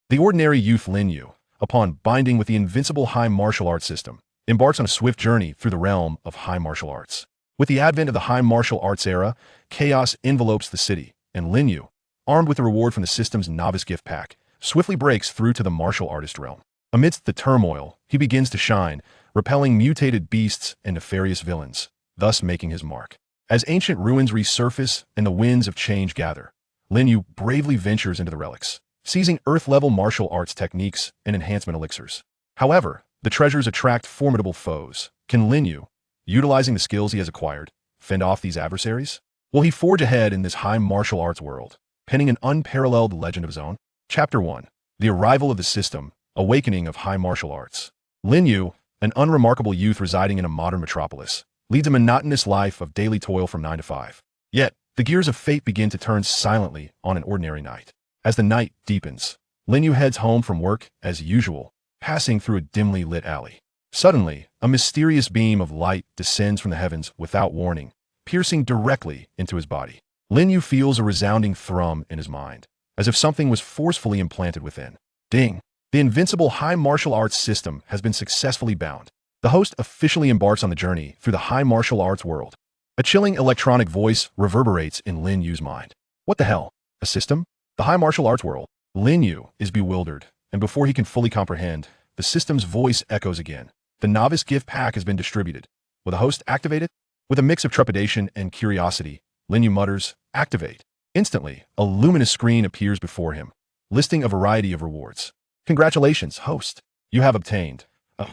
The ordinary youth Lin Yu, upon binding with the Invincible High Martial Arts System, embarks on a swift journey through the realm of high martial arts. With the advent of the high martial arts era, chaos envelopes the city, and Lin Yu, armed with the reward from the system's novice gift pack, swiftly breaks through to the martial artist realm. Amidst the turmoil, he begins to shine, repelling mutated beasts and nefarious villains, thus making his mark. As ancient ruins resurface and the winds of change gather, Lin Yu bravely ventures into the relics, seizing Earth-level martial arts techniques and enhancement elixirs. However, the treasures attract formidable foes. Can Lin Yu, utilizing the skills he has acquired, fend off these adversaries? Will he forge ahead in this high martial arts world, penning an unparalleled legend of his own? Chapter 1. The Arrival of the System, Awakening of High Martial Arts. Lin Yu, an unremarkable youth residing in a modern metropolis, leads a monotonous life of daily toil from 9 to 5. Yet, the gears of fate begin to turn silently on an ordinary night. As the night deepens, Lin Yu heads home from work as usual, passing through a dimly lit alley. Suddenly, a mysterious beam of light descends from the heavens without warning, piercing directly into his body. Lin Yu feels a resounding thrum in his mind, as if something was forcefully implanted within. Ding! The Invincible High Martial Arts System has been successfully bound. The host officially embarks on the journey through the high martial arts world. A chilling electronic voice reverberates in Lin Yu's mind. What the hell? A system? The high martial arts world? Lin Yu is bewildered, and before he can fully comprehend, the system's voice echoes again. The novice gift pack has been distributed. Will the host activate it? With a mix of trepidation and curiosity, Lin Yu mutters, "Activate." Instantly, a luminous screen appears before him, listing a variety of rewards. Congratulations, host. You have obtained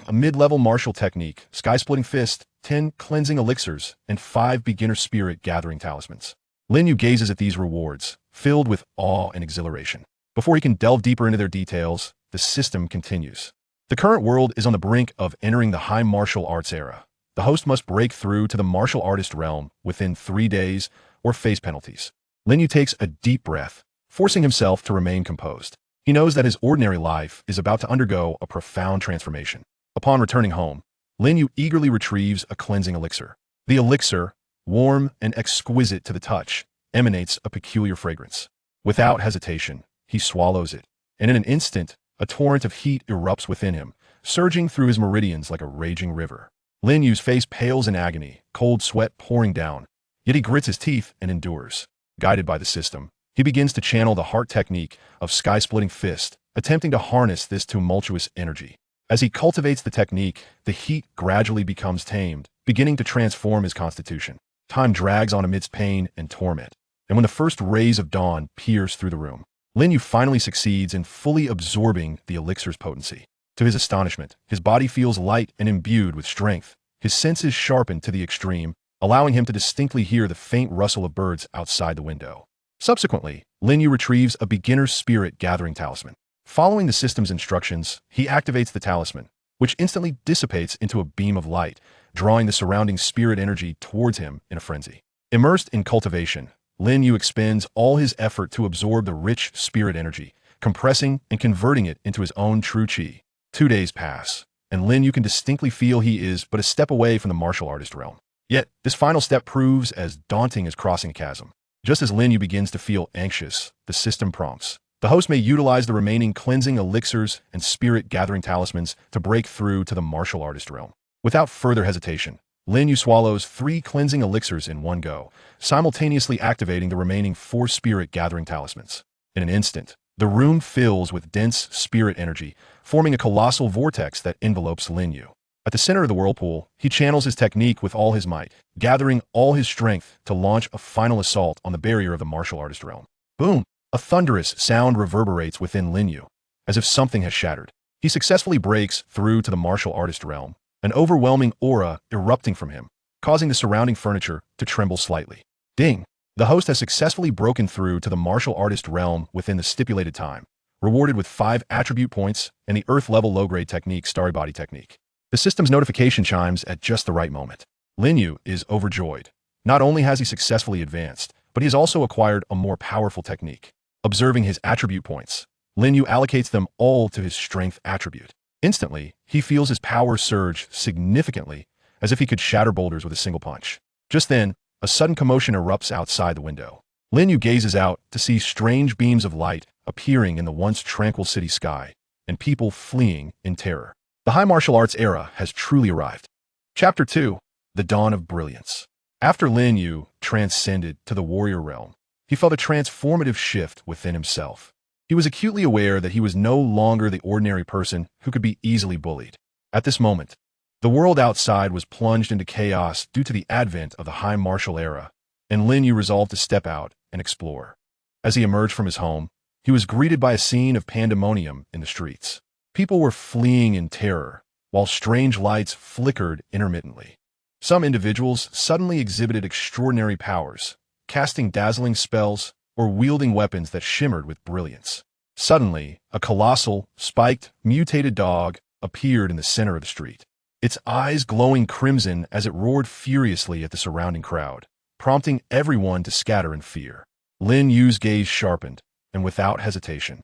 a mid-level martial technique, sky-splitting fist, 10 cleansing elixirs, and 5 beginner spirit gathering talismans. Lin Yu gazes at these rewards, filled with awe and exhilaration. Before he can delve deeper into their details, the system continues. The current world is on the brink of entering the high martial arts era. The host must break through to the martial artist realm within 3 days or face penalties. Lin Yu takes a deep breath, forcing himself to remain composed. He knows that his ordinary life is about to undergo a profound transformation. Upon returning home, Lin Yu eagerly retrieves a cleansing elixir. The elixir, warm and exquisite to the touch, emanates a peculiar fragrance. Without hesitation, he swallows it, and in an instant, a torrent of heat erupts within him, surging through his meridians like a raging river. Lin Yu's face pales in agony, cold sweat pouring down, yet he grits his teeth and endures. Guided by the system, he begins to channel the heart technique of sky-splitting fist, attempting to harness this tumultuous energy. As he cultivates the technique, the heat gradually becomes tamed, beginning to transform his constitution. Time drags on amidst pain and torment, and when the first rays of dawn pierce through the room, Lin Yu finally succeeds in fully absorbing the elixir's potency. To his astonishment, his body feels light and imbued with strength, his senses sharpened to the extreme, allowing him to distinctly hear the faint rustle of birds outside the window. Subsequently, Lin Yu retrieves a beginner's spirit gathering talisman. Following the system's instructions, he activates the talisman, which instantly dissipates into a beam of light, drawing the surrounding spirit energy towards him in a frenzy. Immersed in cultivation, Lin Yu expends all his effort to absorb the rich spirit energy, compressing and converting it into his own true chi. 2 days pass, and Lin Yu can distinctly feel he is but a step away from the martial artist realm. Yet, this final step proves as daunting as crossing a chasm. Just as Lin Yu begins to feel anxious, the system prompts. The host may utilize the remaining cleansing elixirs and spirit-gathering talismans to break through to the martial artist realm. Without further hesitation, Lin Yu swallows 3 cleansing elixirs in one go, simultaneously activating the remaining 4 spirit-gathering talismans. In an instant, the room fills with dense spirit energy, forming a colossal vortex that envelopes Lin Yu. At the center of the whirlpool, he channels his technique with all his might, gathering all his strength to launch a final assault on the barrier of the martial artist realm. Boom! A thunderous sound reverberates within Lin Yu, as if something has shattered. He successfully breaks through to the martial artist realm, an overwhelming aura erupting from him, causing the surrounding furniture to tremble slightly. Ding! The host has successfully broken through to the martial artist realm within the stipulated time, rewarded with 5 attribute points and the Earth-level low-grade technique Starry Body technique. The system's notification chimes at just the right moment. Lin Yu is overjoyed. Not only has he successfully advanced, but he has also acquired a more powerful technique. Observing his attribute points, Lin Yu allocates them all to his strength attribute. Instantly, he feels his power surge significantly, as if he could shatter boulders with a single punch. Just then, a sudden commotion erupts outside the window. Lin Yu gazes out to see strange beams of light appearing in the once tranquil city sky, and people fleeing in terror. The high martial arts era has truly arrived. Chapter 2. The Dawn of Brilliance. After Lin Yu transcended to the warrior realm, he felt a transformative shift within himself. He was acutely aware that he was no longer the ordinary person who could be easily bullied. At this moment, the world outside was plunged into chaos due to the advent of the high martial era, and Lin Yu resolved to step out and explore. As he emerged from his home, he was greeted by a scene of pandemonium in the streets. People were fleeing in terror, while strange lights flickered intermittently. Some individuals suddenly exhibited extraordinary powers, casting dazzling spells or wielding weapons that shimmered with brilliance. Suddenly, a colossal, spiked, mutated dog appeared in the center of the street, its eyes glowing crimson as it roared furiously at the surrounding crowd, prompting everyone to scatter in fear. Lin Yu's gaze sharpened, and without hesitation,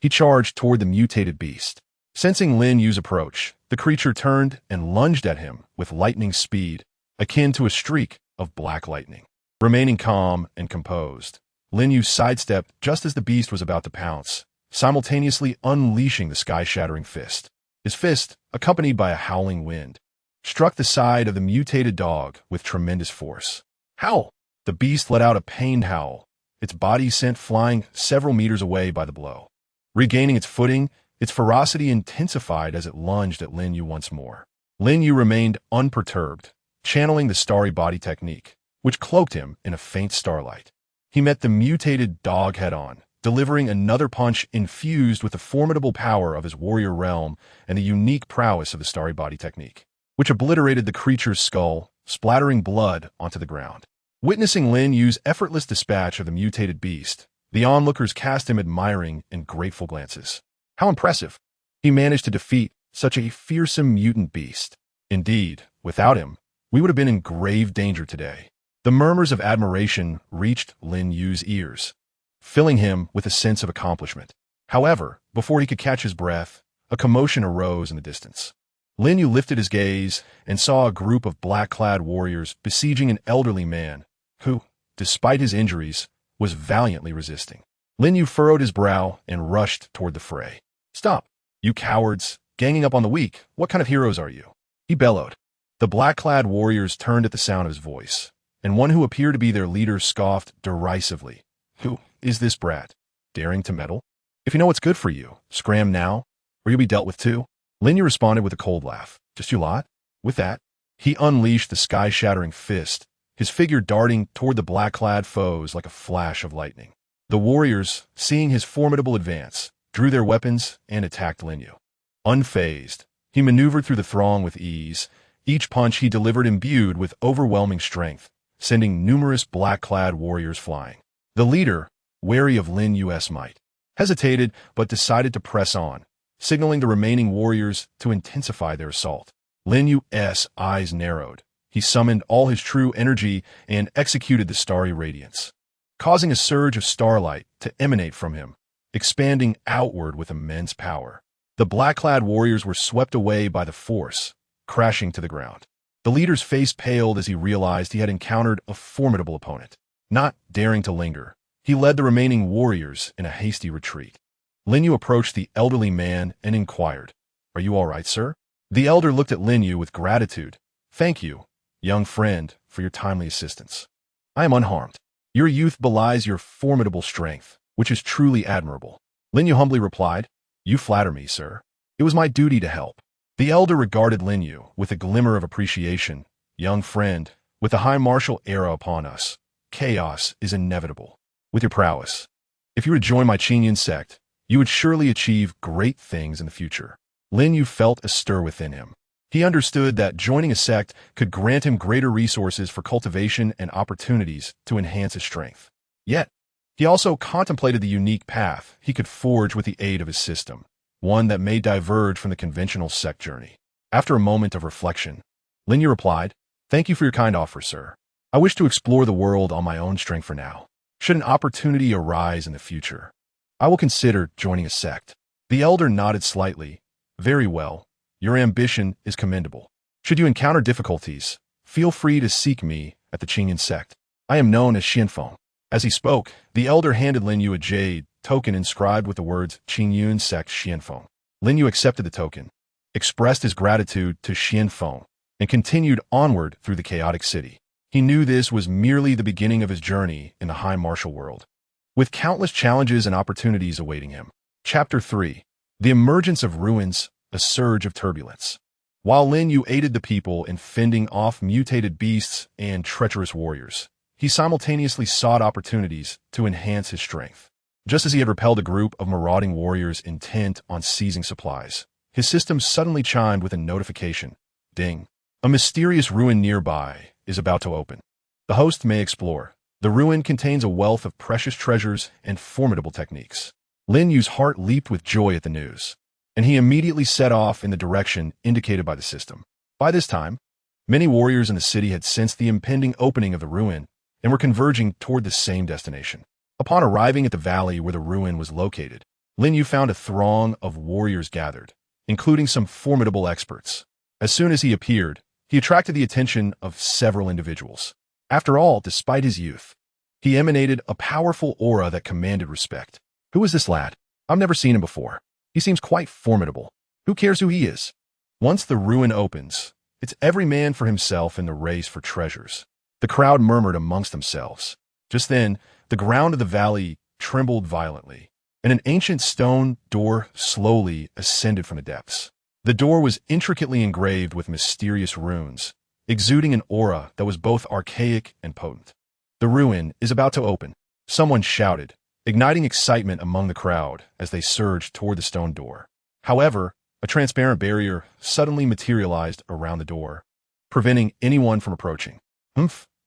he charged toward the mutated beast. Sensing Lin Yu's approach, the creature turned and lunged at him with lightning speed, akin to a streak of black lightning. Remaining calm and composed, Lin Yu sidestepped just as the beast was about to pounce, simultaneously unleashing the sky-shattering fist. His fist, accompanied by a howling wind, struck the side of the mutated dog with tremendous force. Howl! The beast let out a pained howl, its body sent flying several meters away by the blow. Regaining its footing, its ferocity intensified as it lunged at Lin Yu once more. Lin Yu remained unperturbed, channeling the starry body technique, which cloaked him in a faint starlight. He met the mutated dog head-on, delivering another punch infused with the formidable power of his warrior realm and the unique prowess of the starry body technique, which obliterated the creature's skull, splattering blood onto the ground. Witnessing Lin Yu's effortless dispatch of the mutated beast, the onlookers cast him admiring and grateful glances. How impressive! He managed to defeat such a fearsome mutant beast. Indeed, without him, we would have been in grave danger today. The murmurs of admiration reached Lin Yu's ears, filling him with a sense of accomplishment. However, before he could catch his breath, a commotion arose in the distance. Lin Yu lifted his gaze and saw a group of black-clad warriors besieging an elderly man who, despite his injuries, was valiantly resisting. Lin Yu furrowed his brow and rushed toward the fray. "Stop, you cowards, ganging up on the weak. What kind of heroes are you?" he bellowed. The black-clad warriors turned at the sound of his voice, and one who appeared to be their leader scoffed derisively. "Who is this brat, daring to meddle? If you know what's good for you, scram now, or you'll be dealt with too." Lin Yu responded with a cold laugh. "Just you lot?" With that, he unleashed the sky-shattering fist, his figure darting toward the black-clad foes like a flash of lightning. The warriors, seeing his formidable advance, drew their weapons and attacked Lin Yu. Unfazed, he maneuvered through the throng with ease, each punch he delivered imbued with overwhelming strength, sending numerous black-clad warriors flying. The leader, wary of Lin Yu's might, hesitated but decided to press on, signaling the remaining warriors to intensify their assault. Lin Yu's eyes narrowed. He summoned all his true energy and executed the starry radiance, causing a surge of starlight to emanate from him, expanding outward with immense power. The black-clad warriors were swept away by the force, crashing to the ground. The leader's face paled as he realized he had encountered a formidable opponent. Not daring to linger, he led the remaining warriors in a hasty retreat. Lin Yu approached the elderly man and inquired, "Are you all right, sir?" The elder looked at Lin Yu with gratitude. "Thank you, young friend, for your timely assistance. I am unharmed. Your youth belies your formidable strength, which is truly admirable." Lin Yu humbly replied, "You flatter me, sir. It was my duty to help." The elder regarded Lin Yu with a glimmer of appreciation. "Young friend, with the high martial era upon us, chaos is inevitable. With your prowess, if you were to join my Qingyan sect, you would surely achieve great things in the future." Lin Yu felt a stir within him. He understood that joining a sect could grant him greater resources for cultivation and opportunities to enhance his strength. Yet, he also contemplated the unique path he could forge with the aid of his system, one that may diverge from the conventional sect journey. After a moment of reflection, Lin Yu replied, "Thank you for your kind offer, sir. I wish to explore the world on my own strength for now. Should an opportunity arise in the future, I will consider joining a sect." The elder nodded slightly. "Very well. Your ambition is commendable. Should you encounter difficulties, feel free to seek me at the Qingyan sect. I am known as Xianfeng." As he spoke, the elder handed Lin Yu a jade token inscribed with the words Qingyun Sect Xianfeng. Lin Yu accepted the token, expressed his gratitude to Xianfeng, and continued onward through the chaotic city. He knew this was merely the beginning of his journey in the high martial world, with countless challenges and opportunities awaiting him. Chapter 3. The Emergence of Ruins, a Surge of Turbulence. While Lin Yu aided the people in fending off mutated beasts and treacherous warriors, he simultaneously sought opportunities to enhance his strength. Just as he had repelled a group of marauding warriors intent on seizing supplies, his system suddenly chimed with a notification. Ding. A mysterious ruin nearby is about to open. The host may explore. The ruin contains a wealth of precious treasures and formidable techniques. Lin Yu's heart leaped with joy at the news, and he immediately set off in the direction indicated by the system. By this time, many warriors in the city had sensed the impending opening of the ruin and were converging toward the same destination. Upon arriving at the valley where the ruin was located, Lin Yu found a throng of warriors gathered, including some formidable experts. As soon as he appeared, he attracted the attention of several individuals. After all, despite his youth, he emanated a powerful aura that commanded respect. Who is this lad? I've never seen him before. He seems quite formidable. Who cares who he is? Once the ruin opens, it's every man for himself in the race for treasures. The crowd murmured amongst themselves. Just then, the ground of the valley trembled violently, and an ancient stone door slowly ascended from the depths. The door was intricately engraved with mysterious runes, exuding an aura that was both archaic and potent. The ruin is about to open, someone shouted, igniting excitement among the crowd as they surged toward the stone door. However, a transparent barrier suddenly materialized around the door, preventing anyone from approaching.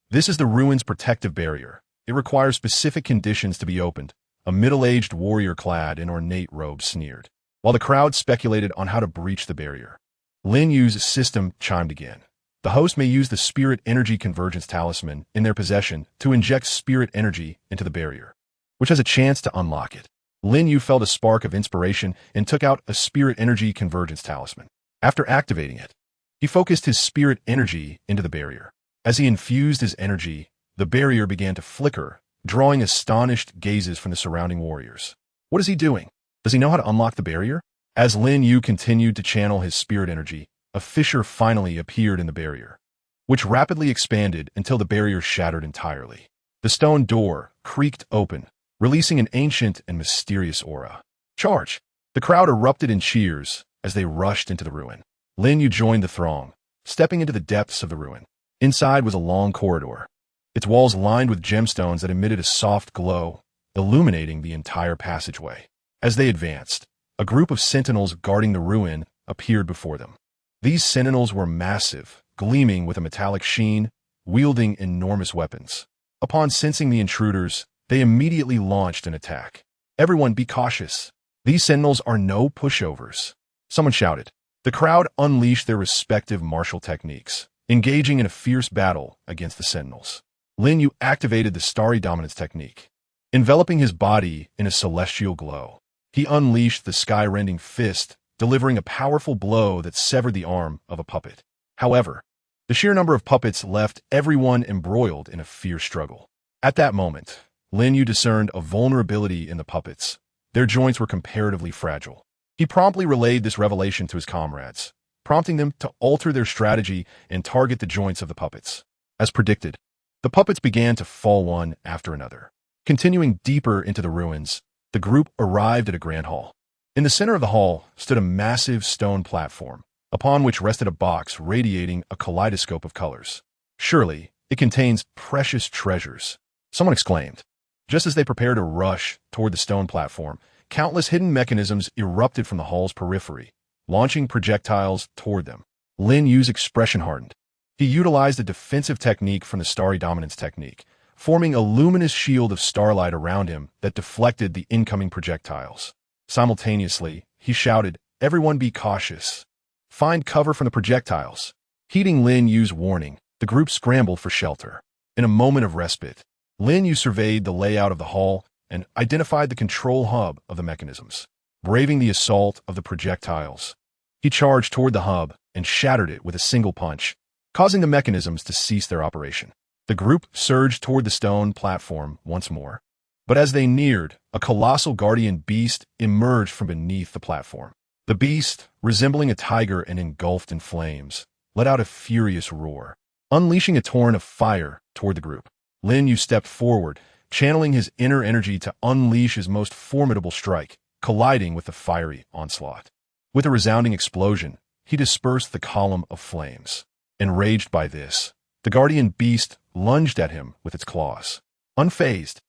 This is the ruin's protective barrier. It requires specific conditions to be opened. A middle-aged warrior clad in ornate robes sneered, while the crowd speculated on how to breach the barrier. Lin Yu's system chimed again. The host may use the Spirit Energy Convergence Talisman in their possession to inject spirit energy into the barrier, which has a chance to unlock it. Lin Yu felt a spark of inspiration and took out a Spirit Energy Convergence Talisman. After activating it, he focused his spirit energy into the barrier. As he infused his energy, the barrier began to flicker, drawing astonished gazes from the surrounding warriors. What is he doing? Does he know how to unlock the barrier? As Lin Yu continued to channel his spirit energy, a fissure finally appeared in the barrier, which rapidly expanded until the barrier shattered entirely. The stone door creaked open, releasing an ancient and mysterious aura. Charge! The crowd erupted in cheers as they rushed into the ruin. Lin Yu joined the throng, stepping into the depths of the ruin. Inside was a long corridor, its walls lined with gemstones that emitted a soft glow, illuminating the entire passageway. As they advanced, a group of sentinels guarding the ruin appeared before them. These sentinels were massive, gleaming with a metallic sheen, wielding enormous weapons. Upon sensing the intruders, they immediately launched an attack. Everyone be cautious. These sentinels are no pushovers. Someone shouted. The crowd unleashed their respective martial techniques, engaging in a fierce battle against the sentinels. Lin Yu activated the Starry Dominance technique. Enveloping his body in a celestial glow, he unleashed the sky-rending fist, delivering a powerful blow that severed the arm of a puppet. However, the sheer number of puppets left everyone embroiled in a fierce struggle. At that moment, Lin Yu discerned a vulnerability in the puppets. Their joints were comparatively fragile. He promptly relayed this revelation to his comrades, prompting them to alter their strategy and target the joints of the puppets. As predicted, the puppets began to fall one after another. Continuing deeper into the ruins, the group arrived at a grand hall. In the center of the hall stood a massive stone platform, upon which rested a box radiating a kaleidoscope of colors. Surely, it contains precious treasures, someone exclaimed. Just as they prepared to rush toward the stone platform, countless hidden mechanisms erupted from the hall's periphery, launching projectiles toward them. Lin Yu's expression hardened. He utilized a defensive technique from the Starry Dominance technique, forming a luminous shield of starlight around him that deflected the incoming projectiles. Simultaneously, he shouted, "Everyone be cautious. Find cover from the projectiles." Heeding Lin Yu's warning, the group scrambled for shelter. In a moment of respite, Lin Yu surveyed the layout of the hall and identified the control hub of the mechanisms. Braving the assault of the projectiles, he charged toward the hub and shattered it with a single punch, causing the mechanisms to cease their operation. The group surged toward the stone platform once more. But as they neared, a colossal guardian beast emerged from beneath the platform. The beast, resembling a tiger and engulfed in flames, let out a furious roar, unleashing a torrent of fire toward the group. Lin Yu stepped forward, channeling his inner energy to unleash his most formidable strike, colliding with the fiery onslaught. With a resounding explosion, he dispersed the column of flames. Enraged by this, the guardian beast lunged at him with its claws. Unfazed,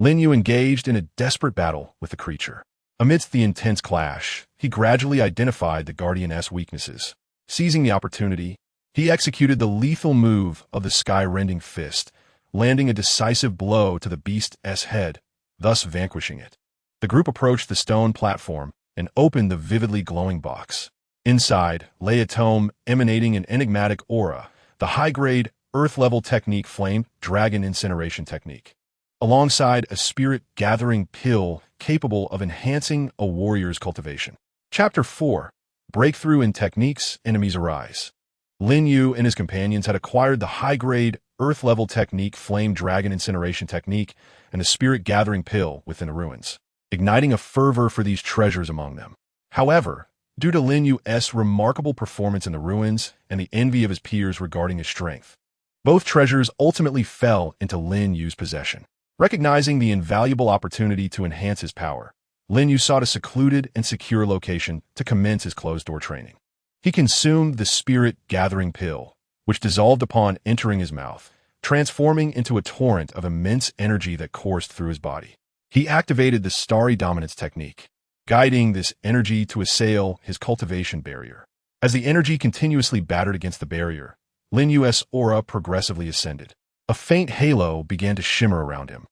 Lin Yu engaged in a desperate battle with the creature. Amidst the intense clash, he gradually identified the guardian's weaknesses. Seizing the opportunity, he executed the lethal move of the sky-rending fist, landing a decisive blow to the beast's head, thus vanquishing it. The group approached the stone platform and opened the vividly glowing box. Inside lay a tome emanating an enigmatic aura, the high-grade, earth-level technique Flame Dragon Incineration Technique, alongside a spirit-gathering pill capable of enhancing a warrior's cultivation. Chapter 4. Breakthrough in Techniques, Enemies Arise. Lin Yu and his companions had acquired the high-grade, earth-level technique Flame Dragon Incineration Technique and the spirit-gathering pill within the ruins, igniting a fervor for these treasures among them. However, due to Lin Yu's remarkable performance in the ruins and the envy of his peers regarding his strength, both treasures ultimately fell into Lin Yu's possession. Recognizing the invaluable opportunity to enhance his power, Lin Yu sought a secluded and secure location to commence his closed-door training. He consumed the spirit-gathering pill, which dissolved upon entering his mouth, transforming into a torrent of immense energy that coursed through his body. He activated the Starry Dominance technique, guiding this energy to assail his cultivation barrier. As the energy continuously battered against the barrier, Lin Yu's aura progressively ascended. A faint halo began to shimmer around him,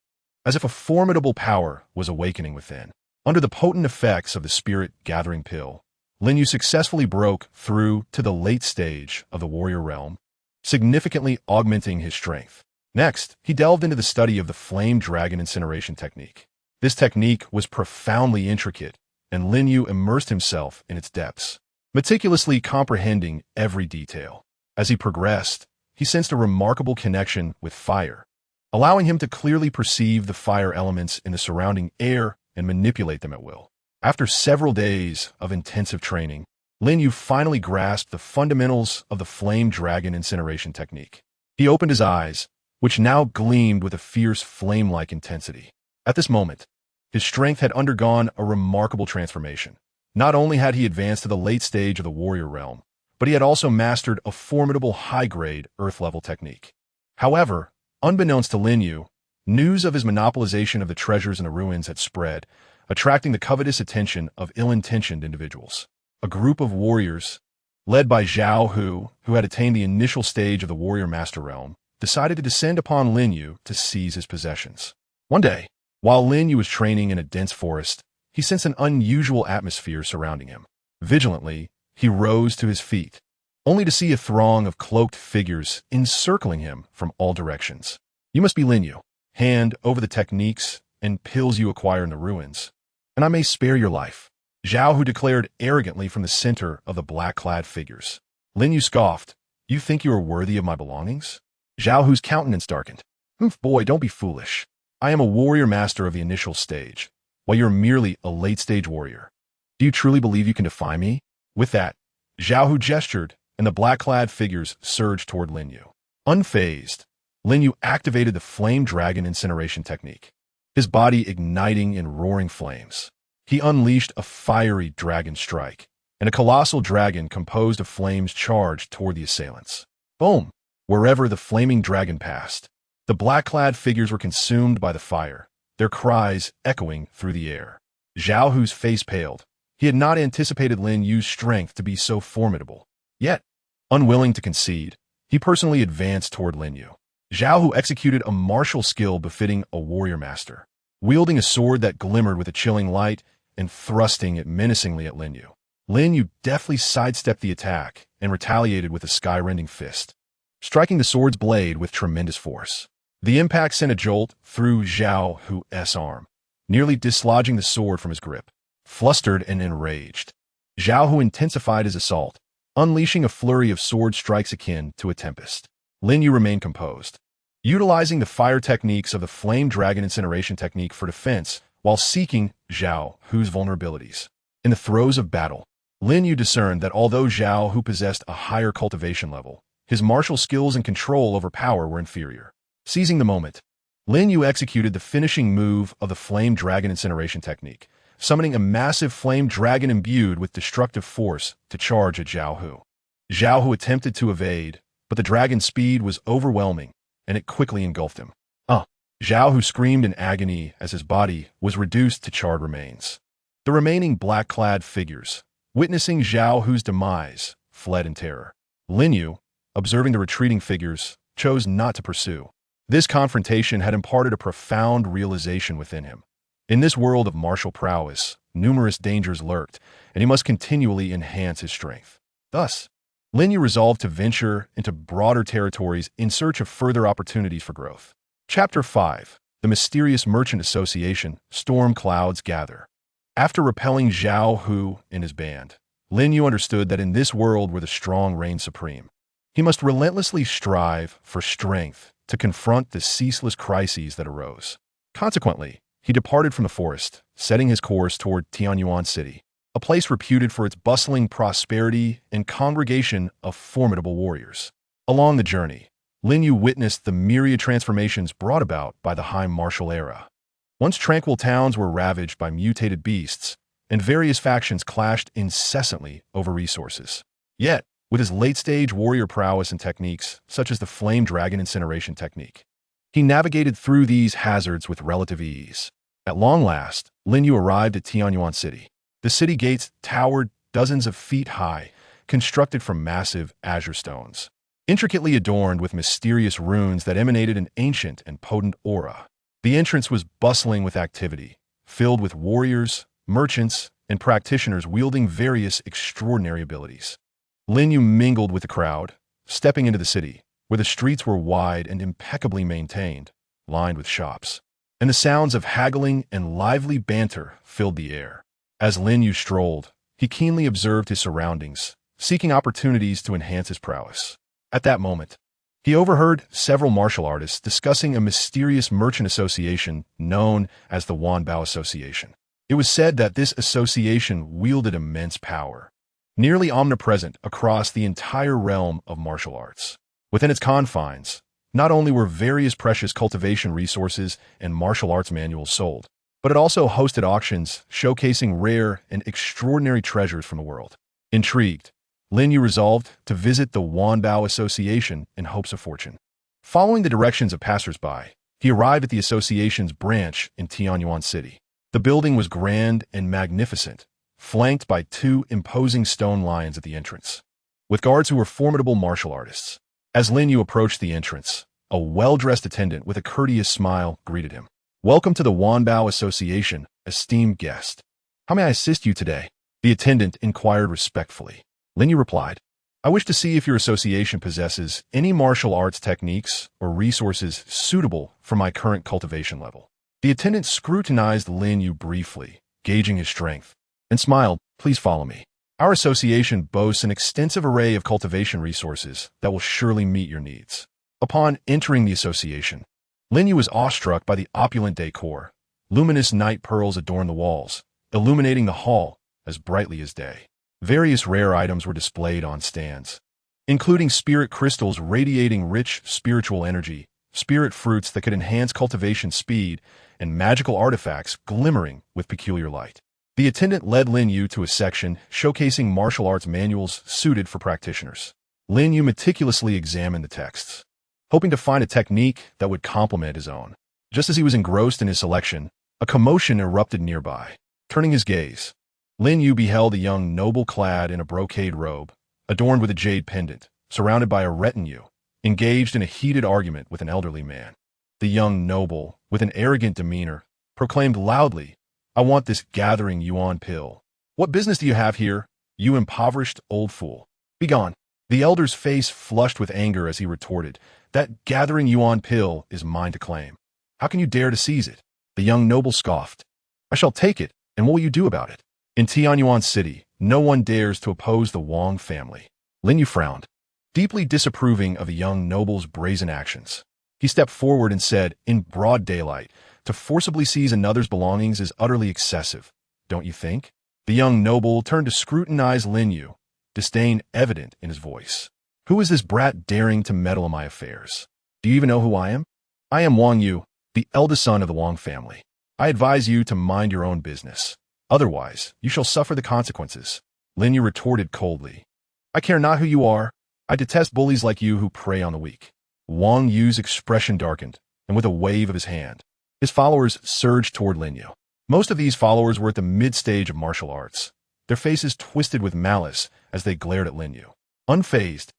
as if a formidable power was awakening within. Under the potent effects of the spirit-gathering pill, Lin Yu successfully broke through to the late stage of the warrior realm, significantly augmenting his strength. Next, he delved into the study of the Flame Dragon Incineration Technique. This technique was profoundly intricate, and Lin Yu immersed himself in its depths, meticulously comprehending every detail. As he progressed, he sensed a remarkable connection with fire, allowing him to clearly perceive the fire elements in the surrounding air and manipulate them at will. After several days of intensive training, Lin Yu finally grasped the fundamentals of the Flame Dragon Incineration Technique. He opened his eyes, which now gleamed with a fierce flame-like intensity. At this moment, his strength had undergone a remarkable transformation. Not only had he advanced to the late stage of the warrior realm, but he had also mastered a formidable high-grade earth-level technique. However, unbeknownst to Lin Yu, news of his monopolization of the treasures in the ruins had spread, attracting the covetous attention of ill-intentioned individuals. A group of warriors, led by Zhao Hu, who had attained the initial stage of the warrior master realm, decided to descend upon Lin Yu to seize his possessions. One day, while Lin Yu was training in a dense forest, he sensed an unusual atmosphere surrounding him. Vigilantly, he rose to his feet, only to see a throng of cloaked figures encircling him from all directions. "You must be Lin Yu. Hand over the techniques and pills you acquire in the ruins, and I may spare your life," Zhao Hu declared arrogantly from the center of the black-clad figures. Lin Yu scoffed. "You think you are worthy of my belongings?" Zhao Hu's countenance darkened. "Boy, don't be foolish. I am a warrior master of the initial stage, while you're merely a late-stage warrior. Do you truly believe you can defy me?" With that, Zhao Hu gestured, and the black-clad figures surged toward Lin Yu. Unfazed, Lin Yu activated the Flame Dragon Incineration Technique, his body igniting in roaring flames. He unleashed a fiery dragon strike, and a colossal dragon composed of flames charged toward the assailants. Boom! Wherever the flaming dragon passed, the black-clad figures were consumed by the fire, their cries echoing through the air. Zhao Hu's face paled. He had not anticipated Lin Yu's strength to be so formidable. Yet, unwilling to concede, he personally advanced toward Lin Yu. Zhao Hu executed a martial skill befitting a warrior master, wielding a sword that glimmered with a chilling light and thrusting it menacingly at Lin Yu. Lin Yu deftly sidestepped the attack and retaliated with a sky-rending fist, striking the sword's blade with tremendous force. The impact sent a jolt through Zhao Hu's arm, nearly dislodging the sword from his grip. Flustered and enraged, Zhao Hu intensified his assault, unleashing a flurry of sword strikes akin to a tempest. Lin Yu remained composed. utilizing the fire techniques of the flame dragon incineration technique for defense while seeking Zhao Hu's vulnerabilities. In the throes of battle, Lin Yu discerned that although Zhao Hu possessed a higher cultivation level, his martial skills and control over power were inferior. Seizing the moment, Lin Yu executed the finishing move of the flame dragon incineration technique, summoning a massive flame dragon imbued with destructive force to charge at Zhao Hu. Zhao Hu attempted to evade, but the dragon's speed was overwhelming, and it quickly engulfed him. Zhao Hu screamed in agony as his body was reduced to charred remains. The remaining black-clad figures, witnessing Zhao Hu's demise, fled in terror. Lin Yu, observing the retreating figures, chose not to pursue. This confrontation had imparted a profound realization within him. In this world of martial prowess, numerous dangers lurked, and he must continually enhance his strength. Thus, Lin Yu resolved to venture into broader territories in search of further opportunities for growth. Chapter 5. The Mysterious Merchant Association. Storm Clouds Gather. After repelling Zhao Hu and his band, Lin Yu understood that in this world where the strong reign supreme, he must relentlessly strive for strength to confront the ceaseless crises that arose. Consequently, he departed from the forest, setting his course toward Tianyuan City, a place reputed for its bustling prosperity and congregation of formidable warriors. Along the journey, Lin Yu witnessed the myriad transformations brought about by the High Martial Era. Once tranquil towns were ravaged by mutated beasts, and various factions clashed incessantly over resources. Yet, with his late-stage warrior prowess and techniques, such as the flame dragon incineration technique, he navigated through these hazards with relative ease. At long last, Lin Yu arrived at Tianyuan City. The city gates towered dozens of feet high, constructed from massive azure stones, intricately adorned with mysterious runes that emanated an ancient and potent aura. The entrance was bustling with activity, filled with warriors, merchants, and practitioners wielding various extraordinary abilities. Lin Yu mingled with the crowd, stepping into the city, where the streets were wide and impeccably maintained, lined with shops, and the sounds of haggling and lively banter filled the air. As Lin Yu strolled, he keenly observed his surroundings, seeking opportunities to enhance his prowess. At that moment, he overheard several martial artists discussing a mysterious merchant association known as the Wanbao Association. It was said that this association wielded immense power, nearly omnipresent across the entire realm of martial arts. Within its confines, not only were various precious cultivation resources and martial arts manuals sold, but it also hosted auctions showcasing rare and extraordinary treasures from the world. Intrigued, Lin Yu resolved to visit the Wanbao Association in hopes of fortune. Following the directions of passers-by, he arrived at the association's branch in Tianyuan City. The building was grand and magnificent, flanked by two imposing stone lions at the entrance, with guards who were formidable martial artists. As Lin Yu approached the entrance, a well-dressed attendant with a courteous smile greeted him. "Welcome to the Wanbao Association, esteemed guest. How may I assist you today?" The attendant inquired respectfully. Lin Yu replied, "I wish to see if your association possesses any martial arts techniques or resources suitable for my current cultivation level." The attendant scrutinized Lin Yu briefly, gauging his strength, and smiled. "Please follow me. Our association boasts an extensive array of cultivation resources that will surely meet your needs." Upon entering the association, Lin Yu was awestruck by the opulent decor. Luminous night pearls adorned the walls, illuminating the hall as brightly as day. Various rare items were displayed on stands, including spirit crystals radiating rich spiritual energy, spirit fruits that could enhance cultivation speed, and magical artifacts glimmering with peculiar light. The attendant led Lin Yu to a section showcasing martial arts manuals suited for practitioners. Lin Yu meticulously examined the texts, hoping to find a technique that would complement his own. Just as he was engrossed in his selection, a commotion erupted nearby. Turning his gaze, Lin Yu beheld a young noble clad in a brocade robe, adorned with a jade pendant, surrounded by a retinue, engaged in a heated argument with an elderly man. The young noble, with an arrogant demeanor, proclaimed loudly, "I want this gathering yuan pill. What business do you have here, you impoverished old fool? Begone." The elder's face flushed with anger as he retorted, "That gathering yuan pill is mine to claim. How can you dare to seize it?" The young noble scoffed, "I shall take it, and what will you do about it? In Tianyuan City, no one dares to oppose the Wang family." Lin Yu frowned, deeply disapproving of the young noble's brazen actions. He stepped forward and said, in broad daylight, to forcibly seize another's belongings is utterly excessive, don't you think? The young noble turned to scrutinize Lin Yu, disdain evident in his voice. Who is this brat daring to meddle in my affairs? Do you even know who I am? I am Wang Yu, the eldest son of the Wang family. I advise you to mind your own business. Otherwise, you shall suffer the consequences. Lin Yu retorted coldly. I care not who you are. I detest bullies like you who prey on the weak. Wang Yu's expression darkened, and with a wave of his hand, his followers surged toward Lin Yu. Most of these followers were at the mid-stage of martial arts, their faces twisted with malice as they glared at Lin Yu. Unfazed,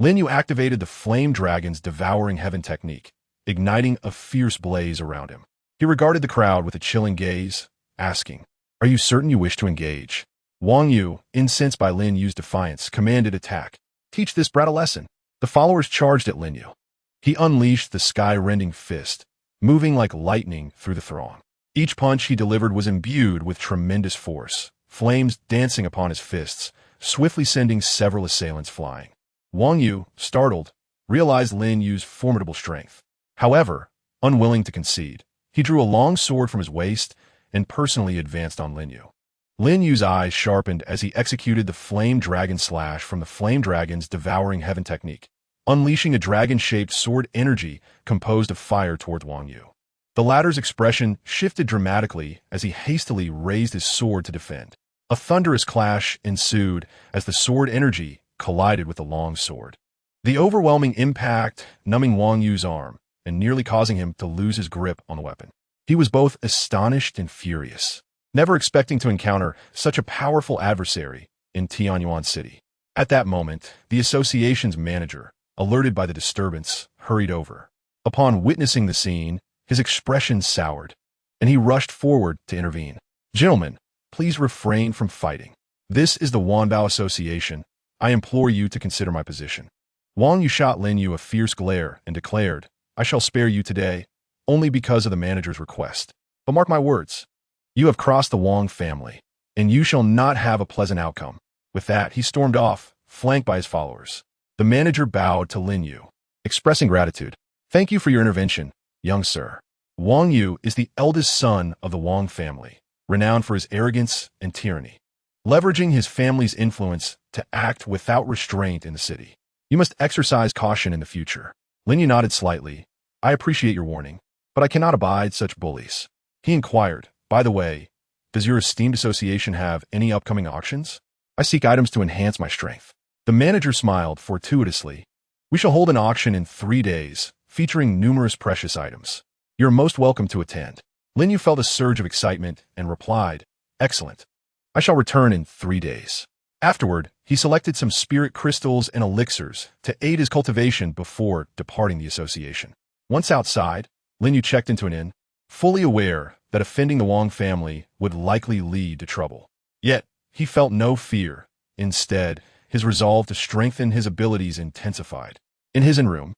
Lin Yu activated the Flame Dragon's Devouring Heaven technique, igniting a fierce blaze around him. He regarded the crowd with a chilling gaze, asking, Are you certain you wish to engage? Wang Yu, incensed by Lin Yu's defiance, commanded attack. Teach this brat a lesson. The followers charged at Lin Yu. He unleashed the sky-rending fist, moving like lightning through the throng. Each punch he delivered was imbued with tremendous force, flames dancing upon his fists, swiftly sending several assailants flying. Wang Yu, startled, realized Lin Yu's formidable strength. However, unwilling to concede, he drew a long sword from his waist and personally advanced on Lin Yu. Lin Yu's eyes sharpened as he executed the Flame Dragon Slash from the Flame Dragon's Devouring Heaven technique, unleashing a dragon-shaped sword energy composed of fire towards Wang Yu. The latter's expression shifted dramatically as he hastily raised his sword to defend. A thunderous clash ensued as the sword energy collided with the long sword. The overwhelming impact numbing Wang Yu's arm and nearly causing him to lose his grip on the weapon. He was both astonished and furious, never expecting to encounter such a powerful adversary in Tianyuan City. At that moment, the association's manager, alerted by the disturbance, hurried over. Upon witnessing the scene, his expression soured, and he rushed forward to intervene. Gentlemen, please refrain from fighting. This is the Wanbao Association. I implore you to consider my position. Wang Yu shot Lin Yu a fierce glare and declared, I shall spare you today, only because of the manager's request. But mark my words, you have crossed the Wang family, and you shall not have a pleasant outcome. With that, he stormed off, flanked by his followers. The manager bowed to Lin Yu, expressing gratitude. Thank you for your intervention, young sir. Wang Yu is the eldest son of the Wang family, renowned for his arrogance and tyranny, leveraging his family's influence to act without restraint in the city. You must exercise caution in the future. Lin Yu nodded slightly. I appreciate your warning, but I cannot abide such bullies. He inquired, by the way, does your esteemed association have any upcoming auctions? I seek items to enhance my strength. The manager smiled fortuitously. We shall hold an auction in 3 days, featuring numerous precious items. You're most welcome to attend. Lin Yu felt a surge of excitement and replied, Excellent. I shall return in 3 days. Afterward, he selected some spirit crystals and elixirs to aid his cultivation before departing the association. Once outside, Lin Yu checked into an inn, fully aware that offending the Wang family would likely lead to trouble. Yet, he felt no fear. Instead, his resolve to strengthen his abilities intensified. In his inn room,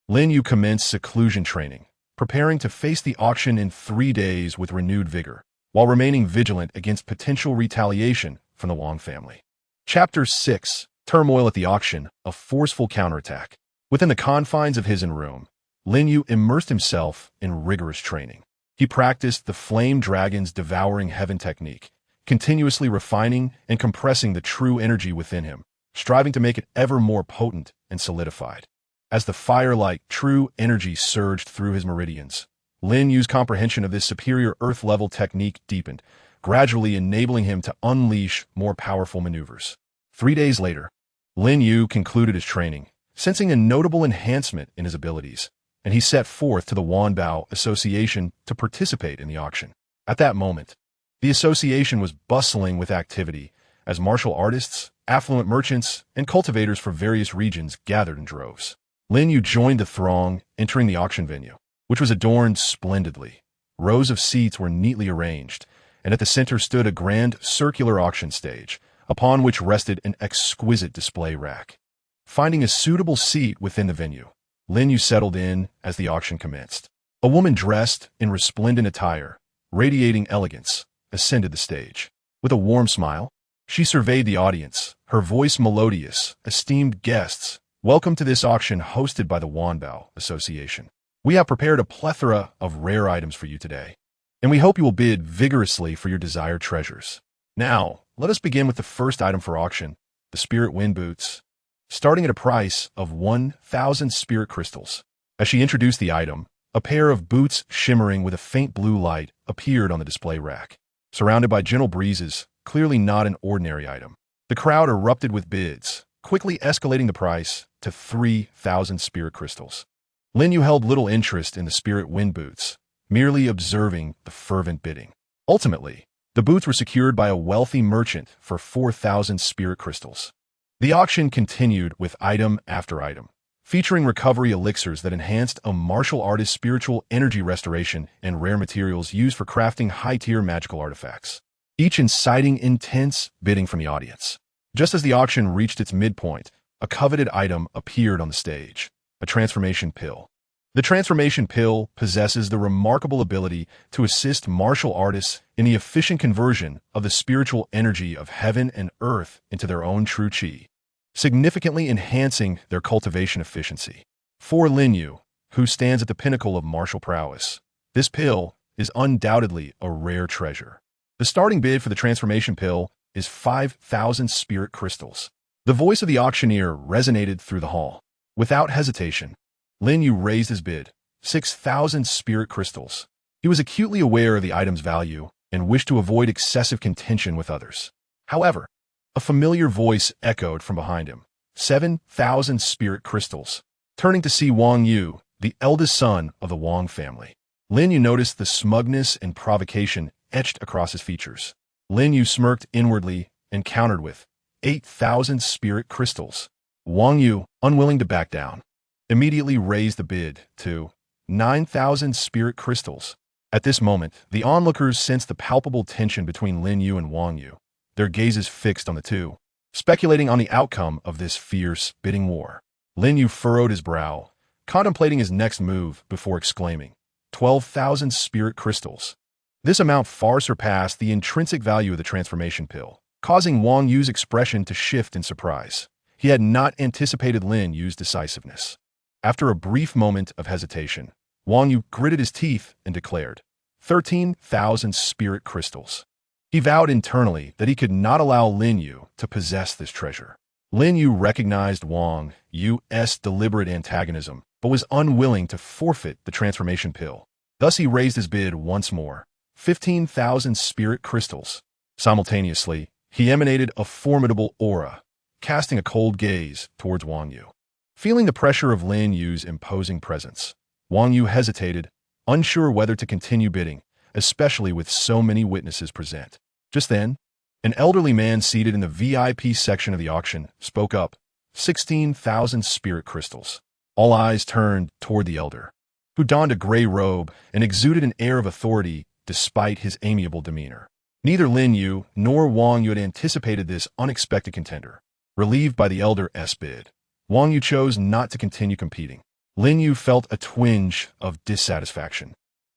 Lin Yu commenced seclusion training, preparing to face the auction in 3 days with renewed vigor, while remaining vigilant against potential retaliation from the Wang family. Chapter 6. Turmoil at the Auction, a Forceful Counterattack. Within the confines of his inn room, Lin Yu immersed himself in rigorous training. He practiced the Flame Dragon's Devouring Heaven technique, continuously refining and compressing the true energy within him, striving to make it ever more potent and solidified. As the fire-like true energy surged through his meridians, Lin Yu's comprehension of this superior earth-level technique deepened, gradually enabling him to unleash more powerful maneuvers. 3 days later, Lin Yu concluded his training, sensing a notable enhancement in his abilities, and he set forth to the Wanbao Association to participate in the auction. At that moment, the association was bustling with activity as martial artists, affluent merchants, and cultivators from various regions gathered in droves. Lin Yu joined the throng, entering the auction venue, which was adorned splendidly. Rows of seats were neatly arranged, and at the center stood a grand circular auction stage, upon which rested an exquisite display rack. Finding a suitable seat within the venue, Lin Yu settled in as the auction commenced. A woman dressed in resplendent attire, radiating elegance, ascended the stage. With a warm smile, she surveyed the audience, her voice melodious. Esteemed guests, welcome to this auction hosted by the Wanbao Association. We have prepared a plethora of rare items for you today, and we hope you will bid vigorously for your desired treasures. Now, let us begin with the first item for auction, the Spirit Wind Boots, starting at a price of 1,000 spirit crystals. As she introduced the item, a pair of boots shimmering with a faint blue light appeared on the display rack. Surrounded by gentle breezes, clearly not an ordinary item. The crowd erupted with bids, quickly escalating the price to 3,000 spirit crystals. Lin Yu held little interest in the Spirit Wind Boots, merely observing the fervent bidding. Ultimately, the boots were secured by a wealthy merchant for 4,000 spirit crystals. The auction continued with item after item, featuring recovery elixirs that enhanced a martial artist's spiritual energy restoration and rare materials used for crafting high-tier magical artifacts, each inciting intense bidding from the audience. Just as the auction reached its midpoint, a coveted item appeared on the stage, a transformation pill. The transformation pill possesses the remarkable ability to assist martial artists in the efficient conversion of the spiritual energy of heaven and earth into their own true chi, significantly enhancing their cultivation efficiency. For Lin Yu, who stands at the pinnacle of martial prowess, this pill is undoubtedly a rare treasure. The starting bid for the transformation pill is 5,000 spirit crystals. The voice of the auctioneer resonated through the hall. Without hesitation, Lin Yu raised his bid, 6,000 spirit crystals. He was acutely aware of the item's value and wished to avoid excessive contention with others. However, a familiar voice echoed from behind him, 7,000 spirit crystals. Turning to see Wang Yu, the eldest son of the Wang family, Lin Yu noticed the smugness and provocation etched across his features. Lin Yu smirked inwardly and countered with 8,000 spirit crystals. Wang Yu, unwilling to back down, immediately raised the bid to 9,000 spirit crystals. At this moment, the onlookers sensed the palpable tension between Lin Yu and Wang Yu, their gazes fixed on the two, speculating on the outcome of this fierce bidding war. Lin Yu furrowed his brow, contemplating his next move before exclaiming, 12,000 spirit crystals. This amount far surpassed the intrinsic value of the transformation pill, causing Wang Yu's expression to shift in surprise. He had not anticipated Lin Yu's decisiveness. After a brief moment of hesitation, Wang Yu gritted his teeth and declared, 13,000 spirit crystals. He vowed internally that he could not allow Lin Yu to possess this treasure. Lin Yu recognized Wang Yu's deliberate antagonism, but was unwilling to forfeit the transformation pill. Thus he raised his bid once more, 15,000 spirit crystals. Simultaneously, he emanated a formidable aura, casting a cold gaze towards Wang Yu. Feeling the pressure of Lin Yu's imposing presence, Wang Yu hesitated, unsure whether to continue bidding, especially with so many witnesses present. Just then, an elderly man seated in the VIP section of the auction spoke up, 16,000 spirit crystals. All eyes turned toward the elder, who donned a gray robe and exuded an air of authority despite his amiable demeanor. Neither Lin Yu nor Wang Yu had anticipated this unexpected contender. Relieved by the elder's bid, Wang Yu chose not to continue competing. Lin Yu felt a twinge of dissatisfaction.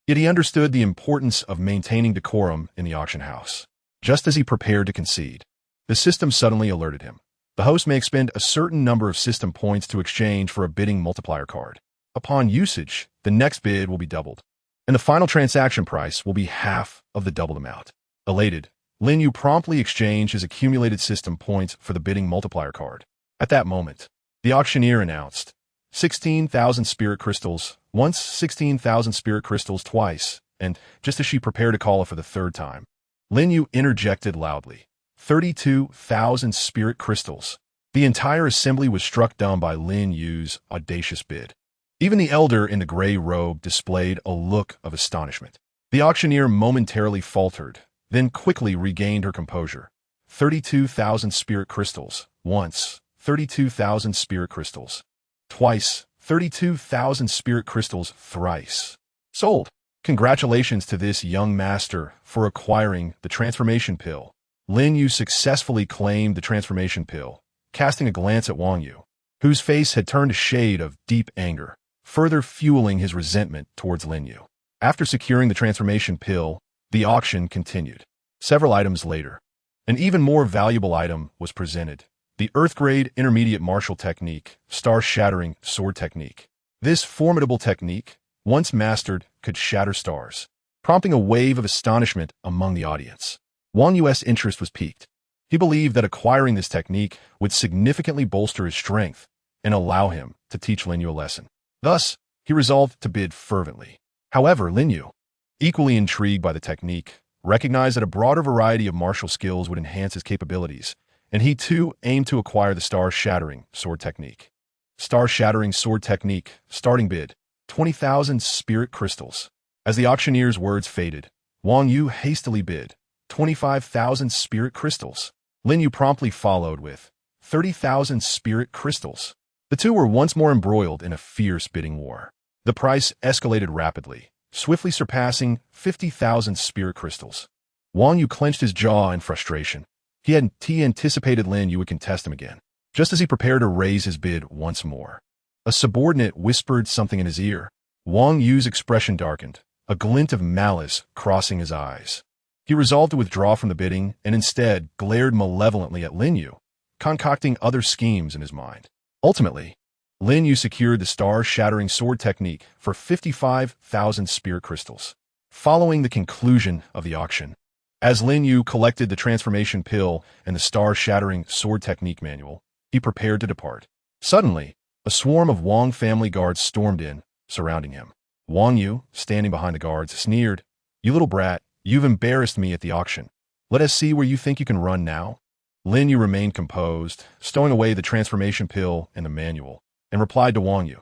Yet he understood the importance of maintaining decorum in the auction house. Just as he prepared to concede, the system suddenly alerted him. The host may expend a certain number of system points to exchange for a bidding multiplier card. Upon usage, the next bid will be doubled, and the final transaction price will be half of the doubled amount. Elated, Lin Yu promptly exchanged his accumulated system points for the bidding multiplier card. At that moment, the auctioneer announced, 16,000 spirit crystals, once 16,000 spirit crystals twice, and just as she prepared to call it for the third time, Lin Yu interjected loudly, 32,000 spirit crystals. The entire assembly was struck dumb by Lin Yu's audacious bid. Even the elder in the gray robe displayed a look of astonishment. The auctioneer momentarily faltered, then quickly regained her composure. 32,000 spirit crystals, once, 32,000 spirit crystals. Twice, 32,000 spirit crystals thrice. Sold. Congratulations to this young master for acquiring the transformation pill. Lin Yu successfully claimed the transformation pill, casting a glance at Wang Yu, whose face had turned a shade of deep anger, further fueling his resentment towards Lin Yu. After securing the transformation pill, the auction continued. Several items later, an even more valuable item was presented, the Earth-grade intermediate martial technique, star-shattering sword technique. This formidable technique, once mastered, could shatter stars, prompting a wave of astonishment among the audience. Wang Yu's interest was piqued. He believed that acquiring this technique would significantly bolster his strength and allow him to teach Lin Yu a lesson. Thus, he resolved to bid fervently. However, Lin Yu, equally intrigued by the technique, recognized that a broader variety of martial skills would enhance his capabilities, and he too aimed to acquire the star-shattering sword technique. Star-shattering sword technique, starting bid, 20,000 spirit crystals. As the auctioneer's words faded, Wang Yu hastily bid, 25,000 spirit crystals. Lin Yu promptly followed with 30,000 spirit crystals. The two were once more embroiled in a fierce bidding war. The price escalated rapidly, swiftly surpassing 50,000 spirit crystals. Wang Yu clenched his jaw in frustration. He anticipated Lin Yu would contest him again. Just as he prepared to raise his bid once more, a subordinate whispered something in his ear. Wang Yu's expression darkened, a glint of malice crossing his eyes. He resolved to withdraw from the bidding and instead glared malevolently at Lin Yu, concocting other schemes in his mind. Ultimately, Lin Yu secured the star-shattering sword technique for 55,000 spirit crystals. Following the conclusion of the auction, as Lin Yu collected the transformation pill and the star-shattering sword technique manual, he prepared to depart. Suddenly, a swarm of Wang family guards stormed in, surrounding him. Wang Yu, standing behind the guards, sneered, "You little brat, you've embarrassed me at the auction. Let us see where you think you can run now." Lin Yu remained composed, stowing away the transformation pill and the manual, and replied to Wang Yu,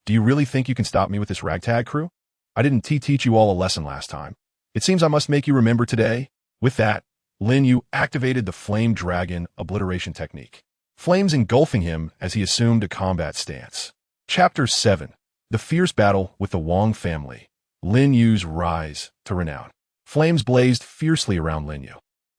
"Do you really think you can stop me with this ragtag crew? I didn't teach you all a lesson last time. It seems I must make you remember today." With that, Lin Yu activated the Flame Dragon obliteration technique, flames engulfing him as he assumed a combat stance. Chapter 7. The Fierce Battle with the Wang Family. Lin Yu's Rise to Renown. Flames blazed fiercely around Lin Yu,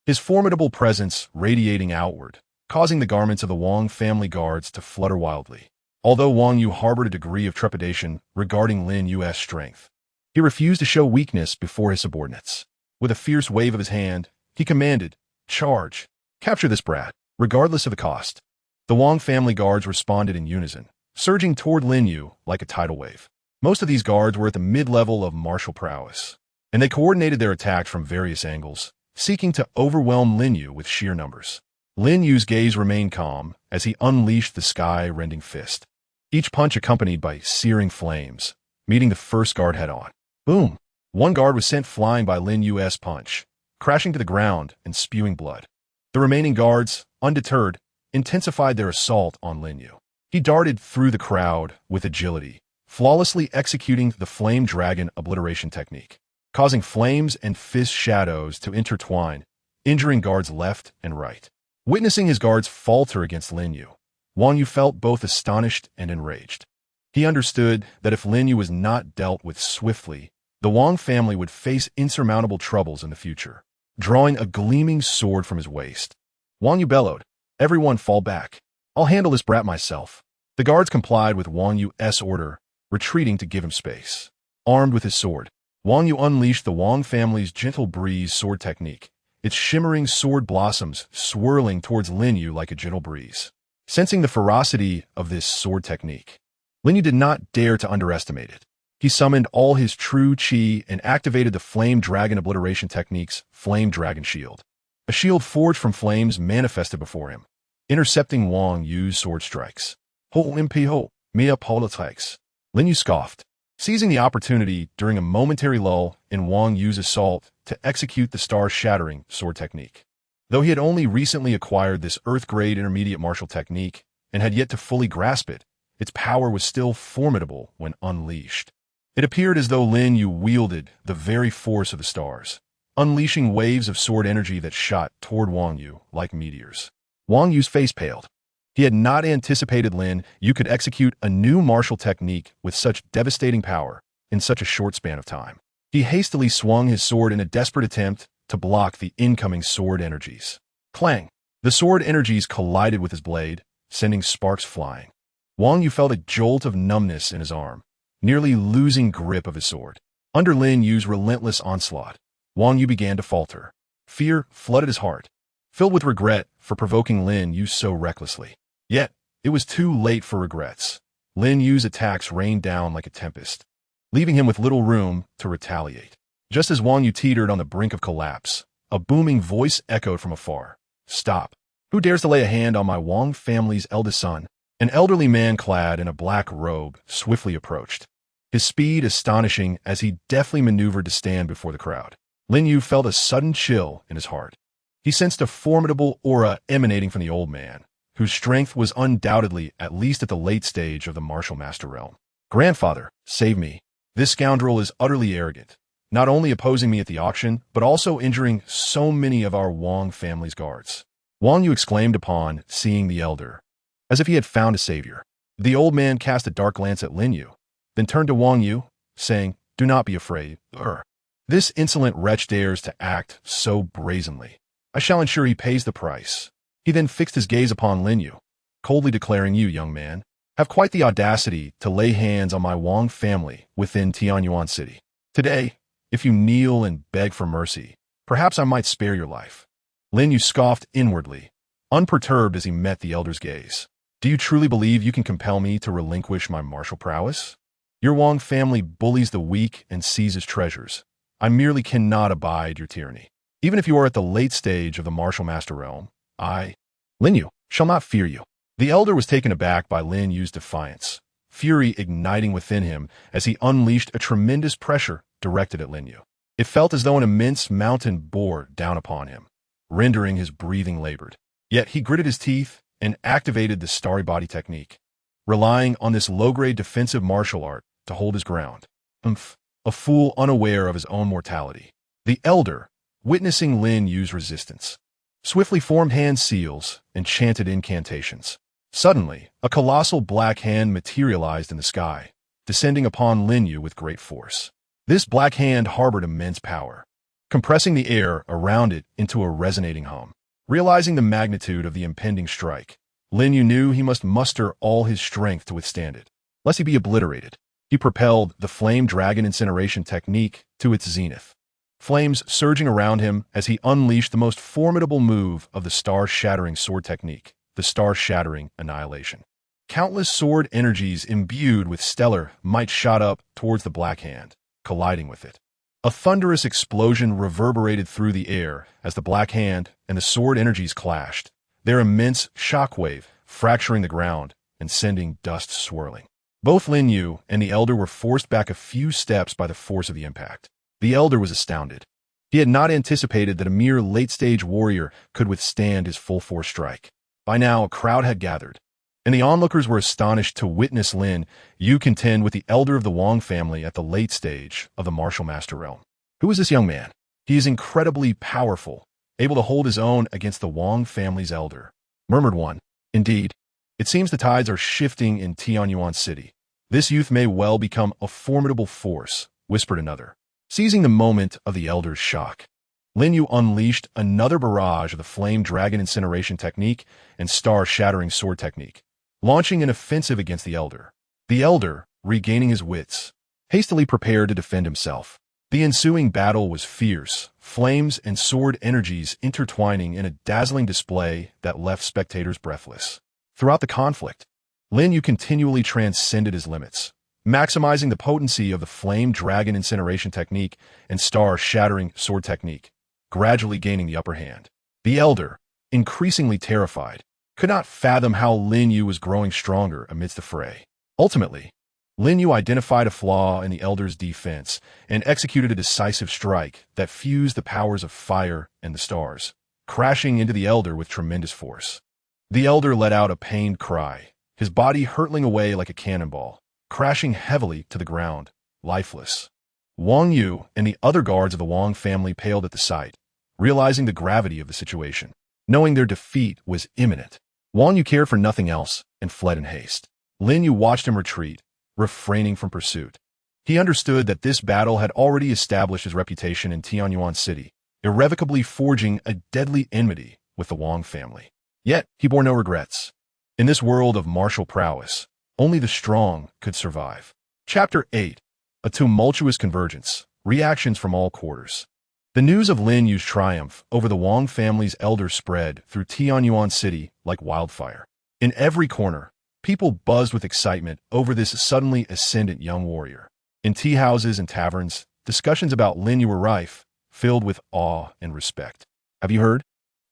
his formidable presence radiating outward, causing the garments of the Wang family guards to flutter wildly. Although Wang Yu harbored a degree of trepidation regarding Lin Yu's strength, he refused to show weakness before his subordinates. With a fierce wave of his hand, he commanded, "Charge! Capture this brat, regardless of the cost." The Wang family guards responded in unison, surging toward Lin Yu like a tidal wave. Most of these guards were at the mid-level of martial prowess, and they coordinated their attacks from various angles, seeking to overwhelm Lin Yu with sheer numbers. Lin Yu's gaze remained calm as he unleashed the sky-rending fist, each punch accompanied by searing flames, meeting the first guard head-on. Boom! One guard was sent flying by Lin Yu's punch, crashing to the ground and spewing blood. The remaining guards, undeterred, intensified their assault on Lin Yu. He darted through the crowd with agility, flawlessly executing the Flame Dragon obliteration technique, causing flames and fist shadows to intertwine, injuring guards left and right. Witnessing his guards falter against Lin Yu, Wang Yu felt both astonished and enraged. He understood that if Lin Yu was not dealt with swiftly, the Wang family would face insurmountable troubles in the future. Drawing a gleaming sword from his waist, Wang Yu bellowed, "Everyone fall back. I'll handle this brat myself." The guards complied with Wang Yu's order, retreating to give him space. Armed with his sword, Wang Yu unleashed the Wang family's Gentle Breeze sword technique, its shimmering sword blossoms swirling towards Lin Yu like a gentle breeze. Sensing the ferocity of this sword technique, Lin Yu did not dare to underestimate it. He summoned all his true chi and activated the Flame Dragon obliteration technique's Flame Dragon Shield. A shield forged from flames manifested before him, intercepting Wang Yu's sword strikes. "Ho imp ho, mia politics." Lin Yu scoffed, seizing the opportunity during a momentary lull in Wang Yu's assault to execute the star-shattering sword technique. Though he had only recently acquired this Earth-grade intermediate martial technique and had yet to fully grasp it, its power was still formidable when unleashed. It appeared as though Lin Yu wielded the very force of the stars, unleashing waves of sword energy that shot toward Wang Yu like meteors. Wang Yu's face paled. He had not anticipated Lin Yu could execute a new martial technique with such devastating power in such a short span of time. He hastily swung his sword in a desperate attempt to block the incoming sword energies. Clang! The sword energies collided with his blade, sending sparks flying. Wang Yu felt a jolt of numbness in his arm, nearly losing grip of his sword. Under Lin Yu's relentless onslaught, Wang Yu began to falter. Fear flooded his heart, filled with regret for provoking Lin Yu so recklessly. Yet, it was too late for regrets. Lin Yu's attacks rained down like a tempest, leaving him with little room to retaliate. Just as Wang Yu teetered on the brink of collapse, a booming voice echoed from afar. "Stop! Who dares to lay a hand on my Wang family's eldest son?" An elderly man clad in a black robe swiftly approached, his speed astonishing as he deftly maneuvered to stand before the crowd. Lin Yu felt a sudden chill in his heart. He sensed a formidable aura emanating from the old man, whose strength was undoubtedly at least at the late stage of the martial master realm. "Grandfather, save me. This scoundrel is utterly arrogant, not only opposing me at the auction, but also injuring so many of our Wang family's guards." Wang Yu exclaimed upon seeing the elder, as if he had found a savior. The old man cast a dark glance at Lin Yu, then turned to Wang Yu, saying, "Do not be afraid. This insolent wretch dares to act so brazenly. I shall ensure he pays the price." He then fixed his gaze upon Lin Yu, coldly declaring, "You, young man, have quite the audacity to lay hands on my Wang family within Tianyuan City. Today, if you kneel and beg for mercy, perhaps I might spare your life." Lin Yu scoffed inwardly, unperturbed as he met the elder's gaze. "Do you truly believe you can compel me to relinquish my martial prowess? Your Wang family bullies the weak and seizes treasures. I merely cannot abide your tyranny. Even if you are at the late stage of the martial master realm, I, Lin Yu, shall not fear you." The elder was taken aback by Lin Yu's defiance, fury igniting within him as he unleashed a tremendous pressure directed at Lin Yu. It felt as though an immense mountain bore down upon him, rendering his breathing labored. Yet he gritted his teeth and activated the starry body technique, relying on this low-grade defensive martial art to hold his ground. A fool unaware of his own mortality. The elder, witnessing Lin Yu's resistance, swiftly formed hand seals and chanted incantations. Suddenly, a colossal black hand materialized in the sky, descending upon Lin Yu with great force. This black hand harbored immense power, compressing the air around it into a resonating hum. Realizing the magnitude of the impending strike, Lin Yu knew he must muster all his strength to withstand it, lest he be obliterated. He propelled the flame dragon incineration technique to its zenith, flames surging around him as he unleashed the most formidable move of the star-shattering sword technique, the star-shattering annihilation. Countless sword energies imbued with stellar might shot up towards the black hand, colliding with it. A thunderous explosion reverberated through the air as the black hand and the sword energies clashed, their immense shockwave fracturing the ground and sending dust swirling. Both Lin Yu and the elder were forced back a few steps by the force of the impact. The elder was astounded. He had not anticipated that a mere late-stage warrior could withstand his full-force strike. By now, a crowd had gathered, and the onlookers were astonished to witness Lin Yu contend with the elder of the Wang family at the late stage of the martial master realm. Who is this young man? He is incredibly powerful, able to hold his own against the Wang family's elder, murmured one. Indeed, it seems the tides are shifting in Tianyuan City. This youth may well become a formidable force, whispered another. Seizing the moment of the elder's shock, Lin Yu unleashed another barrage of the flame dragon incineration technique and star-shattering sword technique, launching an offensive against the elder. The elder, regaining his wits, hastily prepared to defend himself. The ensuing battle was fierce, flames and sword energies intertwining in a dazzling display that left spectators breathless. Throughout the conflict, Lin Yu continually transcended his limits, maximizing the potency of the flame dragon incineration technique and star-shattering sword technique, gradually gaining the upper hand. The elder, increasingly terrified, could not fathom how Lin Yu was growing stronger amidst the fray. Ultimately, Lin Yu identified a flaw in the elder's defense and executed a decisive strike that fused the powers of fire and the stars, crashing into the elder with tremendous force. The elder let out a pained cry, his body hurtling away like a cannonball, crashing heavily to the ground, lifeless. Wang Yu and the other guards of the Wang family paled at the sight, realizing the gravity of the situation. Knowing their defeat was imminent, Wang Yu cared for nothing else and fled in haste. Lin Yu watched him retreat, refraining from pursuit. He understood that this battle had already established his reputation in Tianyuan City, irrevocably forging a deadly enmity with the Wang family. Yet, he bore no regrets. In this world of martial prowess, only the strong could survive. Chapter 8. A Tumultuous Convergence. Reactions from all quarters. The news of Lin Yu's triumph over the Wang family's elder spread through Tianyuan City like wildfire. In every corner, people buzzed with excitement over this suddenly ascendant young warrior. In tea houses and taverns, discussions about Lin Yu were rife, filled with awe and respect. Have you heard?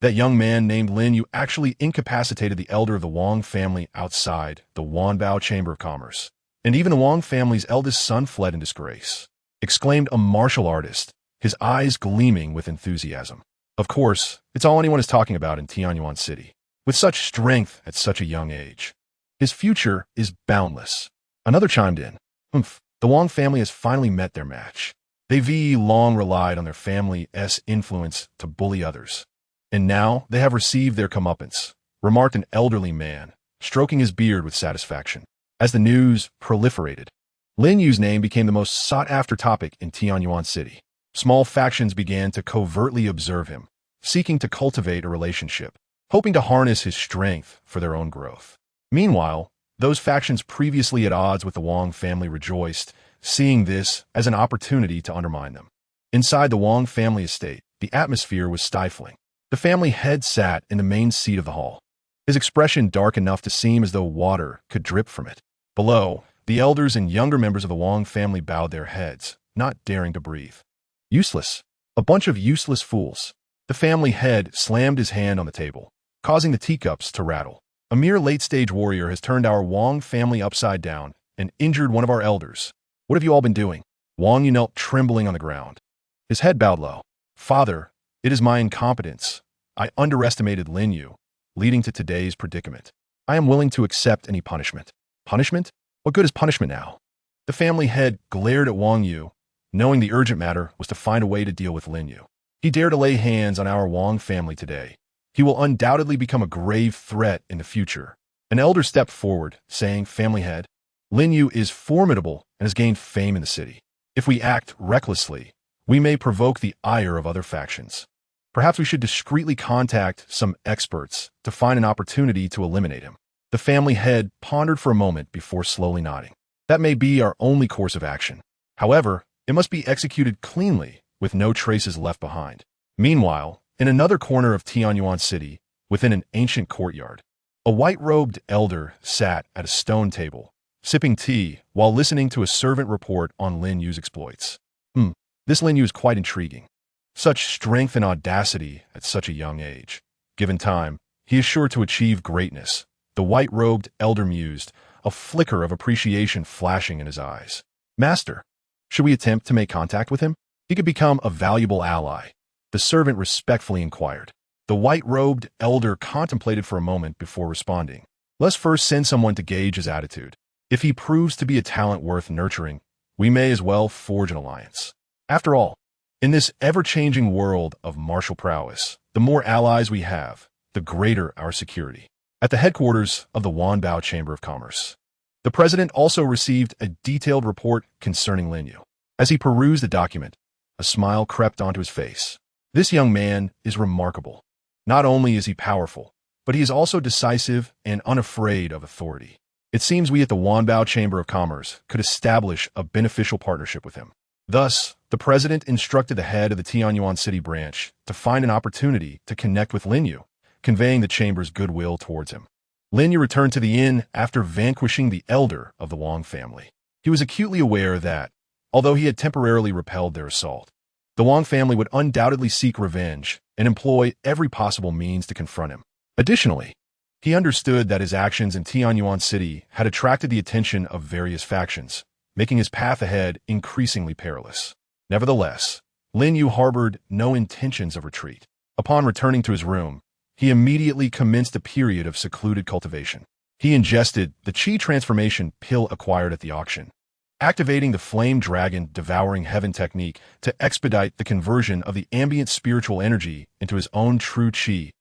That young man named Lin Yu actually incapacitated the elder of the Wang family outside the Wanbao Chamber of Commerce. And even the Wang family's eldest son fled in disgrace, exclaimed a martial artist, his eyes gleaming with enthusiasm. Of course, it's all anyone is talking about in Tianyuan City. With such strength at such a young age, his future is boundless. Another chimed in. The Wang family has finally met their match. They've long relied on their family's influence to bully others. And now they have received their comeuppance, remarked an elderly man, stroking his beard with satisfaction. As the news proliferated, Lin Yu's name became the most sought-after topic in Tianyuan City. Small factions began to covertly observe him, seeking to cultivate a relationship, hoping to harness his strength for their own growth. Meanwhile, those factions previously at odds with the Wang family rejoiced, seeing this as an opportunity to undermine them. Inside the Wang family estate, the atmosphere was stifling. The family head sat in the main seat of the hall, his expression dark enough to seem as though water could drip from it. Below, the elders and younger members of the Wang family bowed their heads, not daring to breathe. Useless. A bunch of useless fools. The family head slammed his hand on the table, causing the teacups to rattle. A mere late-stage warrior has turned our Wang family upside down and injured one of our elders. What have you all been doing? Wang Yu knelt trembling on the ground. His head bowed low. Father, it is my incompetence. I underestimated Lin Yu, leading to today's predicament. I am willing to accept any punishment. Punishment? What good is punishment now? The family head glared at Wang Yu, knowing the urgent matter was to find a way to deal with Lin Yu. He dared to lay hands on our Wang family today. He will undoubtedly become a grave threat in the future. An elder stepped forward, saying, Family head, Lin Yu is formidable and has gained fame in the city. If we act recklessly, we may provoke the ire of other factions. Perhaps we should discreetly contact some experts to find an opportunity to eliminate him. The family head pondered for a moment before slowly nodding. That may be our only course of action. However, it must be executed cleanly, with no traces left behind. Meanwhile, in another corner of Tianyuan City, within an ancient courtyard, a white-robed elder sat at a stone table, sipping tea while listening to a servant report on Lin Yu's exploits. This Lin Yu is quite intriguing. Such strength and audacity at such a young age. Given time, he is sure to achieve greatness. The white-robed elder mused, a flicker of appreciation flashing in his eyes. Master, should we attempt to make contact with him? He could become a valuable ally. The servant respectfully inquired. The white-robed elder contemplated for a moment before responding. Let's first send someone to gauge his attitude. If he proves to be a talent worth nurturing, we may as well forge an alliance. After all, in this ever-changing world of martial prowess, the more allies we have, the greater our security. At the headquarters of the Wanbao Chamber of Commerce, the president also received a detailed report concerning Lin Yu. As he perused the document, a smile crept onto his face. This young man is remarkable. Not only is he powerful, but he is also decisive and unafraid of authority. It seems we at the Wanbao Chamber of Commerce could establish a beneficial partnership with him. Thus, the president instructed the head of the Tianyuan City branch to find an opportunity to connect with Lin Yu, conveying the chamber's goodwill towards him. Lin Yu returned to the inn after vanquishing the elder of the Wang family. He was acutely aware that, although he had temporarily repelled their assault, the Wang family would undoubtedly seek revenge and employ every possible means to confront him. Additionally, he understood that his actions in Tianyuan City had attracted the attention of various factions, making his path ahead increasingly perilous. Nevertheless, Lin Yu harbored no intentions of retreat. Upon returning to his room, he immediately commenced a period of secluded cultivation. He ingested the Qi transformation pill acquired at the auction, activating the Flame Dragon Devouring Heaven technique to expedite the conversion of the ambient spiritual energy into his own true Qi,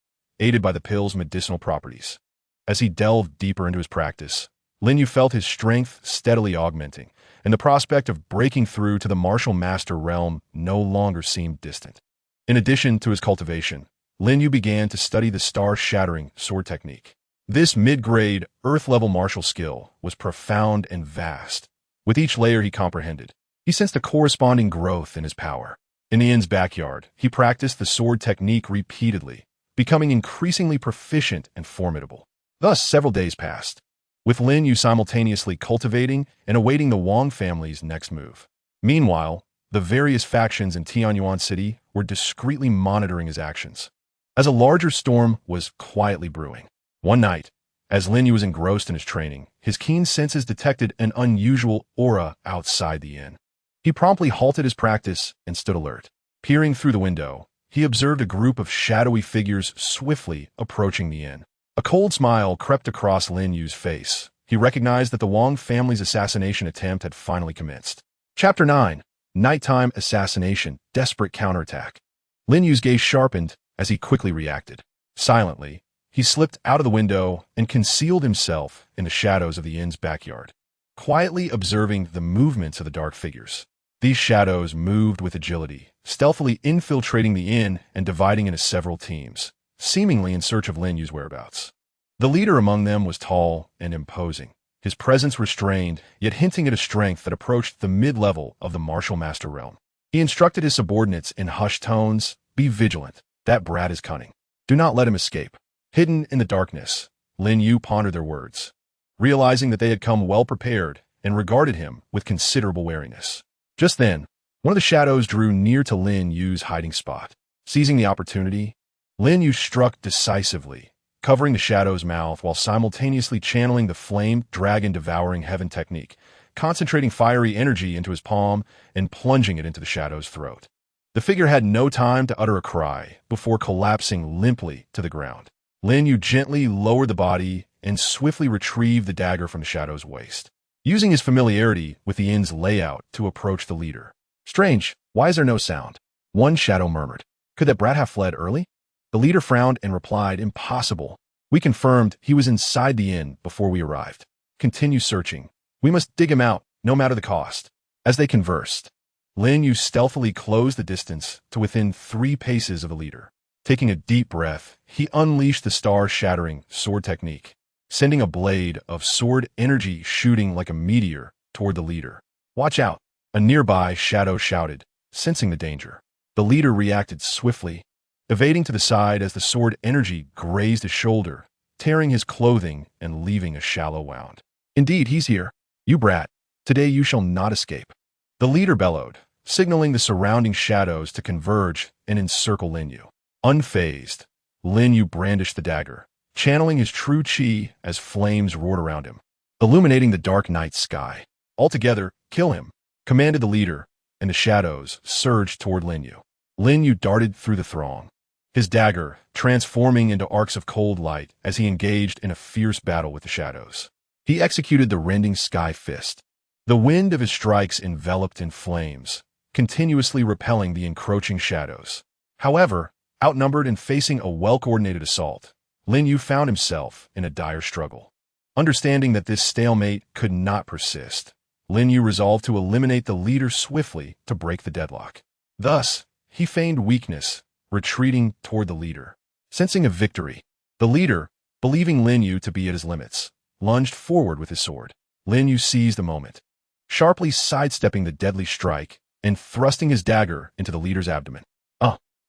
aided by the pill's medicinal properties. As he delved deeper into his practice, Lin Yu felt his strength steadily augmenting, and the prospect of breaking through to the martial master realm no longer seemed distant. In addition to his cultivation, Lin Yu began to study the star-shattering sword technique. This mid-grade, earth-level martial skill was profound and vast. With each layer he comprehended, he sensed a corresponding growth in his power. In the inn's backyard, he practiced the sword technique repeatedly, becoming increasingly proficient and formidable. Thus, several days passed. with Lin Yu simultaneously cultivating and awaiting the Wang family's next move. Meanwhile, the various factions in Tianyuan City were discreetly monitoring his actions, as a larger storm was quietly brewing. One night, as Lin Yu was engrossed in his training, his keen senses detected an unusual aura outside the inn. He promptly halted his practice and stood alert. Peering through the window, he observed a group of shadowy figures swiftly approaching the inn. A cold smile crept across Lin Yu's face. He recognized that the Wang family's assassination attempt had finally commenced. Chapter 9. Nighttime Assassination, Desperate Counterattack. Lin Yu's gaze sharpened as he quickly reacted. Silently, he slipped out of the window and concealed himself in the shadows of the inn's backyard, quietly observing the movements of the dark figures. These shadows moved with agility, stealthily infiltrating the inn and dividing into several teams, seemingly in search of Lin Yu's whereabouts. The leader among them was tall and imposing, his presence restrained, yet hinting at a strength that approached the mid-level of the martial master realm. He instructed his subordinates in hushed tones, "Be vigilant. That brat is cunning. Do not let him escape." Hidden in the darkness, Lin Yu pondered their words, realizing that they had come well prepared and regarded him with considerable wariness. Just then, one of the shadows drew near to Lin Yu's hiding spot. Seizing the opportunity, Lin Yu struck decisively, covering the shadow's mouth while simultaneously channeling the flame dragon devouring heaven technique, concentrating fiery energy into his palm and plunging it into the shadow's throat. The figure had no time to utter a cry before collapsing limply to the ground. Lin Yu gently lowered the body and swiftly retrieved the dagger from the shadow's waist, using his familiarity with the inn's layout to approach the leader. "Strange, why is there no sound?" one shadow murmured. "Could that brat have fled early?" The leader frowned and replied, "Impossible. We confirmed he was inside the inn before we arrived. Continue searching. We must dig him out, no matter the cost." As they conversed, Lin Yu stealthily closed the distance to within 3 paces of the leader. Taking a deep breath, he unleashed the star-shattering sword technique, sending a blade of sword energy shooting like a meteor toward the leader. "Watch out!" a nearby shadow shouted, sensing the danger. The leader reacted swiftly, evading to the side as the sword energy grazed his shoulder, tearing his clothing and leaving a shallow wound. "Indeed, he's here. You brat, today you shall not escape." The leader bellowed, signaling the surrounding shadows to converge and encircle Lin Yu. Unfazed, Lin Yu brandished the dagger, channeling his true chi as flames roared around him, illuminating the dark night sky. "Altogether, kill him," commanded the leader, and the shadows surged toward Lin Yu. Lin Yu darted through the throng, his dagger transforming into arcs of cold light as he engaged in a fierce battle with the shadows. He executed the rending sky fist. The wind of his strikes enveloped in flames, continuously repelling the encroaching shadows. However, outnumbered and facing a well-coordinated assault, Lin Yu found himself in a dire struggle. Understanding that this stalemate could not persist, Lin Yu resolved to eliminate the leader swiftly to break the deadlock. Thus, he feigned weakness, retreating toward the leader. Sensing a victory, the leader, believing Lin Yu to be at his limits, lunged forward with his sword. Lin Yu seized the moment, sharply sidestepping the deadly strike and thrusting his dagger into the leader's abdomen.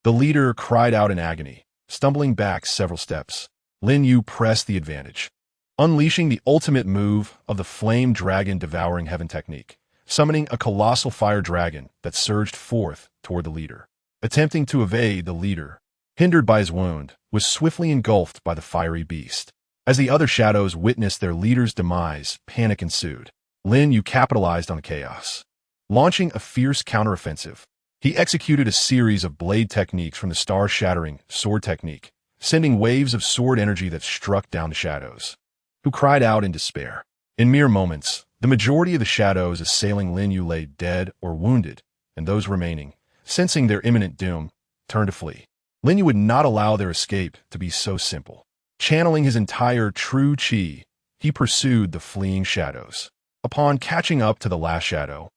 The leader cried out in agony, stumbling back several steps. Lin Yu pressed the advantage, unleashing the ultimate move of the flame dragon devouring heaven technique, summoning a colossal fire dragon that surged forth toward the leader. Attempting to evade, the leader, hindered by his wound, was swiftly engulfed by the fiery beast. As the other shadows witnessed their leader's demise, panic ensued. Lin Yu capitalized on the chaos, launching a fierce counteroffensive. He executed a series of blade techniques from the star-shattering sword technique, sending waves of sword energy that struck down the shadows, who cried out in despair. In mere moments, the majority of the shadows assailing Lin Yu lay dead or wounded, and those remaining, sensing their imminent doom, turned to flee. Lin Yu would not allow their escape to be so simple. Channeling his entire true chi, he pursued the fleeing shadows. Upon catching up to the last shadow,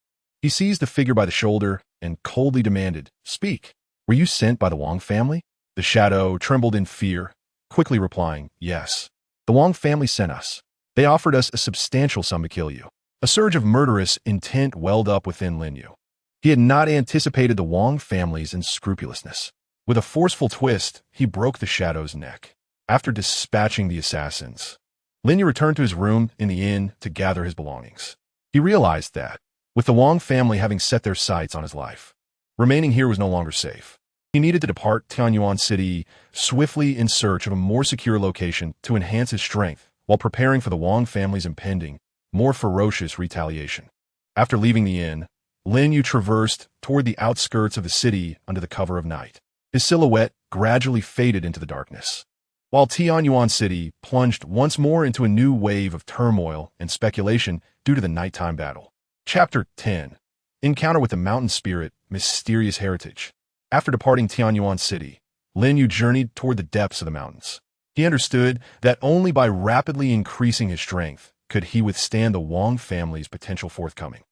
he seized the figure by the shoulder and coldly demanded, "Speak. Were you sent by the Wang family?" The shadow trembled in fear, quickly replying, "Yes. The Wang family sent us. They offered us a substantial sum to kill you." A surge of murderous intent welled up within Lin Yu. He had not anticipated the Wang family's unscrupulousness. With a forceful twist, he broke the shadow's neck. After dispatching the assassins, Lin Yu returned to his room in the inn to gather his belongings. He realized that, with the Wang family having set their sights on his life, remaining here was no longer safe. He needed to depart Tianyuan City swiftly in search of a more secure location to enhance his strength while preparing for the Wang family's impending, more ferocious retaliation. After leaving the inn, Lin Yu traversed toward the outskirts of the city under the cover of night. His silhouette gradually faded into the darkness, while Tianyuan City plunged once more into a new wave of turmoil and speculation due to the nighttime battle. Chapter 10. Encounter with the Mountain Spirit, Mysterious Heritage. After departing Tianyuan City, Lin Yu journeyed toward the depths of the mountains. He understood that only by rapidly increasing his strength could he withstand the Wang family's potential forthcoming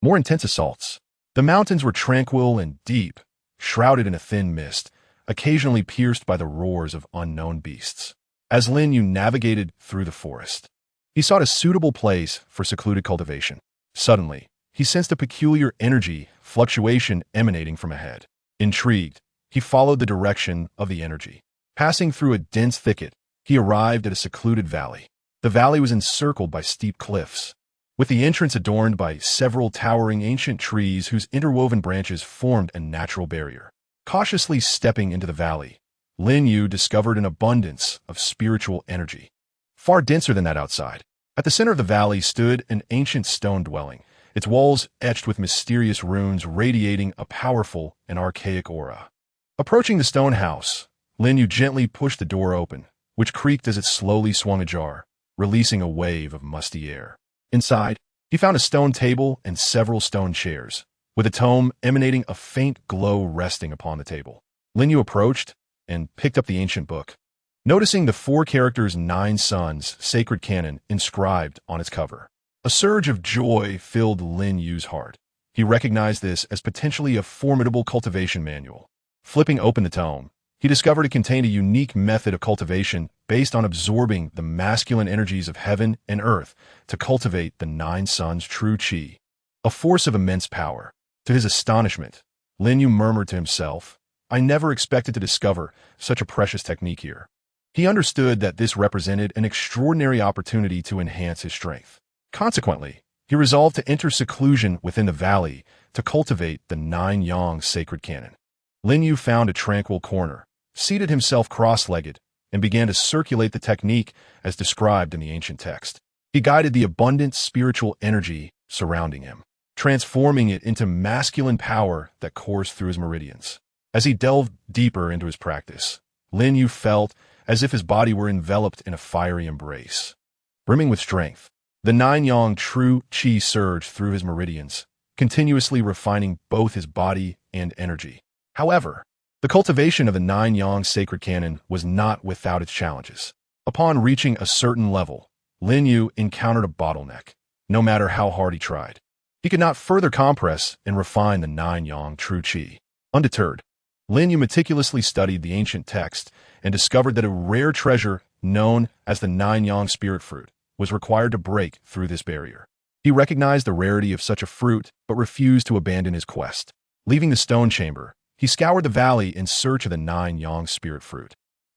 more intense assaults. The mountains were tranquil and deep, shrouded in a thin mist, occasionally pierced by the roars of unknown beasts. As Lin Yu navigated through the forest, he sought a suitable place for secluded cultivation. Suddenly, he sensed a peculiar energy fluctuation emanating from ahead. Intrigued, he followed the direction of the energy. Passing through a dense thicket, he arrived at a secluded valley. The valley was encircled by steep cliffs, with the entrance adorned by several towering ancient trees whose interwoven branches formed a natural barrier. Cautiously stepping into the valley, Lin Yu discovered an abundance of spiritual energy, far denser than that outside. At the center of the valley stood an ancient stone dwelling, its walls etched with mysterious runes radiating a powerful and archaic aura. Approaching the stone house, Lin Yu gently pushed the door open, which creaked as it slowly swung ajar, releasing a wave of musty air. Inside, he found a stone table and several stone chairs, with a tome emanating a faint glow resting upon the table. Lin Yu approached and picked up the ancient book, noticing the 4 characters 9 Sons sacred canon inscribed on its cover. A surge of joy filled Lin Yu's heart. He recognized this as potentially a formidable cultivation manual. Flipping open the tome, he discovered it contained a unique method of cultivation based on absorbing the masculine energies of heaven and earth to cultivate the 9 Sons' true chi, a force of immense power. To his astonishment, Lin Yu murmured to himself, "I never expected to discover such a precious technique here." He understood that this represented an extraordinary opportunity to enhance his strength. Consequently, he resolved to enter seclusion within the valley to cultivate the 9 Yang sacred canon. Lin Yu found a tranquil corner, seated himself cross-legged, and began to circulate the technique as described in the ancient text. He guided the abundant spiritual energy surrounding him, transforming it into masculine power that coursed through his meridians. As he delved deeper into his practice, Lin Yu felt as if his body were enveloped in a fiery embrace. Brimming with strength, the 9 Yang true chi surged through his meridians, continuously refining both his body and energy. However, the cultivation of the 9 Yang sacred canon was not without its challenges. Upon reaching a certain level, Lin Yu encountered a bottleneck. No matter how hard he tried, he could not further compress and refine the 9 Yang true chi. Undeterred, Lin Yu meticulously studied the ancient text and discovered that a rare treasure known as the 9 Yang spirit fruit was required to break through this barrier. He recognized the rarity of such a fruit, but refused to abandon his quest. Leaving the stone chamber, he scoured the valley in search of the 9 Yang spirit fruit.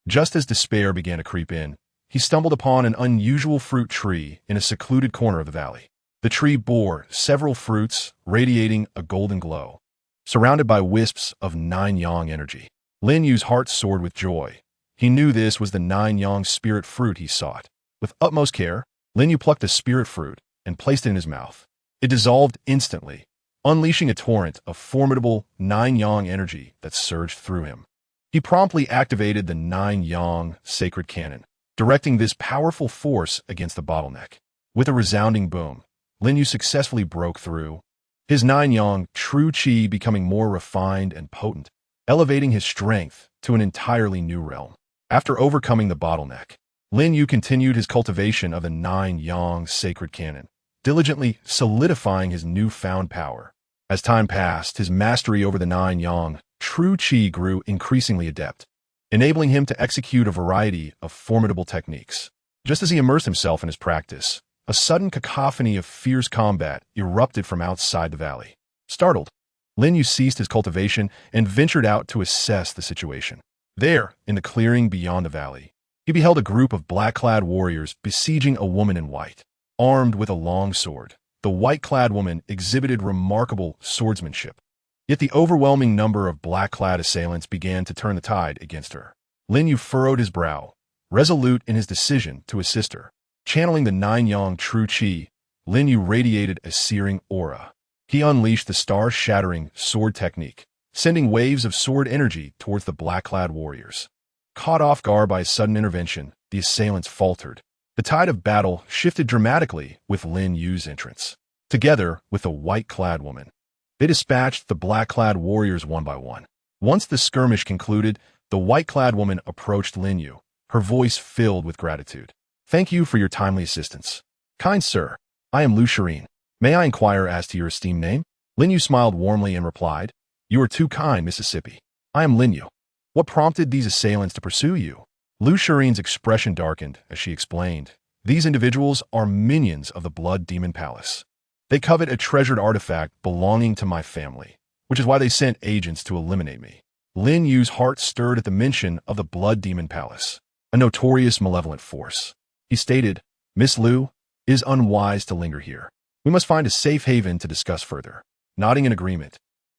Just as despair began to creep in, he stumbled upon an unusual fruit tree in a secluded corner of the valley. The tree bore several fruits radiating a golden glow, surrounded by wisps of 9 Yang energy. Lin Yu's heart soared with joy. He knew this was the 9 Yang spirit fruit he sought. With utmost care, Lin Yu plucked the spirit fruit and placed it in his mouth. It dissolved instantly, unleashing a torrent of formidable 9 Yang energy that surged through him. He promptly activated the 9 Yang sacred canon, directing this powerful force against the bottleneck. With a resounding boom, Lin Yu successfully broke through, his 9 Yang true chi becoming more refined and potent, elevating his strength to an entirely new realm. After overcoming the bottleneck, Lin Yu continued his cultivation of the 9 Yang sacred canon, diligently solidifying his newfound power. As time passed, his mastery over the 9 Yang true chi grew increasingly adept, enabling him to execute a variety of formidable techniques. Just as he immersed himself in his practice, a sudden cacophony of fierce combat erupted from outside the valley. Startled, Lin Yu ceased his cultivation and ventured out to assess the situation. There, in the clearing beyond the valley, he beheld a group of black-clad warriors besieging a woman in white. Armed with a long sword, the white-clad woman exhibited remarkable swordsmanship. Yet the overwhelming number of black-clad assailants began to turn the tide against her. Lin Yu furrowed his brow, resolute in his decision to assist her. Channeling the nine-yang true qi, Lin Yu radiated a searing aura. He unleashed the star-shattering sword technique, sending waves of sword energy towards the black-clad warriors. Caught off guard by his sudden intervention, the assailants faltered. The tide of battle shifted dramatically with Lin Yu's entrance. Together with the white-clad woman, they dispatched the black-clad warriors one by one. Once the skirmish concluded, the white-clad woman approached Lin Yu, her voice filled with gratitude. "Thank you for your timely assistance. Kind sir, I am Lu Shirin. May I inquire as to your esteemed name?" Lin Yu smiled warmly and replied, "You are too kind, Mississippi. I am Lin Yu. What prompted these assailants to pursue you?" Lu Shirin's expression darkened as she explained, "These individuals are minions of the Blood Demon Palace. They covet a treasured artifact belonging to my family, which is why they sent agents to eliminate me." Lin Yu's heart stirred at the mention of the Blood Demon Palace, a notorious malevolent force. He stated, "Miss Lu, it is unwise to linger here. We must find a safe haven to discuss further." Nodding in agreement,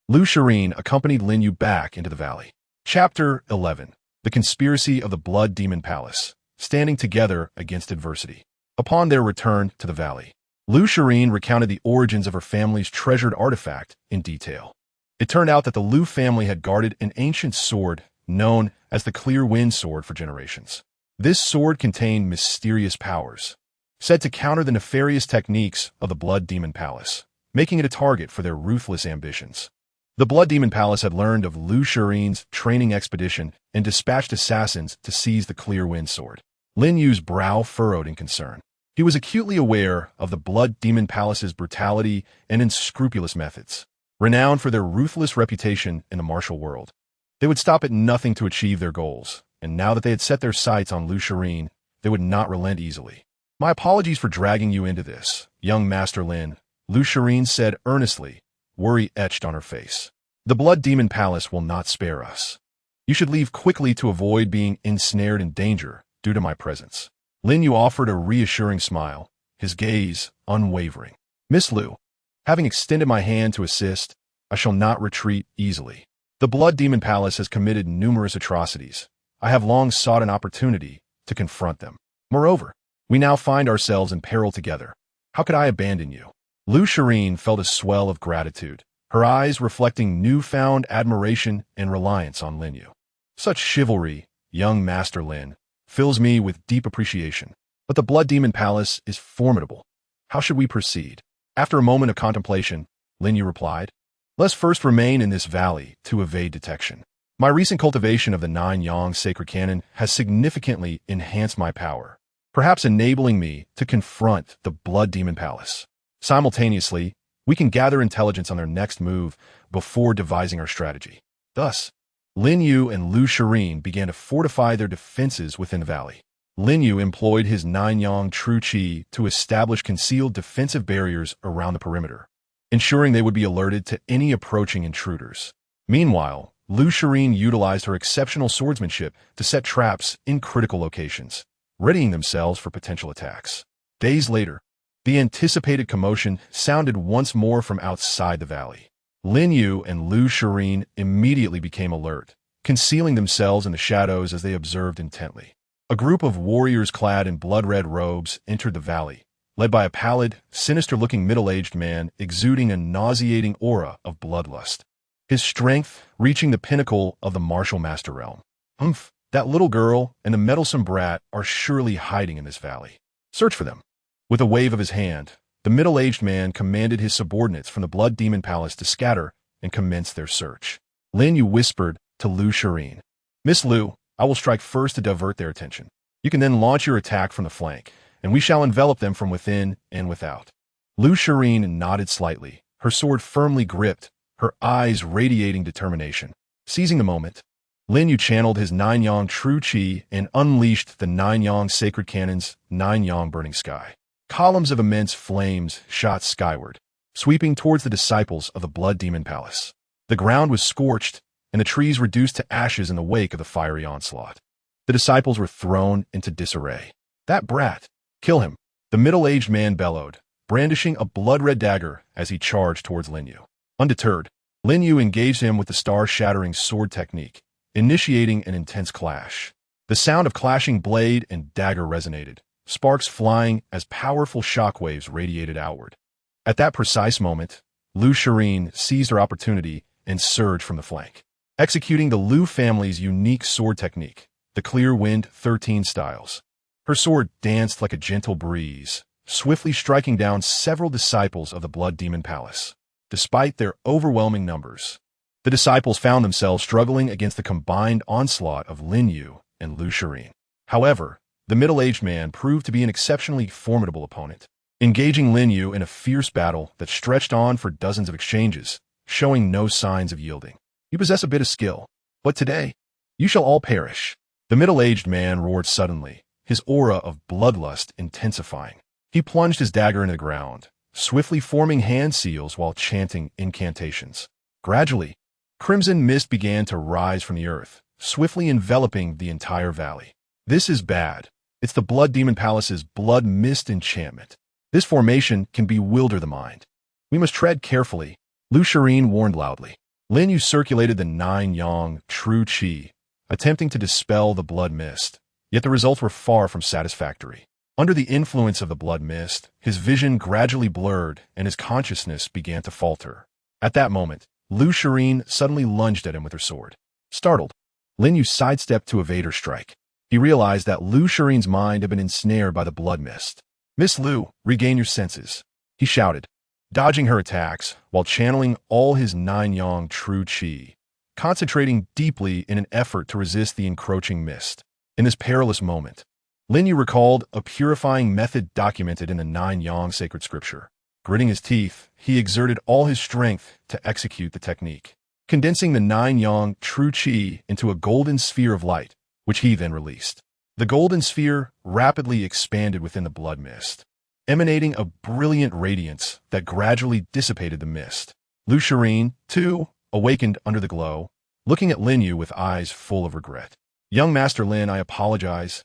Lu Shirin accompanied Lin Yu back into the valley. Chapter 11. The Conspiracy of the Blood Demon Palace, Standing Together Against Adversity. Upon their return to the valley, Lu Shirin recounted the origins of her family's treasured artifact in detail. It turned out that the Lu family had guarded an ancient sword known as the Clear Wind Sword for generations. This sword contained mysterious powers, said to counter the nefarious techniques of the Blood Demon Palace, making it a target for their ruthless ambitions. The Blood Demon Palace had learned of Lu Shirin's training expedition and dispatched assassins to seize the Clear Wind Sword. Lin Yu's brow furrowed in concern. He was acutely aware of the Blood Demon Palace's brutality and unscrupulous methods. Renowned for their ruthless reputation in the martial world, they would stop at nothing to achieve their goals, and now that they had set their sights on Lu Shirin, they would not relent easily. "My apologies for dragging you into this, young Master Lin," Lu Shirin said earnestly, worry etched on her face. "The Blood Demon Palace will not spare us. You should leave quickly to avoid being ensnared in danger due to my presence." Lin Yu offered a reassuring smile, his gaze unwavering. "Miss Lu, having extended my hand to assist, I shall not retreat easily. The Blood Demon Palace has committed numerous atrocities. I have long sought an opportunity to confront them. Moreover, we now find ourselves in peril together. How could I abandon you?" Lu Shirin felt a swell of gratitude, her eyes reflecting newfound admiration and reliance on Lin Yu. "Such chivalry, young Master Lin, fills me with deep appreciation. But the Blood Demon Palace is formidable. How should we proceed?" After a moment of contemplation, Lin Yu replied, "Let's first remain in this valley to evade detection. My recent cultivation of the Nine-Yang Sacred Canon has significantly enhanced my power, perhaps enabling me to confront the Blood Demon Palace. Simultaneously, we can gather intelligence on their next move before devising our strategy." Thus, Lin Yu and Lu Shirin began to fortify their defenses within the valley. Lin Yu employed his nine-yang true qi to establish concealed defensive barriers around the perimeter, ensuring they would be alerted to any approaching intruders. Meanwhile, Lu Shirin utilized her exceptional swordsmanship to set traps in critical locations, readying themselves for potential attacks. Days later, the anticipated commotion sounded once more from outside the valley. Lin Yu and Lu Shirin immediately became alert, concealing themselves in the shadows as they observed intently. A group of warriors clad in blood-red robes entered the valley, led by a pallid, sinister-looking middle-aged man exuding a nauseating aura of bloodlust, his strength reaching the pinnacle of the martial master realm. "Humph, that little girl and the meddlesome brat are surely hiding in this valley. Search for them." With a wave of his hand, the middle-aged man commanded his subordinates from the Blood Demon Palace to scatter and commence their search. Lin Yu whispered to Lu Shirin, "Miss Lu, I will strike first to divert their attention. You can then launch your attack from the flank, and we shall envelop them from within and without." Lu Shirin nodded slightly, her sword firmly gripped, her eyes radiating determination. Seizing the moment, Lin Yu channeled his nine-yang true qi and unleashed the nine-yang sacred cannon's nine-yang burning sky. Columns of immense flames shot skyward, sweeping towards the disciples of the Blood Demon Palace. The ground was scorched, and the trees reduced to ashes in the wake of the fiery onslaught. The disciples were thrown into disarray. "That brat! Kill him!" The middle-aged man bellowed, brandishing a blood-red dagger as he charged towards Lin Yu. Undeterred, Lin Yu engaged him with the star-shattering sword technique, initiating an intense clash. The sound of clashing blade and dagger resonated, sparks flying as powerful shockwaves radiated outward. At that precise moment, Lu Shirin seized her opportunity and surged from the flank. Executing the Lu family's unique sword technique, the Clear Wind 13 styles. Her sword danced like a gentle breeze, swiftly striking down several disciples of the Blood Demon Palace. Despite their overwhelming numbers, the disciples found themselves struggling against the combined onslaught of Lin Yu and Lu Shirin. However, the middle-aged man proved to be an exceptionally formidable opponent, engaging Lin Yu in a fierce battle that stretched on for dozens of exchanges, showing no signs of yielding. "You possess a bit of skill, but today, you shall all perish." The middle-aged man roared suddenly, his aura of bloodlust intensifying. He plunged his dagger into the ground, swiftly forming hand seals while chanting incantations. Gradually, crimson mist began to rise from the earth, swiftly enveloping the entire valley. "This is bad. It's the Blood Demon Palace's blood mist enchantment. This formation can bewilder the mind. We must tread carefully," Lu Shirin warned loudly. Lin Yu circulated the 9-yang true qi, attempting to dispel the blood mist, yet the results were far from satisfactory. Under the influence of the blood mist, his vision gradually blurred and his consciousness began to falter. At that moment, Lu Shirin suddenly lunged at him with her sword. Startled, Lin Yu sidestepped to evade her strike. He realized that Lu Shirin's mind had been ensnared by the blood mist. "Miss Lu, regain your senses," he shouted, dodging her attacks while channeling all his 9-yang true qi, concentrating deeply in an effort to resist the encroaching mist. In this perilous moment, Lin Yu recalled a purifying method documented in the 9-yang sacred scripture. Gritting his teeth, he exerted all his strength to execute the technique, condensing the 9-yang true qi into a golden sphere of light, which he then released. The golden sphere rapidly expanded within the blood mist, emanating a brilliant radiance that gradually dissipated the mist. Lu Shirin, too, awakened under the glow, looking at Lin Yu with eyes full of regret. "Young Master Lin, I apologize."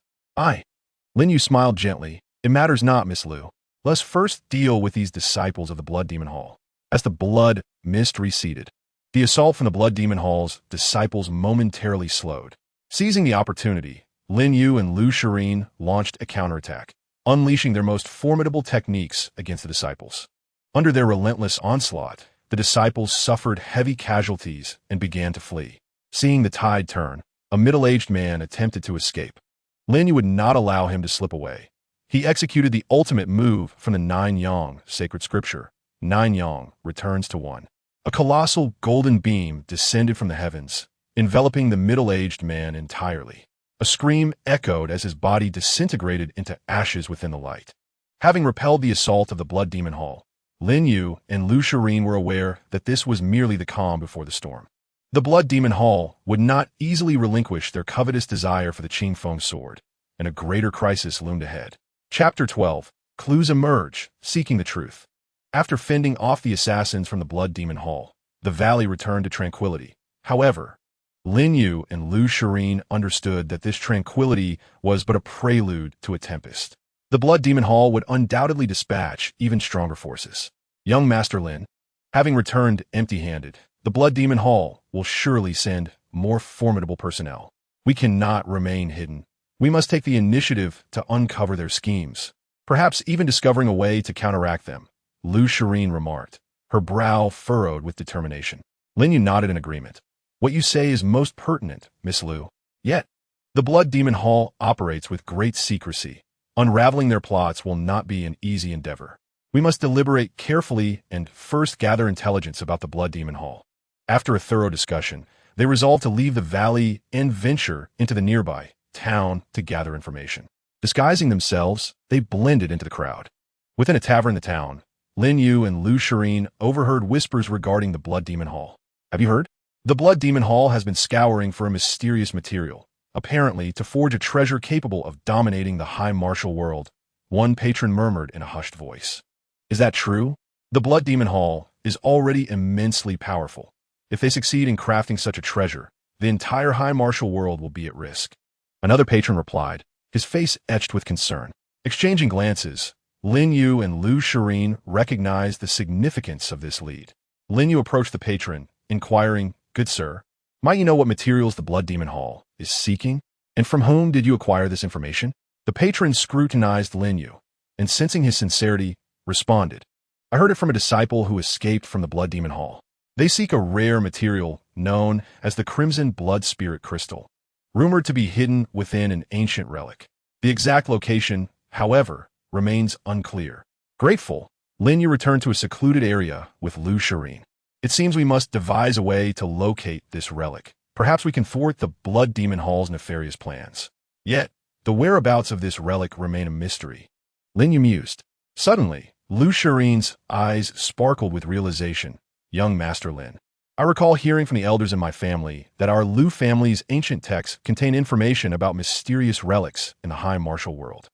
Lin Yu smiled gently. "It matters not, Miss Lu. Let's first deal with these disciples of the Blood Demon Hall." As the blood mist receded, the assault from the Blood Demon Hall's disciples momentarily slowed. Seizing the opportunity, Lin Yu and Lu Shirin launched a counterattack, unleashing their most formidable techniques against the disciples. Under their relentless onslaught, the disciples suffered heavy casualties and began to flee. Seeing the tide turn, a middle-aged man attempted to escape. Lin Yu would not allow him to slip away. He executed the ultimate move from the 9-yang sacred scripture. 9-yang returns to 1. A colossal golden beam descended from the heavens, enveloping the middle-aged man entirely. A scream echoed as his body disintegrated into ashes within the light. Having repelled the assault of the Blood Demon Hall, Lin Yu and Lu Shirin were aware that this was merely the calm before the storm. The Blood Demon Hall would not easily relinquish their covetous desire for the Qingfeng sword, and a greater crisis loomed ahead. Chapter 12. Clues emerge, seeking the truth. After fending off the assassins from the Blood Demon Hall, the valley returned to tranquility. However, Lin Yu and Lu Shirin understood that this tranquility was but a prelude to a tempest. The Blood Demon Hall would undoubtedly dispatch even stronger forces. Young Master Lin, having returned empty-handed, the Blood Demon Hall will surely send more formidable personnel. We cannot remain hidden. We must take the initiative to uncover their schemes, perhaps even discovering a way to counteract them, Lu Shirin remarked, her brow furrowed with determination. Lin Yu nodded in agreement. "What you say is most pertinent, Miss Lu. Yet, the Blood Demon Hall operates with great secrecy. Unraveling their plots will not be an easy endeavor. We must deliberate carefully and first gather intelligence about the Blood Demon Hall." After a thorough discussion, they resolved to leave the valley and venture into the nearby town to gather information. Disguising themselves, they blended into the crowd. Within a tavern in the town, Lin Yu and Lu Shirin overheard whispers regarding the Blood Demon Hall. "Have you heard? The Blood Demon Hall has been scouring for a mysterious material, apparently to forge a treasure capable of dominating the high martial world," one patron murmured in a hushed voice. "Is that true? The Blood Demon Hall is already immensely powerful. If they succeed in crafting such a treasure, the entire high martial world will be at risk." Another patron replied, his face etched with concern. Exchanging glances, Lin Yu and Lu Shirin recognized the significance of this lead. Lin Yu approached the patron, inquiring, "Good sir, might you know what materials the Blood Demon Hall is seeking? And from whom did you acquire this information?" The patron scrutinized Lin Yu, and sensing his sincerity, responded, "I heard it from a disciple who escaped from the Blood Demon Hall. They seek a rare material known as the Crimson Blood Spirit Crystal, rumored to be hidden within an ancient relic. The exact location, however, remains unclear." Grateful, Lin Yu returned to a secluded area with Lu Shirin. "It seems we must devise a way to locate this relic. Perhaps we can thwart the Blood Demon Hall's nefarious plans. Yet, the whereabouts of this relic remain a mystery." Lin Yu mused. Suddenly, Lu Shirin's eyes sparkled with realization. "Young Master Lin, I recall hearing from the elders in my family that our Lu family's ancient texts contain information about mysterious relics in the high martial world.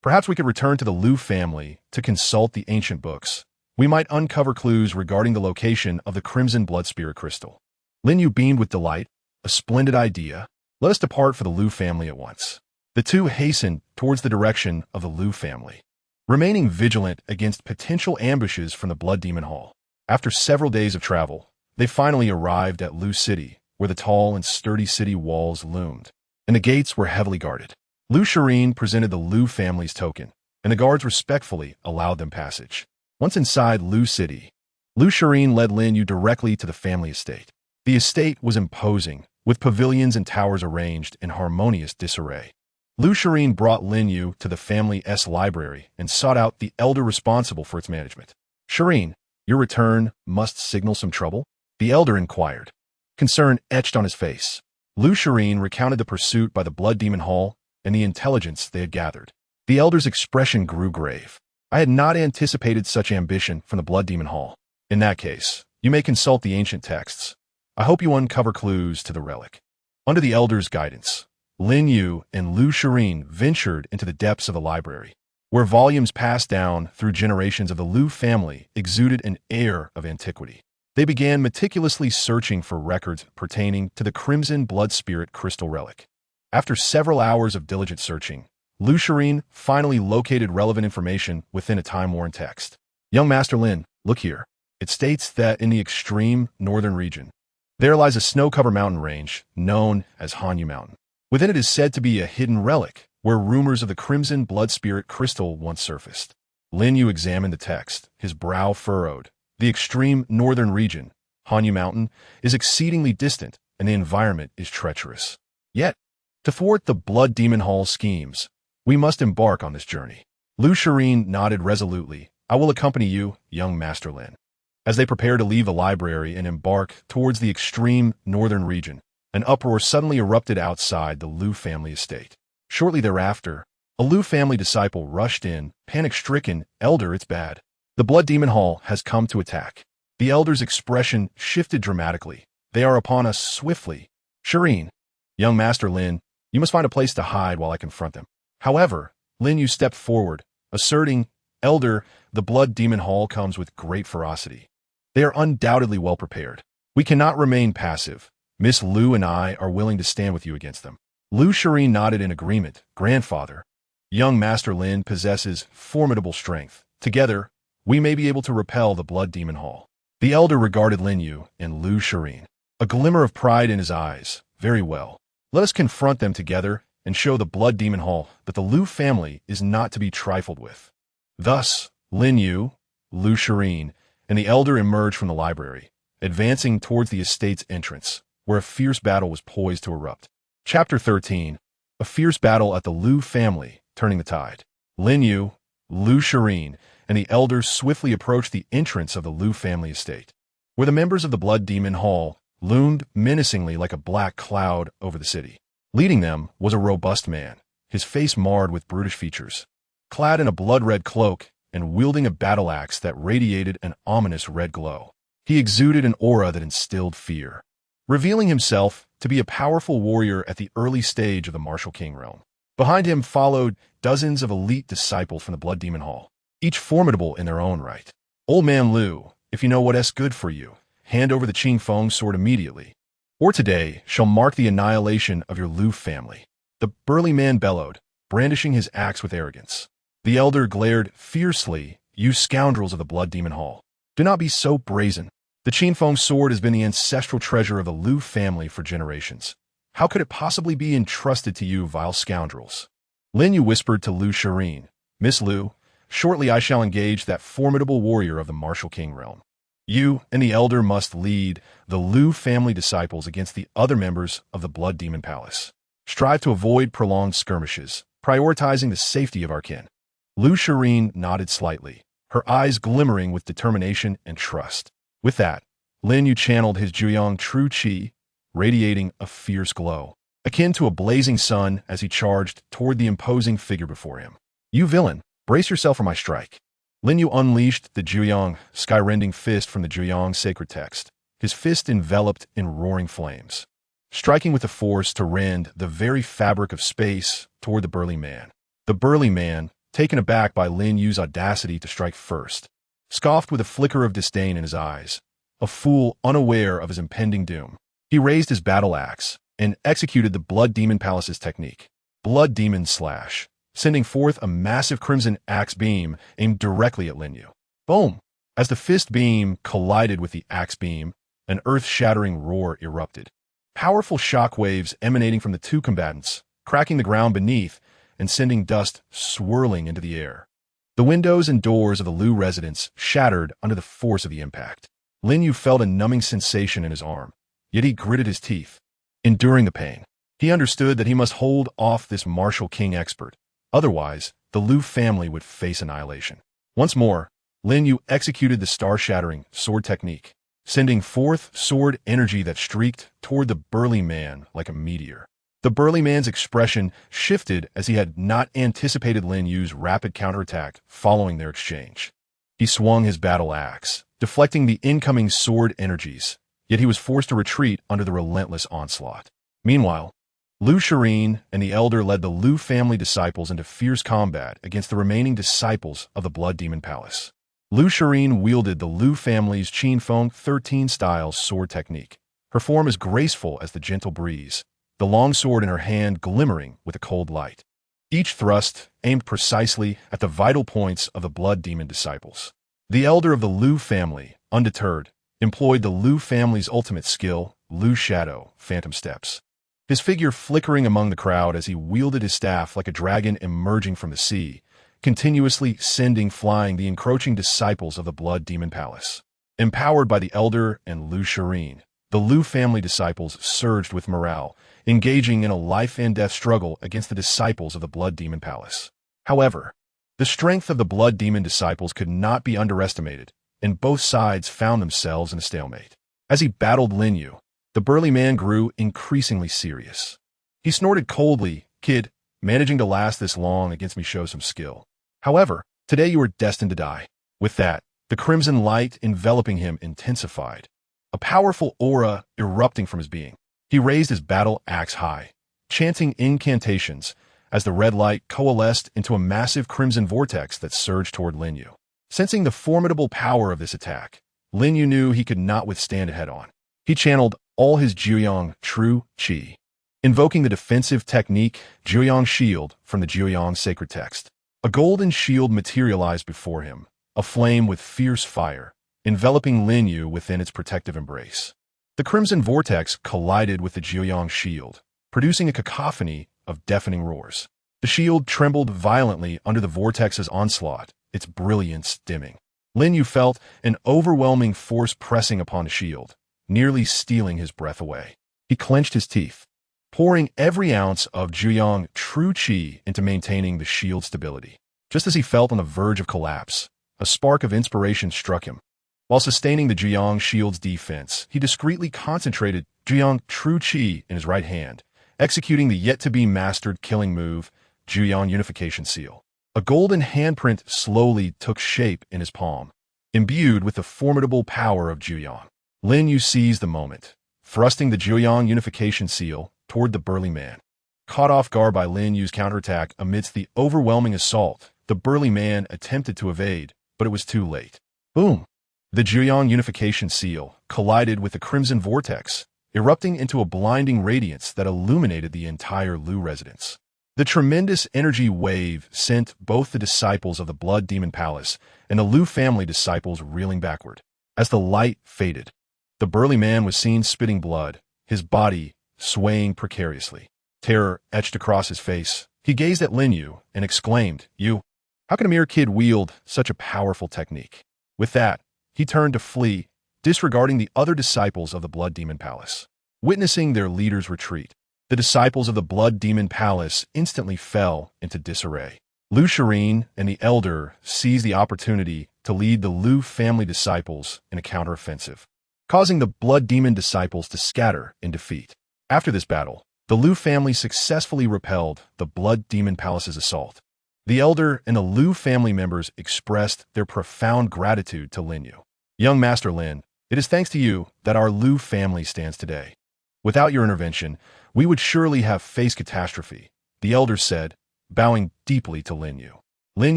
Perhaps we could return to the Lu family to consult the ancient books. We might uncover clues regarding the location of the Crimson Blood Spirit Crystal." Lin Yu beamed with delight. "A splendid idea. Let us depart for the Lu family at once." The two hastened towards the direction of the Lu family, remaining vigilant against potential ambushes from the Blood Demon Hall. After several days of travel, they finally arrived at Lu City, where the tall and sturdy city walls loomed, and the gates were heavily guarded. Lu Shirin presented the Lu family's token, and the guards respectfully allowed them passage. Once inside Lu City, Lu Shirin led Lin Yu directly to the family estate. The estate was imposing, with pavilions and towers arranged in harmonious disarray. Lu Shirin brought Lin Yu to the family's library and sought out the elder responsible for its management. "Shirin, your return must signal some trouble?" the elder inquired. Concern etched on his face. Lu Shirin recounted the pursuit by the Blood Demon Hall and the intelligence they had gathered. The elder's expression grew grave. "I had not anticipated such ambition from the Blood Demon Hall. In that case, you may consult the ancient texts. I hope you uncover clues to the relic." Under the elder's guidance, Lin Yu and Lu Shirin ventured into the depths of the library, where volumes passed down through generations of the Lu family exuded an air of antiquity. They began meticulously searching for records pertaining to the Crimson Blood Spirit Crystal Relic. After several hours of diligent searching, Lu Shirin finally located relevant information within a time-worn text. "Young Master Lin, look here. It states that in the extreme northern region, there lies a snow-covered mountain range known as Hanyu Mountain. Within it is said to be a hidden relic where rumors of the Crimson Blood Spirit Crystal once surfaced." Lin Yu examined the text, his brow furrowed. The extreme northern region, Hanyu Mountain, is exceedingly distant and the environment is treacherous. Yet, to thwart the Blood Demon Hall's schemes, we must embark on this journey. Lu Shirin nodded resolutely. "I will accompany you, young Master Lin." As they prepared to leave the library and embark towards the extreme northern region, an uproar suddenly erupted outside the Lu family estate. Shortly thereafter, a Lu family disciple rushed in, panic-stricken. "Elder, it's bad. The Blood Demon Hall has come to attack." The elder's expression shifted dramatically. "They are upon us swiftly. Shirin, young Master Lin, you must find a place to hide while I confront them." However, Lin Yu stepped forward, asserting, "Elder, the Blood Demon Hall comes with great ferocity. They are undoubtedly well prepared. We cannot remain passive. Miss Lu and I are willing to stand with you against them." Lu Shirin nodded in agreement. "Grandfather, young Master Lin possesses formidable strength. Together, we may be able to repel the Blood Demon Hall." The elder regarded Lin Yu and Lu Shirin, a glimmer of pride in his eyes. "Very well. Let us confront them together and show the Blood Demon Hall that the Lu family is not to be trifled with." Thus, Lin Yu, Lu Shirin, and the elder emerged from the library, advancing towards the estate's entrance, where a fierce battle was poised to erupt. Chapter 13. A fierce battle at the Lu family, turning the tide. Lin Yu, Lu Shirin, and the elders swiftly approached the entrance of the Lu family estate, where the members of the Blood Demon Hall loomed menacingly like a black cloud over the city. Leading them was a robust man, his face marred with brutish features, clad in a blood-red cloak and wielding a battle axe that radiated an ominous red glow. He exuded an aura that instilled fear, revealing himself to be a powerful warrior at the early stage of the Martial King realm. Behind him followed dozens of elite disciples from the Blood Demon Hall, each formidable in their own right. "Old man Lu, if you know what's good for you, hand over the Qing Feng sword immediately, or today shall mark the annihilation of your Lu family." The burly man bellowed, brandishing his axe with arrogance. The elder glared fiercely. "You scoundrels of the Blood Demon Hall, do not be so brazen. The Qinfeng sword has been the ancestral treasure of the Liu family for generations. How could it possibly be entrusted to you, vile scoundrels?" Lin Yu whispered to Liu Shirin, "Miss Liu, shortly I shall engage that formidable warrior of the Martial King realm. You and the elder must lead the Liu family disciples against the other members of the Blood Demon Palace. Strive to avoid prolonged skirmishes, prioritizing the safety of our kin." Liu Shirin nodded slightly, her eyes glimmering with determination and trust. With that, Lin Yu channeled his Juyang true qi, radiating a fierce glow, akin to a blazing sun as he charged toward the imposing figure before him. "You villain, brace yourself for my strike." Lin Yu unleashed the Juyang, sky-rending fist from the Juyang sacred text, his fist enveloped in roaring flames, striking with a force to rend the very fabric of space toward the burly man. The burly man, taken aback by Lin Yu's audacity to strike first, scoffed with a flicker of disdain in his eyes, a fool unaware of his impending doom. He raised his battle axe and executed the Blood Demon Palace's technique, Blood Demon Slash, sending forth a massive crimson axe beam aimed directly at Lin Yu. Boom! As the fist beam collided with the axe beam, an earth-shattering roar erupted. Powerful shock waves emanating from the two combatants, cracking the ground beneath and sending dust swirling into the air. The windows and doors of the Liu residence shattered under the force of the impact. Lin Yu felt a numbing sensation in his arm, yet he gritted his teeth, enduring the pain. He understood that he must hold off this martial king expert. Otherwise, the Liu family would face annihilation. Once more, Lin Yu executed the star-shattering sword technique, sending forth sword energy that streaked toward the burly man like a meteor. The burly man's expression shifted as he had not anticipated Lin Yu's rapid counterattack following their exchange. He swung his battle axe, deflecting the incoming sword energies, yet he was forced to retreat under the relentless onslaught. Meanwhile, Liu Shirin and the elder led the Liu family disciples into fierce combat against the remaining disciples of the Blood Demon Palace. Liu Shirin wielded the Liu family's Qinfeng 13-style sword technique, her form as graceful as the gentle breeze, the long sword in her hand glimmering with a cold light. Each thrust aimed precisely at the vital points of the Blood Demon disciples. The elder of the Liu family, undeterred, employed the Liu family's ultimate skill, Liu Shadow, Phantom Steps. His figure flickering among the crowd as he wielded his staff like a dragon emerging from the sea, continuously sending flying the encroaching disciples of the Blood Demon Palace. Empowered by the elder and Liu Shirin, the Liu family disciples surged with morale, engaging in a life-and-death struggle against the disciples of the Blood Demon Palace. However, the strength of the Blood Demon disciples could not be underestimated, and both sides found themselves in a stalemate. As he battled Lin Yu, the burly man grew increasingly serious. He snorted coldly, "Kid, managing to last this long against me shows some skill. However, today you are destined to die." With that, the crimson light enveloping him intensified, a powerful aura erupting from his being. He raised his battle axe high, chanting incantations as the red light coalesced into a massive crimson vortex that surged toward Lin Yu. Sensing the formidable power of this attack, Lin Yu knew he could not withstand it head-on. He channeled all his Juyang true qi, invoking the defensive technique Juyang Shield from the Juyang sacred text. A golden shield materialized before him, aflame with fierce fire, enveloping Lin Yu within its protective embrace. The crimson vortex collided with the Juyang shield, producing a cacophony of deafening roars. The shield trembled violently under the vortex's onslaught, its brilliance dimming. Lin Yu felt an overwhelming force pressing upon the shield, nearly stealing his breath away. He clenched his teeth, pouring every ounce of Juyang true qi into maintaining the shield's stability. Just as he felt on the verge of collapse, a spark of inspiration struck him. While sustaining the Juyang shield's defense, he discreetly concentrated Juyang true qi in his right hand, executing the yet-to-be-mastered killing move, Juyang Unification Seal. A golden handprint slowly took shape in his palm, imbued with the formidable power of Juyang. Lin Yu seized the moment, thrusting the Juyang Unification Seal toward the burly man. Caught off guard by Lin Yu's counterattack amidst the overwhelming assault, the burly man attempted to evade, but it was too late. Boom! The Juyang Unification Seal collided with the crimson vortex, erupting into a blinding radiance that illuminated the entire Lu residence. The tremendous energy wave sent both the disciples of the Blood Demon Palace and the Lu family disciples reeling backward. As the light faded, the burly man was seen spitting blood, his body swaying precariously. Terror etched across his face. He gazed at Lin Yu and exclaimed, "You, how can a mere kid wield such a powerful technique?" With that, he turned to flee, disregarding the other disciples of the Blood Demon Palace. Witnessing their leader's retreat, the disciples of the Blood Demon Palace instantly fell into disarray. Lu Shirin and the Elder seized the opportunity to lead the Lu family disciples in a counteroffensive, causing the Blood Demon disciples to scatter in defeat. After this battle, the Lu family successfully repelled the Blood Demon Palace's assault. The Elder and the Lu family members expressed their profound gratitude to Lin Yu. "Young Master Lin, it is thanks to you that our Lu family stands today. Without your intervention, we would surely have faced catastrophe," the Elder said, bowing deeply to Lin Yu. Lin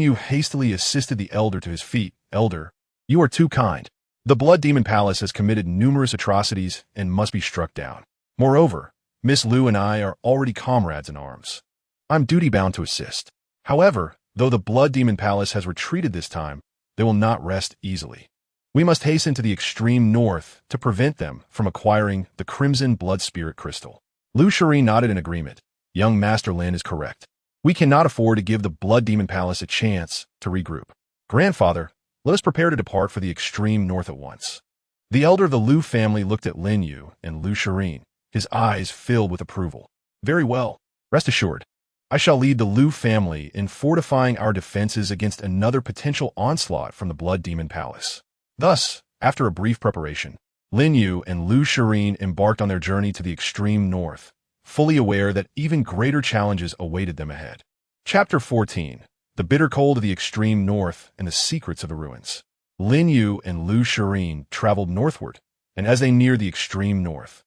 Yu hastily assisted the Elder to his feet. "Elder, you are too kind. The Blood Demon Palace has committed numerous atrocities and must be struck down. Moreover, Miss Lu and I are already comrades in arms. I'm duty-bound to assist. However, though the Blood Demon Palace has retreated this time, they will not rest easily. We must hasten to the extreme north to prevent them from acquiring the Crimson Blood Spirit Crystal." Lu Shirin nodded in agreement. "Young Master Lin is correct. We cannot afford to give the Blood Demon Palace a chance to regroup. Grandfather, let us prepare to depart for the extreme north at once." The Elder of the Lu family looked at Lin Yu and Lu Shirin, his eyes filled with approval. "Very well. Rest assured, I shall lead the Lu family in fortifying our defenses against another potential onslaught from the Blood Demon Palace." Thus, after a brief preparation, Lin Yu and Lu Shirin embarked on their journey to the extreme north, fully aware that even greater challenges awaited them ahead. Chapter 14. The Bitter Cold of the Extreme North and the Secrets of the Ruins. Lin Yu and Lu Shirin traveled northward, and as they neared the extreme north,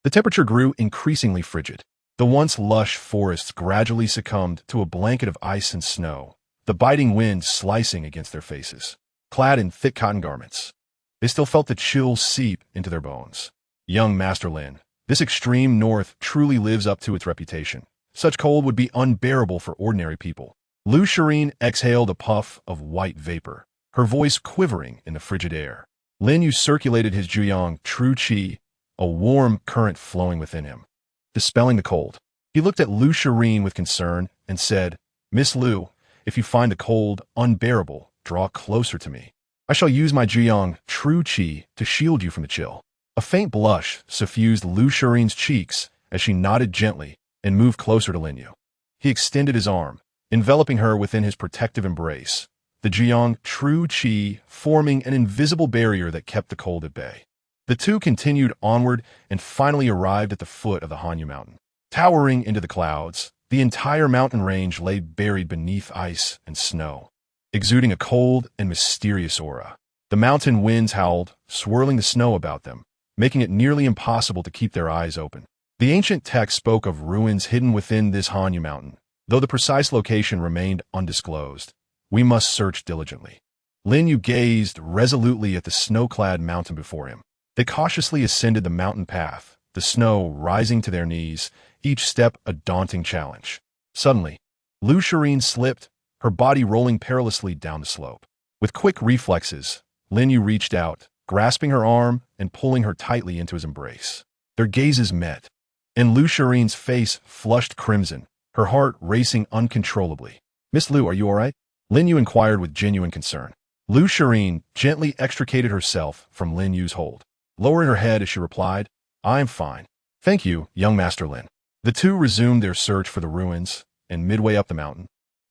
the temperature grew increasingly frigid. The once lush forests gradually succumbed to a blanket of ice and snow, the biting wind slicing against their faces. Clad in thick cotton garments, they still felt the chill seep into their bones. "Young Master Lin, this extreme north truly lives up to its reputation. Such cold would be unbearable for ordinary people." Lu Shirin exhaled a puff of white vapor, her voice quivering in the frigid air. Lin Yu circulated his Juyang true qi, a warm current flowing within him, dispelling the cold. He looked at Lu Shirin with concern and said, "Miss Lu, if you find the cold unbearable, draw closer to me. I shall use my Juyang true qi to shield you from the chill." A faint blush suffused Lu Shirin's cheeks as she nodded gently and moved closer to Lin Yu. He extended his arm, enveloping her within his protective embrace, the Juyang true qi forming an invisible barrier that kept the cold at bay. The two continued onward and finally arrived at the foot of the Hanyu Mountain. Towering into the clouds, the entire mountain range lay buried beneath ice and snow, exuding a cold and mysterious aura. The mountain winds howled, swirling the snow about them, making it nearly impossible to keep their eyes open. The ancient text spoke of ruins hidden within this Hanyu Mountain, though the precise location remained undisclosed. "We must search diligently." Lin Yu gazed resolutely at the snow-clad mountain before him. They cautiously ascended the mountain path, the snow rising to their knees, each step a daunting challenge. Suddenly, Lu Shirin slipped, her body rolling perilously down the slope. With quick reflexes, Lin Yu reached out, grasping her arm and pulling her tightly into his embrace. Their gazes met, and Lu Shirin's face flushed crimson, her heart racing uncontrollably. "Miss Lu, are you all right?" Lin Yu inquired with genuine concern. Lu Shirin gently extricated herself from Lin Yu's hold, lowering her head as she replied, "I am fine. Thank you, young Master Lin." The two resumed their search for the ruins, and midway up the mountain,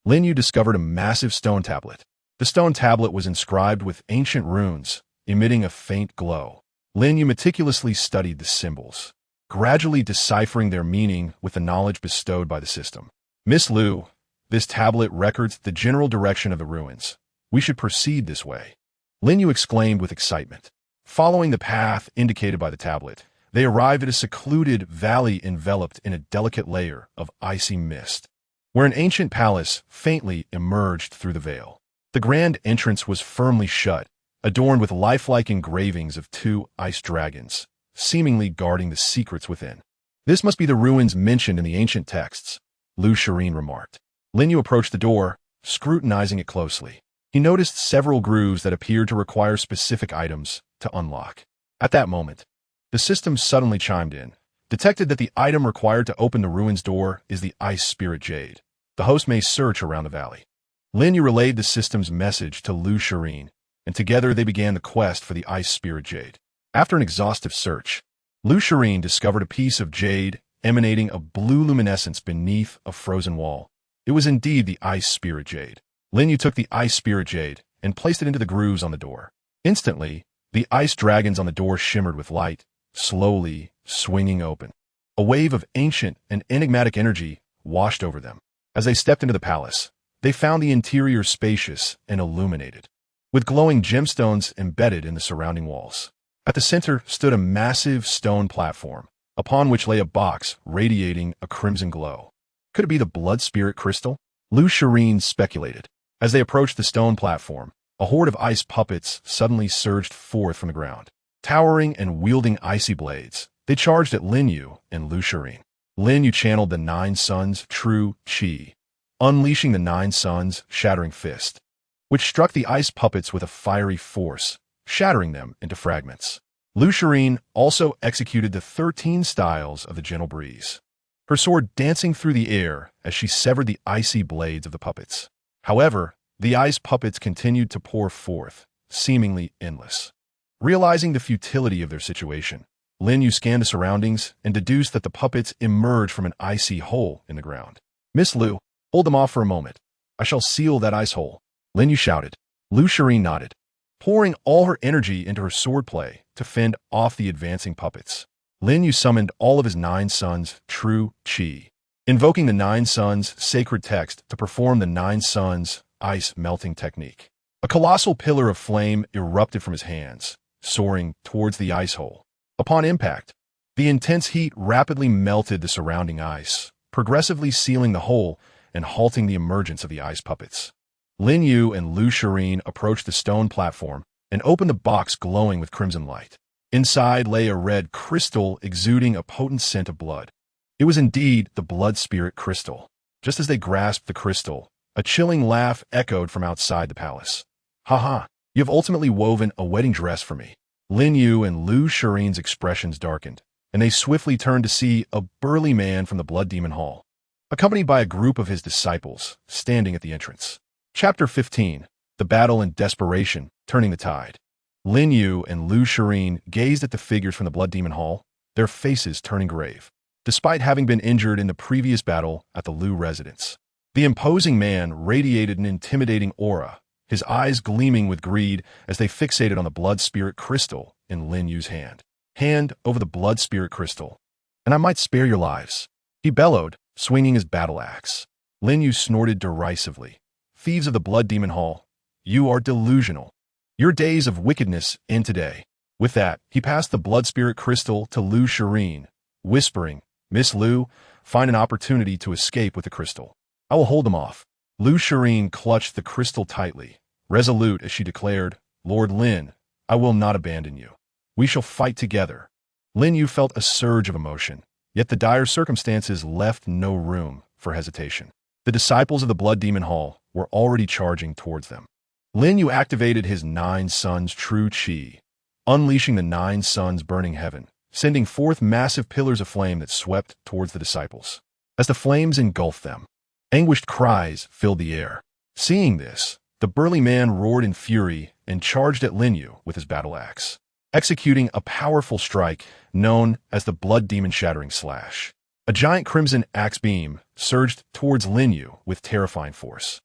Lin Yu discovered a massive stone tablet. The stone tablet was inscribed with ancient runes, emitting a faint glow. Lin Yu meticulously studied the symbols, gradually deciphering their meaning with the knowledge bestowed by the system. "Miss Lu, this tablet records the general direction of the ruins. We should proceed this way," Lin Yu exclaimed with excitement. Following the path indicated by the tablet, they arrived at a secluded valley enveloped in a delicate layer of icy mist, where an ancient palace faintly emerged through the veil. The grand entrance was firmly shut, adorned with lifelike engravings of two ice dragons, seemingly guarding the secrets within. "This must be the ruins mentioned in the ancient texts," Lu Shirin remarked. Lin Yu approached the door, scrutinizing it closely. He noticed several grooves that appeared to require specific items to unlock. At that moment, the system suddenly chimed in, detected that the item required to open the ruins door is the Ice Spirit Jade. The host may search around the valley. Lin Yu relayed the system's message to Lu Shirin, and together they began the quest for the Ice Spirit Jade. After an exhaustive search, Lu Shirin discovered a piece of jade emanating a blue luminescence beneath a frozen wall. It was indeed the Ice Spirit Jade. Lin Yu took the Ice Spirit Jade and placed it into the grooves on the door. Instantly, the ice dragons on the door shimmered with light, slowly swinging open. A wave of ancient and enigmatic energy washed over them. As they stepped into the palace, they found the interior spacious and illuminated, with glowing gemstones embedded in the surrounding walls. At the center stood a massive stone platform, upon which lay a box radiating a crimson glow. Could it be the blood spirit crystal? Lu Shirin speculated. As they approached the stone platform, a horde of ice puppets suddenly surged forth from the ground. Towering and wielding icy blades, they charged at Lin Yu and Lu Shirin. Lin Yu channeled the Nine Suns' true chi, unleashing the Nine Suns' shattering fist, which struck the ice puppets with a fiery force, shattering them into fragments. Lu Shirin also executed the 13 styles of the gentle breeze, her sword dancing through the air as she severed the icy blades of the puppets. However, the ice puppets continued to pour forth, seemingly endless. Realizing the futility of their situation, Lin Yu scanned the surroundings and deduced that the puppets emerged from an icy hole in the ground. "Miss Lu, hold them off for a moment. I shall seal that ice hole," Lin Yu shouted. Lu Shirin nodded, pouring all her energy into her swordplay to fend off the advancing puppets. Lin Yu summoned all of his Nine Suns' true chi, invoking the Nine Suns' sacred text to perform the Nine Suns' ice melting technique. A colossal pillar of flame erupted from his hands, soaring towards the ice hole. Upon impact, the intense heat rapidly melted the surrounding ice, progressively sealing the hole and halting the emergence of the ice puppets. Lin Yu and Lu Shirin approached the stone platform and opened the box glowing with crimson light. Inside lay a red crystal exuding a potent scent of blood. It was indeed the blood spirit crystal. Just as they grasped the crystal, a chilling laugh echoed from outside the palace. "Ha! You have ultimately woven a wedding dress for me." Lin Yu and Lu Shirin's expressions darkened, and they swiftly turned to see a burly man from the Blood Demon Hall, accompanied by a group of his disciples, standing at the entrance. Chapter 15. The Battle and Desperation, Turning the Tide. Lin Yu and Lu Shirin gazed at the figures from the Blood Demon Hall, their faces turning grave. Despite having been injured in the previous battle at the Lu residence, the imposing man radiated an intimidating aura, his eyes gleaming with greed as they fixated on the blood spirit crystal in Lin Yu's hand. "Hand over the blood spirit crystal, and I might spare your lives," he bellowed, swinging his battle axe. Lin Yu snorted derisively. "Thieves of the Blood Demon Hall, you are delusional. Your days of wickedness end today." With that, he passed the blood spirit crystal to Lu Shirin, whispering, "Miss Lu, find an opportunity to escape with the crystal. I will hold them off." Lu Shirin clutched the crystal tightly, resolute as she declared, "Lord Lin, I will not abandon you. We shall fight together." Lin Yu felt a surge of emotion, yet the dire circumstances left no room for hesitation. The disciples of the Blood Demon Hall were already charging towards them. Lin Yu activated his Nine Suns' true chi, unleashing the Nine Suns' burning heaven, sending forth massive pillars of flame that swept towards the disciples. As the flames engulfed them, anguished cries filled the air. Seeing this, the burly man roared in fury and charged at Lin Yu with his battle axe, executing a powerful strike known as the Blood Demon Shattering Slash. A giant crimson axe beam surged towards Lin Yu with terrifying force.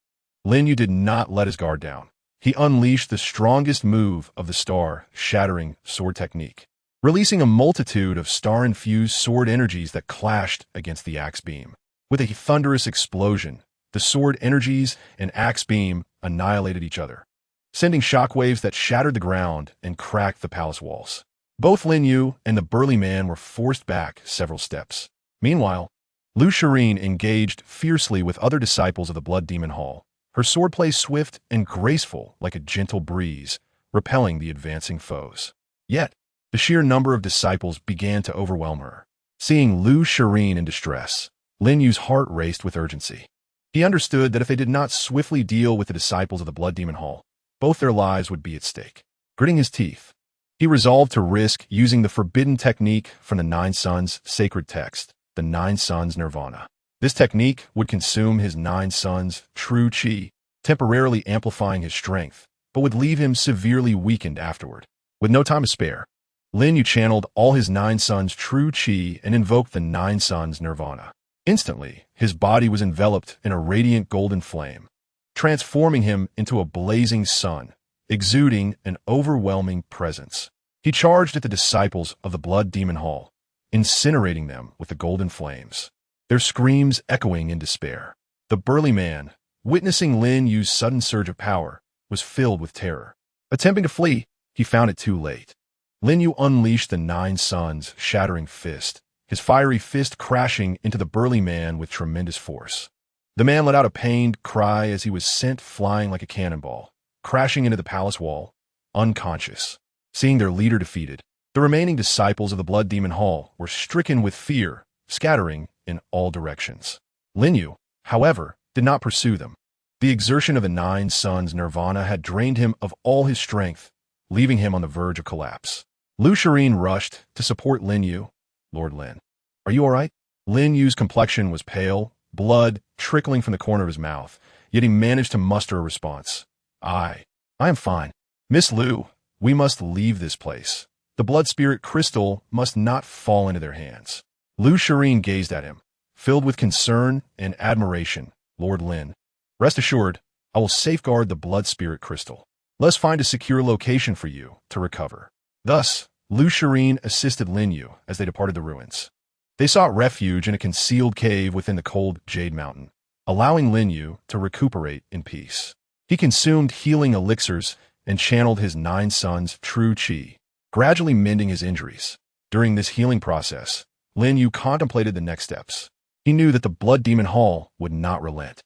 Lin Yu did not let his guard down. He unleashed the strongest move of the star-shattering sword technique, releasing a multitude of star-infused sword energies that clashed against the axe beam. With a thunderous explosion, the sword energies and axe beam annihilated each other, sending shockwaves that shattered the ground and cracked the palace walls. Both Lin Yu and the burly man were forced back several steps. Meanwhile, Lu Shirin engaged fiercely with other disciples of the Blood Demon Hall, her swordplay swift and graceful like a gentle breeze, repelling the advancing foes. Yet, The sheer number of disciples began to overwhelm her. Seeing Lu Shirin in distress, Lin Yu's heart raced with urgency. He understood that if they did not swiftly deal with the disciples of the Blood Demon Hall, both their lives would be at stake. Gritting his teeth, he resolved to risk using the forbidden technique from the Nine Sons' sacred text, the Nine Sons Nirvana. This technique would consume his Nine Sons' true chi, temporarily amplifying his strength, but would leave him severely weakened afterward. With no time to spare, Lin Yu channeled all his Nine Sons' true chi and invoked the Nine Sons Nirvana. Instantly, his body was enveloped in a radiant golden flame, transforming him into a blazing sun, exuding an overwhelming presence. He charged at the disciples of the Blood Demon Hall, incinerating them with the golden flames, their screams echoing in despair. The burly man, witnessing Lin Yu's sudden surge of power, was filled with terror. Attempting to flee, he found it too late. Lin Yu unleashed the Nine Sons' shattering fist, his fiery fist crashing into the burly man with tremendous force. The man let out a pained cry as he was sent flying like a cannonball, crashing into the palace wall, unconscious. Seeing their leader defeated, the remaining disciples of the Blood Demon Hall were stricken with fear, scattering in all directions. Lin Yu, however, did not pursue them. The exertion of the Nine Sons Nirvana had drained him of all his strength, leaving him on the verge of collapse. Lu Shirin rushed to support Lin Yu. Lord Lin, are you all right? Lin Yu's complexion was pale, blood trickling from the corner of his mouth, yet he managed to muster a response. I am fine. Miss Lu, we must leave this place. The blood spirit crystal must not fall into their hands. Lu Shirin gazed at him, filled with concern and admiration. Lord Lin, rest assured, I will safeguard the blood spirit crystal. Let's find a secure location for you to recover. Thus, Lu Shirin assisted Lin Yu as they departed the ruins. They sought refuge in a concealed cave within the cold Jade Mountain, allowing Lin Yu to recuperate in peace. He consumed healing elixirs and channeled his Nine Sons' true chi, gradually mending his injuries. During this healing process, Lin Yu contemplated the next steps. He knew that the Blood Demon Hall would not relent.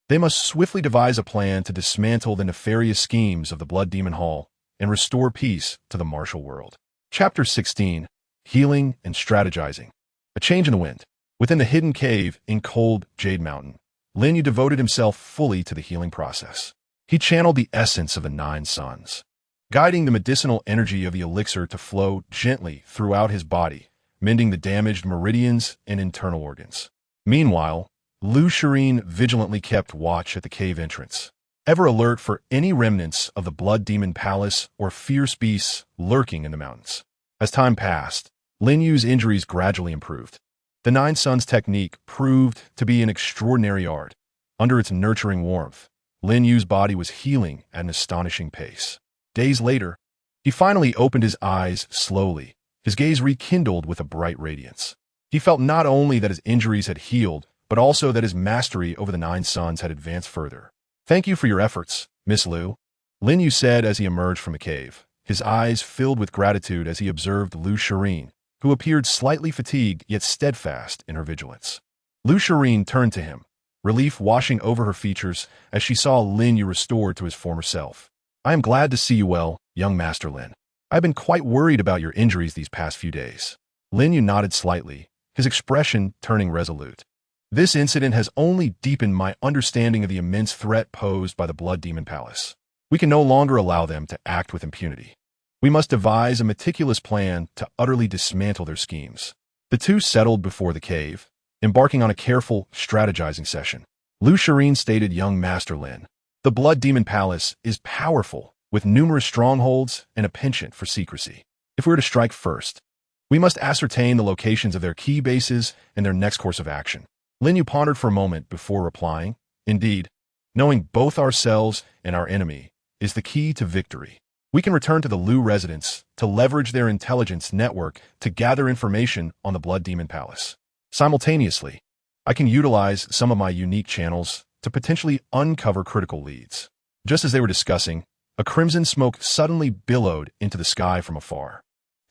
They must swiftly devise a plan to dismantle the nefarious schemes of the Blood Demon Hall and restore peace to the martial world. Chapter 16. Healing and Strategizing. A change in the wind. Within the hidden cave in cold Jade Mountain, Lin Yu devoted himself fully to the healing process. He channeled the essence of the Nine Sons, guiding the medicinal energy of the elixir to flow gently throughout his body, mending the damaged meridians and internal organs. Meanwhile, Lu Shirin vigilantly kept watch at the cave entrance, ever alert for any remnants of the Blood Demon Palace or fierce beasts lurking in the mountains. As time passed, Lin Yu's injuries gradually improved. The Nine Sons technique proved to be an extraordinary art. Under its nurturing warmth, Lin Yu's body was healing at an astonishing pace. Days later, he finally opened his eyes slowly, his gaze rekindled with a bright radiance. He felt not only that his injuries had healed, but also that his mastery over the Nine Sons had advanced further. Thank you for your efforts, Miss Lu, Lin Yu said as he emerged from the cave, his eyes filled with gratitude as he observed Lu Shirin, who appeared slightly fatigued yet steadfast in her vigilance. Lu Shirin turned to him, relief washing over her features as she saw Lin Yu restored to his former self. I am glad to see you well, young Master Lin. I've been quite worried about your injuries these past few days. Lin Yu nodded slightly, his expression turning resolute. This incident has only deepened my understanding of the immense threat posed by the Blood Demon Palace. We can no longer allow them to act with impunity. We must devise a meticulous plan to utterly dismantle their schemes. The two settled before the cave, embarking on a careful, strategizing session. Lu Shirin stated, young Master Lin, the Blood Demon Palace is powerful, with numerous strongholds and a penchant for secrecy. If we were to strike first, we must ascertain the locations of their key bases and their next course of action. Lin Yu pondered for a moment before replying, indeed, knowing both ourselves and our enemy is the key to victory. We can return to the Lu residence to leverage their intelligence network to gather information on the Blood Demon Palace. Simultaneously, I can utilize some of my unique channels to potentially uncover critical leads. Just as they were discussing, a crimson smoke suddenly billowed into the sky from afar.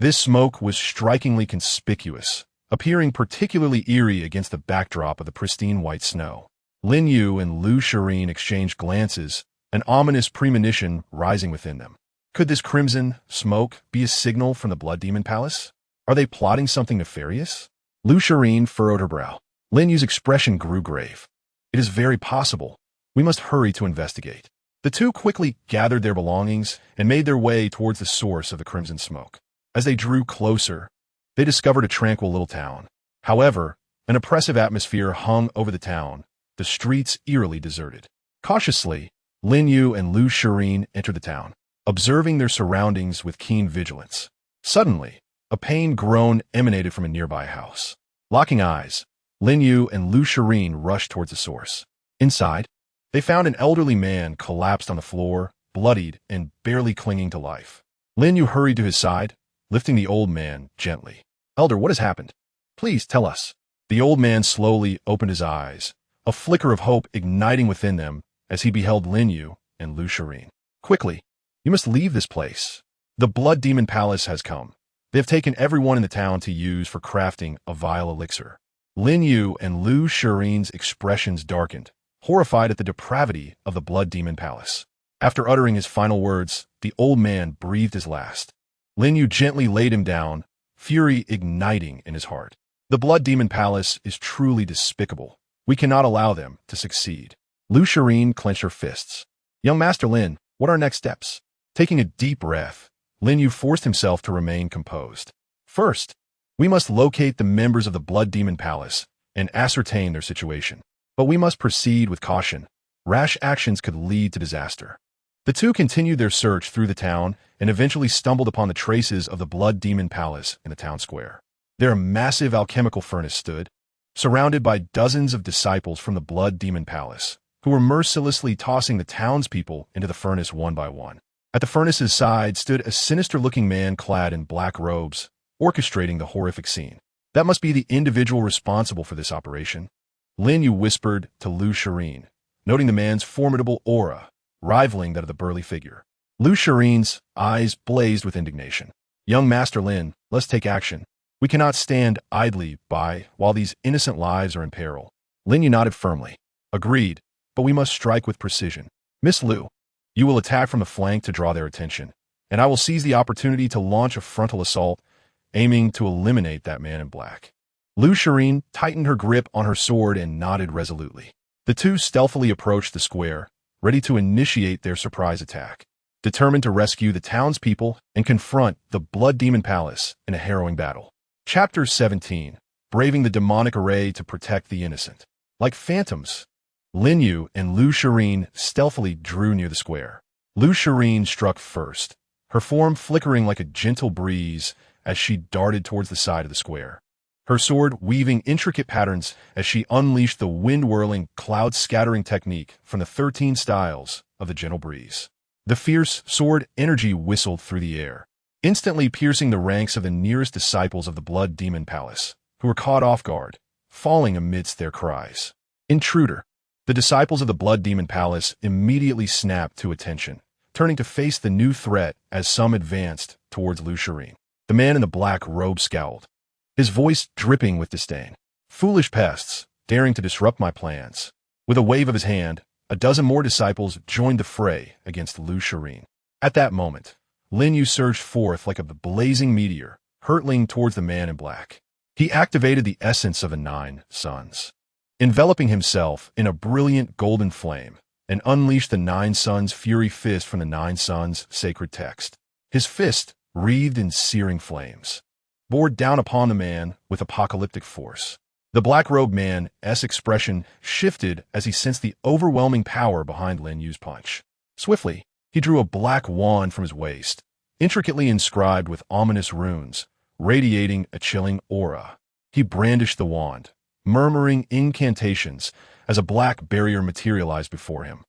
This smoke was strikingly conspicuous, appearing particularly eerie against the backdrop of the pristine white snow. Lin Yu and Lu Shirin exchanged glances, an ominous premonition rising within them. Could this crimson smoke be a signal from the Blood Demon Palace? Are they plotting something nefarious? Lu Shireen furrowed her brow. Lin Yu's expression grew grave. It is very possible. We must hurry to investigate. The two quickly gathered their belongings and made their way towards the source of the crimson smoke. As they drew closer, they discovered a tranquil little town. However, an oppressive atmosphere hung over the town, the streets eerily deserted. Cautiously, Lin Yu and Lu Shireen entered the town, observing their surroundings with keen vigilance. Suddenly, a pained groan emanated from a nearby house. Locking eyes, Lin Yu and Lu Shireen rushed towards the source. Inside, they found an elderly man collapsed on the floor, bloodied and barely clinging to life. Lin Yu hurried to his side, lifting the old man gently. "Elder, what has happened? Please tell us." The old man slowly opened his eyes, a flicker of hope igniting within them as he beheld Lin Yu and Lu Shireen. "Quickly, you must leave this place. The Blood Demon Palace has come. They have taken everyone in the town to use for crafting a vile elixir." Lin Yu and Lu Shireen's expressions darkened, horrified at the depravity of the Blood Demon Palace. After uttering his final words, the old man breathed his last. Lin Yu gently laid him down, fury igniting in his heart. "The Blood Demon Palace is truly despicable. We cannot allow them to succeed." Lu Shireen clenched her fists. "Young Master Lin, what are our next steps?" Taking a deep breath, Lin Yu forced himself to remain composed. "First, we must locate the members of the Blood Demon Palace and ascertain their situation. But we must proceed with caution. Rash actions could lead to disaster." The two continued their search through the town and eventually stumbled upon the traces of the Blood Demon Palace in the town square. There a massive alchemical furnace stood, surrounded by dozens of disciples from the Blood Demon Palace, who were mercilessly tossing the townspeople into the furnace one by one. At the furnace's side stood a sinister-looking man clad in black robes, orchestrating the horrific scene. "That must be the individual responsible for this operation," Lin Yu whispered to Lu Shireen, noting the man's formidable aura, rivaling that of the burly figure. Lu Shireen's eyes blazed with indignation. "Young Master Lin, let's take action. We cannot stand idly by while these innocent lives are in peril." Lin Yu nodded firmly. "Agreed, but we must strike with precision. Miss Lu, you will attack from the flank to draw their attention, and I will seize the opportunity to launch a frontal assault, aiming to eliminate that man in black." Lu Shireen tightened her grip on her sword and nodded resolutely. The two stealthily approached the square, ready to initiate their surprise attack, determined to rescue the townspeople and confront the Blood Demon Palace in a harrowing battle. Chapter 17. Braving the demonic array to protect the innocent. Like phantoms, Lin Yu and Lu Shireen stealthily drew near the square. Lu Shireen struck first, her form flickering like a gentle breeze as she darted towards the side of the square, her sword weaving intricate patterns as she unleashed the wind-whirling, cloud-scattering technique from the 13 styles of the gentle breeze. The fierce sword energy whistled through the air, instantly piercing the ranks of the nearest disciples of the Blood Demon Palace, who were caught off guard, falling amidst their cries. "Intruder!" The disciples of the Blood Demon Palace immediately snapped to attention, turning to face the new threat as some advanced towards Lu Shireen. The man in the black robe scowled, his voice dripping with disdain. "Foolish pests, daring to disrupt my plans." With a wave of his hand, a dozen more disciples joined the fray against Lu Shireen. At that moment, Lin Yu surged forth like a blazing meteor, hurtling towards the man in black. He activated the essence of the 9 suns, enveloping himself in a brilliant golden flame, and unleashed the 9 suns' fury fist from the 9 suns' sacred text. His fist, wreathed in searing flames, bore down upon the man with apocalyptic force. The black-robed man's expression shifted as he sensed the overwhelming power behind Lin Yu's punch. Swiftly, he drew a black wand from his waist, intricately inscribed with ominous runes, radiating a chilling aura. He brandished the wand, murmuring incantations as a black barrier materialized before him,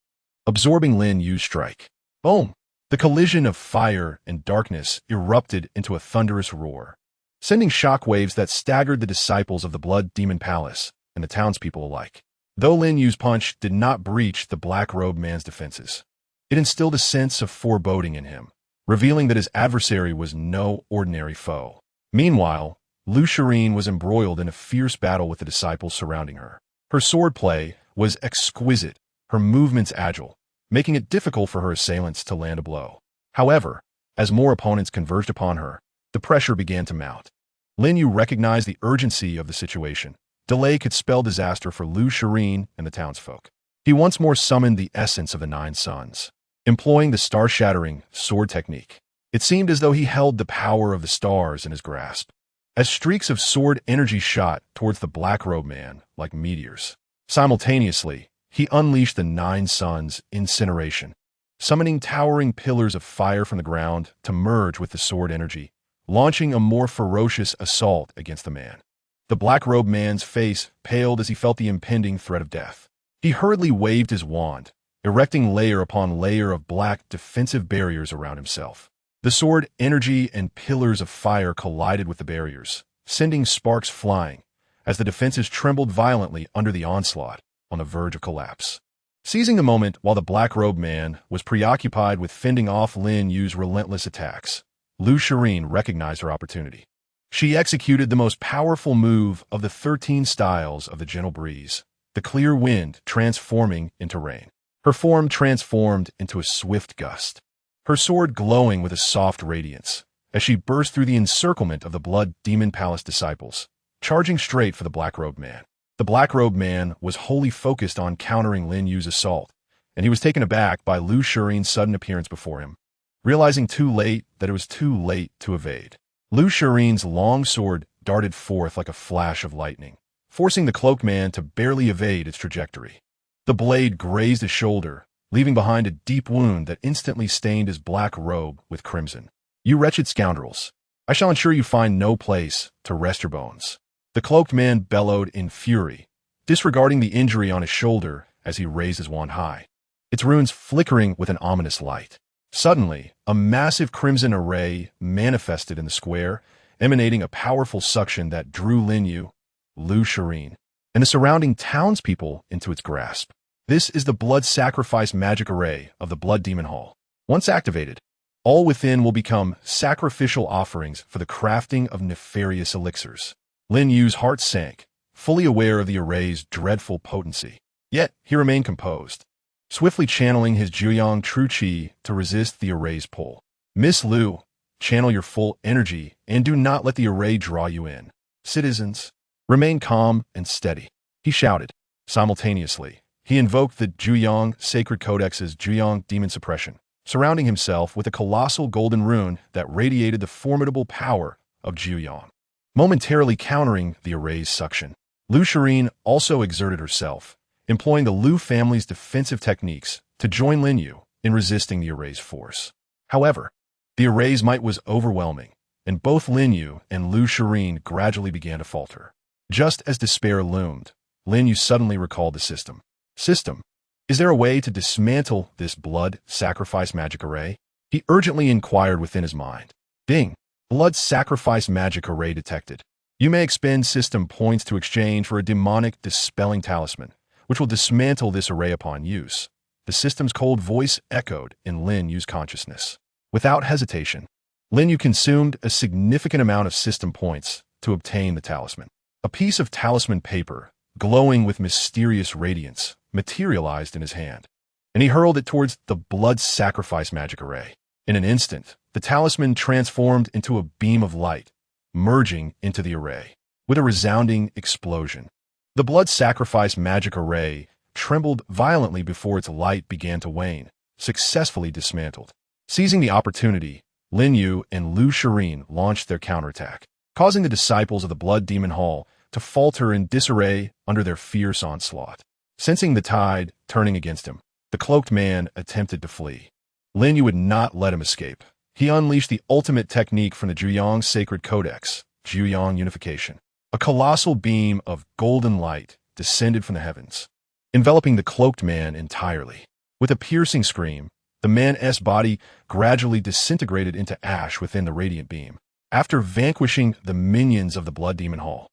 absorbing Lin Yu's strike. Boom! The collision of fire and darkness erupted into a thunderous roar, sending shockwaves that staggered the disciples of the Blood Demon Palace and the townspeople alike. Though Lin Yu's punch did not breach the black-robed man's defenses, it instilled a sense of foreboding in him, revealing that his adversary was no ordinary foe. Meanwhile, Lu Shireen was embroiled in a fierce battle with the disciples surrounding her. Her swordplay was exquisite, her movements agile, making it difficult for her assailants to land a blow. However, As more opponents converged upon her, the pressure began to mount. Lin Yu recognized the urgency of the situation. Delay could spell disaster for Lu Shirin and the townsfolk. He once more summoned the essence of the Nine Suns, employing the star-shattering sword technique. It seemed as though he held the power of the stars in his grasp. As streaks of sword energy shot towards the black-robed man like meteors. Simultaneously, he unleashed the Nine Suns' incineration, summoning towering pillars of fire from the ground to merge with the sword energy, launching a more ferocious assault against the man. The black-robed man's face paled as he felt the impending threat of death. He hurriedly waved his wand, erecting layer upon layer of black defensive barriers around himself. The sword energy and pillars of fire collided with the barriers, sending sparks flying as the defenses trembled violently under the onslaught, on the verge of collapse. Seizing the moment while the black-robed man was preoccupied with fending off Lin Yu's relentless attacks, Lu Shirin recognized her opportunity. She executed the most powerful move of the 13 styles of the gentle breeze, the clear wind transforming into rain. Her form transformed into a swift gust, her sword glowing with a soft radiance, as she burst through the encirclement of the Blood Demon Palace disciples, charging straight for the black-robed man. The black-robed man was wholly focused on countering Lin Yu's assault, and he was taken aback by Lu Shirin's sudden appearance before him. Realizing too late that it was too late to evade, Lu Shirin's long sword darted forth like a flash of lightning, forcing the cloaked man to barely evade its trajectory. The blade grazed his shoulder, leaving behind a deep wound that instantly stained his black robe with crimson. "You wretched scoundrels! I shall ensure you find no place to rest your bones." The cloaked man bellowed in fury, disregarding the injury on his shoulder as he raised his wand high, its runes flickering with an ominous light. Suddenly, a massive crimson array manifested in the square, emanating a powerful suction that drew Lin Yu, Lu Shirin, and the surrounding townspeople into its grasp. This is the blood sacrifice magic array of the Blood Demon Hall. Once activated, all within will become sacrificial offerings for the crafting of nefarious elixirs. Lin Yu's heart sank, fully aware of the array's dreadful potency. Yet, he remained composed, swiftly channeling his Juyang True Qi to resist the array's pull. "Miss Lu, channel your full energy and do not let the array draw you in. Citizens, remain calm and steady," he shouted. Simultaneously, he invoked the Juyang Sacred Codex's Juyang Demon Suppression, surrounding himself with a colossal golden rune that radiated the formidable power of Juyang, momentarily countering the array's suction. Lu Shirin also exerted herself, employing the Lu family's defensive techniques to join Lin Yu in resisting the array's force. However, the array's might was overwhelming, and both Lin Yu and Lu Shirin gradually began to falter. Just as despair loomed, Lin Yu suddenly recalled the system. "System, is there a way to dismantle this blood sacrifice magic array?" He urgently inquired within his mind. Ding! Blood sacrifice magic array detected. You may expend system points to exchange for a demonic dispelling talisman, which will dismantle this array upon use. The system's cold voice echoed in Lin Yu's consciousness. Without hesitation, Lin Yu consumed a significant amount of system points to obtain the talisman. A piece of talisman paper, glowing with mysterious radiance, materialized in his hand, and he hurled it towards the blood sacrifice magic array. In an instant, the talisman transformed into a beam of light, merging into the array. With a resounding explosion, the blood sacrifice magic array trembled violently before its light began to wane, successfully dismantled. Seizing the opportunity, Lin Yu and Lu Shirin launched their counterattack, causing the disciples of the Blood Demon Hall to falter in disarray under their fierce onslaught. Sensing the tide turning against him, the cloaked man attempted to flee. Lin Yu would not let him escape. He unleashed the ultimate technique from the Juyang Sacred Codex, Juyang Unification. A colossal beam of golden light descended from the heavens, enveloping the cloaked man entirely. With a piercing scream, the man's body gradually disintegrated into ash within the radiant beam. After vanquishing the minions of the Blood Demon Hall,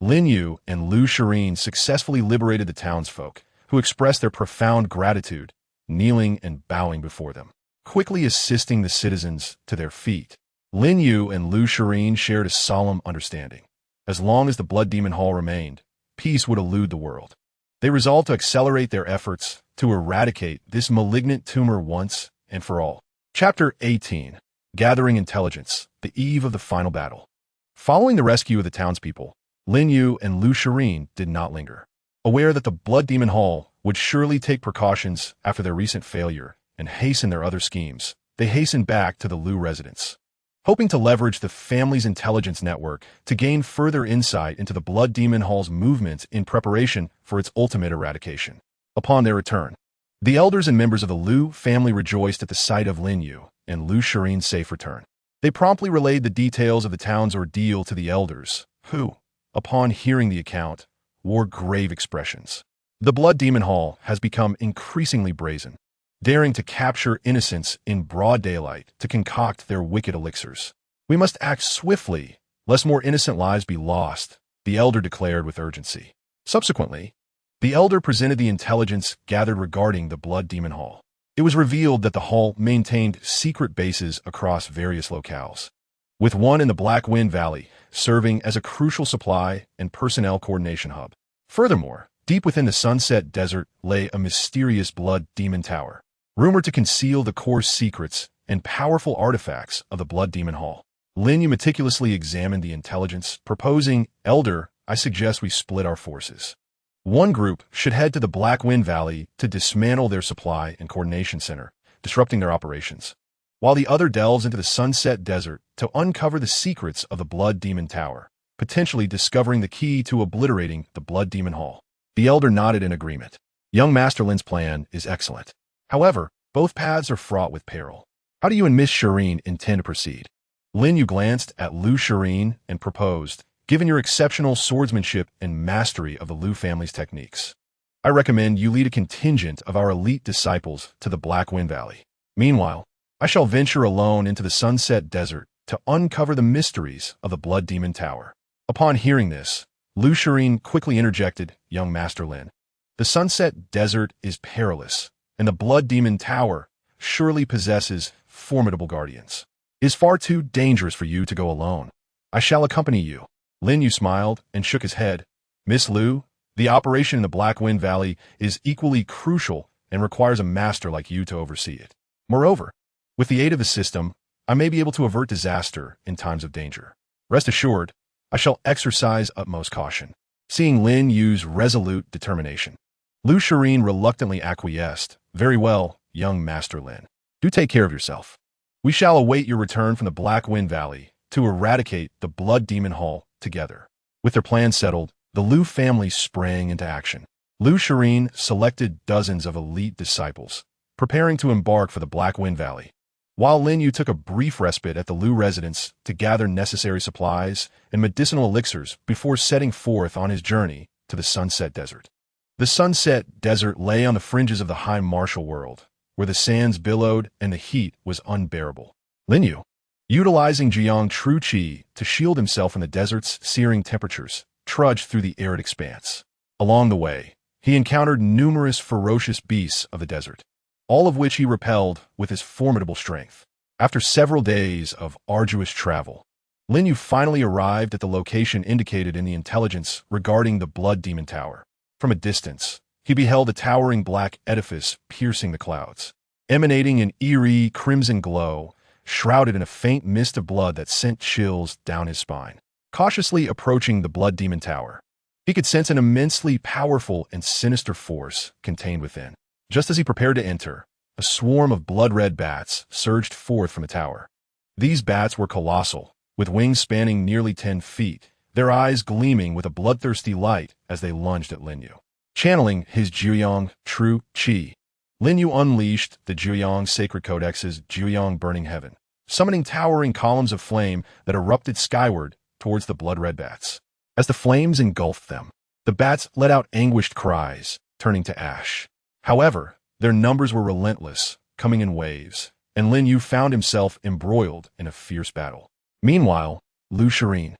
Lin Yu and Lu Shirin successfully liberated the townsfolk, who expressed their profound gratitude, kneeling and bowing before them. Quickly assisting the citizens to their feet, Lin Yu and Lu Shirin shared a solemn understanding. As long as the Blood Demon Hall remained, peace would elude the world. They resolved to accelerate their efforts to eradicate this malignant tumor once and for all. Chapter 18. Gathering intelligence, the eve of the final battle. Following the rescue of the townspeople, Lin Yu and Lu Shirin did not linger. Aware that the Blood Demon Hall would surely take precautions after their recent failure and hasten their other schemes, they hastened back to the Lu residence. Hoping to leverage the family's intelligence network to gain further insight into the Blood Demon Hall's movement in preparation for its ultimate eradication. Upon their return, the elders and members of the Lu family rejoiced at the sight of Lin Yu and Lu Shirin's safe return. They promptly relayed the details of the town's ordeal to the elders, who, upon hearing the account, wore grave expressions. The Blood Demon Hall has become increasingly brazen, daring to capture innocents in broad daylight to concoct their wicked elixirs. We must act swiftly, lest more innocent lives be lost, the elder declared with urgency. Subsequently, the elder presented the intelligence gathered regarding the Blood Demon Hall. It was revealed that the hall maintained secret bases across various locales, with one in the Black Wind Valley serving as a crucial supply and personnel coordination hub. Furthermore, deep within the Sunset Desert lay a mysterious Blood Demon Tower, rumored to conceal the core secrets and powerful artifacts of the Blood Demon Hall. Lin Yu meticulously examined the intelligence, proposing, "Elder, I suggest we split our forces. One group should head to the Black Wind Valley to dismantle their supply and coordination center, disrupting their operations, while the other delves into the Sunset Desert to uncover the secrets of the Blood Demon Tower, potentially discovering the key to obliterating the Blood Demon Hall." The elder nodded in agreement. Young Master Lin's plan is excellent. However, both paths are fraught with peril. How do you and Miss Shirin intend to proceed? Lin Yu glanced at Lu Shirin and proposed, "Given your exceptional swordsmanship and mastery of the Lu family's techniques, I recommend you lead a contingent of our elite disciples to the Black Wind Valley. Meanwhile, I shall venture alone into the Sunset Desert to uncover the mysteries of the Blood Demon Tower." Upon hearing this, Lu Shirin quickly interjected, "Young Master Lin, the Sunset Desert is perilous, and the Blood Demon Tower surely possesses formidable guardians. It is far too dangerous for you to go alone. I shall accompany you." Lin Yu smiled and shook his head. "Miss Lu, the operation in the Black Wind Valley is equally crucial and requires a master like you to oversee it. Moreover, with the aid of the system, I may be able to avert disaster in times of danger. Rest assured, I shall exercise utmost caution." Seeing Lin Yu's resolute determination, Lu Shirin reluctantly acquiesced. "Very well, young Master Lin. Do take care of yourself. We shall await your return from the Black Wind Valley to eradicate the Blood Demon Hall together." With their plans settled, the Lu family sprang into action. Lu Shirin selected dozens of elite disciples, preparing to embark for the Black Wind Valley, while Lin Yu took a brief respite at the Lu residence to gather necessary supplies and medicinal elixirs before setting forth on his journey to the Sunset Desert. The Sunset Desert lay on the fringes of the high martial world, where the sands billowed and the heat was unbearable. Lin Yu, utilizing Jiang True Qi to shield himself from the desert's searing temperatures, trudged through the arid expanse. Along the way, he encountered numerous ferocious beasts of the desert, all of which he repelled with his formidable strength. After several days of arduous travel, Lin Yu finally arrived at the location indicated in the intelligence regarding the Blood Demon Tower. From a distance, he beheld a towering black edifice piercing the clouds, emanating an eerie crimson glow, shrouded in a faint mist of blood that sent chills down his spine. Cautiously approaching the Blood Demon Tower, he could sense an immensely powerful and sinister force contained within. Just as he prepared to enter, a swarm of blood-red bats surged forth from the tower. These bats were colossal, with wings spanning nearly 10 feet, their eyes gleaming with a bloodthirsty light as they lunged at Lin Yu. Channeling his Jiuyang True Qi, Lin Yu unleashed the Jiuyang Sacred Codex's Jiuyang Burning Heaven, summoning towering columns of flame that erupted skyward towards the blood-red bats. As the flames engulfed them, the bats let out anguished cries, turning to ash. However, their numbers were relentless, coming in waves, and Lin Yu found himself embroiled in a fierce battle. Meanwhile, Lu Shirin,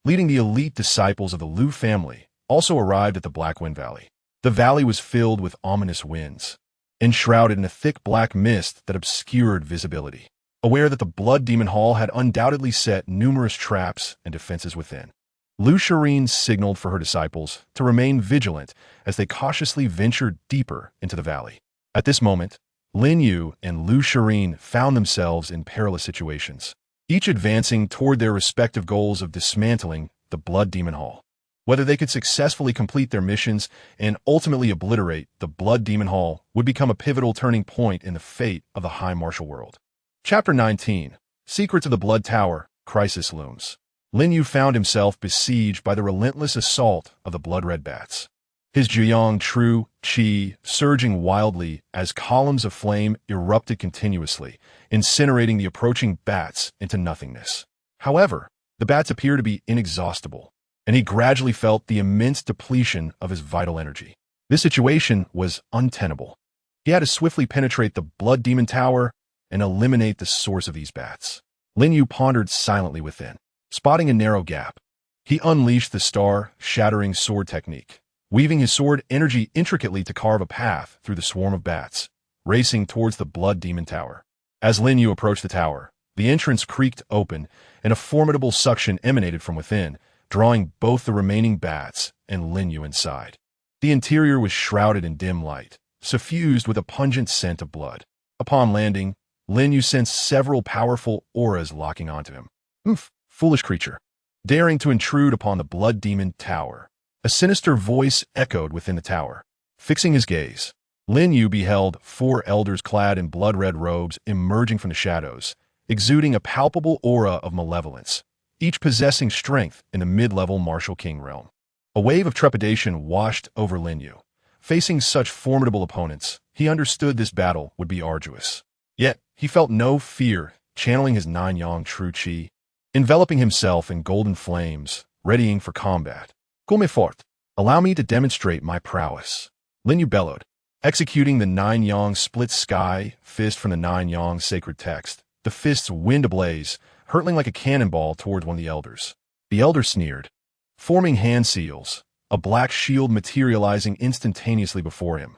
leading the elite disciples of the Lu family, also arrived at the Black Wind Valley. The valley was filled with ominous winds, enshrouded in a thick black mist that obscured visibility. Aware that the Blood Demon Hall had undoubtedly set numerous traps and defenses within, Lu Shirin signaled for her disciples to remain vigilant as they cautiously ventured deeper into the valley. At this moment, Lin Yu and Lu Shirin found themselves in perilous situations, each advancing toward their respective goals of dismantling the Blood Demon Hall. Whether they could successfully complete their missions and ultimately obliterate the Blood Demon Hall would become a pivotal turning point in the fate of the High Martial World. Chapter 19. Secrets of the Blood Tower. Crisis looms. Lin Yu found himself besieged by the relentless assault of the blood-red bats. His Juyong true qi surging wildly as columns of flame erupted continuously, incinerating the approaching bats into nothingness. However, the bats appeared to be inexhaustible, and he gradually felt the immense depletion of his vital energy. This situation was untenable. He had to swiftly penetrate the Blood Demon Tower and eliminate the source of these bats. Lin Yu pondered silently within. Spotting a narrow gap, he unleashed the star-shattering sword technique, weaving his sword energy intricately to carve a path through the swarm of bats, racing towards the Blood Demon Tower. As Lin Yu approached the tower, the entrance creaked open, and a formidable suction emanated from within, drawing both the remaining bats and Lin Yu inside. The interior was shrouded in dim light, suffused with a pungent scent of blood. Upon landing, Lin Yu sensed several powerful auras locking onto him. Foolish creature, daring to intrude upon the Blood Demon Tower. A sinister voice echoed within the tower. Fixing his gaze, Lin Yu beheld 4 elders clad in blood-red robes emerging from the shadows, exuding a palpable aura of malevolence, each possessing strength in the mid-level martial king realm. A wave of trepidation washed over Lin Yu. Facing such formidable opponents, he understood this battle would be arduous. Yet, he felt no fear, channeling his 9 yang true qi, enveloping himself in golden flames, readying for combat. Come fort. Allow me to demonstrate my prowess. Lin Yu bellowed, executing the 9 yang split sky fist from the 9 yang sacred text, the fist's wind ablaze, hurtling like a cannonball towards one of the elders. The elder sneered, forming hand seals, a black shield materializing instantaneously before him,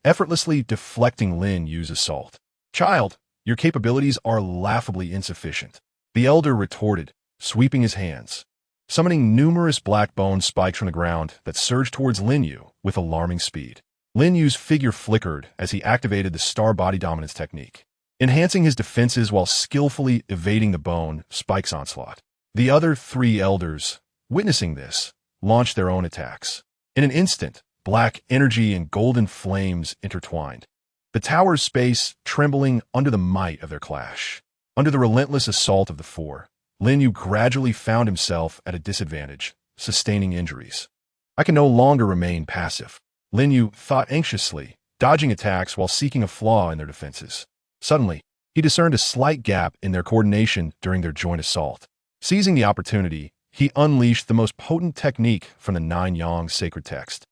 effortlessly deflecting Lin Yu's assault. Child, your capabilities are laughably insufficient, the elder retorted, sweeping his hands, summoning numerous black bone spikes from the ground that surged towards Lin Yu with alarming speed. Lin Yu's figure flickered as he activated the star body dominance technique, enhancing his defenses while skillfully evading the bone spike's onslaught. The other 3 elders, witnessing this, launched their own attacks. In an instant, black energy and golden flames intertwined, the tower's space trembling under the might of their clash. Under the relentless assault of the 4, Lin Yu gradually found himself at a disadvantage, sustaining injuries. I can no longer remain passive, Lin Yu thought anxiously, dodging attacks while seeking a flaw in their defenses. Suddenly, he discerned a slight gap in their coordination during their joint assault. Seizing the opportunity, he unleashed the most potent technique from the 9 yang sacred text.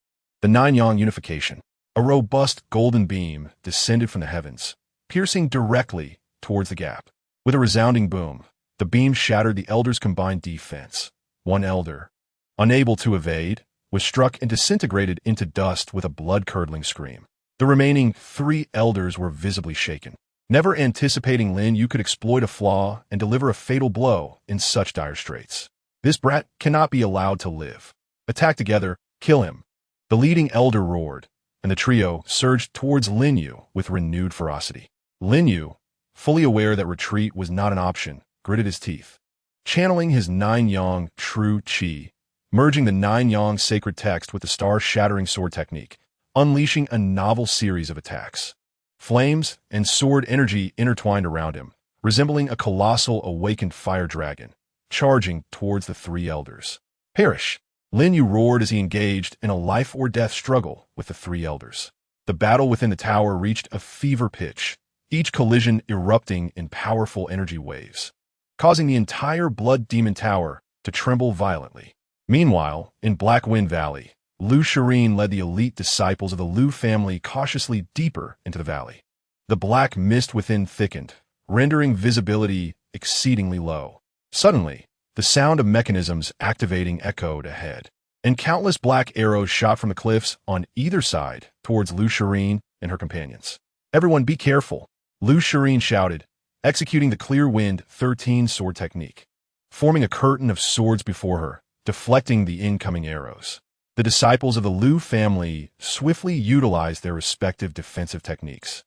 The 9 yang unification. A robust golden beam descended from the heavens, piercing directly towards the gap. With a resounding boom, the beam shattered the elders' combined defense. One elder, unable to evade, was struck and disintegrated into dust with a blood-curdling scream. The remaining 3 elders were visibly shaken, never anticipating Lin Yu could exploit a flaw and deliver a fatal blow in such dire straits. This brat cannot be allowed to live. Attack together, kill him. The leading elder roared, and the trio surged towards Lin Yu with renewed ferocity. Lin Yu, fully aware that retreat was not an option, gritted his teeth. Channeling his 9 yang true qi, merging the 9 yang sacred text with the star-shattering sword technique, unleashing a novel series of attacks. Flames and sword energy intertwined around him, resembling a colossal awakened fire dragon, charging towards the 3 elders. Perish! Lin Yu roared as he engaged in a life-or-death struggle with the 3 elders. The battle within the tower reached a fever pitch, each collision erupting in powerful energy waves, causing the entire Blood Demon Tower to tremble violently. Meanwhile, in Black Wind Valley, Lu Shirin led the elite disciples of the Lu family cautiously deeper into the valley. The black mist within thickened, rendering visibility exceedingly low. Suddenly, the sound of mechanisms activating echoed ahead, and countless black arrows shot from the cliffs on either side towards Lu Shirin and her companions. Everyone be careful, Lu Shirin shouted, executing the Clear Wind 13 sword technique, forming a curtain of swords before her, deflecting the incoming arrows. The disciples of the Lu family swiftly utilized their respective defensive techniques.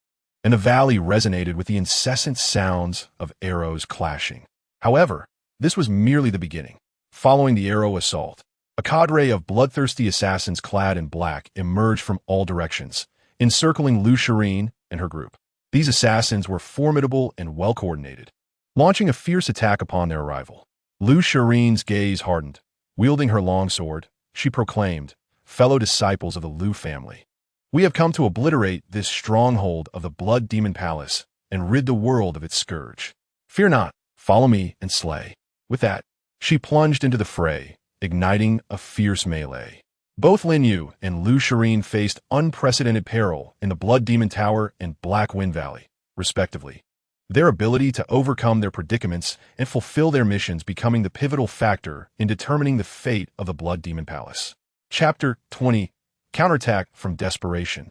and the valley resonated with the incessant sounds of arrows clashing. However, this was merely the beginning. Following the arrow assault, a cadre of bloodthirsty assassins clad in black emerged from all directions, encircling Lu Shirin and her group. These assassins were formidable and well-coordinated, launching a fierce attack upon their arrival. Lu Shirin's gaze hardened. Wielding her longsword, she proclaimed, "Fellow disciples of the Lu family, we have come to obliterate this stronghold of the Blood Demon Palace and rid the world of its scourge. Fear not, follow me and slay." With that, she plunged into the fray, igniting a fierce melee. Both Lin Yu and Lu Shirin faced unprecedented peril in the Blood Demon Tower and Black Wind Valley, respectively, their ability to overcome their predicaments and fulfill their missions becoming the pivotal factor in determining the fate of the Blood Demon Palace. Chapter 20. Counterattack from Desperation.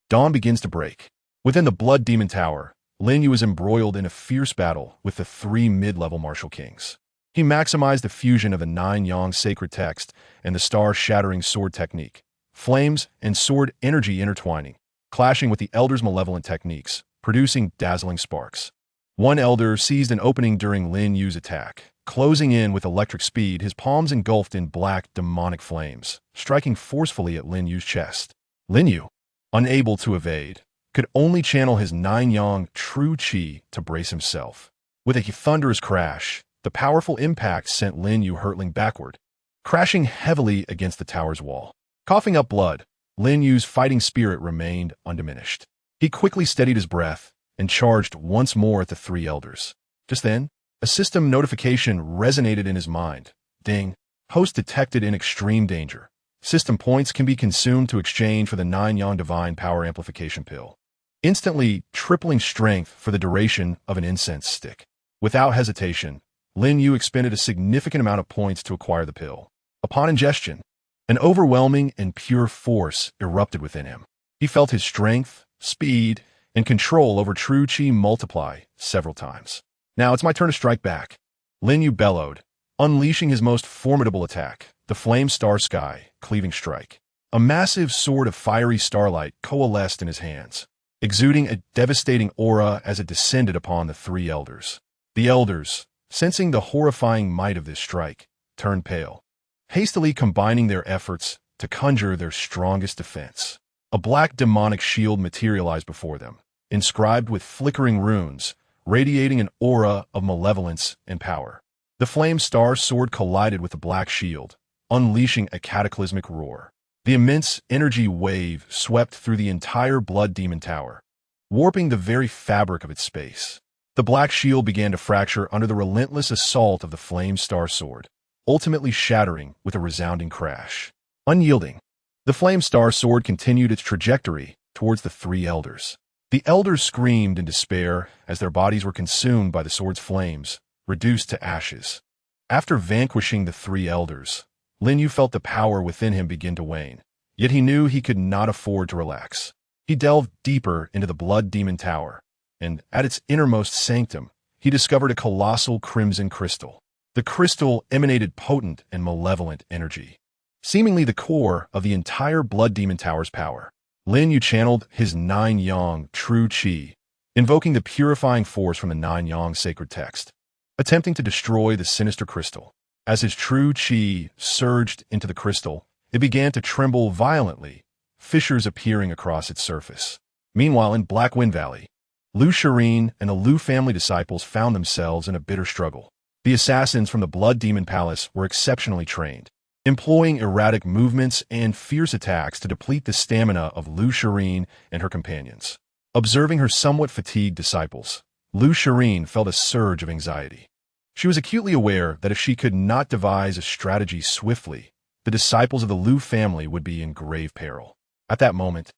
Dawn begins to break. Within the Blood Demon Tower, Lin Yu is embroiled in a fierce battle with the three mid-level martial kings. He maximized the fusion of the 9 Yang sacred text and the star-shattering sword technique, flames and sword energy intertwining, clashing with the Elder's malevolent techniques, producing dazzling sparks. One Elder seized an opening during Lin Yu's attack, closing in with electric speed, his palms engulfed in black demonic flames, striking forcefully at Lin Yu's chest. Lin Yu, unable to evade, could only channel his 9 Yang true chi to brace himself. With a thunderous crash, the powerful impact sent Lin Yu hurtling backward, crashing heavily against the tower's wall. Coughing up blood, Lin Yu's fighting spirit remained undiminished. He quickly steadied his breath and charged once more at the 3 elders. Just then, a system notification resonated in his mind. Ding. Host detected in extreme danger. System points can be consumed to exchange for the 9 Yang Divine Power Amplification Pill, instantly tripling strength for the duration of an incense stick. Without hesitation, Lin Yu expended a significant amount of points to acquire the pill. Upon ingestion, an overwhelming and pure force erupted within him. He felt his strength, speed, and control over true chi multiply several times. "Now it's my turn to strike back," Lin Yu bellowed, unleashing his most formidable attack, the Flame Star Sky Cleaving Strike. A massive sword of fiery starlight coalesced in his hands, exuding a devastating aura as it descended upon the 3 elders. The elders, sensing the horrifying might of this strike, turned pale, hastily combining their efforts to conjure their strongest defense. A black demonic shield materialized before them, inscribed with flickering runes, radiating an aura of malevolence and power. The Flame Star Sword collided with the black shield, unleashing a cataclysmic roar. The immense energy wave swept through the entire Blood Demon Tower, warping the very fabric of its space. The black shield began to fracture under the relentless assault of the Flame Star Sword, ultimately shattering with a resounding crash. Unyielding, the Flame Star Sword continued its trajectory towards the 3 elders. The elders screamed in despair as their bodies were consumed by the sword's flames, reduced to ashes. After vanquishing the 3 elders, Lin Yu felt the power within him begin to wane, yet he knew he could not afford to relax. He delved deeper into the Blood Demon Tower, and at its innermost sanctum, he discovered a colossal crimson crystal. The crystal emanated potent and malevolent energy, seemingly the core of the entire Blood Demon Tower's power. Lin Yu channeled his 9 Yang true chi, invoking the purifying force from the 9 Yang sacred text, attempting to destroy the sinister crystal. As his true chi surged into the crystal, it began to tremble violently, fissures appearing across its surface. Meanwhile, in Black Wind Valley, Lu Shirin and the Lu family disciples found themselves in a bitter struggle. The assassins from the Blood Demon Palace were exceptionally trained, employing erratic movements and fierce attacks to deplete the stamina of Lu Shirin and her companions. Observing her somewhat fatigued disciples, Lu Shirin felt a surge of anxiety. She was acutely aware that if she could not devise a strategy swiftly, the disciples of the Lu family would be in grave peril. At that moment,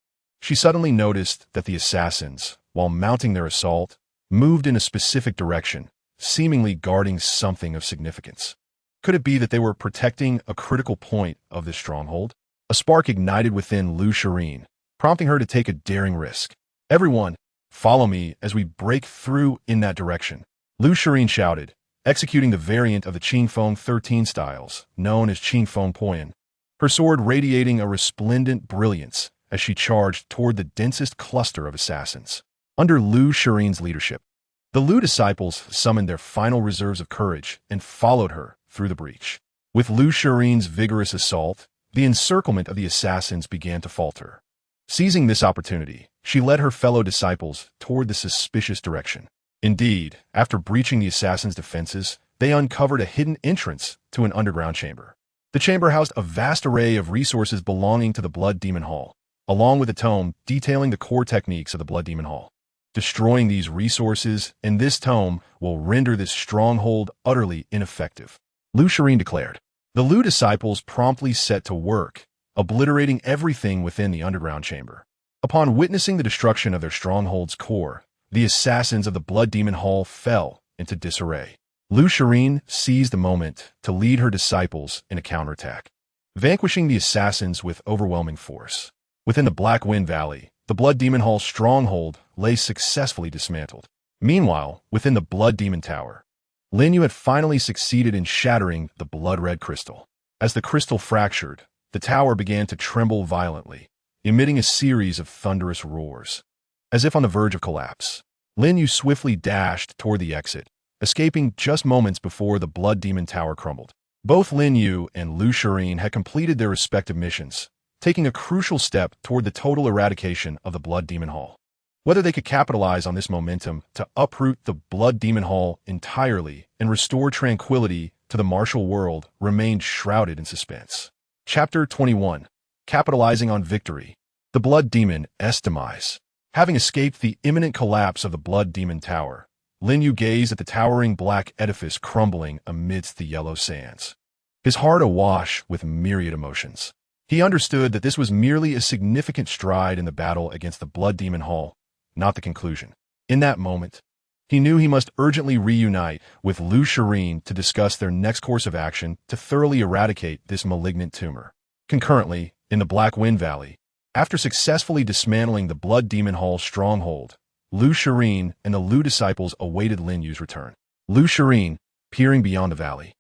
she suddenly noticed that the assassins, while mounting their assault, moved in a specific direction, seemingly guarding something of significance. Could it be that they were protecting a critical point of this stronghold? A spark ignited within Lu Shirin, prompting her to take a daring risk. "Everyone, follow me as we break through in that direction," Lu Shirin shouted, executing the variant of the Qingfeng 13 styles, known as Qingfeng Poyan, her sword radiating a resplendent brilliance as she charged toward the densest cluster of assassins. Under Lu Shiren's leadership, the Lu disciples summoned their final reserves of courage and followed her through the breach. With Lu Shiren's vigorous assault, the encirclement of the assassins began to falter. Seizing this opportunity, she led her fellow disciples toward the suspicious direction. Indeed, after breaching the assassins' defenses, they uncovered a hidden entrance to an underground chamber. The chamber housed a vast array of resources belonging to the Blood Demon Hall, along with a tome detailing the core techniques of the Blood Demon Hall. Destroying these resources and this tome will render this stronghold utterly ineffective, Lu Shiren declared. The Lu disciples promptly set to work, obliterating everything within the underground chamber. Upon witnessing the destruction of their stronghold's core, the assassins of the Blood Demon Hall fell into disarray. Lu Shiren seized the moment to lead her disciples in a counterattack, vanquishing the assassins with overwhelming force. Within the Black Wind Valley, the Blood Demon Hall's stronghold lay successfully dismantled. Meanwhile, within the Blood Demon Tower, Lin Yu had finally succeeded in shattering the blood-red crystal. As the crystal fractured, the tower began to tremble violently, emitting a series of thunderous roars. As if on the verge of collapse, Lin Yu swiftly dashed toward the exit, escaping just moments before the Blood Demon Tower crumbled. Both Lin Yu and Lu Shiren had completed their respective missions, taking a crucial step toward the total eradication of the Blood Demon Hall. Whether they could capitalize on this momentum to uproot the Blood Demon Hall entirely and restore tranquility to the martial world remained shrouded in suspense. Chapter 21. Capitalizing on Victory. The Blood Demon's demise. Having escaped the imminent collapse of the Blood Demon Tower, Lin Yu gazed at the towering black edifice crumbling amidst the yellow sands, his heart awash with myriad emotions. He understood that this was merely a significant stride in the battle against the Blood Demon Hall, not the conclusion. In that moment, he knew he must urgently reunite with Lu Shiren to discuss their next course of action to thoroughly eradicate this malignant tumor. Concurrently, in the Black Wind Valley, after successfully dismantling the Blood Demon Hall's stronghold, Lu Shiren and the Lu disciples awaited Lin Yu's return. Lu Shiren, peering beyond the valley,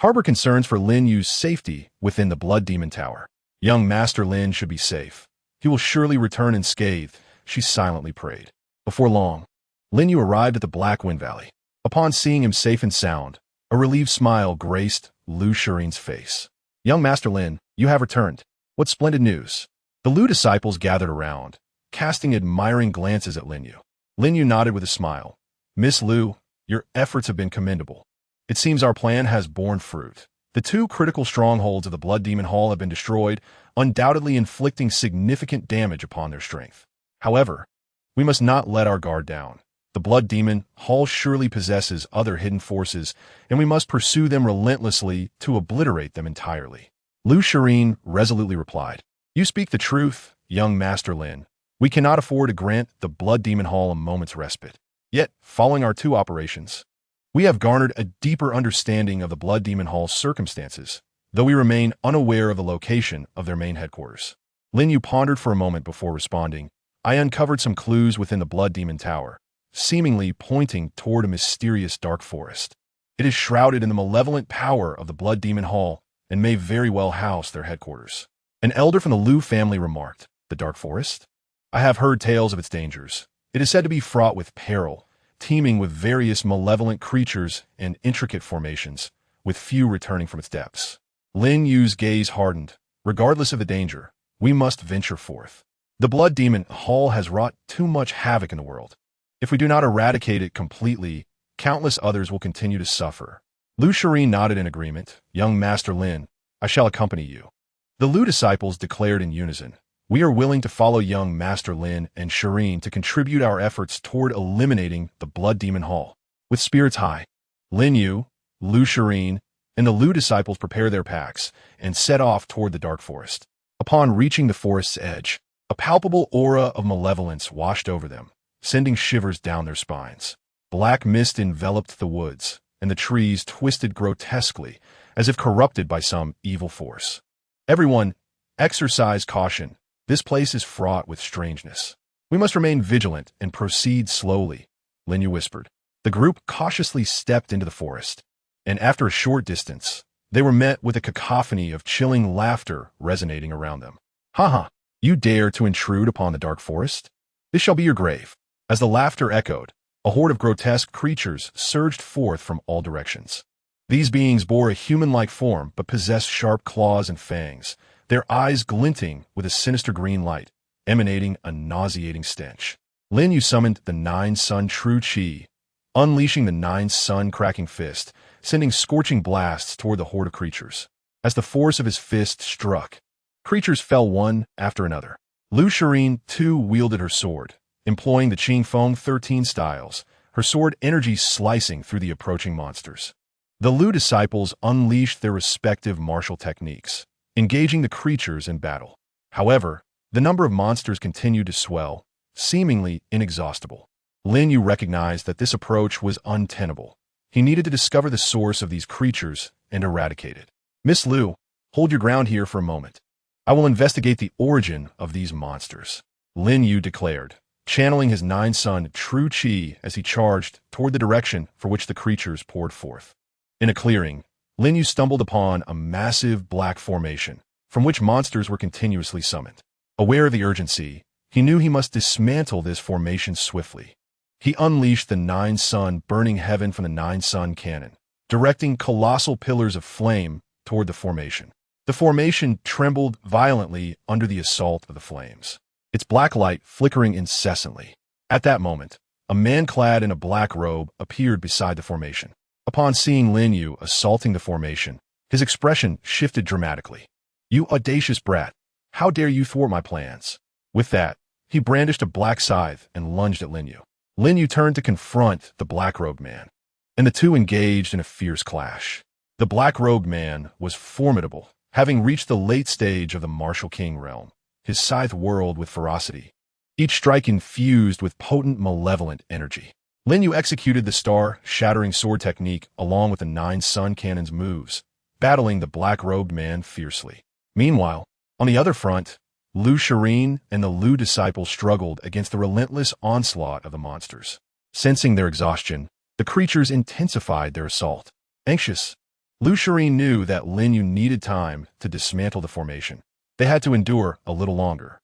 harbored concerns for Lin Yu's safety within the Blood Demon Tower. Young Master Lin should be safe. He will surely return unscathed, she silently prayed. Before long, Lin Yu arrived at the Black Wind Valley. Upon seeing him safe and sound, a relieved smile graced Lu Shiren's face. Young Master Lin, you have returned. What splendid news. The Lu disciples gathered around, casting admiring glances at Lin Yu. Lin Yu nodded with a smile. Miss Lu, your efforts have been commendable. It seems our plan has borne fruit. The two critical strongholds of the Blood Demon Hall have been destroyed, undoubtedly inflicting significant damage upon their strength. However, we must not let our guard down. The Blood Demon Hall surely possesses other hidden forces, and we must pursue them relentlessly to obliterate them entirely. Lu Shiren resolutely replied. You speak the truth, young Master Lin. We cannot afford to grant the Blood Demon Hall a moment's respite. Yet, following our two operations, we have garnered a deeper understanding of the Blood Demon Hall's circumstances, though we remain unaware of the location of their main headquarters. Lin Yu pondered for a moment before responding. I uncovered some clues within the Blood Demon Tower, seemingly pointing toward a mysterious dark forest. It is shrouded in the malevolent power of the Blood Demon Hall and may very well house their headquarters. An elder from the Lu family remarked, The dark forest? I have heard tales of its dangers. It is said to be fraught with peril, teeming with various malevolent creatures and intricate formations, with few returning from its depths. Lin Yu's gaze hardened. Regardless of the danger, we must venture forth. The Blood Demon Hall has wrought too much havoc in the world. If we do not eradicate it completely, countless others will continue to suffer. Lu Shiren nodded in agreement. Young Master Lin, I shall accompany you. The Lu disciples declared in unison. We are willing to follow young Master Lin and Shiren to contribute our efforts toward eliminating the Blood Demon Hall. With spirits high, Lin Yu, Lu Shiren, and the Lu disciples prepare their packs and set off toward the dark forest. Upon reaching the forest's edge, a palpable aura of malevolence washed over them, sending shivers down their spines. Black mist enveloped the woods, and the trees twisted grotesquely, as if corrupted by some evil force. Everyone, exercise caution. This place is fraught with strangeness. We must remain vigilant and proceed slowly, Lin Yu whispered. The group cautiously stepped into the forest, and after a short distance, they were met with a cacophony of chilling laughter resonating around them. Ha ha! You dare to intrude upon the dark forest? This shall be your grave. As the laughter echoed, a horde of grotesque creatures surged forth from all directions. These beings bore a human-like form but possessed sharp claws and fangs, their eyes glinting with a sinister green light, emanating a nauseating stench. Lin Yu summoned the Nine-Sun True Chi, unleashing the Nine-Sun cracking fist, sending scorching blasts toward the horde of creatures. As the force of his fist struck, creatures fell one after another. Lu Shirin, too, wielded her sword, employing the Qing Feng 13 styles, her sword energy slicing through the approaching monsters. The Lu disciples unleashed their respective martial techniques, engaging the creatures in battle. However, the number of monsters continued to swell, seemingly inexhaustible. Lin Yu recognized that this approach was untenable. He needed to discover the source of these creatures and eradicate it. Miss Lu, hold your ground here for a moment. I will investigate the origin of these monsters, Lin Yu declared, channeling his Nine-Sun True Chi as he charged toward the direction for which the creatures poured forth. In a clearing, Lin Yu stumbled upon a massive black formation, from which monsters were continuously summoned. Aware of the urgency, he knew he must dismantle this formation swiftly. He unleashed the Nine-Sun Burning Heaven from the Nine-Sun cannon, directing colossal pillars of flame toward the formation. The formation trembled violently under the assault of the flames, its black light flickering incessantly. At that moment, a man clad in a black robe appeared beside the formation. Upon seeing Lin Yu assaulting the formation, his expression shifted dramatically. "You audacious brat! How dare you thwart my plans?" With that, he brandished a black scythe and lunged at Lin Yu. Lin Yu turned to confront the black-robed man, and the two engaged in a fierce clash. The black-robed man was formidable, having reached the late stage of the martial king realm. His scythe whirled with ferocity, each strike infused with potent, malevolent energy. Lin Yu executed the star-shattering sword technique along with the Nine-Sun cannon's moves, battling the black-robed man fiercely. Meanwhile, on the other front, Lu Shirin and the Lu disciples struggled against the relentless onslaught of the monsters. Sensing their exhaustion, the creatures intensified their assault. Anxious, Lu Shirin knew that Lin Yu needed time to dismantle the formation. They had to endure a little longer.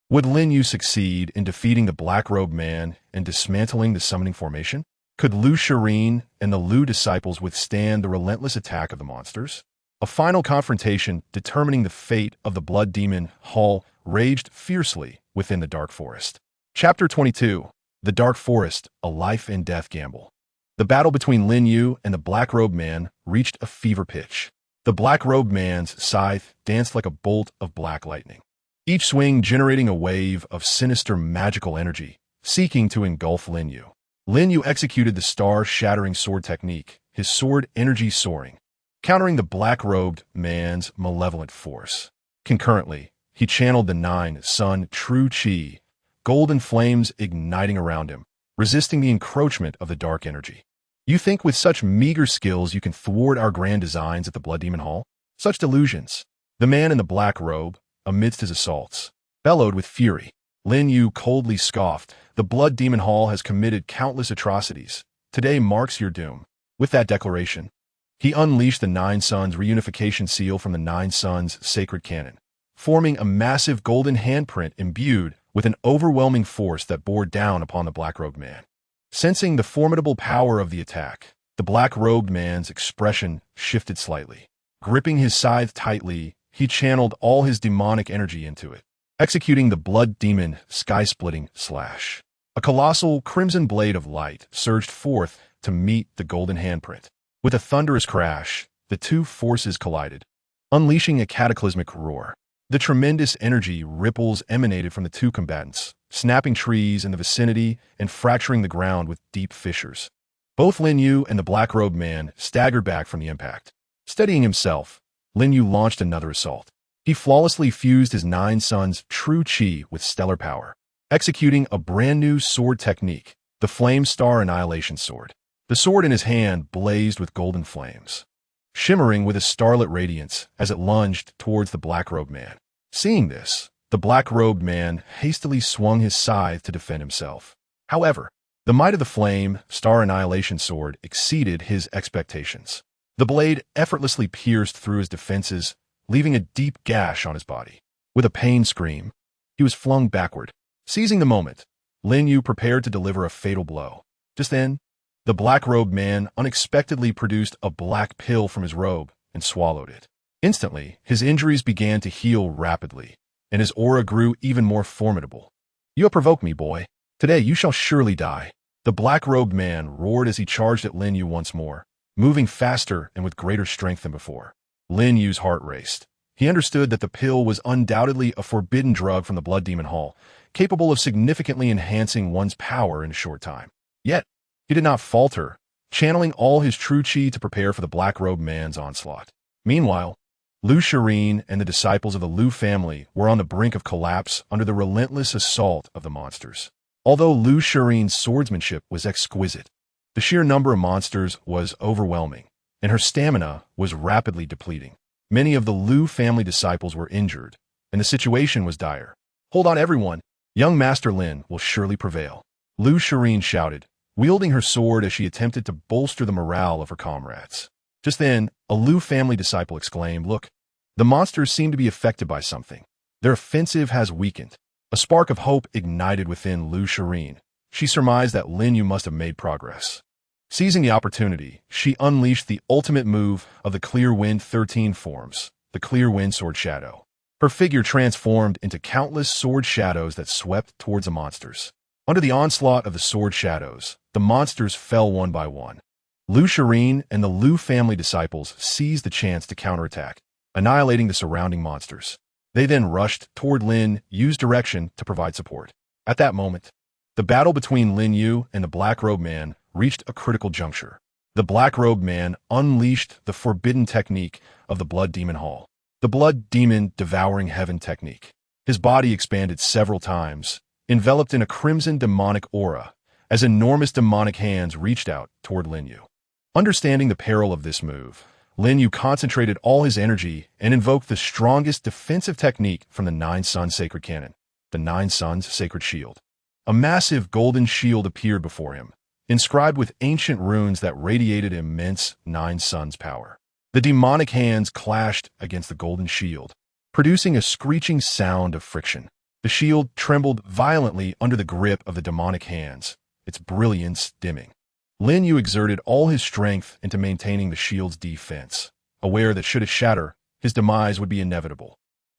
Would Lin Yu succeed in defeating the black-robed man and dismantling the summoning formation? Could Lu Shirin and the Lu disciples withstand the relentless attack of the monsters? A final confrontation determining the fate of the Blood Demon Hall raged fiercely within the Dark Forest. Chapter 22. The Dark Forest, a life-and-death gamble. The battle between Lin Yu and the black-robed man reached a fever pitch. The black-robed man's scythe danced like a bolt of black lightning, each swing generating a wave of sinister magical energy, seeking to engulf Lin Yu. Lin Yu executed the star-shattering sword technique, his sword energy soaring, countering the black-robed man's malevolent force. Concurrently, he channeled the Nine-Sun True Chi, golden flames igniting around him, resisting the encroachment of the dark energy. You think with such meager skills you can thwart our grand designs at the Blood Demon Hall? Such delusions. The man in the black robe, amidst his assaults, bellowed with fury. Lin Yu coldly scoffed. The Blood Demon Hall has committed countless atrocities. Today marks your doom. With that declaration, he unleashed the Nine Suns reunification seal from the Nine Suns sacred cannon, forming a massive golden handprint imbued with an overwhelming force that bore down upon the black-robed man. Sensing the formidable power of the attack, the black-robed man's expression shifted slightly. Gripping his scythe tightly, he channeled all his demonic energy into it, executing the Blood Demon sky-splitting slash. A colossal crimson blade of light surged forth to meet the golden handprint. With a thunderous crash, the two forces collided, unleashing a cataclysmic roar. The tremendous energy ripples emanated from the two combatants, snapping trees in the vicinity and fracturing the ground with deep fissures. Both Lin Yu and the black-robed man staggered back from the impact. Steadying himself, Lin Yu launched another assault. He flawlessly fused his Nine Suns True Chi with stellar power, executing a brand-new sword technique, the Flame Star Annihilation Sword. The sword in his hand blazed with golden flames, shimmering with a starlit radiance as it lunged towards the black-robed man. Seeing this, the black-robed man hastily swung his scythe to defend himself. However, the might of the Flame Star Annihilation Sword exceeded his expectations. The blade effortlessly pierced through his defenses, leaving a deep gash on his body. With a pain scream, he was flung backward. Seizing the moment, Lin Yu prepared to deliver a fatal blow. Just then, the black-robed man unexpectedly produced a black pill from his robe and swallowed it. Instantly, his injuries began to heal rapidly, and his aura grew even more formidable. "You have provoked me, boy. Today you shall surely die." The black-robed man roared as he charged at Lin Yu once more, moving faster and with greater strength than before. Lin Yu's heart raced. He understood that the pill was undoubtedly a forbidden drug from the Blood Demon Hall, capable of significantly enhancing one's power in a short time. Yet, he did not falter, channeling all his true chi to prepare for the black-robed man's onslaught. Meanwhile, Lu Shirin and the disciples of the Lu family were on the brink of collapse under the relentless assault of the monsters. Although Lu Shirin's swordsmanship was exquisite, the sheer number of monsters was overwhelming, and her stamina was rapidly depleting. Many of the Lu family disciples were injured, and the situation was dire. "Hold on, everyone! Young Master Lin will surely prevail," Lu Shirin shouted, wielding her sword as she attempted to bolster the morale of her comrades. Just then, a Lu family disciple exclaimed, "Look, the monsters seem to be affected by something. Their offensive has weakened." A spark of hope ignited within Lu Shirin. She surmised that Lin Yu must have made progress. Seizing the opportunity, she unleashed the ultimate move of the Clear Wind 13 forms, the Clear Wind Sword Shadow. Her figure transformed into countless sword shadows that swept towards the monsters. Under the onslaught of the sword shadows, the monsters fell one by one. Lu Shirin and the Lu family disciples seized the chance to counterattack, annihilating the surrounding monsters. They then rushed toward Lin Yu's direction to provide support. At that moment, the battle between Lin Yu and the black-robed man reached a critical juncture. The black-robed man unleashed the forbidden technique of the Blood Demon Hall, the Blood Demon Devouring Heaven technique. His body expanded several times, enveloped in a crimson demonic aura, as enormous demonic hands reached out toward Lin Yu. Understanding the peril of this move, Lin Yu concentrated all his energy and invoked the strongest defensive technique from the Nine Suns Sacred Cannon, the Nine Suns Sacred Shield. A massive golden shield appeared before him, inscribed with ancient runes that radiated immense Nine Suns power. The demonic hands clashed against the golden shield, producing a screeching sound of friction. The shield trembled violently under the grip of the demonic hands, its brilliance dimming. Lin Yu exerted all his strength into maintaining the shield's defense, aware that should it shatter, his demise would be inevitable.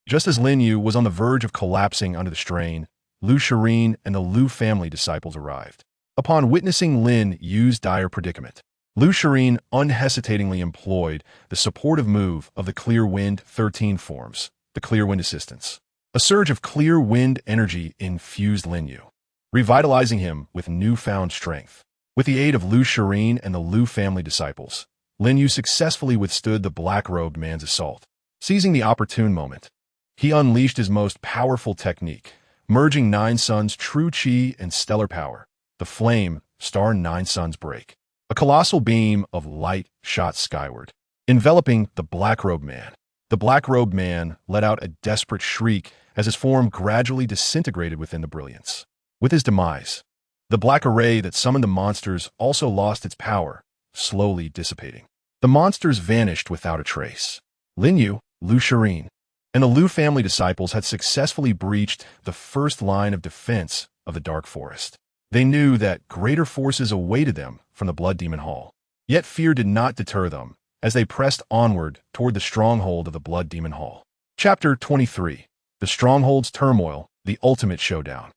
Just as Lin Yu was on the verge of collapsing under the strain, Lu Shirin and the Lu family disciples arrived. Upon witnessing Lin Yu's dire predicament, Lu Shirin unhesitatingly employed the supportive move of the Clear Wind 13 forms, the Clear Wind Assistance. A surge of clear wind energy infused Lin Yu, revitalizing him with newfound strength. With the aid of Lu Shirin and the Lu family disciples, Lin Yu successfully withstood the black-robed man's assault. Seizing the opportune moment, he unleashed his most powerful technique, merging Nine Suns' true chi and stellar power, the Flame Star Nine Suns Break. A colossal beam of light shot skyward, enveloping the black-robed man. The black-robed man let out a desperate shriek as his form gradually disintegrated within the brilliance. With his demise, the black array that summoned the monsters also lost its power, slowly dissipating. The monsters vanished without a trace. Lin Yu, Lu Shirin, and the Lu family disciples had successfully breached the first line of defense of the Dark Forest. They knew that greater forces awaited them from the Blood Demon Hall. Yet fear did not deter them as they pressed onward toward the stronghold of the Blood Demon Hall. Chapter 23. The Stronghold's Turmoil, the Ultimate Showdown.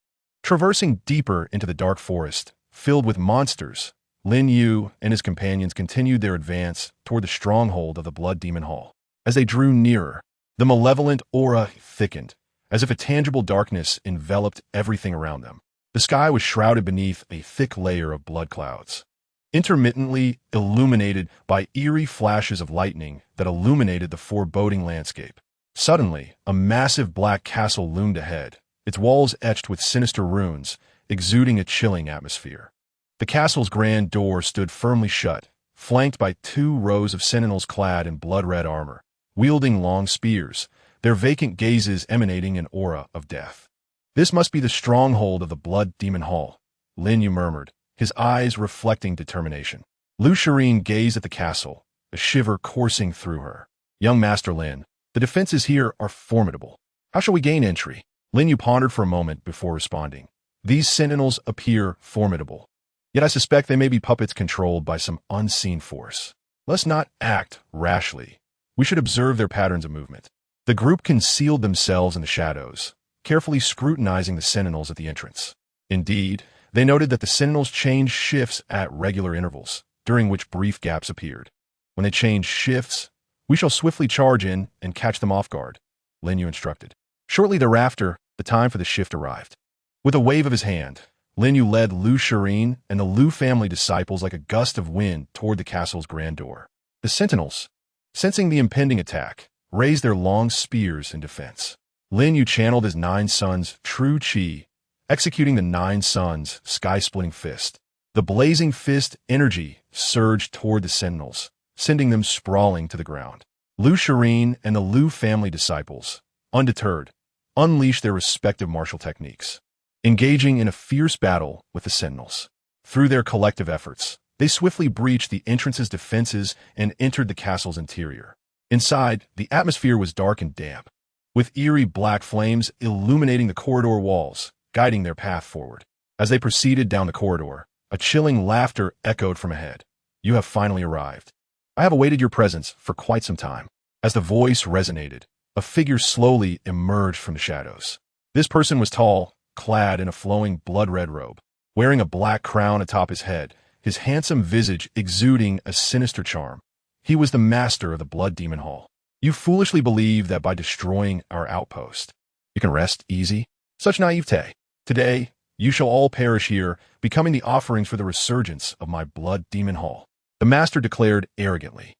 Traversing deeper into the Dark Forest, filled with monsters, Lin Yu and his companions continued their advance toward the stronghold of the Blood Demon Hall. As they drew nearer, the malevolent aura thickened, as if a tangible darkness enveloped everything around them. The sky was shrouded beneath a thick layer of blood clouds, intermittently illuminated by eerie flashes of lightning that illuminated the foreboding landscape. Suddenly, a massive black castle loomed ahead, its walls etched with sinister runes, exuding a chilling atmosphere. The castle's grand door stood firmly shut, flanked by 2 rows of sentinels clad in blood-red armor, wielding long spears, their vacant gazes emanating an aura of death. "This must be the stronghold of the Blood Demon Hall," Lin Yu murmured, his eyes reflecting determination. Lu Shirin gazed at the castle, a shiver coursing through her. "Young Master Lin, the defenses here are formidable. How shall we gain entry?" Lin Yu pondered for a moment before responding. These sentinels appear formidable, yet I suspect they may be puppets controlled by some unseen force. Let's not act rashly. We should observe their patterns of movement. The group concealed themselves in the shadows, carefully scrutinizing the sentinels at the entrance. Indeed, they noted that the sentinels changed shifts at regular intervals, during which brief gaps appeared. When they change shifts, we shall swiftly charge in and catch them off guard, Lin Yu instructed. Shortly thereafter, the time for the shift arrived. With a wave of his hand, Lin Yu led Lu Shirin and the Lu family disciples like a gust of wind toward the castle's grand door. The sentinels, sensing the impending attack, raised their long spears in defense. Lin Yu channeled his Nine Suns' true chi, executing the Nine Suns' sky-splitting fist. The blazing fist energy surged toward the sentinels, sending them sprawling to the ground. Lu Shirin and the Lu family disciples, undeterred, unleashed their respective martial techniques, engaging in a fierce battle with the sentinels. Through their collective efforts, they swiftly breached the entrance's defenses and entered the castle's interior. Inside, the atmosphere was dark and damp, with eerie black flames illuminating the corridor walls, guiding their path forward. As they proceeded down the corridor, a chilling laughter echoed from ahead. "You have finally arrived. I have awaited your presence for quite some time." As the voice resonated, a figure slowly emerged from the shadows. This person was tall, clad in a flowing blood-red robe, wearing a black crown atop his head, his handsome visage exuding a sinister charm. He was the master of the Blood Demon Hall. "You foolishly believe that by destroying our outpost, you can rest easy? Such naivete. Today, you shall all perish here, becoming the offerings for the resurgence of my Blood Demon Hall," the master declared arrogantly.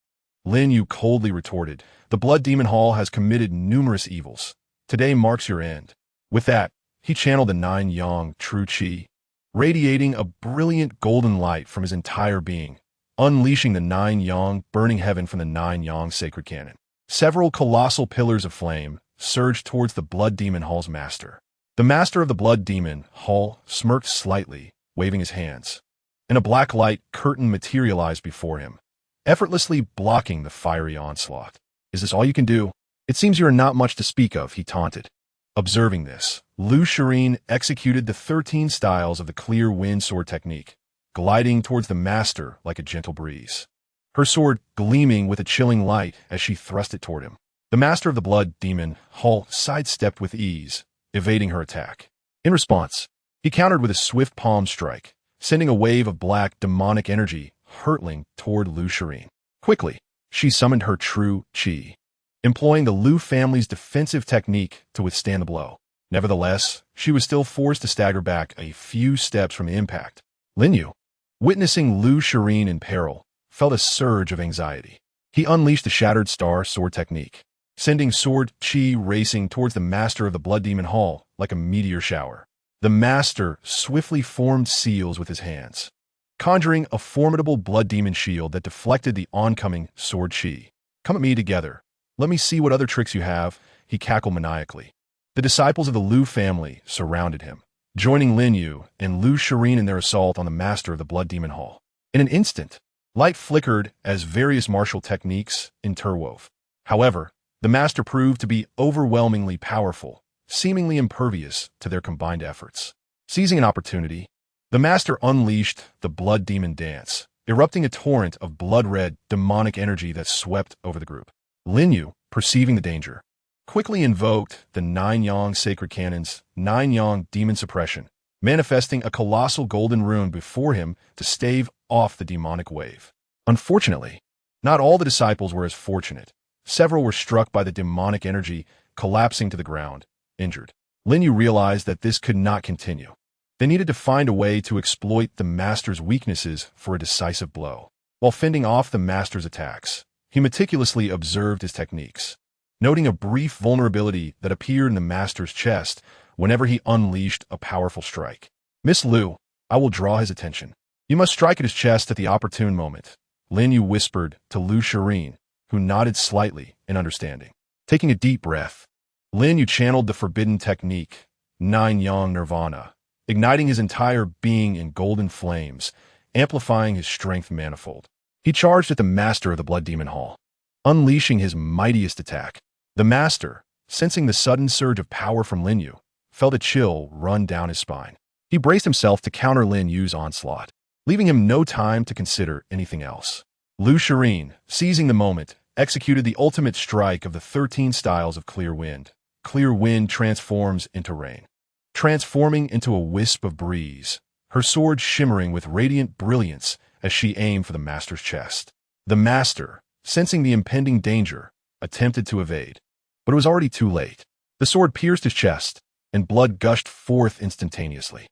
Lin Yu coldly retorted, "The Blood Demon Hall has committed numerous evils. Today marks your end." With that, he channeled the Nine Yang true chi, radiating a brilliant golden light from his entire being, unleashing the Nine Yang burning heaven from the Nine Yang sacred cannon. Several colossal pillars of flame surged towards the Blood Demon Hall's master. The master of the Blood Demon Hall smirked slightly, waving his hands, and a black light curtain materialized before him, effortlessly blocking the fiery onslaught. "Is this all you can do? It seems you are not much to speak of," he taunted. Observing this, Lu Shirin executed the 13 styles of the clear wind sword technique, gliding towards the master like a gentle breeze, her sword gleaming with a chilling light as she thrust it toward him. The master of the Blood Demon Hall sidestepped with ease, evading her attack. In response, he countered with a swift palm strike, sending a wave of black demonic energy hurtling toward Lu Shirin. Quickly, she summoned her true chi, employing the Lu family's defensive technique to withstand the blow. Nevertheless, she was still forced to stagger back a few steps from the impact. Lin Yu, witnessing Lu Shirin in peril, felt a surge of anxiety. He unleashed the Shattered Star sword technique, sending sword chi racing towards the master of the Blood Demon Hall like a meteor shower. The master swiftly formed seals with his hands, conjuring a formidable blood demon shield that deflected the oncoming sword chi. "Come at me together. Let me see what other tricks you have," he cackled maniacally. The disciples of the Lu family surrounded him, joining Lin Yu and Lu Shirin in their assault on the master of the Blood Demon Hall. In an instant, light flickered as various martial techniques interwove. However, the master proved to be overwhelmingly powerful, seemingly impervious to their combined efforts. Seizing an opportunity, the master unleashed the Blood Demon Dance, erupting a torrent of blood-red, demonic energy that swept over the group. Lin Yu, perceiving the danger, quickly invoked the Nine Yang Sacred Cannon's Nine Yang Demon Suppression, manifesting a colossal golden rune before him to stave off the demonic wave. Unfortunately, not all the disciples were as fortunate. Several were struck by the demonic energy, collapsing to the ground, injured. Lin Yu realized that this could not continue. They needed to find a way to exploit the master's weaknesses for a decisive blow. While fending off the master's attacks, he meticulously observed his techniques, noting a brief vulnerability that appeared in the master's chest whenever he unleashed a powerful strike. "Miss Lu, I will draw his attention. You must strike at his chest at the opportune moment," Lin Yu whispered to Lu Shirin, who nodded slightly in understanding. Taking a deep breath, Lin Yu channeled the forbidden technique, Nine Yang Nirvana, igniting his entire being in golden flames, amplifying his strength manifold. He charged at the master of the Blood Demon Hall, unleashing his mightiest attack. The master, sensing the sudden surge of power from Lin Yu, felt a chill run down his spine. He braced himself to counter Lin Yu's onslaught, leaving him no time to consider anything else. Lu Shirin, seizing the moment, executed the ultimate strike of the 13 styles of Clear Wind. Clear Wind transforms into rain. Transforming into a wisp of breeze, her sword shimmering with radiant brilliance as she aimed for the master's chest. The master, sensing the impending danger, attempted to evade, but it was already too late. The sword pierced his chest, and blood gushed forth instantaneously.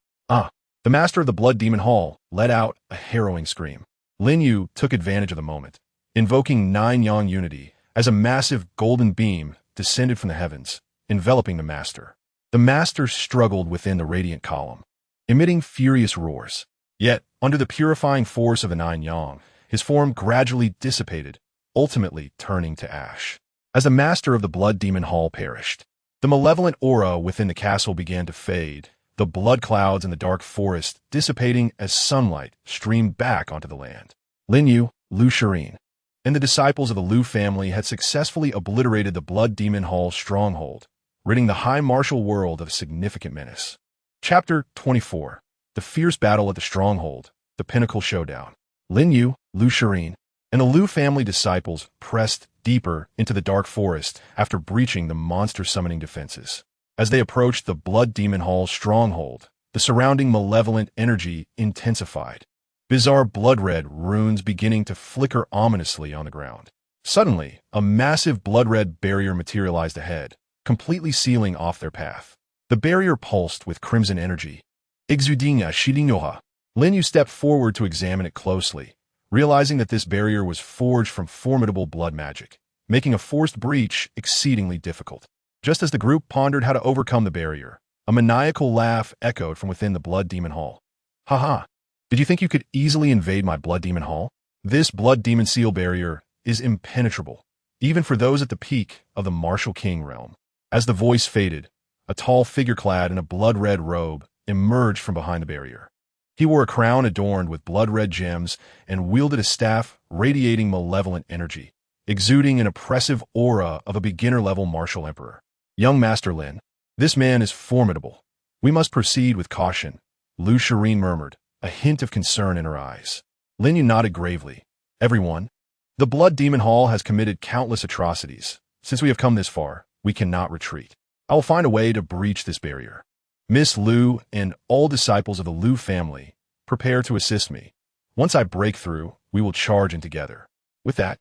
The master of the Blood Demon Hall let out a harrowing scream. Lin Yu took advantage of the moment, invoking Nine Yang Unity as a massive golden beam descended from the heavens, enveloping the master. The master struggled within the radiant column, emitting furious roars. Yet, under the purifying force of the Nine Yang, his form gradually dissipated, ultimately turning to ash. As the master of the Blood Demon Hall perished, the malevolent aura within the castle began to fade, the blood clouds in the dark forest dissipating as sunlight streamed back onto the land. Lin Yu, Lu Shirin, and the disciples of the Lu family had successfully obliterated the Blood Demon Hall stronghold, ridding the high martial world of a significant menace. Chapter 24. The Fierce Battle at the Stronghold, the Pinnacle Showdown. Lin Yu, Lu Shirin, and the Lu family disciples pressed deeper into the dark forest after breaching the monster-summoning defenses. As they approached the Blood Demon Hall stronghold, the surrounding malevolent energy intensified. Bizarre blood-red runes beginning to flicker ominously on the ground. Suddenly, a massive blood-red barrier materialized ahead, completely sealing off their path. The barrier pulsed with crimson energy. Exudinga Shidinyoha. Lin Yu stepped forward to examine it closely, realizing that this barrier was forged from formidable blood magic, making a forced breach exceedingly difficult. Just as the group pondered how to overcome the barrier, a maniacal laugh echoed from within the Blood Demon Hall. Haha, did you think you could easily invade my Blood Demon Hall? This Blood Demon Seal barrier is impenetrable, even for those at the peak of the Martial King realm. As the voice faded, a tall figure clad in a blood-red robe emerged from behind the barrier. He wore a crown adorned with blood-red gems and wielded a staff radiating malevolent energy, exuding an oppressive aura of a beginner-level martial emperor. Young Master Lin, this man is formidable. We must proceed with caution, Lu Shirin murmured, a hint of concern in her eyes. Lin Yu nodded gravely. Everyone, the Blood Demon Hall has committed countless atrocities. Since we have come this far, we cannot retreat. I will find a way to breach this barrier. Miss Lu and all disciples of the Lu family, prepare to assist me. Once I break through, we will charge in together. With that,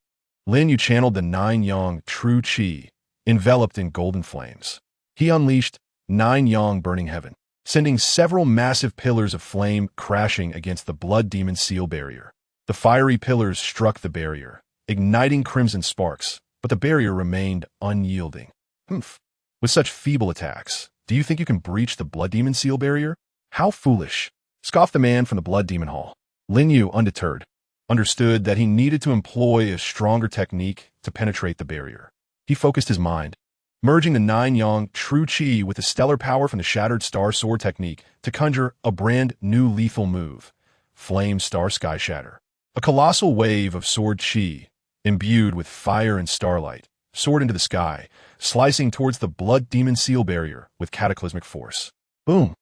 Lin Yu channeled the Nine Yang True Qi, enveloped in golden flames. He unleashed Nine Yang Burning Heaven, sending several massive pillars of flame crashing against the Blood Demon Seal barrier. The fiery pillars struck the barrier, igniting crimson sparks, but the barrier remained unyielding. With such feeble attacks, do you think you can breach the Blood Demon Seal barrier? How foolish, scoffed the man from the Blood Demon Hall. Lin Yu, undeterred, understood that he needed to employ a stronger technique to penetrate the barrier. He focused his mind, merging the Nine Yang True Qi with the stellar power from the Shattered Star Sword technique to conjure a brand new lethal move, Flame Star Sky Shatter. A colossal wave of sword qi, imbued with fire and starlight, soared into the sky, slicing towards the Blood Demon Seal barrier with cataclysmic force. Boom!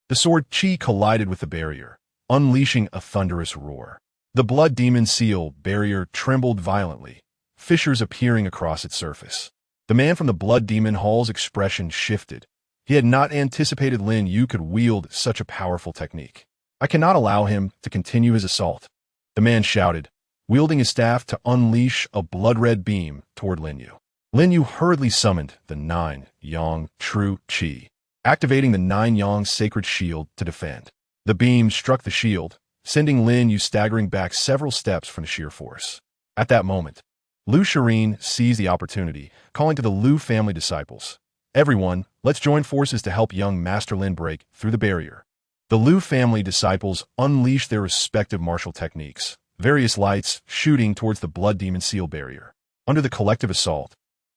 The sword qi collided with the barrier, unleashing a thunderous roar. The Blood Demon Seal barrier trembled violently, fissures appearing across its surface. The man from the Blood Demon Hall's expression shifted. He had not anticipated Lin Yu could wield such a powerful technique. I cannot allow him to continue his assault, the man shouted, wielding his staff to unleash a blood-red beam toward Lin Yu. Lin Yu hurriedly summoned the Nine Yang True Qi, activating the Nine Yang Sacred Shield to defend. The beam struck the shield, sending Lin Yu staggering back several steps from the sheer force. At that moment, Lu Shirin seized the opportunity, calling to the Lu family disciples. Everyone, let's join forces to help young Master Lin break through the barrier. The Lu family disciples unleashed their respective martial techniques, various lights shooting towards the Blood Demon Seal barrier. Under the collective assault,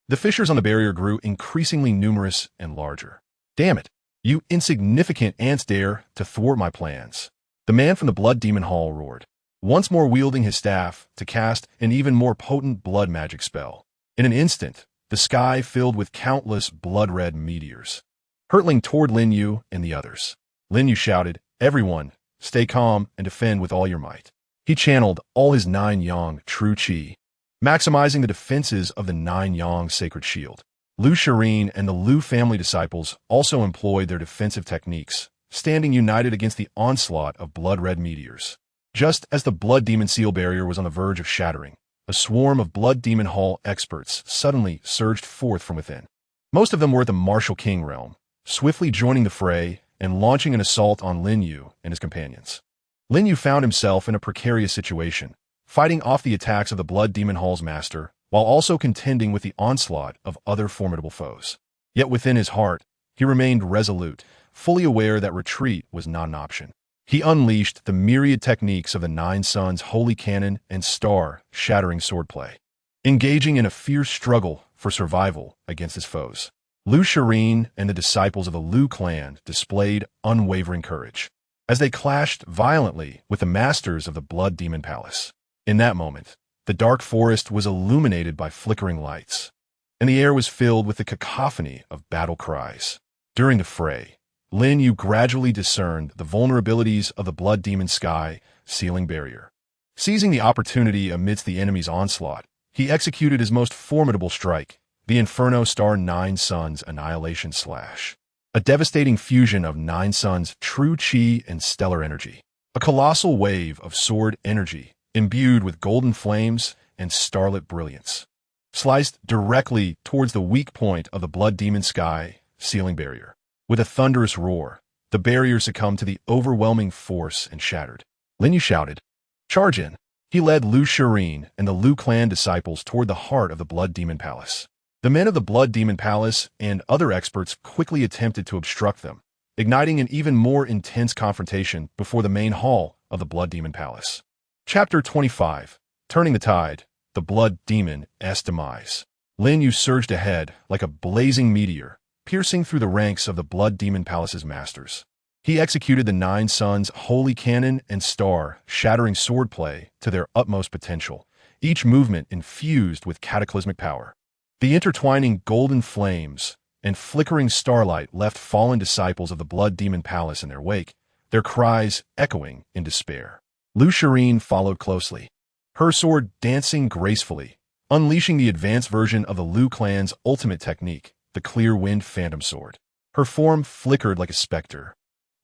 the fissures on the barrier grew increasingly numerous and larger. Damn it, you insignificant ants dare to thwart my plans. The man from the Blood Demon Hall roared, once more wielding his staff to cast an even more potent blood magic spell. In an instant, the sky filled with countless blood-red meteors, hurtling toward Lin Yu and the others. Lin Yu shouted, Everyone, stay calm and defend with all your might. He channeled all his 9-yang true chi, maximizing the defenses of the 9-yang sacred shield. Lu Shirin and the Lu family disciples also employed their defensive techniques, standing united against the onslaught of blood-red meteors. Just as the Blood Demon Seal barrier was on the verge of shattering, a swarm of Blood Demon Hall experts suddenly surged forth from within. Most of them were at the Martial King realm, swiftly joining the fray and launching an assault on Lin Yu and his companions. Lin Yu found himself in a precarious situation, fighting off the attacks of the Blood Demon Hall's master, while also contending with the onslaught of other formidable foes. Yet within his heart, he remained resolute, fully aware that retreat was not an option. He unleashed the myriad techniques of the Nine Suns' Holy Cannon and Star-shattering swordplay, engaging in a fierce struggle for survival against his foes. Lu Shirin and the disciples of the Lu clan displayed unwavering courage, as they clashed violently with the masters of the Blood Demon Palace. In that moment, the dark forest was illuminated by flickering lights, and the air was filled with the cacophony of battle cries. During the fray, Lin Yu gradually discerned the vulnerabilities of the Blood Demon Sky sealing barrier. Seizing the opportunity amidst the enemy's onslaught, he executed his most formidable strike, the Inferno Star Nine Suns Annihilation Slash, a devastating fusion of Nine Suns' true chi and stellar energy. A colossal wave of sword energy, imbued with golden flames and starlit brilliance, sliced directly towards the weak point of the Blood Demon Sky sealing barrier. With a thunderous roar, the barrier succumbed to the overwhelming force and shattered. Lin Yu shouted, "Charge in!" He led Lu Shirin and the Lu clan disciples toward the heart of the Blood Demon Palace. The men of the Blood Demon Palace and other experts quickly attempted to obstruct them, igniting an even more intense confrontation before the main hall of the Blood Demon Palace. Chapter 25. Turning the Tide, the Blood Demon's Demise. Lin Yu surged ahead like a blazing meteor, piercing through the ranks of the Blood Demon Palace's masters. He executed the Nine Suns' Holy Cannon and Star-shattering swordplay to their utmost potential, each movement infused with cataclysmic power. The intertwining golden flames and flickering starlight left fallen disciples of the Blood Demon Palace in their wake, their cries echoing in despair. Lu Shirin followed closely, her sword dancing gracefully, unleashing the advanced version of the Lu clan's ultimate technique, the Clear Wind Phantom Sword. Her form flickered like a specter,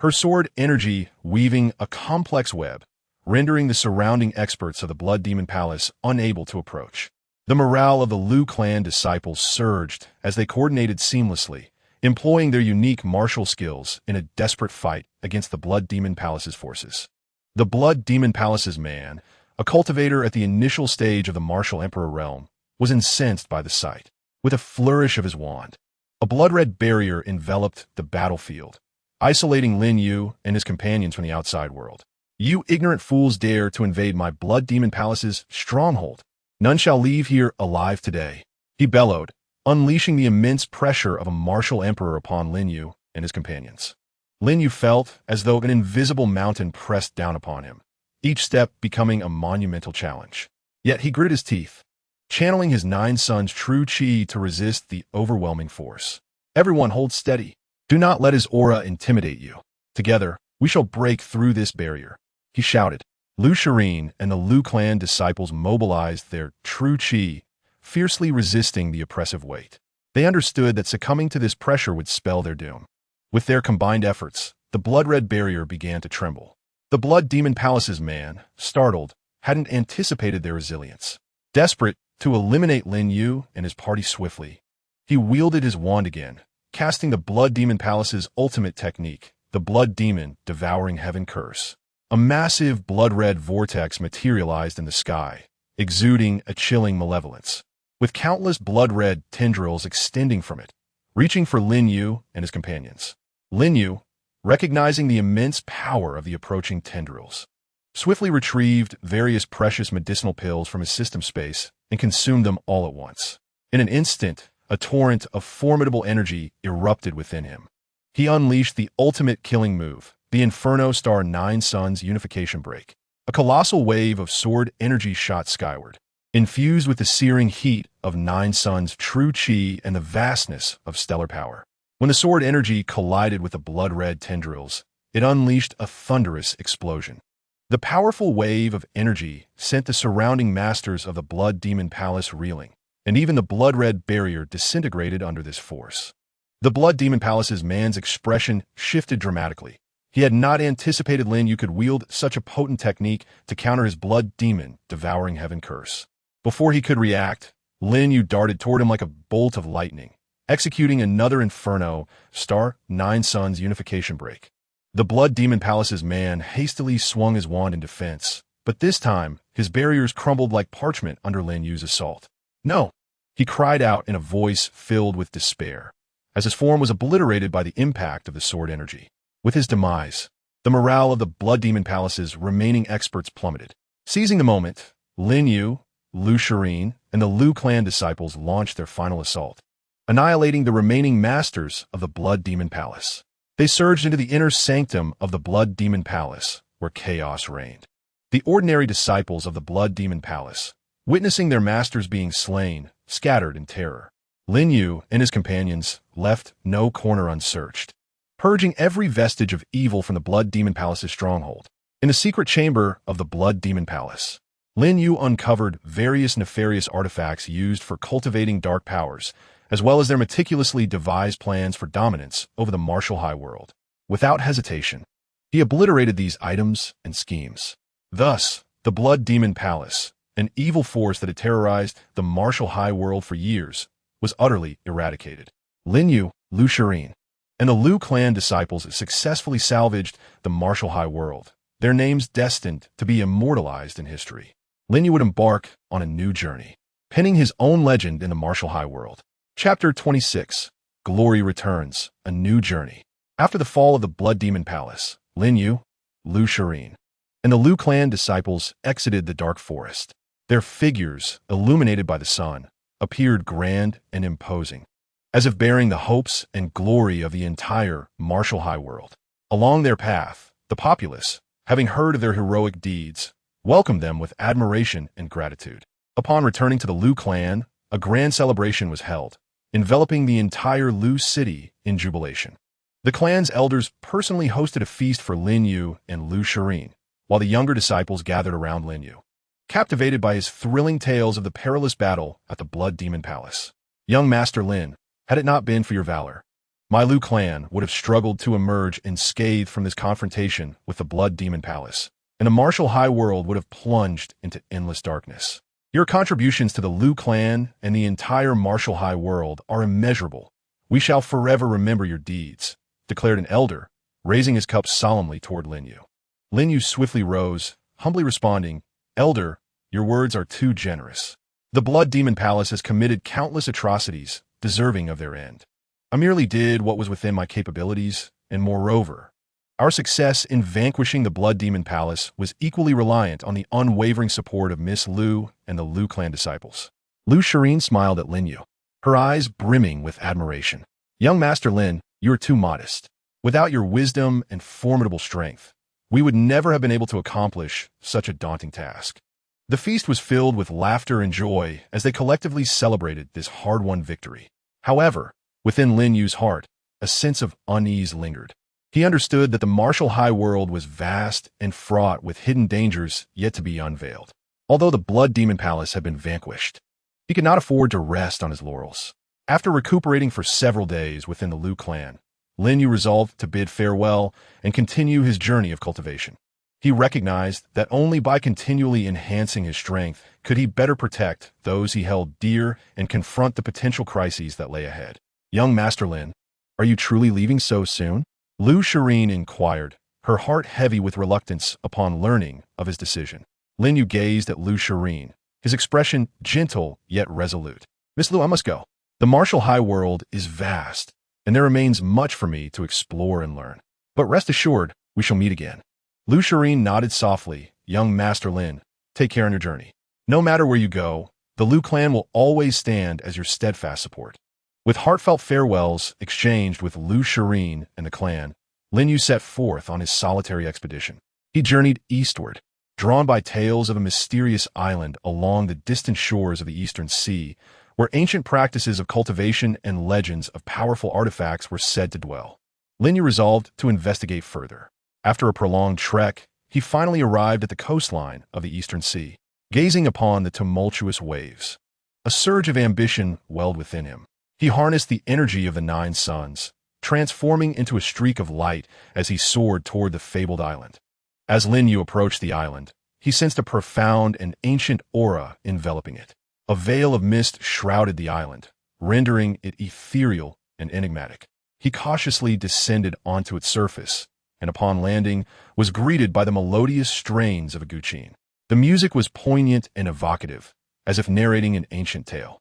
her sword energy weaving a complex web, rendering the surrounding experts of the Blood Demon Palace unable to approach. The morale of the Lu clan disciples surged as they coordinated seamlessly, employing their unique martial skills in a desperate fight against the Blood Demon Palace's forces. The Blood Demon Palace's man, a cultivator at the initial stage of the Martial Emperor realm, was incensed by the sight. With a flourish of his wand, a blood-red barrier enveloped the battlefield, isolating Lin Yu and his companions from the outside world. "You ignorant fools dare to invade my Blood Demon Palace's stronghold. None shall leave here alive today," he bellowed, unleashing the immense pressure of a martial emperor upon Lin Yu and his companions. Lin Yu felt as though an invisible mountain pressed down upon him, each step becoming a monumental challenge. Yet he gritted his teeth, channeling his Nine Suns' true chi to resist the overwhelming force. "Everyone hold steady. Do not let his aura intimidate you. Together, we shall break through this barrier," he shouted. Lu Shirin and the Lu clan disciples mobilized their true chi, fiercely resisting the oppressive weight. They understood that succumbing to this pressure would spell their doom. With their combined efforts, the blood-red barrier began to tremble. The Blood Demon Palace's man, startled, hadn't anticipated their resilience. Desperate to eliminate Lin Yu and his party swiftly, he wielded his wand again, casting the Blood Demon Palace's ultimate technique, the Blood Demon Devouring Heaven Curse. A massive blood-red vortex materialized in the sky, exuding a chilling malevolence, with countless blood-red tendrils extending from it, reaching for Lin Yu and his companions. Lin Yu, recognizing the immense power of the approaching tendrils, swiftly retrieved various precious medicinal pills from his system space and consumed them all at once. In an instant, a torrent of formidable energy erupted within him. He unleashed the ultimate killing move, the Inferno Star Nine Suns Unification Break. A colossal wave of sword energy shot skyward, infused with the searing heat of Nine Suns' true chi and the vastness of stellar power. When the sword energy collided with the blood-red tendrils, it unleashed a thunderous explosion. The powerful wave of energy sent the surrounding masters of the Blood Demon Palace reeling, and even the blood-red barrier disintegrated under this force. The Blood Demon Palace's man's expression shifted dramatically. He had not anticipated Lin Yu could wield such a potent technique to counter his blood demon, devouring heaven curse. Before he could react, Lin Yu darted toward him like a bolt of lightning, executing another Inferno Star 9 Suns unification break. The Blood Demon Palace's man hastily swung his wand in defense, but this time his barriers crumbled like parchment under Lin Yu's assault. "No!" he cried out in a voice filled with despair, as his form was obliterated by the impact of the sword energy. With his demise, the morale of the Blood Demon Palace's remaining experts plummeted. Seizing the moment, Lin Yu, Lu Shirin, and the Lu clan disciples launched their final assault, annihilating the remaining masters of the Blood Demon Palace. They surged into the inner sanctum of the Blood Demon Palace, where chaos reigned. The ordinary disciples of the Blood Demon Palace, witnessing their masters being slain, scattered in terror. Lin Yu and his companions left no corner unsearched, purging every vestige of evil from the Blood Demon Palace's stronghold. In the secret chamber of the Blood Demon Palace, Lin Yu uncovered various nefarious artifacts used for cultivating dark powers, as well as their meticulously devised plans for dominance over the martial high world. Without hesitation, he obliterated these items and schemes. Thus, the Blood Demon Palace, an evil force that had terrorized the martial high world for years, was utterly eradicated. Lin Yu, Lu Shirin, and the Lu clan disciples successfully salvaged the martial high world, their names destined to be immortalized in history. Lin Yu would embark on a new journey, penning his own legend in the martial high world. Chapter 26. Glory Returns, A New Journey. After the fall of the Blood Demon Palace, Lin Yu, Lu Shirin, and the Lu clan disciples exited the dark forest. Their figures, illuminated by the sun, appeared grand and imposing, as if bearing the hopes and glory of the entire martial high world. Along their path, the populace, having heard of their heroic deeds, welcomed them with admiration and gratitude. Upon returning to the Lu clan, a grand celebration was held, enveloping the entire Lu city in jubilation. The clan's elders personally hosted a feast for Lin Yu and Lu Shirin, while the younger disciples gathered around Lin Yu, captivated by his thrilling tales of the perilous battle at the Blood Demon Palace. "Young Master Lin, had it not been for your valor, my Lu clan would have struggled to emerge unscathed from this confrontation with the Blood Demon Palace, and the martial high world would have plunged into endless darkness. Your contributions to the Lu clan and the entire martial high world are immeasurable. We shall forever remember your deeds," declared an elder, raising his cup solemnly toward Lin Yu. Lin Yu swiftly rose, humbly responding, "Elder, your words are too generous. The Blood Demon Palace has committed countless atrocities deserving of their end. I merely did what was within my capabilities, and moreover, our success in vanquishing the Blood Demon Palace was equally reliant on the unwavering support of Miss Lu and the Lu clan disciples." Lu Shirin smiled at Lin Yu, her eyes brimming with admiration. "Young Master Lin, you are too modest. Without your wisdom and formidable strength, we would never have been able to accomplish such a daunting task." The feast was filled with laughter and joy as they collectively celebrated this hard-won victory. However, within Lin Yu's heart, a sense of unease lingered. He understood that the martial high world was vast and fraught with hidden dangers yet to be unveiled. Although the Blood Demon Palace had been vanquished, he could not afford to rest on his laurels. After recuperating for several days within the Lu clan, Lin Yu resolved to bid farewell and continue his journey of cultivation. He recognized that only by continually enhancing his strength could he better protect those he held dear and confront the potential crises that lay ahead. "Young Master Lin, are you truly leaving so soon?" Lu Shirin inquired, her heart heavy with reluctance upon learning of his decision. Lin Yu gazed at Lu Shirin, his expression gentle yet resolute. "Miss Lu, I must go. The martial high world is vast, and there remains much for me to explore and learn. But rest assured, we shall meet again." Lu Shirin nodded softly. "Young Master Lin, take care on your journey. No matter where you go, the Lu clan will always stand as your steadfast support." With heartfelt farewells exchanged with Lu Shirin and the clan, Lin Yu set forth on his solitary expedition. He journeyed eastward, drawn by tales of a mysterious island along the distant shores of the Eastern Sea, where ancient practices of cultivation and legends of powerful artifacts were said to dwell. Lin Yu resolved to investigate further. After a prolonged trek, he finally arrived at the coastline of the Eastern Sea. Gazing upon the tumultuous waves, a surge of ambition welled within him. He harnessed the energy of the 9 suns, transforming into a streak of light as he soared toward the fabled island. As Lin Yu approached the island, he sensed a profound and ancient aura enveloping it. A veil of mist shrouded the island, rendering it ethereal and enigmatic. He cautiously descended onto its surface, and upon landing, was greeted by the melodious strains of a guqin. The music was poignant and evocative, as if narrating an ancient tale.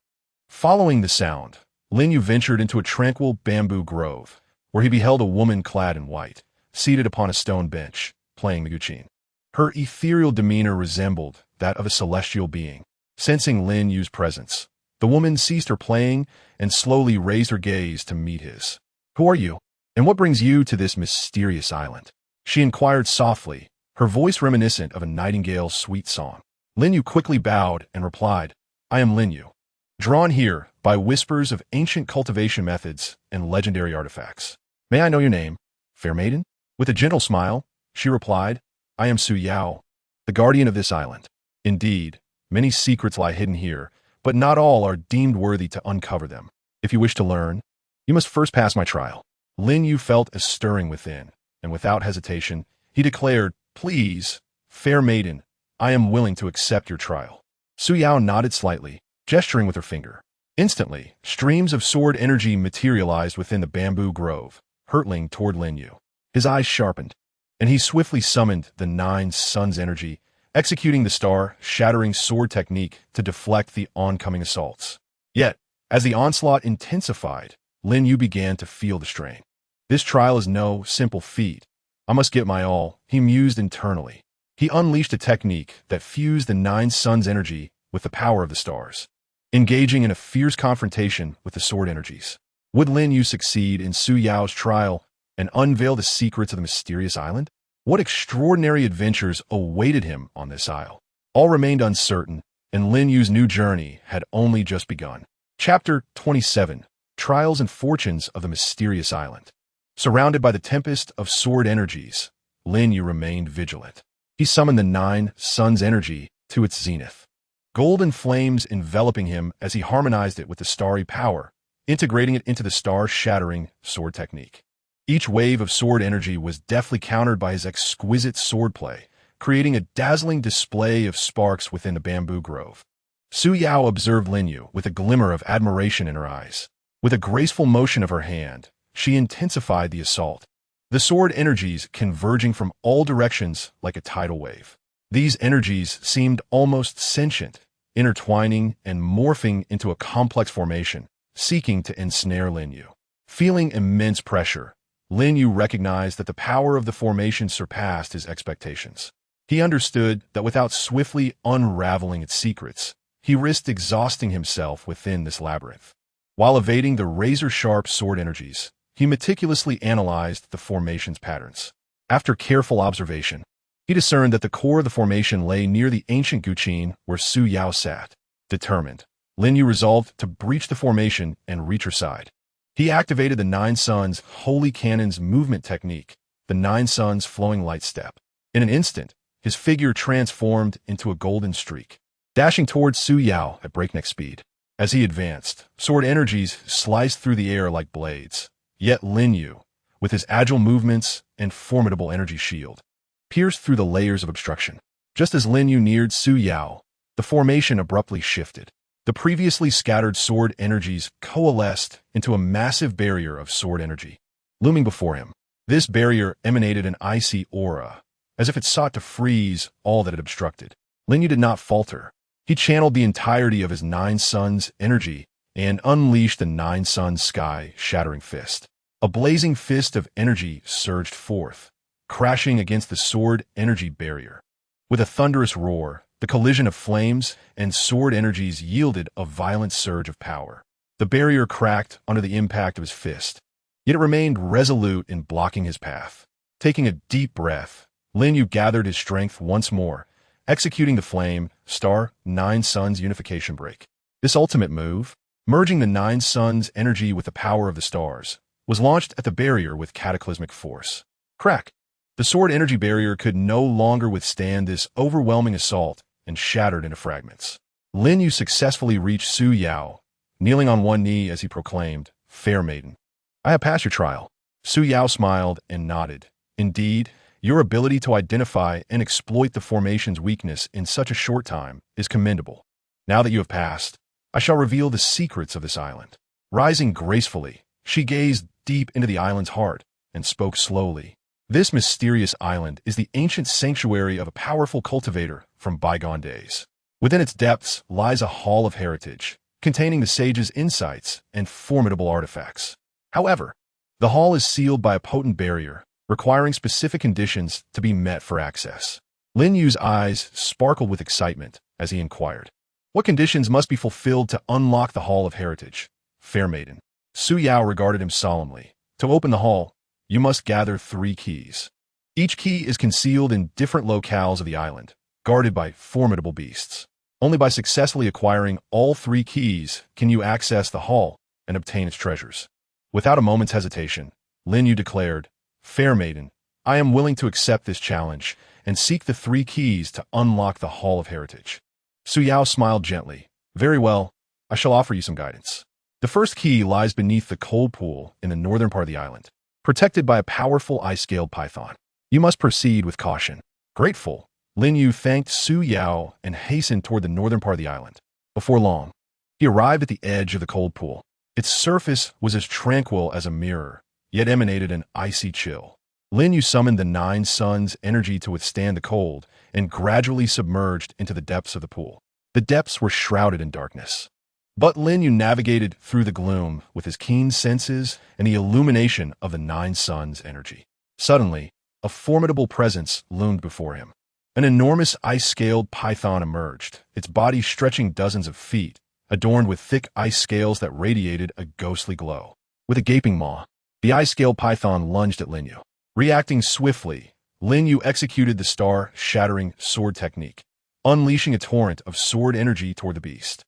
Following the sound, Lin Yu ventured into a tranquil bamboo grove, where he beheld a woman clad in white, seated upon a stone bench, playing the guqin. Her ethereal demeanor resembled that of a celestial being. Sensing Lin Yu's presence, the woman ceased her playing and slowly raised her gaze to meet his. "Who are you, and what brings you to this mysterious island?" she inquired softly, her voice reminiscent of a nightingale's sweet song. Lin Yu quickly bowed and replied, "I am Lin Yu, drawn here by whispers of ancient cultivation methods and legendary artifacts. May I know your name, fair maiden?" With a gentle smile, she replied, "I am Su Yao, the guardian of this island. Indeed, many secrets lie hidden here, but not all are deemed worthy to uncover them. If you wish to learn, you must first pass my trial." Lin Yu felt a stirring within, and without hesitation, he declared, "Please, fair maiden, I am willing to accept your trial." Su Yao nodded slightly, gesturing with her finger. Instantly, streams of sword energy materialized within the bamboo grove, hurtling toward Lin Yu. His eyes sharpened, and he swiftly summoned the 9 suns energy, executing the star-shattering sword technique to deflect the oncoming assaults. Yet, as the onslaught intensified, Lin Yu began to feel the strain. "This trial is no simple feat. I must get my all," he mused internally. He unleashed a technique that fused the 9 suns energy with the power of the stars, engaging in a fierce confrontation with the sword energies. Would Lin Yu succeed in Su Yao's trial and unveil the secrets of the mysterious island? What extraordinary adventures awaited him on this isle? All remained uncertain, and Lin Yu's new journey had only just begun. Chapter 27: Trials and Fortunes of the Mysterious Island. Surrounded by the tempest of sword energies, Lin Yu remained vigilant. He summoned the 9 suns energy to its zenith, golden flames enveloping him as he harmonized it with the starry power, integrating it into the star-shattering sword technique. Each wave of sword energy was deftly countered by his exquisite swordplay, creating a dazzling display of sparks within the bamboo grove. Su Yao observed Lin Yu with a glimmer of admiration in her eyes. With a graceful motion of her hand, she intensified the assault, the sword energies converging from all directions like a tidal wave. These energies seemed almost sentient, intertwining and morphing into a complex formation, seeking to ensnare Lin Yu. Feeling immense pressure, Lin Yu recognized that the power of the formation surpassed his expectations. He understood that without swiftly unraveling its secrets, he risked exhausting himself within this labyrinth. While evading the razor-sharp sword energies, he meticulously analyzed the formation's patterns. After careful observation, he discerned that the core of the formation lay near the ancient guqin where Su Yao sat. Determined, Lin Yu resolved to breach the formation and reach her side. He activated the 9 suns Holy Cannon's movement technique, the 9 suns flowing light step. In an instant, his figure transformed into a golden streak, dashing towards Su Yao at breakneck speed. As he advanced, sword energies sliced through the air like blades. Yet Lin Yu, with his agile movements and formidable energy shield, pierced through the layers of obstruction. Just as Lin Yu neared Su Yao, the formation abruptly shifted. The previously scattered sword energies coalesced into a massive barrier of sword energy. Looming before him, this barrier emanated an icy aura, as if it sought to freeze all that it obstructed. Lin Yu did not falter. He channeled the entirety of his 9 suns energy and unleashed the 9 suns sky-shattering fist. A blazing fist of energy surged forth, crashing against the sword energy barrier. With a thunderous roar, the collision of flames and sword energies yielded a violent surge of power. The barrier cracked under the impact of his fist, yet it remained resolute in blocking his path. Taking a deep breath, Lin Yu gathered his strength once more, executing the flame, star, 9 suns unification break. This ultimate move, merging the 9 suns energy with the power of the stars, was launched at the barrier with cataclysmic force. Crack! The sword energy barrier could no longer withstand this overwhelming assault and shattered into fragments. Lin Yu successfully reached Su Yao, kneeling on one knee as he proclaimed, "Fair maiden, I have passed your trial." Su Yao smiled and nodded. "Indeed, your ability to identify and exploit the formation's weakness in such a short time is commendable. Now that you have passed, I shall reveal the secrets of this island." Rising gracefully, she gazed deep into the island's heart and spoke slowly. "This mysterious island is the ancient sanctuary of a powerful cultivator from bygone days. Within its depths lies a hall of heritage, containing the sage's insights and formidable artifacts. However, the hall is sealed by a potent barrier, requiring specific conditions to be met for access." Lin Yu's eyes sparkled with excitement as he inquired, "What conditions must be fulfilled to unlock the Hall of Heritage, fair maiden?" Su Yao regarded him solemnly. "To open the hall, you must gather 3 keys. Each key is concealed in different locales of the island, guarded by formidable beasts. Only by successfully acquiring all 3 keys can you access the hall and obtain its treasures." Without a moment's hesitation, Lin Yu declared, "Fair maiden, I am willing to accept this challenge and seek the 3 keys to unlock the Hall of Heritage." Su Yao smiled gently. "Very well, I shall offer you some guidance. The first key lies beneath the cold pool in the northern part of the island, protected by a powerful ice-scaled python. You must proceed with caution." Grateful, Lin Yu thanked Su Yao and hastened toward the northern part of the island. Before long, he arrived at the edge of the cold pool. Its surface was as tranquil as a mirror, yet emanated an icy chill. Lin Yu summoned the 9 suns' energy to withstand the cold and gradually submerged into the depths of the pool. The depths were shrouded in darkness. But Lin Yu navigated through the gloom with his keen senses and the illumination of the 9 suns' energy. Suddenly, a formidable presence loomed before him. An enormous ice-scaled python emerged, its body stretching dozens of feet, adorned with thick ice scales that radiated a ghostly glow. With a gaping maw, the ice-scaled python lunged at Lin Yu. Reacting swiftly, Lin Yu executed the star-shattering sword technique, unleashing a torrent of sword energy toward the beast.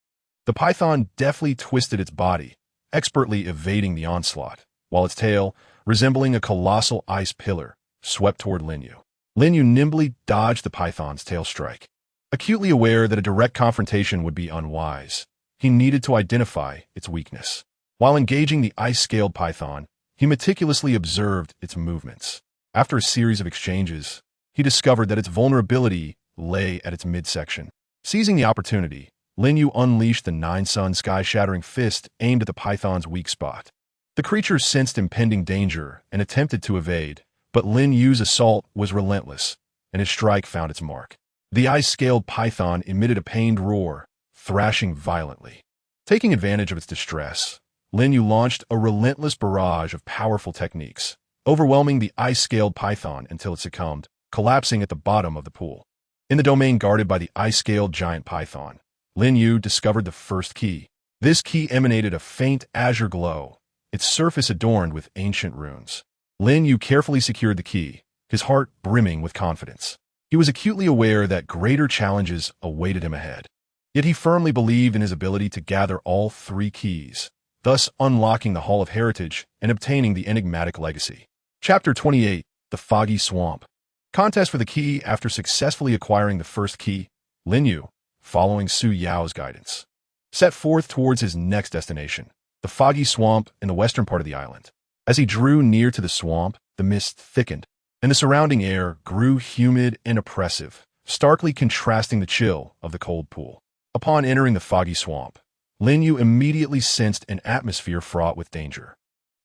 The python deftly twisted its body, expertly evading the onslaught, while its tail, resembling a colossal ice pillar, swept toward Lin Yu. Lin Yu nimbly dodged the python's tail strike. Acutely aware that a direct confrontation would be unwise, he needed to identify its weakness. While engaging the ice-scaled python, he meticulously observed its movements. After a series of exchanges, he discovered that its vulnerability lay at its midsection. Seizing the opportunity, Lin Yu unleashed the 9-sun sky-shattering fist aimed at the python's weak spot. The creature sensed impending danger and attempted to evade, but Lin Yu's assault was relentless, and his strike found its mark. The ice-scaled python emitted a pained roar, thrashing violently. Taking advantage of its distress, Lin Yu launched a relentless barrage of powerful techniques, overwhelming the ice-scaled python until it succumbed, collapsing at the bottom of the pool. In the domain guarded by the ice-scaled giant python, Lin Yu discovered the first key. This key emanated a faint azure glow, its surface adorned with ancient runes. Lin Yu carefully secured the key, his heart brimming with confidence. He was acutely aware that greater challenges awaited him ahead. Yet he firmly believed in his ability to gather all 3 keys, thus unlocking the Hall of Heritage and obtaining the enigmatic legacy. Chapter 28, The Foggy Swamp. Contest for the key. After successfully acquiring the first key, Lin Yu, following Su Yao's guidance, set forth towards his next destination, the Foggy Swamp in the western part of the island. As he drew near to the swamp, the mist thickened, and the surrounding air grew humid and oppressive, starkly contrasting the chill of the cold pool. Upon entering the Foggy Swamp, Lin Yu immediately sensed an atmosphere fraught with danger.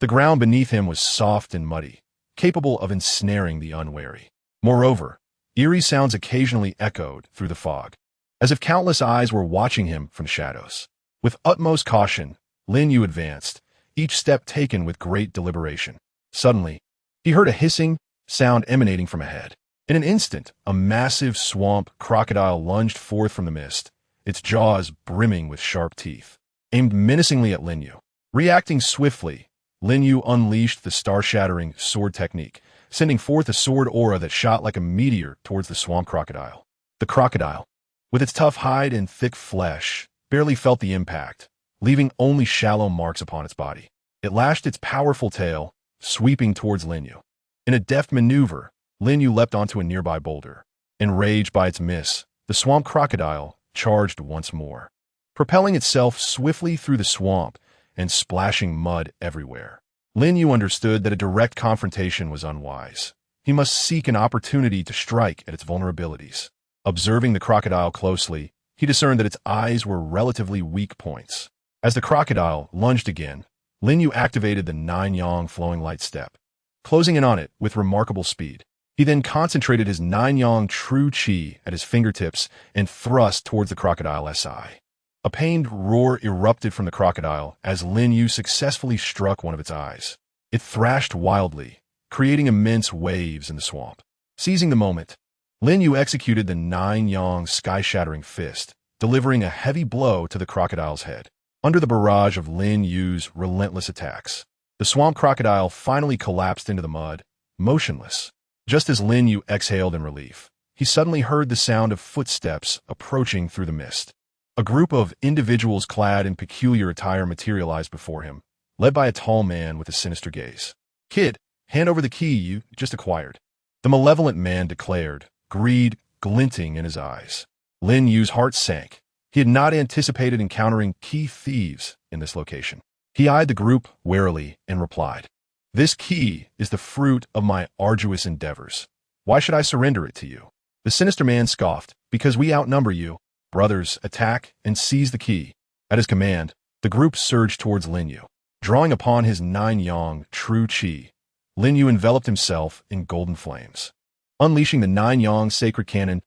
The ground beneath him was soft and muddy, capable of ensnaring the unwary. Moreover, eerie sounds occasionally echoed through the fog, as if countless eyes were watching him from the shadows. With utmost caution, Lin Yu advanced, each step taken with great deliberation. Suddenly, he heard a hissing sound emanating from ahead. In an instant, a massive swamp crocodile lunged forth from the mist, its jaws brimming with sharp teeth, aimed menacingly at Lin Yu. Reacting swiftly, Lin Yu unleashed the star-shattering sword technique, sending forth a sword aura that shot like a meteor towards the swamp crocodile. The crocodile, with its tough hide and thick flesh, barely felt the impact, leaving only shallow marks upon its body. It lashed its powerful tail, sweeping towards Lin Yu. In a deft maneuver, Lin Yu leapt onto a nearby boulder. Enraged by its miss, the swamp crocodile charged once more, propelling itself swiftly through the swamp and splashing mud everywhere. Lin Yu understood that a direct confrontation was unwise. He must seek an opportunity to strike at its vulnerabilities. Observing the crocodile closely, he discerned that its eyes were relatively weak points. As the crocodile lunged again, Lin Yu activated the 9-yang flowing light step, closing in on it with remarkable speed. He then concentrated his 9-yang true chi at his fingertips and thrust towards the crocodile's eye. A pained roar erupted from the crocodile as Lin Yu successfully struck one of its eyes. It thrashed wildly, creating immense waves in the swamp. Seizing the moment, Lin Yu executed the 9-yang sky-shattering fist, delivering a heavy blow to the crocodile's head. Under the barrage of Lin Yu's relentless attacks, the swamp crocodile finally collapsed into the mud, motionless. Just as Lin Yu exhaled in relief, he suddenly heard the sound of footsteps approaching through the mist. A group of individuals clad in peculiar attire materialized before him, led by a tall man with a sinister gaze. "Kid, hand over the key you just acquired," the malevolent man declared, greed glinting in his eyes. Lin Yu's heart sank. He had not anticipated encountering key thieves in this location. He eyed the group warily and replied, "This key is the fruit of my arduous endeavors. Why should I surrender it to you?" The sinister man scoffed, "Because we outnumber you. Brothers, attack and seize the key." At his command, the group surged towards Lin Yu. Drawing upon his 9-yang true chi, Lin Yu enveloped himself in golden flames. Unleashing the 9-yang sacred cannon,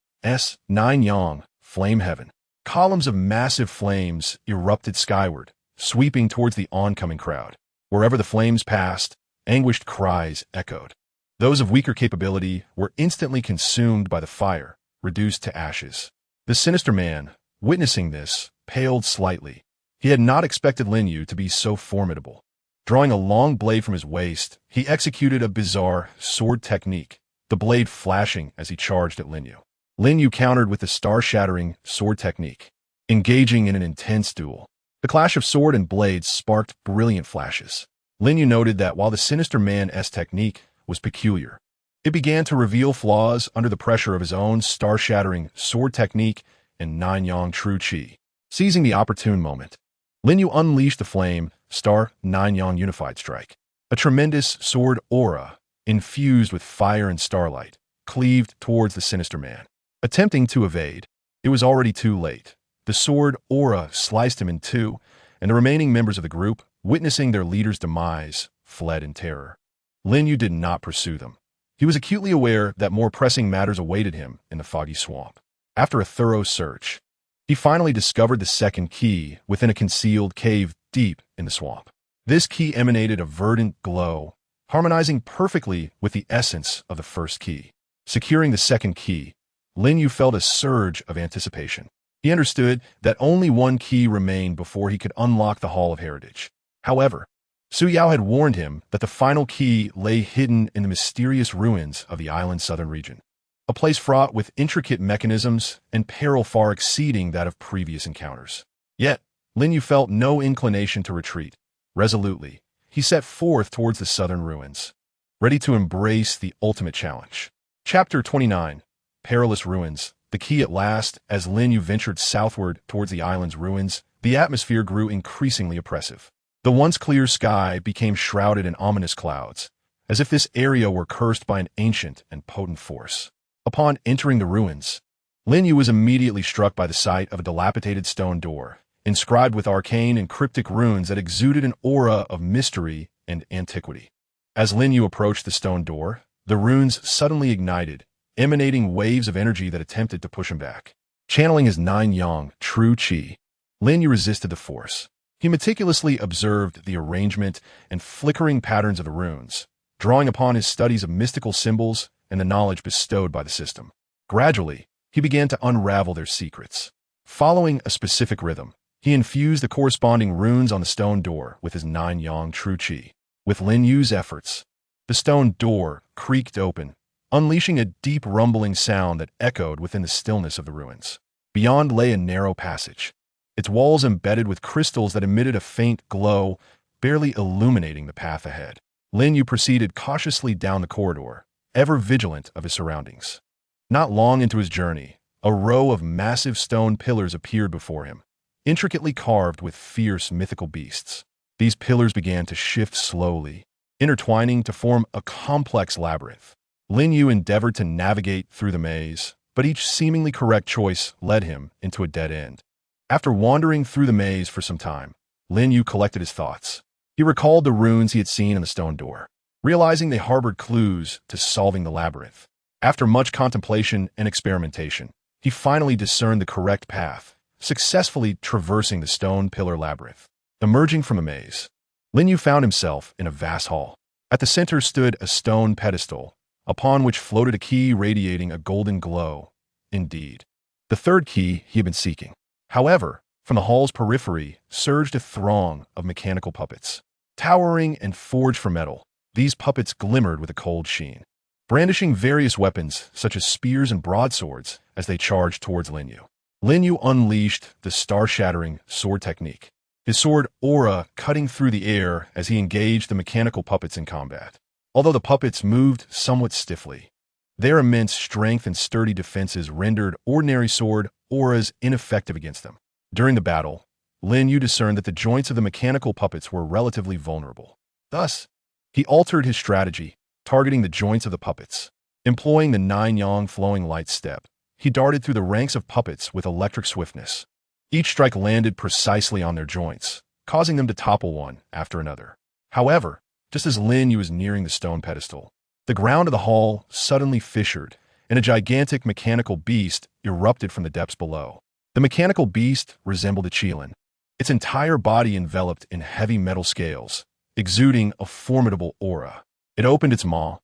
9-yang, flame heaven. Columns of massive flames erupted skyward, sweeping towards the oncoming crowd. Wherever the flames passed, anguished cries echoed. Those of weaker capability were instantly consumed by the fire, reduced to ashes. The sinister man, witnessing this, paled slightly. He had not expected Lin Yu to be so formidable. Drawing a long blade from his waist, he executed a bizarre sword technique, the blade flashing as he charged at Lin Yu. Lin Yu countered with the star-shattering sword technique, engaging in an intense duel. The clash of sword and blade sparked brilliant flashes. Lin Yu noted that while the sinister man's technique was peculiar, it began to reveal flaws under the pressure of his own star-shattering sword technique and 9-yang true chi. Seizing the opportune moment, Lin Yu unleashed the flame star 9-yang unified strike. A tremendous sword aura, infused with fire and starlight, cleaved towards the sinister man. Attempting to evade, it was already too late. The sword aura sliced him in two, and the remaining members of the group, witnessing their leader's demise, fled in terror. Lin Yu did not pursue them. He was acutely aware that more pressing matters awaited him in the foggy swamp. After a thorough search, he finally discovered the second key within a concealed cave deep in the swamp. This key emanated a verdant glow, harmonizing perfectly with the essence of the first key. Securing the second key, Lin Yu felt a surge of anticipation. He understood that only one key remained before he could unlock the Hall of Heritage. However, Su Yao had warned him that the final key lay hidden in the mysterious ruins of the island's southern region, a place fraught with intricate mechanisms and peril far exceeding that of previous encounters. Yet, Lin Yu felt no inclination to retreat. Resolutely, he set forth towards the southern ruins, ready to embrace the ultimate challenge. Chapter 29, Perilous Ruins. The key at last. As Lin Yu ventured southward towards the island's ruins, the atmosphere grew increasingly oppressive. The once clear sky became shrouded in ominous clouds, as if this area were cursed by an ancient and potent force. Upon entering the ruins, Lin Yu was immediately struck by the sight of a dilapidated stone door, inscribed with arcane and cryptic runes that exuded an aura of mystery and antiquity. As Lin Yu approached the stone door, the runes suddenly ignited, emanating waves of energy that attempted to push him back. Channeling his 9-yang true chi, Lin Yu resisted the force. He meticulously observed the arrangement and flickering patterns of the runes, drawing upon his studies of mystical symbols and the knowledge bestowed by the system. Gradually, he began to unravel their secrets. Following a specific rhythm, he infused the corresponding runes on the stone door with his 9-yang true chi. With Lin Yu's efforts, the stone door creaked open, unleashing a deep rumbling sound that echoed within the stillness of the ruins. Beyond lay a narrow passage, its walls embedded with crystals that emitted a faint glow, barely illuminating the path ahead. Lin Yu proceeded cautiously down the corridor, ever vigilant of his surroundings. Not long into his journey, a row of massive stone pillars appeared before him, intricately carved with fierce mythical beasts. These pillars began to shift slowly, intertwining to form a complex labyrinth. Lin Yu endeavored to navigate through the maze, but each seemingly correct choice led him into a dead end. After wandering through the maze for some time, Lin Yu collected his thoughts. He recalled the runes he had seen in the stone door, realizing they harbored clues to solving the labyrinth. After much contemplation and experimentation, he finally discerned the correct path, successfully traversing the stone pillar labyrinth. Emerging from a maze, Lin Yu found himself in a vast hall. At the center stood a stone pedestal, upon which floated a key radiating a golden glow. Indeed, the third key he had been seeking. However, from the hall's periphery surged a throng of mechanical puppets. Towering and forged from metal, these puppets glimmered with a cold sheen, brandishing various weapons such as spears and broadswords as they charged towards Lin Yu. Lin Yu unleashed the star-shattering sword technique, his sword aura cutting through the air as he engaged the mechanical puppets in combat. Although the puppets moved somewhat stiffly, their immense strength and sturdy defenses rendered ordinary sword auras ineffective against them. During the battle, Lin Yu discerned that the joints of the mechanical puppets were relatively vulnerable. Thus, he altered his strategy, targeting the joints of the puppets. Employing the nine-yang flowing light step, he darted through the ranks of puppets with electric swiftness. Each strike landed precisely on their joints, causing them to topple one after another. However, just as Lin Yu was nearing the stone pedestal, the ground of the hall suddenly fissured, and a gigantic mechanical beast erupted from the depths below. The mechanical beast resembled a qilin, its entire body enveloped in heavy metal scales, exuding a formidable aura. It opened its maw,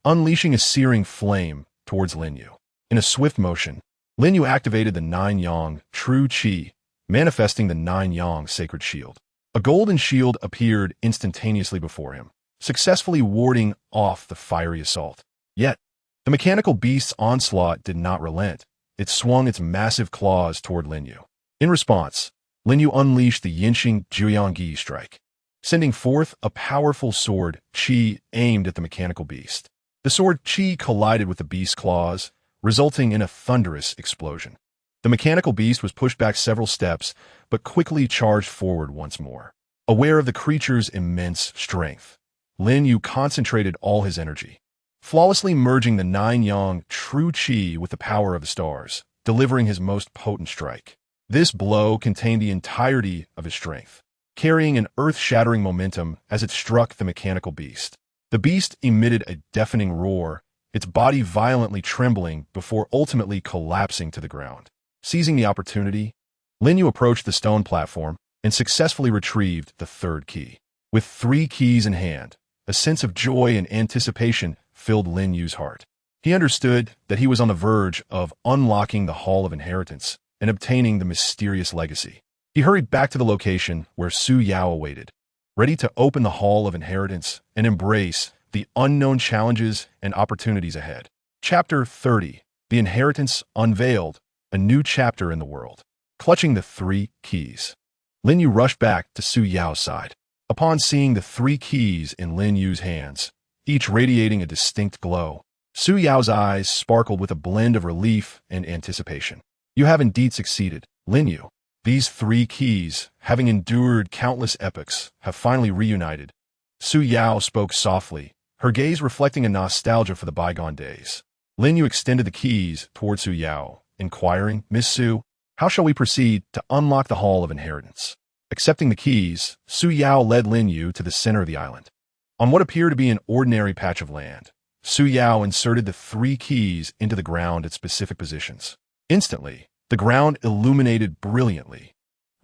unleashing a searing flame towards Lin Yu. In a swift motion, Lin Yu activated the nine-yang true qi, manifesting the nine-yang sacred shield. A golden shield appeared instantaneously before him, successfully warding off the fiery assault. Yet, the mechanical beast's onslaught did not relent. It swung its massive claws toward Lin Yu. In response, Lin Yu unleashed the Yinxing Juyangi strike, sending forth a powerful sword qi aimed at the mechanical beast. The sword qi collided with the beast's claws, resulting in a thunderous explosion. The mechanical beast was pushed back several steps, but quickly charged forward once more. Aware of the creature's immense strength, Lin Yu concentrated all his energy, flawlessly merging the nine-yang true qi with the power of the stars, delivering his most potent strike. This blow contained the entirety of his strength, carrying an earth-shattering momentum as it struck the mechanical beast. The beast emitted a deafening roar, its body violently trembling before ultimately collapsing to the ground. Seizing the opportunity, Lin Yu approached the stone platform and successfully retrieved the third key. With 3 keys in hand, a sense of joy and anticipation filled Lin Yu's heart. He understood that he was on the verge of unlocking the Hall of Inheritance and obtaining the mysterious legacy. He hurried back to the location where Su Yao awaited, ready to open the Hall of Inheritance and embrace the unknown challenges and opportunities ahead. Chapter 30, The Inheritance Unveiled, a new chapter in the world. Clutching the 3 keys, Lin Yu rushed back to Su Yao's side. Upon seeing the 3 keys in Lin Yu's hands, each radiating a distinct glow, Su Yao's eyes sparkled with a blend of relief and anticipation. You have indeed succeeded, Lin Yu. These 3 keys, having endured countless epochs, have finally reunited. Su Yao spoke softly, her gaze reflecting a nostalgia for the bygone days. Lin Yu extended the keys toward Su Yao, inquiring, Miss Su, how shall we proceed to unlock the Hall of Inheritance? Accepting the keys, Su Yao led Lin Yu to the center of the island. On what appeared to be an ordinary patch of land, Su Yao inserted the 3 keys into the ground at specific positions. Instantly, the ground illuminated brilliantly,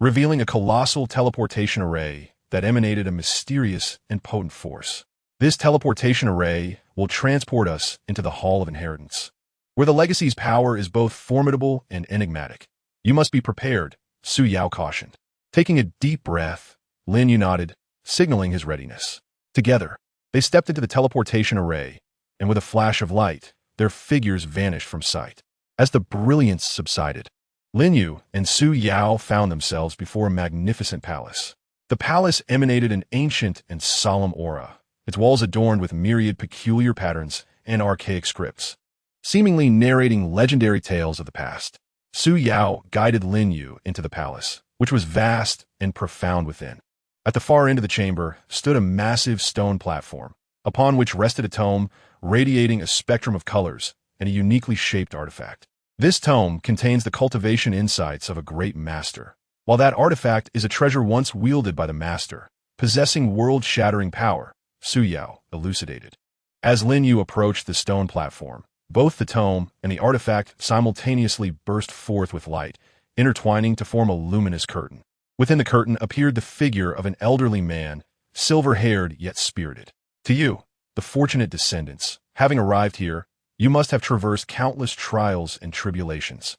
revealing a colossal teleportation array that emanated a mysterious and potent force. This teleportation array will transport us into the Hall of Inheritance, where the legacy's power is both formidable and enigmatic. You must be prepared, Su Yao cautioned. Taking a deep breath, Lin Yu nodded, signaling his readiness. Together, they stepped into the teleportation array, and with a flash of light, their figures vanished from sight. As the brilliance subsided, Lin Yu and Su Yao found themselves before a magnificent palace. The palace emanated an ancient and solemn aura, its walls adorned with myriad peculiar patterns and archaic scripts, seemingly narrating legendary tales of the past. Su Yao guided Lin Yu into the palace, which was vast and profound within. At the far end of the chamber stood a massive stone platform, upon which rested a tome radiating a spectrum of colors and a uniquely shaped artifact. This tome contains the cultivation insights of a great master, while that artifact is a treasure once wielded by the master, possessing world-shattering power, Su Yao elucidated. As Lin Yu approached the stone platform, both the tome and the artifact simultaneously burst forth with light, intertwining to form a luminous curtain. Within the curtain appeared the figure of an elderly man, silver-haired yet spirited. To you, the fortunate descendants, having arrived here, you must have traversed countless trials and tribulations.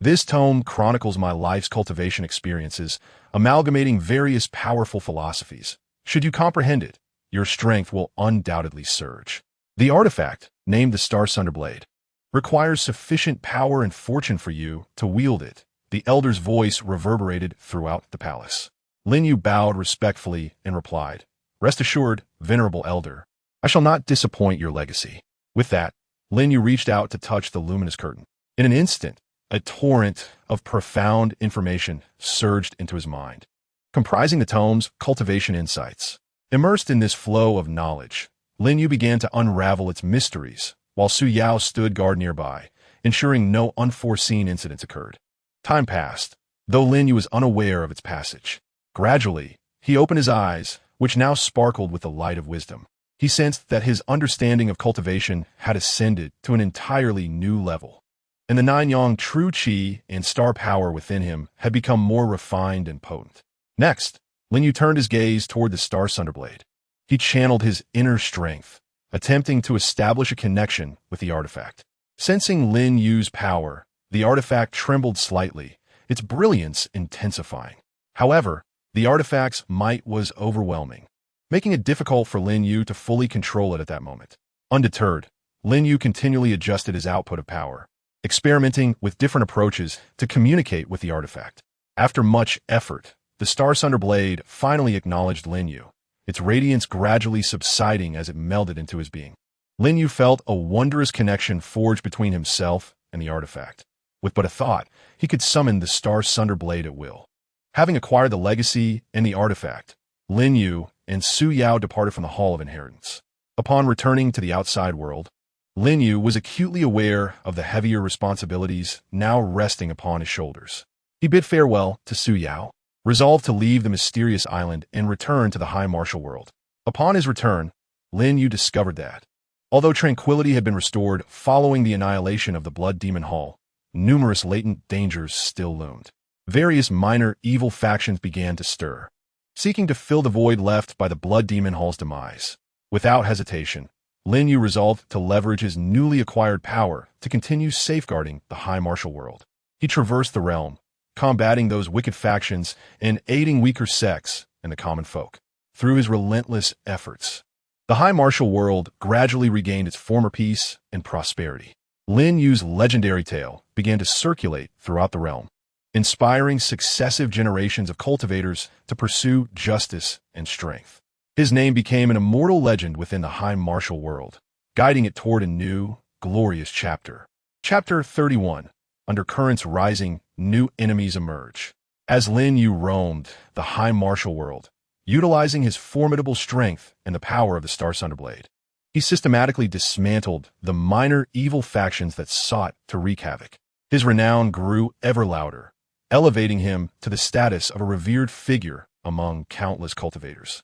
This tome chronicles my life's cultivation experiences, amalgamating various powerful philosophies. Should you comprehend it, your strength will undoubtedly surge. The artifact, named the Star Sunderblade, requires sufficient power and fortune for you to wield it. The elder's voice reverberated throughout the palace. Lin Yu bowed respectfully and replied, "Rest assured, venerable elder, I shall not disappoint your legacy." With that, Lin Yu reached out to touch the luminous curtain. In an instant, a torrent of profound information surged into his mind, comprising the tome's cultivation insights. Immersed in this flow of knowledge, Lin Yu began to unravel its mysteries, while Su Yao stood guard nearby, ensuring no unforeseen incidents occurred. Time passed, though Lin Yu was unaware of its passage. Gradually, he opened his eyes, which now sparkled with the light of wisdom. He sensed that his understanding of cultivation had ascended to an entirely new level, and the nine-yang true qi and star power within him had become more refined and potent. Next, Lin Yu turned his gaze toward the Star Sunderblade. He channeled his inner strength, attempting to establish a connection with the artifact. Sensing Lin Yu's power, the artifact trembled slightly, its brilliance intensifying. However, the artifact's might was overwhelming, making it difficult for Lin Yu to fully control it at that moment. Undeterred, Lin Yu continually adjusted his output of power, experimenting with different approaches to communicate with the artifact. After much effort, the Star Sunderblade finally acknowledged Lin Yu, its radiance gradually subsiding as it melded into his being. Lin Yu felt a wondrous connection forged between himself and the artifact. With but a thought, he could summon the Star Sunderblade at will. Having acquired the legacy and the artifact, Lin Yu and Su Yao departed from the Hall of Inheritance. Upon returning to the outside world, Lin Yu was acutely aware of the heavier responsibilities now resting upon his shoulders. He bid farewell to Su Yao, resolved to leave the mysterious island and return to the high martial world. Upon his return, Lin Yu discovered that, although tranquility had been restored following the annihilation of the Blood Demon Hall, numerous latent dangers still loomed. Various minor evil factions began to stir, seeking to fill the void left by the Blood Demon Hall's demise. Without hesitation, Lin Yu resolved to leverage his newly acquired power to continue safeguarding the high martial world. He traversed the realm, combating those wicked factions and aiding weaker sects and the common folk. Through his relentless efforts, the high martial world gradually regained its former peace and prosperity. Lin Yu's legendary tale began to circulate throughout the realm, inspiring successive generations of cultivators to pursue justice and strength. His name became an immortal legend within the high martial world, guiding it toward a new, glorious chapter. Chapter 31. Under currents rising, new enemies emerge. As Lin Yu roamed the high martial world, utilizing his formidable strength and the power of the Star Sunderblade, he systematically dismantled the minor evil factions that sought to wreak havoc. His renown grew ever louder, elevating him to the status of a revered figure among countless cultivators,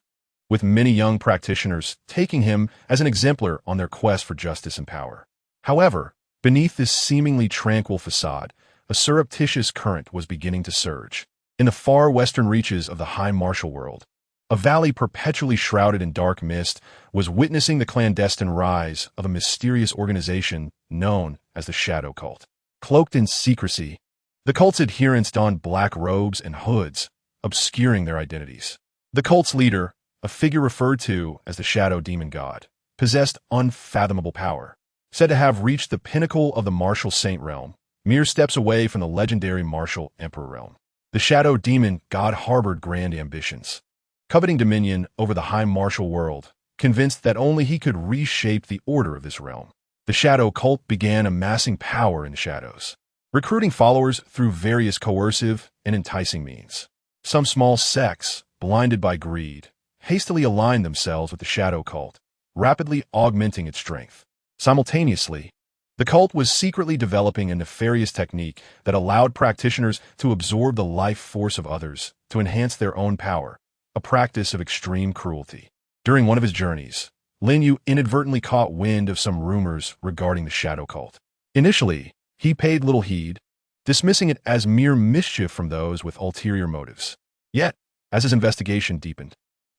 with many young practitioners taking him as an exemplar on their quest for justice and power. However, beneath this seemingly tranquil facade, a surreptitious current was beginning to surge. In the far western reaches of the high martial world, a valley perpetually shrouded in dark mist was witnessing the clandestine rise of a mysterious organization known as the Shadow Cult. Cloaked in secrecy, the cult's adherents donned black robes and hoods, obscuring their identities. The cult's leader, a figure referred to as the Shadow Demon God, possessed unfathomable power, said to have reached the pinnacle of the martial saint realm, mere steps away from the legendary martial emperor realm. The Shadow Demon God harbored grand ambitions, coveting dominion over the high martial world, convinced that only he could reshape the order of this realm. The shadow cult began amassing power in the shadows, recruiting followers through various coercive and enticing means. Some small sects, blinded by greed, hastily aligned themselves with the shadow cult, rapidly augmenting its strength. Simultaneously, the cult was secretly developing a nefarious technique that allowed practitioners to absorb the life force of others to enhance their own power, a practice of extreme cruelty. During one of his journeys, Lin Yu inadvertently caught wind of some rumors regarding the shadow cult. Initially, he paid little heed, dismissing it as mere mischief from those with ulterior motives. Yet, as his investigation deepened,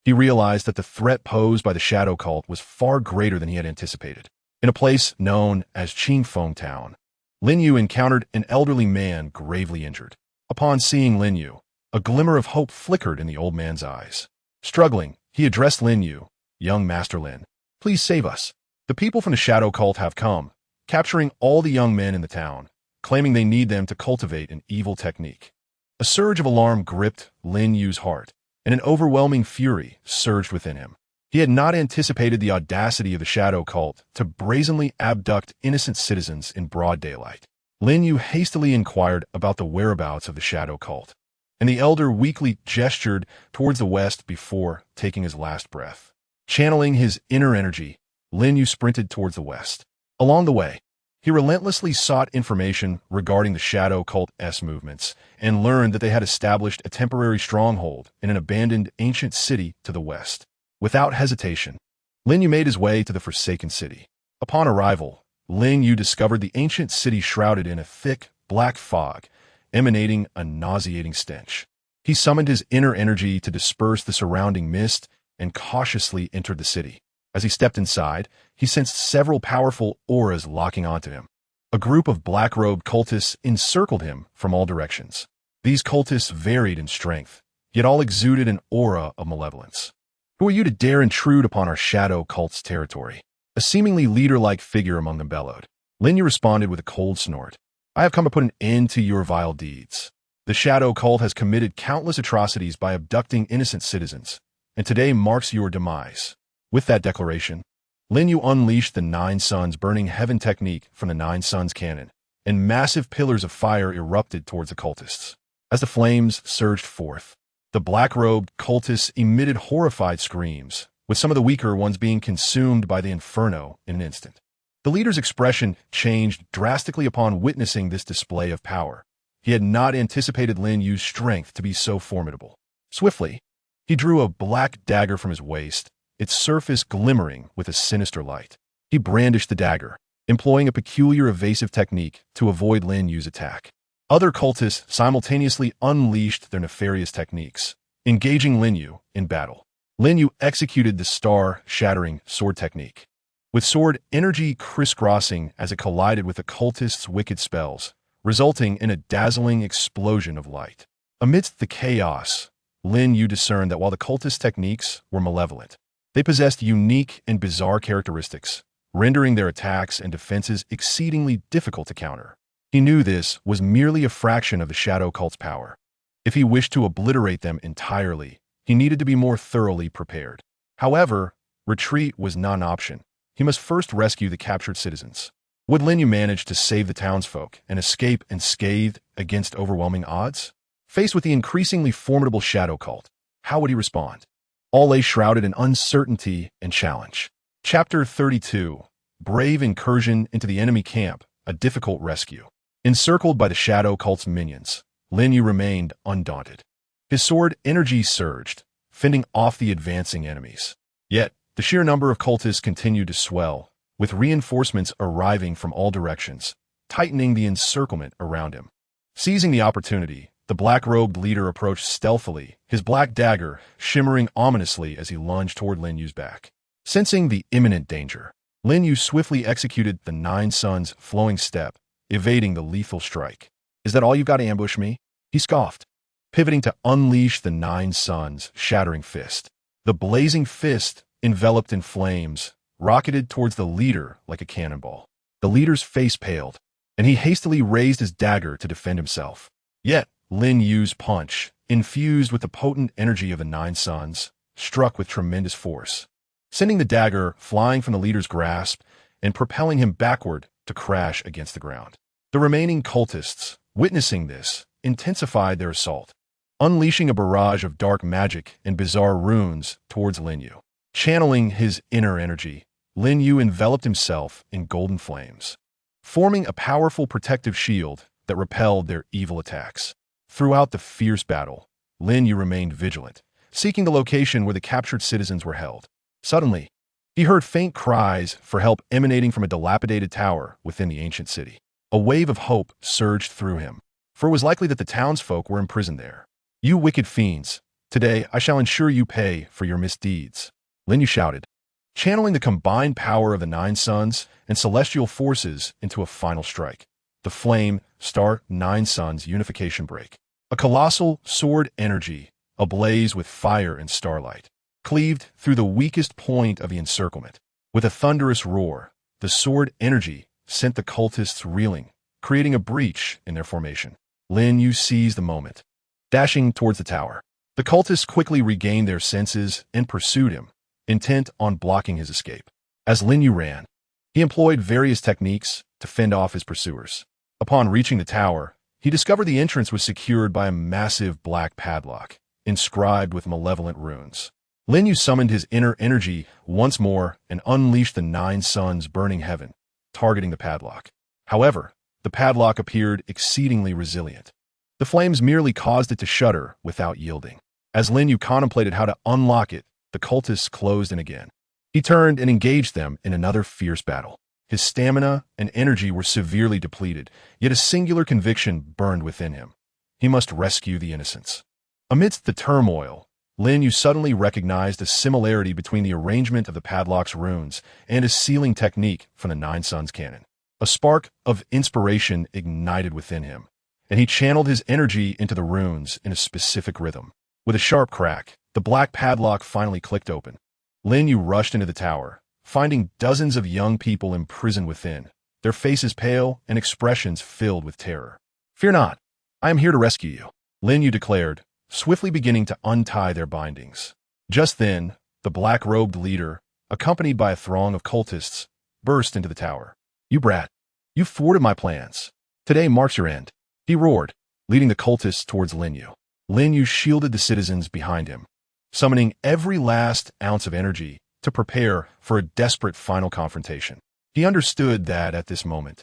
he realized that the threat posed by the shadow cult was far greater than he had anticipated. In a place known as Qingfeng Town, Lin Yu encountered an elderly man gravely injured. Upon seeing Lin Yu, a glimmer of hope flickered in the old man's eyes. Struggling, he addressed Lin Yu, "Young Master Lin, please save us. The people from the shadow cult have come, capturing all the young men in the town, claiming they need them to cultivate an evil technique." A surge of alarm gripped Lin Yu's heart, and an overwhelming fury surged within him. He had not anticipated the audacity of the shadow cult to brazenly abduct innocent citizens in broad daylight. Lin Yu hastily inquired about the whereabouts of the shadow cult, and the elder weakly gestured towards the west before taking his last breath. Channeling his inner energy, Lin Yu sprinted towards the west. Along the way, he relentlessly sought information regarding the shadow cult's movements and learned that they had established a temporary stronghold in an abandoned ancient city to the west. Without hesitation, Lin Yu made his way to the forsaken city. Upon arrival, Lin Yu discovered the ancient city shrouded in a thick, black fog, emanating a nauseating stench. He summoned his inner energy to disperse the surrounding mist and cautiously entered the city. As he stepped inside, he sensed several powerful auras locking onto him. A group of black-robed cultists encircled him from all directions. These cultists varied in strength, yet all exuded an aura of malevolence. "Who are you to dare intrude upon our shadow cult's territory?" A seemingly leader-like figure among them bellowed. Lin Yu responded with a cold snort. "I have come to put an end to your vile deeds. The shadow cult has committed countless atrocities by abducting innocent citizens, and today marks your demise." With that declaration, Lin Yu unleashed the Nine Suns Burning Heaven technique from the Nine Suns cannon, and massive pillars of fire erupted towards the cultists. As the flames surged forth, the black-robed cultists emitted horrified screams, with some of the weaker ones being consumed by the inferno in an instant. The leader's expression changed drastically upon witnessing this display of power. He had not anticipated Lin Yu's strength to be so formidable. Swiftly, he drew a black dagger from his waist, its surface glimmering with a sinister light. He brandished the dagger, employing a peculiar evasive technique to avoid Lin Yu's attack. Other cultists simultaneously unleashed their nefarious techniques, engaging Lin Yu in battle. Lin Yu executed the star-shattering sword technique, with sword energy crisscrossing as it collided with the cultists' wicked spells, resulting in a dazzling explosion of light. Amidst the chaos, Lin Yu discerned that while the cultist techniques were malevolent, they possessed unique and bizarre characteristics, rendering their attacks and defenses exceedingly difficult to counter. He knew this was merely a fraction of the shadow cult's power. If he wished to obliterate them entirely, he needed to be more thoroughly prepared. However, retreat was not an option. He must first rescue the captured citizens. Would Lin Yu manage to save the townsfolk and escape unscathed against overwhelming odds? Faced with the increasingly formidable shadow cult, how would he respond? All lay shrouded in uncertainty and challenge. Chapter 32. Brave incursion into the enemy camp, a difficult rescue. Encircled by the shadow cult's minions, Lin Yu remained undaunted. His sword energy surged, fending off the advancing enemies. Yet, the sheer number of cultists continued to swell, with reinforcements arriving from all directions, tightening the encirclement around him. Seizing the opportunity, the black-robed leader approached stealthily, his black dagger shimmering ominously as he lunged toward Lin Yu's back. Sensing the imminent danger, Lin Yu swiftly executed the Nine Suns flowing step, evading the lethal strike. "Is that all you've got to ambush me?" he scoffed, pivoting to unleash the Nine Suns shattering fist. The blazing fist, enveloped in flames, rocketed towards the leader like a cannonball. The leader's face paled, and he hastily raised his dagger to defend himself. Yet, Lin Yu's punch, infused with the potent energy of the Nine Suns, struck with tremendous force, sending the dagger flying from the leader's grasp and propelling him backward to crash against the ground. The remaining cultists, witnessing this, intensified their assault, unleashing a barrage of dark magic and bizarre runes towards Lin Yu. Channeling his inner energy, Lin Yu enveloped himself in golden flames, forming a powerful protective shield that repelled their evil attacks. Throughout the fierce battle, Lin Yu remained vigilant, seeking the location where the captured citizens were held. Suddenly, he heard faint cries for help emanating from a dilapidated tower within the ancient city. A wave of hope surged through him, for it was likely that the townsfolk were imprisoned there. "You wicked fiends, today I shall ensure you pay for your misdeeds," Lin Yu shouted, channeling the combined power of the Nine Suns and celestial forces into a final strike. The Flame Star Nine Suns Unification Break. A colossal sword energy, ablaze with fire and starlight, cleaved through the weakest point of the encirclement. With a thunderous roar, the sword energy sent the cultists reeling, creating a breach in their formation. Lin Yu seized the moment, dashing towards the tower. The cultists quickly regained their senses and pursued him, intent on blocking his escape. As Lin Yu ran, he employed various techniques to fend off his pursuers. Upon reaching the tower, he discovered the entrance was secured by a massive black padlock, inscribed with malevolent runes. Lin Yu summoned his inner energy once more and unleashed the Nine Suns burning heaven, targeting the padlock. However, the padlock appeared exceedingly resilient. The flames merely caused it to shudder without yielding. As Lin Yu contemplated how to unlock it, the cultists closed in again. He turned and engaged them in another fierce battle. His stamina and energy were severely depleted, yet a singular conviction burned within him. He must rescue the innocents. Amidst the turmoil, Lin Yu suddenly recognized a similarity between the arrangement of the padlock's runes and his sealing technique from the Nine Suns canon. A spark of inspiration ignited within him, and he channeled his energy into the runes in a specific rhythm. With a sharp crack, the black padlock finally clicked open. Lin Yu rushed into the tower, finding dozens of young people imprisoned within, their faces pale and expressions filled with terror. "Fear not, I am here to rescue you," Lin Yu declared, swiftly beginning to untie their bindings. Just then, the black-robed leader, accompanied by a throng of cultists, burst into the tower. "You brat, you thwarted my plans. Today marks your end," he roared, leading the cultists towards Lin Yu. Lin Yu shielded the citizens behind him, summoning every last ounce of energy to prepare for a desperate final confrontation. He understood that at this moment,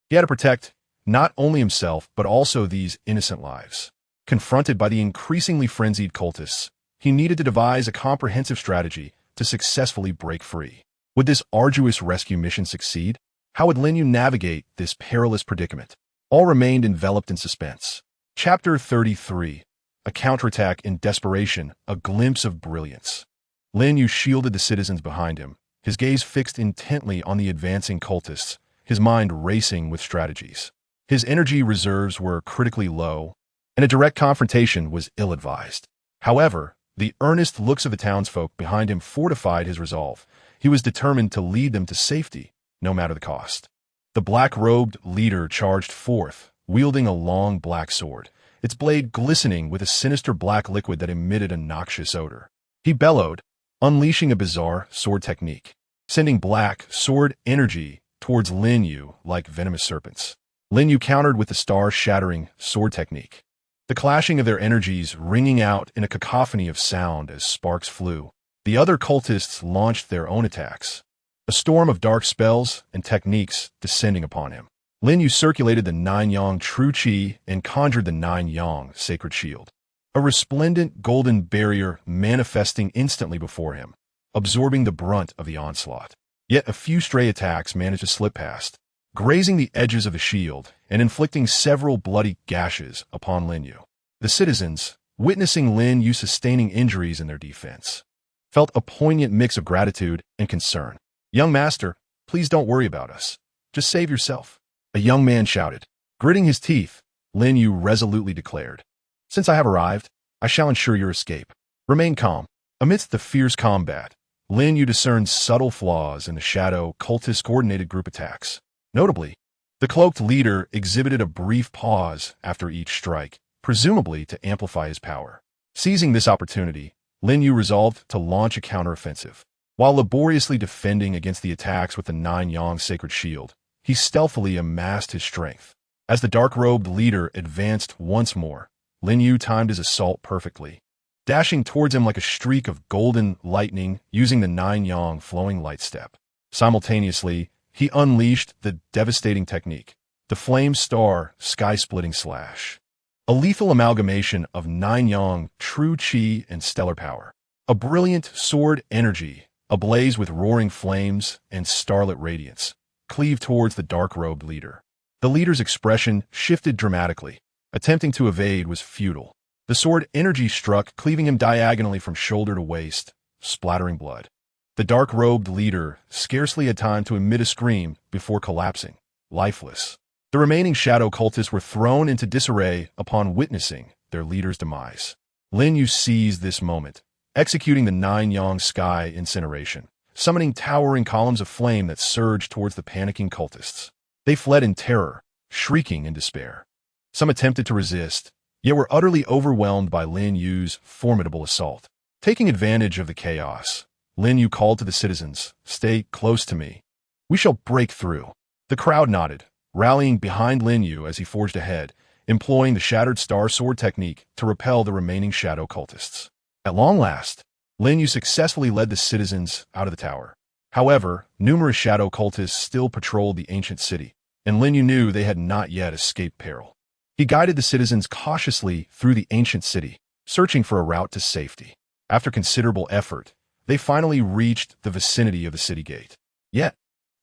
he had to protect not only himself but also these innocent lives. Confronted by the increasingly frenzied cultists, he needed to devise a comprehensive strategy to successfully break free. Would this arduous rescue mission succeed? How would Lin Yu navigate this perilous predicament? All remained enveloped in suspense. Chapter 33. A counterattack in desperation, a glimpse of brilliance. Lin Yu shielded the citizens behind him, his gaze fixed intently on the advancing cultists, his mind racing with strategies. His energy reserves were critically low, and a direct confrontation was ill-advised. However, the earnest looks of the townsfolk behind him fortified his resolve. He was determined to lead them to safety, no matter the cost. The black-robed leader charged forth, wielding a long black sword, its blade glistening with a sinister black liquid that emitted a noxious odor. He bellowed, unleashing a bizarre sword technique, sending black sword energy towards Lin Yu like venomous serpents. Lin Yu countered with the star-shattering sword technique, the clashing of their energies ringing out in a cacophony of sound as sparks flew. The other cultists launched their own attacks, a storm of dark spells and techniques descending upon him. Lin Yu circulated the Nine Yang True Qi and conjured the Nine Yang Sacred Shield, a resplendent golden barrier manifesting instantly before him, absorbing the brunt of the onslaught. Yet a few stray attacks managed to slip past, grazing the edges of the shield and inflicting several bloody gashes upon Lin Yu. The citizens, witnessing Lin Yu sustaining injuries in their defense, felt a poignant mix of gratitude and concern. "Young master, please don't worry about us. Just save yourself," a young man shouted. Gritting his teeth, Lin Yu resolutely declared, "Since I have arrived, I shall ensure your escape. Remain calm." Amidst the fierce combat, Lin Yu discerned subtle flaws in the shadow cultist coordinated group attacks. Notably, the cloaked leader exhibited a brief pause after each strike, presumably to amplify his power. Seizing this opportunity, Lin Yu resolved to launch a counteroffensive. While laboriously defending against the attacks with the Nine-Yang sacred shield, he stealthily amassed his strength. As the dark-robed leader advanced once more, Lin Yu timed his assault perfectly, dashing towards him like a streak of golden lightning using the Nine-Yang flowing light step. Simultaneously, he unleashed the devastating technique, the Flame Star Sky-Splitting Slash, a lethal amalgamation of Nine-Yang, true chi, and stellar power. A brilliant sword energy, ablaze with roaring flames and starlit radiance, cleaved towards the dark-robed leader. The leader's expression shifted dramatically. Attempting to evade was futile. The sword energy struck, cleaving him diagonally from shoulder to waist, splattering blood. The dark-robed leader scarcely had time to emit a scream before collapsing, lifeless. The remaining shadow cultists were thrown into disarray upon witnessing their leader's demise. Lin Yu seized this moment, executing the Nine-Yang sky incineration, summoning towering columns of flame that surged towards the panicking cultists. They fled in terror, shrieking in despair. Some attempted to resist, yet were utterly overwhelmed by Lin Yu's formidable assault. Taking advantage of the chaos, Lin Yu called to the citizens, "Stay close to me. We shall break through." The crowd nodded, rallying behind Lin Yu as he forged ahead, employing the Shattered Star Sword technique to repel the remaining shadow cultists. At long last, Lin Yu successfully led the citizens out of the tower. However, numerous shadow cultists still patrolled the ancient city, and Lin Yu knew they had not yet escaped peril. He guided the citizens cautiously through the ancient city, searching for a route to safety. After considerable effort, they finally reached the vicinity of the city gate. Yet,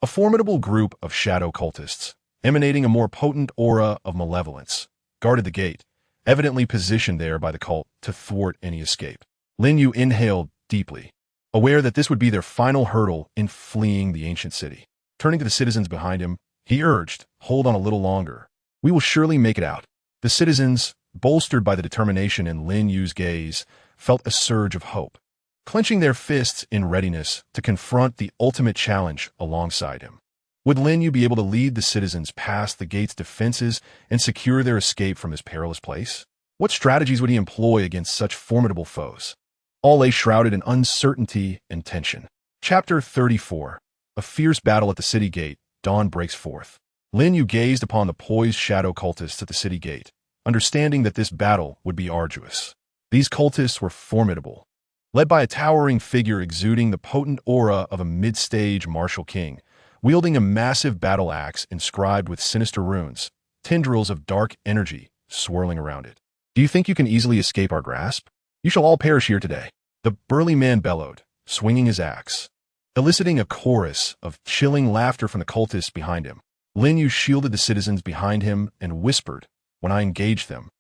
a formidable group of shadow cultists, emanating a more potent aura of malevolence, guarded the gate, evidently positioned there by the cult to thwart any escape. Lin Yu inhaled deeply, aware that this would be their final hurdle in fleeing the ancient city. Turning to the citizens behind him, he urged, "Hold on a little longer. We will surely make it out." The citizens, bolstered by the determination in Lin Yu's gaze, felt a surge of hope, clenching their fists in readiness to confront the ultimate challenge alongside him. Would Lin Yu be able to lead the citizens past the gate's defenses and secure their escape from his perilous place? What strategies would he employ against such formidable foes? All lay shrouded in uncertainty and tension. Chapter 34. A fierce battle at the city gate. Dawn breaks forth. Lin Yu gazed upon the poised shadow cultists at the city gate, understanding that this battle would be arduous. These cultists were formidable, led by a towering figure exuding the potent aura of a mid-stage martial king, wielding a massive battle axe inscribed with sinister runes, tendrils of dark energy swirling around it. "Do you think you can easily escape our grasp? You shall all perish here today," the burly man bellowed, swinging his axe, eliciting a chorus of chilling laughter from the cultists behind him. Lin Yu shielded the citizens behind him and whispered, "When I engage them,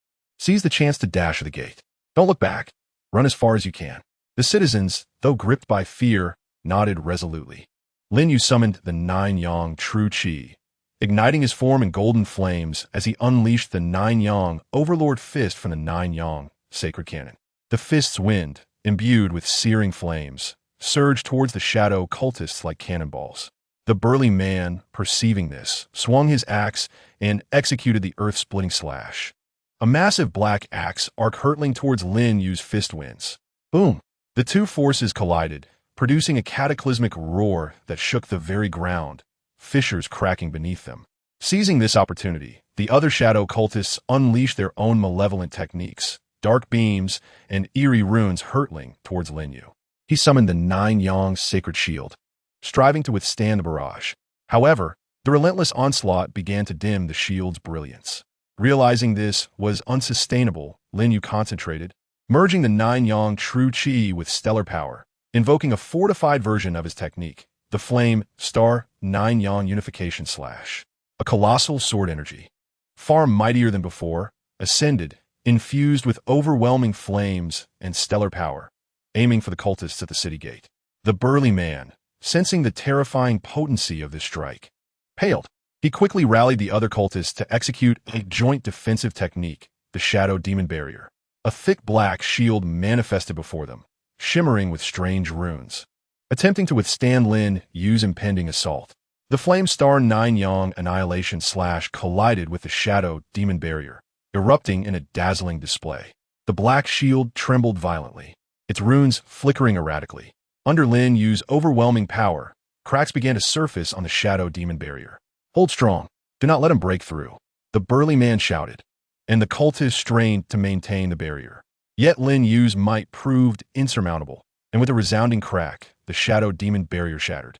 seize the chance to dash at the gate. Don't look back. Run as far as you can." The citizens, though gripped by fear, nodded resolutely. Lin Yu summoned the Nine-Yang true chi, igniting his form in golden flames as he unleashed the Nine-Yang Overlord Fist from the Nine-Yang sacred cannon. The fist's wind, imbued with searing flames, surged towards the shadow cultists like cannonballs. The burly man, perceiving this, swung his axe and executed the earth-splitting slash. A massive black axe arc hurtling towards Lin Yu's fist winds. Boom! The two forces collided, producing a cataclysmic roar that shook the very ground, fissures cracking beneath them. Seizing this opportunity, the other shadow cultists unleashed their own malevolent techniques, dark beams and eerie runes hurtling towards Lin Yu. He summoned the Nine-Yang sacred shield, striving to withstand the barrage. However, the relentless onslaught began to dim the shield's brilliance. Realizing this was unsustainable, Lin Yu concentrated, merging the Nine-Yang true chi with stellar power, invoking a fortified version of his technique, the Flame Star Nine-Yang Unification Slash. A colossal sword energy, far mightier than before, ascended, infused with overwhelming flames and stellar power, aiming for the cultists at the city gate. The burly man, sensing the terrifying potency of this strike, paled. He quickly rallied the other cultists to execute a joint defensive technique, the Shadow Demon Barrier. A thick black shield manifested before them, shimmering with strange runes, attempting to withstand Lin Yu's impending assault. The Flame Star Nine-Yang Annihilation Slash collided with the Shadow Demon Barrier, erupting in a dazzling display. The black shield trembled violently, its runes flickering erratically. Under Lin Yu's overwhelming power, cracks began to surface on the shadow demon barrier. Hold strong. Do not let him break through, the burly man shouted, and the cultists strained to maintain the barrier. Yet Lin Yu's might proved insurmountable, and with a resounding crack, the shadow demon barrier shattered.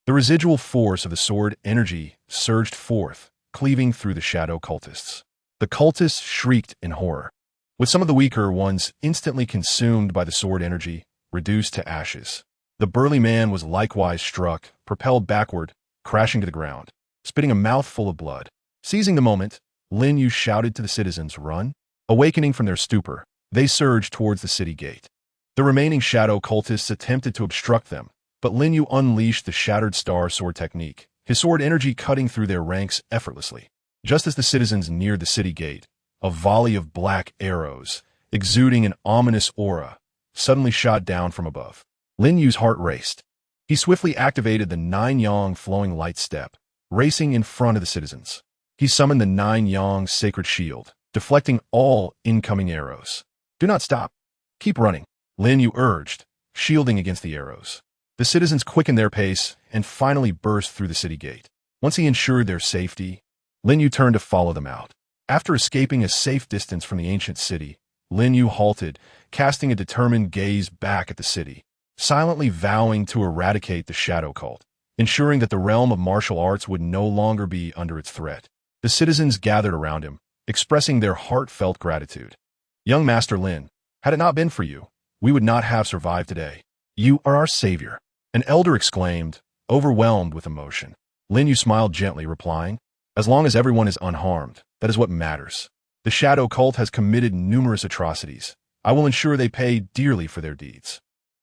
The residual force of the sword energy surged forth, cleaving through the shadow cultists. The cultists shrieked in horror, with some of the weaker ones instantly consumed by the sword energy, reduced to ashes. The burly man was likewise struck, propelled backward, crashing to the ground, spitting a mouthful of blood. Seizing the moment, Lin Yu shouted to the citizens, "Run!" Awakening from their stupor, they surged towards the city gate. The remaining shadow cultists attempted to obstruct them, but Lin Yu unleashed the Shattered Star Sword technique, his sword energy cutting through their ranks effortlessly. Just as the citizens neared the city gate, a volley of black arrows, exuding an ominous aura, suddenly shot down from above. Lin Yu's heart raced. He swiftly activated the 9-yang flowing light step, racing in front of the citizens. He summoned the 9-yang sacred shield, deflecting all incoming arrows. "Do not stop. Keep running," Lin Yu urged, shielding against the arrows. The citizens quickened their pace and finally burst through the city gate. Once he ensured their safety, Lin Yu turned to follow them out. After escaping a safe distance from the ancient city, Lin Yu halted, casting a determined gaze back at the city, silently vowing to eradicate the shadow cult, ensuring that the realm of martial arts would no longer be under its threat. The citizens gathered around him, expressing their heartfelt gratitude. "Young Master Lin, had it not been for you, we would not have survived today. You are our savior," an elder exclaimed, overwhelmed with emotion. Lin Yu smiled gently, replying, "As long as everyone is unharmed, that is what matters. The shadow cult has committed numerous atrocities. I will ensure they pay dearly for their deeds.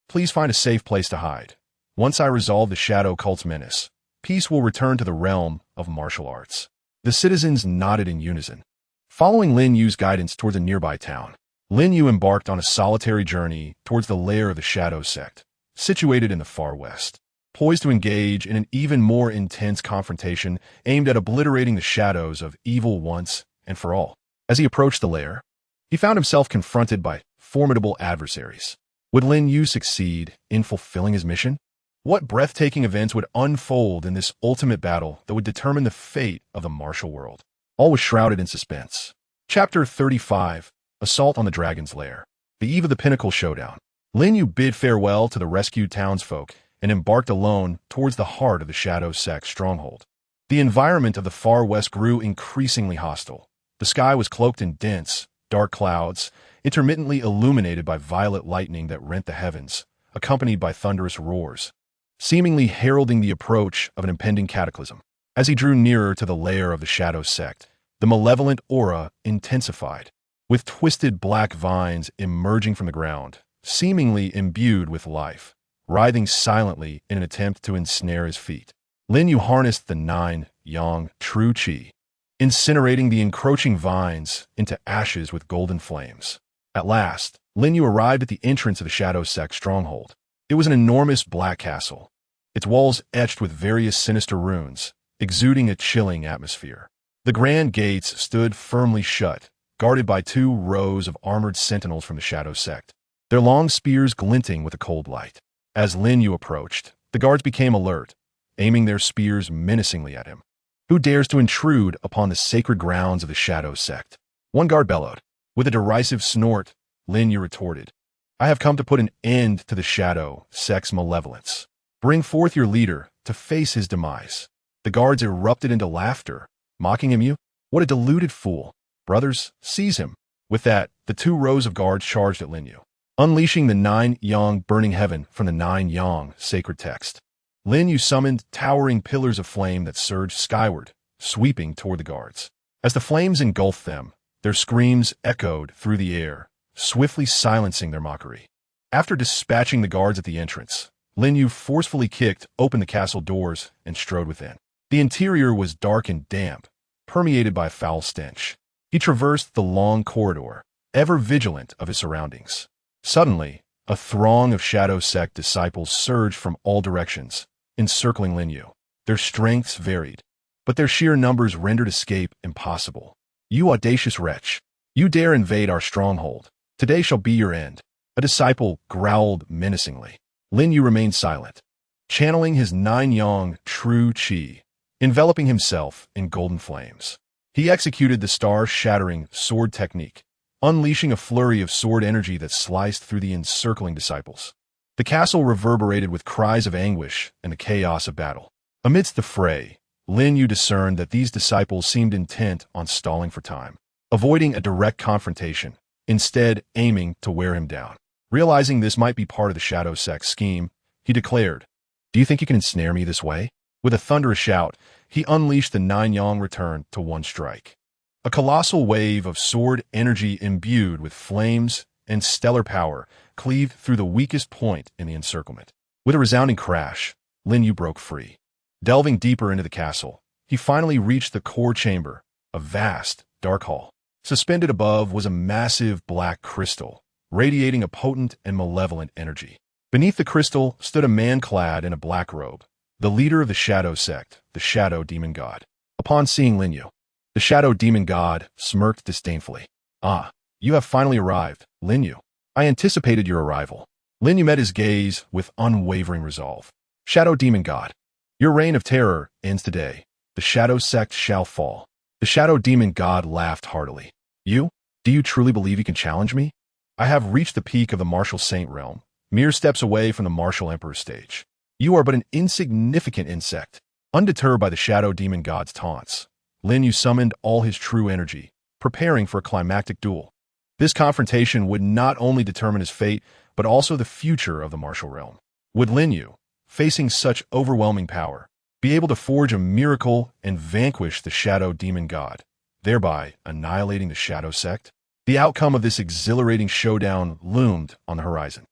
Please find a safe place to hide. Once I resolve the shadow cult's menace, peace will return to the realm of martial arts." The citizens nodded in unison. Following Lin Yu's guidance towards a nearby town, Lin Yu embarked on a solitary journey towards the lair of the Shadow Sect, situated in the far west. Poised to engage in an even more intense confrontation aimed at obliterating the shadows of evil once and for all. As he approached the lair, he found himself confronted by formidable adversaries. Would Lin Yu succeed in fulfilling his mission? What breathtaking events would unfold in this ultimate battle that would determine the fate of the martial world? All was shrouded in suspense. Chapter 35, Assault on the Dragon's Lair. The eve of the pinnacle showdown. Lin Yu bid farewell to the rescued townsfolk and embarked alone towards the heart of the Shadow Sect's stronghold. The environment of the far west grew increasingly hostile. The sky was cloaked in dense, dark clouds, intermittently illuminated by violet lightning that rent the heavens, accompanied by thunderous roars, seemingly heralding the approach of an impending cataclysm. As he drew nearer to the lair of the Shadow Sect, the malevolent aura intensified, with twisted black vines emerging from the ground, seemingly imbued with life, writhing silently in an attempt to ensnare his feet. Lin Yu harnessed the 9-yang true qi, incinerating the encroaching vines into ashes with golden flames. At last, Lin Yu arrived at the entrance of the Shadow Sect stronghold. It was an enormous black castle, its walls etched with various sinister runes, exuding a chilling atmosphere. The grand gates stood firmly shut, guarded by 2 rows of armored sentinels from the Shadow Sect, their long spears glinting with a cold light. As Lin Yu approached, the guards became alert, aiming their spears menacingly at him. "Who dares to intrude upon the sacred grounds of the Shadow Sect?" one guard bellowed. With a derisive snort, Lin Yu retorted, "I have come to put an end to the Shadow Sect's malevolence. Bring forth your leader to face his demise." The guards erupted into laughter, mocking him. "You? What a deluded fool. Brothers, seize him." With that, the 2 rows of guards charged at Lin Yu, unleashing the 9-yang burning heaven from the 9-yang sacred text. Lin Yu summoned towering pillars of flame that surged skyward, sweeping toward the guards. As the flames engulfed them, their screams echoed through the air, swiftly silencing their mockery. After dispatching the guards at the entrance, Lin Yu forcefully kicked open the castle doors and strode within. The interior was dark and damp, permeated by a foul stench. He traversed the long corridor, ever vigilant of his surroundings. Suddenly, a throng of Shadow Sect disciples surged from all directions, encircling Lin Yu. Their strengths varied, but their sheer numbers rendered escape impossible. "You audacious wretch! You dare invade our stronghold. Today shall be your end," a disciple growled menacingly. Lin Yu remained silent, channeling his nine-yang true qi, enveloping himself in golden flames. He executed the star-shattering sword technique, unleashing a flurry of sword energy that sliced through the encircling disciples. The castle reverberated with cries of anguish and the chaos of battle. Amidst the fray, Lin Yu discerned that these disciples seemed intent on stalling for time, avoiding a direct confrontation, instead aiming to wear him down. Realizing this might be part of the shadow sect's scheme, he declared, "Do you think you can ensnare me this way?" With a thunderous shout, he unleashed the nine-yang return to one strike. A colossal wave of sword energy imbued with flames and stellar power cleaved through the weakest point in the encirclement. With a resounding crash, Lin Yu broke free. Delving deeper into the castle, he finally reached the core chamber, a vast, dark hall. Suspended above was a massive black crystal, radiating a potent and malevolent energy. Beneath the crystal stood a man clad in a black robe, the leader of the Shadow Sect, the Shadow Demon God. Upon seeing Lin Yu, the Shadow Demon God smirked disdainfully. "Ah, you have finally arrived, Lin Yu. I anticipated your arrival." Lin Yu met his gaze with unwavering resolve. "Shadow Demon God, your reign of terror ends today. The Shadow Sect shall fall." The Shadow Demon God laughed heartily. "You? Do you truly believe you can challenge me? I have reached the peak of the Martial Saint realm, mere steps away from the Martial Emperor stage. You are but an insignificant insect." Undeterred by the Shadow Demon God's taunts, Lin Yu summoned all his true energy, preparing for a climactic duel. This confrontation would not only determine his fate, but also the future of the martial realm. Would Lin Yu, facing such overwhelming power, be able to forge a miracle and vanquish the Shadow Demon God, thereby annihilating the Shadow Sect? The outcome of this exhilarating showdown loomed on the horizon.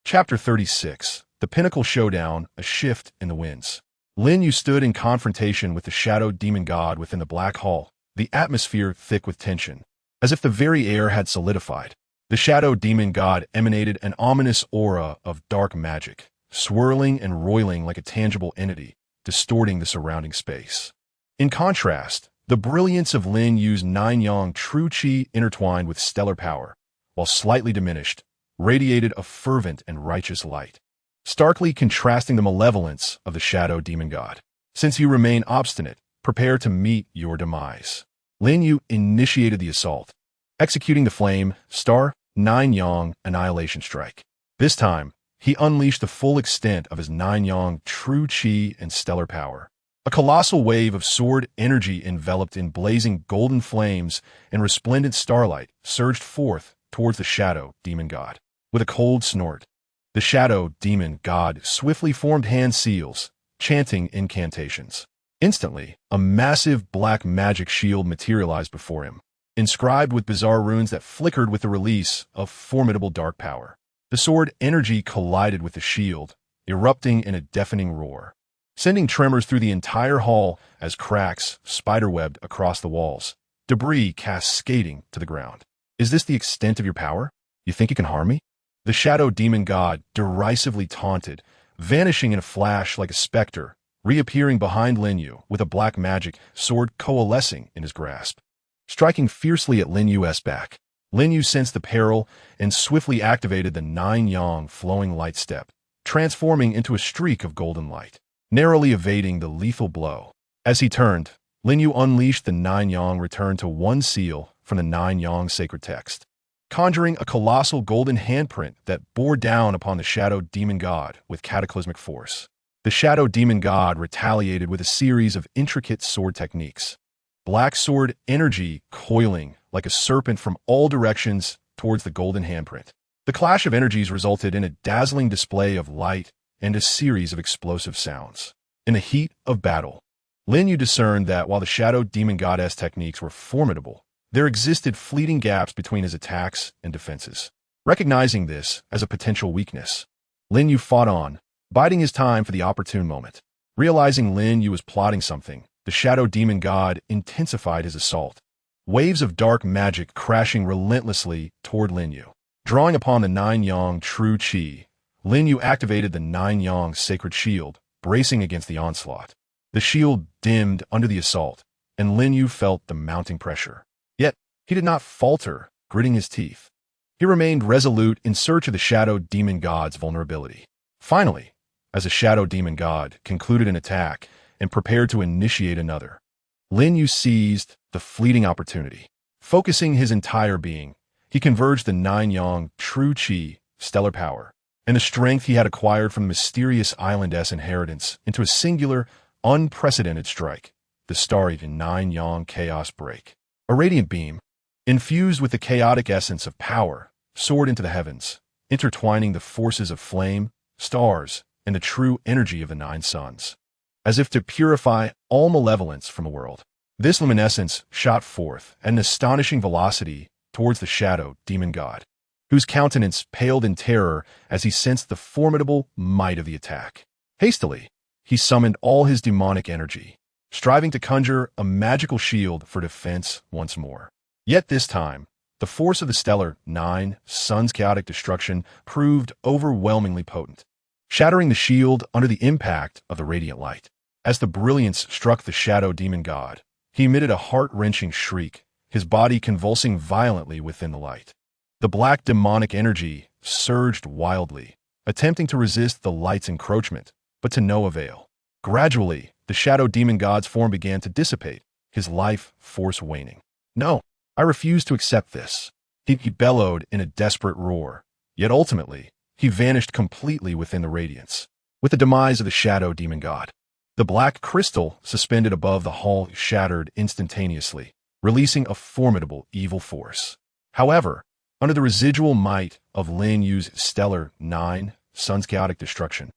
Chapter 36. The Pinnacle Showdown, A Shift in the Winds. Lin Yu stood in confrontation with the Shadow Demon God within the Black Hall, the atmosphere thick with tension, as if the very air had solidified. The Shadow Demon God emanated an ominous aura of dark magic, swirling and roiling like a tangible entity, distorting the surrounding space. In contrast, the brilliance of Lin Yu's nine-yang true qi intertwined with stellar power, while slightly diminished, radiated a fervent and righteous light, starkly contrasting the malevolence of the Shadow Demon God. "Since you remain obstinate, prepare to meet your demise." Lin Yu initiated the assault, executing the flame, star, nine-yang annihilation strike. This time, he unleashed the full extent of his nine-yang true qi and stellar power. A colossal wave of sword energy enveloped in blazing golden flames and resplendent starlight surged forth towards the Shadow Demon God. With a cold snort, the Shadow Demon God swiftly formed hand seals, chanting incantations. Instantly, a massive black magic shield materialized before him, inscribed with bizarre runes that flickered with the release of formidable dark power. The sword energy collided with the shield, erupting in a deafening roar, sending tremors through the entire hall as cracks spiderwebbed across the walls, debris cascading to the ground. "Is this the extent of your power? You think you can harm me?" The Shadow Demon God derisively taunted, vanishing in a flash like a specter, reappearing behind Lin Yu with a black magic sword coalescing in his grasp. Striking fiercely at Lin Yu's back, Lin Yu sensed the peril and swiftly activated the nine-yang flowing light step, transforming into a streak of golden light, narrowly evading the lethal blow. As he turned, Lin Yu unleashed the nine-yang return to one seal from the nine-yang sacred text, conjuring a colossal golden handprint that bore down upon the Shadow Demon God with cataclysmic force. The Shadow Demon God retaliated with a series of intricate sword techniques, black sword energy coiling like a serpent from all directions towards the golden handprint. The clash of energies resulted in a dazzling display of light and a series of explosive sounds. In the heat of battle, Lin Yu discerned that while the Shadow Demon Goddess techniques were formidable, there existed fleeting gaps between his attacks and defenses. Recognizing this as a potential weakness, Lin Yu fought on, biding his time for the opportune moment. Realizing Lin Yu was plotting something, the Shadow Demon God intensified his assault, waves of dark magic crashing relentlessly toward Lin Yu. Drawing upon the nine-yang true qi, Lin Yu activated the nine-yang sacred shield, bracing against the onslaught. The shield dimmed under the assault, and Lin Yu felt the mounting pressure. Yet, he did not falter, gritting his teeth. He remained resolute in search of the Shadow Demon God's vulnerability. Finally, as a shadow demon god concluded an attack and prepared to initiate another, Lin Yu seized the fleeting opportunity. Focusing his entire being, he converged the 9-yang true qi, stellar power, and the strength he had acquired from the mysterious Island S inheritance into a singular, unprecedented strike, the starry 9-yang chaos break. A radiant beam, infused with the chaotic essence of power, soared into the heavens, intertwining the forces of flame, stars, and the true energy of the 9 suns, as if to purify all malevolence from the world. This luminescence shot forth at an astonishing velocity towards the shadow demon god, whose countenance paled in terror as he sensed the formidable might of the attack. Hastily, he summoned all his demonic energy, striving to conjure a magical shield for defense once more. Yet this time, the force of the stellar 9 suns' chaotic destruction proved overwhelmingly potent, shattering the shield under the impact of the radiant light. As the brilliance struck the shadow demon god, he emitted a heart-wrenching shriek, his body convulsing violently within the light. The black demonic energy surged wildly, attempting to resist the light's encroachment, but to no avail. Gradually, the shadow demon god's form began to dissipate, his life force waning. "No, I refuse to accept this," he bellowed in a desperate roar. Yet ultimately, he vanished completely within the radiance. With the demise of the shadow demon god, the black crystal suspended above the hall shattered instantaneously, releasing a formidable evil force. However, under the residual might of Lin Yu's stellar 9 suns' chaotic destruction,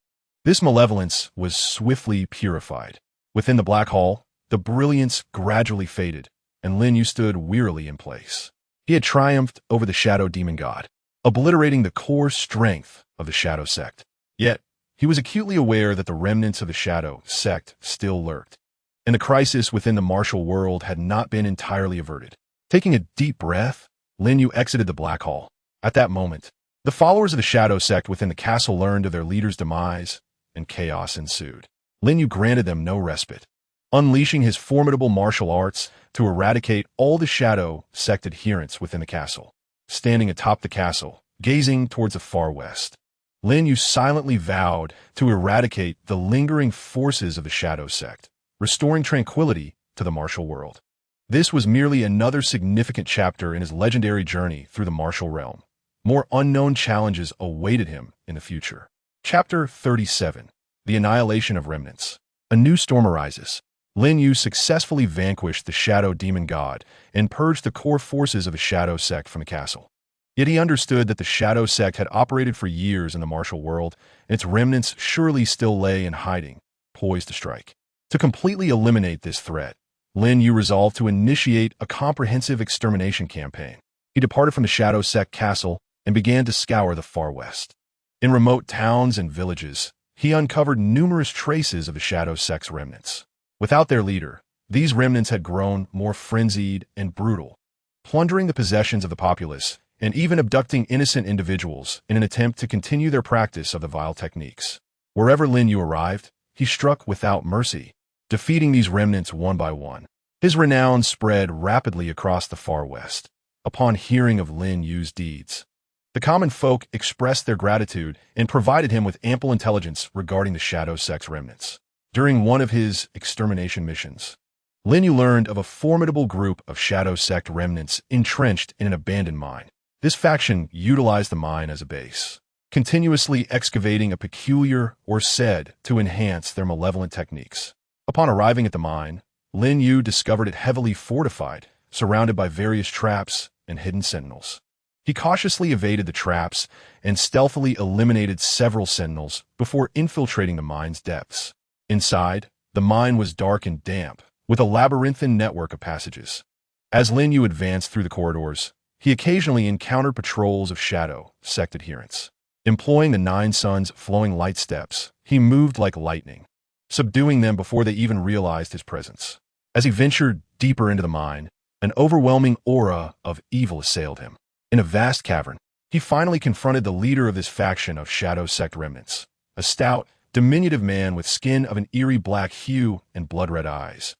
this malevolence was swiftly purified. Within the black hall, the brilliance gradually faded, and Lin Yu stood wearily in place. He had triumphed over the shadow demon god, obliterating the core strength of the shadow sect. Yet, he was acutely aware that the remnants of the shadow sect still lurked, and the crisis within the martial world had not been entirely averted. Taking a deep breath, Lin Yu exited the black hall. At that moment, the followers of the shadow sect within the castle learned of their leader's demise, and chaos ensued. Lin Yu granted them no respite, unleashing his formidable martial arts to eradicate all the shadow sect adherents within the castle. Standing atop the castle, gazing towards the far west, Lin Yu silently vowed to eradicate the lingering forces of the shadow sect, restoring tranquility to the martial world. This was merely another significant chapter in his legendary journey through the martial realm. More unknown challenges awaited him in the future. Chapter 37. The Annihilation of Remnants. A new storm arises. Lin Yu successfully vanquished the shadow demon god and purged the core forces of the shadow sect from the castle. Yet he understood that the shadow sect had operated for years in the martial world, and its remnants surely still lay in hiding, poised to strike. To completely eliminate this threat, Lin Yu resolved to initiate a comprehensive extermination campaign. He departed from the shadow sect castle and began to scour the far west. In remote towns and villages, he uncovered numerous traces of the shadow sect's remnants. Without their leader, these remnants had grown more frenzied and brutal, plundering the possessions of the populace and even abducting innocent individuals in an attempt to continue their practice of the vile techniques. Wherever Lin Yu arrived, he struck without mercy, defeating these remnants one by one. His renown spread rapidly across the far west. Upon hearing of Lin Yu's deeds, the common folk expressed their gratitude and provided him with ample intelligence regarding the shadow sect's remnants. During one of his extermination missions, Lin Yu learned of a formidable group of shadow sect remnants entrenched in an abandoned mine. This faction utilized the mine as a base, continuously excavating a peculiar or said to enhance their malevolent techniques. Upon arriving at the mine, Lin Yu discovered it heavily fortified, surrounded by various traps and hidden sentinels. He cautiously evaded the traps and stealthily eliminated several sentinels before infiltrating the mine's depths. Inside, the mine was dark and damp, with a labyrinthine network of passages. As Lin Yu advanced through the corridors, he occasionally encountered patrols of shadow sect adherents. Employing the 9 suns' flowing light steps, he moved like lightning, subduing them before they even realized his presence. As he ventured deeper into the mine, an overwhelming aura of evil assailed him. In a vast cavern, he finally confronted the leader of this faction of shadow sect remnants, a stout, diminutive man with skin of an eerie black hue and blood-red eyes,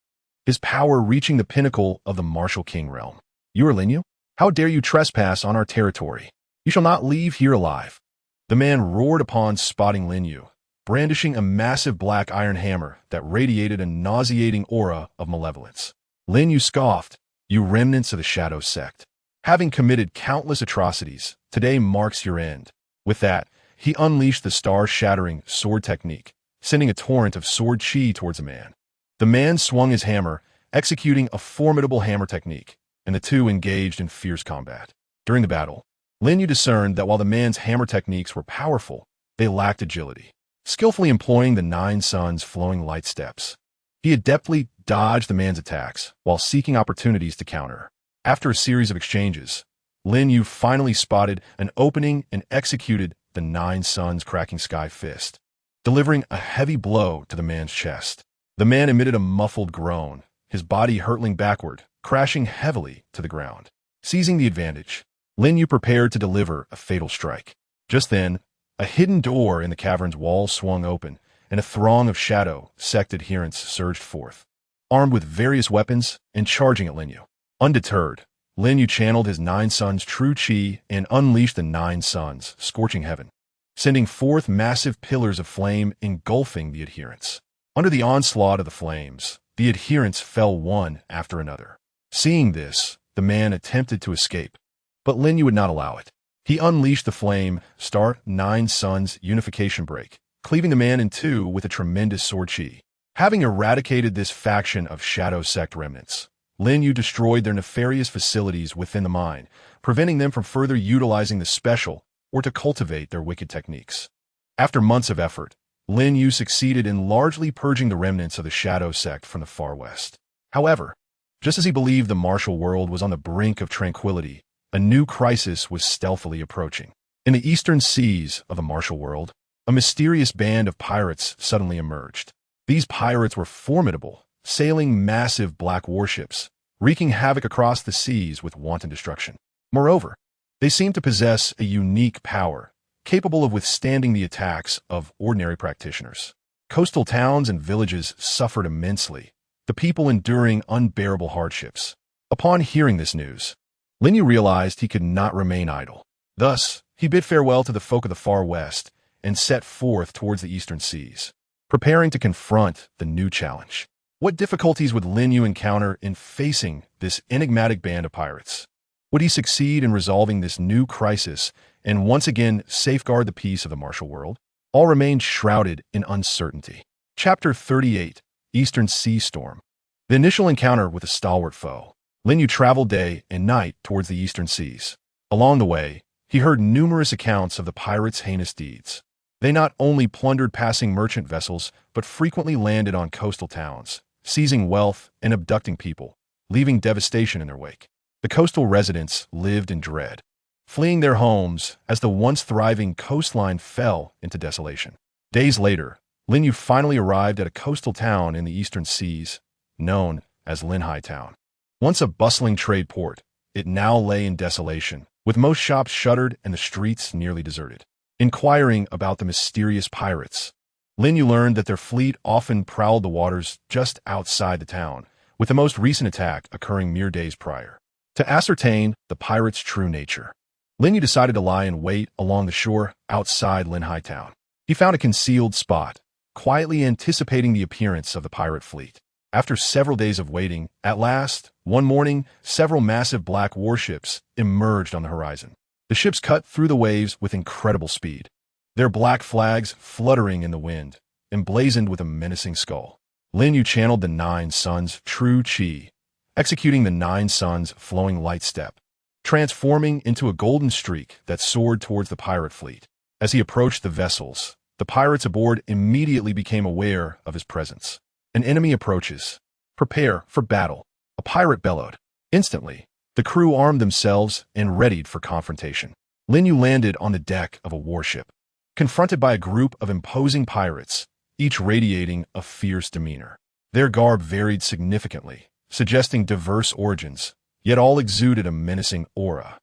his power reaching the pinnacle of the martial king realm. "You are Lin Yu? How dare you trespass on our territory? You shall not leave here alive." The man roared upon spotting Lin Yu, brandishing a massive black iron hammer that radiated a nauseating aura of malevolence. Lin Yu scoffed, "You remnants of the Shadow Sect. Having committed countless atrocities, today marks your end." With that, he unleashed the star-shattering sword technique, sending a torrent of sword chi towards the man. The man swung his hammer, executing a formidable hammer technique, and the two engaged in fierce combat. During the battle, Lin Yu discerned that while the man's hammer techniques were powerful, they lacked agility. Skillfully employing the 9 suns flowing light steps, he adeptly dodged the man's attacks while seeking opportunities to counter. After a series of exchanges, Lin Yu finally spotted an opening and executed the 9 suns cracking sky fist, delivering a heavy blow to the man's chest. The man emitted a muffled groan, his body hurtling backward, crashing heavily to the ground. Seizing the advantage, Lin Yu prepared to deliver a fatal strike. Just then, a hidden door in the cavern's wall swung open, and a throng of Shadow Sect adherents surged forth, armed with various weapons and charging at Lin Yu. Undeterred, Lin Yu channeled his 9 suns true chi and unleashed the 9 suns, scorching heaven, sending forth massive pillars of flame engulfing the adherents. Under the onslaught of the flames, the adherents fell one after another. Seeing this, the man attempted to escape, but Lin Yu would not allow it. He unleashed the flame star 9 suns unification break, cleaving the man in two with a tremendous sword chi. Having eradicated this faction of Shadow Sect remnants, Lin Yu destroyed their nefarious facilities within the mine, preventing them from further utilizing the special or to cultivate their wicked techniques. After months of effort, Lin Yu succeeded in largely purging the remnants of the Shadow Sect from the far west. However, just as he believed the martial world was on the brink of tranquility, a new crisis was stealthily approaching. In the eastern seas of the martial world, a mysterious band of pirates suddenly emerged. These pirates were formidable, sailing massive black warships, wreaking havoc across the seas with wanton destruction. Moreover, they seemed to possess a unique power, capable of withstanding the attacks of ordinary practitioners. Coastal towns and villages suffered immensely, the people enduring unbearable hardships. Upon hearing this news, Lin Yu realized he could not remain idle. Thus, he bid farewell to the folk of the far west and set forth towards the eastern seas, preparing to confront the new challenge. What difficulties would Lin Yu encounter in facing this enigmatic band of pirates? Would he succeed in resolving this new crisis and once again safeguard the peace of the martial world? All remained shrouded in uncertainty. Chapter 38, Eastern Sea Storm. The initial encounter with a stalwart foe. Lin Yu traveled day and night towards the eastern seas. Along the way, he heard numerous accounts of the pirates' heinous deeds. They not only plundered passing merchant vessels, but frequently landed on coastal towns, seizing wealth and abducting people, leaving devastation in their wake. The coastal residents lived in dread, fleeing their homes as the once thriving coastline fell into desolation. Days later, Lin Yu finally arrived at a coastal town in the eastern seas, known as Linhai Town. Once a bustling trade port, it now lay in desolation, with most shops shuttered and the streets nearly deserted. Inquiring about the mysterious pirates, Lin Yu learned that their fleet often prowled the waters just outside the town, with the most recent attack occurring mere days prior. To ascertain the pirates' true nature, Lin Yu decided to lie in wait along the shore outside Linhai Town. He found a concealed spot, quietly anticipating the appearance of the pirate fleet. After several days of waiting, at last, one morning, several massive black warships emerged on the horizon. The ships cut through the waves with incredible speed, their black flags fluttering in the wind, emblazoned with a menacing skull. Lin Yu channeled the 9 suns true chi, executing the 9 suns flowing light step, transforming into a golden streak that soared towards the pirate fleet. As he approached the vessels, the pirates aboard immediately became aware of his presence. An enemy approaches. Prepare for battle, a pirate bellowed. Instantly, the crew armed themselves and readied for confrontation. Lin Yu landed on the deck of a warship, confronted by a group of imposing pirates, each radiating a fierce demeanor. Their garb varied significantly, suggesting diverse origins, yet all exuded a menacing aura.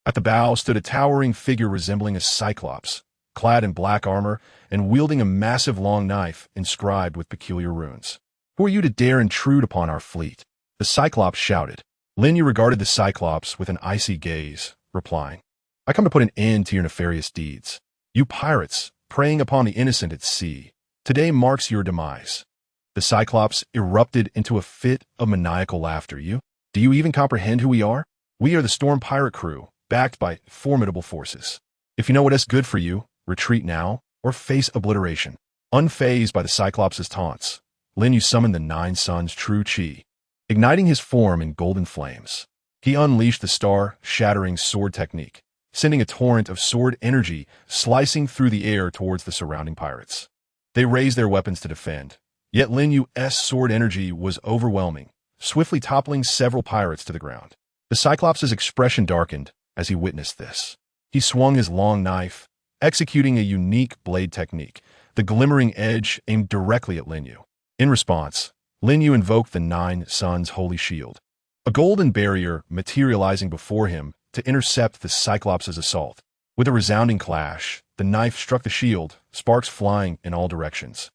At the bow stood a towering figure resembling a cyclops, clad in black armor and wielding a massive long knife inscribed with peculiar runes. "Who are you to dare intrude upon our fleet?" the cyclops shouted. Lin Yu regarded the cyclops with an icy gaze, replying, "I come to put an end to your nefarious deeds. You pirates, preying upon the innocent at sea, today marks your demise. The Cyclops erupted into a fit of maniacal laughter. Do you even comprehend who we are? We are the Storm Pirate crew, backed by formidable forces. If you know what is good for you, retreat now, or face obliteration. Unfazed by the Cyclops' taunts, Lin Yu summoned the Nine Suns' true chi. Igniting his form in golden flames, he unleashed the star-shattering sword technique, sending a torrent of sword energy slicing through the air towards the surrounding pirates. They raised their weapons to defend, yet Lin Yu's sword energy was overwhelming, swiftly toppling several pirates to the ground. The Cyclops' expression darkened as he witnessed this. He swung his long knife, executing a unique blade technique, the glimmering edge aimed directly at Lin Yu. In response, Lin Yu invoked the Nine Suns' holy shield, a golden barrier materializing before him to intercept the Cyclops' assault. With a resounding clash, the knife struck the shield, sparks flying in all directions.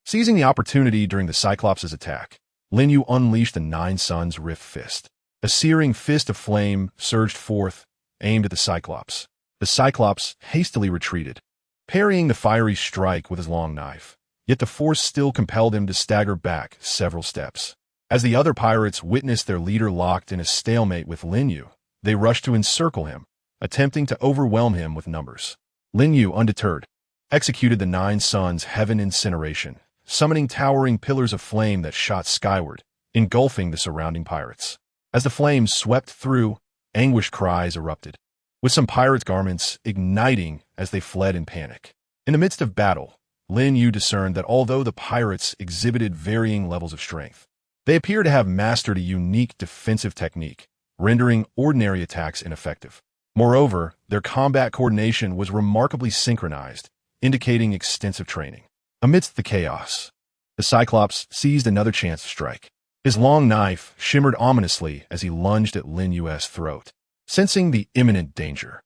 Seizing the opportunity during the Cyclops' attack, Lin Yu unleashed the Nine Suns' Rift Fist. A searing fist of flame surged forth, aimed at the Cyclops. The Cyclops hastily retreated, parrying the fiery strike with his long knife. Yet the force still compelled him to stagger back several steps. As the other pirates witnessed their leader locked in a stalemate with Lin Yu, they rushed to encircle him, attempting to overwhelm him with numbers. Lin Yu, undeterred, executed the Nine Suns' Heaven Incineration, summoning towering pillars of flame that shot skyward, engulfing the surrounding pirates. As the flames swept through, anguished cries erupted, with some pirates' garments igniting as they fled in panic. In the midst of battle, Lin Yu discerned that although the pirates exhibited varying levels of strength, they appear to have mastered a unique defensive technique, rendering ordinary attacks ineffective. Moreover, their combat coordination was remarkably synchronized, indicating extensive training. Amidst the chaos, the Cyclops seized another chance to strike. His long knife shimmered ominously as he lunged at Lin Yu's throat. Sensing the imminent danger,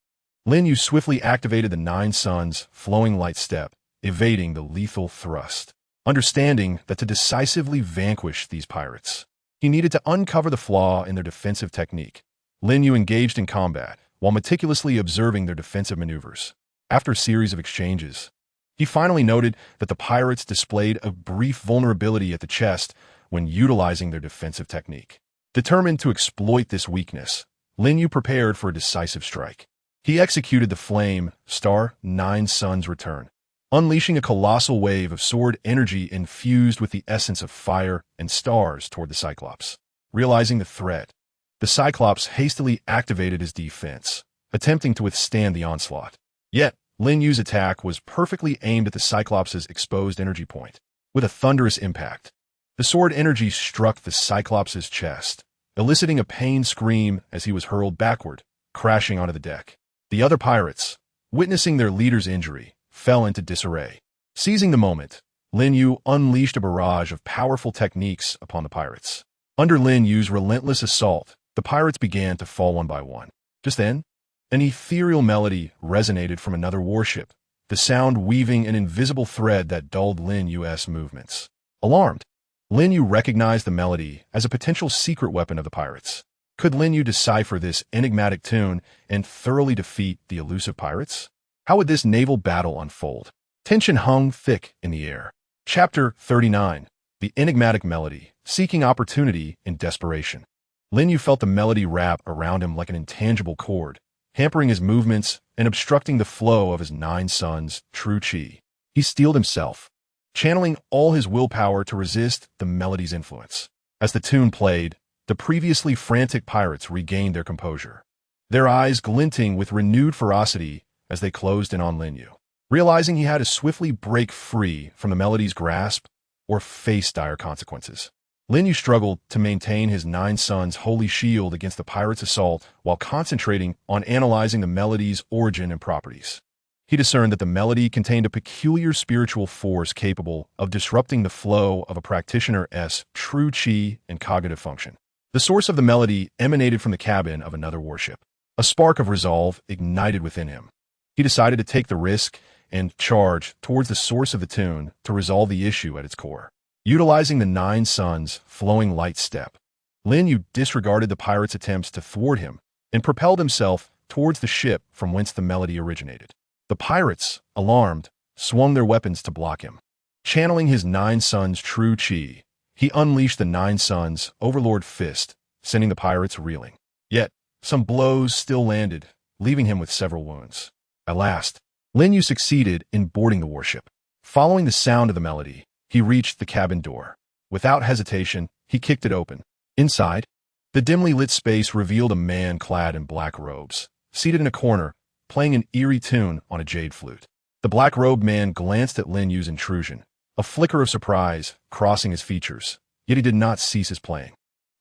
Lin Yu swiftly activated the Nine Suns' flowing light step, evading the lethal thrust. Understanding that to decisively vanquish these pirates, he needed to uncover the flaw in their defensive technique. Lin Yu engaged in combat while meticulously observing their defensive maneuvers. After a series of exchanges, he finally noted that the pirates displayed a brief vulnerability at the chest when utilizing their defensive technique. Determined to exploit this weakness, Lin Yu prepared for a decisive strike. He executed the Flame Star Nine Suns Return, unleashing a colossal wave of sword energy infused with the essence of fire and stars toward the Cyclops. Realizing the threat, the Cyclops hastily activated his defense, attempting to withstand the onslaught. Yet, Lin Yu's attack was perfectly aimed at the Cyclops' exposed energy point. With a thunderous impact, the sword energy struck the Cyclops' chest, eliciting a pained scream as he was hurled backward, crashing onto the deck. The other pirates, witnessing their leader's injury, fell into disarray. Seizing the moment, Lin Yu unleashed a barrage of powerful techniques upon the pirates. Under Lin Yu's relentless assault, the pirates began to fall one by one. Just then, an ethereal melody resonated from another warship, the sound weaving an invisible thread that dulled Lin Yu's movements. Alarmed, Lin Yu recognized the melody as a potential secret weapon of the pirates. Could Lin Yu decipher this enigmatic tune and thoroughly defeat the elusive pirates? How would this naval battle unfold? Tension hung thick in the air. Chapter 39. The Enigmatic Melody, Seeking Opportunity in Desperation. Lin Yu felt the melody wrap around him like an intangible cord, hampering his movements and obstructing the flow of his Nine Suns' true chi. He steeled himself, channeling all his willpower to resist the melody's influence. As the tune played, the previously frantic pirates regained their composure, their eyes glinting with renewed ferocity as they closed in on Lin Yu. Realizing he had to swiftly break free from the melody's grasp or face dire consequences, Lin Yu struggled to maintain his Nine Suns' holy shield against the pirates' assault while concentrating on analyzing the melody's origin and properties. He discerned that the melody contained a peculiar spiritual force capable of disrupting the flow of a practitioner's true chi and cognitive function. The source of the melody emanated from the cabin of another warship. A spark of resolve ignited within him. He decided to take the risk and charge towards the source of the tune to resolve the issue at its core. Utilizing the Nine Suns' flowing light step, Lin Yu disregarded the pirates' attempts to thwart him and propelled himself towards the ship from whence the melody originated. The pirates, alarmed, swung their weapons to block him. Channeling his Nine Sons' true chi, he unleashed the Nine Sons' Overlord Fist, sending the pirates reeling. Yet, some blows still landed, leaving him with several wounds. At last, Lin Yu succeeded in boarding the warship. Following the sound of the melody, he reached the cabin door. Without hesitation, he kicked it open. Inside, the dimly lit space revealed a man clad in black robes, seated in a corner, playing an eerie tune on a jade flute. The black-robed man glanced at Lin Yu's intrusion, a flicker of surprise crossing his features, yet he did not cease his playing.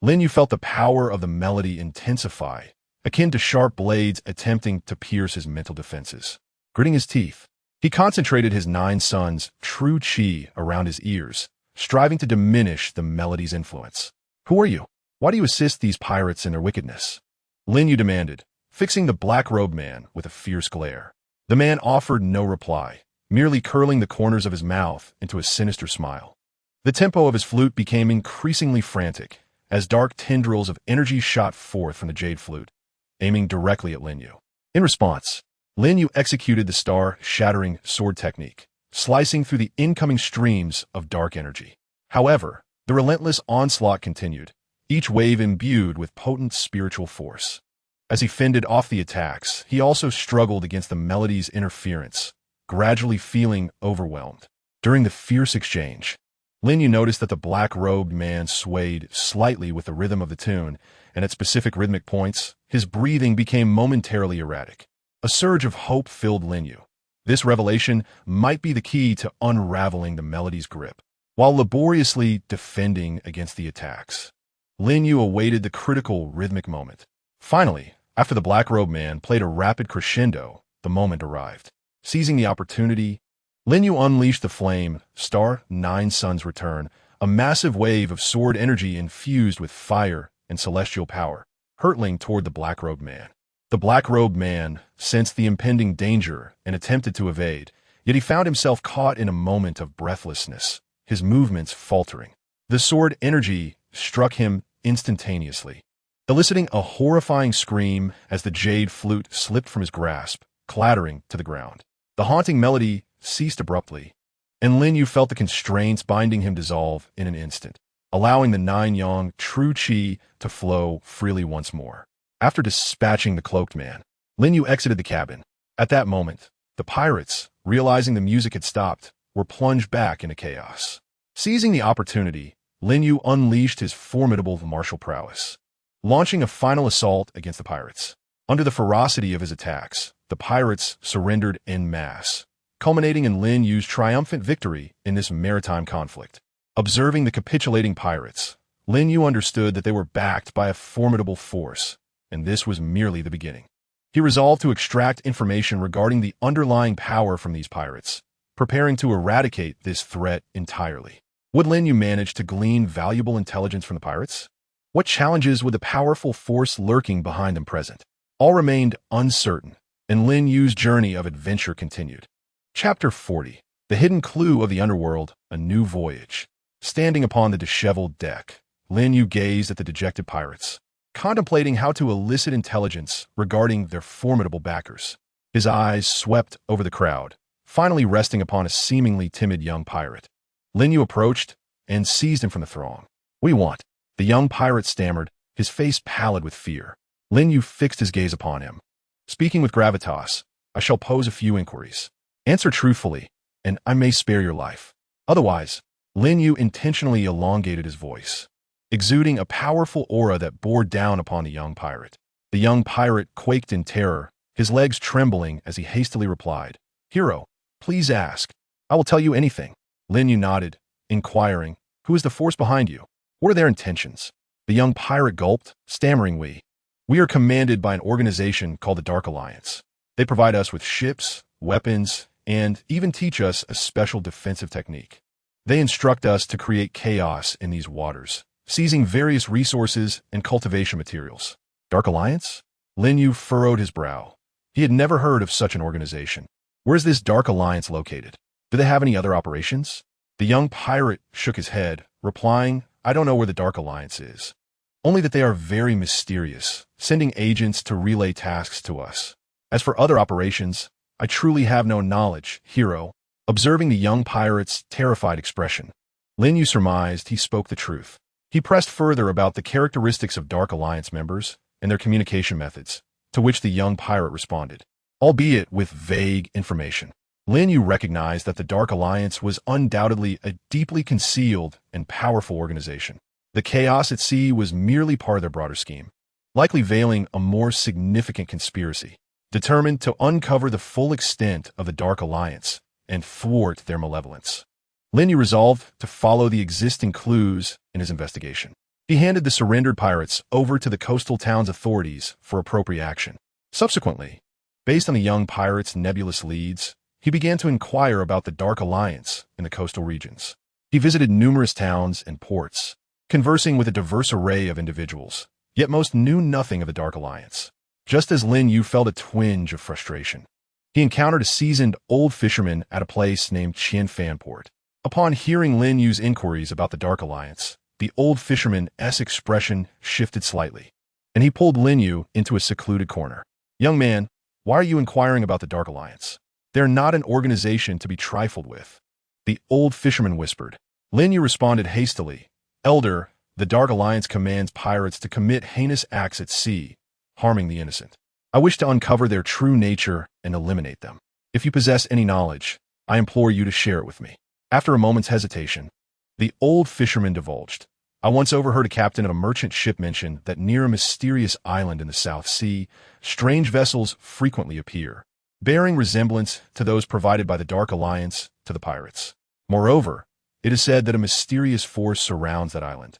Lin Yu felt the power of the melody intensify, akin to sharp blades attempting to pierce his mental defenses. Gritting his teeth, he concentrated his Nine Sons' true chi around his ears, striving to diminish the melody's influence. "Who are you? Why do you assist these pirates in their wickedness?" Lin Yu demanded, fixing the black-robed man with a fierce glare. The man offered no reply, merely curling the corners of his mouth into a sinister smile. The tempo of his flute became increasingly frantic, as dark tendrils of energy shot forth from the jade flute, aiming directly at Lin Yu. In response, Lin Yu executed the star-shattering sword technique, slicing through the incoming streams of dark energy. However, the relentless onslaught continued, each wave imbued with potent spiritual force. As he fended off the attacks, he also struggled against the melody's interference, gradually feeling overwhelmed. During the fierce exchange, Lin Yu noticed that the black-robed man swayed slightly with the rhythm of the tune, and at specific rhythmic points, his breathing became momentarily erratic. A surge of hope filled Lin Yu. This revelation might be the key to unraveling the melody's grip. While laboriously defending against the attacks, Lin Yu awaited the critical rhythmic moment. Finally, after the black-robed man played a rapid crescendo, the moment arrived. Seizing the opportunity, Lin Yu unleashed the flame, Star Nine Sons Return, a massive wave of sword energy infused with fire and celestial power, hurtling toward the black-robed man. The black-robed man sensed the impending danger and attempted to evade, yet he found himself caught in a moment of breathlessness, his movements faltering. The sword energy struck him instantaneously, eliciting a horrifying scream as the jade flute slipped from his grasp, clattering to the ground. The haunting melody ceased abruptly, and Lin Yu felt the constraints binding him dissolve in an instant, allowing the Nine Yang true chi to flow freely once more. After dispatching the cloaked man, Lin Yu exited the cabin. At that moment, the pirates, realizing the music had stopped, were plunged back into chaos. Seizing the opportunity, Lin Yu unleashed his formidable martial prowess, launching a final assault against the pirates. Under the ferocity of his attacks, the pirates surrendered en masse, culminating in Lin Yu's triumphant victory in this maritime conflict. Observing the capitulating pirates, Lin Yu understood that they were backed by a formidable force, and this was merely the beginning. He resolved to extract information regarding the underlying power from these pirates, preparing to eradicate this threat entirely. Would Lin Yu manage to glean valuable intelligence from the pirates? What challenges would the powerful force lurking behind them present? All remained uncertain, and Lin Yu's journey of adventure continued. Chapter 40. The Hidden Clue of the Underworld, A New Voyage. Standing upon the disheveled deck, Lin Yu gazed at the dejected pirates, contemplating how to elicit intelligence regarding their formidable backers. His eyes swept over the crowd, finally resting upon a seemingly timid young pirate. Lin Yu approached and seized him from the throng. "What do you want?" The young pirate stammered, his face pallid with fear. Lin Yu fixed his gaze upon him. "Speaking with gravitas, I shall pose a few inquiries. Answer truthfully, and I may spare your life. Otherwise," Lin Yu intentionally elongated his voice, exuding a powerful aura that bore down upon the young pirate. The young pirate quaked in terror, his legs trembling as he hastily replied, "Hero, please ask. I will tell you anything." Lin Yu nodded, inquiring, "Who is the force behind you? What are their intentions?" The young pirate gulped, stammering, We are commanded by an organization called the Dark Alliance. They provide us with ships, weapons, and even teach us a special defensive technique. They instruct us to create chaos in these waters, seizing various resources and cultivation materials." Dark Alliance? Lin Yu furrowed his brow. He had never heard of such an organization. Where is this Dark Alliance located? Do they have any other operations? The young pirate shook his head, replying, "I don't know where the Dark Alliance is. Only that they are very mysterious, sending agents to relay tasks to us. As for other operations, I truly have no knowledge, hero. Observing the young pirate's terrified expression, Lin Yu surmised he spoke the truth. He pressed further about the characteristics of Dark Alliance members and their communication methods, to which the young pirate responded, albeit with vague information. Lin Yu recognized that the Dark Alliance was undoubtedly a deeply concealed and powerful organization. The chaos at sea was merely part of their broader scheme, likely veiling a more significant conspiracy. Determined to uncover the full extent of the Dark Alliance and thwart their malevolence, Lin Yu resolved to follow the existing clues in his investigation. He handed the surrendered pirates over to the coastal town's authorities for appropriate action. Subsequently, based on the young pirate's nebulous leads, he began to inquire about the Dark Alliance in the coastal regions. He visited numerous towns and ports, conversing with a diverse array of individuals, yet most knew nothing of the Dark Alliance. Just as Lin Yu felt a twinge of frustration, he encountered a seasoned old fisherman at a place named Qianfanport. Upon hearing Lin Yu's inquiries about the Dark Alliance, the old fisherman's expression shifted slightly, and he pulled Lin Yu into a secluded corner. "Young man, why are you inquiring about the Dark Alliance? They're not an organization to be trifled with," the old fisherman whispered. Lin Yu responded hastily, "Elder, the Dark Alliance commands pirates to commit heinous acts at sea, harming the innocent. I wish to uncover their true nature and eliminate them. If you possess any knowledge, I implore you to share it with me." After a moment's hesitation, the old fisherman divulged, "I once overheard a captain of a merchant ship mention that near a mysterious island in the South Sea, strange vessels frequently appear, bearing resemblance to those provided by the Dark Alliance to the pirates. Moreover, it is said that a mysterious force surrounds that island,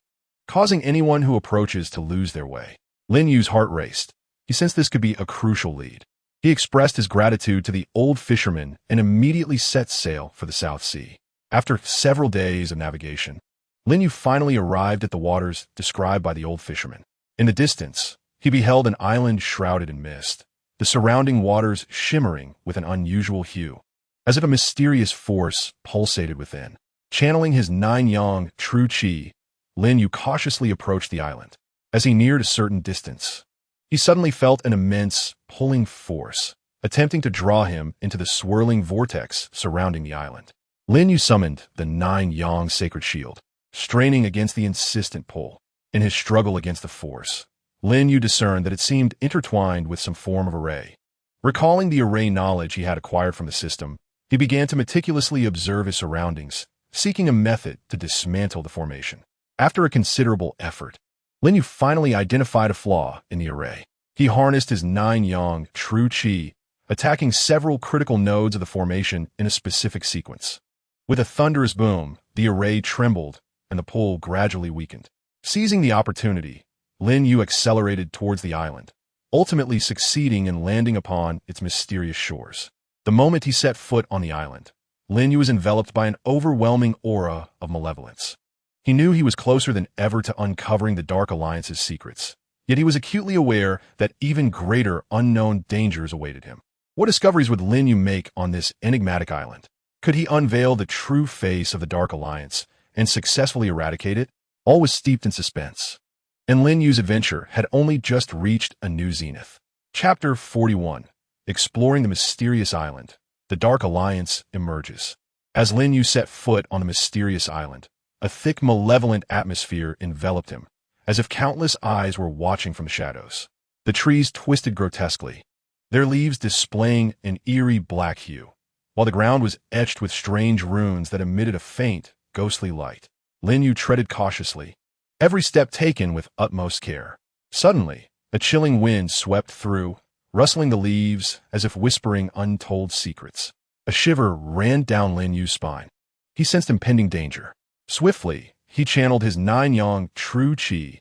causing anyone who approaches to lose their way." Lin Yu's heart raced. He sensed this could be a crucial lead. He expressed his gratitude to the old fisherman and immediately set sail for the South Sea. After several days of navigation, Lin Yu finally arrived at the waters described by the old fisherman. In the distance, he beheld an island shrouded in mist, the surrounding waters shimmering with an unusual hue, as if a mysterious force pulsated within. Channeling his 9-yang true qi, Lin Yu cautiously approached the island. As he neared a certain distance, he suddenly felt an immense pulling force, attempting to draw him into the swirling vortex surrounding the island. Lin Yu summoned the 9-yang sacred shield, straining against the insistent pull. In his struggle against the force, Lin Yu discerned that it seemed intertwined with some form of array. Recalling the array knowledge he had acquired from the system, he began to meticulously observe his surroundings, seeking a method to dismantle the formation. After a considerable effort, Lin Yu finally identified a flaw in the array. He harnessed his 9-yang true qi, attacking several critical nodes of the formation in a specific sequence. With a thunderous boom, the array trembled and the pull gradually weakened. Seizing the opportunity, Lin Yu accelerated towards the island, ultimately succeeding in landing upon its mysterious shores. The moment he set foot on the island, Lin Yu was enveloped by an overwhelming aura of malevolence. He knew he was closer than ever to uncovering the Dark Alliance's secrets, yet he was acutely aware that even greater unknown dangers awaited him. What discoveries would Lin Yu make on this enigmatic island? Could he unveil the true face of the Dark Alliance and successfully eradicate it? All was steeped in suspense, and Lin Yu's adventure had only just reached a new zenith. Chapter 41. Exploring the mysterious island, the Dark Alliance emerges. As Lin Yu set foot on the mysterious island, a thick, malevolent atmosphere enveloped him, as if countless eyes were watching from the shadows. The trees twisted grotesquely, their leaves displaying an eerie black hue, while the ground was etched with strange runes that emitted a faint, ghostly light. Lin Yu treaded cautiously, every step taken with utmost care. Suddenly, a chilling wind swept through, rustling the leaves as if whispering untold secrets. A shiver ran down Lin Yu's spine. He sensed impending danger. Swiftly, he channeled his 9-yang true qi,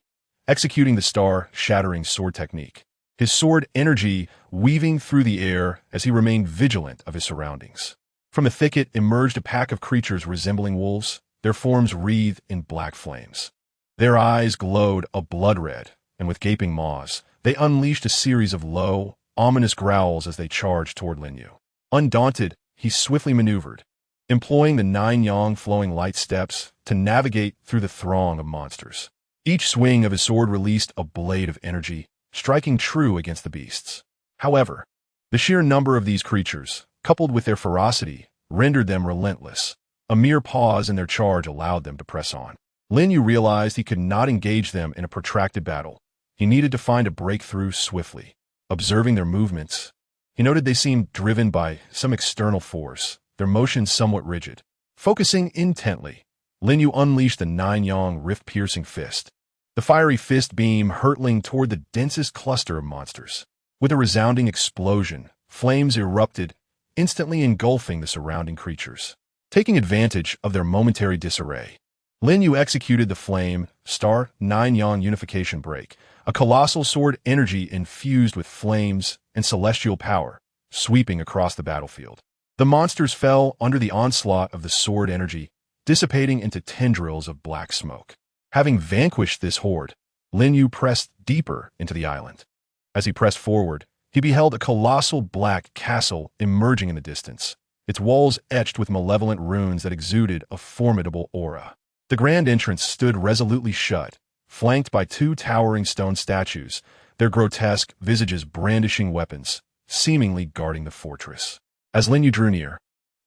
executing the star-shattering sword technique, his sword energy weaving through the air as he remained vigilant of his surroundings. From a thicket emerged a pack of creatures resembling wolves, their forms wreathed in black flames. Their eyes glowed a blood red, and with gaping maws, they unleashed a series of low, ominous growls as they charged toward Lin Yu. Undaunted, he swiftly maneuvered, employing the 9-yang flowing light steps to navigate through the throng of monsters. Each swing of his sword released a blade of energy, striking true against the beasts. However, The sheer number of these creatures, coupled with their ferocity, rendered them relentless. A mere pause in their charge allowed them to press on. Lin Yu realized he could not engage them in a protracted battle. He needed to find a breakthrough swiftly. Observing their movements, he noted they seemed driven by some external force, their motions somewhat rigid. Focusing intently, Lin Yu unleashed the nine-yang rift-piercing fist. The fiery fist beam hurtling toward the densest cluster of monsters. With a resounding explosion, flames erupted, instantly engulfing the surrounding creatures. Taking advantage of their momentary disarray, Lin Yu executed the Flame Star Nine-Yang Unification Break, a colossal sword energy infused with flames and celestial power, sweeping across the battlefield. The monsters fell under the onslaught of the sword energy, dissipating into tendrils of black smoke. Having vanquished this horde, Lin Yu pressed deeper into the island. As he pressed forward, he beheld a colossal black castle emerging in the distance, its walls etched with malevolent runes that exuded a formidable aura. The grand entrance stood resolutely shut, flanked by two towering stone statues, their grotesque visages brandishing weapons, seemingly guarding the fortress. As Lin Yu drew near,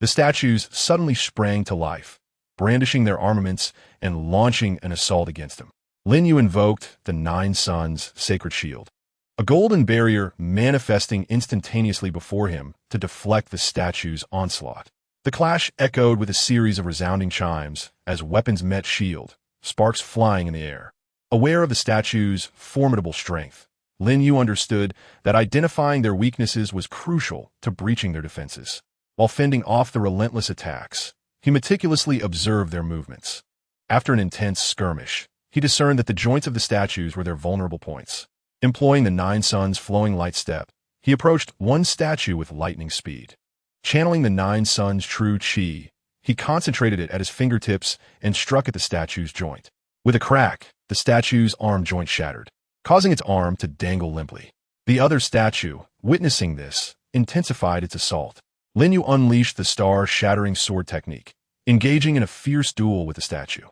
the statues suddenly sprang to life, brandishing their armaments and launching an assault against him. Lin Yu invoked the Nine Suns' sacred shield, a golden barrier manifesting instantaneously before him to deflect the statue's onslaught. The clash echoed with a series of resounding chimes as weapons met shield, sparks flying in the air. Aware of the statue's formidable strength, Lin Yu understood that identifying their weaknesses was crucial to breaching their defenses. While fending off the relentless attacks, he meticulously observed their movements. After an intense skirmish, he discerned that the joints of the statues were their vulnerable points. Employing the Nine Suns' flowing light step, he approached one statue with lightning speed. Channeling the Nine Suns' true chi, he concentrated it at his fingertips and struck at the statue's joint. With a crack, the statue's arm joint shattered, causing its arm to dangle limply. The other statue, witnessing this, intensified its assault. Lin Yu unleashed the star-shattering sword technique, engaging in a fierce duel with the statue.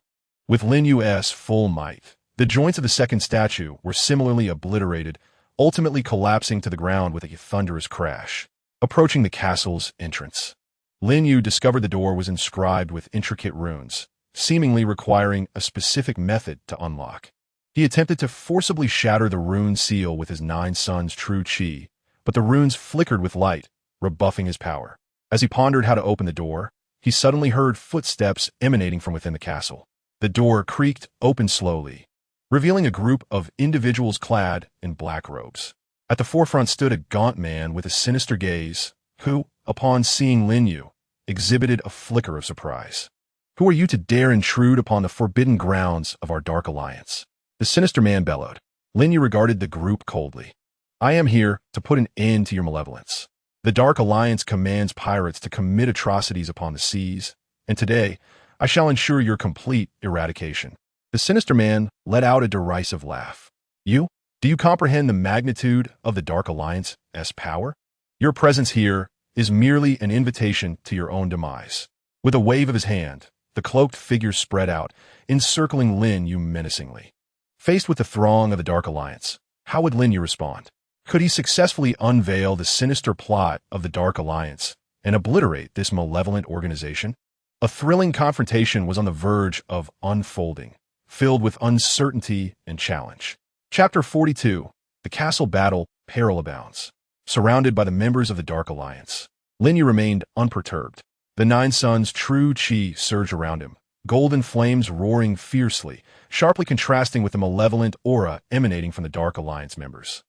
With Lin Yu's full might, the joints of the second statue were similarly obliterated, ultimately collapsing to the ground with a thunderous crash. Approaching the castle's entrance, Lin Yu discovered the door was inscribed with intricate runes, seemingly requiring a specific method to unlock. He attempted to forcibly shatter the rune seal with his Nine Suns' true chi, but the runes flickered with light, rebuffing his power. As he pondered how to open the door, he suddenly heard footsteps emanating from within the castle. The door creaked open slowly, revealing a group of individuals clad in black robes. At the forefront stood a gaunt man with a sinister gaze, who, upon seeing Lin Yu, exhibited a flicker of surprise. "Who are you to dare intrude upon the forbidden grounds of our Dark Alliance?" The sinister man bellowed. Lin Yu regarded the group coldly. "I am here to put an end to your malevolence. The Dark Alliance commands pirates to commit atrocities upon the seas, and today I shall ensure your complete eradication." The sinister man let out a derisive laugh. "You? Do you comprehend the magnitude of the Dark Alliance's power? Your presence here is merely an invitation to your own demise." With a wave of his hand, the cloaked figure spread out, encircling Lin Yu menacingly. Faced with the throng of the Dark Alliance, how would Lin Yu respond? Could he successfully unveil the sinister plot of the Dark Alliance and obliterate this malevolent organization? A thrilling confrontation was on the verge of unfolding, filled with uncertainty and challenge. Chapter 42. The Castle Battle, Peril Abounds. Surrounded by the members of the Dark Alliance, Lin Yu remained unperturbed. The Nine Suns' true chi surged around him, golden flames roaring fiercely, sharply contrasting with the malevolent aura emanating from the Dark Alliance members.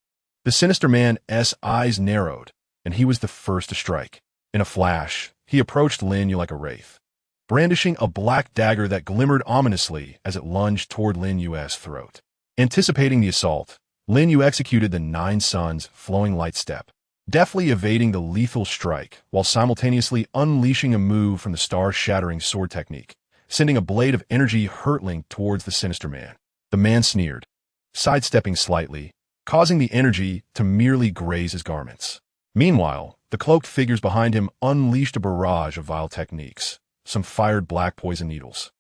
The sinister man's eyes narrowed, and he was the first to strike. In a flash, he approached Lin Yu like a wraith, brandishing a black dagger that glimmered ominously as it lunged toward Lin Yu's throat. Anticipating the assault, Lin Yu executed the Nine Suns' flowing light step, deftly evading the lethal strike while simultaneously unleashing a move from the star-shattering sword technique, sending a blade of energy hurtling towards the sinister man. The man sneered, sidestepping slightly, causing the energy to merely graze his garments. Meanwhile, the cloaked figures behind him unleashed a barrage of vile techniques. Some fired black poison needles.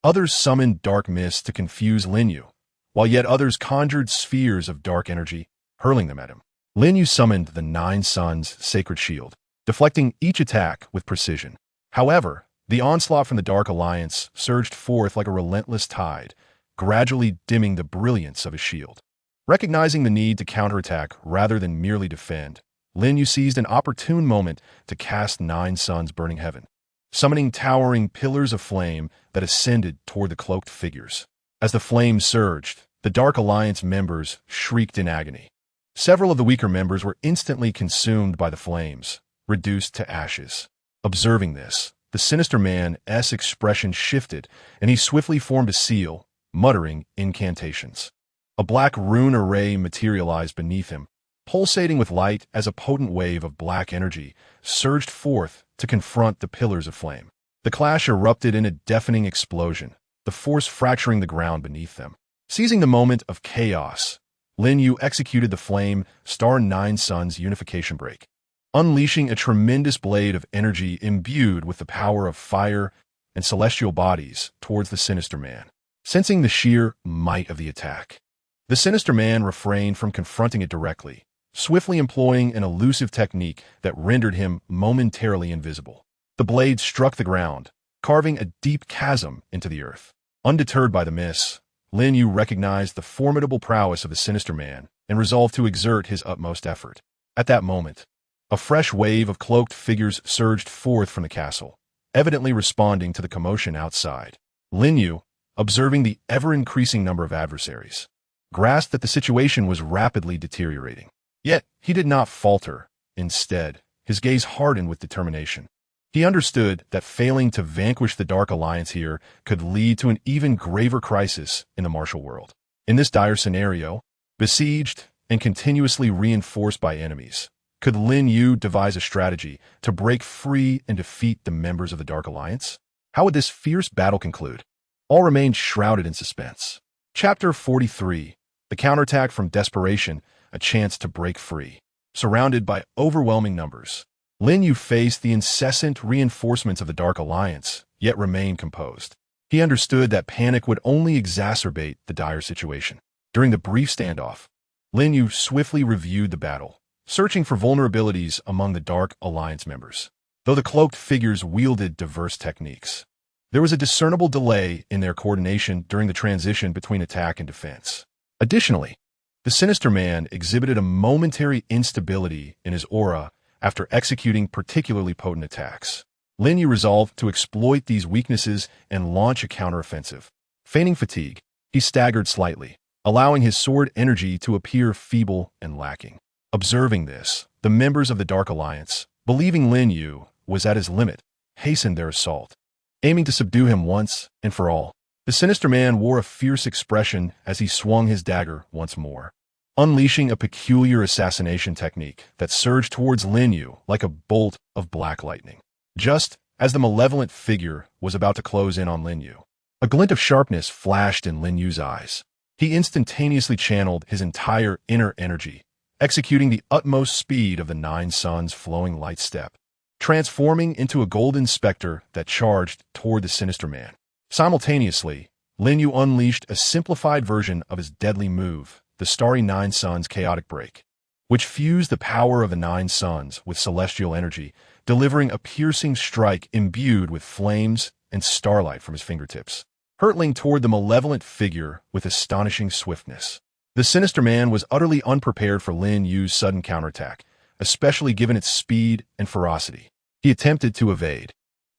Others summoned dark mist to confuse Lin Yu, while yet others conjured spheres of dark energy, hurling them at him. Lin Yu summoned the Nine Suns' sacred shield, deflecting each attack with precision. However, the onslaught from the Dark Alliance surged forth like a relentless tide, gradually dimming the brilliance of his shield. Recognizing the need to counterattack rather than merely defend, Lin Yu seized an opportune moment to cast Nine Suns' burning heaven, summoning towering pillars of flame that ascended toward the cloaked figures. As the flames surged, the Dark Alliance members shrieked in agony. Several of the weaker members were instantly consumed by the flames, reduced to ashes. Observing this, the Sinister Man's expression shifted, and he swiftly formed a seal, muttering incantations. A black rune array materialized beneath him, pulsating with light as a potent wave of black energy surged forth to confront the pillars of flame. The clash erupted in a deafening explosion, the force fracturing the ground beneath them. Seizing the moment of chaos, Lin Yu executed the Flame Star Nine Suns unification break, unleashing a tremendous blade of energy imbued with the power of fire and celestial bodies towards the Sinister Man. Sensing the sheer might of the attack, the Sinister Man refrained from confronting it directly, swiftly employing an elusive technique that rendered him momentarily invisible. The blade struck the ground, carving a deep chasm into the earth. Undeterred by the miss, Lin Yu recognized the formidable prowess of the Sinister Man and resolved to exert his utmost effort. At that moment, a fresh wave of cloaked figures surged forth from the castle, evidently responding to the commotion outside. Lin Yu, observing the ever-increasing number of adversaries, grasped that the situation was rapidly deteriorating. Yet, he did not falter. Instead, his gaze hardened with determination. He understood that failing to vanquish the Dark Alliance here could lead to an even graver crisis in the martial world. In this dire scenario, besieged and continuously reinforced by enemies, could Lin Yu devise a strategy to break free and defeat the members of the Dark Alliance? How would this fierce battle conclude? All remained shrouded in suspense. Chapter 43. The Counterattack from Desperation, a Chance to Break Free. Surrounded by overwhelming numbers, Lin Yu faced the incessant reinforcements of the Dark Alliance, yet remained composed. He understood that panic would only exacerbate the dire situation. During the brief standoff, Lin Yu swiftly reviewed the battle, searching for vulnerabilities among the Dark Alliance members. Though the cloaked figures wielded diverse techniques, there was a discernible delay in their coordination during the transition between attack and defense. Additionally, the Sinister Man exhibited a momentary instability in his aura after executing particularly potent attacks. Lin Yu resolved to exploit these weaknesses and launch a counteroffensive. Feigning fatigue, he staggered slightly, allowing his sword energy to appear feeble and lacking. Observing this, the members of the Dark Alliance, believing Lin Yu was at his limit, hastened their assault, aiming to subdue him once and for all. The Sinister Man wore a fierce expression as he swung his dagger once more, unleashing a peculiar assassination technique that surged towards Lin Yu like a bolt of black lightning. Just as the malevolent figure was about to close in on Lin Yu, a glint of sharpness flashed in Lin Yu's eyes. He instantaneously channeled his entire inner energy, executing the utmost speed of the Nine Suns' flowing light step, transforming into a golden specter that charged toward the Sinister Man. Simultaneously, Lin Yu unleashed a simplified version of his deadly move, the Starry Nine Suns Chaotic Break, which fused the power of the Nine Suns with celestial energy, delivering a piercing strike imbued with flames and starlight from his fingertips, hurtling toward the malevolent figure with astonishing swiftness. The Sinister Man was utterly unprepared for Lin Yu's sudden counterattack, especially given its speed and ferocity. He attempted to evade,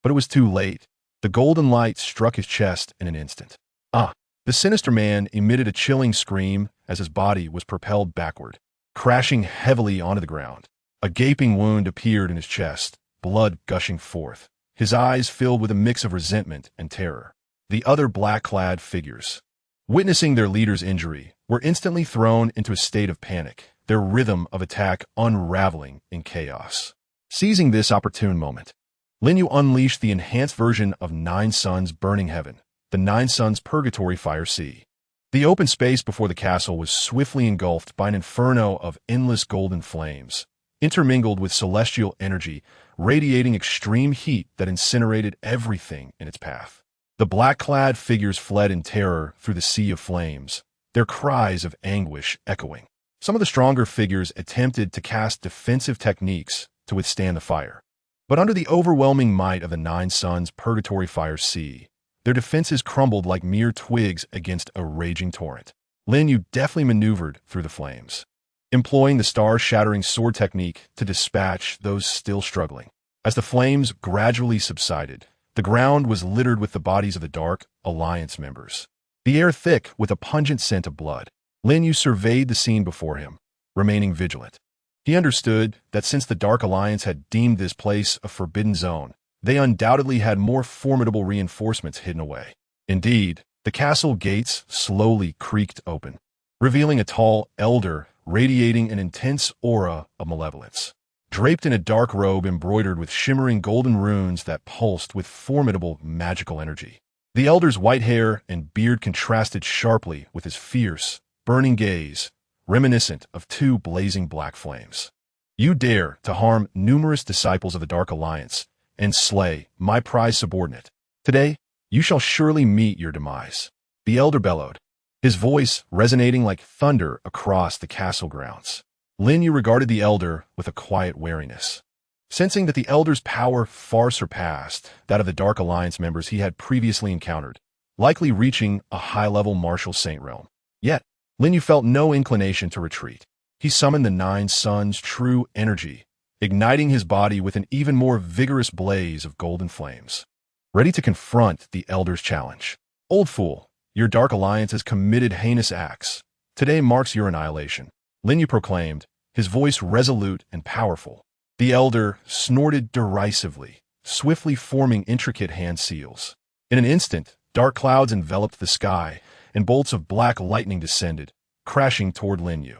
but it was too late. The golden light struck his chest in an instant. The Sinister Man emitted a chilling scream as his body was propelled backward, crashing heavily onto the ground. A gaping wound appeared in his chest, blood gushing forth, his eyes filled with a mix of resentment and terror. The other black-clad figures, witnessing their leader's injury, were instantly thrown into a state of panic, their rhythm of attack unraveling in chaos. Seizing this opportune moment, Lin Yu unleashed the enhanced version of Nine Suns' Burning Heaven, the Nine Suns' Purgatory Fire Sea. The open space before the castle was swiftly engulfed by an inferno of endless golden flames, intermingled with celestial energy, radiating extreme heat that incinerated everything in its path. The black-clad figures fled in terror through the sea of flames, their cries of anguish echoing. Some of the stronger figures attempted to cast defensive techniques to withstand the fire. But under the overwhelming might of the Nine Suns' purgatory fire sea, their defenses crumbled like mere twigs against a raging torrent. Lin Yu deftly maneuvered through the flames, employing the star-shattering sword technique to dispatch those still struggling. As the flames gradually subsided, the ground was littered with the bodies of the Dark Alliance members, the air thick with a pungent scent of blood. Lin Yu surveyed the scene before him, remaining vigilant. He understood that since the Dark Alliance had deemed this place a forbidden zone, they undoubtedly had more formidable reinforcements hidden away. Indeed, the castle gates slowly creaked open, revealing a tall elder radiating an intense aura of malevolence. Draped in a dark robe embroidered with shimmering golden runes that pulsed with formidable magical energy. The elder's white hair and beard contrasted sharply with his fierce, burning gaze, reminiscent of two blazing black flames. You dare to harm numerous disciples of the Dark Alliance and slay my prized subordinate. Today, you shall surely meet your demise. The elder bellowed, his voice resonating like thunder across the castle grounds. Lin Yu regarded the elder with a quiet wariness, sensing that the elder's power far surpassed that of the Dark Alliance members he had previously encountered, likely reaching a high-level martial saint realm. Yet, Lin Yu felt no inclination to retreat. He summoned the Nine Suns' true energy, igniting his body with an even more vigorous blaze of golden flames, ready to confront the elder's challenge. Old fool, your Dark Alliance has committed heinous acts. Today marks your annihilation, Lin Yu proclaimed, his voice resolute and powerful. The elder snorted derisively, swiftly forming intricate hand seals. In an instant, dark clouds enveloped the sky, and bolts of black lightning descended, crashing toward Lin Yu.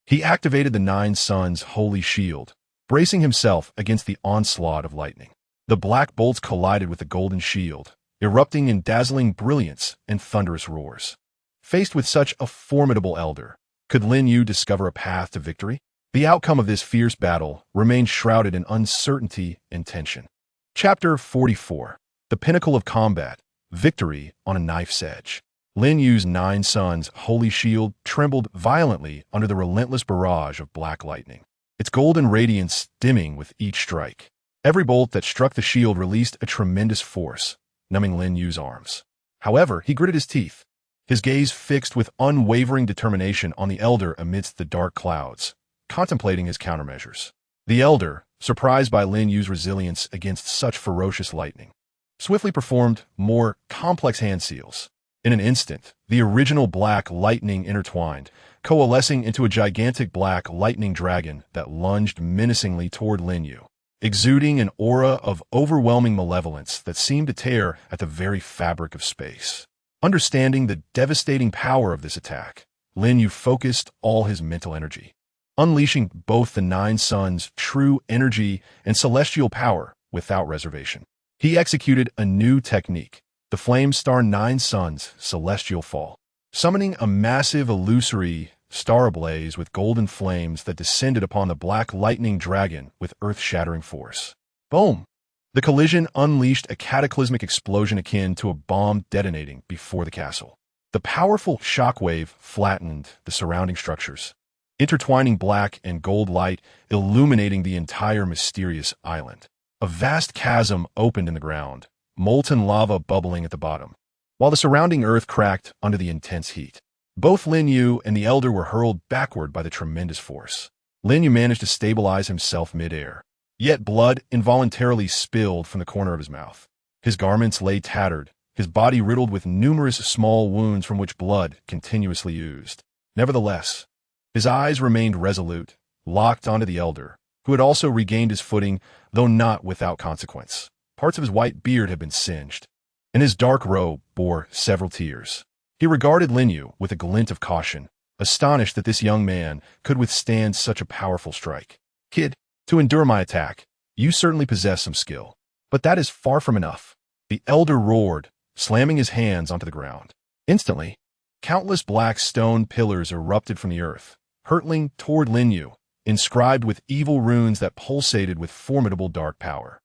He activated the Nine Suns' holy shield, bracing himself against the onslaught of lightning. The black bolts collided with the golden shield, erupting in dazzling brilliance and thunderous roars. Faced with such a formidable elder, could Lin Yu discover a path to victory? The outcome of this fierce battle remained shrouded in uncertainty and tension. Chapter 44. The Pinnacle of Combat, Victory on a Knife's Edge. Lin Yu's Nine Suns' holy shield trembled violently under the relentless barrage of black lightning, its golden radiance dimming with each strike. Every bolt that struck the shield released a tremendous force, numbing Lin Yu's arms. However, he gritted his teeth, his gaze fixed with unwavering determination on the elder amidst the dark clouds, contemplating his countermeasures. The elder, surprised by Lin Yu's resilience against such ferocious lightning, swiftly performed more complex hand seals. In an instant, the original black lightning intertwined, coalescing into a gigantic black lightning dragon that lunged menacingly toward Lin Yu, exuding an aura of overwhelming malevolence that seemed to tear at the very fabric of space. Understanding the devastating power of this attack, Lin Yu focused all his mental energy, unleashing both the Nine Suns' true energy and celestial power without reservation. He executed a new technique, the Flame Star Nine Suns' Celestial Fall, summoning a massive illusory star ablaze with golden flames that descended upon the black lightning dragon with earth-shattering force. Boom! The collision unleashed a cataclysmic explosion akin to a bomb detonating before the castle. The powerful shockwave flattened the surrounding structures, intertwining black and gold light illuminating the entire mysterious island. A vast chasm opened in the ground, molten lava bubbling at the bottom, while the surrounding earth cracked under the intense heat. Both Lin Yu and the elder were hurled backward by the tremendous force. Lin Yu managed to stabilize himself mid-air, yet blood involuntarily spilled from the corner of his mouth. His garments lay tattered, his body riddled with numerous small wounds from which blood continuously oozed. Nevertheless, his eyes remained resolute, locked onto the elder, who had also regained his footing, though not without consequence. Parts of his white beard had been singed, and his dark robe bore several tears. He regarded Lin Yu with a glint of caution, astonished that this young man could withstand such a powerful strike. Kid, to endure my attack, you certainly possess some skill, but that is far from enough. The elder roared, slamming his hands onto the ground. Instantly, countless black stone pillars erupted from the earth, hurtling toward Lin Yu, inscribed with evil runes that pulsated with formidable dark power.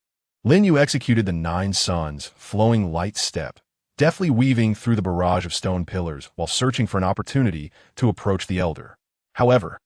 Lin Yu executed the Nine Suns' flowing light step, deftly weaving through the barrage of stone pillars while searching for an opportunity to approach the elder. However,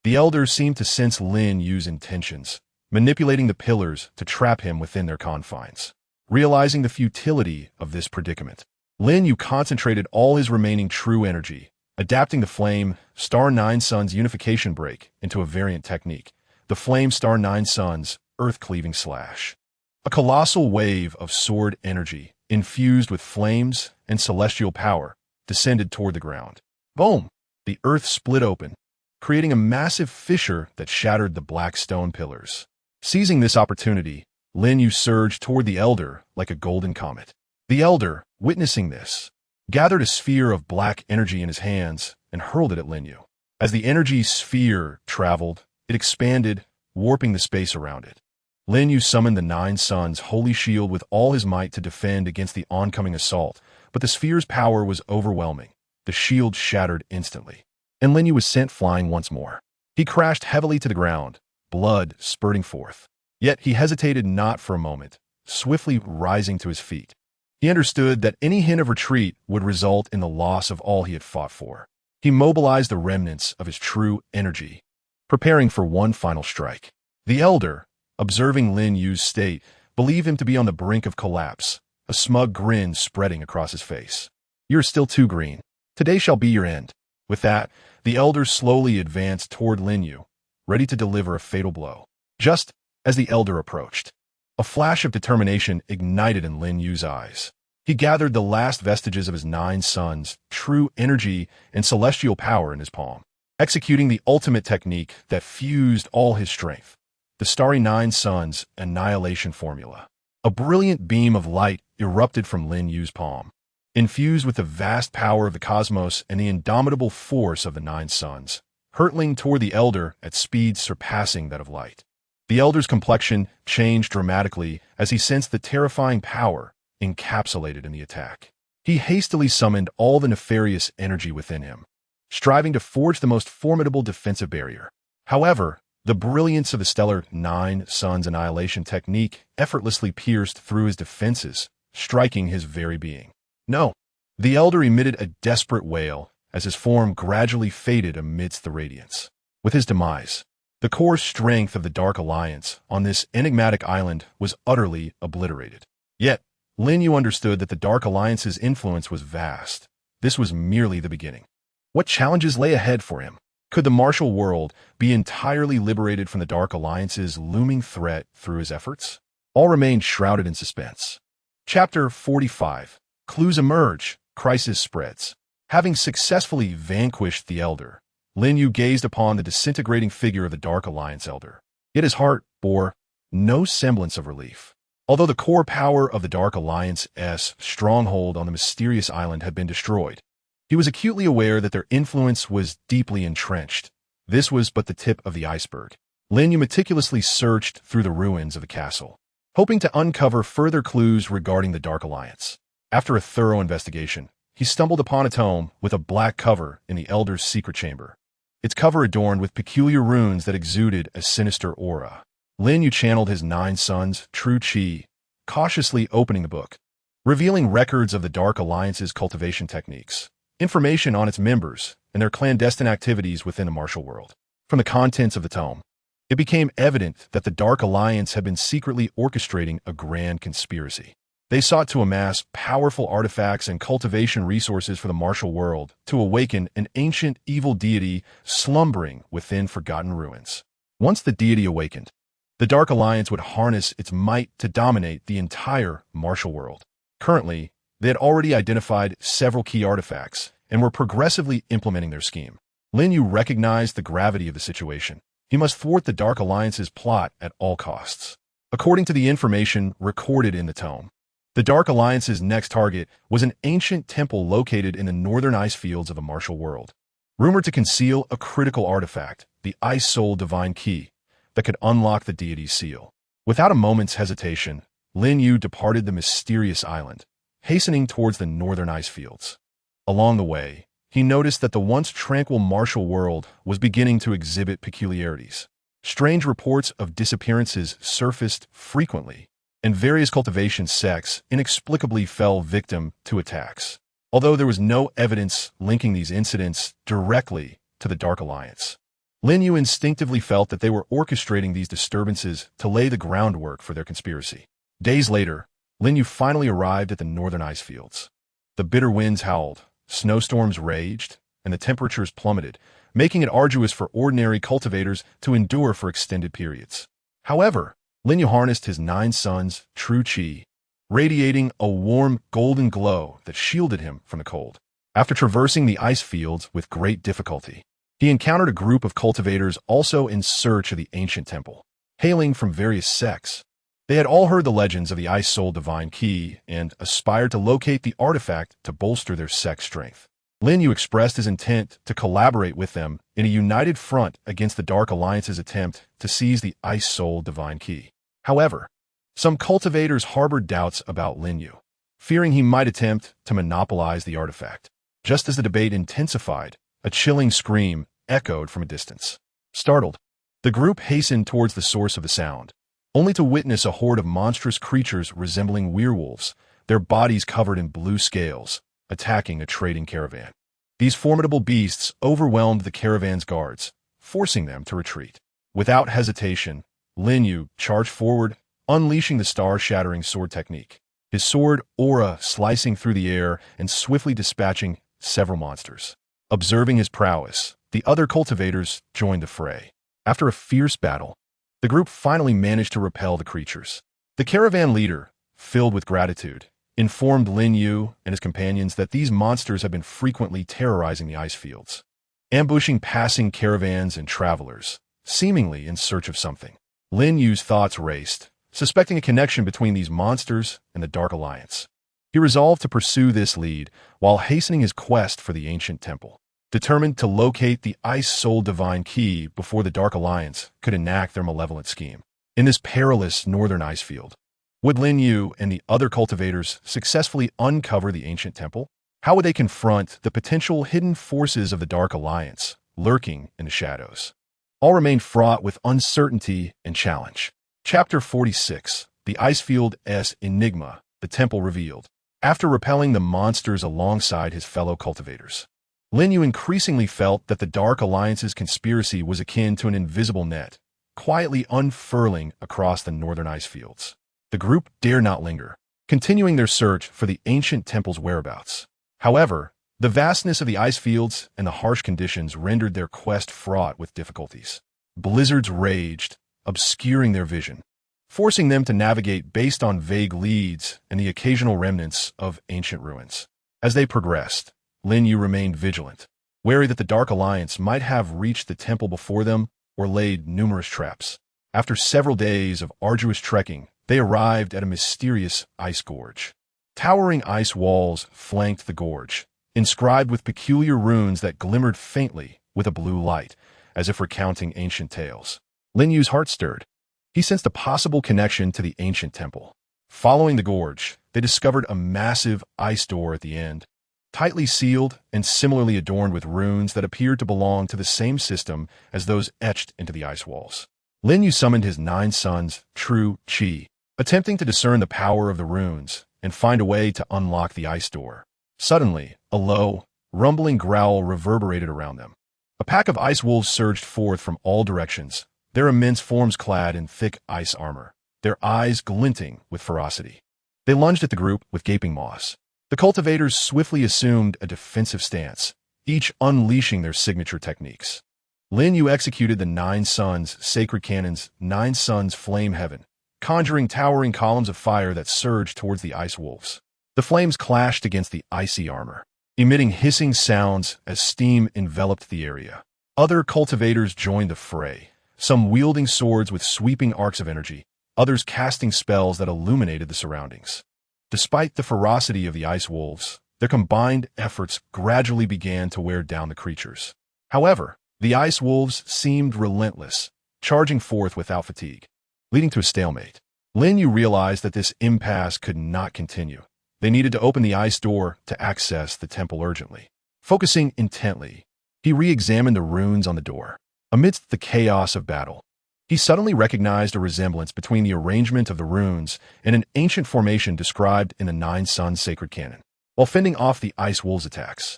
The elders seemed to sense Lin Yu's intentions, manipulating the pillars to trap him within their confines. Realizing the futility of this predicament, Lin Yu concentrated all his remaining true energy, adapting the Flame Star Nine Suns unification break into a variant technique, the Flame Star Nine Suns Earth-Cleaving Slash. A colossal wave of sword energy, infused with flames and celestial power, descended toward the ground. Boom! The earth split open, creating a massive fissure that shattered the black stone pillars. Seizing this opportunity, Lin Yu surged toward the Elder like a golden comet. The Elder, witnessing this, gathered a sphere of black energy in his hands and hurled it at Lin Yu. As the energy sphere traveled, it expanded, warping the space around it. Lin Yu summoned the Nine Suns' holy shield with all his might to defend against the oncoming assault, but the sphere's power was overwhelming. The shield shattered instantly, and Lin Yu was sent flying once more. He crashed heavily to the ground, blood spurting forth. Yet he hesitated not for a moment, swiftly rising to his feet. He understood that any hint of retreat would result in the loss of all he had fought for. He mobilized the remnants of his true energy, preparing for one final strike. The Elder, observing Lin Yu's state, believed him to be on the brink of collapse, a smug grin spreading across his face. "You're still too green. Today shall be your end." With that, the Elder slowly advanced toward Lin Yu, ready to deliver a fatal blow. Just as the Elder approached, a flash of determination ignited in Lin Yu's eyes. He gathered the last vestiges of his Nine Suns' true energy and celestial power in his palm, executing the ultimate technique that fused all his strength, the Starry Nine Suns Annihilation Formula. A brilliant beam of light erupted from Lin Yu's palm, infused with the vast power of the cosmos and the indomitable force of the Nine Suns, hurtling toward the Elder at speeds surpassing that of light. The Elder's complexion changed dramatically as he sensed the terrifying power encapsulated in the attack. He hastily summoned all the nefarious energy within him, striving to forge the most formidable defensive barrier. However, the brilliance of the stellar Nine Suns Annihilation technique effortlessly pierced through his defenses, striking his very being. No! The Elder emitted a desperate wail as his form gradually faded amidst the radiance. With his demise, the core strength of the Dark Alliance on this enigmatic island was utterly obliterated. Yet, Lin Yu understood that the Dark Alliance's influence was vast. This was merely the beginning. What challenges lay ahead for him? Could the martial world be entirely liberated from the Dark Alliance's looming threat through his efforts? All remained shrouded in suspense. Chapter 45. Clues emerge, crisis spreads. Having successfully vanquished the Elder, Lin Yu gazed upon the disintegrating figure of the Dark Alliance Elder. Yet his heart bore no semblance of relief. Although the core power of the Dark Alliance's stronghold on the mysterious island had been destroyed, he was acutely aware that their influence was deeply entrenched. This was but the tip of the iceberg. Lin Yu meticulously searched through the ruins of the castle, hoping to uncover further clues regarding the Dark Alliance. After a thorough investigation, he stumbled upon a tome with a black cover in the Elder's secret chamber, its cover adorned with peculiar runes that exuded a sinister aura. Lin Yu channeled his Nine Suns' true chi, cautiously opening the book, revealing records of the Dark Alliance's cultivation techniques, information on its members, and their clandestine activities within the martial world. From the contents of the tome, it became evident that the Dark Alliance had been secretly orchestrating a grand conspiracy. They sought to amass powerful artifacts and cultivation resources for the martial world to awaken an ancient evil deity slumbering within forgotten ruins. Once the deity awakened, the Dark Alliance would harness its might to dominate the entire martial world. Currently, they had already identified several key artifacts and were progressively implementing their scheme. Lin Yu recognized the gravity of the situation. He must thwart the Dark Alliance's plot at all costs. According to the information recorded in the tome, the Dark Alliance's next target was an ancient temple located in the northern ice fields of the martial world, rumored to conceal a critical artifact, the Ice Soul Divine Key, that could unlock the deity's seal. Without a moment's hesitation, Lin Yu departed the mysterious island, hastening towards the northern ice fields. Along the way, he noticed that the once tranquil martial world was beginning to exhibit peculiarities. Strange reports of disappearances surfaced frequently, and various cultivation sects inexplicably fell victim to attacks, although there was no evidence linking these incidents directly to the Dark Alliance. Lin Yu instinctively felt that they were orchestrating these disturbances to lay the groundwork for their conspiracy. Days later, Lin Yu finally arrived at the northern ice fields. The bitter winds howled, snowstorms raged, and the temperatures plummeted, making it arduous for ordinary cultivators to endure for extended periods. However, Lin Yu harnessed his 9 suns' true qi, radiating a warm golden glow that shielded him from the cold. After traversing the ice fields with great difficulty, he encountered a group of cultivators also in search of the ancient temple, hailing from various sects. They had all heard the legends of the Ice Soul Divine Key and aspired to locate the artifact to bolster their sect's strength. Lin Yu expressed his intent to collaborate with them in a united front against the Dark Alliance's attempt to seize the Ice Soul Divine Key. However, some cultivators harbored doubts about Lin Yu, fearing he might attempt to monopolize the artifact. Just as the debate intensified, a chilling scream echoed from a distance. Startled, the group hastened towards the source of the sound, only to witness a horde of monstrous creatures resembling werewolves, their bodies covered in blue scales, attacking a trading caravan. These formidable beasts overwhelmed the caravan's guards, forcing them to retreat. Without hesitation, Lin Yu charged forward, unleashing the star-shattering sword technique, his sword aura slicing through the air and swiftly dispatching several monsters. Observing his prowess, the other cultivators joined the fray. After a fierce battle, the group finally managed to repel the creatures. The caravan leader, filled with gratitude, informed Lin Yu and his companions that these monsters had been frequently terrorizing the ice fields, ambushing passing caravans and travelers, seemingly in search of something. Lin Yu's thoughts raced, suspecting a connection between these monsters and the Dark Alliance. He resolved to pursue this lead while hastening his quest for the ancient temple, determined to locate the Ice Soul Divine Key before the Dark Alliance could enact their malevolent scheme. In this perilous northern ice field, would Lin Yu and the other cultivators successfully uncover the ancient temple? How would they confront the potential hidden forces of the Dark Alliance lurking in the shadows? All remained fraught with uncertainty and challenge. Chapter 46, The Icefield's Enigma, the Temple Revealed. After repelling the monsters alongside his fellow cultivators, Lin Yu increasingly felt that the Dark Alliance's conspiracy was akin to an invisible net, quietly unfurling across the northern ice fields. The group dared not linger, continuing their search for the ancient temple's whereabouts. However, the vastness of the ice fields and the harsh conditions rendered their quest fraught with difficulties. Blizzards raged, obscuring their vision, forcing them to navigate based on vague leads and the occasional remnants of ancient ruins. As they progressed, Lin Yu remained vigilant, wary that the Dark Alliance might have reached the temple before them or laid numerous traps. After several days of arduous trekking, they arrived at a mysterious ice gorge. Towering ice walls flanked the gorge, inscribed with peculiar runes that glimmered faintly with a blue light, as if recounting ancient tales. Lin Yu's heart stirred. He sensed a possible connection to the ancient temple. Following the gorge, they discovered a massive ice door at the end, tightly sealed and similarly adorned with runes that appeared to belong to the same system as those etched into the ice walls. Lin Yu summoned his 9 suns' true qi, attempting to discern the power of the runes and find a way to unlock the ice door. Suddenly, a low, rumbling growl reverberated around them. A pack of ice wolves surged forth from all directions, their immense forms clad in thick ice armor, their eyes glinting with ferocity. They lunged at the group with gaping maws. The cultivators swiftly assumed a defensive stance, each unleashing their signature techniques. Lin Yu executed the 9 suns' sacred cannon's 9 suns' flame heaven, conjuring towering columns of fire that surged towards the ice wolves. The flames clashed against the icy armor, emitting hissing sounds as steam enveloped the area. Other cultivators joined the fray, some wielding swords with sweeping arcs of energy, others casting spells that illuminated the surroundings. Despite the ferocity of the ice wolves, their combined efforts gradually began to wear down the creatures. However, the ice wolves seemed relentless, charging forth without fatigue, leading to a stalemate. Lin Yu realized that this impasse could not continue. They needed to open the ice door to access the temple urgently. Focusing intently, he re-examined the runes on the door. Amidst the chaos of battle, he suddenly recognized a resemblance between the arrangement of the runes and an ancient formation described in the 9 suns sacred canon. While fending off the ice wolves' attacks,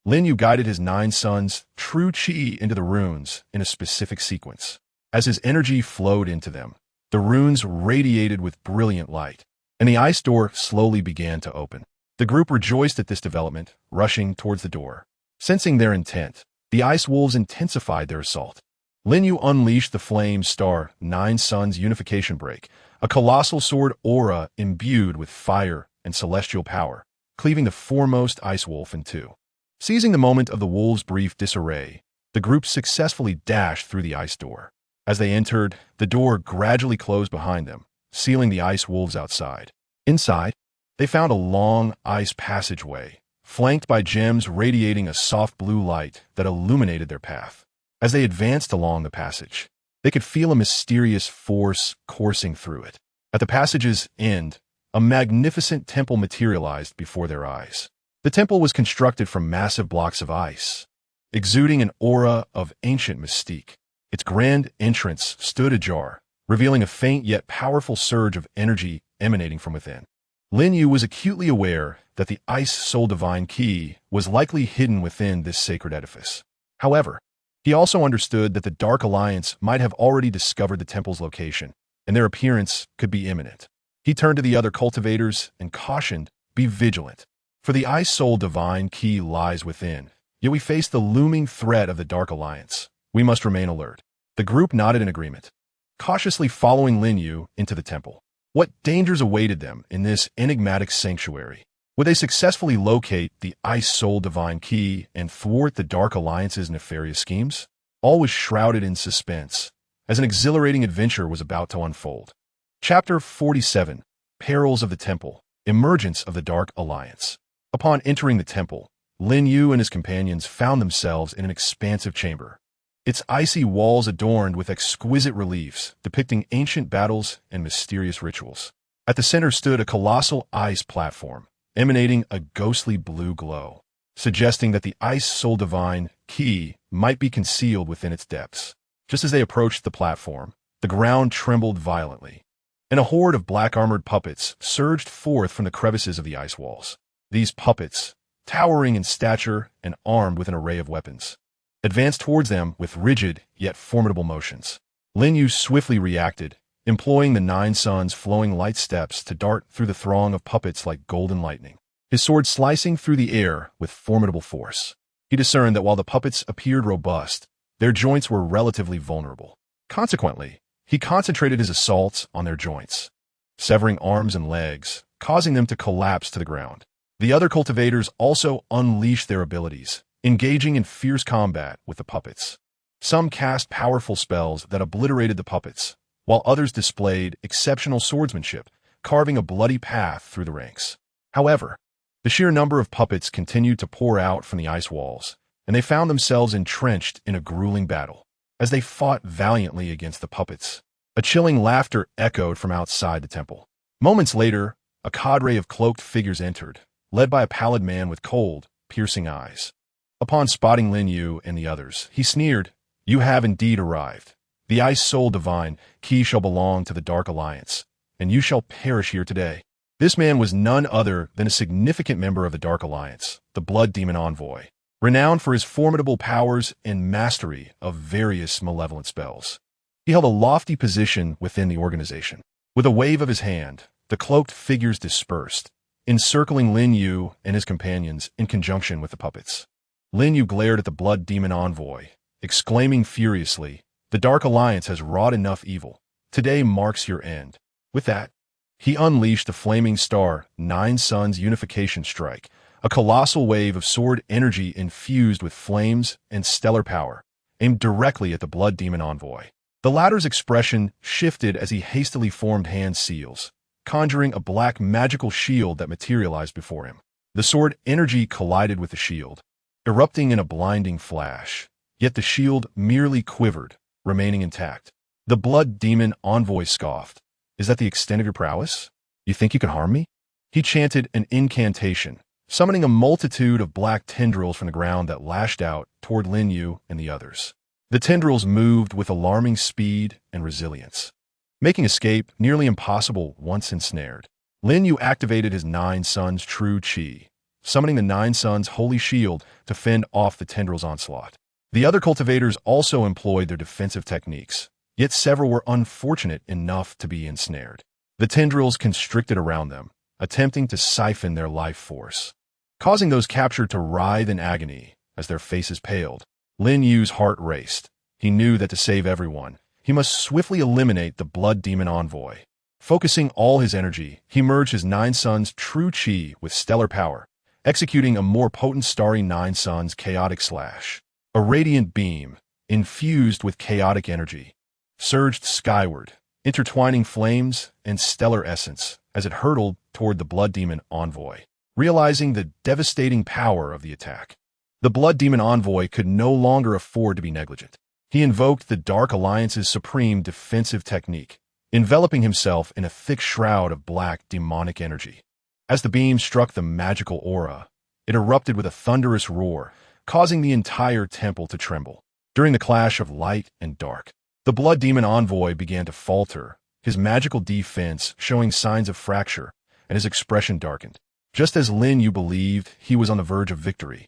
Lin Yu guided his 9 sons' true chi into the runes in a specific sequence. As his energy flowed into them, the runes radiated with brilliant light, and the ice door slowly began to open. The group rejoiced at this development, rushing towards the door. Sensing their intent, the ice wolves intensified their assault. Lin Yu unleashed the Flame Star 9 Sons Unification Break, a colossal sword aura imbued with fire and celestial power, cleaving the foremost ice wolf in two. Seizing the moment of the wolves' brief disarray, the group successfully dashed through the ice door. As they entered, the door gradually closed behind them, sealing the ice wolves outside. Inside, they found a long ice passageway, flanked by gems radiating a soft blue light that illuminated their path. As they advanced along the passage, they could feel a mysterious force coursing through it. At the passage's end, a magnificent temple materialized before their eyes. The temple was constructed from massive blocks of ice, exuding an aura of ancient mystique. Its grand entrance stood ajar, revealing a faint yet powerful surge of energy emanating from within. Lin Yu was acutely aware that the Ice Soul Divine Key was likely hidden within this sacred edifice. However, he also understood that the Dark Alliance might have already discovered the temple's location, and their appearance could be imminent. He turned to the other cultivators and cautioned, "Be vigilant, for the Ice Soul Divine Key lies within. Yet we face the looming threat of the Dark Alliance. We must remain alert." The group nodded in agreement, cautiously following Lin Yu into the temple. What dangers awaited them in this enigmatic sanctuary? Would they successfully locate the Ice Soul Divine Key and thwart the Dark Alliance's nefarious schemes? All was shrouded in suspense, as an exhilarating adventure was about to unfold. Chapter 47, Perils of the Temple, Emergence of the Dark Alliance. Upon entering the temple, Lin Yu and his companions found themselves in an expansive chamber. Its icy walls adorned with exquisite reliefs depicting ancient battles and mysterious rituals. At the center stood a colossal ice platform, emanating a ghostly blue glow, suggesting that the Ice Soul Divine Key might be concealed within its depths. Just as they approached the platform, the ground trembled violently, and a horde of black-armored puppets surged forth from the crevices of the ice walls. These puppets, towering in stature and armed with an array of weapons, advanced towards them with rigid yet formidable motions. Lin Yu swiftly reacted, employing the 9 Sons' flowing light steps to dart through the throng of puppets like golden lightning, his sword slicing through the air with formidable force. He discerned that while the puppets appeared robust, their joints were relatively vulnerable. Consequently, he concentrated his assaults on their joints, severing arms and legs, causing them to collapse to the ground. The other cultivators also unleashed their abilities, engaging in fierce combat with the puppets. Some cast powerful spells that obliterated the puppets, while others displayed exceptional swordsmanship, carving a bloody path through the ranks. However, the sheer number of puppets continued to pour out from the ice walls, and they found themselves entrenched in a grueling battle. As they fought valiantly against the puppets, a chilling laughter echoed from outside the temple. Moments later, a cadre of cloaked figures entered, led by a pallid man with cold, piercing eyes. Upon spotting Lin Yu and the others, he sneered, "You have indeed arrived. The Ice Soul Divine Key shall belong to the Dark Alliance, and you shall perish here today." This man was none other than a significant member of the Dark Alliance, the Blood Demon Envoy, renowned for his formidable powers and mastery of various malevolent spells. He held a lofty position within the organization. With a wave of his hand, the cloaked figures dispersed, encircling Lin Yu and his companions in conjunction with the puppets. Lin Yu glared at the Blood Demon Envoy, exclaiming furiously, "The Dark Alliance has wrought enough evil. Today marks your end." With that, he unleashed the Flaming Star 9 Sons Unification Strike, a colossal wave of sword energy infused with flames and stellar power, aimed directly at the Blood Demon Envoy. The latter's expression shifted as he hastily formed hand seals, conjuring a black magical shield that materialized before him. The sword energy collided with the shield, erupting in a blinding flash, yet the shield merely quivered, remaining intact. The Blood Demon Envoy scoffed, "Is that the extent of your prowess? You think you can harm me?" He chanted an incantation, summoning a multitude of black tendrils from the ground that lashed out toward Lin Yu and the others. The tendrils moved with alarming speed and resilience, making escape nearly impossible once ensnared. Lin Yu activated his 9 Sons' true chi, summoning the Nine Suns' holy shield to fend off the tendrils' onslaught. The other cultivators also employed their defensive techniques, yet several were unfortunate enough to be ensnared. The tendrils constricted around them, attempting to siphon their life force, causing those captured to writhe in agony as their faces paled. Lin Yu's heart raced. He knew that to save everyone, he must swiftly eliminate the Blood Demon Envoy. Focusing all his energy, he merged his Nine Suns' true chi with stellar power, executing a more potent starry Nine Suns chaotic slash. A radiant beam, infused with chaotic energy, surged skyward, intertwining flames and stellar essence as it hurtled toward the Blood Demon Envoy. Realizing the devastating power of the attack, the Blood Demon Envoy could no longer afford to be negligent. He invoked the Dark Alliance's supreme defensive technique, enveloping himself in a thick shroud of black demonic energy. As the beam struck the magical aura, it erupted with a thunderous roar, causing the entire temple to tremble. During the clash of light and dark, the Blood Demon Envoy began to falter, his magical defense showing signs of fracture, and his expression darkened. Just as Lin Yu believed he was on the verge of victory,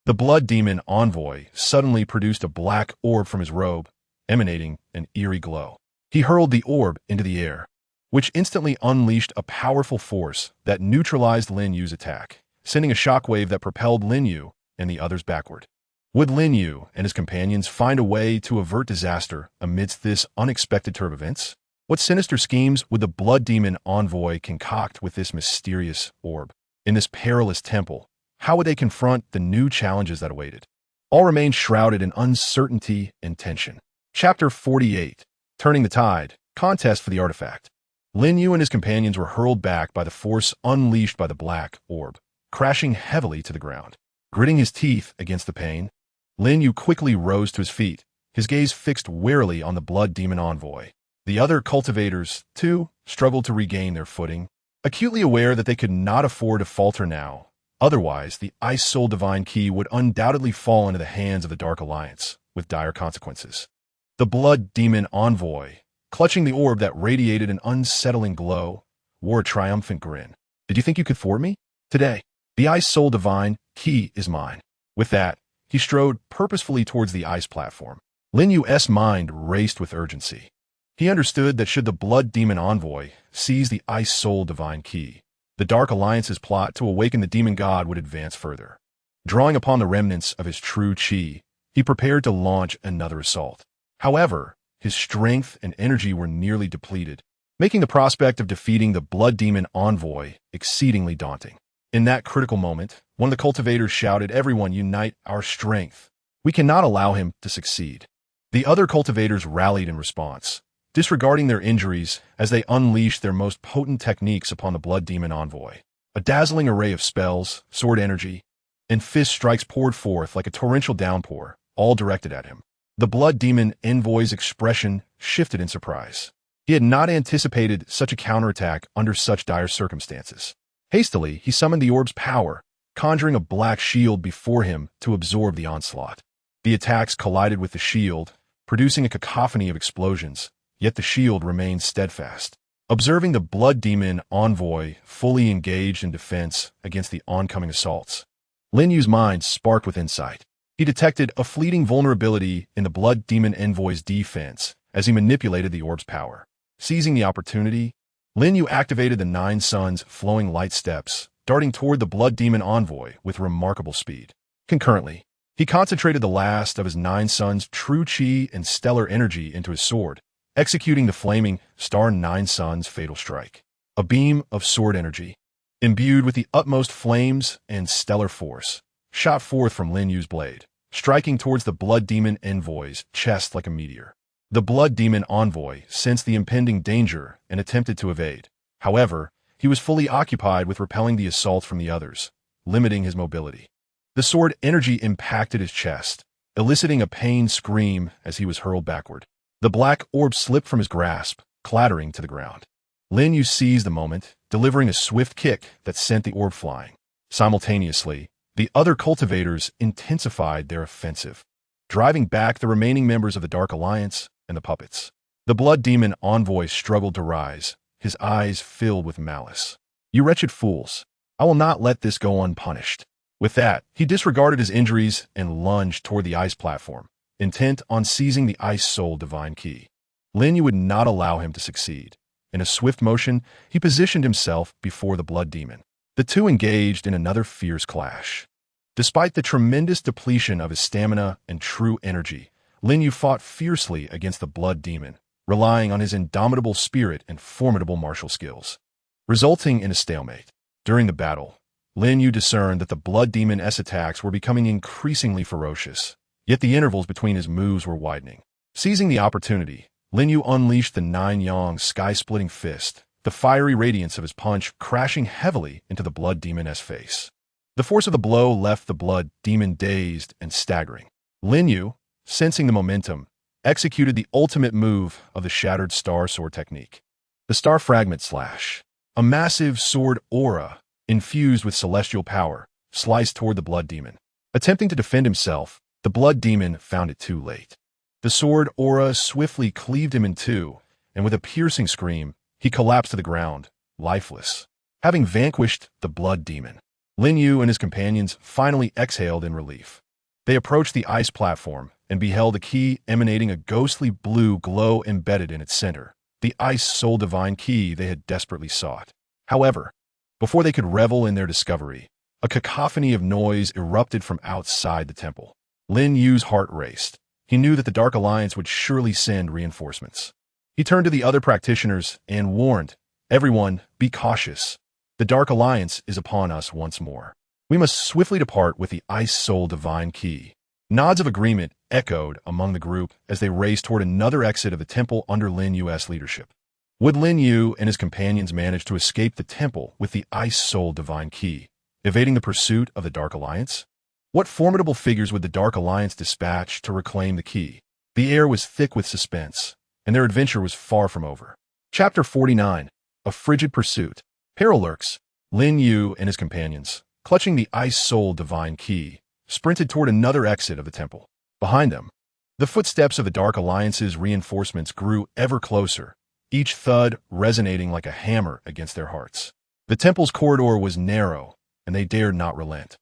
the Blood Demon Envoy suddenly produced a black orb from his robe, emanating an eerie glow. He hurled the orb into the air, which instantly unleashed a powerful force that neutralized Lin Yu's attack, sending a shockwave that propelled Lin Yu and the others backward. Would Lin Yu and his companions find a way to avert disaster amidst this unexpected turn of events? What sinister schemes would the Blood Demon Envoy concoct with this mysterious orb? In this perilous temple, how would they confront the new challenges that awaited? All remained shrouded in uncertainty and tension. Chapter 48. Turning the Tide. Contest for the Artifact. Lin Yu and his companions were hurled back by the force unleashed by the black orb, crashing heavily to the ground. Gritting his teeth against the pain, Lin Yu quickly rose to his feet, his gaze fixed warily on the Blood Demon Envoy. The other cultivators, too, struggled to regain their footing, acutely aware that they could not afford to falter now. Otherwise, the Ice Soul Divine Key would undoubtedly fall into the hands of the Dark Alliance, with dire consequences. The Blood Demon Envoy, clutching the orb that radiated an unsettling glow, wore a triumphant grin. Did you think you could thwart me? Today, the Ice Soul Divine Key is mine. With that, he strode purposefully towards the ice platform. Lin Yu's mind raced with urgency. He understood that should the Blood Demon Envoy seize the Ice Soul Divine Key, the Dark Alliance's plot to awaken the demon god would advance further. Drawing upon the remnants of his true chi, he prepared to launch another assault. However, his strength and energy were nearly depleted, making the prospect of defeating the Blood Demon Envoy exceedingly daunting. In that critical moment, one of the cultivators shouted, "Everyone unite our strength. We cannot allow him to succeed." The other cultivators rallied in response, disregarding their injuries as they unleashed their most potent techniques upon the Blood Demon Envoy. A dazzling array of spells, sword energy, and fist strikes poured forth like a torrential downpour, all directed at him. The Blood Demon Envoy's expression shifted in surprise. He had not anticipated such a counterattack under such dire circumstances. Hastily, he summoned the orb's power, conjuring a black shield before him to absorb the onslaught. The attacks collided with the shield, producing a cacophony of explosions, yet the shield remained steadfast. Observing the Blood Demon Envoy fully engaged in defense against the oncoming assaults, Lin Yu's mind sparked with insight. He detected a fleeting vulnerability in the Blood Demon Envoy's defense as he manipulated the orb's power. Seizing the opportunity, Lin Yu activated the Nine Suns' flowing light steps, darting toward the Blood Demon Envoy with remarkable speed. Concurrently, he concentrated the last of his Nine Suns' true chi and stellar energy into his sword, executing the flaming Star Nine Suns Fatal Strike. A beam of sword energy, imbued with the utmost flames and stellar force, shot forth from Lin Yu's blade, striking towards the Blood Demon Envoy's chest like a meteor. The Blood Demon Envoy sensed the impending danger and attempted to evade. However, he was fully occupied with repelling the assault from the others, limiting his mobility. The sword energy impacted his chest, eliciting a pained scream as he was hurled backward. The black orb slipped from his grasp, clattering to the ground. Lin Yu seized the moment, delivering a swift kick that sent the orb flying. Simultaneously, the other cultivators intensified their offensive, driving back the remaining members of the Dark Alliance and the puppets. The Blood Demon Envoy struggled to rise, his eyes filled with malice. "You wretched fools! I will not let this go unpunished. With that, he disregarded his injuries and lunged toward the ice platform, intent on seizing the Ice Soul Divine Key. Lin Yu would not allow him to succeed. In a swift motion, he positioned himself before the Blood Demon. The two engaged in another fierce clash. Despite the tremendous depletion of his stamina and true energy, Lin Yu fought fiercely against the Blood Demon, relying on his indomitable spirit and formidable martial skills, resulting in a stalemate. During the battle, Lin Yu discerned that the Blood Demon's attacks were becoming increasingly ferocious, yet the intervals between his moves were widening. Seizing the opportunity, Lin Yu unleashed the Nine-Yang sky-splitting fist, the fiery radiance of his punch crashing heavily into the Blood Demon's face. The force of the blow left the Blood Demon dazed and staggering. Lin Yu, sensing the momentum, executed the ultimate move of the Shattered Star Sword technique. The Star Fragment Slash. A massive sword aura, infused with celestial power, sliced toward the Blood Demon. Attempting to defend himself, the Blood Demon found it too late. The sword aura swiftly cleaved him in two, and with a piercing scream, he collapsed to the ground, lifeless. Having vanquished the Blood Demon, Lin Yu and his companions finally exhaled in relief. They approached the ice platform and beheld a key emanating a ghostly blue glow embedded in its center, the Ice Soul Divine Key they had desperately sought. However, before they could revel in their discovery, a cacophony of noise erupted from outside the temple. Lin Yu's heart raced. He knew that the Dark Alliance would surely send reinforcements. He turned to the other practitioners and warned, "Everyone, be cautious. The Dark Alliance is upon us once more. We must swiftly depart with the Ice Soul Divine Key." Nods of agreement echoed among the group as they raced toward another exit of the temple under Lin Yu's leadership. Would Lin Yu and his companions manage to escape the temple with the Ice Soul Divine Key, evading the pursuit of the Dark Alliance? What formidable figures would the Dark Alliance dispatch to reclaim the key? The air was thick with suspense, and their adventure was far from over. Chapter 49. A Frigid Pursuit. Peril lurks. Lin Yu and his companions, clutching the Ice Soul Divine Key, sprinted toward another exit of the temple. Behind them, the footsteps of the Dark Alliance's reinforcements grew ever closer, each thud resonating like a hammer against their hearts. The temple's corridor was narrow, and they dared not relent.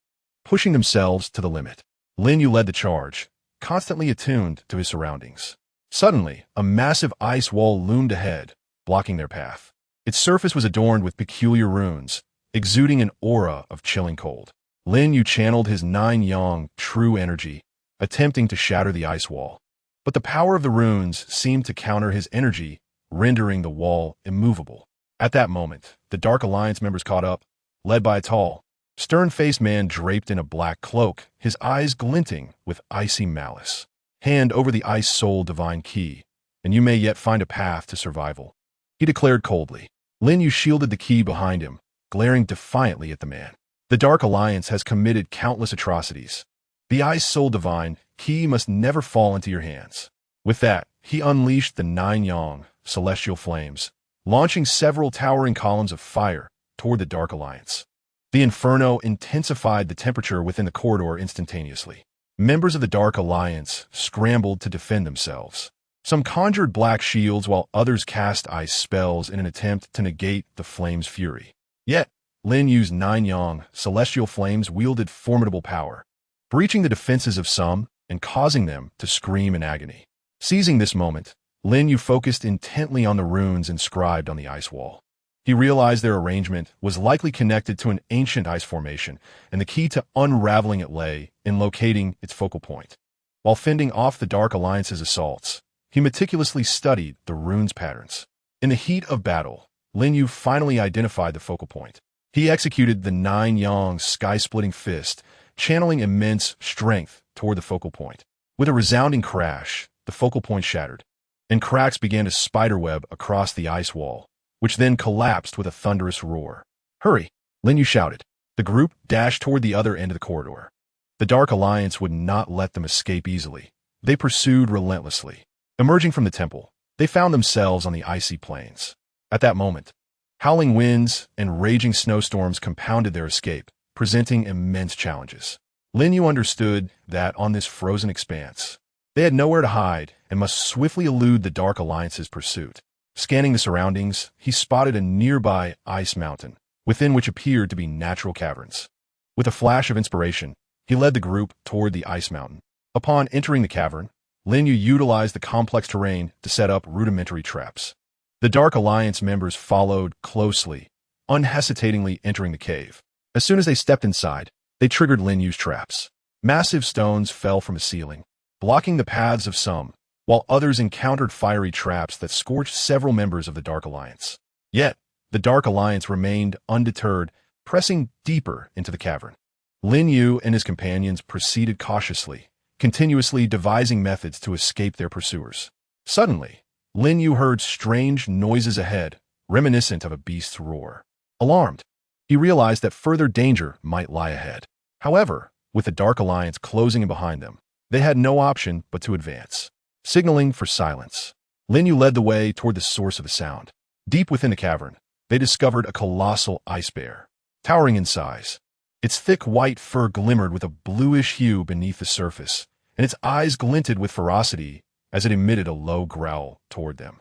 Pushing themselves to the limit, Lin Yu led the charge, constantly attuned to his surroundings. Suddenly, a massive ice wall loomed ahead, blocking their path. Its surface was adorned with peculiar runes, exuding an aura of chilling cold. Lin Yu channeled his Nine-Yang true energy, attempting to shatter the ice wall. But the power of the runes seemed to counter his energy, rendering the wall immovable. At that moment, the Dark Alliance members caught up, led by a tall, stern-faced man draped in a black cloak, his eyes glinting with icy malice. "Hand over the Ice Soul Divine Key, and you may yet find a path to survival," he declared coldly. Lin Yu shielded the key behind him, glaring defiantly at the man. "The Dark Alliance has committed countless atrocities. The Ice Soul Divine Key must never fall into your hands." With that, he unleashed the Nine-Yang celestial flames, launching several towering columns of fire toward the Dark Alliance. The inferno intensified the temperature within the corridor instantaneously. Members of the Dark Alliance scrambled to defend themselves. Some conjured black shields while others cast ice spells in an attempt to negate the flames' fury. Yet, Lin Yu's Nine-Yang celestial flames wielded formidable power, breaching the defenses of some and causing them to scream in agony. Seizing this moment, Lin Yu focused intently on the runes inscribed on the ice wall. He realized their arrangement was likely connected to an ancient ice formation, and the key to unraveling it lay in locating its focal point. While fending off the Dark Alliance's assaults, he meticulously studied the runes patterns. In the heat of battle, Lin Yu finally identified the focal point. He executed the Nine-Yang sky-splitting fist, channeling immense strength toward the focal point. With a resounding crash, the focal point shattered, and cracks began to spiderweb across the ice wall, which then collapsed with a thunderous roar. "Hurry!" Lin Yu shouted. The group dashed toward the other end of the corridor. The Dark Alliance would not let them escape easily. They pursued relentlessly. Emerging from the temple, they found themselves on the icy plains. At that moment, howling winds and raging snowstorms compounded their escape, presenting immense challenges. Lin Yu understood that on this frozen expanse, they had nowhere to hide and must swiftly elude the Dark Alliance's pursuit. Scanning the surroundings, he spotted a nearby ice mountain, within which appeared to be natural caverns. With a flash of inspiration, he led the group toward the ice mountain. Upon entering the cavern, Lin Yu utilized the complex terrain to set up rudimentary traps. The Dark Alliance members followed closely, unhesitatingly entering the cave. As soon as they stepped inside, they triggered Lin Yu's traps. Massive stones fell from the ceiling, blocking the paths of some, while others encountered fiery traps that scorched several members of the Dark Alliance. Yet, the Dark Alliance remained undeterred, pressing deeper into the cavern. Lin Yu and his companions proceeded cautiously, continuously devising methods to escape their pursuers. Suddenly, Lin Yu heard strange noises ahead, reminiscent of a beast's roar. Alarmed, he realized that further danger might lie ahead. However, with the Dark Alliance closing in behind them, they had no option but to advance. Signaling for silence, Lin Yu led the way toward the source of the sound. Deep within the cavern, they discovered a colossal ice bear, towering in size. Its thick white fur glimmered with a bluish hue beneath the surface, and its eyes glinted with ferocity as it emitted a low growl toward them.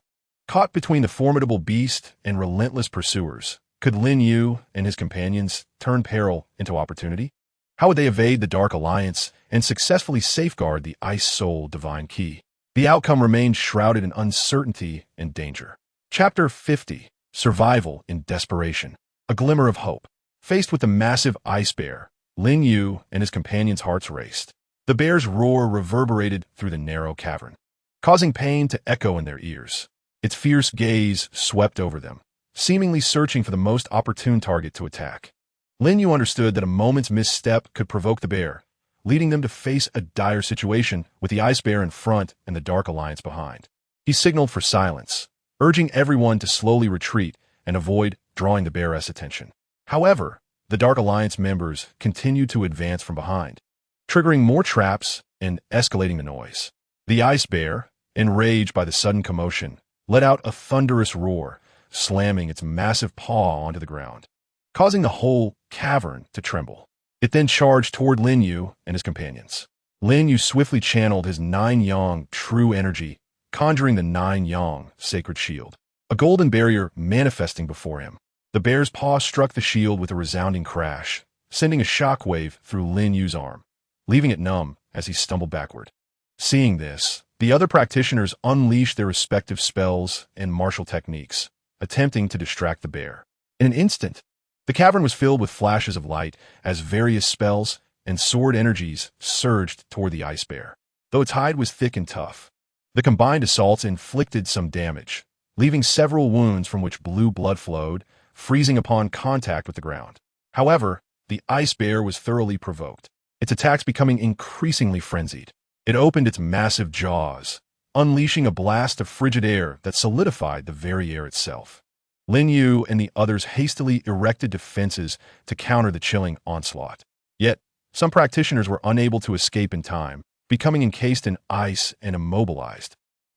Caught between the formidable beast and relentless pursuers, could Lin Yu and his companions turn peril into opportunity? How would they evade the Dark Alliance and successfully safeguard the Ice Soul Divine Key? The outcome remained shrouded in uncertainty and danger. Chapter 50. Survival in Desperation. A Glimmer of Hope. Faced with the massive ice bear, Lin Yu and his companions' hearts raced. The bear's roar reverberated through the narrow cavern, causing pain to echo in their ears. Its fierce gaze swept over them, seemingly searching for the most opportune target to attack. Lin Yu understood that a moment's misstep could provoke the bear, leading them to face a dire situation with the ice bear in front and the Dark Alliance behind. He signaled for silence, urging everyone to slowly retreat and avoid drawing the bear's attention. However, the Dark Alliance members continued to advance from behind, triggering more traps and escalating the noise. The ice bear, enraged by the sudden commotion, let out a thunderous roar, slamming its massive paw onto the ground, causing the whole cavern to tremble. It then charged toward Lin Yu and his companions. Lin Yu swiftly channeled his Nine-Yang true energy, conjuring the Nine-Yang sacred shield, a golden barrier manifesting before him. The bear's paw struck the shield with a resounding crash, sending a shockwave through Lin Yu's arm, leaving it numb as he stumbled backward. Seeing this, the other practitioners unleashed their respective spells and martial techniques, attempting to distract the bear. In an instant, the cavern was filled with flashes of light as various spells and sword energies surged toward the ice bear. Though its hide was thick and tough, the combined assaults inflicted some damage, leaving several wounds from which blue blood flowed, freezing upon contact with the ground. However, the ice bear was thoroughly provoked, its attacks becoming increasingly frenzied. It opened its massive jaws, unleashing a blast of frigid air that solidified the very air itself. Lin Yu and the others hastily erected defenses to counter the chilling onslaught. Yet, some practitioners were unable to escape in time, becoming encased in ice and immobilized.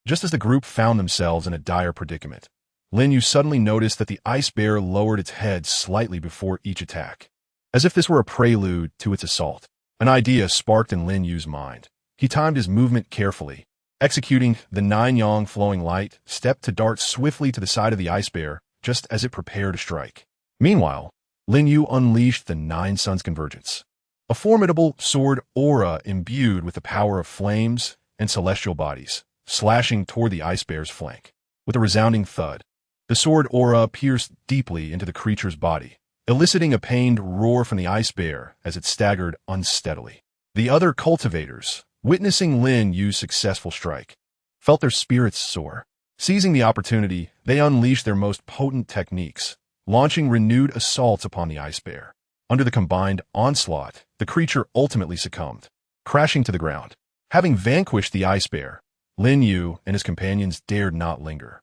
Just as the group found themselves in a dire predicament, Lin Yu suddenly noticed that the ice bear lowered its head slightly before each attack, as if this were a prelude to its assault. An idea sparked in Lin Yu's mind. He timed his movement carefully, executing the Nine-Yang flowing light step to dart swiftly to the side of the ice bear just as it prepared to strike. Meanwhile, Lin Yu unleashed the Nine Suns Convergence, a formidable sword aura imbued with the power of flames and celestial bodies, slashing toward the ice bear's flank. With a resounding thud, the sword aura pierced deeply into the creature's body, eliciting a pained roar from the ice bear as it staggered unsteadily. The other cultivators, witnessing Lin Yu's successful strike, felt their spirits soar. Seizing the opportunity, they unleashed their most potent techniques, launching renewed assaults upon the ice bear. Under the combined onslaught, the creature ultimately succumbed, crashing to the ground. Having vanquished the ice bear, Lin Yu and his companions dared not linger.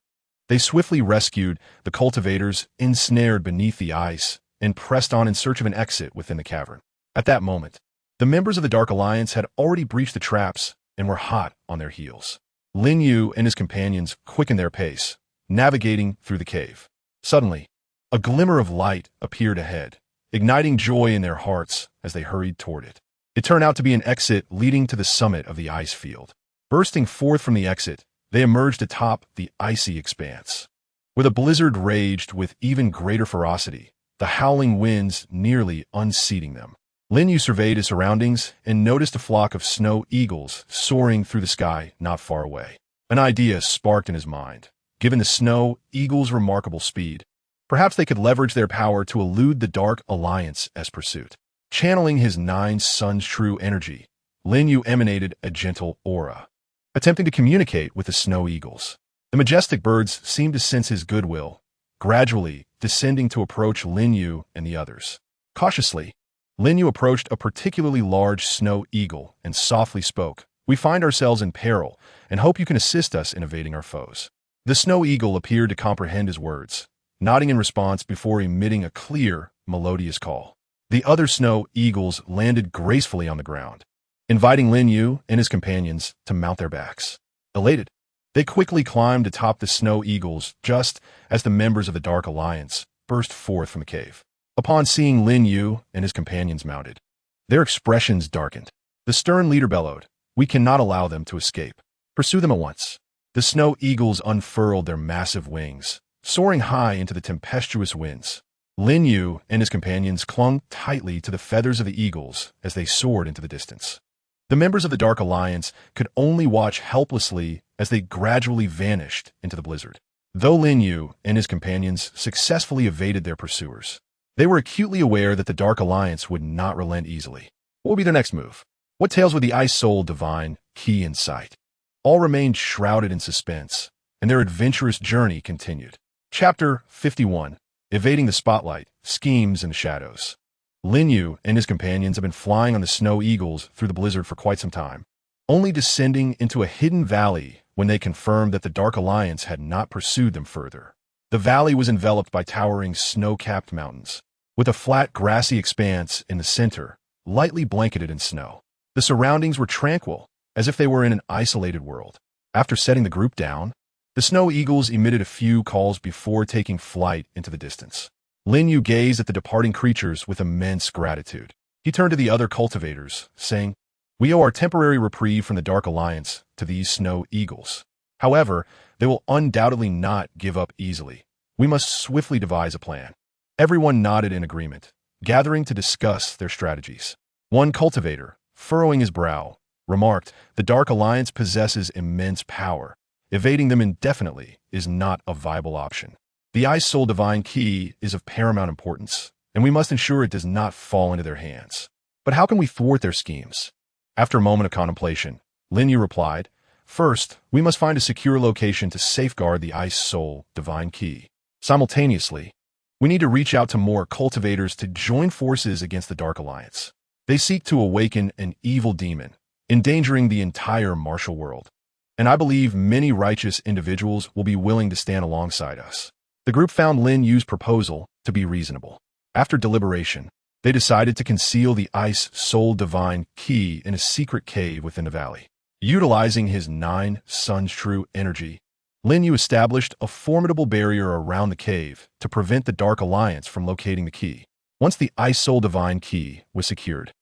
They swiftly rescued the cultivators ensnared beneath the ice and pressed on in search of an exit within the cavern. At that moment, the members of the Dark Alliance had already breached the traps and were hot on their heels. Lin Yu and his companions quickened their pace, navigating through the cave. Suddenly, a glimmer of light appeared ahead, igniting joy in their hearts as they hurried toward it. It turned out to be an exit leading to the summit of the ice field. Bursting forth from the exit, they emerged atop the icy expanse. Where the blizzard raged with even greater ferocity, the howling winds nearly unseating them. Lin Yu surveyed his surroundings and noticed a flock of snow eagles soaring through the sky not far away. An idea sparked in his mind. Given the snow eagles' remarkable speed, perhaps they could leverage their power to elude the Dark Alliance as pursuit. Channeling his 9 suns true energy, Lin Yu emanated a gentle aura, attempting to communicate with the snow eagles. The majestic birds seemed to sense his goodwill, gradually descending to approach Lin Yu and the others. Cautiously, Lin Yu approached a particularly large snow eagle and softly spoke, "We find ourselves in peril and hope you can assist us in evading our foes." The snow eagle appeared to comprehend his words, nodding in response before emitting a clear, melodious call. The other snow eagles landed gracefully on the ground, inviting Lin Yu and his companions to mount their backs. Elated, they quickly climbed atop the snow eagles just as the members of the Dark Alliance burst forth from the cave. Upon seeing Lin Yu and his companions mounted, their expressions darkened. The stern leader bellowed, "We cannot allow them to escape. Pursue them at once." The snow eagles unfurled their massive wings, soaring high into the tempestuous winds. Lin Yu and his companions clung tightly to the feathers of the eagles as they soared into the distance. The members of the Dark Alliance could only watch helplessly as they gradually vanished into the blizzard. Though Lin Yu and his companions successfully evaded their pursuers, they were acutely aware that the Dark Alliance would not relent easily. What would be their next move? What tales would the Ice Soul divine key in sight? All remained shrouded in suspense, and their adventurous journey continued. Chapter 51. Evading the Spotlight, Schemes in the Shadows. Lin Yu and his companions have been flying on the snow eagles through the blizzard for quite some time, only descending into a hidden valley when they confirmed that the Dark Alliance had not pursued them further. The valley was enveloped by towering snow-capped mountains, with a flat grassy expanse in the center, lightly blanketed in snow. The surroundings were tranquil, as if they were in an isolated world. After setting the group down, the snow eagles emitted a few calls before taking flight into the distance. Lin Yu gazed at the departing creatures with immense gratitude. He turned to the other cultivators, saying, "We owe our temporary reprieve from the Dark Alliance to these snow eagles. However, they will undoubtedly not give up easily. We must swiftly devise a plan." Everyone nodded in agreement, gathering to discuss their strategies. One cultivator, furrowing his brow, remarked, "The Dark Alliance possesses immense power. Evading them indefinitely is not a viable option. The Ice Soul Divine Key is of paramount importance, and we must ensure it does not fall into their hands. But how can we thwart their schemes?" After a moment of contemplation, Lin Yu replied, "First, we must find a secure location to safeguard the Ice Soul Divine Key. Simultaneously, we need to reach out to more cultivators to join forces against the Dark Alliance. They seek to awaken an evil demon, endangering the entire martial world. And I believe many righteous individuals will be willing to stand alongside us." The group found Lin Yu's proposal to be reasonable. After deliberation, they decided to conceal the Ice Soul Divine Key in a secret cave within the valley. Utilizing his 9 suns true energy, Lin Yu established a formidable barrier around the cave to prevent the Dark Alliance from locating the key. Once the Ice Soul Divine Key was secured,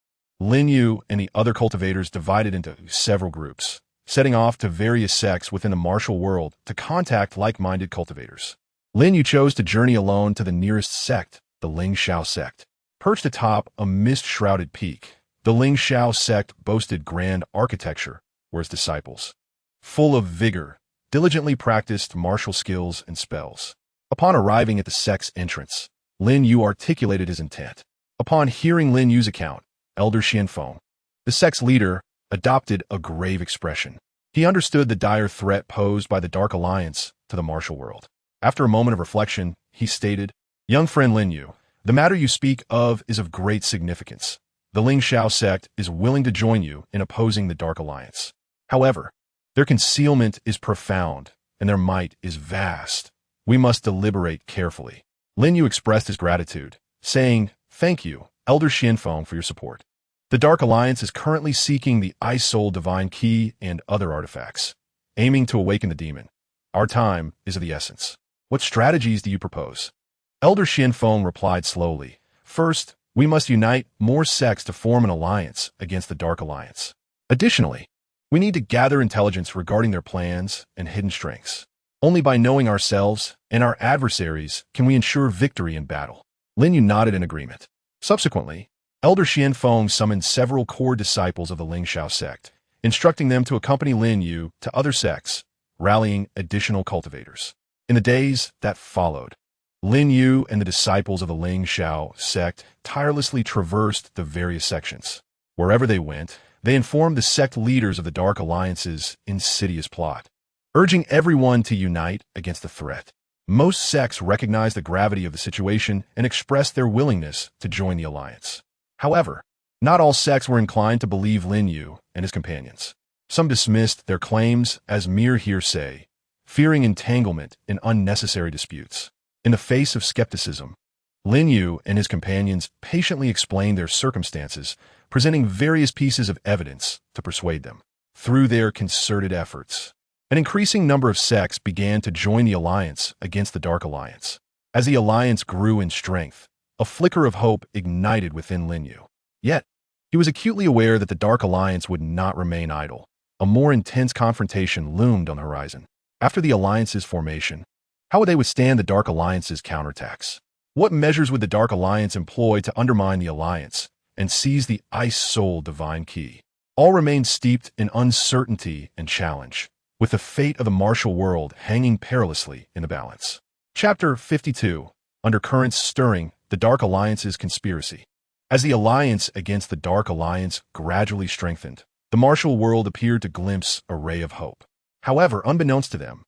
Lin Yu and the other cultivators divided into several groups, setting off to various sects within the martial world to contact like-minded cultivators. Lin Yu chose to journey alone to the nearest sect, the Ling Shao sect. Perched atop a mist-shrouded peak, the Ling Shao sect boasted grand architecture, where its disciples, full of vigor, diligently practiced martial skills and spells. Upon arriving at the sect's entrance, Lin Yu articulated his intent. Upon hearing Lin Yu's account, Elder Xianfeng, the sect's leader, adopted a grave expression. He understood the dire threat posed by the Dark Alliance to the martial world. After a moment of reflection, he stated, "Young friend Lin Yu, the matter you speak of is of great significance. The Ling Shao sect is willing to join you in opposing the Dark Alliance. However, their concealment is profound, and their might is vast. We must deliberate carefully." Lin Yu expressed his gratitude, saying, "Thank you, Elder Xianfeng, for your support. The Dark Alliance is currently seeking the Ice Soul Divine Key and other artifacts, aiming to awaken the demon. Our time is of the essence. What strategies do you propose?" Elder Xianfeng replied slowly, "First, we must unite more sects to form an alliance against the Dark Alliance. Additionally, we need to gather intelligence regarding their plans and hidden strengths. Only by knowing ourselves and our adversaries can we ensure victory in battle." Lin Yu nodded in agreement. Subsequently, Elder Xianfeng summoned several core disciples of the Lingxiao sect, instructing them to accompany Lin Yu to other sects, rallying additional cultivators. In the days that followed, Lin Yu and the disciples of the Lingxiao sect tirelessly traversed the various sections. Wherever they went, they informed the sect leaders of the Dark Alliance's insidious plot, urging everyone to unite against the threat. Most sects recognized the gravity of the situation and expressed their willingness to join the alliance. However, not all sects were inclined to believe Lin Yu and his companions. Some dismissed their claims as mere hearsay, fearing entanglement in unnecessary disputes. In the face of skepticism, Lin Yu and his companions patiently explained their circumstances, presenting various pieces of evidence to persuade them. Through their concerted efforts, an increasing number of sects began to join the alliance against the Dark Alliance. As the alliance grew in strength, a flicker of hope ignited within Lin Yu. Yet, he was acutely aware that the Dark Alliance would not remain idle. A more intense confrontation loomed on the horizon. After the alliance's formation, how would they withstand the Dark Alliance's counterattacks? What measures would the Dark Alliance employ to undermine the alliance and seize the Ice Soul Divine Key? All remained steeped in uncertainty and challenge, with the fate of the martial world hanging perilously in the balance. Chapter 52. Undercurrents stirring the Dark Alliance's conspiracy. As the alliance against the Dark Alliance gradually strengthened, the martial world appeared to glimpse a ray of hope. However, unbeknownst to them,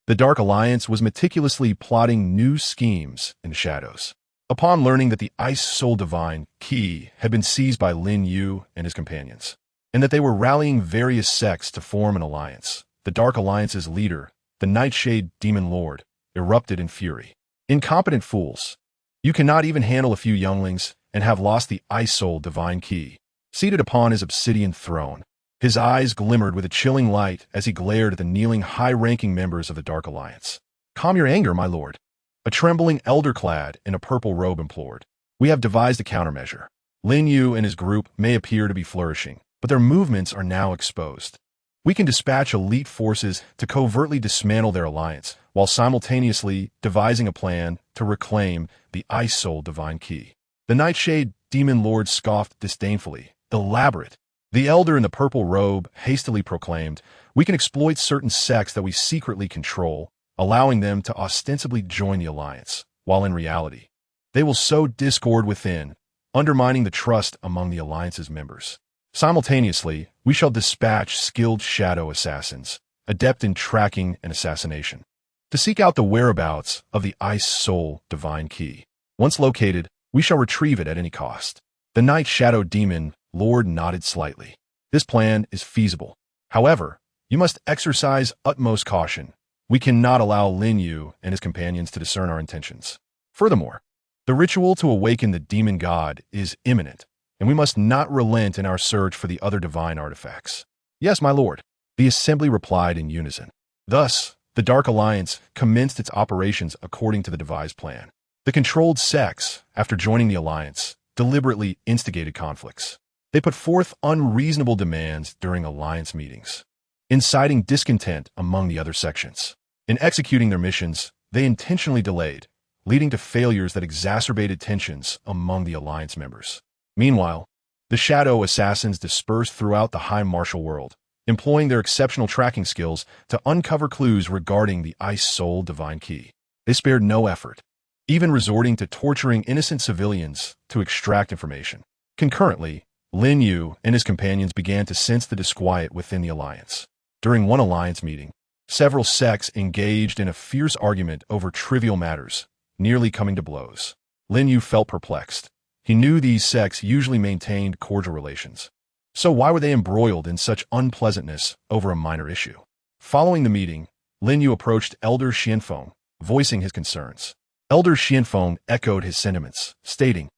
the Dark Alliance was meticulously plotting new schemes in the shadows. Upon learning that the Ice Soul Divine Key had been seized by Lin Yu and his companions, and that they were rallying various sects to form an alliance, the Dark Alliance's leader, the Nightshade Demon Lord, erupted in fury. Incompetent fools! You cannot even handle a few younglings and have lost the Ice Soul Divine Key. Seated upon his obsidian throne, his eyes glimmered with a chilling light as he glared at the kneeling high-ranking members of the Dark Alliance. "Calm your anger, my lord," a trembling elder clad in a purple robe implored. "We have devised a countermeasure. Lin Yu and his group may appear to be flourishing, but their movements are now exposed. We can dispatch elite forces to covertly dismantle their alliance, while simultaneously devising a plan to reclaim the Ice Soul Divine Key." The Nightshade Demon Lord scoffed disdainfully. "Elaborate." The elder in the purple robe hastily proclaimed, "We can exploit certain sects that we secretly control, allowing them to ostensibly join the alliance, while in reality, they will sow discord within, undermining the trust among the alliance's members. Simultaneously, we shall dispatch skilled shadow assassins, adept in tracking and assassination, to seek out the whereabouts of the Ice Soul Divine Key. Once located, we shall retrieve it at any cost." The Night Shadow Demon Lord nodded slightly. "This plan is feasible. However, you must exercise utmost caution. We cannot allow Lin Yu and his companions to discern our intentions. Furthermore, the ritual to awaken the demon god is imminent, and we must not relent in our search for the other divine artifacts." "Yes, my lord," the assembly replied in unison. Thus, the Dark Alliance commenced its operations according to the devised plan. The controlled sects, after joining the alliance, deliberately instigated conflicts. They put forth unreasonable demands during alliance meetings, inciting discontent among the other sections. In executing their missions, they intentionally delayed, leading to failures that exacerbated tensions among the alliance members. Meanwhile, the shadow assassins dispersed throughout the high martial world, employing their exceptional tracking skills to uncover clues regarding the Ice Soul Divine Key. They spared no effort, even resorting to torturing innocent civilians to extract information. Concurrently, Lin Yu and his companions began to sense the disquiet within the alliance. During one alliance meeting, several sects engaged in a fierce argument over trivial matters, nearly coming to blows. Lin Yu felt perplexed. He knew these sects usually maintained cordial relations. So why were they embroiled in such unpleasantness over a minor issue? Following the meeting, Lin Yu approached Elder Xianfeng, voicing his concerns. Elder Xianfeng echoed his sentiments, stating,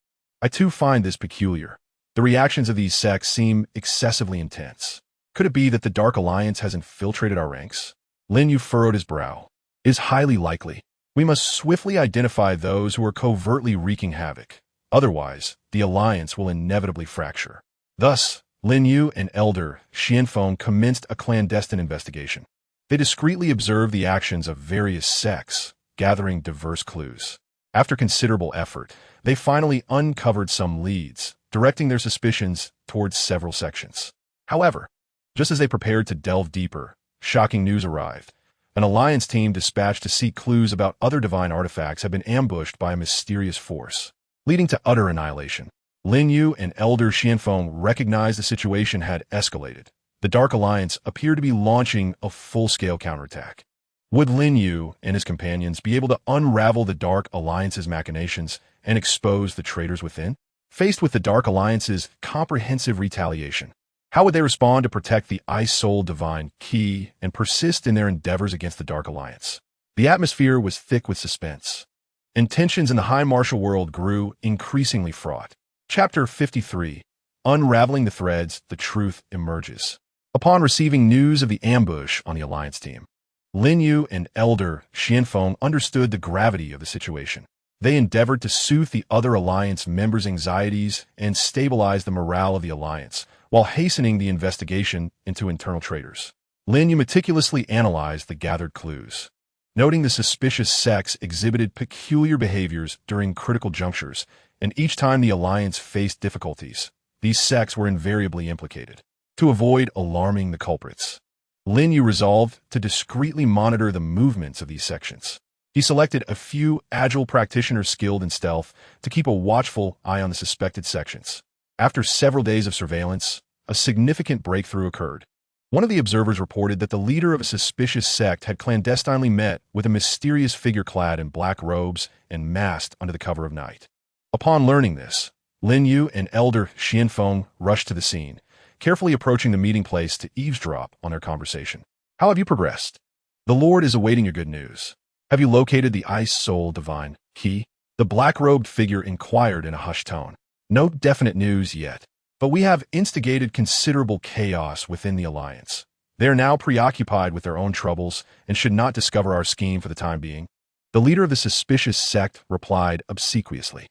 "I too find this peculiar. The reactions of these sects seem excessively intense. Could it be that the Dark Alliance has infiltrated our ranks?" Lin Yu furrowed his brow. "It is highly likely. We must swiftly identify those who are covertly wreaking havoc. Otherwise, the alliance will inevitably fracture." Thus, Lin Yu and Elder Xianfeng commenced a clandestine investigation. They discreetly observed the actions of various sects, gathering diverse clues. After considerable effort, they finally uncovered some leads, directing their suspicions towards several sections. However, just as they prepared to delve deeper, shocking news arrived. An alliance team dispatched to seek clues about other divine artifacts had been ambushed by a mysterious force, leading to utter annihilation. Lin Yu and Elder Xianfeng recognized the situation had escalated. The Dark Alliance appeared to be launching a full-scale counterattack. Would Lin Yu and his companions be able to unravel the Dark Alliance's machinations and expose the traitors within? Faced with the Dark Alliance's comprehensive retaliation, how would they respond to protect the Ice Soul Divine Key and persist in their endeavors against the Dark Alliance? The atmosphere was thick with suspense, and tensions in the high martial world grew increasingly fraught. Chapter 53. Unraveling the Threads, the Truth Emerges. Upon receiving news of the ambush on the Alliance team, Lin Yu and Elder Xianfeng understood the gravity of the situation. They endeavored to soothe the other Alliance members' anxieties and stabilize the morale of the Alliance, while hastening the investigation into internal traitors. Lin Yu meticulously analyzed the gathered clues, noting the suspicious sects exhibited peculiar behaviors during critical junctures, and each time the Alliance faced difficulties, these sects were invariably implicated. To avoid alarming the culprits, Lin Yu resolved to discreetly monitor the movements of these sections. He selected a few agile practitioners skilled in stealth to keep a watchful eye on the suspected sections. After several days of surveillance, a significant breakthrough occurred. One of the observers reported that the leader of a suspicious sect had clandestinely met with a mysterious figure clad in black robes and masked under the cover of night. Upon learning this, Lin Yu and Elder Xianfeng rushed to the scene, carefully approaching the meeting place to eavesdrop on their conversation. How have you progressed? The Lord is awaiting your good news. Have you located the Ice Soul Divine Key? The black-robed figure inquired in a hushed tone. No definite news yet, but we have instigated considerable chaos within the Alliance. They are now preoccupied with their own troubles and should not discover our scheme for the time being. The leader of the suspicious sect replied obsequiously.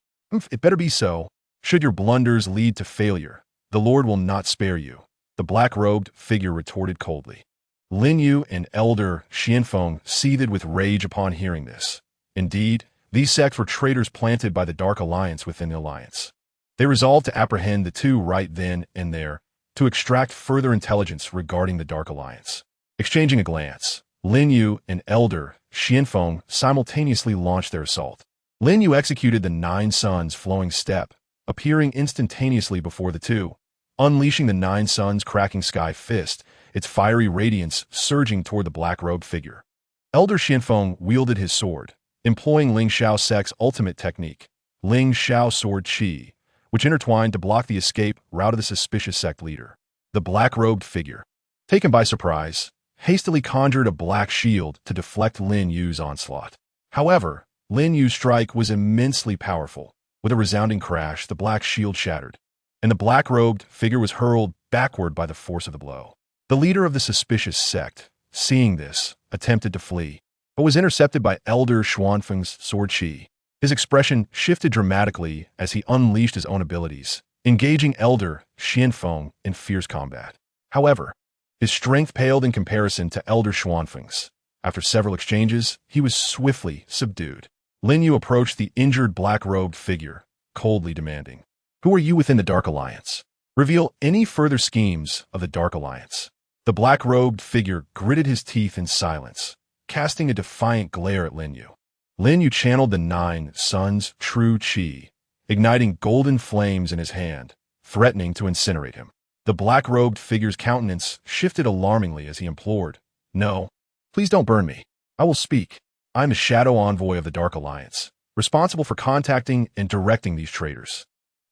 It better be so. Should your blunders lead to failure, the Lord will not spare you, the black-robed figure retorted coldly. Lin Yu and Elder Xianfeng seethed with rage upon hearing this. Indeed, these sects were traitors planted by the Dark Alliance within the Alliance. They resolved to apprehend the two right then and there, to extract further intelligence regarding the Dark Alliance. Exchanging a glance, Lin Yu and Elder Xianfeng simultaneously launched their assault. Lin Yu executed the Nine Suns flowing step, appearing instantaneously before the two, unleashing the Nine Suns cracking sky fist, its fiery radiance surging toward the black-robed figure. Elder Xianfeng wielded his sword, employing Ling Xiao Sect's ultimate technique, Ling Xiao Sword Qi, which intertwined to block the escape route of the suspicious sect leader. The black-robed figure, taken by surprise, hastily conjured a black shield to deflect Lin Yu's onslaught. However, Lin Yu's strike was immensely powerful. With a resounding crash, the black shield shattered, and the black-robed figure was hurled backward by the force of the blow. The leader of the suspicious sect, seeing this, attempted to flee, but was intercepted by Elder Xianfeng's sword Qi. His expression shifted dramatically as he unleashed his own abilities, engaging Elder Xianfeng in fierce combat. However, his strength paled in comparison to Elder Xianfeng's. After several exchanges, he was swiftly subdued. Lin Yu approached the injured black-robed figure, coldly demanding, "Who are you within the Dark Alliance? Reveal any further schemes of the Dark Alliance." The black-robed figure gritted his teeth in silence, casting a defiant glare at Lin Yu. Lin Yu channeled the Nine Suns' true Qi, igniting golden flames in his hand, threatening to incinerate him. The black-robed figure's countenance shifted alarmingly as he implored, "No, please don't burn me. I will speak. I'm a shadow envoy of the Dark Alliance, responsible for contacting and directing these traitors.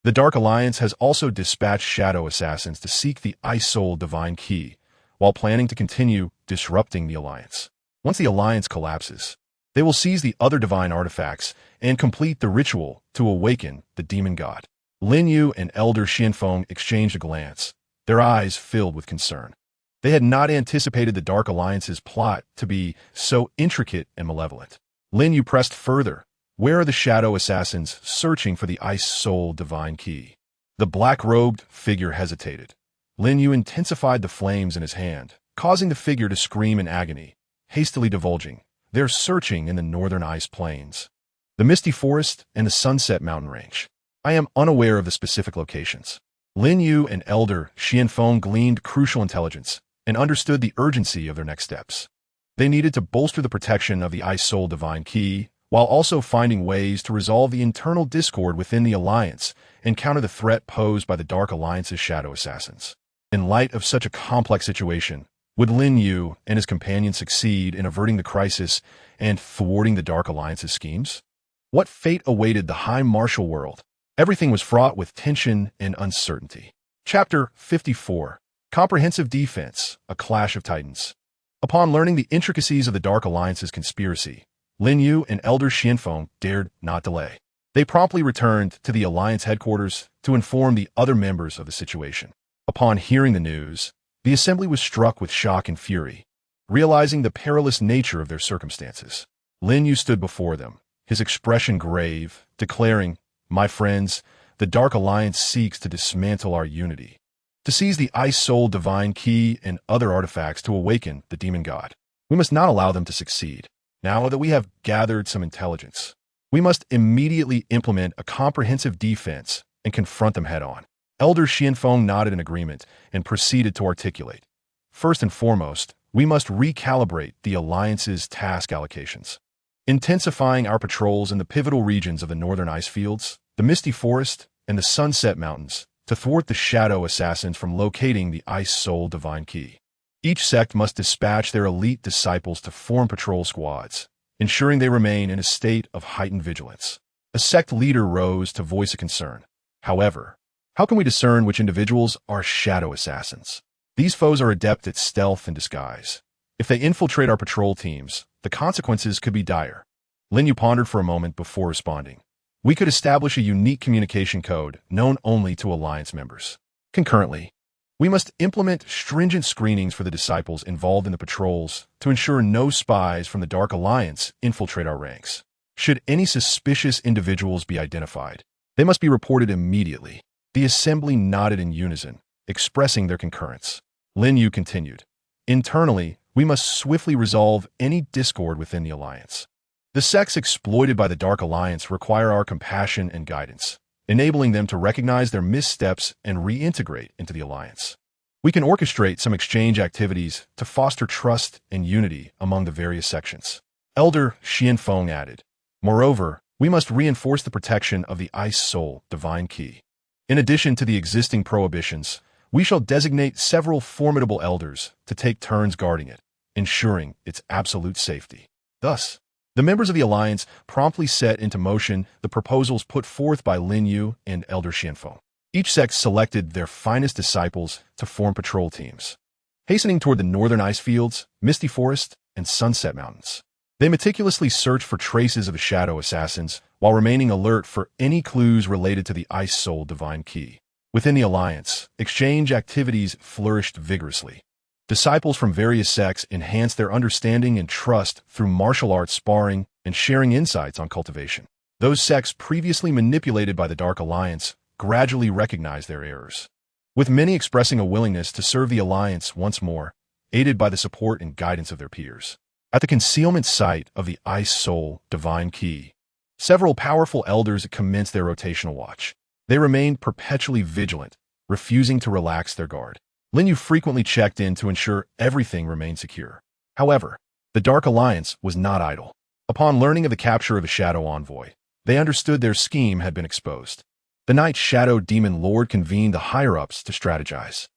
The Dark Alliance has also dispatched shadow assassins to seek the Ice Soul Divine Key, while planning to continue disrupting the Alliance. Once the Alliance collapses, they will seize the other divine artifacts and complete the ritual to awaken the demon god." Lin Yu and Elder Xianfeng exchanged a glance, their eyes filled with concern. They had not anticipated the Dark Alliance's plot to be so intricate and malevolent. Lin Yu pressed further. "Where are the shadow assassins searching for the Ice Soul Divine Key?" The black-robed figure hesitated. Lin Yu intensified the flames in his hand, causing the figure to scream in agony, hastily divulging, "They're searching in the northern ice plains." the Misty Forest, and the Sunset Mountain Range. I am unaware of the specific locations. Lin Yu and Elder Xianfeng gleaned crucial intelligence and understood the urgency of their next steps. They needed to bolster the protection of the Ice Soul Divine Key, while also finding ways to resolve the internal discord within the Alliance and counter the threat posed by the Dark Alliance's shadow assassins. In light of such a complex situation, would Lin Yu and his companions succeed in averting the crisis and thwarting the Dark Alliance's schemes? What fate awaited the High Martial world? Everything was fraught with tension and uncertainty. Chapter 54. Comprehensive Defense, A Clash of Titans. Upon learning the intricacies of the Dark Alliance's conspiracy, Lin Yu and Elder Xianfeng dared not delay. They promptly returned to the Alliance headquarters to inform the other members of the situation. Upon hearing the news, the assembly was struck with shock and fury. Realizing the perilous nature of their circumstances, Lin Yu stood before them, his expression grave, declaring, "My friends, the Dark Alliance seeks to dismantle our unity, to seize the Ice Soul Divine Key and other artifacts to awaken the Demon God. We must not allow them to succeed. Now that we have gathered some intelligence, we must immediately implement a comprehensive defense and confront them head-on." Elder Xianfeng nodded in agreement and proceeded to articulate. First and foremost, we must recalibrate the Alliance's task allocations. Intensifying our patrols in the pivotal regions of the northern ice fields, the Misty Forest, and the Sunset Mountains to thwart the shadow assassins from locating the Ice Soul Divine Key. Each sect must dispatch their elite disciples to form patrol squads, ensuring they remain in a state of heightened vigilance. A sect leader rose to voice a concern. However, how can we discern which individuals are shadow assassins? These foes are adept at stealth and disguise. If they infiltrate our patrol teams, the consequences could be dire. Lin Yu pondered for a moment before responding. We could establish a unique communication code known only to Alliance members. Concurrently, we must implement stringent screenings for the disciples involved in the patrols to ensure no spies from the Dark Alliance infiltrate our ranks. Should any suspicious individuals be identified, they must be reported immediately. The assembly nodded in unison, expressing their concurrence. Lin Yu continued. Internally, we must swiftly resolve any discord within the Alliance. The sects exploited by the Dark Alliance require our compassion and guidance, enabling them to recognize their missteps and reintegrate into the Alliance. We can orchestrate some exchange activities to foster trust and unity among the various sections. Elder Xianfeng added. Moreover, we must reinforce the protection of the Ice Soul Divine Key. In addition to the existing prohibitions, we shall designate several formidable elders to take turns guarding it, ensuring its absolute safety. Thus, the members of the Alliance promptly set into motion the proposals put forth by Lin Yu and Elder Xianfeng. Each sect selected their finest disciples to form patrol teams, hastening toward the northern ice fields, Misty Forest, and Sunset Mountains. They meticulously searched for traces of the shadow assassins while remaining alert for any clues related to the Ice Soul Divine Key. Within the Alliance, exchange activities flourished vigorously. Disciples from various sects enhanced their understanding and trust through martial arts sparring and sharing insights on cultivation. Those sects previously manipulated by the Dark Alliance gradually recognized their errors, with many expressing a willingness to serve the Alliance once more, aided by the support and guidance of their peers. At the concealment site of the Ice Soul Divine Key, several powerful elders commenced their rotational watch. They remained perpetually vigilant, refusing to relax their guard. Lin Yu frequently checked in to ensure everything remained secure. However, the Dark Alliance was not idle. Upon learning of the capture of the Shadow Envoy, they understood their scheme had been exposed. The Night Shadow Demon Lord convened the higher-ups to strategize.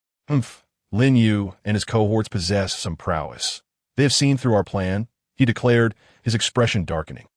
Lin Yu and his cohorts possess some prowess. They have seen through our plan, he declared, his expression darkening.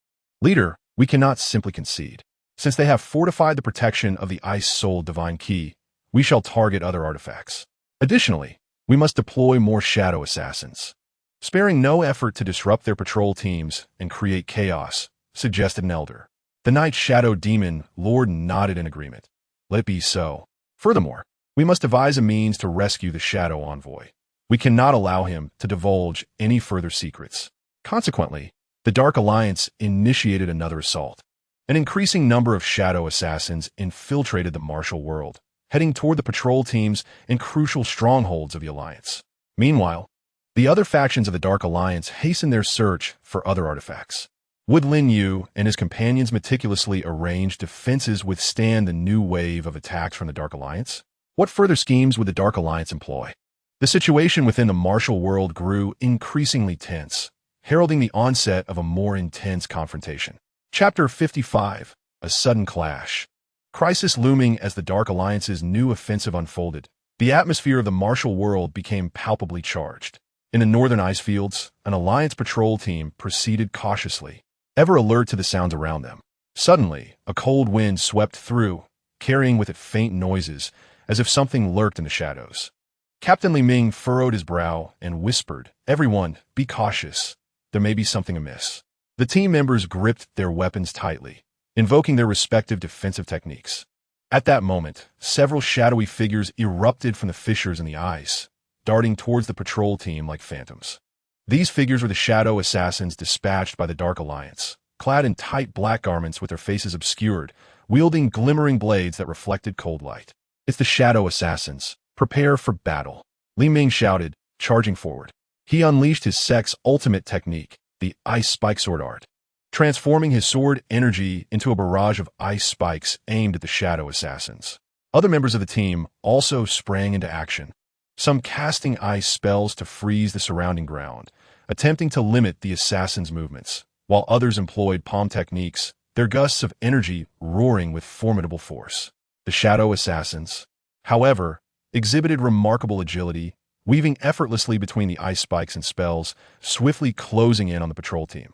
Leader, we cannot simply concede. Since they have fortified the protection of the Ice Soul Divine Key, we shall target other artifacts. Additionally, we must deploy more shadow assassins, sparing no effort to disrupt their patrol teams and create chaos, suggested an elder. The Night Shadow Demon Lord nodded in agreement. Let it be so. Furthermore, we must devise a means to rescue the Shadow Envoy. We cannot allow him to divulge any further secrets. Consequently, the Dark Alliance initiated another assault. An increasing number of shadow assassins infiltrated the martial world, heading toward the patrol teams and crucial strongholds of the Alliance. Meanwhile, the other factions of the Dark Alliance hastened their search for other artifacts. Would Lin Yu and his companions' meticulously arranged defenses withstand the new wave of attacks from the Dark Alliance? What further schemes would the Dark Alliance employ? The situation within the martial world grew increasingly tense, heralding the onset of a more intense confrontation. Chapter 55: A Sudden Clash. Crisis looming as the Dark Alliance's new offensive unfolded, the atmosphere of the martial world became palpably charged. In the northern ice fields, an Alliance patrol team proceeded cautiously, ever alert to the sounds around them. Suddenly, a cold wind swept through, carrying with it faint noises, as if something lurked in the shadows. Captain Li Ming furrowed his brow and whispered, "Everyone, be cautious. There may be something amiss." The team members gripped their weapons tightly, invoking their respective defensive techniques. At that moment, several shadowy figures erupted from the fissures in the ice, darting towards the patrol team like phantoms. These figures were the shadow assassins dispatched by the Dark Alliance, clad in tight black garments with their faces obscured, wielding glimmering blades that reflected cold light. "It's the shadow assassins. Prepare for battle," Li Ming shouted, charging forward. He unleashed his sect's ultimate technique, the ice spike sword art, transforming his sword energy into a barrage of ice spikes aimed at the shadow assassins. Other members of the team also sprang into action, some casting ice spells to freeze the surrounding ground, attempting to limit the assassins' movements, while others employed palm techniques, their gusts of energy roaring with formidable force. The shadow assassins, however, exhibited remarkable agility, weaving effortlessly between the ice spikes and spells, swiftly closing in on the patrol team.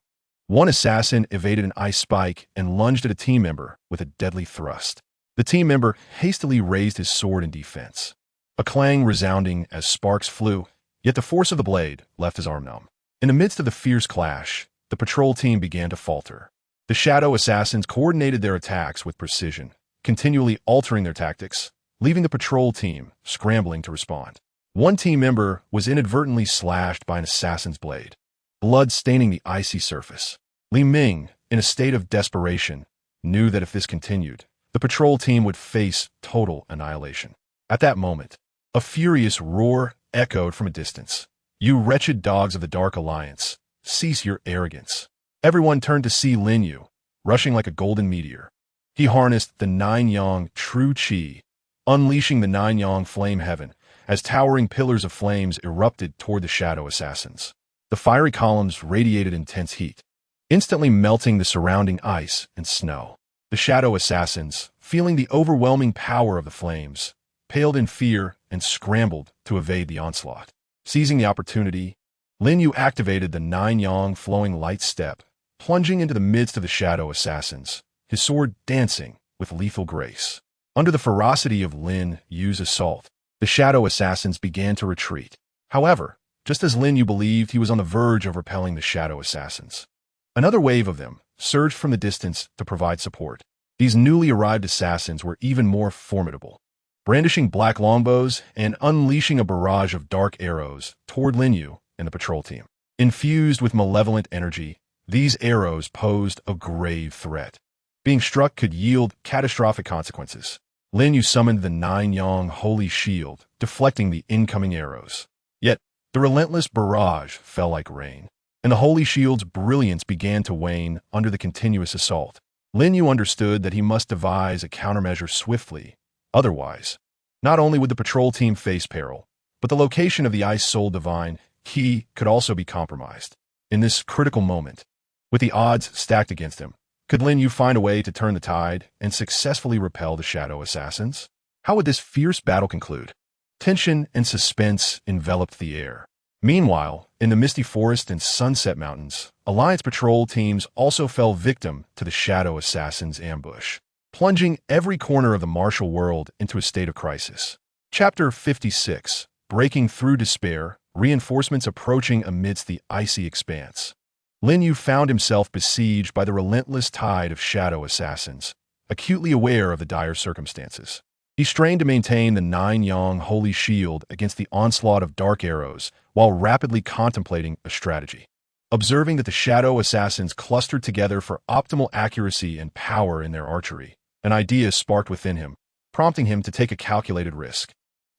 One assassin evaded an ice spike and lunged at a team member with a deadly thrust. The team member hastily raised his sword in defense, a clang resounding as sparks flew, yet the force of the blade left his arm numb. In the midst of the fierce clash, the patrol team began to falter. The shadow assassins coordinated their attacks with precision, continually altering their tactics, leaving the patrol team scrambling to respond. One team member was inadvertently slashed by an assassin's blade, blood staining the icy surface. Li Ming, in a state of desperation, knew that if this continued, the patrol team would face total annihilation. At that moment, a furious roar echoed from a distance. "You wretched dogs of the Dark Alliance, cease your arrogance." Everyone turned to see Lin Yu, rushing like a golden meteor. He harnessed the Nine-Yang True Qi, unleashing the Nine-Yang Flame Heaven, as towering pillars of flames erupted toward the shadow assassins. The fiery columns radiated intense heat, instantly melting the surrounding ice and snow. The shadow assassins, feeling the overwhelming power of the flames, paled in fear and scrambled to evade the onslaught. Seizing the opportunity, Lin Yu activated the Nine-Yang Flowing Light Step, plunging into the midst of the shadow assassins, his sword dancing with lethal grace. Under the ferocity of Lin Yu's assault, the shadow assassins began to retreat. However, just as Lin Yu believed he was on the verge of repelling the shadow assassins, another wave of them surged from the distance to provide support. These newly arrived assassins were even more formidable, brandishing black longbows and unleashing a barrage of dark arrows toward Lin Yu and the patrol team. Infused with malevolent energy, these arrows posed a grave threat. Being struck could yield catastrophic consequences. Lin Yu summoned the Nine-Yang Holy Shield, deflecting the incoming arrows. Yet, the relentless barrage fell like rain, and the Holy Shield's brilliance began to wane under the continuous assault. Lin Yu understood that he must devise a countermeasure swiftly. Otherwise, not only would the patrol team face peril, but the location of the Ice Soul Divine Key could also be compromised. In this critical moment, with the odds stacked against him, could Lin Yu find a way to turn the tide and successfully repel the shadow assassins? How would this fierce battle conclude? Tension and suspense enveloped the air. Meanwhile, in the misty forest and Sunset Mountains, Alliance patrol teams also fell victim to the shadow assassins' ambush, plunging every corner of the martial world into a state of crisis. Chapter 56: Breaking Through Despair, Reinforcements Approaching Amidst the Icy Expanse. Lin Yu found himself besieged by the relentless tide of shadow assassins, acutely aware of the dire circumstances. He strained to maintain the Nine-Yang Holy Shield against the onslaught of dark arrows while rapidly contemplating a strategy. Observing that the shadow assassins clustered together for optimal accuracy and power in their archery, an idea sparked within him, prompting him to take a calculated risk.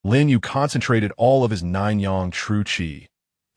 Lin Yu concentrated all of his Nine-Yang True Qi,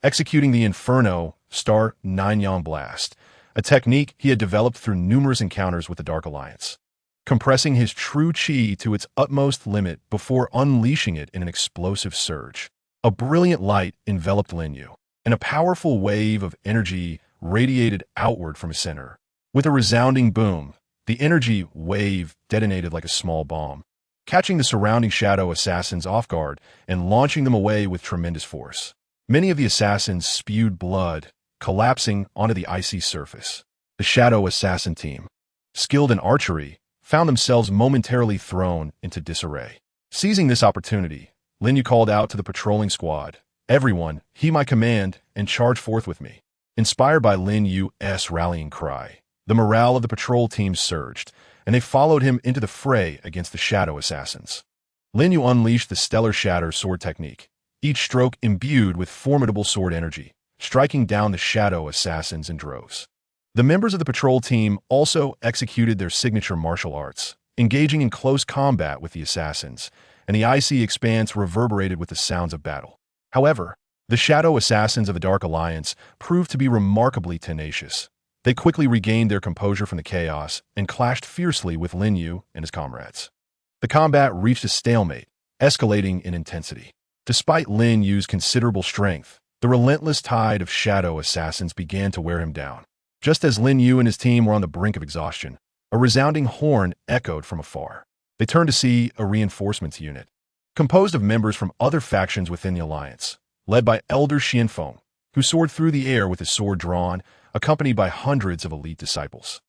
executing the Inferno Star Nine-Yang Blast, a technique he had developed through numerous encounters with the Dark Alliance, compressing his true chi to its utmost limit before unleashing it in an explosive surge. A brilliant light enveloped Lin Yu, and a powerful wave of energy radiated outward from his center. With a resounding boom, the energy wave detonated like a small bomb, catching the surrounding shadow assassins off guard and launching them away with tremendous force. Many of the assassins spewed blood, collapsing onto the icy surface. The shadow assassin team, skilled in archery, found themselves momentarily thrown into disarray. Seizing this opportunity, Lin Yu called out to the patrolling squad, "Everyone, heed my command and charge forth with me." Inspired by Lin Yu's rallying cry, the morale of the patrol team surged, and they followed him into the fray against the shadow assassins. Lin Yu unleashed the Stellar Shatter sword technique, each stroke imbued with formidable sword energy, striking down the shadow assassins in droves. The members of the patrol team also executed their signature martial arts, engaging in close combat with the assassins, and the icy expanse reverberated with the sounds of battle. However, the shadow assassins of the Dark Alliance proved to be remarkably tenacious. They quickly regained their composure from the chaos and clashed fiercely with Lin Yu and his comrades. The combat reached a stalemate, escalating in intensity. Despite Lin Yu's considerable strength, the relentless tide of shadow assassins began to wear him down. Just as Lin Yu and his team were on the brink of exhaustion, a resounding horn echoed from afar. They turned to see a reinforcements unit, composed of members from other factions within the alliance, led by Elder Xianfeng, who soared through the air with his sword drawn, accompanied by hundreds of elite disciples.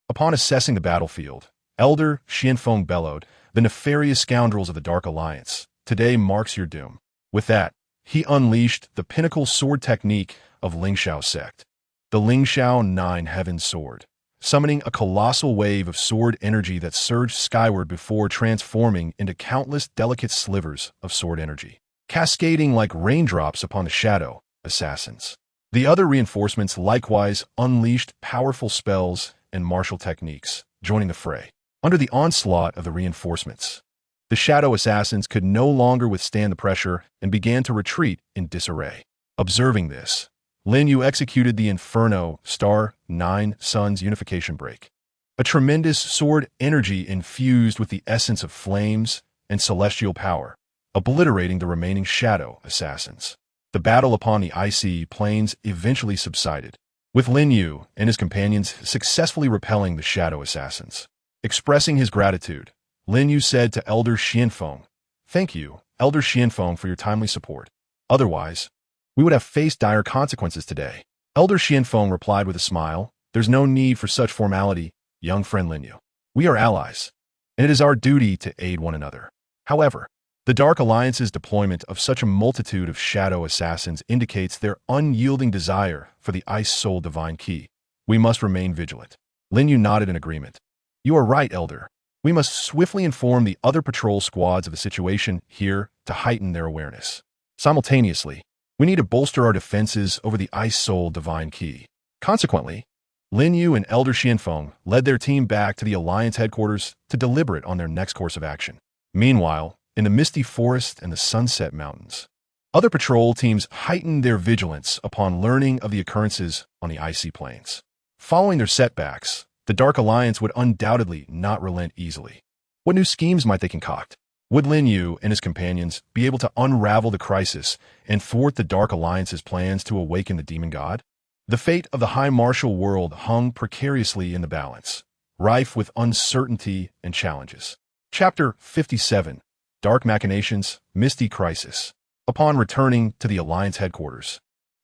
Upon assessing the battlefield, Elder Xianfeng bellowed, "The nefarious scoundrels of the Dark Alliance, today marks your doom." With that, he unleashed the pinnacle sword technique of Lingxiao sect, the Lingxiao Nine Heaven Sword, summoning a colossal wave of sword energy that surged skyward before transforming into countless delicate slivers of sword energy, cascading like raindrops upon the shadow assassins. The other reinforcements likewise unleashed powerful spells and martial techniques, joining the fray. Under the onslaught of the reinforcements, the shadow assassins could no longer withstand the pressure and began to retreat in disarray. Observing this, Lin Yu executed the Inferno Star Nine Suns Unification Break, a tremendous sword energy infused with the essence of flames and celestial power, obliterating the remaining shadow assassins. The battle upon the icy plains eventually subsided, with Lin Yu and his companions successfully repelling the shadow assassins. Expressing his gratitude, Lin Yu said to Elder Xianfeng, "Thank you, Elder Xianfeng, for your timely support. Otherwise, we would have faced dire consequences today." Elder Xianfeng replied with a smile, "There's no need for such formality, young friend Lin Yu. We are allies, and it is our duty to aid one another." However, the Dark Alliance's deployment of such a multitude of shadow assassins indicates their unyielding desire for the Ice Soul Divine Key. We must remain vigilant. Lin Yu nodded in agreement. "You are right, Elder. We must swiftly inform the other patrol squads of the situation here to heighten their awareness. Simultaneously, we need to bolster our defenses over the Ice Soul Divine Key." Consequently, Lin Yu and Elder Xianfeng led their team back to the Alliance headquarters to deliberate on their next course of action. Meanwhile, in the misty forest and the Sunset Mountains, other patrol teams heightened their vigilance upon learning of the occurrences on the icy plains. Following their setbacks, the Dark Alliance would undoubtedly not relent easily. What new schemes might they concoct? Would Lin Yu and his companions be able to unravel the crisis and thwart the Dark Alliance's plans to awaken the demon god? The fate of the high martial world hung precariously in the balance, rife with uncertainty and challenges. Chapter 57, Dark Machinations, Misty Crisis. Upon returning to the Alliance headquarters,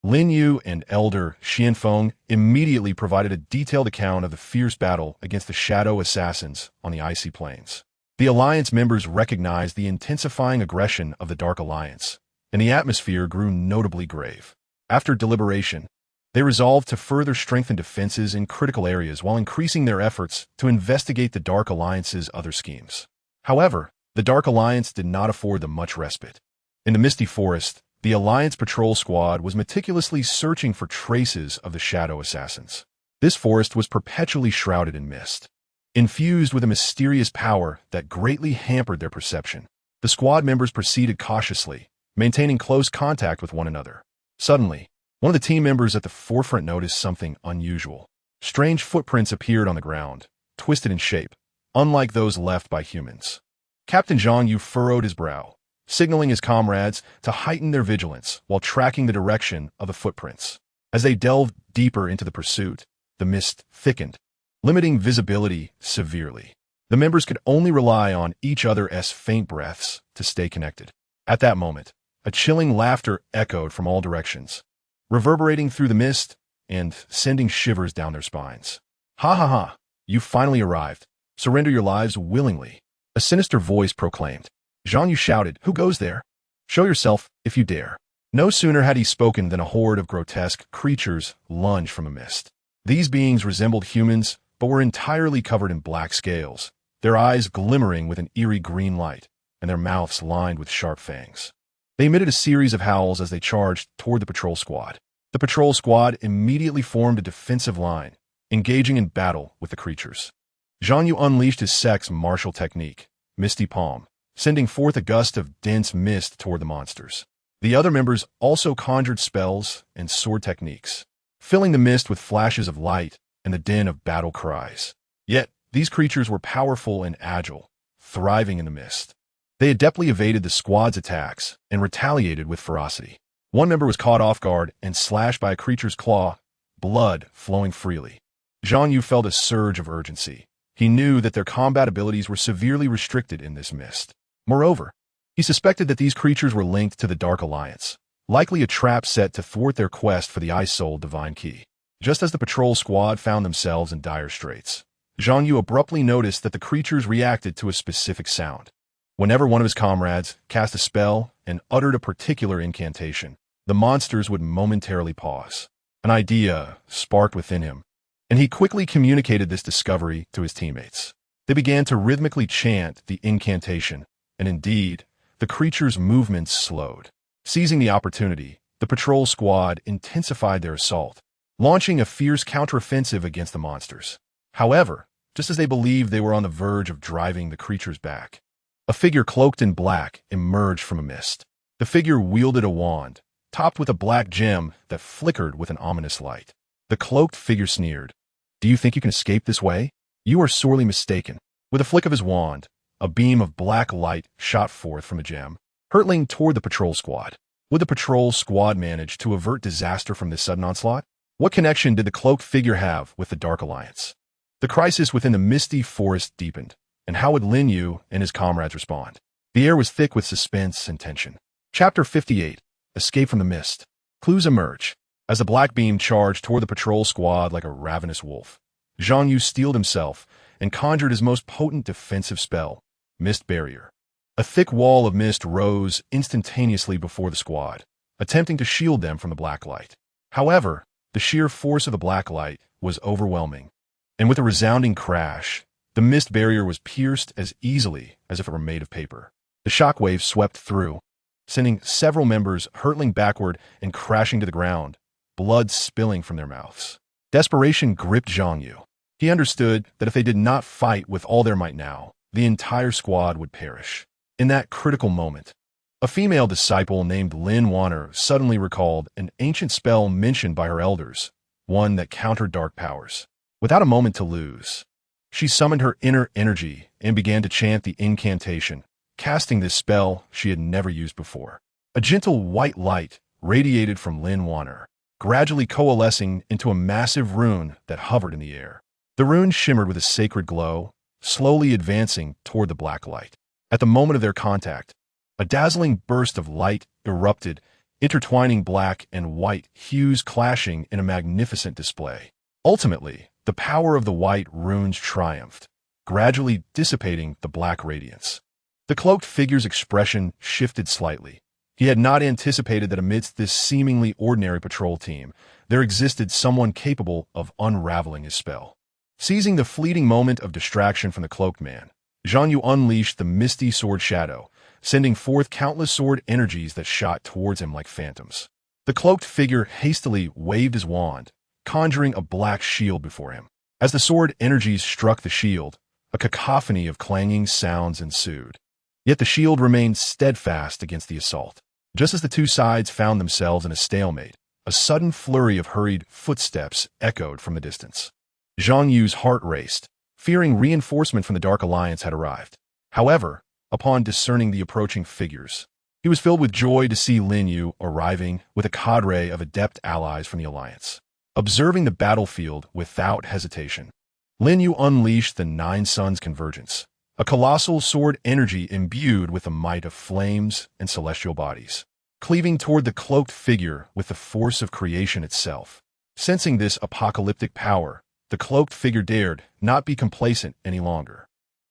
Lin Yu and Elder Xianfeng immediately provided a detailed account of the fierce battle against the shadow assassins on the icy plains. The Alliance members recognized the intensifying aggression of the Dark Alliance, and the atmosphere grew notably grave. After deliberation, they resolved to further strengthen defenses in critical areas while increasing their efforts to investigate the Dark Alliance's other schemes. However, the Dark Alliance did not afford them much respite. In the misty forest, the Alliance patrol squad was meticulously searching for traces of the shadow assassins. This forest was perpetually shrouded in mist, infused with a mysterious power that greatly hampered their perception. The squad members proceeded cautiously, maintaining close contact with one another. Suddenly, one of the team members at the forefront noticed something unusual. Strange footprints appeared on the ground, twisted in shape, unlike those left by humans. Captain Zhang Yu furrowed his brow, signaling his comrades to heighten their vigilance while tracking the direction of the footprints. As they delved deeper into the pursuit, the mist thickened, limiting visibility severely. The members could only rely on each other's faint breaths to stay connected. At that moment, a chilling laughter echoed from all directions, reverberating through the mist and sending shivers down their spines. Ha ha ha, you finally arrived. Surrender your lives willingly, a sinister voice proclaimed. Zhang Yu shouted, "Who goes there? Show yourself if you dare." No sooner had he spoken than a horde of grotesque creatures lunged from a mist. These beings resembled humans, but were entirely covered in black scales, their eyes glimmering with an eerie green light, and their mouths lined with sharp fangs. They emitted a series of howls as they charged toward the patrol squad. The patrol squad immediately formed a defensive line, engaging in battle with the creatures. Zhang Yu unleashed his sex martial technique, Misty Palm, sending forth a gust of dense mist toward the monsters. The other members also conjured spells and sword techniques, filling the mist with flashes of light and the din of battle cries. Yet, these creatures were powerful and agile, thriving in the mist. They adeptly evaded the squad's attacks and retaliated with ferocity. One member was caught off guard and slashed by a creature's claw, blood flowing freely. Zhang Yu felt a surge of urgency. He knew that their combat abilities were severely restricted in this mist. Moreover, he suspected that these creatures were linked to the Dark Alliance, likely a trap set to thwart their quest for the Ice-Soul Divine Key. Just as the patrol squad found themselves in dire straits, Zhang Yu abruptly noticed that the creatures reacted to a specific sound. Whenever one of his comrades cast a spell and uttered a particular incantation, the monsters would momentarily pause. An idea sparked within him, and he quickly communicated this discovery to his teammates. They began to rhythmically chant the incantation, and indeed, the creatures' movements slowed. Seizing the opportunity, the patrol squad intensified their assault, launching a fierce counteroffensive against the monsters. However, just as they believed they were on the verge of driving the creatures back, a figure cloaked in black emerged from a mist. The figure wielded a wand, topped with a black gem that flickered with an ominous light. The cloaked figure sneered, "Do you think you can escape this way? You are sorely mistaken." With a flick of his wand, a beam of black light shot forth from a gem, hurtling toward the patrol squad. Would the patrol squad manage to avert disaster from this sudden onslaught? What connection did the cloaked figure have with the Dark Alliance? The crisis within the misty forest deepened, and how would Lin Yu and his comrades respond? The air was thick with suspense and tension. Chapter 58. Escape from the Mist. Clues emerge. As the black beam charged toward the patrol squad like a ravenous wolf, Zhang Yu steeled himself and conjured his most potent defensive spell, Mist Barrier. A thick wall of mist rose instantaneously before the squad, attempting to shield them from the black light. However, the sheer force of the black light was overwhelming, and with a resounding crash, the mist barrier was pierced as easily as if it were made of paper. The shockwave swept through, sending several members hurtling backward and crashing to the ground, blood spilling from their mouths. Desperation gripped Zhang Yu. He understood that if they did not fight with all their might now, the entire squad would perish. In that critical moment, a female disciple named Lin Yu suddenly recalled an ancient spell mentioned by her elders, one that countered dark powers. Without a moment to lose, she summoned her inner energy and began to chant the incantation, casting this spell she had never used before. A gentle white light radiated from Lin Yu, gradually coalescing into a massive rune that hovered in the air. The rune shimmered with a sacred glow, slowly advancing toward the black light. At the moment of their contact, a dazzling burst of light erupted, intertwining black and white hues clashing in a magnificent display. Ultimately, the power of the white runes triumphed, gradually dissipating the black radiance. The cloaked figure's expression shifted slightly. He had not anticipated that amidst this seemingly ordinary patrol team, there existed someone capable of unraveling his spell. Seizing the fleeting moment of distraction from the cloaked man, Zhang Yu unleashed the misty sword shadow, sending forth countless sword energies that shot towards him like phantoms. The cloaked figure hastily waved his wand, conjuring a black shield before him. As the sword energies struck the shield, a cacophony of clanging sounds ensued. Yet the shield remained steadfast against the assault. Just as the two sides found themselves in a stalemate, a sudden flurry of hurried footsteps echoed from the distance. Zhang Yu's heart raced, fearing reinforcement from the Dark Alliance had arrived. However, upon discerning the approaching figures, he was filled with joy to see Lin Yu arriving with a cadre of adept allies from the Alliance. Observing the battlefield without hesitation, Lin Yu unleashed the Nine Suns Convergence, a colossal sword energy imbued with the might of flames and celestial bodies, cleaving toward the cloaked figure with the force of creation itself. Sensing this apocalyptic power, the cloaked figure dared not be complacent any longer.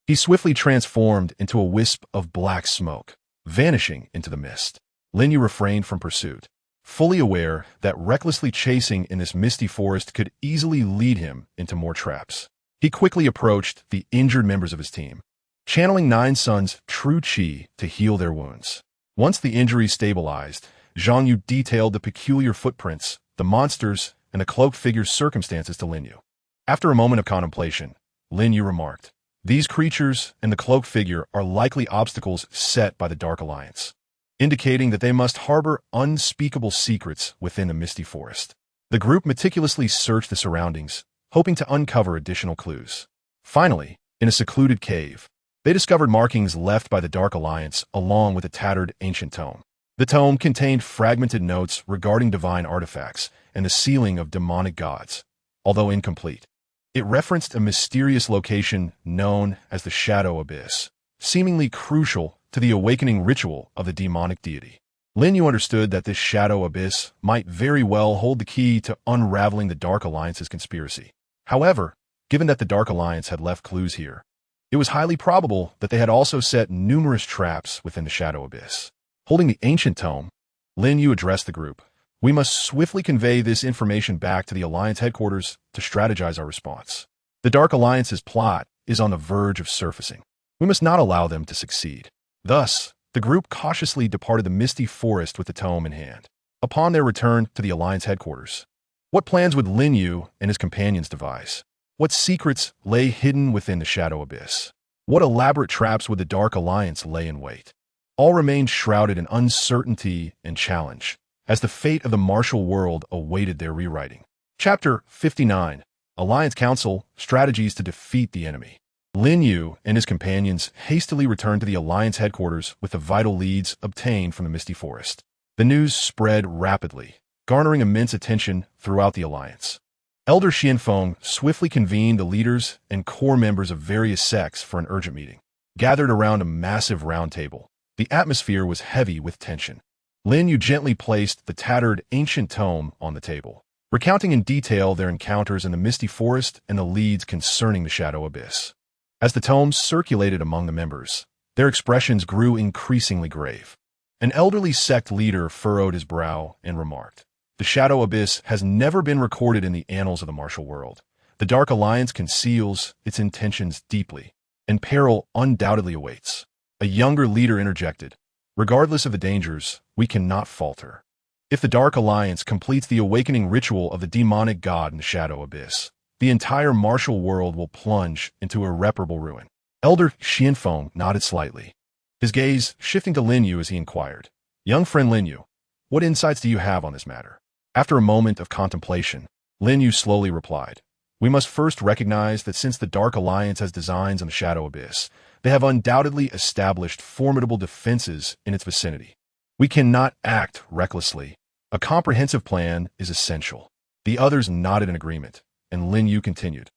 He swiftly transformed into a wisp of black smoke, vanishing into the mist. Lin Yu refrained from pursuit, fully aware that recklessly chasing in this misty forest could easily lead him into more traps. He quickly approached the injured members of his team, channeling Nine Suns' true chi to heal their wounds. Once the injuries stabilized, Zhang Yu detailed the peculiar footprints, the monsters, and the cloaked figure's circumstances to Lin Yu. After a moment of contemplation, Lin Yu remarked, "These creatures and the cloaked figure are likely obstacles set by the Dark Alliance, indicating that they must harbor unspeakable secrets within the misty forest." The group meticulously searched the surroundings, hoping to uncover additional clues. Finally, in a secluded cave, they discovered markings left by the Dark Alliance along with a tattered ancient tome. The tome contained fragmented notes regarding divine artifacts and the sealing of demonic gods, although incomplete. It referenced a mysterious location known as the Shadow Abyss, seemingly crucial to the awakening ritual of the demonic deity. Lin Yu understood that this Shadow Abyss might very well hold the key to unraveling the Dark Alliance's conspiracy. However, given that the Dark Alliance had left clues here, it was highly probable that they had also set numerous traps within the Shadow Abyss. Holding the ancient tome, Lin Yu addressed the group. "We must swiftly convey this information back to the Alliance headquarters to strategize our response. The Dark Alliance's plot is on the verge of surfacing. We must not allow them to succeed." Thus, the group cautiously departed the misty forest with the tome in hand. Upon their return to the Alliance headquarters, what plans would Lin Yu and his companions devise? What secrets lay hidden within the Shadow Abyss? What elaborate traps would the Dark Alliance lay in wait? All remained shrouded in uncertainty and challenge, as the fate of the martial world awaited their rewriting. Chapter 59. Alliance Council, Strategies to Defeat the Enemy. Lin Yu and his companions hastily returned to the Alliance headquarters with the vital leads obtained from the misty forest. The news spread rapidly, garnering immense attention throughout the Alliance. Elder Xianfeng swiftly convened the leaders and core members of various sects for an urgent meeting. Gathered around a massive round table, the atmosphere was heavy with tension. Lin Yu gently placed the tattered ancient tome on the table, recounting in detail their encounters in the misty forest and the leads concerning the Shadow Abyss. As the tomes circulated among the members, their expressions grew increasingly grave. An elderly sect leader furrowed his brow and remarked, "The Shadow Abyss has never been recorded in the annals of the martial world. The Dark Alliance conceals its intentions deeply, and peril undoubtedly awaits." A younger leader interjected, "Regardless of the dangers, we cannot falter. If the Dark Alliance completes the awakening ritual of the demonic god in the Shadow Abyss, the entire martial world will plunge into irreparable ruin." Elder Xianfeng nodded slightly, his gaze shifting to Lin Yu as he inquired, "Young friend Lin Yu, what insights do you have on this matter?" After a moment of contemplation, Lin Yu slowly replied, "We must first recognize that since the Dark Alliance has designs on the Shadow Abyss, they have undoubtedly established formidable defenses in its vicinity. We cannot act recklessly. A comprehensive plan is essential." The others nodded in agreement, and Lin Yu continued,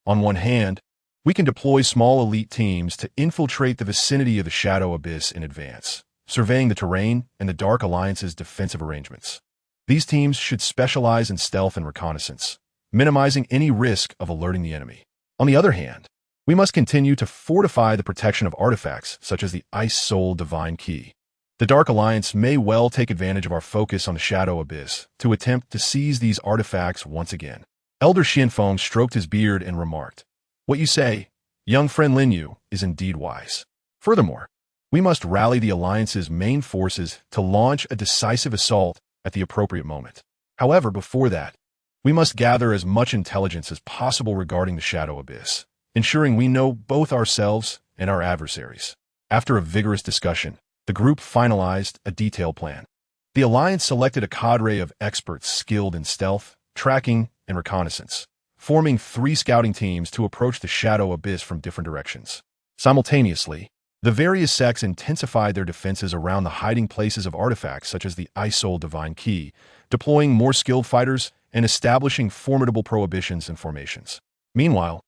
"On one hand, we can deploy small elite teams to infiltrate the vicinity of the Shadow Abyss in advance, surveying the terrain and the Dark Alliance's defensive arrangements. These teams should specialize in stealth and reconnaissance, minimizing any risk of alerting the enemy. On the other hand, we must continue to fortify the protection of artifacts such as the Ice Soul Divine Key. The Dark Alliance may well take advantage of our focus on the Shadow Abyss to attempt to seize these artifacts once again." Elder Xianfeng stroked his beard and remarked, "What you say, young friend Lin Yu, is indeed wise. Furthermore, we must rally the Alliance's main forces to launch a decisive assault at the appropriate moment. However, before that, we must gather as much intelligence as possible regarding the Shadow Abyss, ensuring we know both ourselves and our adversaries." After a vigorous discussion, the group finalized a detailed plan. The Alliance selected a cadre of experts skilled in stealth, tracking, and reconnaissance, forming 3 scouting teams to approach the Shadow Abyss from different directions. Simultaneously, the various sects intensified their defenses around the hiding places of artifacts such as the Isekai Divine Key, deploying more skilled fighters and establishing formidable prohibitions and formations. Meanwhile,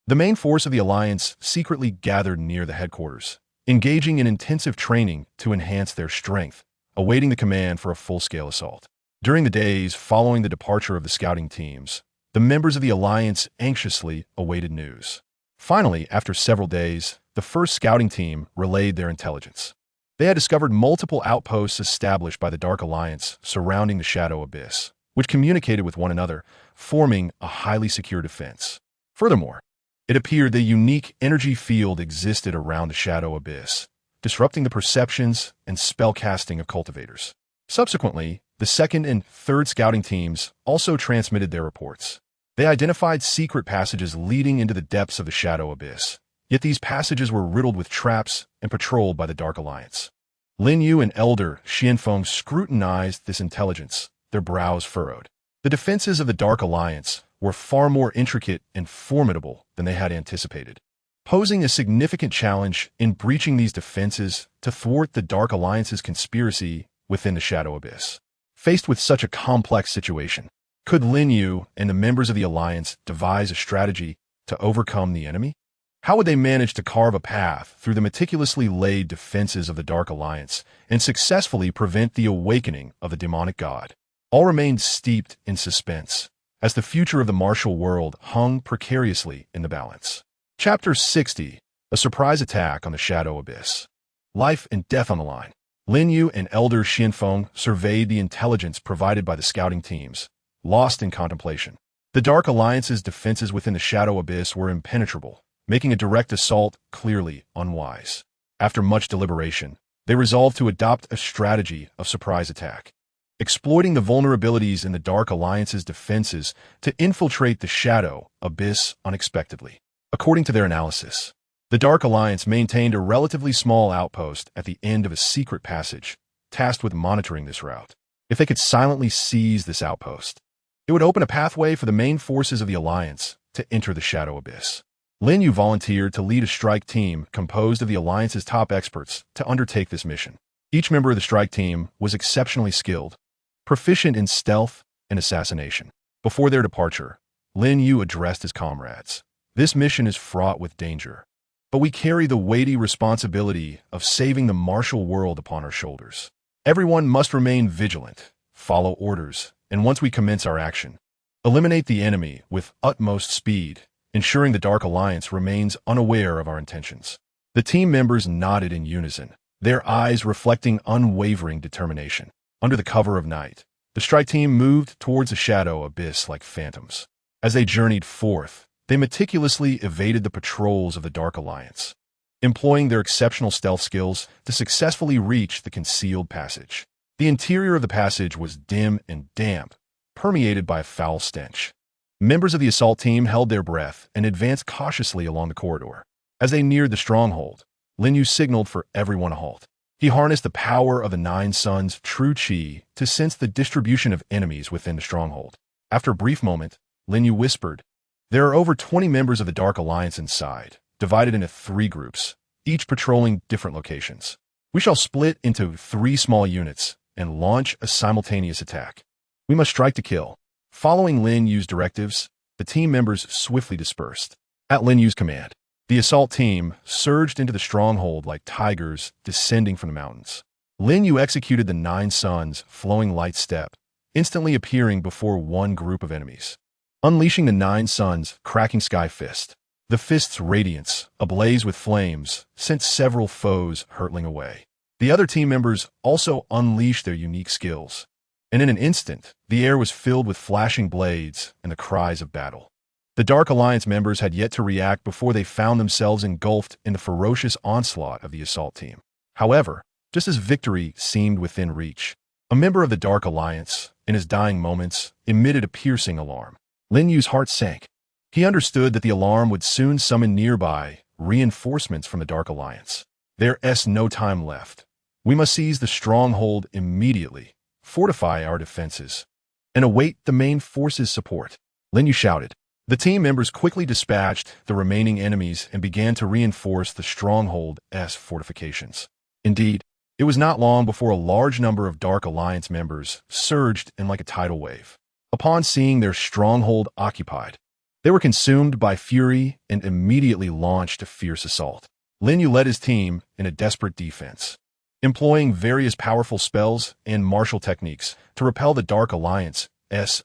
the main force of the Alliance secretly gathered near the headquarters, engaging in intensive training to enhance their strength, awaiting the command for a full-scale assault. During the days following the departure of the scouting teams, the members of the Alliance anxiously awaited news. Finally, after several days, the first scouting team relayed their intelligence. They had discovered multiple outposts established by the Dark Alliance surrounding the Shadow Abyss, which communicated with one another, forming a highly secure defense. Furthermore, it appeared that a unique energy field existed around the Shadow Abyss, disrupting the perceptions and spellcasting of cultivators. Subsequently, the second and third scouting teams also transmitted their reports. They identified secret passages leading into the depths of the Shadow Abyss, yet these passages were riddled with traps and patrolled by the Dark Alliance. Lin Yu and Elder Xianfeng scrutinized this intelligence, their brows furrowed. The defenses of the Dark Alliance were far more intricate and formidable than they had anticipated, posing a significant challenge in breaching these defenses to thwart the Dark Alliance's conspiracy within the Shadow Abyss. Faced with such a complex situation, could Lin Yu and the members of the Alliance devise a strategy to overcome the enemy? How would they manage to carve a path through the meticulously laid defenses of the Dark Alliance and successfully prevent the awakening of the demonic god? All remained steeped in suspense, as the future of the martial world hung precariously in the balance. Chapter 60, A Surprise Attack on the Shadow Abyss. Life and death on the line. Lin Yu and Elder Xianfeng surveyed the intelligence provided by the scouting teams, lost in contemplation. The Dark Alliance's defenses within the Shadow Abyss were impenetrable, making a direct assault clearly unwise. After much deliberation, they resolved to adopt a strategy of surprise attack, exploiting the vulnerabilities in the Dark Alliance's defenses to infiltrate the Shadow Abyss unexpectedly. According to their analysis, the Dark Alliance maintained a relatively small outpost at the end of a secret passage, tasked with monitoring this route. If they could silently seize this outpost, it would open a pathway for the main forces of the Alliance to enter the Shadow Abyss. Lin Yu volunteered to lead a strike team composed of the Alliance's top experts to undertake this mission. Each member of the strike team was exceptionally skilled, proficient in stealth and assassination. Before their departure, Lin Yu addressed his comrades. This mission is fraught with danger, but we carry the weighty responsibility of saving the martial world upon our shoulders. Everyone must remain vigilant, follow orders, and once we commence our action, eliminate the enemy with utmost speed, ensuring the Dark Alliance remains unaware of our intentions. The team members nodded in unison, their eyes reflecting unwavering determination. Under the cover of night, the strike team moved towards the Shadow Abyss like phantoms. As they journeyed forth, they meticulously evaded the patrols of the Dark Alliance, employing their exceptional stealth skills to successfully reach the concealed passage. The interior of the passage was dim and damp, permeated by a foul stench. Members of the assault team held their breath and advanced cautiously along the corridor. As they neared the stronghold, Lin Yu signaled for everyone to halt. He harnessed the power of the Nine Suns' true chi to sense the distribution of enemies within the stronghold. After a brief moment, Lin Yu whispered, "There are over 20 members of the Dark Alliance inside, divided into 3 groups, each patrolling different locations. We shall split into 3 small units and launch a simultaneous attack. We must strike to kill." Following Lin Yu's directives, the team members swiftly dispersed. At Lin Yu's command, the assault team surged into the stronghold like tigers descending from the mountains. Lin Yu executed the Nine Suns' flowing light step, instantly appearing before one group of enemies. Unleashing the Nine Suns' cracking sky fist, the fist's radiance, ablaze with flames, sent several foes hurtling away. The other team members also unleashed their unique skills, and in an instant, the air was filled with flashing blades and the cries of battle. The Dark Alliance members had yet to react before they found themselves engulfed in the ferocious onslaught of the assault team. However, just as victory seemed within reach, a member of the Dark Alliance, in his dying moments, emitted a piercing alarm. Lin Yu's heart sank. He understood that the alarm would soon summon nearby reinforcements from the Dark Alliance. There's no time left. We must seize the stronghold immediately, fortify our defenses, and await the main force's support. Lin Yu shouted. The team members quickly dispatched the remaining enemies and began to reinforce the stronghold's fortifications. Indeed, it was not long before a large number of Dark Alliance members surged in like a tidal wave. Upon seeing their stronghold occupied, they were consumed by fury and immediately launched a fierce assault. Lin Yu led his team in a desperate defense, employing various powerful spells and martial techniques to repel the Dark Alliance's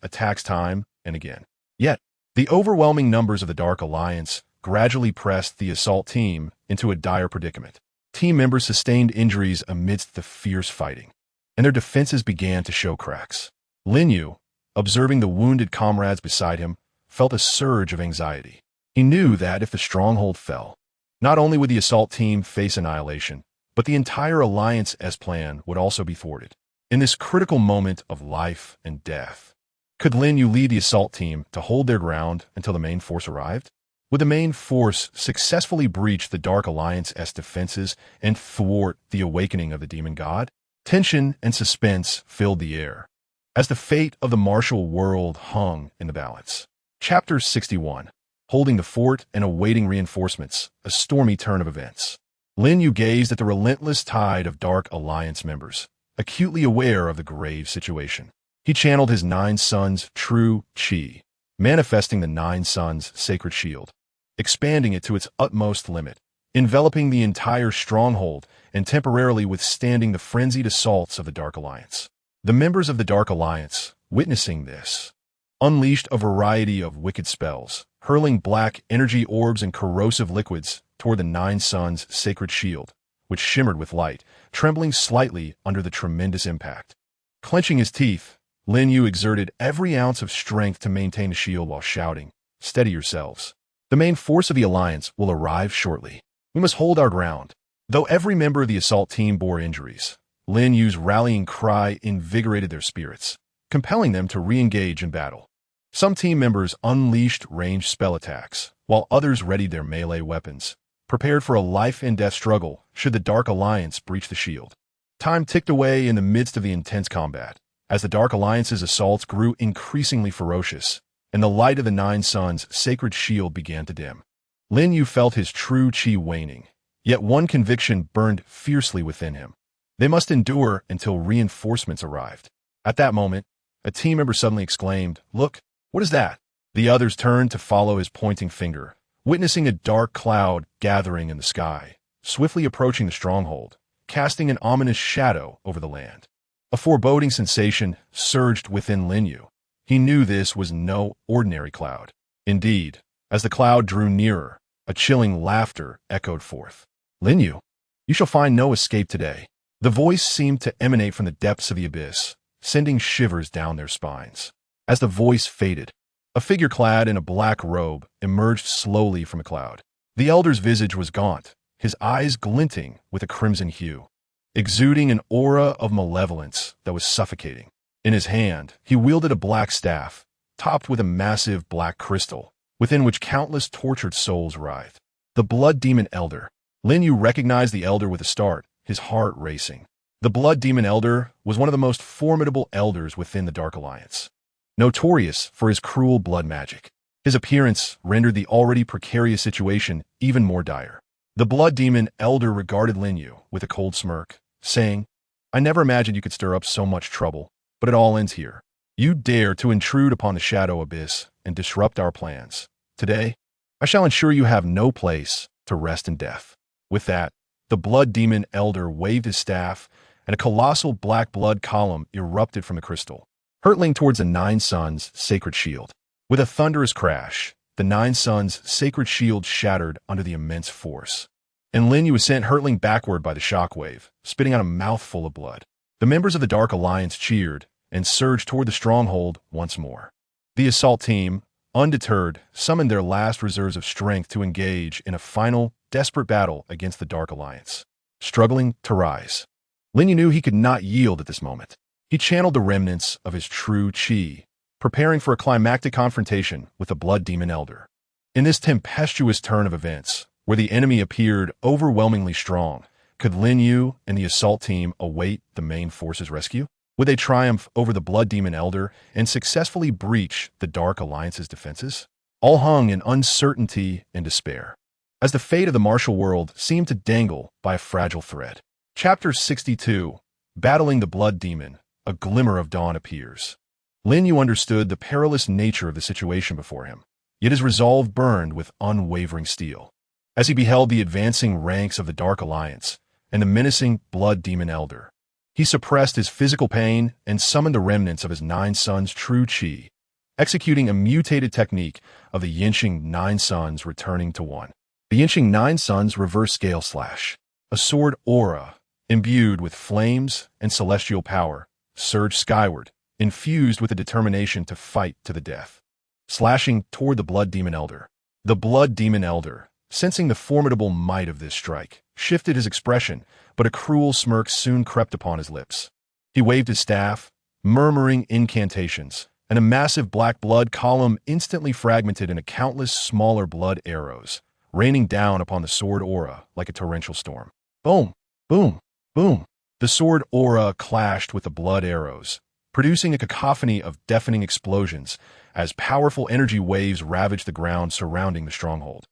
attacks time and again. Yet, the overwhelming numbers of the Dark Alliance gradually pressed the assault team into a dire predicament. Team members sustained injuries amidst the fierce fighting, and their defenses began to show cracks. Lin Yu, observing the wounded comrades beside him, felt a surge of anxiety. He knew that if the stronghold fell, not only would the assault team face annihilation, but the entire Alliance's plan would also be thwarted. In this critical moment of life and death, could Lin Yu lead the assault team to hold their ground until the main force arrived? Would the main force successfully breach the Dark Alliance's defenses and thwart the awakening of the demon god? Tension and suspense filled the air, as the fate of the martial world hung in the balance. Chapter 61. Holding the fort and awaiting reinforcements, a stormy turn of events. Lin Yu gazed at the relentless tide of Dark Alliance members, acutely aware of the grave situation. He channeled his Nine Suns' true chi, manifesting the Nine Suns' sacred shield, expanding it to its utmost limit, enveloping the entire stronghold and temporarily withstanding the frenzied assaults of the Dark Alliance. The members of the Dark Alliance, witnessing this, unleashed a variety of wicked spells, hurling black energy orbs and corrosive liquids toward the Nine Suns' sacred shield, which shimmered with light, trembling slightly under the tremendous impact. Clenching his teeth, Lin Yu exerted every ounce of strength to maintain the shield while shouting, "Steady yourselves. The main force of the Alliance will arrive shortly. We must hold our ground." Though every member of the assault team bore injuries, Lin Yu's rallying cry invigorated their spirits, compelling them to re-engage in battle. Some team members unleashed ranged spell attacks, while others readied their melee weapons, prepared for a life-and-death struggle should the Dark Alliance breach the shield. Time ticked away in the midst of the intense combat, as the Dark Alliance's assaults grew increasingly ferocious, and the light of the Nine Suns' sacred shield began to dim. Lin Yu felt his true chi waning, yet one conviction burned fiercely within him. They must endure until reinforcements arrived. At that moment, a team member suddenly exclaimed, "Look, what is that?" The others turned to follow his pointing finger, witnessing a dark cloud gathering in the sky, swiftly approaching the stronghold, casting an ominous shadow over the land. A foreboding sensation surged within Lin Yu. He knew this was no ordinary cloud. Indeed, as the cloud drew nearer, a chilling laughter echoed forth. "Lin Yu, you shall find no escape today." The voice seemed to emanate from the depths of the abyss, sending shivers down their spines. As the voice faded, a figure clad in a black robe emerged slowly from a cloud. The elder's visage was gaunt, his eyes glinting with a crimson hue, exuding an aura of malevolence that was suffocating. In his hand, he wielded a black staff, topped with a massive black crystal, within which countless tortured souls writhed. The Blood Demon Elder. Lin Yu recognized the elder with a start, his heart racing. The Blood Demon Elder was one of the most formidable elders within the Dark Alliance, notorious for his cruel blood magic. His appearance rendered the already precarious situation even more dire. The Blood Demon Elder regarded Lin Yu with a cold smirk, saying, "I never imagined you could stir up so much trouble, but it all ends here. You dare to intrude upon the Shadow Abyss and disrupt our plans. Today, I shall ensure you have no place to rest in death." With that, the Blood Demon Elder waved his staff, and a colossal black blood column erupted from the crystal, hurtling towards the Nine Suns' sacred shield. With a thunderous crash, the Nine Suns' sacred shield shattered under the immense force, and Lin Yu was sent hurtling backward by the shockwave, spitting out a mouthful of blood. The members of the Dark Alliance cheered and surged toward the stronghold once more. The assault team, undeterred, summoned their last reserves of strength to engage in a final, desperate battle against the Dark Alliance. Struggling to rise, Lin Yu knew he could not yield at this moment. He channeled the remnants of his true chi, preparing for a climactic confrontation with the Blood Demon Elder. In this tempestuous turn of events, where the enemy appeared overwhelmingly strong, could Lin Yu and the assault team await the main force's rescue? Would they triumph over the Blood Demon Elder and successfully breach the Dark Alliance's defenses? all hung in uncertainty and despair, as the fate of the martial world seemed to dangle by a fragile thread. Chapter 62. Battling the Blood Demon, a glimmer of dawn appears. Lin Yu understood the perilous nature of the situation before him, yet his resolve burned with unwavering steel. As he beheld the advancing ranks of the Dark Alliance and the menacing Blood Demon Elder, he suppressed his physical pain and summoned the remnants of his 9 sons' true chi, executing a mutated technique of the Yinxing 9 sons returning to 1. The Yinxing 9 sons reverse scale slash, a sword aura, imbued with flames and celestial power, surged skyward, infused with a determination to fight to the death, slashing toward the Blood Demon Elder. The Blood Demon Elder, sensing the formidable might of this strike, shifted his expression, but a cruel smirk soon crept upon his lips. He waved his staff, murmuring incantations, and a massive black blood column instantly fragmented into countless smaller blood arrows, raining down upon the sword aura like a torrential storm. Boom! Boom! Boom! The sword aura clashed with the blood arrows, producing a cacophony of deafening explosions as powerful energy waves ravaged the ground surrounding the stronghold.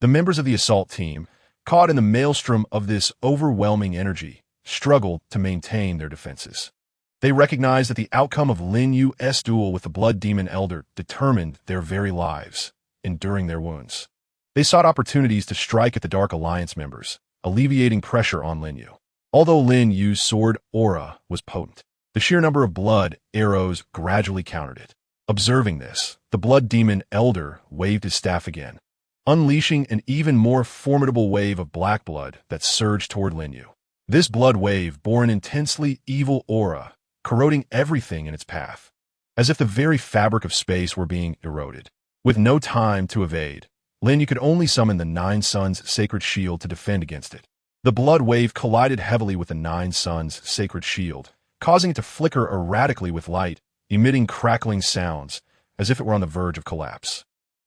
The members of the assault team, caught in the maelstrom of this overwhelming energy, struggled to maintain their defenses. They recognized that the outcome of Lin Yu's duel with the Blood Demon Elder determined their very lives, enduring their wounds. They sought opportunities to strike at the Dark Alliance members, alleviating pressure on Lin Yu. Although Lin Yu's sword aura was potent, the sheer number of blood arrows gradually countered it. Observing this, the Blood Demon Elder waved his staff again, unleashing an even more formidable wave of black blood that surged toward Lin Yu. This blood wave bore an intensely evil aura, corroding everything in its path, as if the very fabric of space were being eroded. With no time to evade, Lin Yu could only summon the 9 Sons' sacred shield to defend against it. The blood wave collided heavily with the 9 Sons' sacred shield, causing it to flicker erratically with light, emitting crackling sounds, as if it were on the verge of collapse.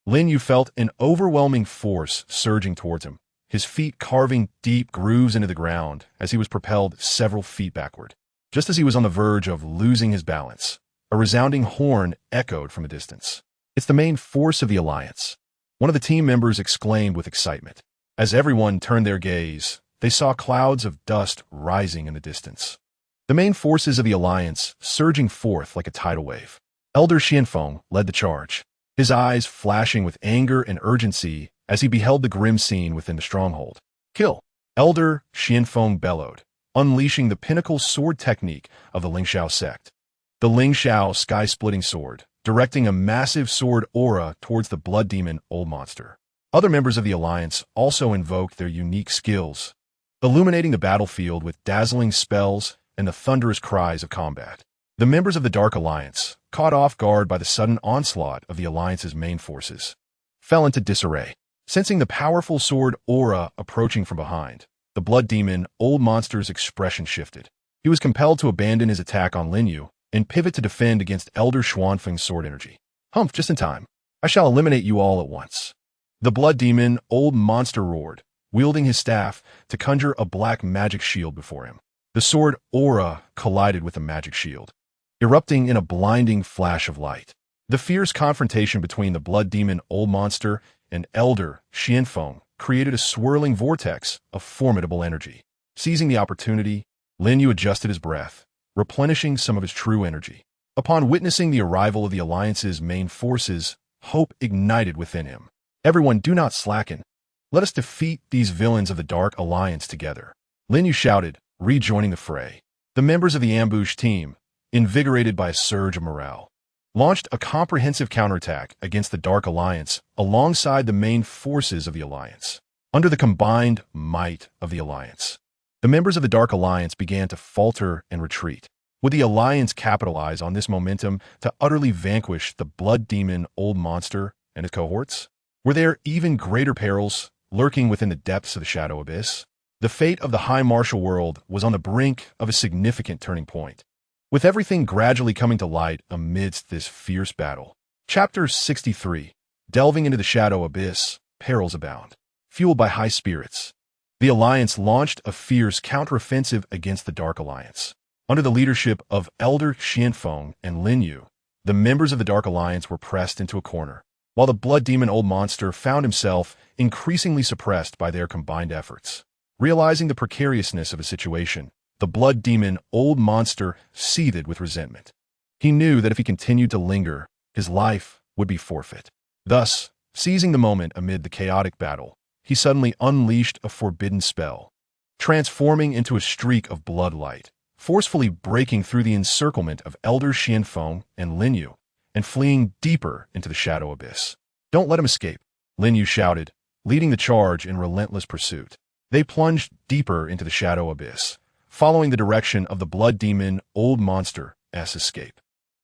Lin Yu felt an overwhelming force surging towards him, his feet carving deep grooves into the ground as he was propelled several feet backward. Just as he was on the verge of losing his balance, a resounding horn echoed from a distance. "It's the main force of the Alliance," one of the team members exclaimed with excitement. As everyone turned their gaze, they saw clouds of dust rising in the distance. The main forces of the Alliance surging forth like a tidal wave. Elder Xianfeng led the charge, his eyes flashing with anger and urgency as he beheld the grim scene within the stronghold. "Kill!" Elder Xianfeng bellowed, unleashing the pinnacle sword technique of the Lingxiao sect. The Lingxiao sky-splitting sword, directing a massive sword aura towards the blood demon old monster. Other members of the Alliance also invoked their unique skills, illuminating the battlefield with dazzling spells and the thunderous cries of combat. The members of the Dark Alliance, caught off guard by the sudden onslaught of the Alliance's main forces, fell into disarray. Sensing the powerful sword aura approaching from behind, the blood demon old monster's expression shifted. He was compelled to abandon his attack on Lin Yu and pivot to defend against Elder Xuanfeng's sword energy. "Humph, just in time. I shall eliminate you all at once." The blood demon old monster roared, wielding his staff to conjure a black magic shield before him. The sword aura collided with the magic shield, erupting in a blinding flash of light. The fierce confrontation between the blood demon old monster and Elder Xianfeng created a swirling vortex of formidable energy. Seizing the opportunity, Lin Yu adjusted his breath, replenishing some of his true energy. Upon witnessing the arrival of the Alliance's main forces, hope ignited within him. "Everyone, do not slacken. Let us defeat these villains of the Dark Alliance together," Lin Yu shouted, rejoining the fray. The members of the ambush team, invigorated by a surge of morale, launched a comprehensive counterattack against the Dark Alliance alongside the main forces of the Alliance. Under the combined might of the Alliance, the members of the Dark Alliance began to falter and retreat. Would the Alliance capitalize on this momentum to utterly vanquish the blood demon old monster and his cohorts? Were there even greater perils lurking within the depths of the Shadow Abyss? The fate of the high martial world was on the brink of a significant turning point, with everything gradually coming to light amidst this fierce battle. Chapter 63. Delving into the Shadow Abyss, perils abound. Fueled by high spirits, the Alliance launched a fierce counteroffensive against the Dark Alliance. Under the leadership of Elder Xianfeng and Lin Yu, the members of the Dark Alliance were pressed into a corner, while the blood demon old monster found himself increasingly suppressed by their combined efforts. Realizing the precariousness of a situation, the blood demon old monster seethed with resentment. He knew that if he continued to linger, his life would be forfeit. Thus, seizing the moment amid the chaotic battle, he suddenly unleashed a forbidden spell, transforming into a streak of blood light, forcefully breaking through the encirclement of elders Xianfeng and Lin Yu, and fleeing deeper into the shadow abyss. "Don't let him escape," Lin Yu shouted, leading the charge in relentless pursuit. They plunged deeper into the shadow abyss, following the direction of the blood demon old monster's escape.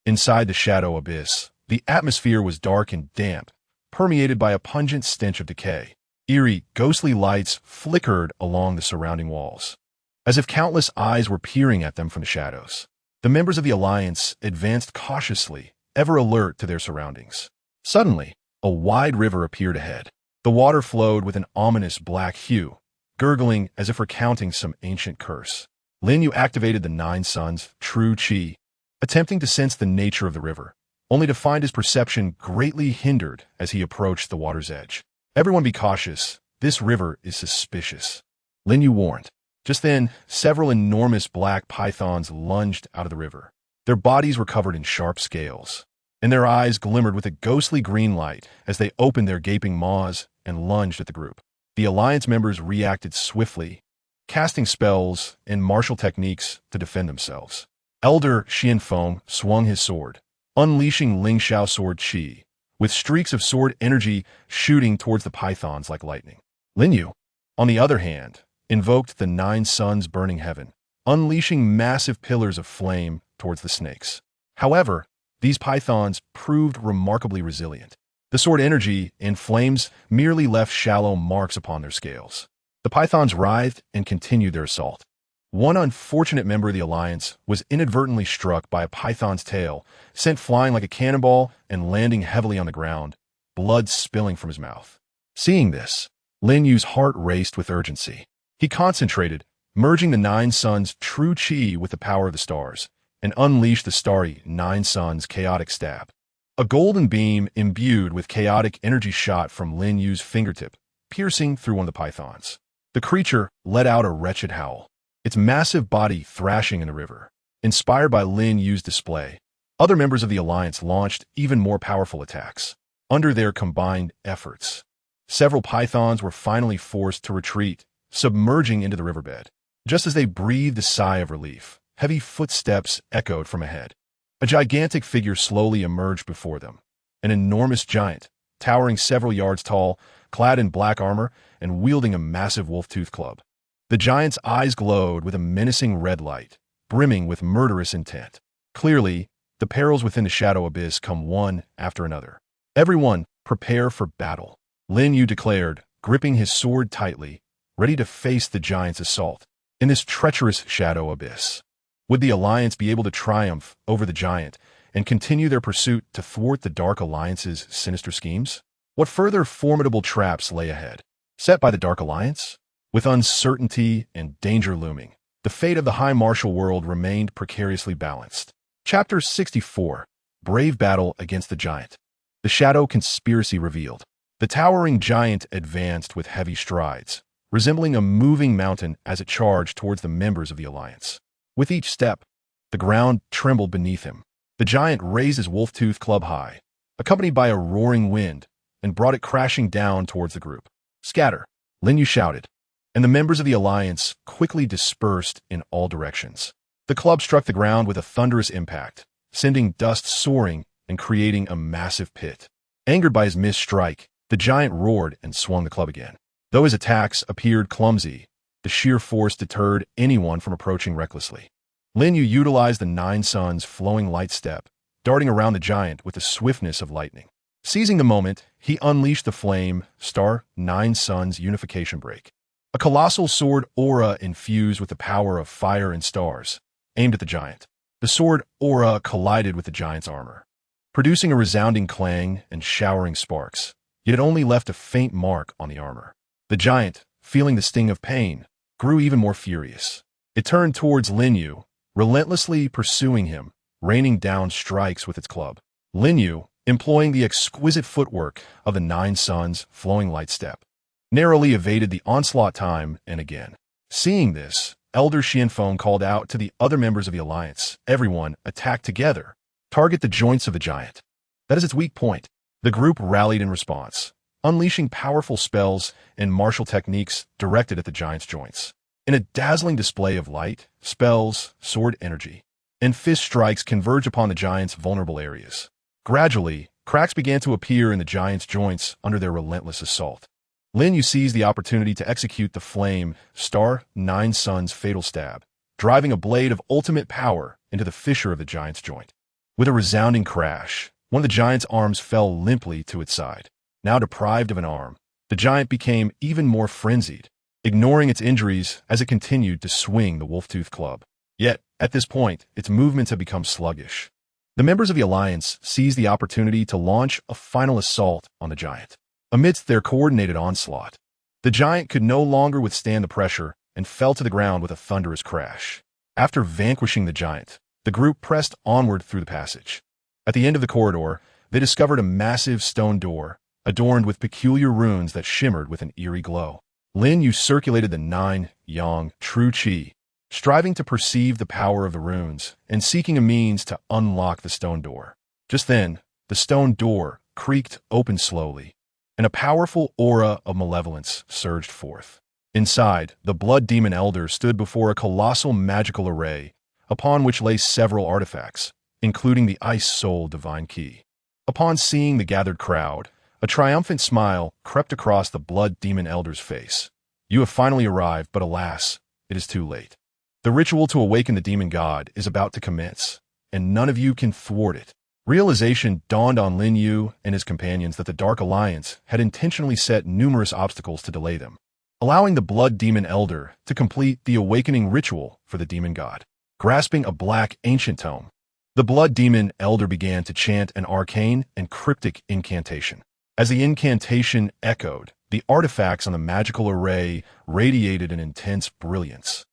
Inside the shadow abyss, the atmosphere was dark and damp, permeated by a pungent stench of decay. Eerie, ghostly lights flickered along the surrounding walls, as if countless eyes were peering at them from the shadows. The members of the Alliance advanced cautiously, ever alert to their surroundings. Suddenly, a wide river appeared ahead. The water flowed with an ominous black hue, gurgling as if recounting some ancient curse. Lin Yu activated the Nine Suns' true qi, attempting to sense the nature of the river, only to find his perception greatly hindered as he approached the water's edge. "Everyone be cautious. This river is suspicious," Lin Yu warned. Just then, several enormous black pythons lunged out of the river. Their bodies were covered in sharp scales, and their eyes glimmered with a ghostly green light as they opened their gaping maws and lunged at the group. The Alliance members reacted swiftly, casting spells and martial techniques to defend themselves. Elder Xianfeng swung his sword, unleashing Ling Xiao sword qi, with streaks of sword energy shooting towards the pythons like lightning. Lin Yu, on the other hand, invoked the Nine Suns' burning heaven, unleashing massive pillars of flame towards the snakes. However, these pythons proved remarkably resilient. The sword energy and flames merely left shallow marks upon their scales. The pythons writhed and continued their assault. One unfortunate member of the Alliance was inadvertently struck by a python's tail, sent flying like a cannonball and landing heavily on the ground, blood spilling from his mouth. Seeing this, Lin Yu's heart raced with urgency. He concentrated, merging the Nine Suns' true qi with the power of the stars, and unleashed the starry Nine Suns' chaotic stab. A golden beam imbued with chaotic energy shot from Lin Yu's fingertip, piercing through one of the pythons. The creature let out a wretched howl, its massive body thrashing in the river. Inspired by Lin Yu's display, other members of the Alliance launched even more powerful attacks. Under their combined efforts, several pythons were finally forced to retreat, submerging into the riverbed. Just as they breathed a sigh of relief, heavy footsteps echoed from ahead. A gigantic figure slowly emerged before them, an enormous giant, towering several yards tall, clad in black armor and wielding a massive wolf-tooth club. The giant's eyes glowed with a menacing red light, brimming with murderous intent. Clearly, the perils within the shadow abyss come one after another. "Everyone, prepare for battle," Lin Yu declared, gripping his sword tightly, ready to face the giant's assault. In this treacherous shadow abyss, would the Alliance be able to triumph over the giant and continue their pursuit to thwart the Dark Alliance's sinister schemes? What further formidable traps lay ahead, set by the Dark Alliance? With uncertainty and danger looming, the fate of the high martial world remained precariously balanced. Chapter 64. Brave Battle Against the Giant. The Shadow Conspiracy Revealed. The towering giant advanced with heavy strides, resembling a moving mountain as it charged towards the members of the Alliance. With each step, the ground trembled beneath him. The giant raised his wolf-tooth club high, accompanied by a roaring wind, and brought it crashing down towards the group. "Scatter," Lin Yu shouted, and the members of the Alliance quickly dispersed in all directions. The club struck the ground with a thunderous impact, sending dust soaring and creating a massive pit. Angered by his missed strike, the giant roared and swung the club again. Though his attacks appeared clumsy, the sheer force deterred anyone from approaching recklessly. Lin Yu utilized the Nine Suns' flowing light step, darting around the giant with the swiftness of lightning. Seizing the moment, he unleashed the flame star Nine Suns' unification break. A colossal sword aura infused with the power of fire and stars, aimed at the giant. The sword aura collided with the giant's armor, producing a resounding clang and showering sparks, yet it only left a faint mark on the armor. The giant, feeling the sting of pain, grew even more furious. It turned towards Lin Yu, relentlessly pursuing him, raining down strikes with its club. Lin Yu, employing the exquisite footwork of the Nine Suns' flowing light step. Narrowly evaded the onslaught time and again. Seeing this, Elder Xianfeng called out to the other members of the alliance. Everyone, attack together. Target the joints of the giant. That is its weak point. The group rallied in response, unleashing powerful spells and martial techniques directed at the giant's joints. In a dazzling display of light, spells, sword energy, and fist strikes converge upon the giant's vulnerable areas. Gradually, cracks began to appear in the giant's joints under their relentless assault. Lin Yu seized the opportunity to execute the Flame Star Nine Suns fatal stab, driving a blade of ultimate power into the fissure of the giant's joint. With a resounding crash, one of the giant's arms fell limply to its side. Now deprived of an arm, the giant became even more frenzied, ignoring its injuries as it continued to swing the wolf-tooth club. Yet, at this point, its movements had become sluggish. The members of the alliance seized the opportunity to launch a final assault on the giant. Amidst their coordinated onslaught, the giant could no longer withstand the pressure and fell to the ground with a thunderous crash. After vanquishing the giant, the group pressed onward through the passage. At the end of the corridor, they discovered a massive stone door, adorned with peculiar runes that shimmered with an eerie glow. Lin Yu circulated the 9 yang true qi, striving to perceive the power of the runes and seeking a means to unlock the stone door. Just then, the stone door creaked open slowly, and a powerful aura of malevolence surged forth. Inside, the Blood Demon Elder stood before a colossal magical array, upon which lay several artifacts, including the Ice Soul Divine Key. Upon seeing the gathered crowd, a triumphant smile crept across the Blood Demon Elder's face. You have finally arrived, but alas, it is too late. The ritual to awaken the demon god is about to commence, and none of you can thwart it. Realization dawned on Lin Yu and his companions that the Dark Alliance had intentionally set numerous obstacles to delay them, allowing the Blood Demon Elder to complete the awakening ritual for the demon god. Grasping a black ancient tome, the Blood Demon Elder began to chant an arcane and cryptic incantation. As the incantation echoed, the artifacts on the magical array radiated an intense brilliance,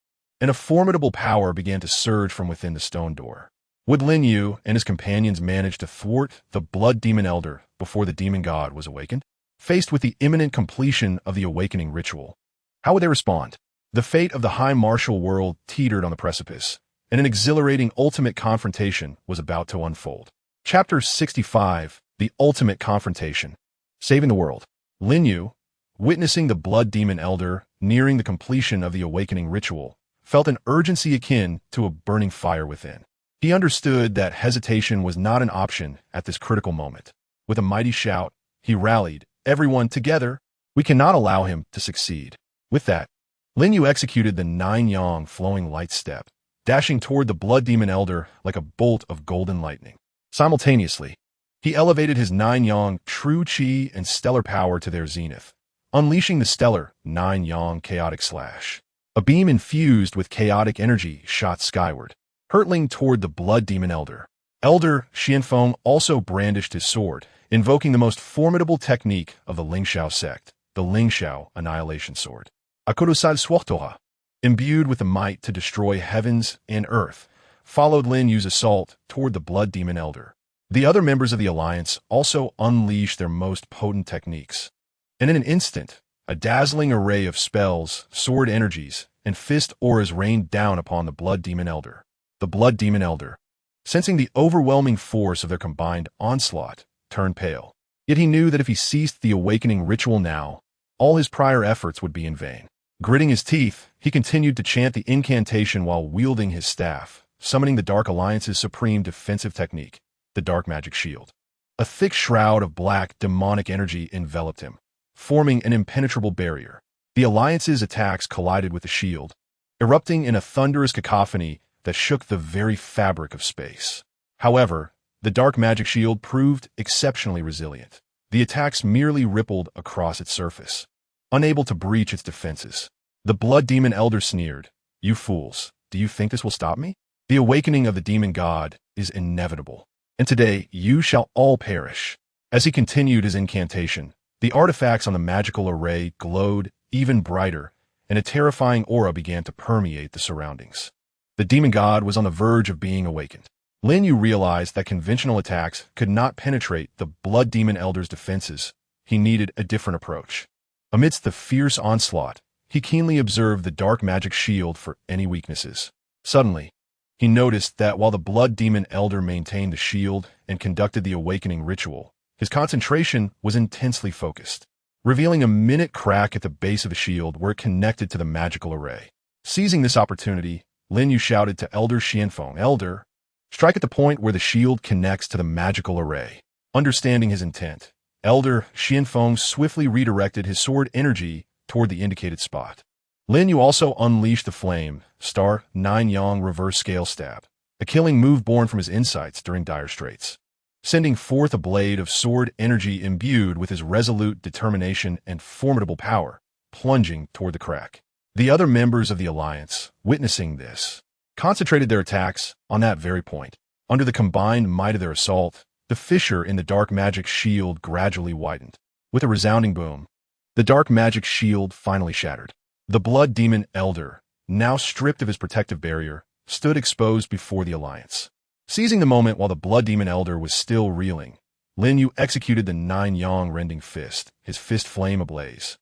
and a formidable power began to surge from within the stone door. Would Lin Yu and his companions manage to thwart the Blood Demon Elder before the demon god was awakened? Faced with the imminent completion of the awakening ritual, how would they respond? The fate of the high martial world teetered on the precipice, and an exhilarating ultimate confrontation was about to unfold. Chapter 65, The Ultimate Confrontation. Saving the World. Lin Yu, witnessing the Blood Demon Elder nearing the completion of the awakening ritual, felt an urgency akin to a burning fire within. He understood that hesitation was not an option at this critical moment. With a mighty shout, he rallied, "Everyone together! We cannot allow him to succeed." With that, Lin Yu executed the 9 yang flowing light step, dashing toward the Blood Demon Elder like a bolt of golden lightning. Simultaneously, he elevated his 9 yang true qi and stellar power to their zenith, unleashing the stellar 9 yang chaotic slash. A beam infused with chaotic energy shot skyward, hurtling toward the Blood Demon Elder. Elder Xianfeng also brandished his sword, invoking the most formidable technique of the Lingxiao sect, the Lingxiao Annihilation Sword. Akurusad Swachtoha, imbued with the might to destroy heavens and earth, followed Lin Yu's assault toward the Blood Demon Elder. The other members of the alliance also unleashed their most potent techniques, and in an instant, a dazzling array of spells, sword energies, and fist auras rained down upon the Blood Demon Elder. The Blood Demon Elder, sensing the overwhelming force of their combined onslaught, turned pale. Yet he knew that if he ceased the awakening ritual now, all his prior efforts would be in vain. Gritting his teeth, he continued to chant the incantation while wielding his staff, summoning the Dark Alliance's supreme defensive technique, the Dark Magic Shield. A thick shroud of black, demonic energy enveloped him, forming an impenetrable barrier. The Alliance's attacks collided with the shield, erupting in a thunderous cacophony that shook the very fabric of space. However, the Dark Magic Shield proved exceptionally resilient. The attacks merely rippled across its surface, unable to breach its defenses. The Blood Demon Elder sneered, "You fools, do you think this will stop me? The awakening of the demon god is inevitable, and today you shall all perish." As he continued his incantation, the artifacts on the magical array glowed even brighter, and a terrifying aura began to permeate the surroundings. The demon god was on the verge of being awakened. Lin Yu realized that conventional attacks could not penetrate the Blood Demon Elder's defenses. He needed a different approach. Amidst the fierce onslaught, he keenly observed the dark magic shield for any weaknesses. Suddenly, he noticed that while the Blood Demon Elder maintained the shield and conducted the awakening ritual, his concentration was intensely focused, revealing a minute crack at the base of the shield where it connected to the magical array. Seizing this opportunity, Lin Yu shouted to Elder Xianfeng, "Elder, strike at the point where the shield connects to the magical array." Understanding his intent, Elder Xianfeng swiftly redirected his sword energy toward the indicated spot. Lin Yu also unleashed the flame, star 9 Yang reverse scale stab, a killing move born from his insights during dire straits, sending forth a blade of sword energy imbued with his resolute determination and formidable power, plunging toward the crack. The other members of the alliance, witnessing this, concentrated their attacks on that very point. Under the combined might of their assault, the fissure in the dark magic shield gradually widened. With a resounding boom, the dark magic shield finally shattered. The Blood Demon Elder, now stripped of his protective barrier, stood exposed before the alliance. Seizing the moment while the Blood Demon Elder was still reeling, Lin Yu executed the 9 Yang rending fist, his fist flame ablaze,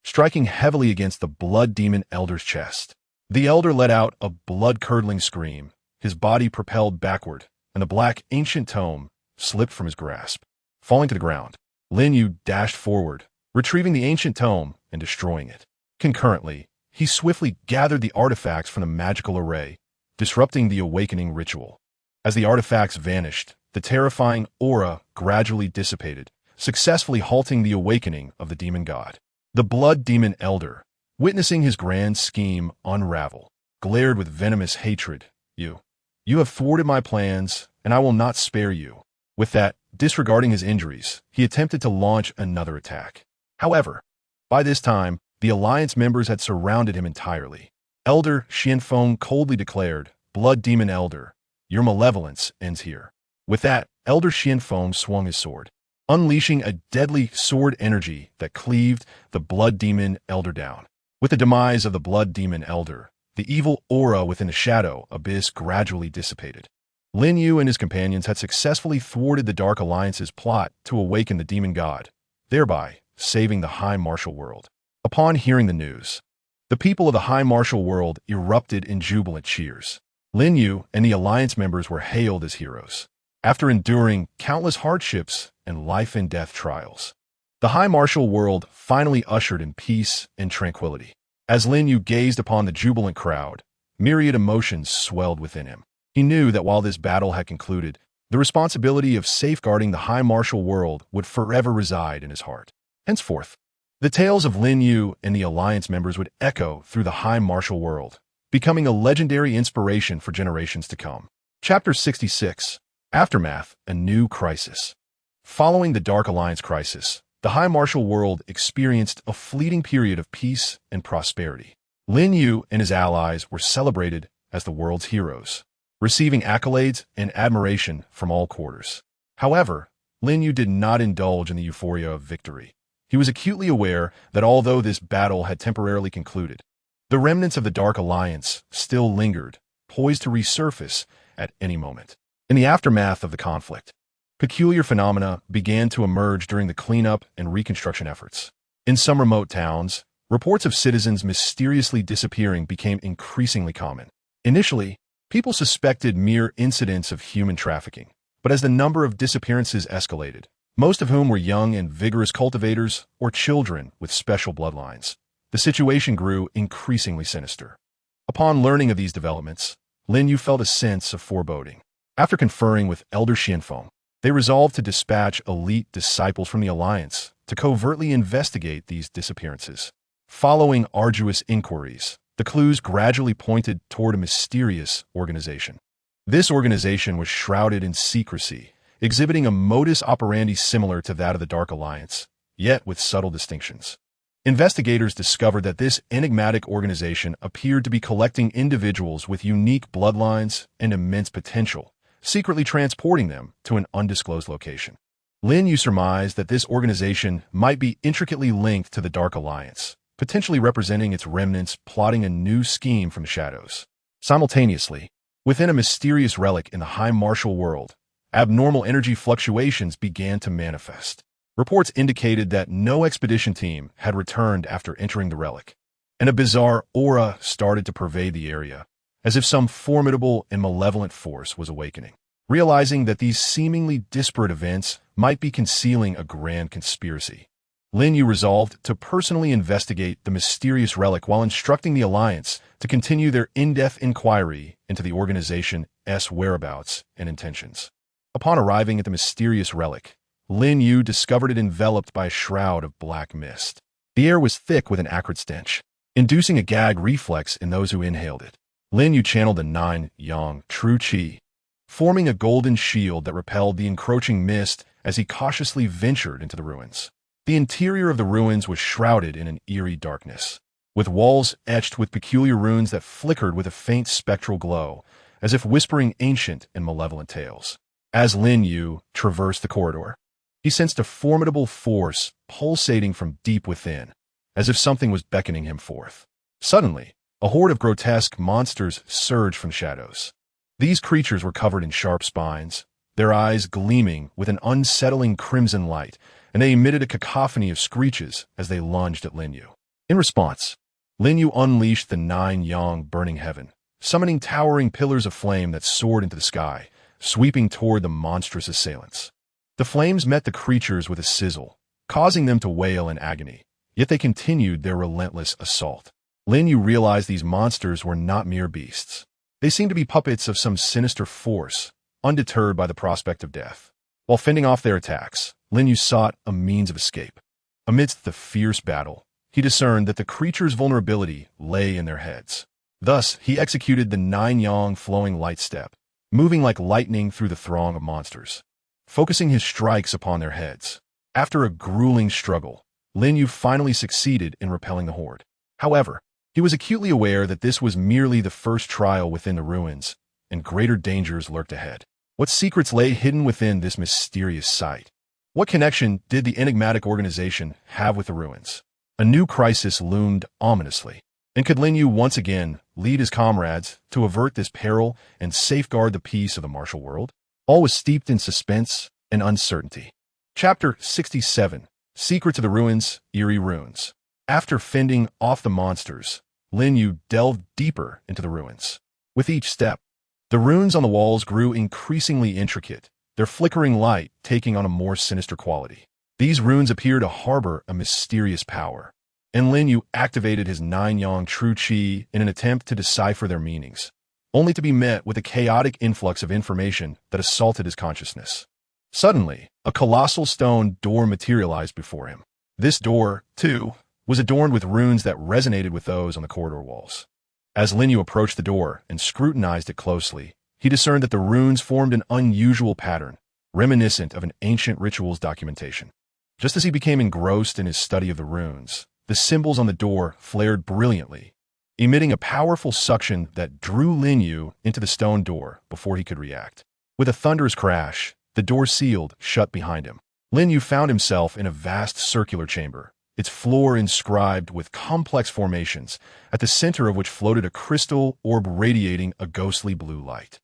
striking heavily against the Blood Demon Elder's chest. The Elder let out a blood-curdling scream, his body propelled backward, and the black ancient tome slipped from his grasp. Falling to the ground, Lin Yu dashed forward, retrieving the ancient tome and destroying it. Concurrently, he swiftly gathered the artifacts from the magical array, disrupting the awakening ritual. As the artifacts vanished, the terrifying aura gradually dissipated, successfully halting the awakening of the demon god. The Blood Demon Elder, witnessing his grand scheme unravel, glared with venomous hatred. You have thwarted my plans, and I will not spare you." With that, disregarding his injuries, he attempted to launch another attack. However, by this time, the alliance members had surrounded him entirely. Elder Xianfeng coldly declared, "Blood Demon Elder, your malevolence ends here." With that, Elder Xianfeng swung his sword, unleashing a deadly sword energy that cleaved the Blood Demon Elder down. With the demise of the Blood Demon Elder, the evil aura within the shadow abyss gradually dissipated. Lin Yu and his companions had successfully thwarted the Dark Alliance's plot to awaken the demon god, thereby saving the High Martial World. Upon hearing the news, the people of the High Martial World erupted in jubilant cheers. Lin Yu and the alliance members were hailed as heroes. After enduring countless hardships and life-and-death trials, the High Martial World finally ushered in peace and tranquility. As Lin Yu gazed upon the jubilant crowd, myriad emotions swelled within him. He knew that while this battle had concluded, the responsibility of safeguarding the High Martial World would forever reside in his heart. Henceforth, the tales of Lin Yu and the alliance members would echo through the High Martial World, becoming a legendary inspiration for generations to come. Chapter 66, Aftermath, A New Crisis. Following the Dark Alliance crisis, the High Martial World experienced a fleeting period of peace and prosperity. Lin Yu and his allies were celebrated as the world's heroes, receiving accolades and admiration from all quarters. However, Lin Yu did not indulge in the euphoria of victory. He was acutely aware that although this battle had temporarily concluded, the remnants of the Dark Alliance still lingered, poised to resurface at any moment. In the aftermath of the conflict, peculiar phenomena began to emerge during the cleanup and reconstruction efforts. In some remote towns, reports of citizens mysteriously disappearing became increasingly common. Initially, people suspected mere incidents of human trafficking, but as the number of disappearances escalated, most of whom were young and vigorous cultivators or children with special bloodlines, the situation grew increasingly sinister. Upon learning of these developments, Lin Yu felt a sense of foreboding. After conferring with Elder Xianfeng, they resolved to dispatch elite disciples from the Alliance to covertly investigate these disappearances. Following arduous inquiries, the clues gradually pointed toward a mysterious organization. This organization was shrouded in secrecy, exhibiting a modus operandi similar to that of the Dark Alliance, yet with subtle distinctions. Investigators discovered that this enigmatic organization appeared to be collecting individuals with unique bloodlines and immense potential, secretly transporting them to an undisclosed location. Lin Yu surmised that this organization might be intricately linked to the Dark Alliance, potentially representing its remnants plotting a new scheme from the shadows. Simultaneously, Within a mysterious relic in the high martial world, abnormal energy fluctuations began to manifest. Reports indicated that no expedition team had returned after entering the relic, and a bizarre aura started to pervade the area, as if some formidable and malevolent force was awakening. Realizing that these seemingly disparate events might be concealing a grand conspiracy, Lin Yu resolved to personally investigate the mysterious relic while instructing the Alliance to continue their in-depth inquiry into the organization's whereabouts and intentions. Upon arriving at the mysterious relic, Lin Yu discovered it enveloped by a shroud of black mist. The air was thick with an acrid stench, inducing a gag reflex in those who inhaled it. Lin Yu channeled the 9 yang true qi, forming a golden shield that repelled the encroaching mist as he cautiously ventured into the ruins. The interior of the ruins was shrouded in an eerie darkness, with walls etched with peculiar runes that flickered with a faint spectral glow, as if whispering ancient and malevolent tales. As Lin Yu traversed the corridor, he sensed a formidable force pulsating from deep within, as if something was beckoning him forth. Suddenly, a horde of grotesque monsters surged from shadows. These creatures were covered in sharp spines, their eyes gleaming with an unsettling crimson light, and they emitted a cacophony of screeches as they lunged at Lin Yu. In response, Lin Yu unleashed the 9 yang burning heaven, summoning towering pillars of flame that soared into the sky, sweeping toward the monstrous assailants. The flames met the creatures with a sizzle, causing them to wail in agony, yet they continued their relentless assault. Lin Yu realized these monsters were not mere beasts. They seemed to be puppets of some sinister force, undeterred by the prospect of death. While fending off their attacks, Lin Yu sought a means of escape. Amidst the fierce battle, he discerned that the creatures' vulnerability lay in their heads. Thus, he executed the 9 yang flowing light step, moving like lightning through the throng of monsters, focusing his strikes upon their heads. After a grueling struggle, Lin Yu finally succeeded in repelling the horde. However, he was acutely aware that this was merely the first trial within the ruins, and greater dangers lurked ahead. What secrets lay hidden within this mysterious site? What connection did the enigmatic organization have with the ruins? A new crisis loomed ominously. And could Lin Yu once again lead his comrades to avert this peril and safeguard the peace of the martial world? All was steeped in suspense and uncertainty. Chapter 67. Secrets of the Ruins, Eerie Runes. After fending off the monsters, Lin Yu delved deeper into the ruins. With each step, the runes on the walls grew increasingly intricate, their flickering light taking on a more sinister quality. These runes appeared to harbor a mysterious power, and Lin Yu activated his 9 yang true qi in an attempt to decipher their meanings, only to be met with a chaotic influx of information that assaulted his consciousness. Suddenly, a colossal stone door materialized before him. This door, too, was adorned with runes that resonated with those on the corridor walls. As Lin Yu approached the door and scrutinized it closely, he discerned that the runes formed an unusual pattern, reminiscent of an ancient ritual's documentation. Just as he became engrossed in his study of the runes, the symbols on the door flared brilliantly, emitting a powerful suction that drew Lin Yu into the stone door before he could react. With a thunderous crash, the door sealed shut behind him. Lin Yu found himself in a vast circular chamber, its floor inscribed with complex formations, at the center of which floated a crystal orb radiating a ghostly blue light.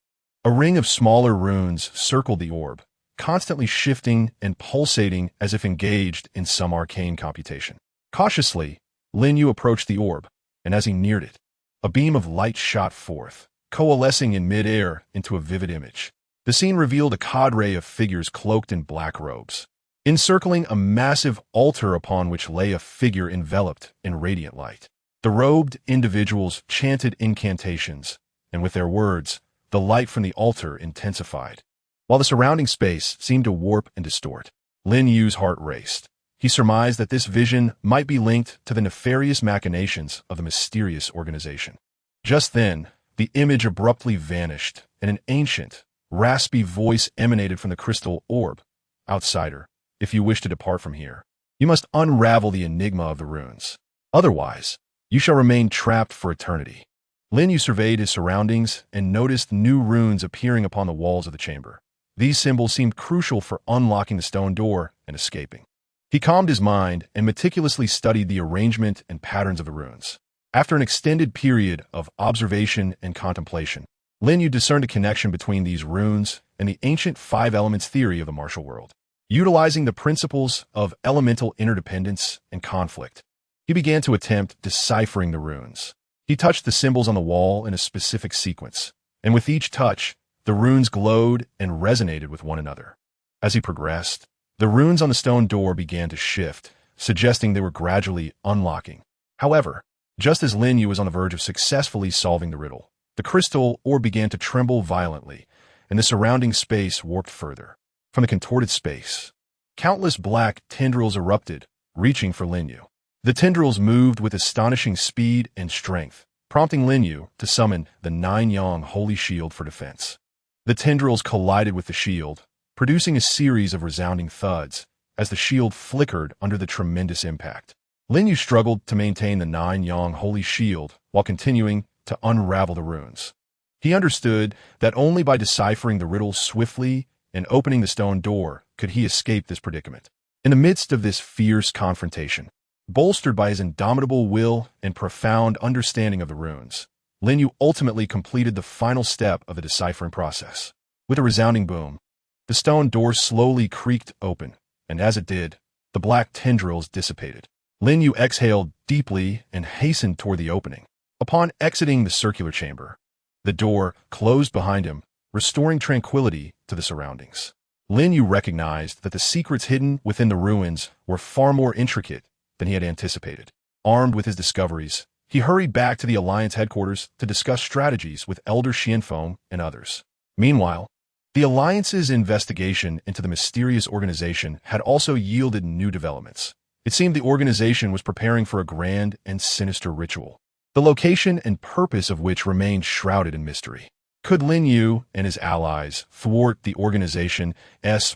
A ring of smaller runes circled the orb, constantly shifting and pulsating as if engaged in some arcane computation. Cautiously, Lin Yu approached the orb, and as he neared it, a beam of light shot forth, coalescing in mid-air into a vivid image. The scene revealed a cadre of figures cloaked in black robes, encircling a massive altar upon which lay a figure enveloped in radiant light. The robed individuals chanted incantations, and with their words, the light from the altar intensified. While the surrounding space seemed to warp and distort, Lin Yu's heart raced. He surmised that this vision might be linked to the nefarious machinations of the mysterious organization. Just then, the image abruptly vanished, and an ancient, raspy voice emanated from the crystal orb. "Outsider, if you wish to depart from here, you must unravel the enigma of the runes. Otherwise, you shall remain trapped for eternity." Lin Yu surveyed his surroundings and noticed new runes appearing upon the walls of the chamber. These symbols seemed crucial for unlocking the stone door and escaping. He calmed his mind and meticulously studied the arrangement and patterns of the runes. After an extended period of observation and contemplation, Lin Yu discerned a connection between these runes and the ancient five elements theory of the martial world. Utilizing the principles of elemental interdependence and conflict, he began to attempt deciphering the runes. He touched the symbols on the wall in a specific sequence, and with each touch, the runes glowed and resonated with one another. As he progressed, the runes on the stone door began to shift, suggesting they were gradually unlocking. However, just as Lin Yu was on the verge of successfully solving the riddle, the crystal orb began to tremble violently, and the surrounding space warped further. From the contorted space, countless black tendrils erupted, reaching for Lin Yu. The tendrils moved with astonishing speed and strength, prompting Lin Yu to summon the Nine-Yang Holy Shield for defense. The tendrils collided with the shield, producing a series of resounding thuds as the shield flickered under the tremendous impact. Lin Yu struggled to maintain the Nine-Yang Holy Shield while continuing to unravel the runes. He understood that only by deciphering the riddle swiftly and opening the stone door could he escape this predicament. In the midst of this fierce confrontation, bolstered by his indomitable will and profound understanding of the runes, Lin Yu ultimately completed the final step of the deciphering process. With a resounding boom, the stone door slowly creaked open, and as it did, the black tendrils dissipated. Lin Yu exhaled deeply and hastened toward the opening. Upon exiting the circular chamber, the door closed behind him, restoring tranquility to the surroundings. Lin Yu recognized that the secrets hidden within the ruins were far more intricate than he had anticipated. Armed with his discoveries, he hurried back to the Alliance headquarters to discuss strategies with Elder Xianfeng and others. Meanwhile, the Alliance's investigation into the mysterious organization had also yielded new developments. It seemed the organization was preparing for a grand and sinister ritual, the location and purpose of which remained shrouded in mystery. Could Lin Yu and his allies thwart the organization's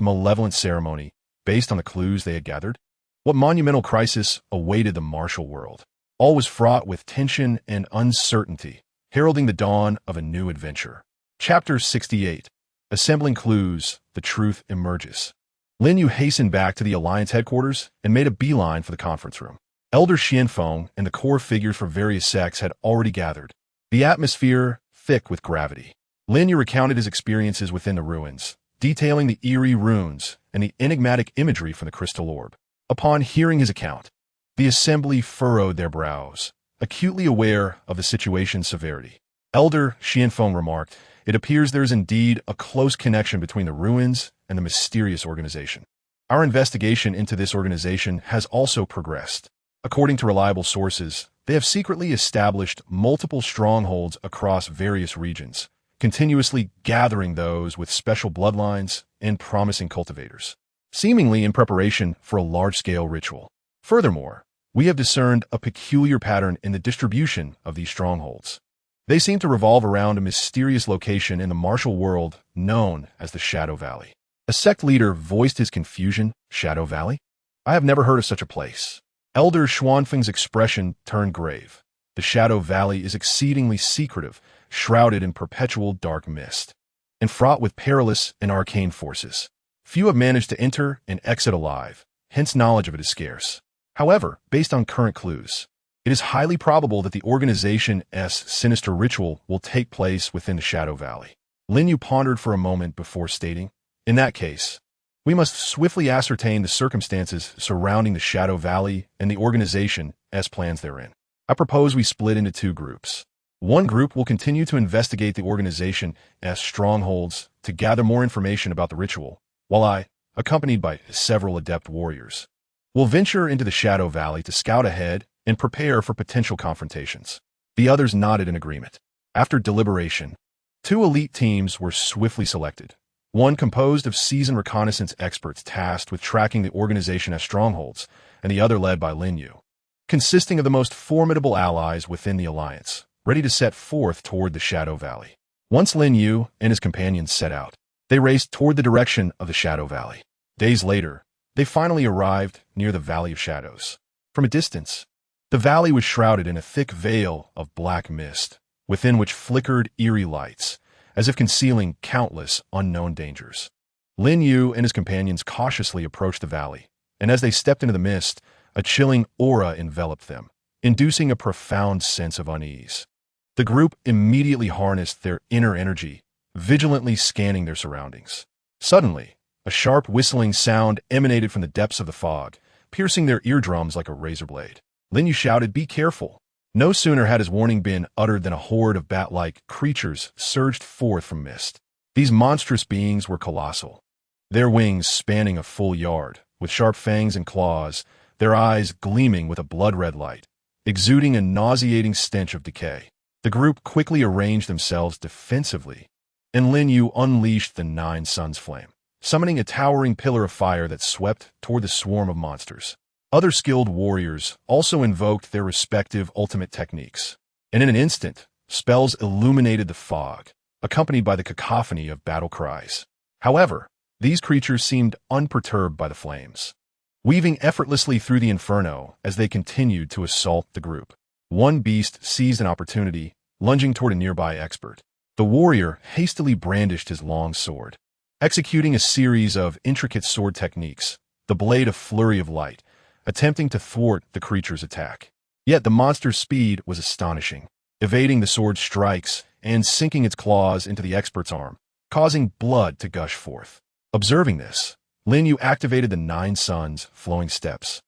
malevolent ceremony based on the clues they had gathered? What monumental crisis awaited the martial world? All was fraught with tension and uncertainty, heralding the dawn of a new adventure. Chapter 68. Assembling Clues, the Truth Emerges. Lin Yu hastened back to the Alliance headquarters and made a beeline for the conference room. Elder Xianfeng and the core figures for various sects had already gathered, the atmosphere thick with gravity. Lin Yu recounted his experiences within the ruins, detailing the eerie runes and the enigmatic imagery from the crystal orb. Upon hearing his account, the assembly furrowed their brows, acutely aware of the situation's severity. Elder Xianfeng remarked, "It appears there is indeed a close connection between the ruins and the mysterious organization. Our investigation into this organization has also progressed. According to reliable sources, they have secretly established multiple strongholds across various regions, continuously gathering those with special bloodlines and promising cultivators, seemingly in preparation for a large-scale ritual. Furthermore, we have discerned a peculiar pattern in the distribution of these strongholds. They seem to revolve around a mysterious location in the martial world known as the Shadow Valley." A sect leader voiced his confusion. Shadow Valley? I have never heard of such a place. Elder Xuanfeng's expression turned grave. The Shadow Valley is exceedingly secretive, shrouded in perpetual dark mist, and fraught with perilous and arcane forces. Few have managed to enter and exit alive, hence knowledge of it is scarce. However, based on current clues, it is highly probable that the organization's sinister ritual will take place within the Shadow Valley. Lin Yu pondered for a moment before stating, "In that case, we must swiftly ascertain the circumstances surrounding the Shadow Valley and the organization's plans therein. I propose we split into two groups. One group will continue to investigate the organization's strongholds to gather more information about the ritual, while I, accompanied by several adept warriors, will venture into the Shadow Valley to scout ahead and prepare for potential confrontations." The others nodded in agreement. After deliberation, two elite teams were swiftly selected, one composed of seasoned reconnaissance experts tasked with tracking the organization's strongholds, and the other led by Lin Yu, consisting of the most formidable allies within the Alliance, ready to set forth toward the Shadow Valley. Once Lin Yu and his companions set out, they raced toward the direction of the Shadow Valley. Days later, they finally arrived near the Valley of Shadows. From a distance, the valley was shrouded in a thick veil of black mist, within which flickered eerie lights, as if concealing countless unknown dangers. Lin Yu and his companions cautiously approached the valley, and as they stepped into the mist, a chilling aura enveloped them, inducing a profound sense of unease. The group immediately harnessed their inner energy, vigilantly scanning their surroundings. Suddenly, a sharp whistling sound emanated from the depths of the fog, piercing their eardrums like a razor blade. Lin Yu shouted, "Be careful!" No sooner had his warning been uttered than a horde of bat-like creatures surged forth from mist. These monstrous beings were colossal, their wings spanning a full yard, with sharp fangs and claws, their eyes gleaming with a blood-red light, exuding a nauseating stench of decay. The group quickly arranged themselves defensively, and Lin Yu unleashed the Nine Suns flame, summoning a towering pillar of fire that swept toward the swarm of monsters. Other skilled warriors also invoked their respective ultimate techniques, and in an instant, spells illuminated the fog, accompanied by the cacophony of battle cries. However, these creatures seemed unperturbed by the flames, weaving effortlessly through the inferno as they continued to assault the group. One beast seized an opportunity, lunging toward a nearby expert. The warrior hastily brandished his long sword, executing a series of intricate sword techniques, the blade a flurry of light, attempting to thwart the creature's attack. Yet the monster's speed was astonishing, evading the sword's strikes and sinking its claws into the expert's arm, causing blood to gush forth. Observing this, Lin Yu activated the Nine Suns flowing steps,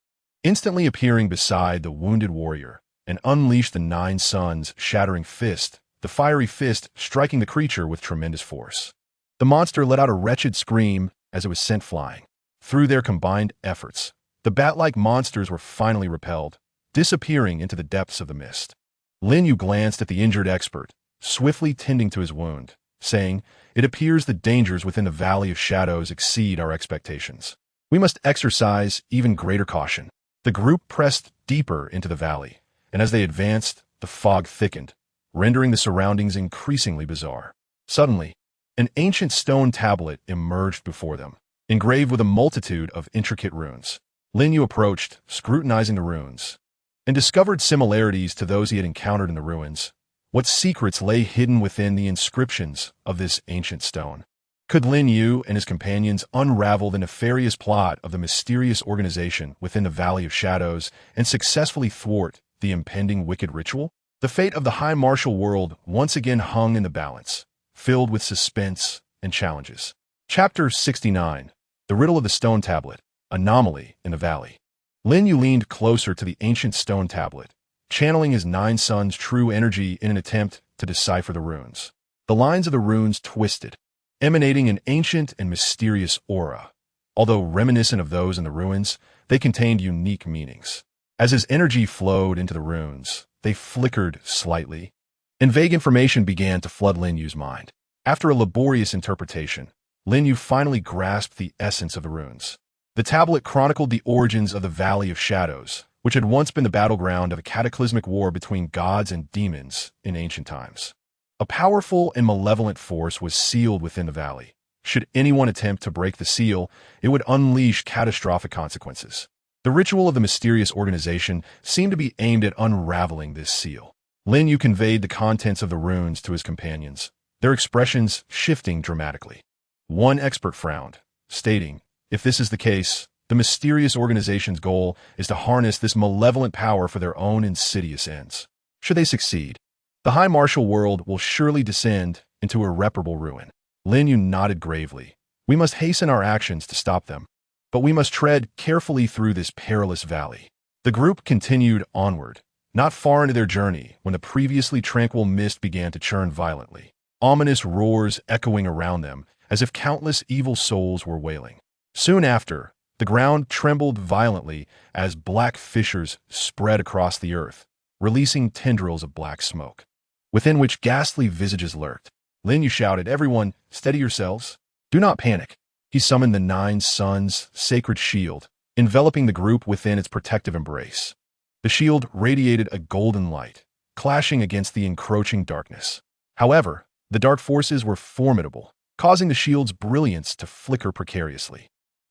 instantly appearing beside the wounded warrior, and unleashed the Nine Suns shattering fist, the fiery fist striking the creature with tremendous force. The monster let out a wretched scream as it was sent flying. Through their combined efforts, the bat-like monsters were finally repelled, disappearing into the depths of the mist. Lin Yu glanced at the injured expert, swiftly tending to his wound, saying, "It appears the dangers within the Valley of Shadows exceed our expectations. We must exercise even greater caution." The group pressed deeper into the valley, and as they advanced, the fog thickened, rendering the surroundings increasingly bizarre. Suddenly, an ancient stone tablet emerged before them, engraved with a multitude of intricate runes. Lin Yu approached, scrutinizing the runes, and discovered similarities to those he had encountered in the ruins. What secrets lay hidden within the inscriptions of this ancient stone? Could Lin Yu and his companions unravel the nefarious plot of the mysterious organization within the Valley of Shadows and successfully thwart the impending wicked ritual? The fate of the high martial world once again hung in the balance, filled with suspense and challenges. Chapter 69. The Riddle of the Stone Tablet. Anomaly in the Valley. Lin Yu leaned closer to the ancient stone tablet, channeling his Nine Suns' true energy in an attempt to decipher the runes. The lines of the runes twisted, emanating an ancient and mysterious aura. Although reminiscent of those in the ruins, they contained unique meanings. As his energy flowed into the runes, they flickered slightly, and vague information began to flood Lin Yu's mind. After a laborious interpretation, Lin Yu finally grasped the essence of the runes. The tablet chronicled the origins of the Valley of Shadows, which had once been the battleground of a cataclysmic war between gods and demons in ancient times. A powerful and malevolent force was sealed within the valley. Should anyone attempt to break the seal, it would unleash catastrophic consequences. The ritual of the mysterious organization seemed to be aimed at unraveling this seal. Lin Yu conveyed the contents of the runes to his companions, their expressions shifting dramatically. One expert frowned, stating, "If this is the case, the mysterious organization's goal is to harness this malevolent power for their own insidious ends. Should they succeed, the high martial world will surely descend into irreparable ruin." Lin Yu nodded gravely. "We must hasten our actions to stop them, but we must tread carefully through this perilous valley." The group continued onward, not far into their journey when the previously tranquil mist began to churn violently, ominous roars echoing around them as if countless evil souls were wailing. Soon after, the ground trembled violently as black fissures spread across the earth, releasing tendrils of black smoke, within which ghastly visages lurked. Lin Yu shouted, "Everyone, steady yourselves. Do not panic." He summoned the Nine Suns' sacred shield, enveloping the group within its protective embrace. The shield radiated a golden light, clashing against the encroaching darkness. However, the dark forces were formidable, causing the shield's brilliance to flicker precariously.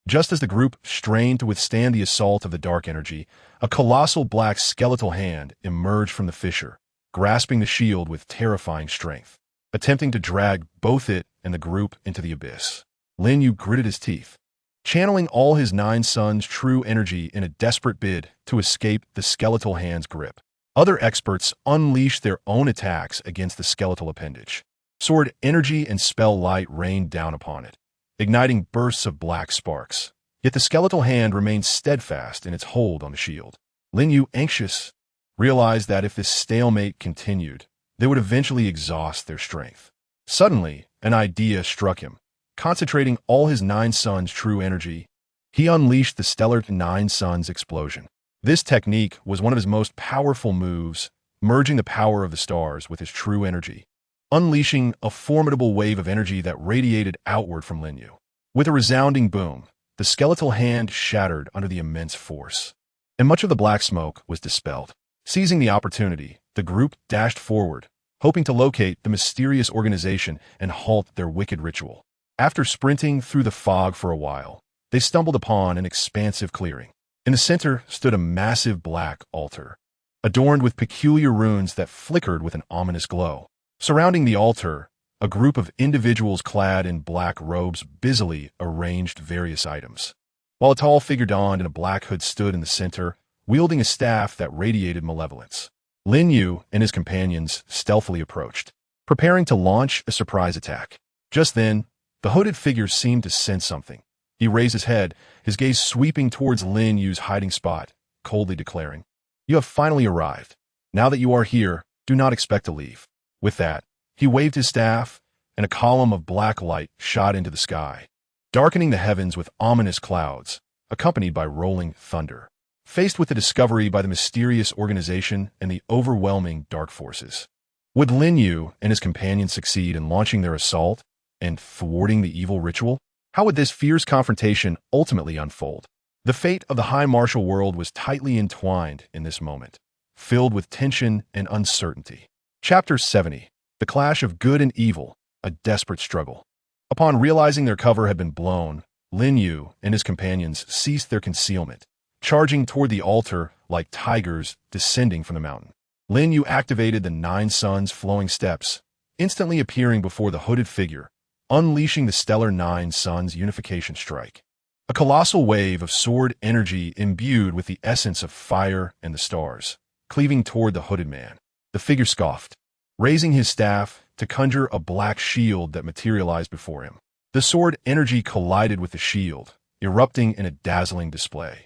Just as the group strained to withstand the assault of the dark energy, a colossal black skeletal hand emerged from the fissure, grasping the shield with terrifying strength, attempting to drag both it and the group into the abyss. Lin Yu gritted his teeth, channeling all his Nine Suns' true energy in a desperate bid to escape the skeletal hand's grip. Other experts unleashed their own attacks against the skeletal appendage. Sword energy and spell light rained down upon it, igniting bursts of black sparks. Yet the skeletal hand remained steadfast in its hold on the shield. Lin Yu, anxious, realized that if this stalemate continued, they would eventually exhaust their strength. Suddenly, an idea struck him. Concentrating all his 9 suns' true energy, he unleashed the stellar 9 suns explosion. This technique was one of his most powerful moves, merging the power of the stars with his true energy, unleashing a formidable wave of energy that radiated outward from Lin Yu. With a resounding boom, the skeletal hand shattered under the immense force, and much of the black smoke was dispelled. Seizing the opportunity, the group dashed forward, hoping to locate the mysterious organization and halt their wicked ritual. After sprinting through the fog for a while, they stumbled upon an expansive clearing. In the center stood a massive black altar, adorned with peculiar runes that flickered with an ominous glow. Surrounding the altar, a group of individuals clad in black robes busily arranged various items, while a tall figure donned in a black hood stood in the center, wielding a staff that radiated malevolence. Lin Yu and his companions stealthily approached, preparing to launch a surprise attack. Just then, the hooded figure seemed to sense something. He raised his head, his gaze sweeping towards Lin Yu's hiding spot, coldly declaring, "You have finally arrived. Now that you are here, do not expect to leave." With that, he waved his staff, and a column of black light shot into the sky, darkening the heavens with ominous clouds, accompanied by rolling thunder. Faced with the discovery by the mysterious organization and the overwhelming dark forces, would Lin Yu and his companions succeed in launching their assault and thwarting the evil ritual? How would this fierce confrontation ultimately unfold? The fate of the high martial world was tightly entwined in this moment, filled with tension and uncertainty. Chapter 70. The Clash of Good and Evil, a Desperate Struggle. Upon realizing their cover had been blown, Lin Yu and his companions ceased their concealment, charging toward the altar like tigers descending from the mountain. Lin Yu activated the 9 suns flowing steps, instantly appearing before the hooded figure, unleashing the stellar 9 suns unification strike. A colossal wave of sword energy imbued with the essence of fire and the stars, cleaving toward the hooded man. The figure scoffed, raising his staff to conjure a black shield that materialized before him. The sword energy collided with the shield, erupting in a dazzling display,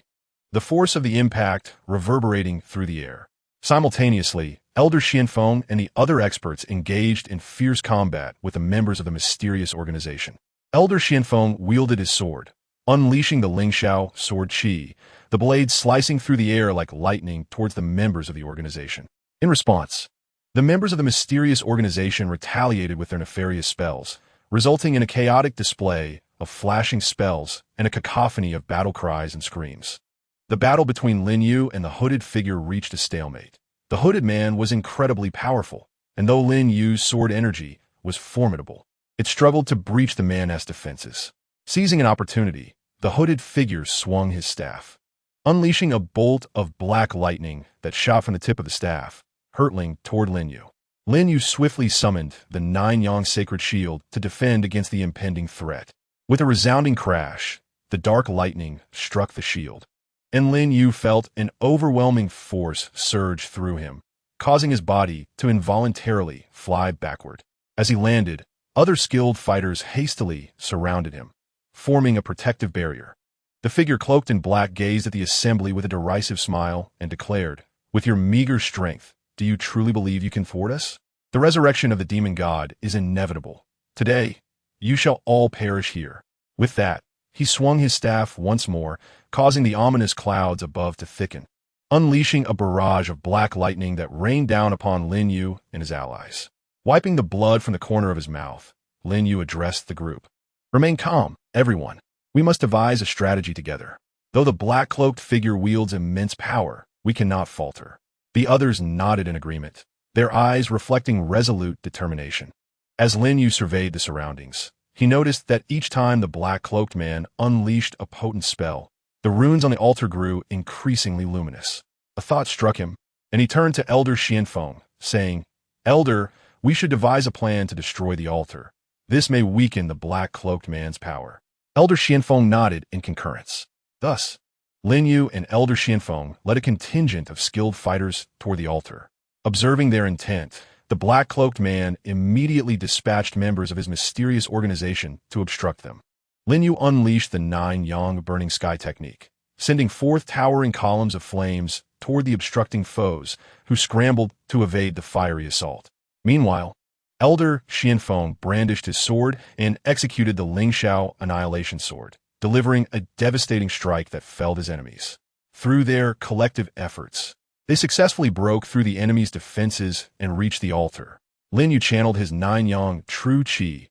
the force of the impact reverberating through the air. Simultaneously, Elder Xianfeng and the other experts engaged in fierce combat with the members of the mysterious organization. Elder Xianfeng wielded his sword, unleashing the Lingxiao sword qi, the blade slicing through the air like lightning towards the members of the organization. In response, the members of the mysterious organization retaliated with their nefarious spells, resulting in a chaotic display of flashing spells and a cacophony of battle cries and screams. The battle between Lin Yu and the hooded figure reached a stalemate. The hooded man was incredibly powerful, and though Lin Yu's sword energy was formidable, it struggled to breach the man's defenses. Seizing an opportunity, the hooded figure swung his staff, unleashing a bolt of black lightning that shot from the tip of the staff, hurtling toward Lin Yu. Lin Yu swiftly summoned the 9-yang sacred shield to defend against the impending threat. With a resounding crash, the dark lightning struck the shield, and Lin Yu felt an overwhelming force surge through him, causing his body to involuntarily fly backward. As he landed, other skilled fighters hastily surrounded him, forming a protective barrier. The figure cloaked in black gazed at the assembly with a derisive smile and declared, "With your meager strength, do you truly believe you can thwart us? The resurrection of the demon god is inevitable. Today, you shall all perish here." With that, he swung his staff once more, causing the ominous clouds above to thicken, unleashing a barrage of black lightning that rained down upon Lin Yu and his allies. Wiping the blood from the corner of his mouth, Lin Yu addressed the group. "Remain calm, everyone. We must devise a strategy together. Though the black-cloaked figure wields immense power, we cannot falter." The others nodded in agreement, their eyes reflecting resolute determination. As Lin Yu surveyed the surroundings, he noticed that each time the black-cloaked man unleashed a potent spell, the runes on the altar grew increasingly luminous. A thought struck him, and he turned to Elder Xianfeng, saying, "Elder, we should devise a plan to destroy the altar. This may weaken the black-cloaked man's power." Elder Xianfeng nodded in concurrence. Thus, Lin Yu and Elder Xianfeng led a contingent of skilled fighters toward the altar. Observing their intent, the black-cloaked man immediately dispatched members of his mysterious organization to obstruct them. Lin Yu unleashed the 9-yang burning sky technique, sending forth towering columns of flames toward the obstructing foes, who scrambled to evade the fiery assault. Meanwhile, Elder Xianfeng brandished his sword and executed the Lingxiao Annihilation Sword, delivering a devastating strike that felled his enemies. Through their collective efforts, they successfully broke through the enemy's defenses and reached the altar. Lin Yu channeled his 9-yang true qi,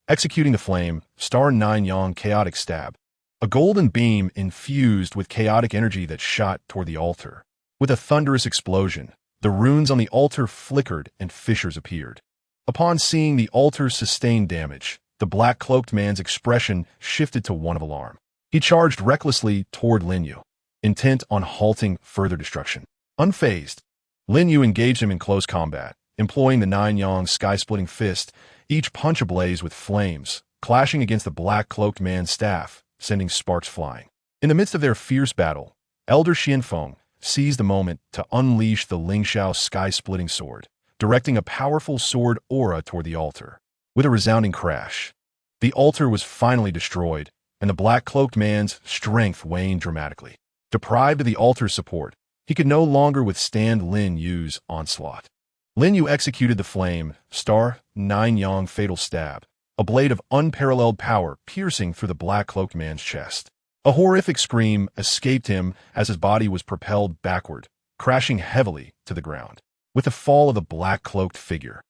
executing the flame star 9-yang chaotic stab, a golden beam infused with chaotic energy that shot toward the altar. With a thunderous explosion, the runes on the altar flickered and fissures appeared. Upon seeing the altar sustain damage, the black-cloaked man's expression shifted to one of alarm. He charged recklessly toward Lin Yu, intent on halting further destruction. Unfazed, Lin Yu engaged him in close combat, employing the 9-yang sky-splitting fist, each punch ablaze with flames, clashing against the black-cloaked man's staff, sending sparks flying. In the midst of their fierce battle, Elder Xianfeng seized the moment to unleash the Lingxiao sky-splitting sword, directing a powerful sword aura toward the altar. With a resounding crash, the altar was finally destroyed, and the black-cloaked man's strength waned dramatically. Deprived of the altar's support, he could no longer withstand Lin Yu's onslaught. Lin Yu executed the flame star 9-yang fatal stab, a blade of unparalleled power piercing through the black-cloaked man's chest. A horrific scream escaped him as his body was propelled backward, crashing heavily to the ground. With the fall of the black-cloaked figure,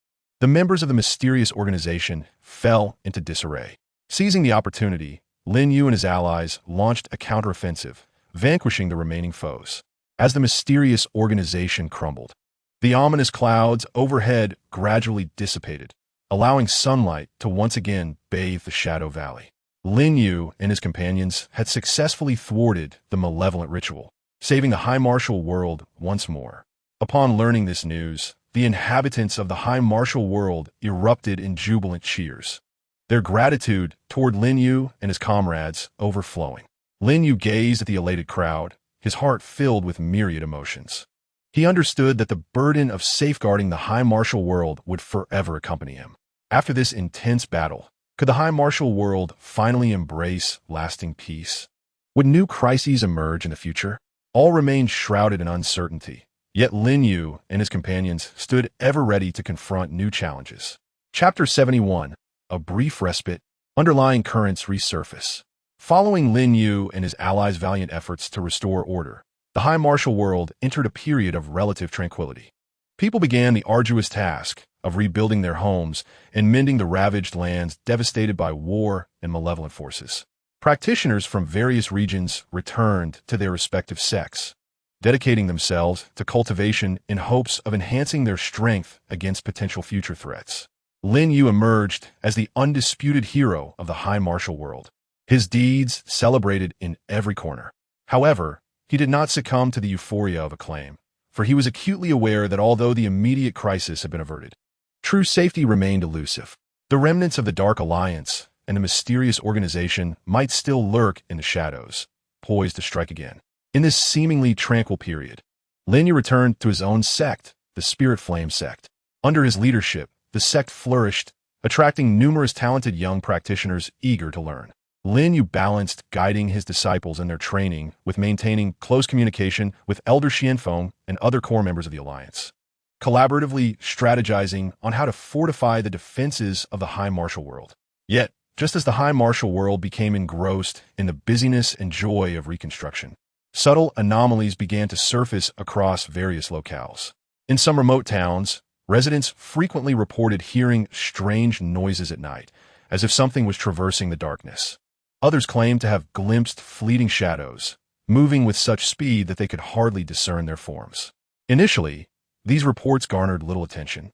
the members of the mysterious organization fell into disarray. Seizing the opportunity, Lin Yu and his allies launched a counteroffensive, vanquishing the remaining foes. As the mysterious organization crumbled, the ominous clouds overhead gradually dissipated, allowing sunlight to once again bathe the Shadow Valley. Lin Yu and his companions had successfully thwarted the malevolent ritual, saving the High Martial world once more. Upon learning this news, the inhabitants of the High Martial world erupted in jubilant cheers, their gratitude toward Lin Yu and his comrades overflowing. Lin Yu gazed at the elated crowd, his heart filled with myriad emotions. He understood that the burden of safeguarding the High Martial world would forever accompany him. After this intense battle, could the High Martial world finally embrace lasting peace? Would new crises emerge in the future? All remained shrouded in uncertainty, yet Lin Yu and his companions stood ever ready to confront new challenges. Chapter 71, A Brief Respite. Underlying currents resurface. Following Lin Yu and his allies' valiant efforts to restore order, the High Martial world entered a period of relative tranquility. People began the arduous task of rebuilding their homes and mending the ravaged lands devastated by war and malevolent forces. Practitioners from various regions returned to their respective sects, dedicating themselves to cultivation in hopes of enhancing their strength against potential future threats. Lin Yu emerged as the undisputed hero of the High Martial world, his deeds celebrated in every corner. However, he did not succumb to the euphoria of acclaim, for he was acutely aware that although the immediate crisis had been averted, true safety remained elusive. The remnants of the Dark Alliance and the mysterious organization might still lurk in the shadows, poised to strike again. In this seemingly tranquil period, Lin Yu returned to his own sect, the Spirit Flame sect. Under his leadership, the sect flourished, attracting numerous talented young practitioners eager to learn. Lin Yu balanced guiding his disciples in their training with maintaining close communication with Elder Xianfeng and other core members of the Alliance, collaboratively strategizing on how to fortify the defenses of the High Martial world. Yet, just as the High Martial world became engrossed in the busyness and joy of reconstruction, subtle anomalies began to surface across various locales. In some remote towns, residents frequently reported hearing strange noises at night, as if something was traversing the darkness. Others claimed to have glimpsed fleeting shadows, moving with such speed that they could hardly discern their forms. Initially, these reports garnered little attention,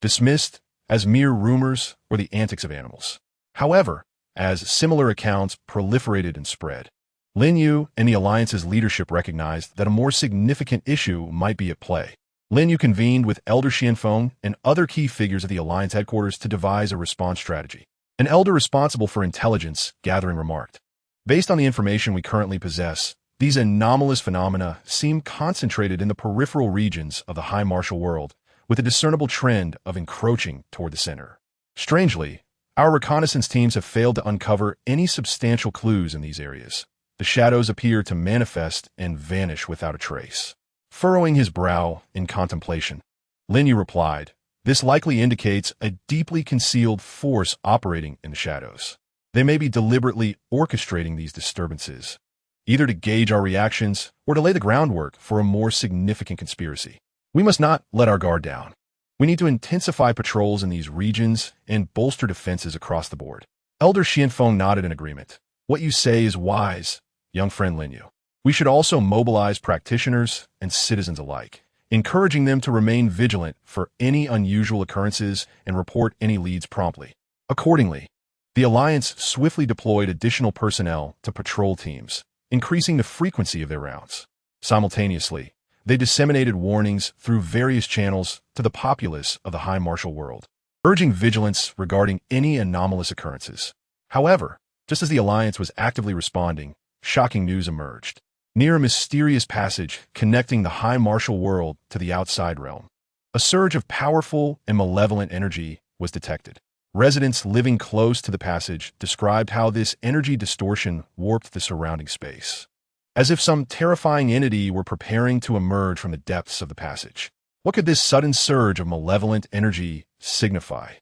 dismissed as mere rumors or the antics of animals. However, as similar accounts proliferated and spread, Lin Yu and the Alliance's leadership recognized that a more significant issue might be at play. Lin Yu convened with Elder Xianfeng and other key figures of the Alliance headquarters to devise a response strategy. An elder responsible for intelligence gathering remarked, "Based on the information we currently possess, These anomalous phenomena seem concentrated in the peripheral regions of the high martial world, with a discernible trend of encroaching toward the center. Strangely, our reconnaissance teams have failed to uncover any substantial clues in these areas. The shadows appear to manifest and vanish without a trace. Furrowing his brow in contemplation, Lin Yu replied, "This likely indicates a deeply concealed force operating in the shadows. They may be deliberately orchestrating these disturbances, either to gauge our reactions or to lay the groundwork for a more significant conspiracy. We must not let our guard down. We need to intensify patrols in these regions and bolster defenses across the board." Elder Xianfeng nodded in agreement. "What you say is wise, young friend Lin Yu. We should also mobilize practitioners and citizens alike, encouraging them to remain vigilant for any unusual occurrences and report any leads promptly." Accordingly, the Alliance swiftly deployed additional personnel to patrol teams, increasing the frequency of their rounds. Simultaneously, they disseminated warnings through various channels to the populace of the high martial world, urging vigilance regarding any anomalous occurrences. However, just as the Alliance was actively responding, shocking news emerged. Near a mysterious passage connecting the high martial world to the outside realm, a surge of powerful and malevolent energy was detected. Residents living close to the passage described how this energy distortion warped the surrounding space, as if some terrifying entity were preparing to emerge from the depths of the passage. What could this sudden surge of malevolent energy signify?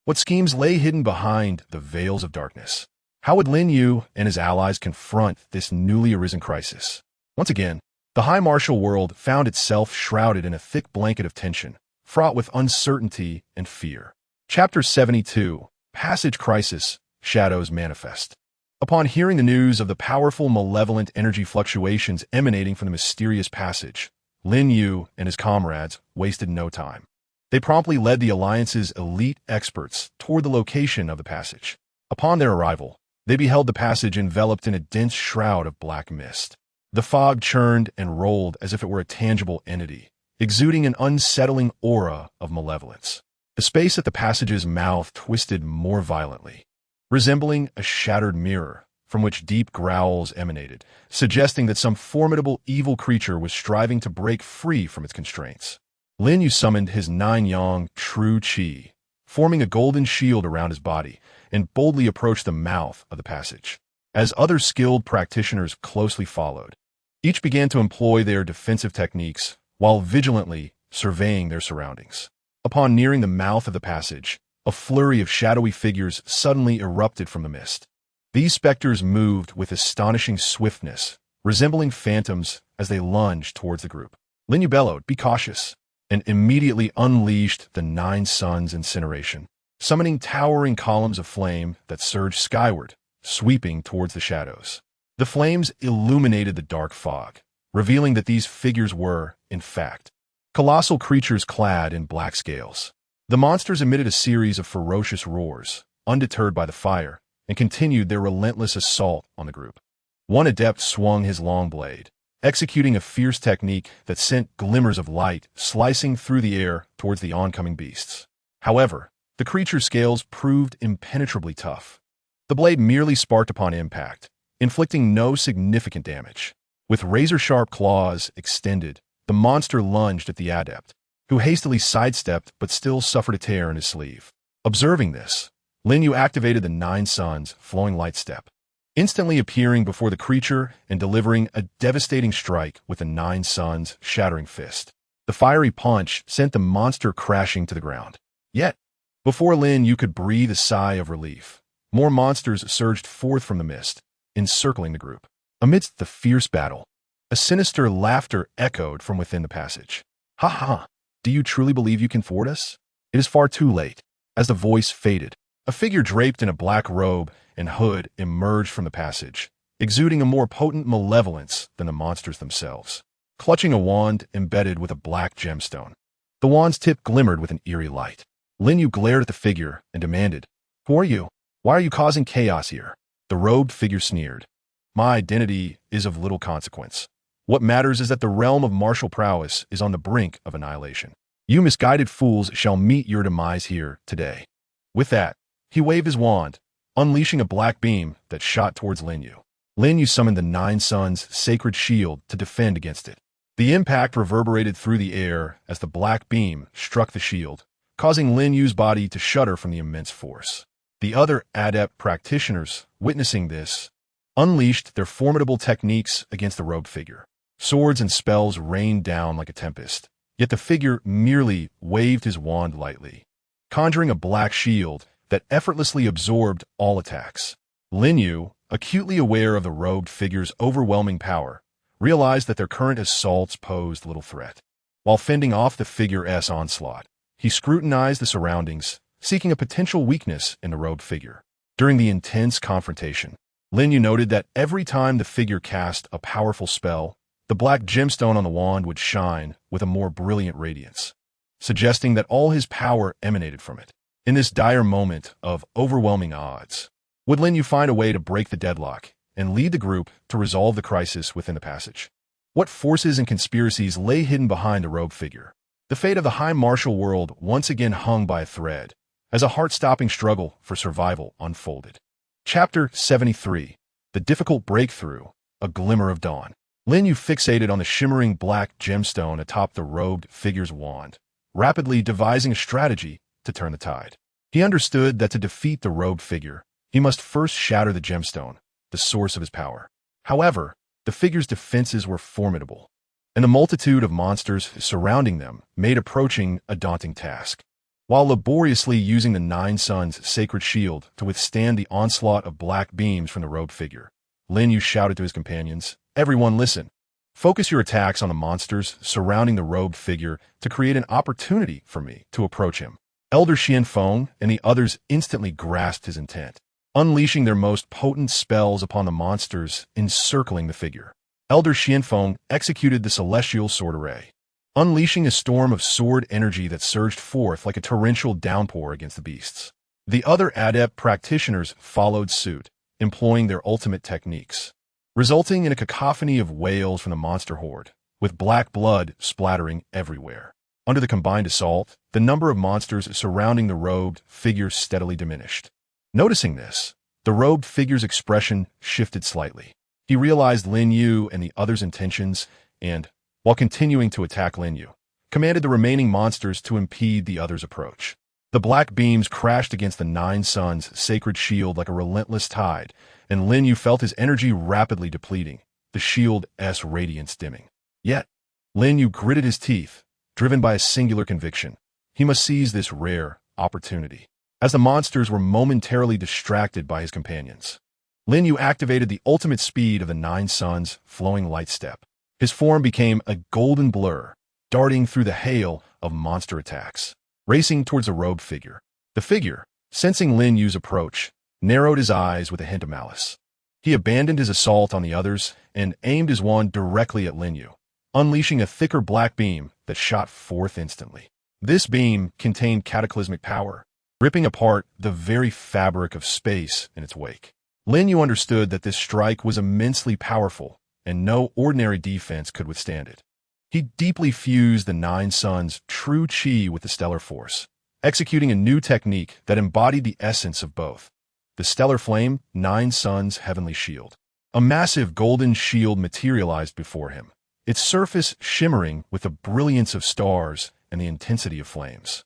What schemes lay hidden behind the veils of darkness? How would Lin Yu and his allies confront this newly arisen crisis? Once again, the high martial world found itself shrouded in a thick blanket of tension, fraught with uncertainty and fear. Chapter 72, Passage Crisis, Shadows Manifest. Upon hearing the news of the powerful malevolent energy fluctuations emanating from the mysterious passage, Lin Yu and his comrades wasted no time. They promptly led the Alliance's elite experts toward the location of the passage. Upon their arrival, they beheld the passage enveloped in a dense shroud of black mist. The fog churned and rolled as if it were a tangible entity, exuding an unsettling aura of malevolence. The space at the passage's mouth twisted more violently, resembling a shattered mirror from which deep growls emanated, suggesting that some formidable evil creature was striving to break free from its constraints. Lin Yu summoned his 9-yang true qi, forming a golden shield around his body, and boldly approached the mouth of the passage. As other skilled practitioners closely followed, each began to employ their defensive techniques while vigilantly surveying their surroundings. Upon nearing the mouth of the passage, a flurry of shadowy figures suddenly erupted from the mist. These specters moved with astonishing swiftness, resembling phantoms as they lunged towards the group. Lin Yu bellowed, "Be cautious," and immediately unleashed the 9 Suns incineration, summoning towering columns of flame that surged skyward, sweeping towards the shadows. The flames illuminated the dark fog, revealing that these figures were, in fact, colossal creatures clad in black scales. The monsters emitted a series of ferocious roars, undeterred by the fire, and continued their relentless assault on the group. One adept swung his long blade, executing a fierce technique that sent glimmers of light slicing through the air towards the oncoming beasts. However, the creature's scales proved impenetrably tough. The blade merely sparked upon impact, inflicting no significant damage. With razor-sharp claws extended, the monster lunged at the adept, who hastily sidestepped but still suffered a tear in his sleeve. Observing this, Lin Yu activated the 9 Suns flowing light step, instantly appearing before the creature and delivering a devastating strike with the 9 Suns shattering fist. The fiery punch sent the monster crashing to the ground. Yet, before Lin Yu could breathe a sigh of relief, more monsters surged forth from the mist, encircling the group. Amidst the fierce battle, a sinister laughter echoed from within the passage. "Ha ha! Do you truly believe you can thwart us? It is far too late." As the voice faded, a figure draped in a black robe and hood emerged from the passage, exuding a more potent malevolence than the monsters themselves, clutching a wand embedded with a black gemstone. The wand's tip glimmered with an eerie light. Lin Yu glared at the figure and demanded, "Who are you? Why are you causing chaos here?" The robed figure sneered, "My identity is of little consequence. What matters is that the realm of martial prowess is on the brink of annihilation. You misguided fools shall meet your demise here today." With that, he waved his wand, unleashing a black beam that shot towards Lin Yu. Lin Yu summoned the Nine Suns' sacred shield to defend against it. The impact reverberated through the air as the black beam struck the shield, causing Lin Yu's body to shudder from the immense force. The other adept practitioners, witnessing this, unleashed their formidable techniques against the robed figure. Swords and spells rained down like a tempest, yet the figure merely waved his wand lightly, conjuring a black shield that effortlessly absorbed all attacks. Lin Yu, acutely aware of the robed figure's overwhelming power, realized that their current assaults posed little threat. While fending off the figure's onslaught, he scrutinized the surroundings, seeking a potential weakness in the robed figure. During the intense confrontation, Lin Yu noted that every time the figure cast a powerful spell, the black gemstone on the wand would shine with a more brilliant radiance, suggesting that all his power emanated from it. In this dire moment of overwhelming odds, would Lin Yu find a way to break the deadlock and lead the group to resolve the crisis within the passage? What forces and conspiracies lay hidden behind the robed figure? The fate of the high martial world once again hung by a thread, as a heart-stopping struggle for survival unfolded. Chapter 73. The Difficult Breakthrough, A Glimmer of Dawn. Lin Yu fixated on the shimmering black gemstone atop the robed figure's wand, rapidly devising a strategy to turn the tide. He understood that to defeat the robed figure, he must first shatter the gemstone, the source of his power. However, the figure's defenses were formidable, and the multitude of monsters surrounding them made approaching a daunting task. While laboriously using the Nine Suns' sacred shield to withstand the onslaught of black beams from the robed figure, Lin Yu shouted to his companions, "Everyone listen. Focus your attacks on the monsters surrounding the robed figure to create an opportunity for me to approach him." Elder Xianfeng and the others instantly grasped his intent, unleashing their most potent spells upon the monsters encircling the figure. Elder Xianfeng executed the celestial sword array, unleashing a storm of sword energy that surged forth like a torrential downpour against the beasts. The other adept practitioners followed suit, employing their ultimate techniques, resulting in a cacophony of wails from the monster horde, with black blood splattering everywhere. Under the combined assault, the number of monsters surrounding the robed figure steadily diminished. Noticing this, the robed figure's expression shifted slightly. He realized Lin Yu and the others' intentions and, while continuing to attack Lin Yu, commanded the remaining monsters to impede the others' approach. The black beams crashed against the Nine Suns' sacred shield like a relentless tide, and Lin Yu felt his energy rapidly depleting, the shield's radiance dimming. Yet, Lin Yu gritted his teeth, driven by a singular conviction. He must seize this rare opportunity. As the monsters were momentarily distracted by his companions, Lin Yu activated the ultimate speed of the Nine Suns' flowing light step. His form became a golden blur, darting through the hail of monster attacks, racing towards the robed figure. The figure, sensing Lin Yu's approach, narrowed his eyes with a hint of malice. He abandoned his assault on the others and aimed his wand directly at Lin Yu, unleashing a thicker black beam that shot forth instantly. This beam contained cataclysmic power, ripping apart the very fabric of space in its wake. Lin Yu understood that this strike was immensely powerful, and no ordinary defense could withstand it. He deeply fused the Nine Suns' true chi with the stellar force, executing a new technique that embodied the essence of both. The stellar flame, Nine Suns' heavenly shield. A massive golden shield materialized before him, its surface shimmering with the brilliance of stars and the intensity of flames.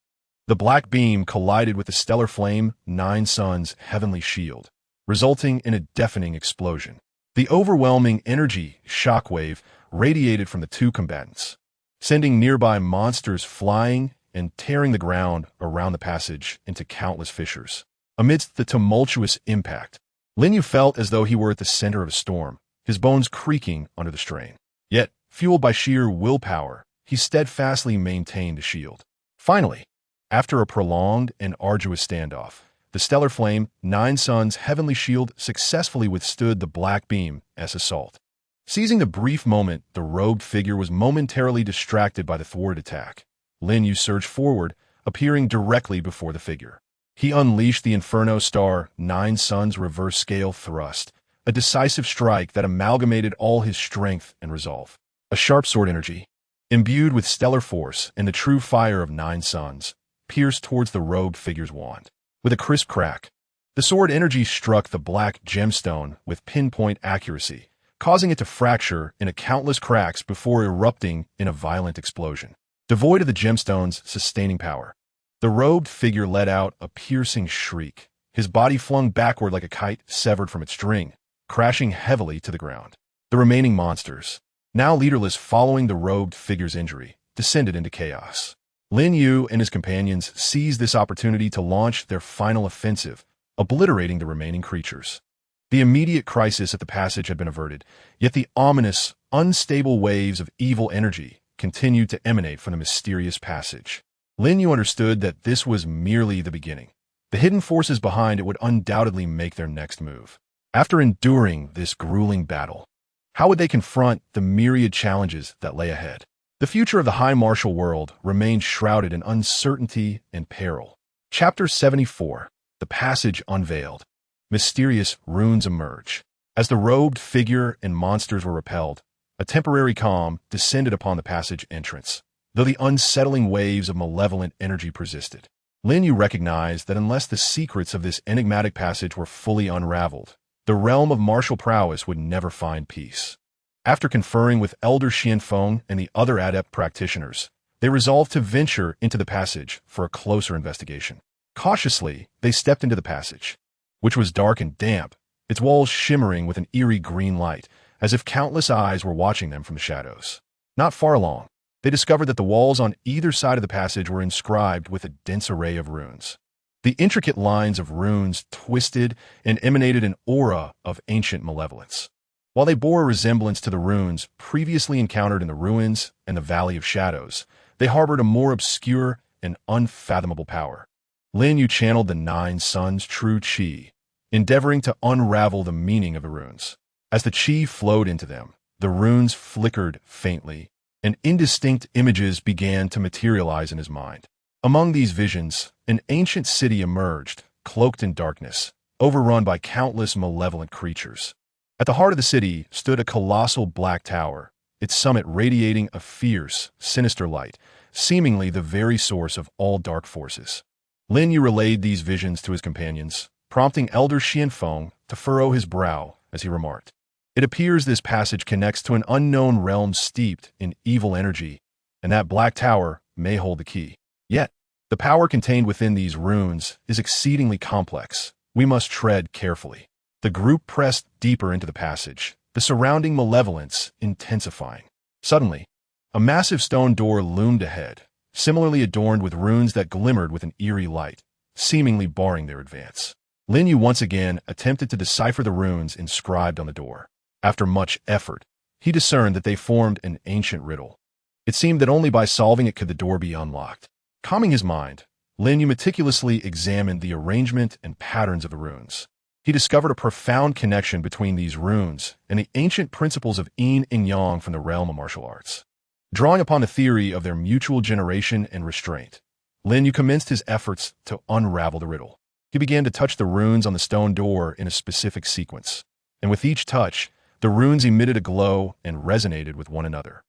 The black beam collided with the stellar flame, Nine Suns' heavenly shield, resulting in a deafening explosion. The overwhelming energy shockwave radiated from the two combatants, sending nearby monsters flying and tearing the ground around the passage into countless fissures. Amidst the tumultuous impact, Lin Yu felt as though he were at the center of a storm, his bones creaking under the strain. Yet, fueled by sheer willpower, he steadfastly maintained the shield. Finally, after a prolonged and arduous standoff, the stellar flame, Nine Suns' heavenly shield successfully withstood the black beam's assault. Seizing the brief moment the robed figure was momentarily distracted by the thwarted attack, Lin Yu surged forward, appearing directly before the figure. He unleashed the Inferno Star, Nine Suns' reverse scale thrust, a decisive strike that amalgamated all his strength and resolve. A sharp sword energy, imbued with stellar force and the true fire of Nine Suns, pierced towards the robed figure's wand. With a crisp crack, The sword energy struck the black gemstone with pinpoint accuracy, causing it to fracture into countless cracks before erupting in a violent explosion. Devoid of the gemstone's sustaining power, the robed figure let out a piercing shriek, his body flung backward like a kite severed from its string, crashing heavily to the ground. The remaining monsters, now leaderless following the robed figure's injury, descended into chaos. Lin Yu and his companions seized this opportunity to launch their final offensive, obliterating the remaining creatures. The immediate crisis at the passage had been averted, yet the ominous, unstable waves of evil energy continued to emanate from the mysterious passage. Lin Yu understood that this was merely the beginning. The hidden forces behind it would undoubtedly make their next move. After enduring this grueling battle, how would they confront the myriad challenges that lay ahead? The future of the high martial world remained shrouded in uncertainty and peril. Chapter 74. The Passage Unveiled. Mysterious runes emerge. As the robed figure and monsters were repelled, a temporary calm descended upon the passage entrance, though the unsettling waves of malevolent energy persisted. Lin Yu recognized that unless the secrets of this enigmatic passage were fully unraveled, the realm of martial prowess would never find peace. After conferring with Elder Xianfeng and the other adept practitioners, they resolved to venture into the passage for a closer investigation. Cautiously, they stepped into the passage, which was dark and damp, its walls shimmering with an eerie green light, as if countless eyes were watching them from the shadows. Not far along, they discovered that the walls on either side of the passage were inscribed with a dense array of runes. The intricate lines of runes twisted and emanated an aura of ancient malevolence. While they bore a resemblance to the runes previously encountered in the ruins and the Valley of Shadows, they harbored a more obscure and unfathomable power. Lin Yu channeled the Nine Suns' true qi, endeavoring to unravel the meaning of the runes. As the qi flowed into them, the runes flickered faintly, and indistinct images began to materialize in his mind. Among these visions, an ancient city emerged, cloaked in darkness, overrun by countless malevolent creatures. At the heart of the city stood a colossal black tower, its summit radiating a fierce, sinister light, seemingly the very source of all dark forces. Lin Yu relayed these visions to his companions, prompting Elder Xianfeng to furrow his brow as he remarked, "It appears this passage connects to an unknown realm steeped in evil energy, and that black tower may hold the key. Yet, the power contained within these runes is exceedingly complex. We must tread carefully." The group pressed deeper into the passage, the surrounding malevolence intensifying. Suddenly, a massive stone door loomed ahead, similarly adorned with runes that glimmered with an eerie light, seemingly barring their advance. Lin Yu once again attempted to decipher the runes inscribed on the door. After much effort, he discerned that they formed an ancient riddle. It seemed that only by solving it could the door be unlocked. Calming his mind, Lin Yu meticulously examined the arrangement and patterns of the runes. He discovered a profound connection between these runes and the ancient principles of yin and yang from the realm of martial arts. Drawing upon the theory of their mutual generation and restraint, Lin Yu commenced his efforts to unravel the riddle. He began to touch the runes on the stone door in a specific sequence, and with each touch, the runes emitted a glow and resonated with one another.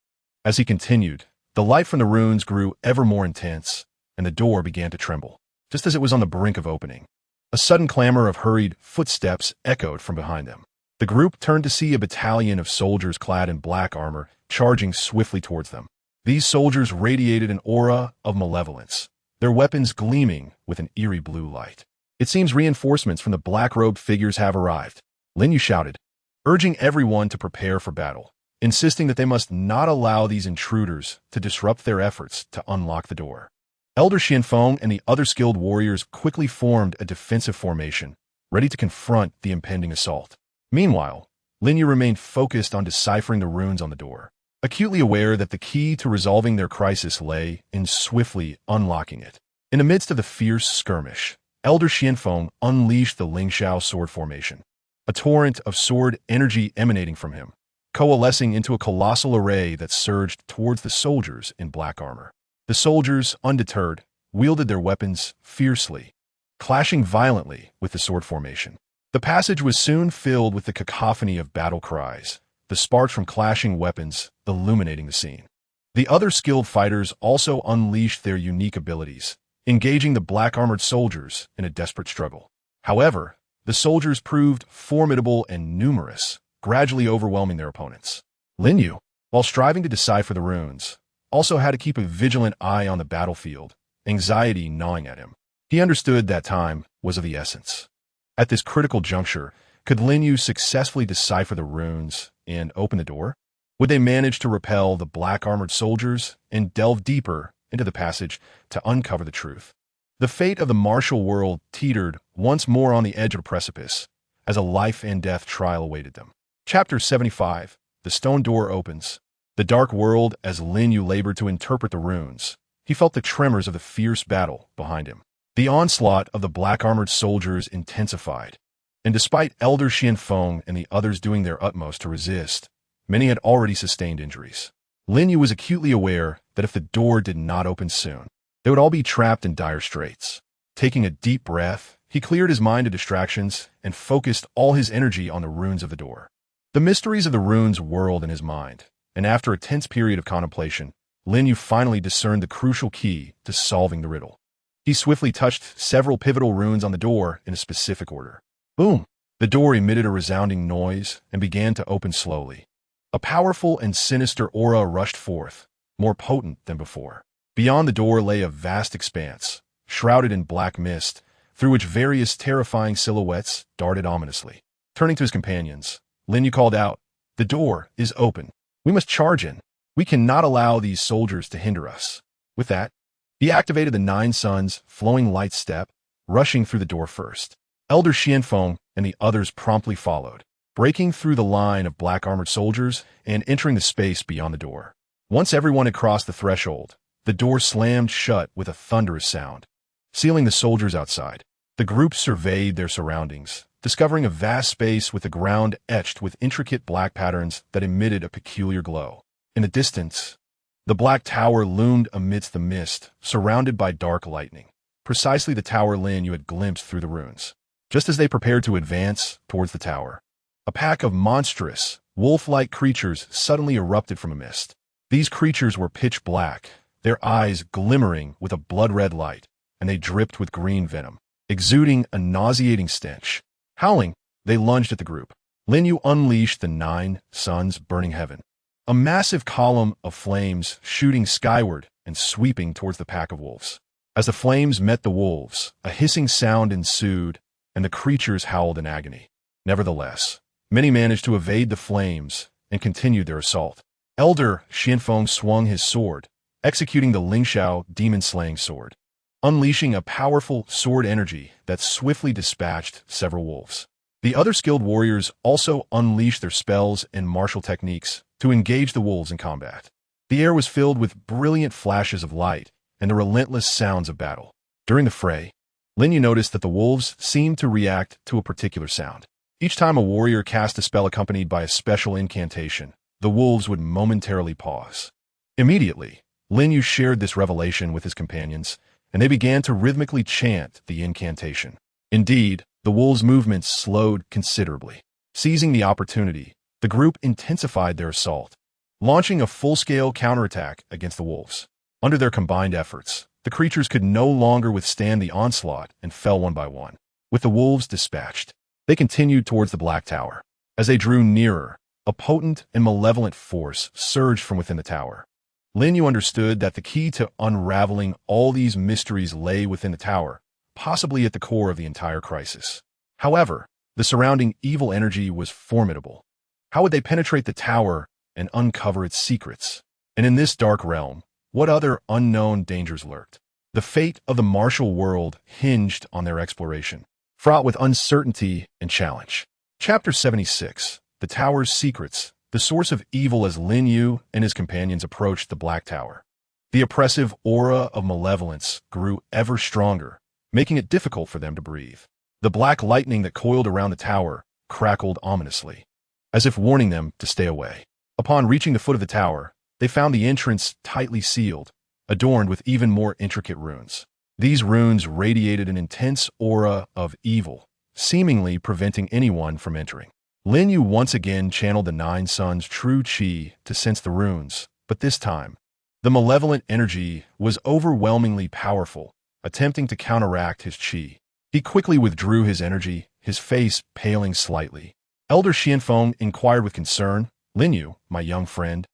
As he continued, the light from the runes grew ever more intense, and the door began to tremble, just as it was on the brink of opening. A sudden clamor of hurried footsteps echoed from behind them. The group turned to see a battalion of soldiers clad in black armor charging swiftly towards them. These soldiers radiated an aura of malevolence, their weapons gleaming with an eerie blue light. "It seems reinforcements from the black-robed figures have arrived," Lin Yu shouted, urging everyone to prepare for battle, insisting that they must not allow these intruders to disrupt their efforts to unlock the door. Elder Xianfeng and the other skilled warriors quickly formed a defensive formation, ready to confront the impending assault. Meanwhile, Lin Yu remained focused on deciphering the runes on the door, acutely aware that the key to resolving their crisis lay in swiftly unlocking it. In the midst of the fierce skirmish, Elder Xianfeng unleashed the Lingxiao sword formation, a torrent of sword energy emanating from him, coalescing into a colossal array that surged towards the soldiers in black armor. The soldiers, undeterred, wielded their weapons fiercely, clashing violently with the sword formation. The passage was soon filled with the cacophony of battle cries, the sparks from clashing weapons illuminating the scene. The other skilled fighters also unleashed their unique abilities, engaging the black-armored soldiers in a desperate struggle. However, the soldiers proved formidable and numerous, gradually overwhelming their opponents. Lin Yu, while striving to decipher the runes, also had to keep a vigilant eye on the battlefield, anxiety gnawing at him. He understood that time was of the essence. At this critical juncture, could Lin Yu successfully decipher the runes and open the door? Would they manage to repel the black-armored soldiers and delve deeper into the passage to uncover the truth? The fate of the martial world teetered once more on the edge of a precipice, as a life-and-death trial awaited them. Chapter 75. The stone door opens. The dark world, as Lin Yu labored to interpret the runes, he felt the tremors of the fierce battle behind him. The onslaught of the black-armored soldiers intensified, and despite Elder Xianfeng and the others doing their utmost to resist, many had already sustained injuries. Lin Yu was acutely aware that if the door did not open soon, they would all be trapped in dire straits. Taking a deep breath, he cleared his mind of distractions and focused all his energy on the runes of the door. The mysteries of the runes whirled in his mind, and after a tense period of contemplation, Lin Yu finally discerned the crucial key to solving the riddle. He swiftly touched several pivotal runes on the door in a specific order. Boom! The door emitted a resounding noise and began to open slowly. A powerful and sinister aura rushed forth, more potent than before. Beyond the door lay a vast expanse, shrouded in black mist, through which various terrifying silhouettes darted ominously. Turning to his companions, Lin Yu called out, "The door is open. We must charge in. We cannot allow these soldiers to hinder us." With that, he activated the 9 Suns' flowing light step, rushing through the door first. Elder Xianfeng and the others promptly followed, breaking through the line of black-armored soldiers and entering the space beyond the door. Once everyone had crossed the threshold, the door slammed shut with a thunderous sound, sealing the soldiers outside. The group surveyed their surroundings, discovering a vast space with the ground etched with intricate black patterns that emitted a peculiar glow. In the distance, the black tower loomed amidst the mist, surrounded by dark lightning, precisely the tower Lin Yu had glimpsed through the runes. Just as they prepared to advance towards the tower, a pack of monstrous, wolf-like creatures suddenly erupted from a mist. These creatures were pitch black, their eyes glimmering with a blood-red light, and they dripped with green venom, exuding a nauseating stench. Howling, they lunged at the group. Lin Yu unleashed the 9 Suns' burning heaven, a massive column of flames shooting skyward and sweeping towards the pack of wolves. As the flames met the wolves, a hissing sound ensued, and the creatures howled in agony. Nevertheless, many managed to evade the flames and continued their assault. Elder Xianfeng swung his sword, executing the Lingxiao demon-slaying sword, unleashing a powerful sword energy that swiftly dispatched several wolves. The other skilled warriors also unleashed their spells and martial techniques to engage the wolves in combat. The air was filled with brilliant flashes of light and the relentless sounds of battle. During the fray, Lin Yu noticed that the wolves seemed to react to a particular sound. Each time a warrior cast a spell accompanied by a special incantation, the wolves would momentarily pause. Immediately, Lin Yu shared this revelation with his companions, and they began to rhythmically chant the incantation. Indeed, the wolves' movements slowed considerably. Seizing the opportunity, the group intensified their assault, launching a full-scale counterattack against the wolves. Under their combined efforts, the creatures could no longer withstand the onslaught and fell one by one. With the wolves dispatched, they continued towards the Black Tower. As they drew nearer, a potent and malevolent force surged from within the tower. Lin Yu understood that the key to unraveling all these mysteries lay within the tower, possibly at the core of the entire crisis. However, the surrounding evil energy was formidable. How would they penetrate the tower and uncover its secrets? And in this dark realm, what other unknown dangers lurked? The fate of the martial world hinged on their exploration, fraught with uncertainty and challenge. Chapter 76. The Tower's Secrets. The source of evil as Lin Yu and his companions approached the Black Tower. The oppressive aura of malevolence grew ever stronger, making it difficult for them to breathe. The black lightning that coiled around the tower crackled ominously, as if warning them to stay away. Upon reaching the foot of the tower, they found the entrance tightly sealed, adorned with even more intricate runes. These runes radiated an intense aura of evil, seemingly preventing anyone from entering. Lin Yu once again channeled the 9 Suns' true qi to sense the runes, but this time, the malevolent energy was overwhelmingly powerful, attempting to counteract his qi. He quickly withdrew his energy his face paling slightly. Elder Xianfeng inquired with concern, "Lin Yu, my young friend,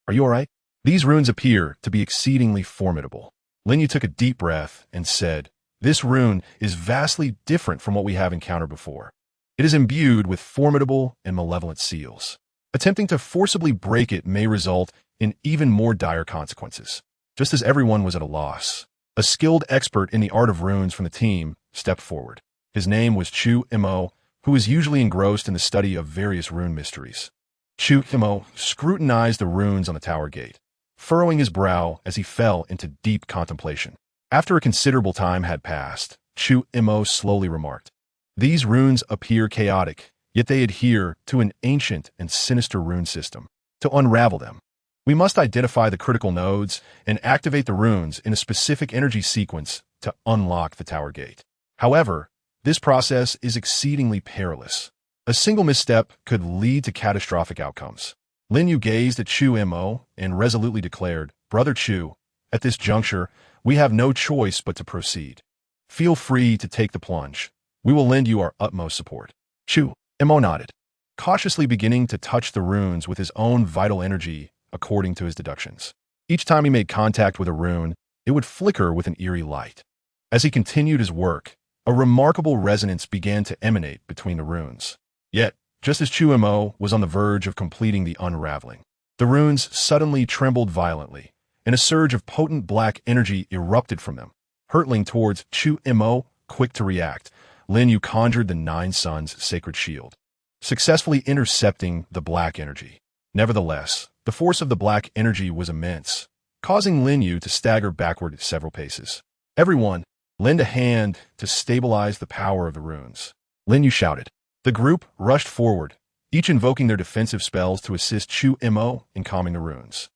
are you all right? These runes appear to be exceedingly formidable." Lin Yu took a deep breath and said, "This rune is vastly different from what we have encountered before. It is imbued with formidable and malevolent seals. Attempting to forcibly break it may result in even more dire consequences." Just as everyone was at a loss, a skilled expert in the art of runes from the team stepped forward. His name was Chu Imo, who was usually engrossed in the study of various rune mysteries. Chu Imo scrutinized the runes on the tower gate, furrowing his brow as he fell into deep contemplation. After a considerable time had passed, Chu Imo slowly remarked, "These runes appear chaotic, yet they adhere to an ancient and sinister rune system. To unravel them, we must identify the critical nodes and activate the runes in a specific energy sequence to unlock the tower gate. However, this process is exceedingly perilous. A single misstep could lead to catastrophic outcomes." Lin Yu gazed at Chu Imo and resolutely declared, "Brother Chu, at this juncture, we have no choice but to proceed. Feel free to take the plunge. We will lend you our utmost support." Chu Imo nodded, cautiously beginning to touch the runes with his own vital energy according to his deductions. Each time he made contact with a rune, it would flicker with an eerie light. As he continued his work, a remarkable resonance began to emanate between the runes. Yet, just as Chu Imo was on the verge of completing the unraveling, the runes suddenly trembled violently, and a surge of potent black energy erupted from them. Hurtling towards Chu Imo, quick to react, Lin Yu conjured the Nine Suns' sacred shield, successfully intercepting the black energy. Nevertheless, the force of the black energy was immense, causing Lin Yu to stagger backward several paces. "Everyone, lend a hand to stabilize the power of the runes," Lin Yu shouted. The group rushed forward, each invoking their defensive spells to assist Chu Imo in calming the runes.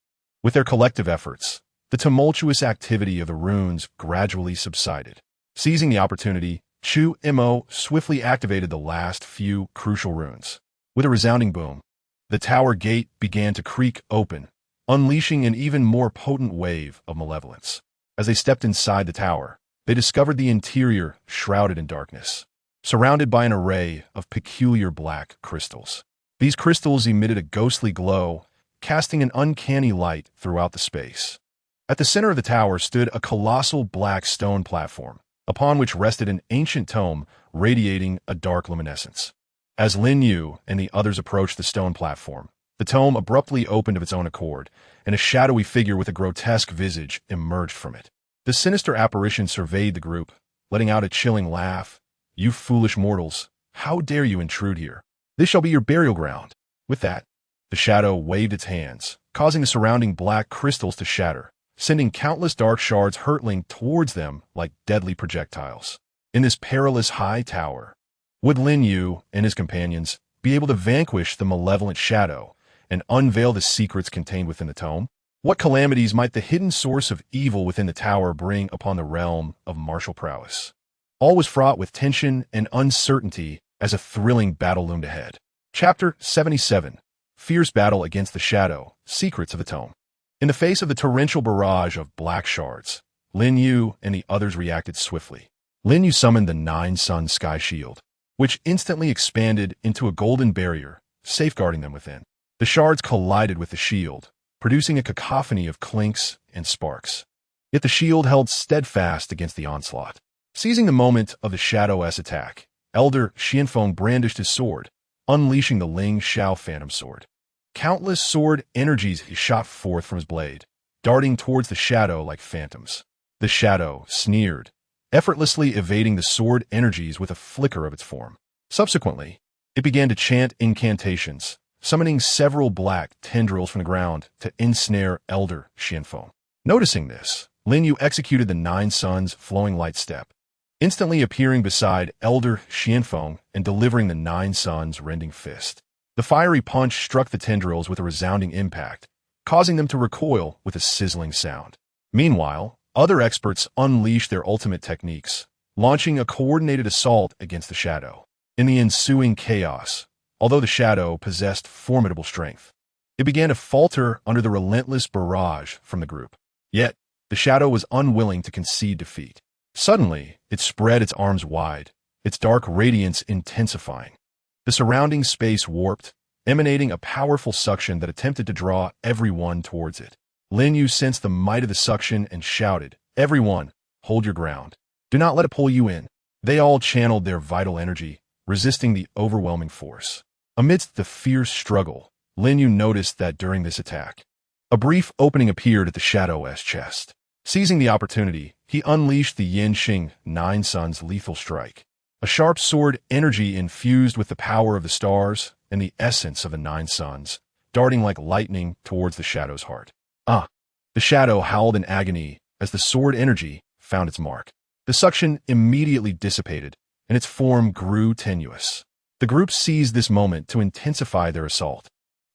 With their collective efforts, the tumultuous activity of the runes gradually subsided. Seizing the opportunity, Chu Imo swiftly activated the last few crucial runes. With a resounding boom, the tower gate began to creak open, unleashing an even more potent wave of malevolence. As they stepped inside the tower, they discovered the interior shrouded in darkness, surrounded by an array of peculiar black crystals. These crystals emitted a ghostly glow, casting an uncanny light throughout the space. At the center of the tower stood a colossal black stone platform, upon which rested an ancient tome radiating a dark luminescence. As Lin Yu and the others approached the stone platform, the tome abruptly opened of its own accord, and a shadowy figure with a grotesque visage emerged from it. The sinister apparition surveyed the group, letting out a chilling laugh. "You foolish mortals, how dare you intrude here? This shall be your burial ground." With that, the shadow waved its hands, causing the surrounding black crystals to shatter, sending countless dark shards hurtling towards them like deadly projectiles. In this perilous high tower, would Lin Yu and his companions be able to vanquish the malevolent shadow and unveil the secrets contained within the tome? What calamities might the hidden source of evil within the tower bring upon the realm of martial prowess? All was fraught with tension and uncertainty as a thrilling battle loomed ahead. Chapter 77. Fierce Battle Against the Shadow, Secrets of the Tome. In the face of the torrential barrage of black shards, Lin Yu and the others reacted swiftly. Lin Yu summoned the Nine Sun Sky Shield, which instantly expanded into a golden barrier, safeguarding them within. The shards collided with the shield, producing a cacophony of clinks and sparks. Yet the shield held steadfast against the onslaught. Seizing the moment of the Shadow-S attack, Elder Xianfeng brandished his sword, unleashing the Ling Xiao Phantom Sword. Countless sword energies shot forth from his blade, darting towards the shadow like phantoms. The shadow sneered, effortlessly evading the sword energies with a flicker of its form. Subsequently, it began to chant incantations, summoning several black tendrils from the ground to ensnare Elder Xianfeng. Noticing this, Lin Yu executed the Nine Suns flowing light step, instantly appearing beside Elder Xianfeng and delivering the Nine Suns rending fist. The fiery punch struck the tendrils with a resounding impact, causing them to recoil with a sizzling sound. Meanwhile, other experts unleashed their ultimate techniques, launching a coordinated assault against the shadow. In the ensuing chaos, although the shadow possessed formidable strength, it began to falter under the relentless barrage from the group. Yet, the shadow was unwilling to concede defeat. Suddenly, it spread its arms wide, its dark radiance intensifying. The surrounding space warped, emanating a powerful suction that attempted to draw everyone towards it. Lin Yu sensed the might of the suction and shouted, "Everyone, hold your ground. Do not let it pull you in." They all channeled their vital energy, resisting the overwhelming force. Amidst the fierce struggle, Lin Yu noticed that during this attack, a brief opening appeared at the Shadow's chest. Seizing the opportunity, he unleashed the Yin Xing Nine Suns lethal strike, a sharp sword energy infused with the power of the stars and the essence of the Nine Suns, darting like lightning towards the Shadow's heart. Ah! The Shadow howled in agony as the sword energy found its mark. The suction immediately dissipated, and its form grew tenuous. The group seized this moment to intensify their assault.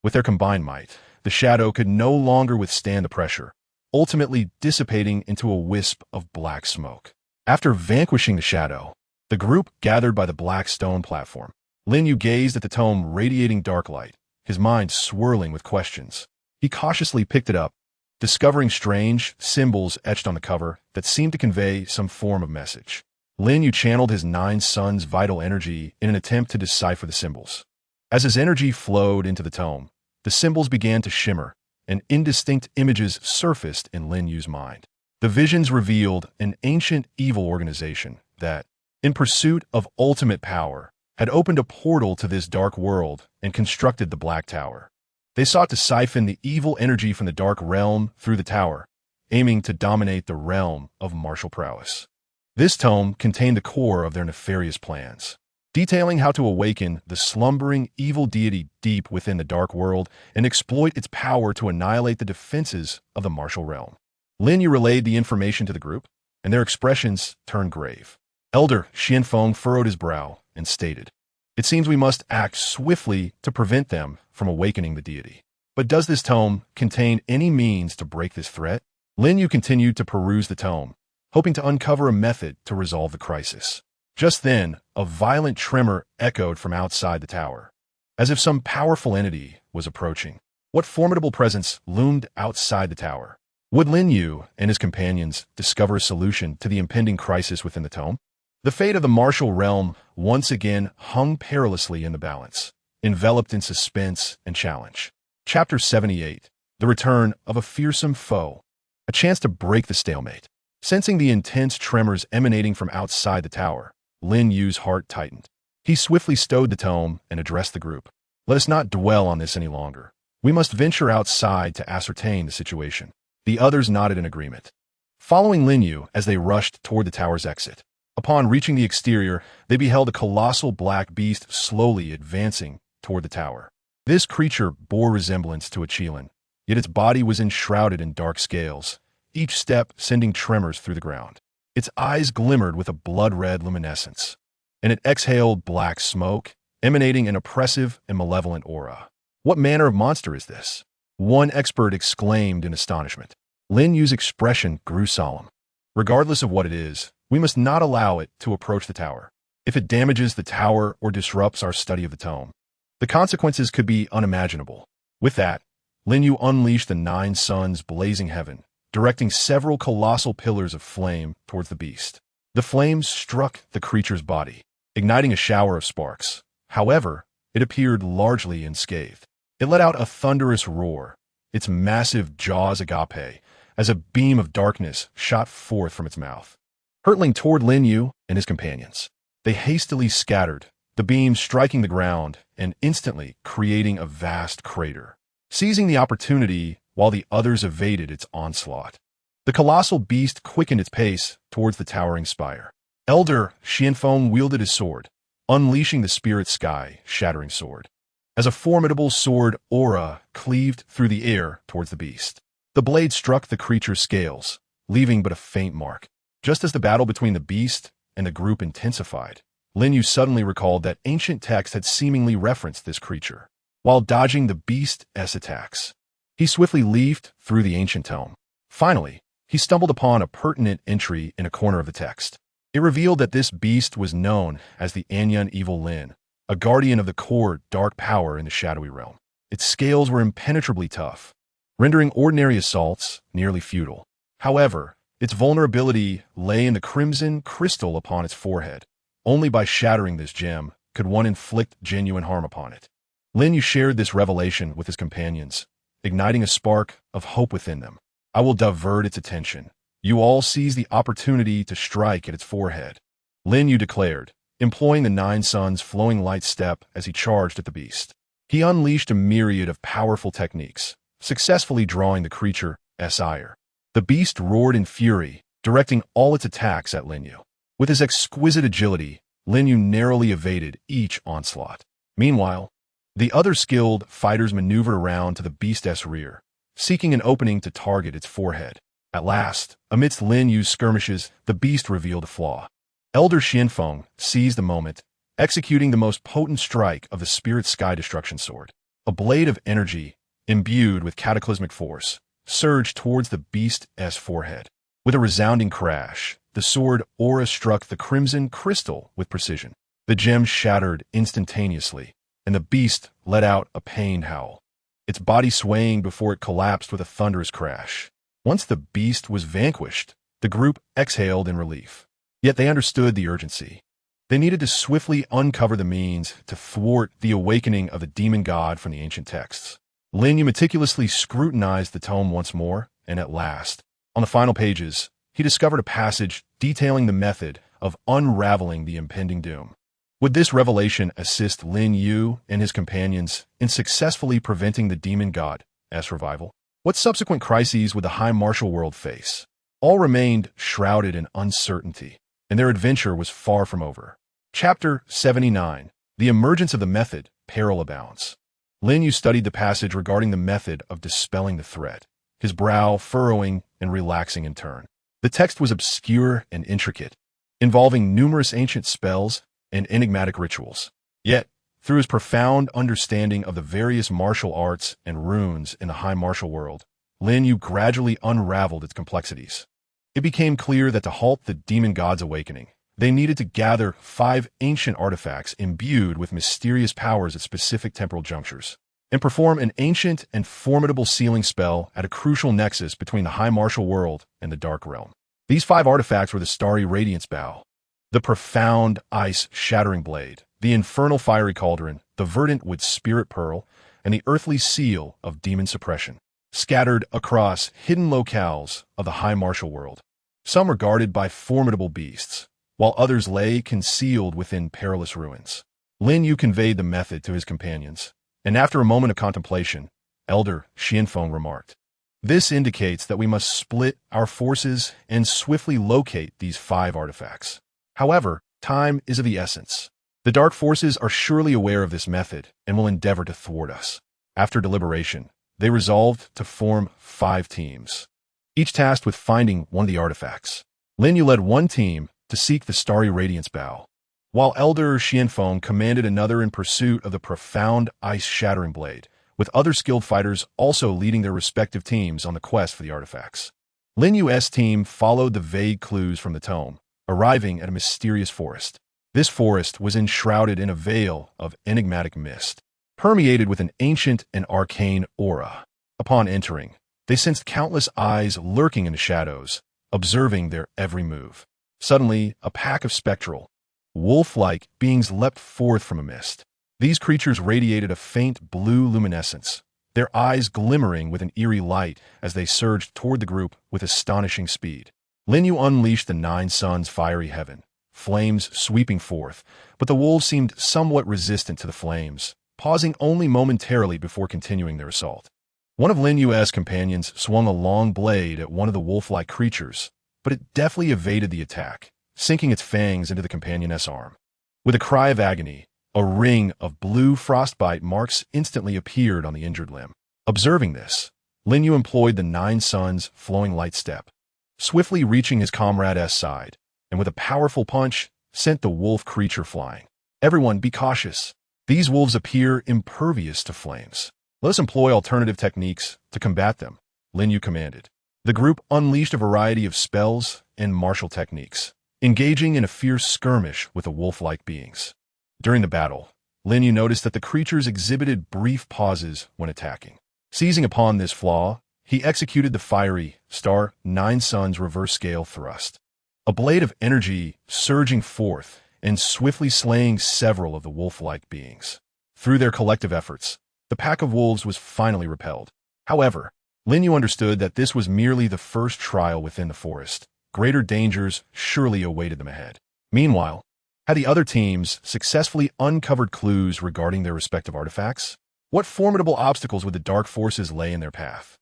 With their combined might, the Shadow could no longer withstand the pressure, ultimately dissipating into a wisp of black smoke. After vanquishing the Shadow, the group gathered by the black stone platform. Lin Yu gazed at the tome radiating dark light, his mind swirling with questions. He cautiously picked it up, discovering strange symbols etched on the cover that seemed to convey some form of message. Lin Yu channeled his Nine Suns' vital energy in an attempt to decipher the symbols. As his energy flowed into the tome, the symbols began to shimmer, and indistinct images surfaced in Lin Yu's mind. The visions revealed an ancient evil organization that, in pursuit of ultimate power, had opened a portal to this dark world and constructed the Black Tower. They sought to siphon the evil energy from the Dark Realm through the tower, aiming to dominate the realm of martial prowess. This tome contained the core of their nefarious plans, detailing how to awaken the slumbering evil deity deep within the dark world and exploit its power to annihilate the defenses of the martial realm. Lin Yu relayed the information to the group, and their expressions turned grave. Elder Xianfeng furrowed his brow and stated, "It seems we must act swiftly to prevent them from awakening the deity. But does this tome contain any means to break this threat?" Lin Yu continued to peruse the tome, hoping to uncover a method to resolve the crisis. Just then, a violent tremor echoed from outside the tower, as if some powerful entity was approaching. What formidable presence loomed outside the tower? Would Lin Yu and his companions discover a solution to the impending crisis within the tome? The fate of the martial realm once again hung perilously in the balance, enveloped in suspense and challenge. Chapter 78. The Return of a Fearsome Foe. A chance to break the stalemate. Sensing the intense tremors emanating from outside the tower, Lin Yu's heart tightened. He swiftly stowed the tome and addressed the group. "Let us not dwell on this any longer. We must venture outside to ascertain the situation." The others nodded in agreement, following Lin Yu as they rushed toward the tower's exit. Upon reaching the exterior, they beheld a colossal black beast slowly advancing toward the tower. This creature bore resemblance to a qilin, yet its body was enshrouded in dark scales, each step sending tremors through the ground. Its eyes glimmered with a blood-red luminescence, and it exhaled black smoke, emanating an oppressive and malevolent aura. "What manner of monster is this?" one expert exclaimed in astonishment. Lin Yu's expression grew solemn. "Regardless of what it is, we must not allow it to approach the tower. If it damages the tower or disrupts our study of the tome, the consequences could be unimaginable." With that, Lin Yu unleashed the Nine Suns' blazing heaven, directing several colossal pillars of flame towards the beast. The flames struck the creature's body, igniting a shower of sparks. However, it appeared largely unscathed. It let out a thunderous roar, its massive jaws agape, as a beam of darkness shot forth from its mouth, hurtling toward Lin Yu and his companions. They hastily scattered, the beam striking the ground and instantly creating a vast crater. Seizing the opportunity while the others evaded its onslaught, the colossal beast quickened its pace towards the towering spire. Elder Xianfeng wielded his sword, unleashing the spirit sky shattering sword. As a formidable sword aura cleaved through the air towards the beast, the blade struck the creature's scales, leaving but a faint mark. Just as the battle between the beast and the group intensified, Lin Yu suddenly recalled that ancient text had seemingly referenced this creature. While dodging the beast's attacks, he swiftly leafed through the ancient tome. Finally, he stumbled upon a pertinent entry in a corner of the text. It revealed that this beast was known as the Anyan Evil Lin, a guardian of the core dark power in the shadowy realm. Its scales were impenetrably tough, rendering ordinary assaults nearly futile. However, its vulnerability lay in the crimson crystal upon its forehead, Only by shattering this gem could one inflict genuine harm upon it. Lin Yu shared this revelation with his companions, igniting a spark of hope within them. I will divert its attention. You all seize the opportunity to strike at its forehead, Lin Yu declared, employing the Nine Suns' flowing light step as he charged at the beast. He unleashed a myriad of powerful techniques, successfully drawing the creature's ire. The beast roared in fury, directing all its attacks at Lin Yu. With his exquisite agility, Lin Yu narrowly evaded each onslaught. Meanwhile, the other skilled fighters maneuvered around to the beast's rear, seeking an opening to target its forehead. At last, amidst Lin Yu's skirmishes, the beast revealed a flaw. Elder Xianfeng seized the moment, executing the most potent strike of the spirit sky destruction sword. A blade of energy, imbued with cataclysmic force, surged towards the beast's forehead. With a resounding crash, the sword aura struck the crimson crystal with precision. The gem shattered instantaneously, and the beast let out a pained howl, its body swaying before it collapsed with a thunderous crash. Once the beast was vanquished, the group exhaled in relief. Yet they understood the urgency. They needed to swiftly uncover the means to thwart the awakening of the demon god from the ancient texts. Lin Yu meticulously scrutinized the tome once more, and at last, on the final pages, he discovered a passage detailing the method of unraveling the impending doom. Would this revelation assist Lin Yu and his companions in successfully preventing the demon god's revival? What subsequent crises would the High Martial world face? All remained shrouded in uncertainty, and their adventure was far from over. Chapter 79. The Emergence of the Method, Peril Abounds. Lin Yu studied the passage regarding the method of dispelling the threat, his brow furrowing and relaxing in turn. The text was obscure and intricate, involving numerous ancient spells and enigmatic rituals. Yet, through his profound understanding of the various martial arts and runes in the High Martial world, Lin Yu gradually unraveled its complexities. It became clear that to halt the demon god's awakening, they needed to gather 5 ancient artifacts imbued with mysterious powers at specific temporal junctures, and perform an ancient and formidable sealing spell at a crucial nexus between the High Martial world and the Dark Realm. These 5 artifacts were the Starry Radiance Bow, the Profound Ice-Shattering Blade, the Infernal Fiery Cauldron, the Verdant Wood Spirit Pearl, and the Earthly Seal of Demon Suppression, scattered across hidden locales of the High Martial world. Some were guarded by formidable beasts, while others lay concealed within perilous ruins. Lin Yu conveyed the method to his companions, and after a moment of contemplation, Elder Xianfeng remarked, "This indicates that we must split our forces and swiftly locate these 5 artifacts. However, time is of the essence. The dark forces are surely aware of this method and will endeavor to thwart us." After deliberation, they resolved to form 5 teams, each tasked with finding one of the artifacts. Lin Yu led one team to seek the Starry Radiance Bow, while Elder Xianfeng commanded another in pursuit of the Profound Ice-Shattering Blade, with other skilled fighters also leading their respective teams on the quest for the artifacts. Lin Yu's team followed the vague clues from the tome, arriving at a mysterious forest. This forest was enshrouded in a veil of enigmatic mist, permeated with an ancient and arcane aura. Upon entering, they sensed countless eyes lurking in the shadows, observing their every move. Suddenly, a pack of spectral, wolf-like beings leapt forth from a mist. These creatures radiated a faint blue luminescence, their eyes glimmering with an eerie light as they surged toward the group with astonishing speed. Lin Yu unleashed the 9 Suns' fiery heaven, flames sweeping forth, but the wolves seemed somewhat resistant to the flames, pausing only momentarily before continuing their assault. One of Lin Yu's companions swung a long blade at one of the wolf-like creatures, but it deftly evaded the attack, sinking its fangs into the companion's arm. With a cry of agony, a ring of blue frostbite marks instantly appeared on the injured limb. Observing this, Lin Yu employed the 9 Suns' flowing light step, swiftly reaching his comrade's side, and with a powerful punch, sent the wolf creature flying. "Everyone, be cautious. These wolves appear impervious to flames. Let us employ alternative techniques to combat them," Lin Yu commanded. The group unleashed a variety of spells and martial techniques, engaging in a fierce skirmish with the wolf-like beings. During the battle, Lin Yu noticed that the creatures exhibited brief pauses when attacking. Seizing upon this flaw, he executed the fiery Star 9 Suns reverse scale thrust. A blade of energy surging forth and swiftly slaying several of the wolf-like beings. Through their collective efforts, the pack of wolves was finally repelled. However, Lin Yu understood that this was merely the first trial within the forest. Greater dangers surely awaited them ahead. Meanwhile, had the other teams successfully uncovered clues regarding their respective artifacts? What formidable obstacles would the dark forces lay in their path?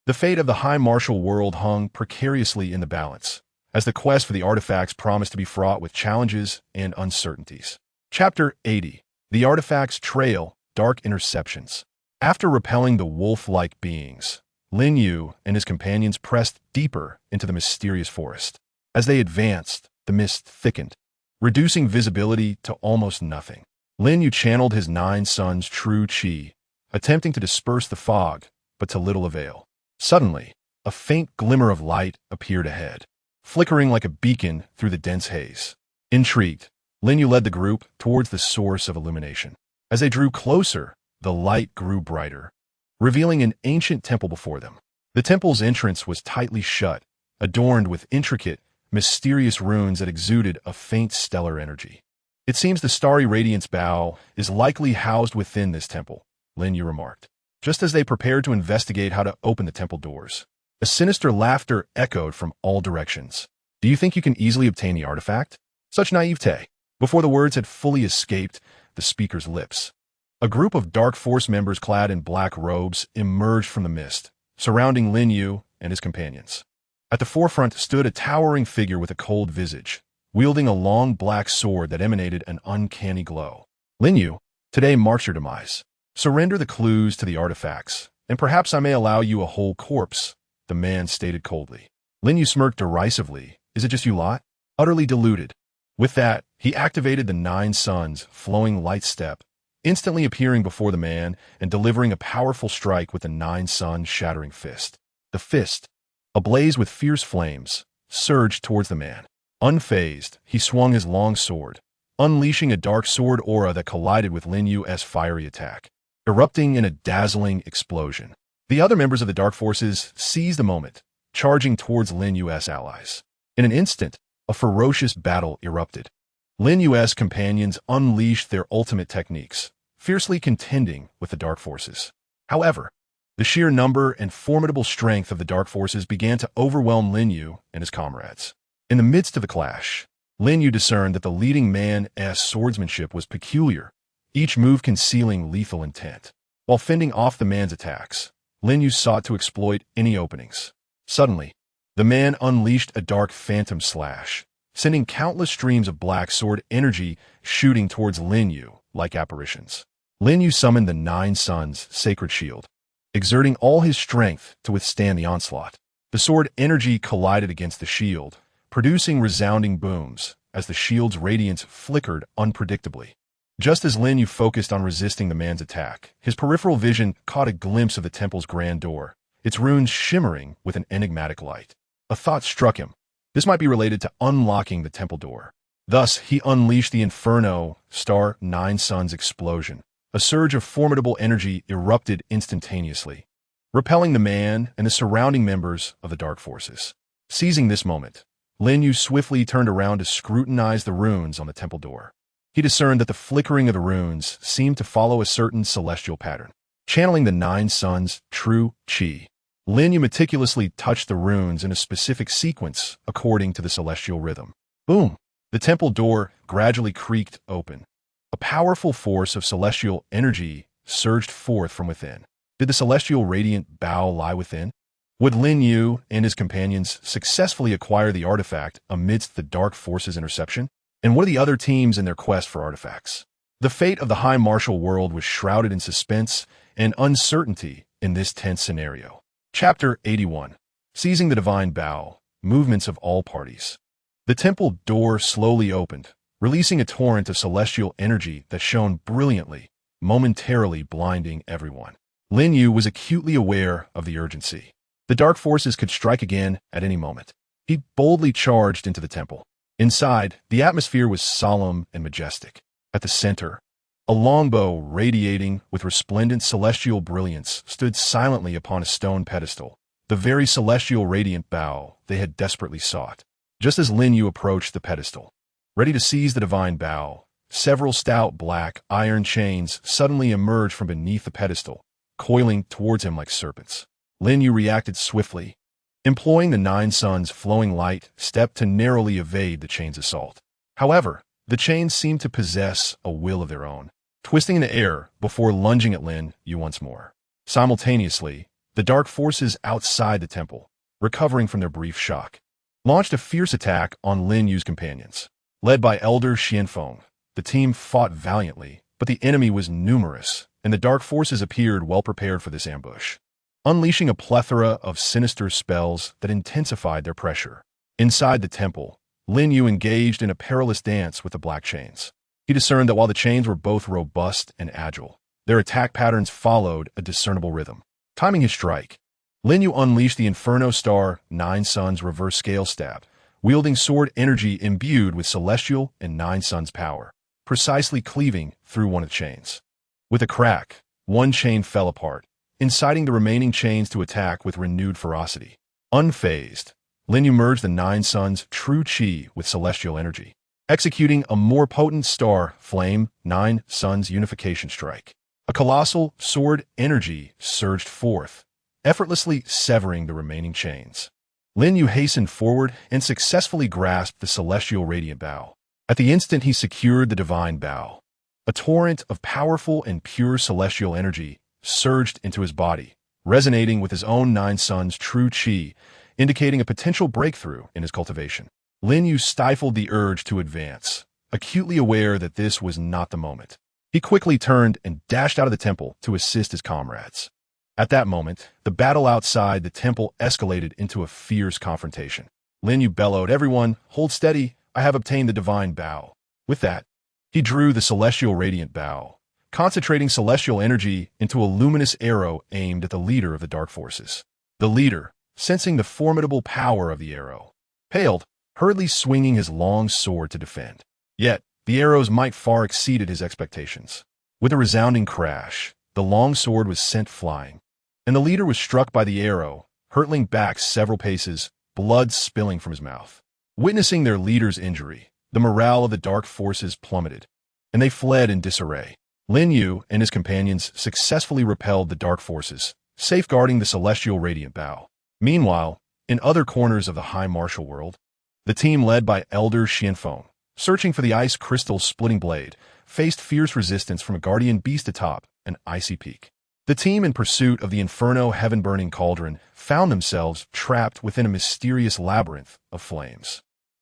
The fate of the high martial world hung precariously in the balance, as the quest for the artifacts promised to be fraught with challenges and uncertainties. Chapter 80. The Artifacts Trail, Dark Interceptions. After repelling the wolf-like beings, Lin Yu and his companions pressed deeper into the mysterious forest. As they advanced, the mist thickened, reducing visibility to almost nothing. Lin Yu channeled his 9 sons' true qi, attempting to disperse the fog, but to little avail. Suddenly, a faint glimmer of light appeared ahead, flickering like a beacon through the dense haze. Intrigued, Lin Yu led the group towards the source of illumination. As they drew closer, the light grew brighter, revealing an ancient temple before them. The temple's entrance was tightly shut, adorned with intricate, mysterious runes that exuded a faint stellar energy. It seems the starry radiance bow is likely housed within this temple, Lin Yu remarked, just as they prepared to investigate how to open the temple doors. A sinister laughter echoed from all directions. Do you think you can easily obtain the artifact? Such naivete. Before the words had fully escaped the speaker's lips, a group of dark force members clad in black robes emerged from the mist, surrounding Lin Yu and his companions. At the forefront stood a towering figure with a cold visage, wielding a long black sword that emanated an uncanny glow. Lin Yu, today marks your demise. Surrender the clues to the artifacts, and perhaps I may allow you a whole corpse, the man stated coldly. Lin Yu smirked derisively. Is it just you lot? Utterly deluded. With that, he activated the 9 sons' flowing light step, instantly appearing before the man and delivering a powerful strike with the 9 sons' shattering fist. The fist, ablaze with fierce flames, surged towards the man. Unfazed, he swung his long sword, unleashing a dark sword aura that collided with Lin Yu's fiery attack, erupting in a dazzling explosion. The other members of the dark forces seized the moment, charging towards Lin Yu's allies. In an instant, a ferocious battle erupted. Lin Yu's companions unleashed their ultimate techniques, fiercely contending with the dark forces. However, the sheer number and formidable strength of the dark forces began to overwhelm Lin Yu and his comrades. In the midst of the clash, Lin Yu discerned that the leading man's swordsmanship was peculiar, each move concealing lethal intent. While fending off the man's attacks, Lin Yu sought to exploit any openings. Suddenly, the man unleashed a dark phantom slash, sending countless streams of black sword energy shooting towards Lin Yu like apparitions. Lin Yu summoned the 9 sons' sacred shield, exerting all his strength to withstand the onslaught. The sword energy collided against the shield, producing resounding booms as the shield's radiance flickered unpredictably. Just as Lin Yu focused on resisting the man's attack, his peripheral vision caught a glimpse of the temple's grand door, its runes shimmering with an enigmatic light. A thought struck him. This might be related to unlocking the temple door. Thus, he unleashed the Inferno Star 9 Sons explosion. A surge of formidable energy erupted instantaneously, repelling the man and the surrounding members of the dark forces. Seizing this moment, Lin Yu swiftly turned around to scrutinize the runes on the temple door. He discerned that the flickering of the runes seemed to follow a certain celestial pattern. Channeling the 9 Sons' true qi, Lin Yu meticulously touched the runes in a specific sequence according to the celestial rhythm. Boom! The temple door gradually creaked open. A powerful force of celestial energy surged forth from within. Did the celestial radiant bow lie within? Would Lin Yu and his companions successfully acquire the artifact amidst the dark forces' interception? And what are the other teams in their quest for artifacts? The fate of the high martial world was shrouded in suspense and uncertainty in this tense scenario. Chapter 81. Seizing the Divine Bow, Movements of All Parties. The temple door slowly opened, releasing a torrent of celestial energy that shone brilliantly, momentarily blinding everyone. Lin Yu was acutely aware of the urgency. The dark forces could strike again at any moment. He boldly charged into the temple. Inside, the atmosphere was solemn and majestic. At the center, a longbow radiating with resplendent celestial brilliance stood silently upon a stone pedestal, the very celestial radiant bow they had desperately sought. Just as Lin Yu approached the pedestal, ready to seize the divine bow. Several stout black iron chains suddenly emerged from beneath the pedestal, coiling towards him like serpents. Lin Yu reacted swiftly, employing the Nine Suns' flowing light step to narrowly evade the chain's assault. However, the chains seemed to possess a will of their own, twisting into air before lunging at Lin Yu once more. Simultaneously, the dark forces outside the temple, recovering from their brief shock, launched a fierce attack on Lin Yu's companions. Led by Elder Xianfeng, the team fought valiantly, but the enemy was numerous, and the dark forces appeared well prepared for this ambush, unleashing a plethora of sinister spells that intensified their pressure. Inside the temple, Lin Yu engaged in a perilous dance with the black chains. He discerned that while the chains were both robust and agile, their attack patterns followed a discernible rhythm. Timing his strike, Lin Yu unleashed the Inferno Star Nine Suns reverse scale stab, wielding sword energy imbued with celestial and Nine Suns power, precisely cleaving through one of the chains. With a crack, one chain fell apart, inciting the remaining chains to attack with renewed ferocity. Unfazed, Lin Yu merged the Nine Suns' true chi with celestial energy, executing a more potent star flame Nine Suns unification strike. A colossal sword energy surged forth, effortlessly severing the remaining chains. Lin Yu hastened forward and successfully grasped the celestial radiant bow. At the instant he secured the divine bow, a torrent of powerful and pure celestial energy surged into his body, resonating with his own Nine Suns' true chi, indicating a potential breakthrough in his cultivation. Lin Yu stifled the urge to advance, acutely aware that this was not the moment. He quickly turned and dashed out of the temple to assist his comrades. At that moment, the battle outside the temple escalated into a fierce confrontation. Lin Yu bellowed, "Everyone, hold steady, I have obtained the divine bow." With that, he drew the celestial radiant bow, concentrating celestial energy into a luminous arrow aimed at the leader of the dark forces. The leader, sensing the formidable power of the arrow, paled, hurriedly swinging his long sword to defend. Yet, the arrow's might far exceeded his expectations. With a resounding crash, the long sword was sent flying, and the leader was struck by the arrow, hurtling back several paces, blood spilling from his mouth. Witnessing their leader's injury, the morale of the dark forces plummeted, and they fled in disarray. Lin Yu and his companions successfully repelled the dark forces, safeguarding the celestial radiant bow. Meanwhile, in other corners of the high martial world, the team led by Elder Xianfeng, searching for the ice crystal splitting blade, faced fierce resistance from a guardian beast atop an icy peak. The team in pursuit of the Inferno heaven-burning cauldron found themselves trapped within a mysterious labyrinth of flames.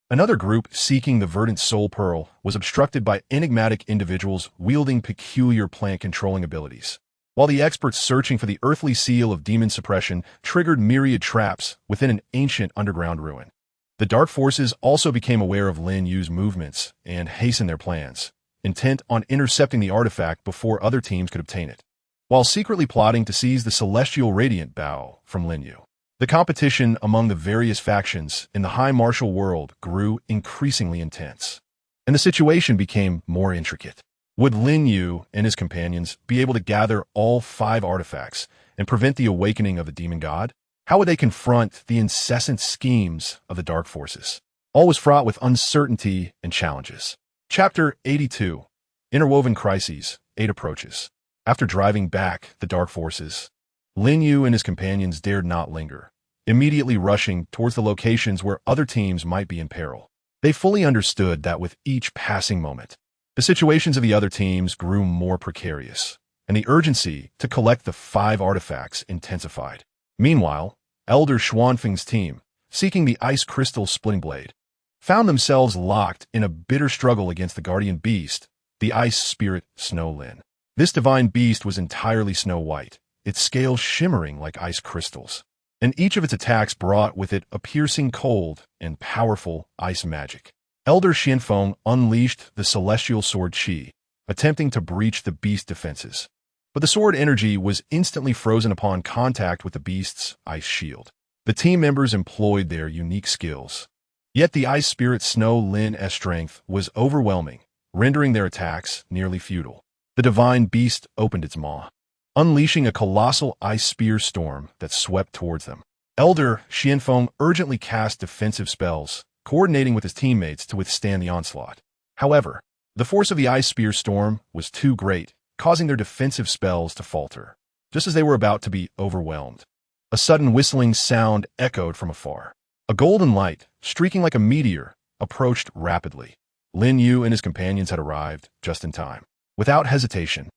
Another group seeking the verdant soul pearl was obstructed by enigmatic individuals wielding peculiar plant-controlling abilities, while the experts searching for the earthly seal of demon suppression triggered myriad traps within an ancient underground ruin. The dark forces also became aware of Lin Yu's movements and hastened their plans, intent on intercepting the artifact before other teams could obtain it, while secretly plotting to seize the celestial radiant bow from Lin Yu. The competition among the various factions in the high martial world grew increasingly intense, and the situation became more intricate. Would Lin Yu and his companions be able to gather all 5 artifacts and prevent the awakening of the demon god? How would they confront the incessant schemes of the dark forces? All was fraught with uncertainty and challenges. Chapter 82. Interwoven Crises, 8 Approaches. After driving back the dark forces, Lin Yu and his companions dared not linger, immediately rushing towards the locations where other teams might be in peril. They fully understood that with each passing moment, the situations of the other teams grew more precarious, and the urgency to collect the 5 artifacts intensified. Meanwhile, Elder Xuanfeng's team, seeking the ice crystal splitting blade, found themselves locked in a bitter struggle against the guardian beast, the ice spirit Snow Lin. This divine beast was entirely snow white, its scales shimmering like ice crystals, and each of its attacks brought with it a piercing cold and powerful ice magic. Elder Xianfeng unleashed the celestial sword Qi, attempting to breach the beast's defenses. But the sword energy was instantly frozen upon contact with the beast's ice shield. The team members employed their unique skills, yet the ice spirit Snow Lin's strength was overwhelming, rendering their attacks nearly futile. The divine beast opened its maw, unleashing a colossal ice spear storm that swept towards them. Elder Xianfeng urgently cast defensive spells, coordinating with his teammates to withstand the onslaught. However, the force of the ice spear storm was too great, causing their defensive spells to falter. Just as they were about to be overwhelmed, a sudden whistling sound echoed from afar. A golden light, streaking like a meteor, approached rapidly. Lin Yu and his companions had arrived just in time. Without hesitation,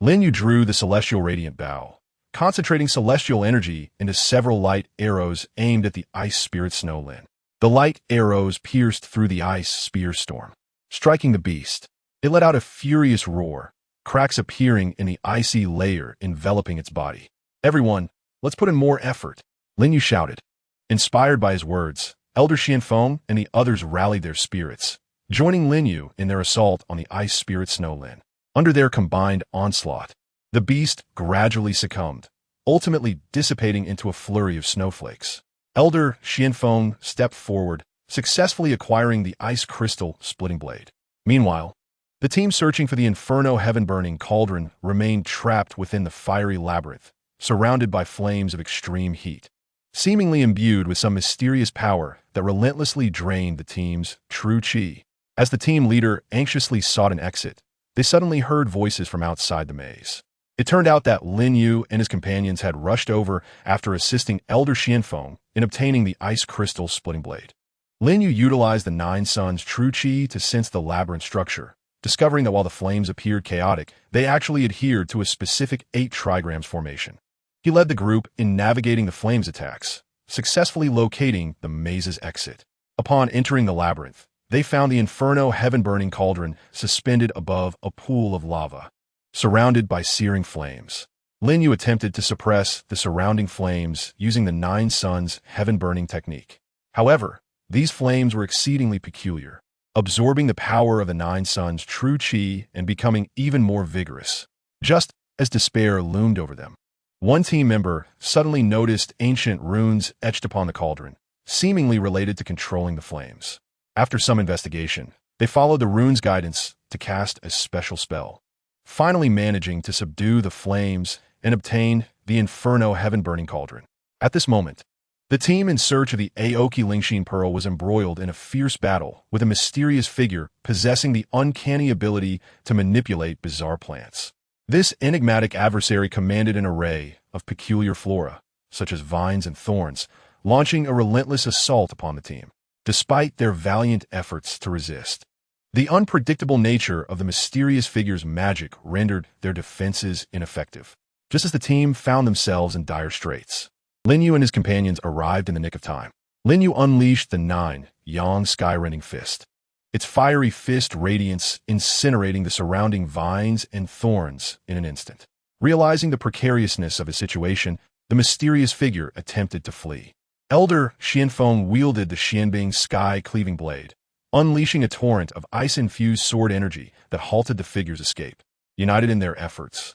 Lin Yu drew the celestial radiant bow, concentrating celestial energy into several light arrows aimed at the ice spirit Snowlin. The light arrows pierced through the ice spear storm, striking the beast. It let out a furious roar, cracks appearing in the icy layer enveloping its body. "Everyone, let's put in more effort," Lin Yu shouted. Inspired by his words, Elder Xianfeng and the others rallied their spirits, joining Lin Yu in their assault on the ice spirit Snowlin. Under their combined onslaught, the beast gradually succumbed, ultimately dissipating into a flurry of snowflakes. Elder Xianfeng stepped forward, successfully acquiring the ice crystal splitting blade. Meanwhile, the team searching for the Inferno heaven-burning cauldron remained trapped within the fiery labyrinth, surrounded by flames of extreme heat, seemingly imbued with some mysterious power that relentlessly drained the team's true chi. As the team leader anxiously sought an exit, they suddenly heard voices from outside the maze. It turned out that Lin Yu and his companions had rushed over after assisting Elder Xianfeng in obtaining the ice crystal splitting blade. Lin Yu utilized the Nine Suns' true chi to sense the labyrinth structure, discovering that while the flames appeared chaotic, they actually adhered to a specific 8 trigrams formation. He led the group in navigating the flames attacks, successfully locating the maze's exit. Upon entering the labyrinth, they found the Inferno heaven-burning cauldron suspended above a pool of lava, surrounded by searing flames. Lin Yu attempted to suppress the surrounding flames using the Nine Suns heaven-burning technique. However, these flames were exceedingly peculiar, absorbing the power of the Nine Suns' true chi and becoming even more vigorous. Just as despair loomed over them, one team member suddenly noticed ancient runes etched upon the cauldron, seemingly related to controlling the flames. After some investigation, they followed the rune's guidance to cast a special spell, finally managing to subdue the flames and obtain the Inferno heaven-burning cauldron. At this moment, the team in search of the Aoki Lingshin Pearl was embroiled in a fierce battle with a mysterious figure possessing the uncanny ability to manipulate bizarre plants. This enigmatic adversary commanded an array of peculiar flora, such as vines and thorns, launching a relentless assault upon the team, despite their valiant efforts to resist. The unpredictable nature of the mysterious figure's magic rendered their defenses ineffective. Just as the team found themselves in dire straits, Lin Yu and his companions arrived in the nick of time. Lin Yu unleashed the 9-yang sky-rending fist, its fiery fist radiance incinerating the surrounding vines and thorns in an instant. Realizing the precariousness of his situation, the mysterious figure attempted to flee. Elder Xianfeng wielded the Xianbing sky-cleaving blade, unleashing a torrent of ice-infused sword energy that halted the figure's escape. United in their efforts,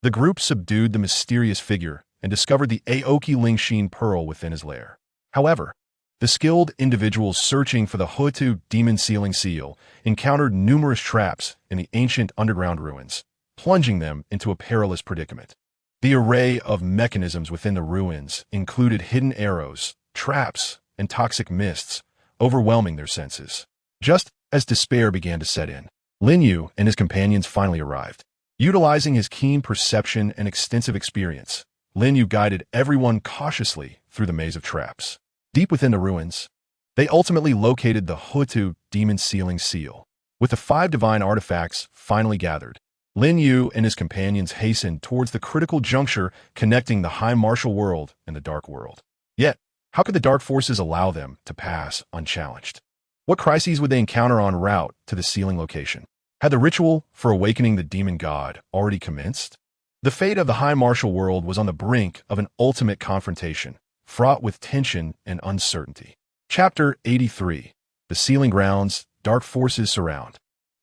the group subdued the mysterious figure and discovered the Aoki Lingshin Pearl within his lair. However, the skilled individuals searching for the Hutu demon sealing seal encountered numerous traps in the ancient underground ruins, plunging them into a perilous predicament. The array of mechanisms within the ruins included hidden arrows, traps, and toxic mists, overwhelming their senses. Just as despair began to set in, Lin Yu and his companions finally arrived. Utilizing his keen perception and extensive experience, Lin Yu guided everyone cautiously through the maze of traps. Deep within the ruins, they ultimately located the Hutu demon sealing seal. With the 5 divine artifacts finally gathered, Lin Yu and his companions hastened towards the critical juncture connecting the high martial world and the dark world. Yet, how could the dark forces allow them to pass unchallenged? What crises would they encounter en route to the sealing location? Had the ritual for awakening the demon god already commenced? The fate of the high martial world was on the brink of an ultimate confrontation, fraught with tension and uncertainty. Chapter 83. The Sealing Grounds, Dark Forces Surround.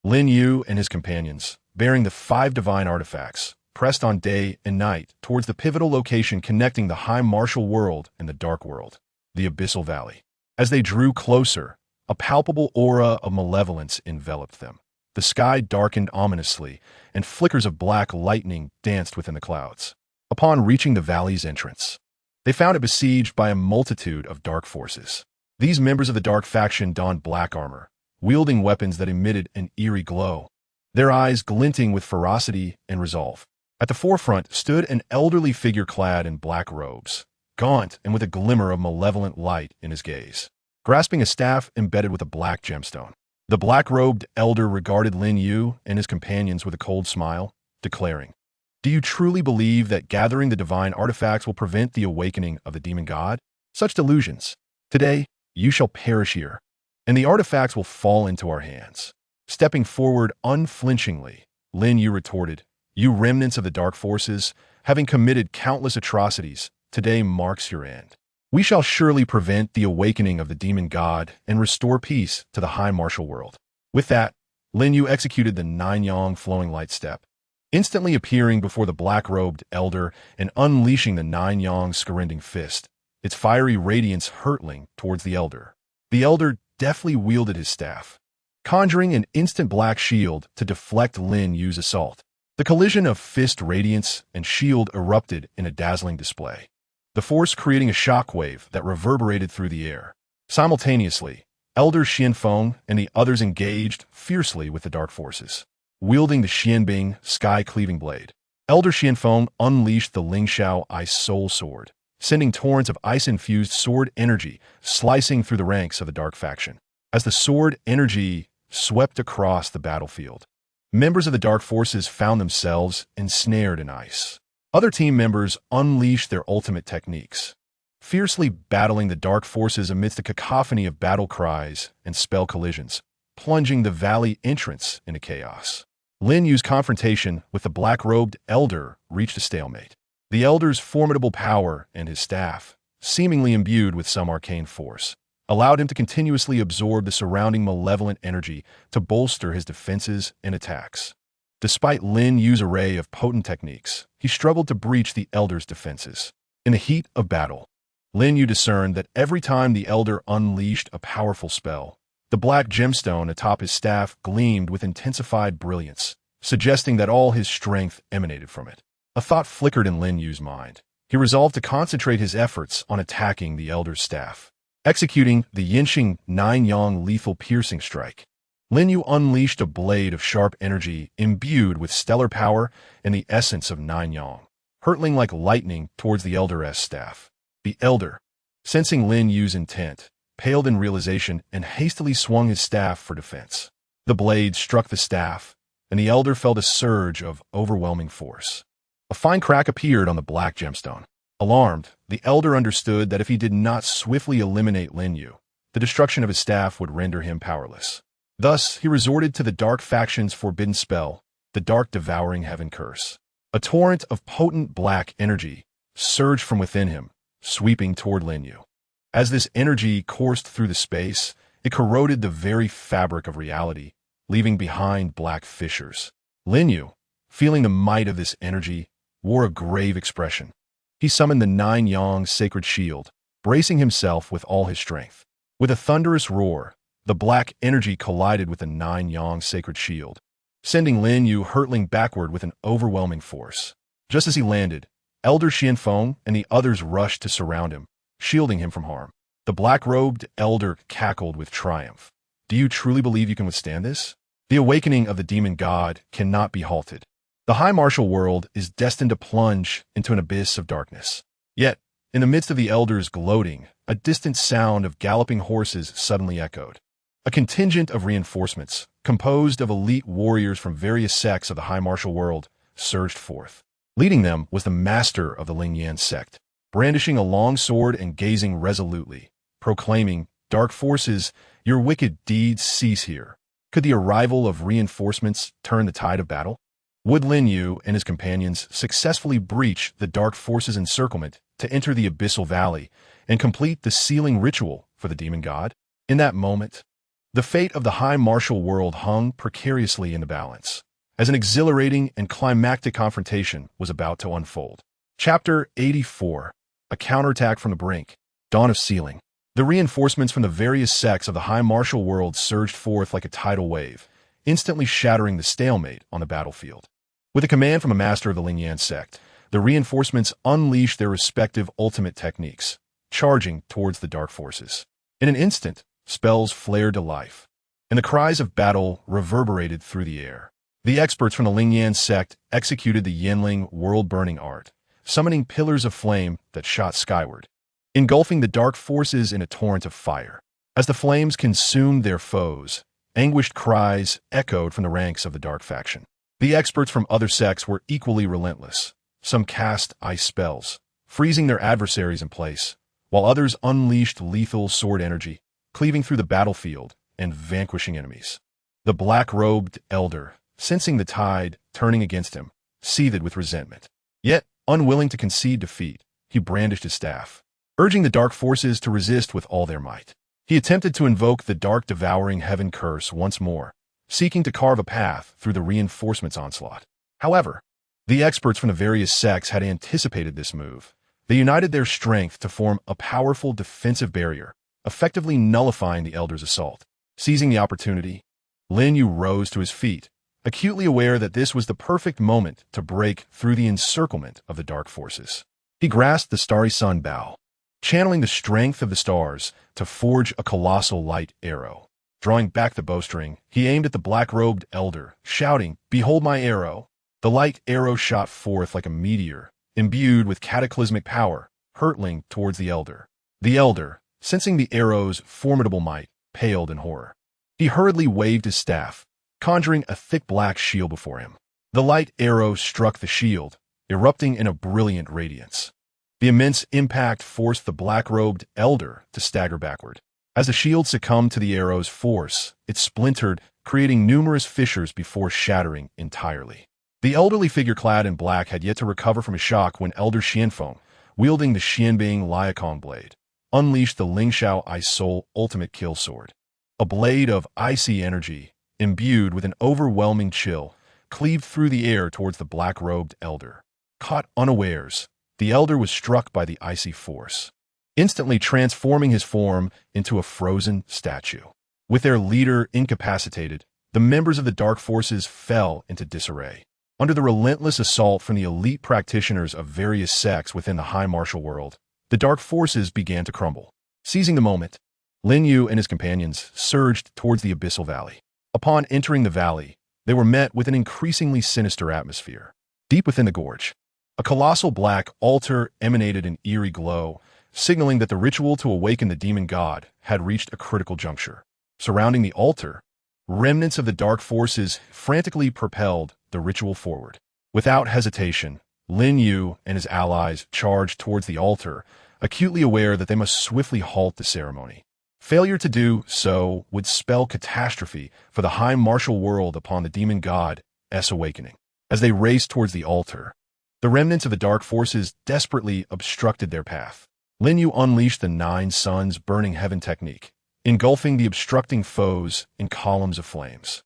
Lin Yu and his companions, bearing the 5 divine artifacts, pressed on day and night towards the pivotal location connecting the high martial world and the dark world, the Abyssal Valley. As they drew closer, a palpable aura of malevolence enveloped them. The sky darkened ominously, and flickers of black lightning danced within the clouds. Upon reaching the valley's entrance, they found it besieged by a multitude of dark forces. These members of the dark faction donned black armor, wielding weapons that emitted an eerie glow, their eyes glinting with ferocity and resolve. At the forefront stood an elderly figure clad in black robes, gaunt and with a glimmer of malevolent light in his gaze, grasping a staff embedded with a black gemstone. The black-robed elder regarded Lin Yu and his companions with a cold smile, declaring, "Do you truly believe that gathering the divine artifacts will prevent the awakening of the demon god? Such delusions. Today, you shall perish here, and the artifacts will fall into our hands." Stepping forward unflinchingly, Lin Yu retorted, "You remnants of the dark forces, having committed countless atrocities, today marks your end. We shall surely prevent the awakening of the demon god and restore peace to the high martial world." With that, Lin Yu executed the nine-yang flowing light step, instantly appearing before the black-robed elder and unleashing the nine-yang scarending fist, its fiery radiance hurtling towards the elder. The elder deftly wielded his staff, conjuring an instant black shield to deflect Lin Yu's assault. The collision of fist radiance and shield erupted in a dazzling display, the force creating a shockwave that reverberated through the air. Simultaneously, Elder Xianfeng and the others engaged fiercely with the dark forces, wielding the Xianbing sky-cleaving blade. Elder Xianfeng unleashed the Lingxiao Ice Soul Sword, sending torrents of ice-infused sword energy slicing through the ranks of the dark faction. As the sword energy swept across the battlefield, members of the dark forces found themselves ensnared in ice. Other team members unleashed their ultimate techniques, fiercely battling the dark forces amidst a cacophony of battle cries and spell collisions, plunging the valley entrance into chaos. Lin Yu's confrontation with the black-robed elder reached a stalemate. The elder's formidable power and his staff, seemingly imbued with some arcane force, allowed him to continuously absorb the surrounding malevolent energy to bolster his defenses and attacks. Despite Lin Yu's array of potent techniques, he struggled to breach the elder's defenses. In the heat of battle, Lin Yu discerned that every time the elder unleashed a powerful spell, the black gemstone atop his staff gleamed with intensified brilliance, suggesting that all his strength emanated from it. A thought flickered in Lin Yu's mind. He resolved to concentrate his efforts on attacking the elder's staff. Executing the Yinxing Nine-Yang lethal piercing strike, Lin Yu unleashed a blade of sharp energy imbued with stellar power and the essence of Nine-Yang, hurtling like lightning towards the elder's staff. The elder, sensing Lin Yu's intent, paled in realization and hastily swung his staff for defense. The blade struck the staff, and the elder felt a surge of overwhelming force. A fine crack appeared on the black gemstone. Alarmed, the elder understood that if he did not swiftly eliminate Lin Yu, the destruction of his staff would render him powerless. Thus, he resorted to the dark faction's forbidden spell, the Dark Devouring Heaven Curse. A torrent of potent black energy surged from within him, sweeping toward Lin Yu. As this energy coursed through the space, it corroded the very fabric of reality, leaving behind black fissures. Lin Yu, feeling the might of this energy, wore a grave expression. He summoned the Nine-Yang sacred shield, bracing himself with all his strength. With a thunderous roar, the black energy collided with the Nine-Yang sacred shield, sending Lin Yu hurtling backward with an overwhelming force. Just as he landed, Elder Xianfeng and the others rushed to surround him, shielding him from harm. The black-robed elder cackled with triumph. "Do you truly believe you can withstand this? The awakening of the demon god cannot be halted. The high martial world is destined to plunge into an abyss of darkness." Yet, in the midst of the elders gloating, a distant sound of galloping horses suddenly echoed. A contingent of reinforcements, composed of elite warriors from various sects of the high martial world, surged forth. Leading them was the master of the Lingyan sect, brandishing a long sword and gazing resolutely, proclaiming, "Dark forces, your wicked deeds cease here." Could the arrival of reinforcements turn the tide of battle? Would Lin Yu and his companions successfully breach the dark forces' encirclement to enter the abyssal valley and complete the sealing ritual for the demon god? In that moment, the fate of the high martial world hung precariously in the balance, as an exhilarating and climactic confrontation was about to unfold. Chapter 84. A counterattack from the brink. Dawn of Sealing. The reinforcements from the various sects of the high martial world surged forth like a tidal wave, instantly shattering the stalemate on the battlefield. With a command from a master of the Lingyan sect, the reinforcements unleashed their respective ultimate techniques, charging towards the dark forces. In an instant, spells flared to life, and the cries of battle reverberated through the air. The experts from the Lingyan sect executed the Yanling world-burning art, summoning pillars of flame that shot skyward, engulfing the dark forces in a torrent of fire. As the flames consumed their foes, anguished cries echoed from the ranks of the dark faction. The experts from other sects were equally relentless. Some cast ice spells, freezing their adversaries in place, while others unleashed lethal sword energy, cleaving through the battlefield and vanquishing enemies. The black-robed elder, sensing the tide turning against him, seethed with resentment. Yet, unwilling to concede defeat, he brandished his staff, urging the dark forces to resist with all their might. He attempted to invoke the dark devouring heaven curse once more, seeking to carve a path through the reinforcements' onslaught. However, the experts from the various sects had anticipated this move. They united their strength to form a powerful defensive barrier, effectively nullifying the elder's assault. Seizing the opportunity, Lin Yu rose to his feet, acutely aware that this was the perfect moment to break through the encirclement of the dark forces. He grasped the starry sun bow, channeling the strength of the stars to forge a colossal light arrow. Drawing back the bowstring, he aimed at the black-robed elder, shouting, "Behold my arrow!" The light arrow shot forth like a meteor, imbued with cataclysmic power, hurtling towards the elder. The elder, sensing the arrow's formidable might, paled in horror. He hurriedly waved his staff, conjuring a thick black shield before him. The light arrow struck the shield, erupting in a brilliant radiance. The immense impact forced the black-robed elder to stagger backward. As the shield succumbed to the arrow's force, it splintered, creating numerous fissures before shattering entirely. The elderly figure clad in black had yet to recover from his shock when Elder Xianfeng, wielding the Xianbing Liaokong blade, unleashed the Lingshao Ice Soul Ultimate Kill Sword. A blade of icy energy, imbued with an overwhelming chill, cleaved through the air towards the black-robed elder. Caught unawares, the elder was struck by the icy force, instantly transforming his form into a frozen statue. With their leader incapacitated, the members of the dark forces fell into disarray. Under the relentless assault from the elite practitioners of various sects within the high martial world, the dark forces began to crumble. Seizing the moment, Lin Yu and his companions surged towards the abyssal valley. Upon entering the valley, they were met with an increasingly sinister atmosphere. Deep within the gorge, a colossal black altar emanated an eerie glow, signaling that the ritual to awaken the demon god had reached a critical juncture. Surrounding the altar, remnants of the dark forces frantically propelled the ritual forward. Without hesitation, Lin Yu and his allies charged towards the altar, acutely aware that they must swiftly halt the ceremony. Failure to do so would spell catastrophe for the high martial world upon the demon god's awakening. As they raced towards the altar, the remnants of the dark forces desperately obstructed their path. Lin Yu unleashed the Nine Suns Burning Heaven technique, engulfing the obstructing foes in columns of flames.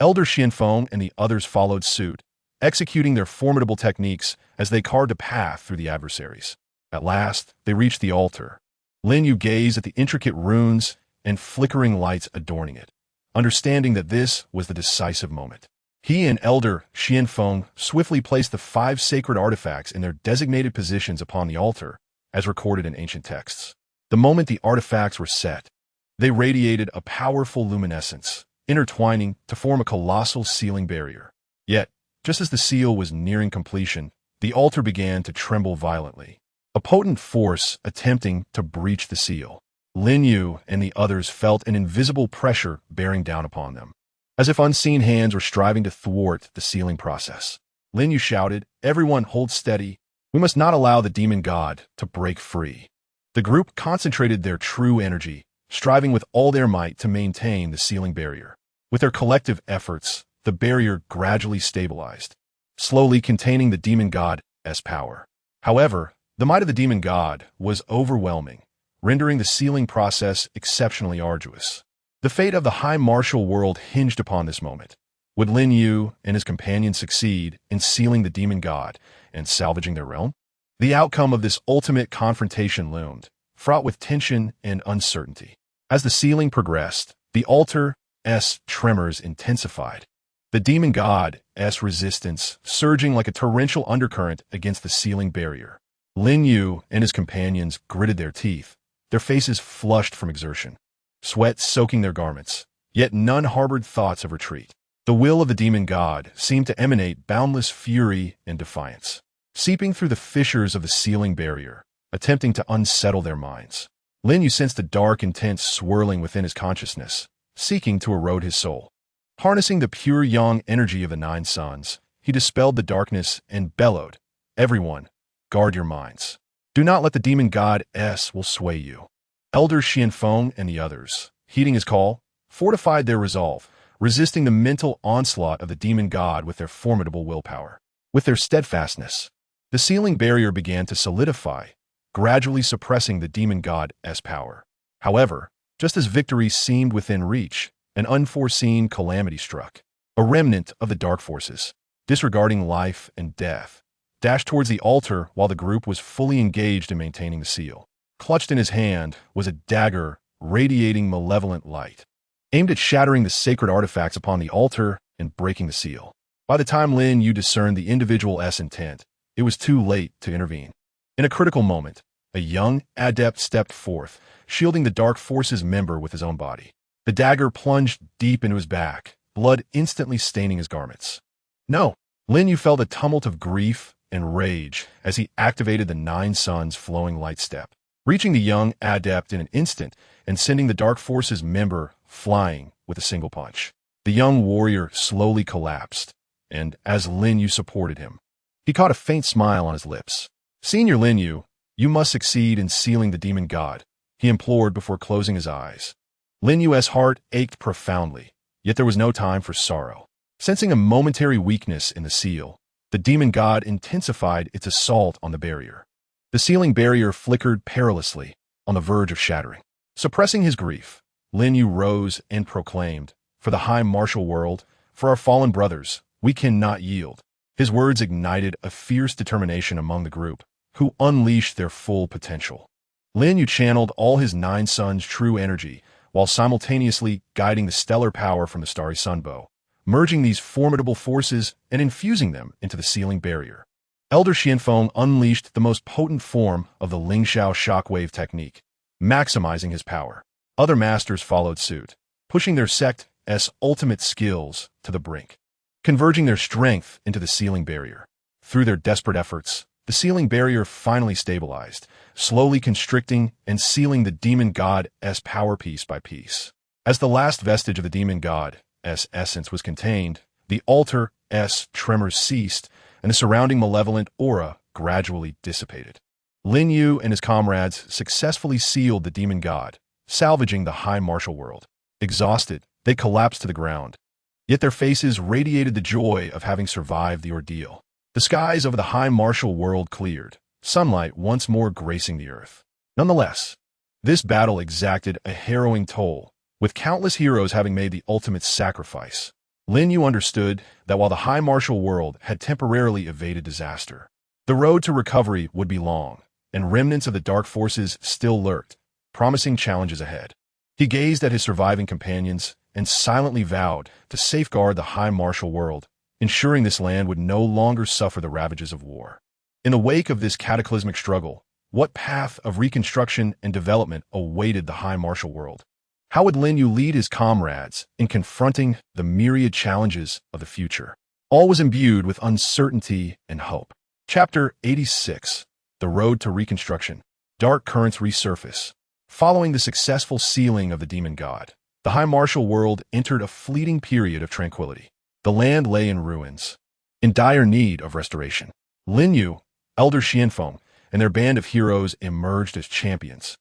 Elder Xianfeng and the others followed suit, executing their formidable techniques as they carved a path through the adversaries. At last, they reached the altar. Lin Yu gazed at the intricate runes and flickering lights adorning it, understanding that this was the decisive moment. He and Elder Xianfeng swiftly placed the 5 sacred artifacts in their designated positions upon the altar, as recorded in ancient texts. The moment the artifacts were set, they radiated a powerful luminescence, intertwining to form a colossal sealing barrier. Yet, just as the seal was nearing completion, the altar began to tremble violently, a potent force attempting to breach the seal. Lin Yu and the others felt an invisible pressure bearing down upon them, as if unseen hands were striving to thwart the sealing process. Lin Yu shouted, "Everyone hold steady. We must not allow the demon god to break free." The group concentrated their true energy, striving with all their might to maintain the sealing barrier. With their collective efforts, the barrier gradually stabilized, slowly containing the demon god's power. However, the might of the demon god was overwhelming, rendering the sealing process exceptionally arduous. The fate of the high martial world hinged upon this moment. Would Lin Yu and his companions succeed in sealing the demon god and salvaging their realm? The outcome of this ultimate confrontation loomed, fraught with tension and uncertainty. As the sealing progressed, the altar's tremors intensified, the demon god's resistance surging like a torrential undercurrent against the sealing barrier. Lin Yu and his companions gritted their teeth, their faces flushed from exertion, sweat soaking their garments, yet none harbored thoughts of retreat. The will of the demon god seemed to emanate boundless fury and defiance, seeping through the fissures of the ceiling barrier, attempting to unsettle their minds. Lin Yu sensed a dark intent swirling within his consciousness, seeking to erode his soul. Harnessing the pure yang energy of the Nine Suns, he dispelled the darkness and bellowed, "Everyone, guard your minds. Do not let the demon god S will sway you." Elder Xianfeng and the others, heeding his call, fortified their resolve, resisting the mental onslaught of the demon god with their formidable willpower. With their steadfastness, the ceiling barrier began to solidify, gradually suppressing the demon god's power. However, just as victory seemed within reach, an unforeseen calamity struck. A remnant of the dark forces, disregarding life and death, dashed towards the altar while the group was fully engaged in maintaining the seal. Clutched in his hand was a dagger radiating malevolent light, aimed at shattering the sacred artifacts upon the altar and breaking the seal. By the time Lin Yu discerned the individual's intent, it was too late to intervene. In a critical moment, a young adept stepped forth, shielding the dark forces member with his own body. The dagger plunged deep into his back, blood instantly staining his garments. No! Lin Yu felt a tumult of grief and rage as he activated the Nine Suns' flowing light step, reaching the young adept in an instant and sending the dark forces member flying with a single punch. The young warrior slowly collapsed, and as Lin Yu supported him, he caught a faint smile on his lips. "Senior Lin Yu, you must succeed in sealing the demon god," he implored before closing his eyes. Lin Yu's heart ached profoundly, yet there was no time for sorrow. Sensing a momentary weakness in the seal, the demon god intensified its assault on the barrier. The sealing barrier flickered perilously, on the verge of shattering. Suppressing his grief, Lin Yu rose and proclaimed, "For the high martial world, for our fallen brothers, we cannot yield." His words ignited a fierce determination among the group, who unleashed their full potential. Lin Yu channeled all his Nine Suns' true energy, while simultaneously guiding the stellar power from the starry sunbow, merging these formidable forces and infusing them into the sealing barrier. Elder Xianfeng unleashed the most potent form of the Lingxiao shockwave technique, maximizing his power. Other masters followed suit, pushing their sect's ultimate skills to the brink, converging their strength into the sealing barrier. Through their desperate efforts, the sealing barrier finally stabilized, slowly constricting and sealing the demon god's power piece by piece. As the last vestige of the demon god's essence was contained, the altar's tremors ceased, and the surrounding malevolent aura gradually dissipated. Lin Yu and his comrades successfully sealed the demon god, salvaging the high martial world. Exhausted, they collapsed to the ground, yet their faces radiated the joy of having survived the ordeal. The skies over the high martial world cleared, sunlight once more gracing the earth. Nonetheless, this battle exacted a harrowing toll, with countless heroes having made the ultimate sacrifice. Lin Yu understood that while the high martial world had temporarily evaded disaster, the road to recovery would be long, and remnants of the dark forces still lurked, promising challenges ahead. He gazed at his surviving companions and silently vowed to safeguard the high martial world, ensuring this land would no longer suffer the ravages of war. In the wake of this cataclysmic struggle, what path of reconstruction and development awaited the high martial world? How would Lin Yu lead his comrades in confronting the myriad challenges of the future? All was imbued with uncertainty and hope. Chapter 86. The Road to Reconstruction. Dark currents resurface. Following the successful sealing of the demon god, the high martial world entered a fleeting period of tranquility. The land lay in ruins, in dire need of restoration. Lin Yu, Elder Xianfeng, and their band of heroes emerged as champions,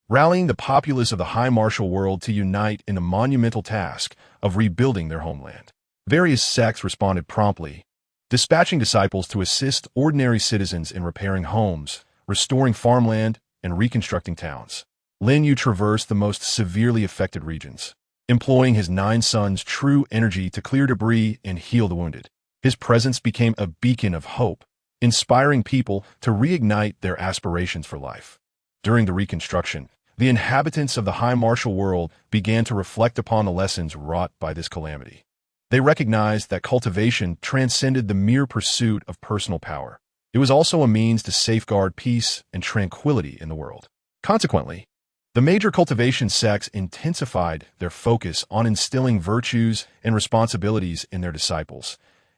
rallying the populace of the high martial world to unite in the monumental task of rebuilding their homeland. Various sects responded promptly, dispatching disciples to assist ordinary citizens in repairing homes, restoring farmland, and reconstructing towns. Lin Yu traversed the most severely affected regions, employing his Nine Suns' true energy to clear debris and heal the wounded. His presence became a beacon of hope, inspiring people to reignite their aspirations for life. During the reconstruction, the inhabitants of the high martial world began to reflect upon the lessons wrought by this calamity. They recognized that cultivation transcended the mere pursuit of personal power. It was also a means to safeguard peace and tranquility in the world. Consequently, The major cultivation sects intensified their focus on instilling virtues and responsibilities in their disciples,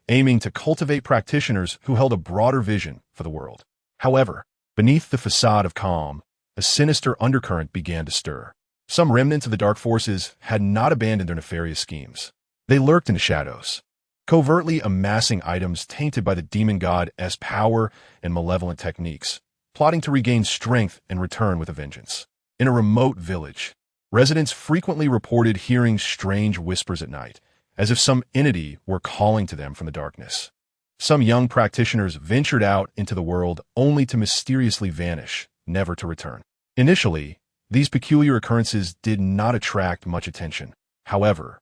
aiming to cultivate practitioners who held a broader vision for the world. However, beneath the facade of calm, a sinister undercurrent began to stir. Some remnants of the dark forces had not abandoned their nefarious schemes. They lurked in the shadows, covertly amassing items tainted by the demon god's power and malevolent techniques, plotting to regain strength and return with a vengeance. In a remote village, residents frequently reported hearing strange whispers at night, as if some entity were calling to them from the darkness. Some young practitioners ventured out into the world only to mysteriously vanish, never to return. Initially, these peculiar occurrences did not attract much attention. However,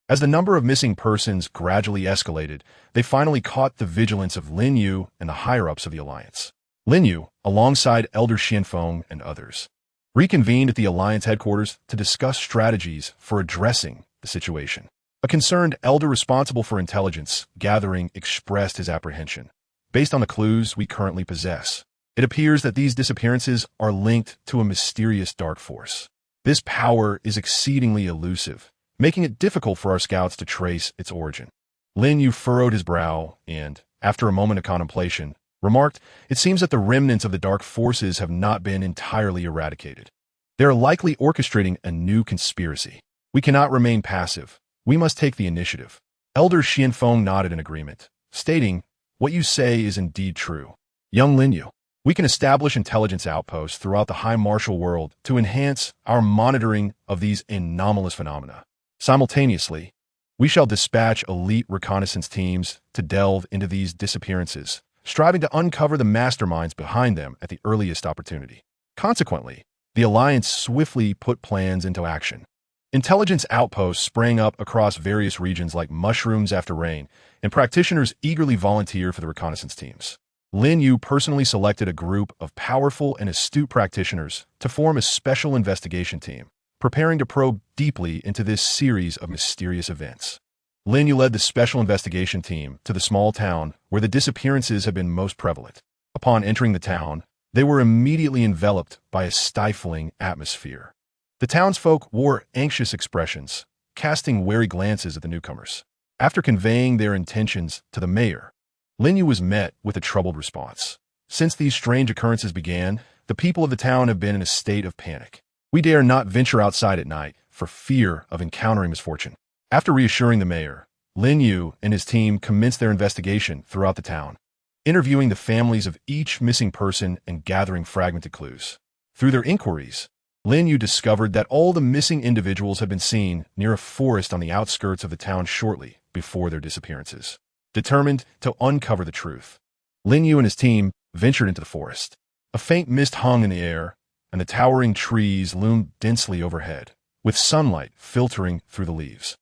as the number of missing persons gradually escalated, they finally caught the vigilance of Lin Yu and the higher-ups of the Alliance. Lin Yu, alongside Elder Xianfeng and others, reconvened at the Alliance headquarters to discuss strategies for addressing the situation. A concerned elder responsible for intelligence gathering expressed his apprehension. Based on the clues we currently possess, it appears that these disappearances are linked to a mysterious dark force. This power is exceedingly elusive, making it difficult for our scouts to trace its origin. Lin Yu furrowed his brow and, after a moment of contemplation, remarked, "It seems that the remnants of the dark forces have not been entirely eradicated. They are likely orchestrating a new conspiracy. We cannot remain passive. We must take the initiative." Elder Xianfeng nodded in agreement, stating, "What you say is indeed true. Young Lin Yu, we can establish intelligence outposts throughout the high martial world to enhance our monitoring of these anomalous phenomena. Simultaneously, we shall dispatch elite reconnaissance teams to delve into these disappearances, striving to uncover the masterminds behind them at the earliest opportunity." Consequently, the Alliance swiftly put plans into action. Intelligence outposts sprang up across various regions like mushrooms after rain, and practitioners eagerly volunteered for the reconnaissance teams. Lin Yu personally selected a group of powerful and astute practitioners to form a special investigation team, preparing to probe deeply into this series of mysterious events. Lin Yu led the special investigation team to the small town where the disappearances had been most prevalent. Upon entering the town, they were immediately enveloped by a stifling atmosphere. The townsfolk wore anxious expressions, casting wary glances at the newcomers. After conveying their intentions to the mayor, Lin Yu was met with a troubled response. "Since these strange occurrences began, the people of the town have been in a state of panic. We dare not venture outside at night for fear of encountering misfortune." After reassuring the mayor, Lin Yu and his team commenced their investigation throughout the town, interviewing the families of each missing person and gathering fragmented clues. Through their inquiries, Lin Yu discovered that all the missing individuals had been seen near a forest on the outskirts of the town shortly before their disappearances. Determined to uncover the truth, Lin Yu and his team ventured into the forest. A faint mist hung in the air, and the towering trees loomed densely overhead, with sunlight filtering through the leaves,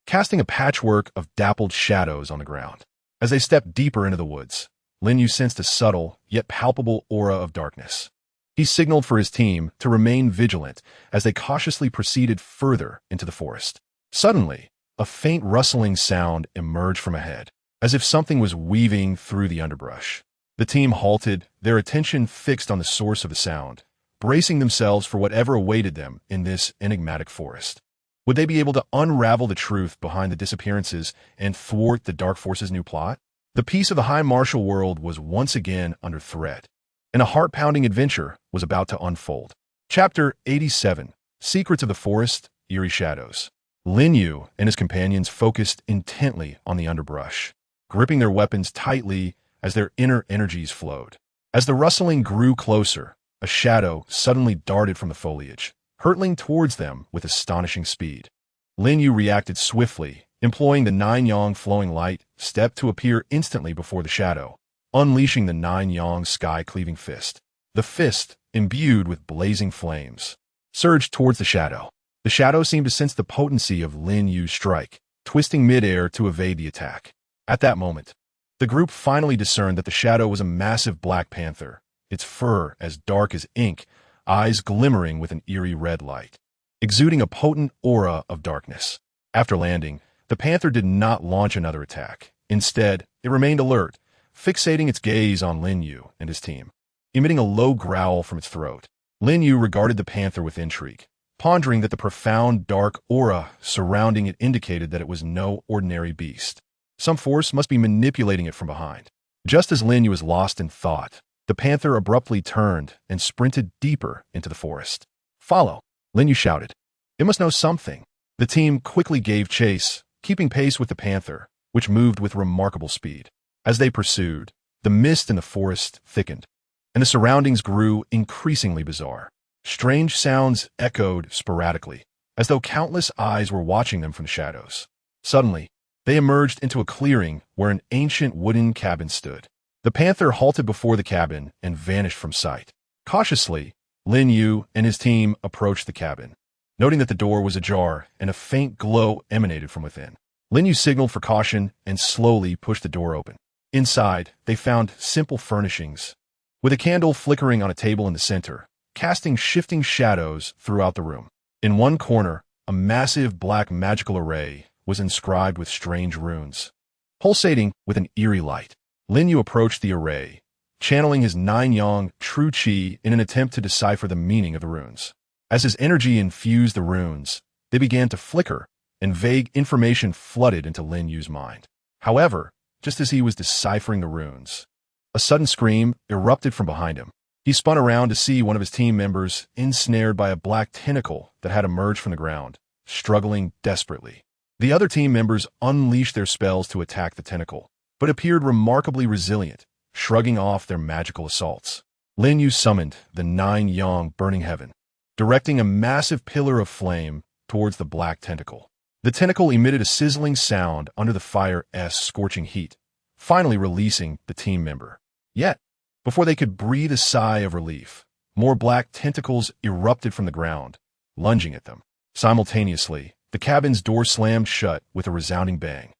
casting a patchwork of dappled shadows on the ground. As they stepped deeper into the woods, Lin Yu sensed a subtle yet palpable aura of darkness. He signaled for his team to remain vigilant as they cautiously proceeded further into the forest. Suddenly, a faint rustling sound emerged from ahead, as if something was weaving through the underbrush. The team halted, their attention fixed on the source of the sound, bracing themselves for whatever awaited them in this enigmatic forest. Would they be able to unravel the truth behind the disappearances and thwart the Dark Force's new plot? The peace of the high martial world was once again under threat, and a heart-pounding adventure was about to unfold. Chapter 87, Secrets of the Forest, Eerie Shadows. Lin Yu and his companions focused intently on the underbrush, gripping their weapons tightly as their inner energies flowed. As the rustling grew closer, a shadow suddenly darted from the foliage, hurtling towards them with astonishing speed. Lin Yu reacted swiftly, employing the nine-yang flowing light step to appear instantly before the shadow, unleashing the nine-yang sky-cleaving fist. The fist, imbued with blazing flames, surged towards the shadow. The shadow seemed to sense the potency of Lin Yu's strike, twisting midair to evade the attack. At that moment, the group finally discerned that the shadow was a massive black panther, its fur as dark as ink, eyes glimmering with an eerie red light, exuding a potent aura of darkness. After landing, the panther did not launch another attack. Instead, it remained alert, fixating its gaze on Lin Yu and his team, emitting a low growl from its throat. Lin Yu regarded the panther with intrigue, pondering that the profound dark aura surrounding it indicated that it was no ordinary beast. Some force must be manipulating it from behind. Just as Lin Yu was lost in thought, the panther abruptly turned and sprinted deeper into the forest. "Follow!" Lin Yu shouted. "It must know something." The team quickly gave chase, keeping pace with the panther, which moved with remarkable speed. As they pursued, the mist in the forest thickened, and the surroundings grew increasingly bizarre. Strange sounds echoed sporadically, as though countless eyes were watching them from the shadows. Suddenly, they emerged into a clearing where an ancient wooden cabin stood. The panther halted before the cabin and vanished from sight. Cautiously, Lin Yu and his team approached the cabin, noting that the door was ajar and a faint glow emanated from within. Lin Yu signaled for caution and slowly pushed the door open. Inside, they found simple furnishings, with a candle flickering on a table in the center, casting shifting shadows throughout the room. In one corner, a massive black magical array was inscribed with strange runes, pulsating with an eerie light. Lin Yu approached the array, channeling his 9-yang true qi in an attempt to decipher the meaning of the runes. As his energy infused the runes, they began to flicker, and vague information flooded into Lin Yu's mind. However, just as he was deciphering the runes, a sudden scream erupted from behind him. He spun around to see one of his team members ensnared by a black tentacle that had emerged from the ground, struggling desperately. The other team members unleashed their spells to attack the tentacle, but appeared remarkably resilient, shrugging off their magical assaults. Lin Yu summoned the 9-yang burning heaven, directing a massive pillar of flame towards the black tentacle. The tentacle emitted a sizzling sound under the fire's scorching heat, finally releasing the team member. Yet, before they could breathe a sigh of relief, more black tentacles erupted from the ground, lunging at them. Simultaneously, the cabin's door slammed shut with a resounding bang,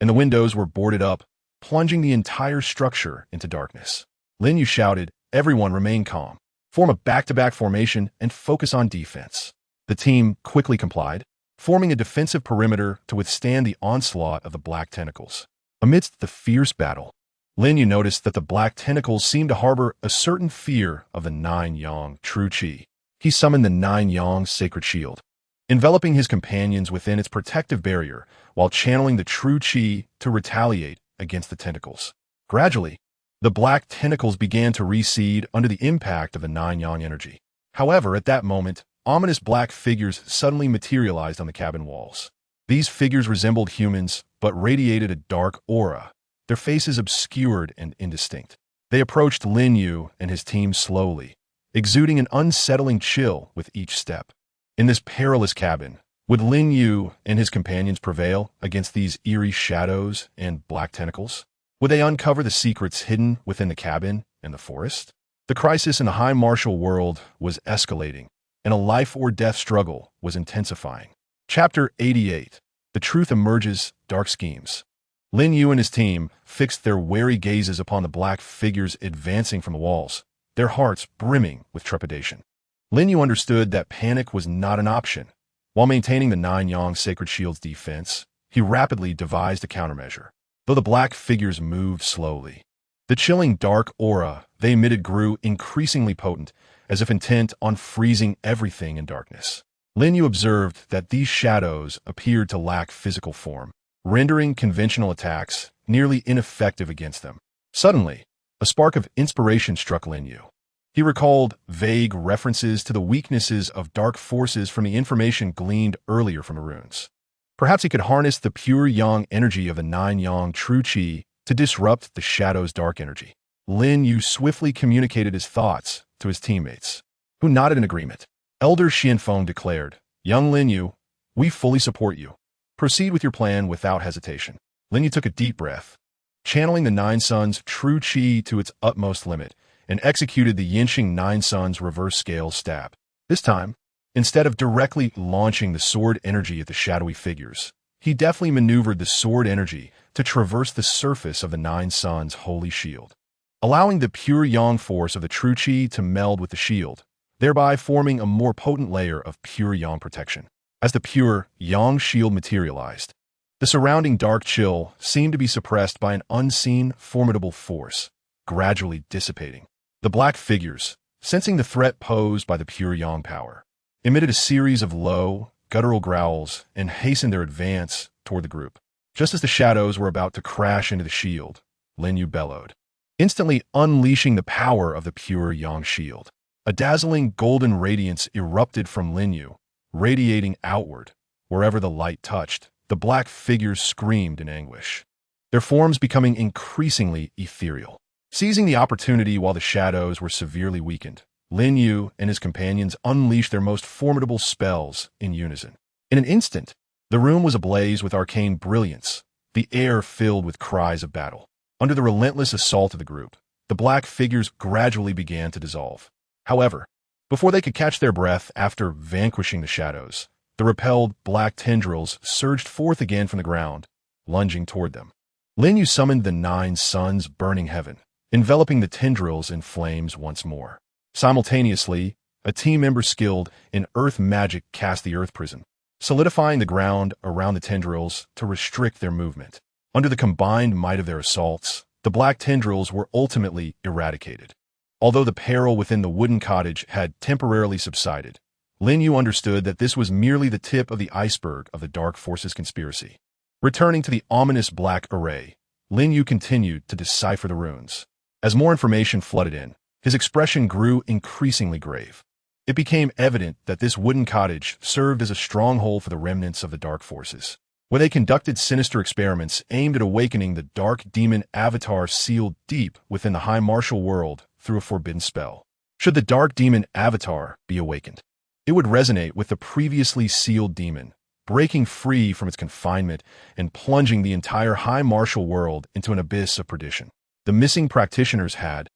and the windows were boarded up, plunging the entire structure into darkness. Lin Yu shouted, "Everyone remain calm. Form a back-to-back formation and focus on defense." The team quickly complied, forming a defensive perimeter to withstand the onslaught of the black tentacles. Amidst the fierce battle, Lin Yu noticed that the black tentacles seemed to harbor a certain fear of the 9-yang true qi. He summoned the 9-yang sacred shield, enveloping his companions within its protective barrier while channeling the true qi to retaliate against the tentacles. Gradually, the black tentacles began to recede under the impact of the 9-yang energy. However, at that moment, ominous black figures suddenly materialized on the cabin walls. These figures resembled humans, but radiated a dark aura, their faces obscured and indistinct. They approached Lin Yu and his team slowly, exuding an unsettling chill with each step. In this perilous cabin, would Lin Yu and his companions prevail against these eerie shadows and black tentacles? Would they uncover the secrets hidden within the cabin and the forest? The crisis in the high martial world was escalating, and a life-or-death struggle was intensifying. Chapter 88. The Truth Emerges, Dark Schemes. Lin Yu and his team fixed their wary gazes upon the black figures advancing from the walls, their hearts brimming with trepidation. Lin Yu understood that panic was not an option. While maintaining the 9-yang sacred shield's defense, he rapidly devised a countermeasure. Though the black figures moved slowly, the chilling dark aura they emitted grew increasingly potent, as if intent on freezing everything in darkness. Lin Yu observed that these shadows appeared to lack physical form, rendering conventional attacks nearly ineffective against them. Suddenly, a spark of inspiration struck Lin Yu. He recalled vague references to the weaknesses of dark forces from the information gleaned earlier from the runes. Perhaps he could harness the pure yang energy of the 9-yang true qi to disrupt the shadow's dark energy. Lin Yu swiftly communicated his thoughts to his teammates, who nodded in agreement. Elder Xianfeng declared, "Young Lin Yu, we fully support you. Proceed with your plan without hesitation." Lin Yu took a deep breath, channeling the Nine Suns' true qi to its utmost limit, and executed the Yinxing Nine Suns reverse scale stab. This time, instead of directly launching the sword energy at the shadowy figures, he deftly maneuvered the sword energy to traverse the surface of the Nine Suns' holy shield, allowing the pure yang force of the true qi to meld with the shield, thereby forming a more potent layer of pure yang protection. As the pure yang shield materialized, the surrounding dark chill seemed to be suppressed by an unseen, formidable force, gradually dissipating. The black figures, sensing the threat posed by the pure yang power, emitted a series of low, guttural growls and hastened their advance toward the group. Just as the shadows were about to crash into the shield, Lin Yu bellowed, instantly unleashing the power of the pure yang shield. A dazzling golden radiance erupted from Lin Yu, radiating outward. Wherever the light touched, the black figures screamed in anguish, their forms becoming increasingly ethereal. Seizing the opportunity while the shadows were severely weakened, Lin Yu and his companions unleashed their most formidable spells in unison. In an instant, the room was ablaze with arcane brilliance, the air filled with cries of battle. Under the relentless assault of the group, the black figures gradually began to dissolve. However, before they could catch their breath after vanquishing the shadows, the repelled black tendrils surged forth again from the ground, lunging toward them. Lin Yu summoned the 9 suns burning heaven, enveloping the tendrils in flames once more. Simultaneously, a team member skilled in earth magic cast the earth prison, solidifying the ground around the tendrils to restrict their movement. Under the combined might of their assaults, the black tendrils were ultimately eradicated. Although the peril within the wooden cottage had temporarily subsided, Lin Yu understood that this was merely the tip of the iceberg of the Dark Forces conspiracy. Returning to the ominous black array, Lin Yu continued to decipher the runes. As more information flooded in, his expression grew increasingly grave. It became evident that this wooden cottage served as a stronghold for the remnants of the Dark Forces, where they conducted sinister experiments aimed at awakening the dark demon avatar sealed deep within the high martial world through a forbidden spell. Should the dark demon avatar be awakened, it would resonate with the previously sealed demon, breaking free from its confinement and plunging the entire high martial world into an abyss of perdition. The missing practitioners had,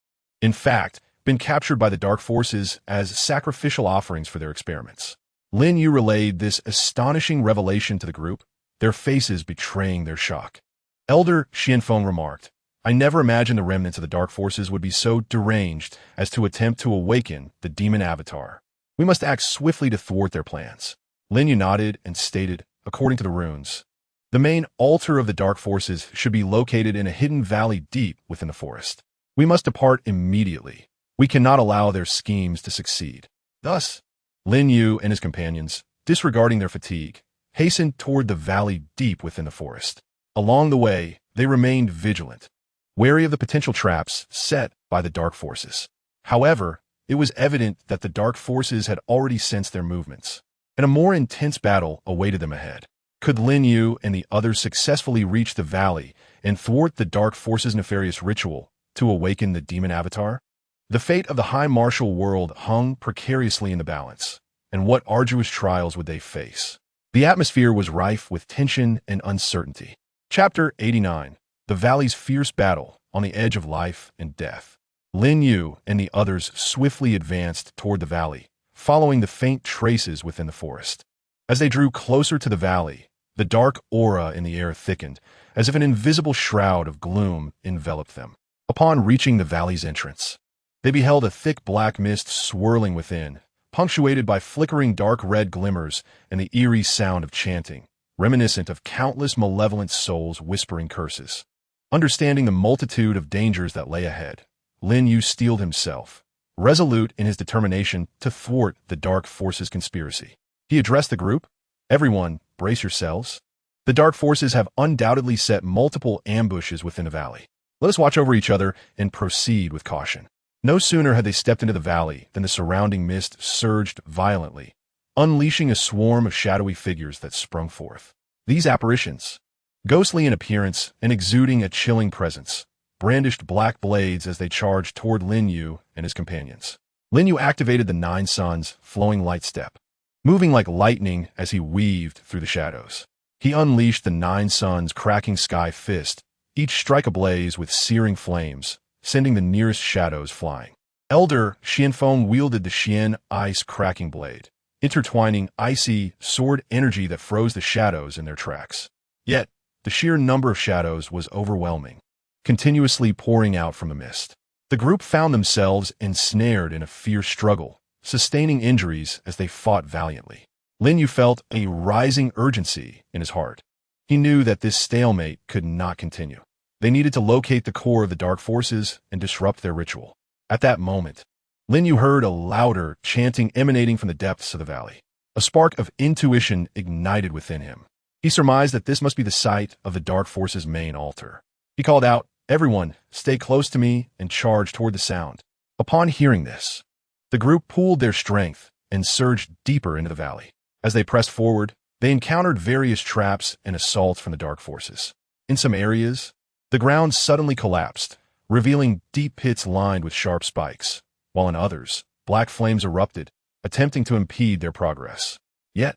in fact, been captured by the Dark Forces as sacrificial offerings for their experiments. Lin Yu relayed this astonishing revelation to the group, their faces betraying their shock. Elder Xianfeng remarked, "I never imagined the remnants of the Dark Forces would be so deranged as to attempt to awaken the demon avatar. We must act swiftly to thwart their plans." Lin Yu nodded and stated, according to the runes, the main altar of the Dark Forces should be located in a hidden valley deep within the forest. We must depart immediately. We cannot allow their schemes to succeed. Thus, Lin Yu and his companions, disregarding their fatigue, hastened toward the valley deep within the forest. Along the way, they remained vigilant, wary of the potential traps set by the Dark Forces. However, it was evident that the Dark Forces had already sensed their movements, and a more intense battle awaited them ahead. Could Lin Yu and the others successfully reach the valley and thwart the Dark Forces' nefarious ritual to awaken the demon avatar? The fate of the high martial world hung precariously in the balance, and what arduous trials would they face? The atmosphere was rife with tension and uncertainty. Chapter 89. The Valley's Fierce Battle on the Edge of Life and Death. Lin Yu and the others swiftly advanced toward the valley, following the faint traces within the forest. As they drew closer to the valley, the dark aura in the air thickened, as if an invisible shroud of gloom enveloped them. Upon reaching the valley's entrance, they beheld a thick black mist swirling within, punctuated by flickering dark red glimmers and the eerie sound of chanting, reminiscent of countless malevolent souls whispering curses. Understanding the multitude of dangers that lay ahead, Lin Yu steeled himself, resolute in his determination to thwart the Dark Forces conspiracy. He addressed the group, "Everyone, brace yourselves. The Dark Forces have undoubtedly set multiple ambushes within the valley. Let us watch over each other and proceed with caution." No sooner had they stepped into the valley than the surrounding mist surged violently, unleashing a swarm of shadowy figures that sprung forth. These apparitions, ghostly in appearance and exuding a chilling presence, brandished black blades as they charged toward Lin Yu and his companions. Lin Yu activated the 9 suns' flowing light step, moving like lightning as he weaved through the shadows. He unleashed the 9 suns' cracking sky fist, each strike ablaze with searing flames, sending the nearest shadows flying. Elder Xianfeng wielded the Xian ice cracking blade, intertwining icy sword energy that froze the shadows in their tracks. Yet, the sheer number of shadows was overwhelming, continuously pouring out from the mist. The group found themselves ensnared in a fierce struggle, sustaining injuries as they fought valiantly. Lin Yu felt a rising urgency in his heart. He knew that this stalemate could not continue. They needed to locate the core of the Dark Forces and disrupt their ritual. At that moment, Lin Yu heard a louder chanting emanating from the depths of the valley. A spark of intuition ignited within him. He surmised that this must be the site of the Dark Force's main altar. He called out, "Everyone, stay close to me," and charged toward the sound. Upon hearing this, the group pooled their strength and surged deeper into the valley. As they pressed forward, they encountered various traps and assaults from the Dark Forces. In some areas, the ground suddenly collapsed, revealing deep pits lined with sharp spikes, while in others, black flames erupted, attempting to impede their progress. Yet,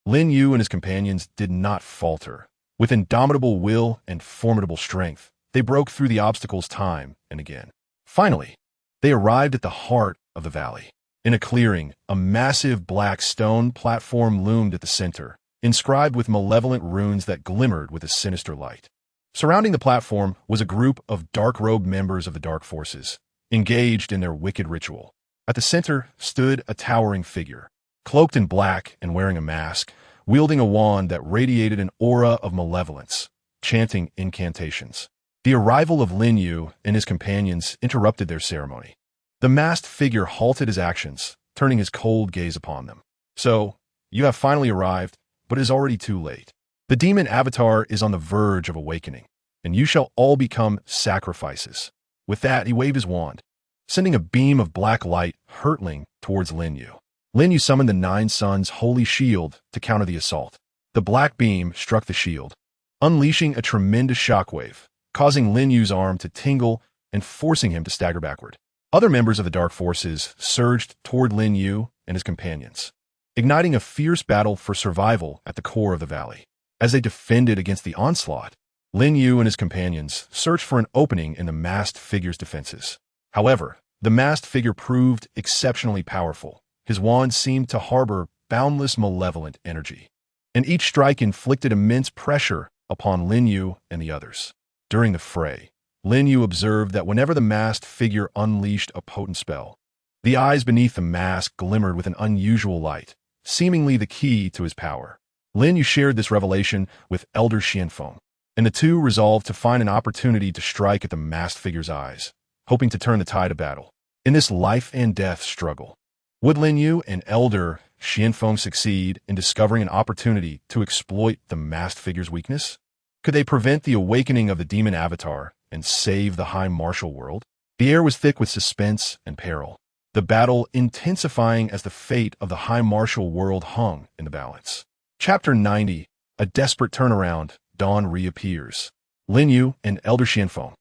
Lin Yu and his companions did not falter. With indomitable will and formidable strength, they broke through the obstacles time and again. Finally, they arrived at the heart of the valley. In a clearing, a massive black stone platform loomed at the center, inscribed with malevolent runes that glimmered with a sinister light. Surrounding the platform was a group of dark-robed members of the Dark Forces, engaged in their wicked ritual. At the center stood a towering figure, cloaked in black and wearing a mask, wielding a wand that radiated an aura of malevolence, chanting incantations. The arrival of Lin Yu and his companions interrupted their ceremony. The masked figure halted his actions, turning his cold gaze upon them. "So, you have finally arrived, but it is already too late. The demon avatar is on the verge of awakening, and you shall all become sacrifices." With that, he waved his wand, sending a beam of black light hurtling towards Lin Yu. Lin Yu summoned the Nine Suns' holy shield to counter the assault. The black beam struck the shield, unleashing a tremendous shockwave, causing Lin Yu's arm to tingle and forcing him to stagger backward. Other members of the Dark Forces surged toward Lin Yu and his companions, igniting a fierce battle for survival at the core of the valley. As they defended against the onslaught, Lin Yu and his companions searched for an opening in the masked figure's defenses. However, the masked figure proved exceptionally powerful. His wand seemed to harbor boundless malevolent energy, and each strike inflicted immense pressure upon Lin Yu and the others. During the fray, Lin Yu observed that whenever the masked figure unleashed a potent spell, the eyes beneath the mask glimmered with an unusual light, seemingly the key to his power. Lin Yu shared this revelation with Elder Xianfeng, and the two resolved to find an opportunity to strike at the masked figure's eyes, hoping to turn the tide of battle. In this life-and-death struggle, would Lin Yu and Elder Xianfeng succeed in discovering an opportunity to exploit the masked figure's weakness? Could they prevent the awakening of the demon avatar and save the high martial world? The air was thick with suspense and peril, the battle intensifying as the fate of the high martial world hung in the balance. Chapter 90, A Desperate Turnaround. Dawn reappears. Lin Yu and Elder Xianfeng,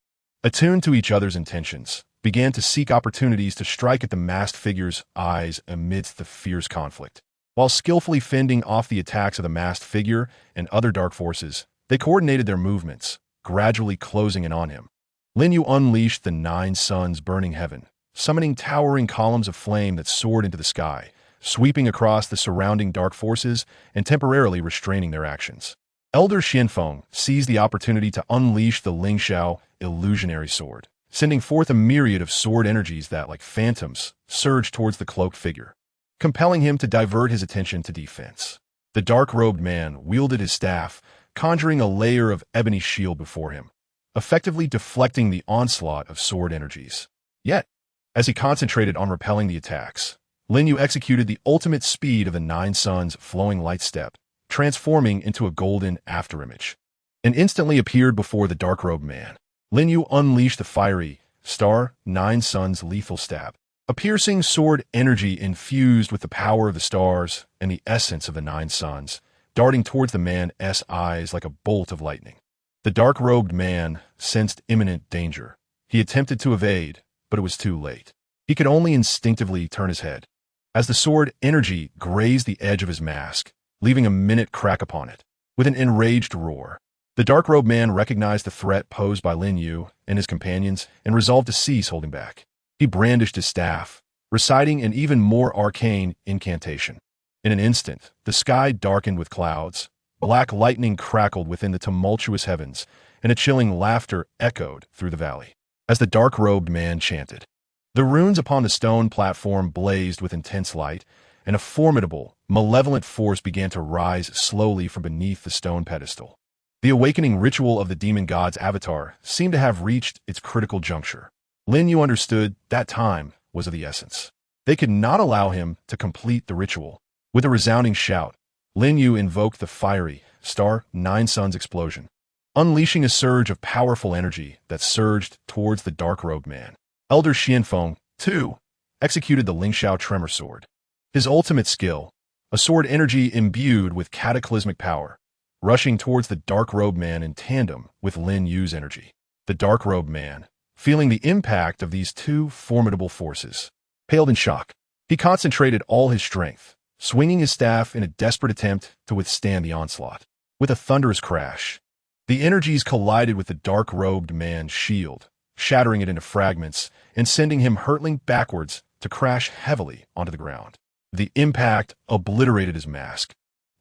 attuned to each other's intentions, began to seek opportunities to strike at the masked figure's eyes amidst the fierce conflict. While skillfully fending off the attacks of the masked figure and other dark forces, they coordinated their movements, gradually closing in on him. Lin Yu unleashed the Nine Suns' burning heaven, summoning towering columns of flame that soared into the sky, sweeping across the surrounding dark forces and temporarily restraining their actions. Elder Xianfeng seized the opportunity to unleash the Lingxiao illusionary sword, sending forth a myriad of sword energies that, like phantoms, surged towards the cloaked figure, compelling him to divert his attention to defense. The dark-robed man wielded his staff, conjuring a layer of ebony shield before him, effectively deflecting the onslaught of sword energies. Yet, as he concentrated on repelling the attacks, Lin Yu executed the ultimate speed of the Nine Suns' flowing light step, transforming into a golden afterimage, and instantly appeared before the dark-robed man. Lin Yu unleashed the fiery Star Nine Suns' lethal stab, a piercing sword energy infused with the power of the stars and the essence of the Nine Suns, darting towards the man's eyes like a bolt of lightning. The dark-robed man sensed imminent danger. He attempted to evade, but it was too late. He could only instinctively turn his head, as the sword energy grazed the edge of his mask, leaving a minute crack upon it. With an enraged roar, the dark-robed man recognized the threat posed by Lin Yu and his companions and resolved to cease holding back. He brandished his staff, reciting an even more arcane incantation. In an instant, the sky darkened with clouds, black lightning crackled within the tumultuous heavens, and a chilling laughter echoed through the valley. As the dark-robed man chanted, the runes upon the stone platform blazed with intense light, and a formidable, malevolent force began to rise slowly from beneath the stone pedestal. The awakening ritual of the demon god's avatar seemed to have reached its critical juncture. Lin Yu understood that time was of the essence. They could not allow him to complete the ritual. With a resounding shout, Lin Yu invoked the fiery star Nine Suns explosion, unleashing a surge of powerful energy that surged towards the dark-robed man. Elder Xianfeng, too, executed the Lingxiao Tremor Sword. His ultimate skill, a sword energy imbued with cataclysmic power, rushing towards the dark-robed man in tandem with Lin Yu's energy. The dark-robed man, feeling the impact of these two formidable forces, paled in shock. He concentrated all his strength, swinging his staff in a desperate attempt to withstand the onslaught. With a thunderous crash, the energies collided with the dark-robed man's shield, shattering it into fragments and sending him hurtling backwards to crash heavily onto the ground. The impact obliterated his mask,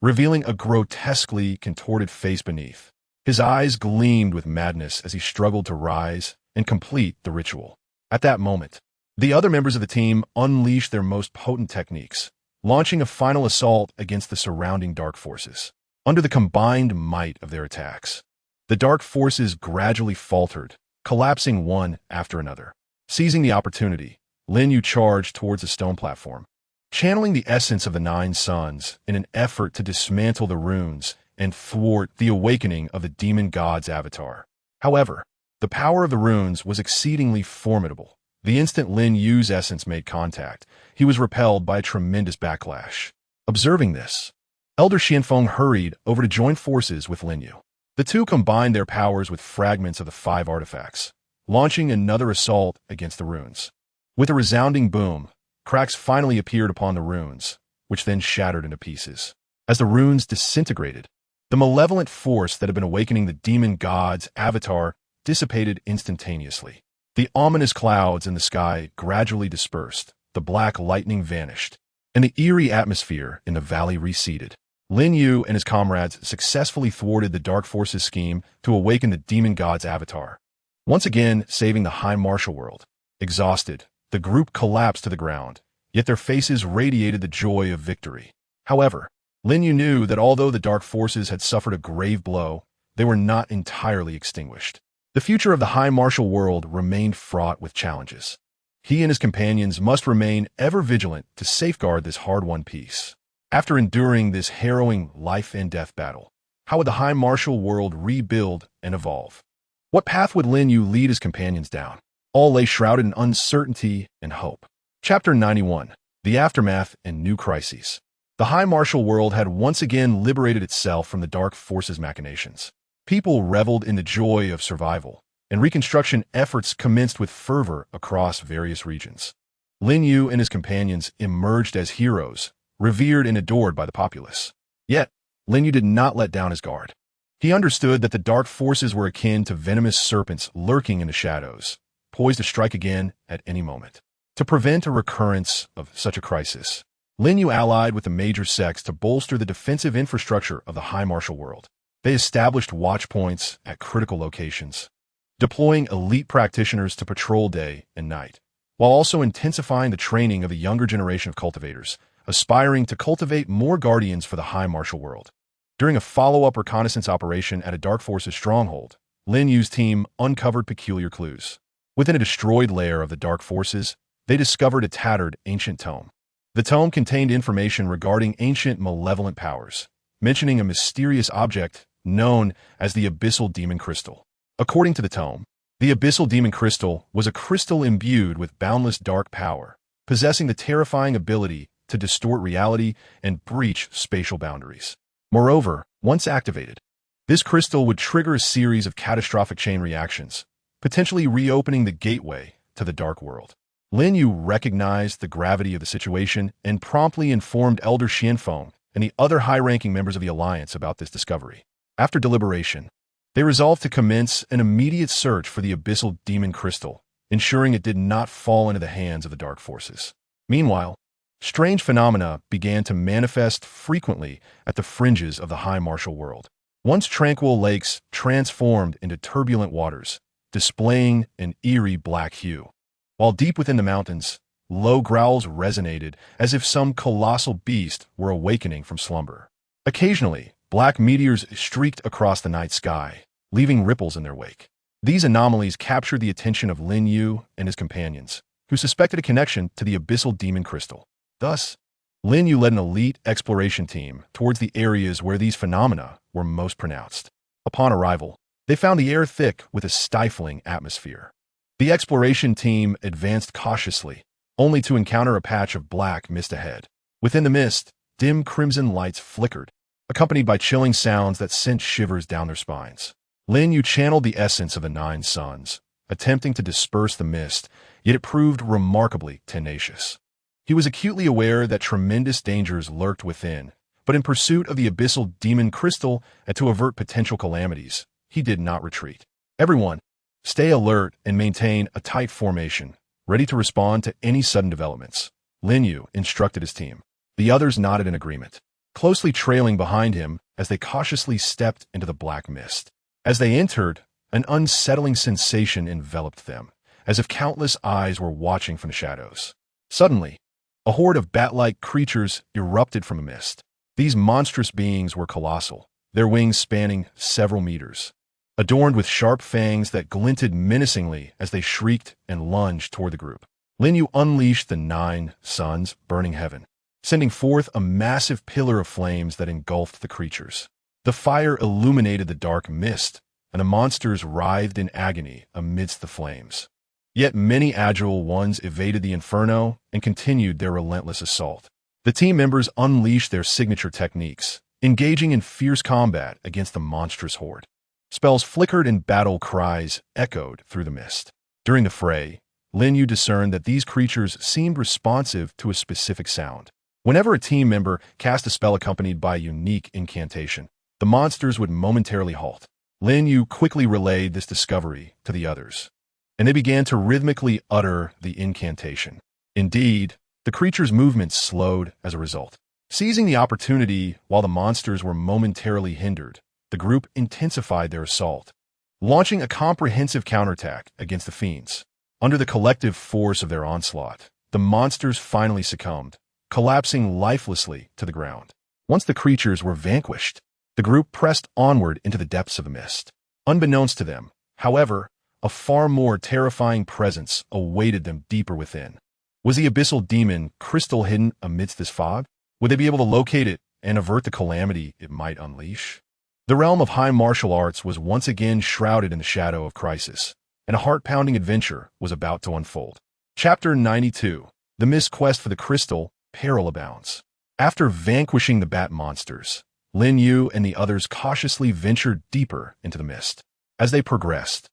revealing a grotesquely contorted face beneath. His eyes gleamed with madness as he struggled to rise and complete the ritual. At that moment, the other members of the team unleashed their most potent techniques, launching a final assault against the surrounding dark forces. Under the combined might of their attacks, the dark forces gradually faltered, collapsing one after another. Seizing the opportunity, Lin Yu charged towards a stone platform, channeling the essence of the Nine Suns in an effort to dismantle the runes and thwart the awakening of the demon god's avatar. However, the power of the runes was exceedingly formidable. The instant Lin Yu's essence made contact, he was repelled by a tremendous backlash. Observing this, Elder Xianfeng hurried over to join forces with Lin Yu. The two combined their powers with fragments of the 5 artifacts, launching another assault against the runes. With a resounding boom, cracks finally appeared upon the runes, which then shattered into pieces. As the runes disintegrated, the malevolent force that had been awakening the demon god's avatar dissipated instantaneously. The ominous clouds in the sky gradually dispersed, the black lightning vanished, and the eerie atmosphere in the valley receded. Lin Yu and his comrades successfully thwarted the Dark Forces' scheme to awaken the demon god's avatar, once again saving the high martial world. Exhausted, the group collapsed to the ground, yet their faces radiated the joy of victory. However, Lin Yu knew that although the Dark Forces had suffered a grave blow, they were not entirely extinguished. The future of the high martial world remained fraught with challenges. He and his companions must remain ever vigilant to safeguard this hard-won peace. After enduring this harrowing life-and-death battle, how would the high martial world rebuild and evolve? What path would Lin Yu lead his companions down? All lay shrouded in uncertainty and hope. Chapter 91. The Aftermath and New Crises. The high martial world had once again liberated itself from the Dark Forces' machinations. People reveled in the joy of survival, and reconstruction efforts commenced with fervor across various regions. Lin Yu and his companions emerged as heroes, revered and adored by the populace. Yet, Lin Yu did not let down his guard. He understood that the Dark Forces were akin to venomous serpents lurking in the shadows, poised to strike again at any moment. To prevent a recurrence of such a crisis, Lin Yu allied with the major sects to bolster the defensive infrastructure of the high martial world. They established watch points at critical locations, deploying elite practitioners to patrol day and night, while also intensifying the training of a younger generation of cultivators, aspiring to cultivate more guardians for the high martial world. During a follow-up reconnaissance operation at a Dark Forces stronghold, Lin Yu's team uncovered peculiar clues. Within a destroyed lair of the Dark Forces, they discovered a tattered ancient tome. The tome contained information regarding ancient malevolent powers, mentioning a mysterious object known as the Abyssal Demon Crystal. According to the tome, the Abyssal Demon Crystal was a crystal imbued with boundless dark power, possessing the terrifying ability to distort reality and breach spatial boundaries. Moreover, once activated, this crystal would trigger a series of catastrophic chain reactions, potentially reopening the gateway to the dark world. Lin Yu recognized the gravity of the situation and promptly informed Elder Xianfeng and the other high-ranking members of the Alliance about this discovery. After deliberation, they resolved to commence an immediate search for the Abyssal Demon Crystal, ensuring it did not fall into the hands of the Dark Forces. Meanwhile, strange phenomena began to manifest frequently at the fringes of the high martial world. Once tranquil lakes transformed into turbulent waters, displaying an eerie black hue. While deep within the mountains, low growls resonated as if some colossal beast were awakening from slumber. Occasionally, black meteors streaked across the night sky, leaving ripples in their wake. These anomalies captured the attention of Lin Yu and his companions, who suspected a connection to the abyssal demon crystal. Thus, Lin Yu led an elite exploration team towards the areas where these phenomena were most pronounced. Upon arrival, they found the air thick with a stifling atmosphere. The exploration team advanced cautiously, only to encounter a patch of black mist ahead. Within the mist, dim crimson lights flickered, accompanied by chilling sounds that sent shivers down their spines. Lin Yu channeled the essence of the Nine Suns, attempting to disperse the mist, yet it proved remarkably tenacious. He was acutely aware that tremendous dangers lurked within, but in pursuit of the abyssal demon crystal and to avert potential calamities, he did not retreat. Everyone, stay alert and maintain a tight formation, ready to respond to any sudden developments, Lin Yu instructed his team. The others nodded in agreement, closely trailing behind him as they cautiously stepped into the black mist. As they entered, an unsettling sensation enveloped them, as if countless eyes were watching from the shadows. Suddenly, a horde of bat-like creatures erupted from the mist. These monstrous beings were colossal, their wings spanning several meters, adorned with sharp fangs that glinted menacingly as they shrieked and lunged toward the group. Lin Yu unleashed the Nine Suns, burning heaven, sending forth a massive pillar of flames that engulfed the creatures. The fire illuminated the dark mist, and the monsters writhed in agony amidst the flames. Yet many agile ones evaded the inferno and continued their relentless assault. The team members unleashed their signature techniques, engaging in fierce combat against the monstrous horde. Spells flickered and battle cries echoed through the mist. During the fray, Lin Yu discerned that these creatures seemed responsive to a specific sound. Whenever a team member cast a spell accompanied by a unique incantation, the monsters would momentarily halt. Lin Yu quickly relayed this discovery to the others, and they began to rhythmically utter the incantation. Indeed, the creatures' movements slowed as a result. Seizing the opportunity while the monsters were momentarily hindered, the group intensified their assault, launching a comprehensive counterattack against the fiends. Under the collective force of their onslaught, the monsters finally succumbed, collapsing lifelessly to the ground. Once the creatures were vanquished, the group pressed onward into the depths of the mist. Unbeknownst to them, however, a far more terrifying presence awaited them deeper within. Was the abyssal demon crystal hidden amidst this fog? Would they be able to locate it and avert the calamity it might unleash? The realm of high martial arts was once again shrouded in the shadow of crisis, and a heart-pounding adventure was about to unfold. Chapter 92. The Mist Quest for the Crystal, Peril Abounds. After vanquishing the bat monsters, Lin Yu and the others cautiously ventured deeper into the mist. As they progressed,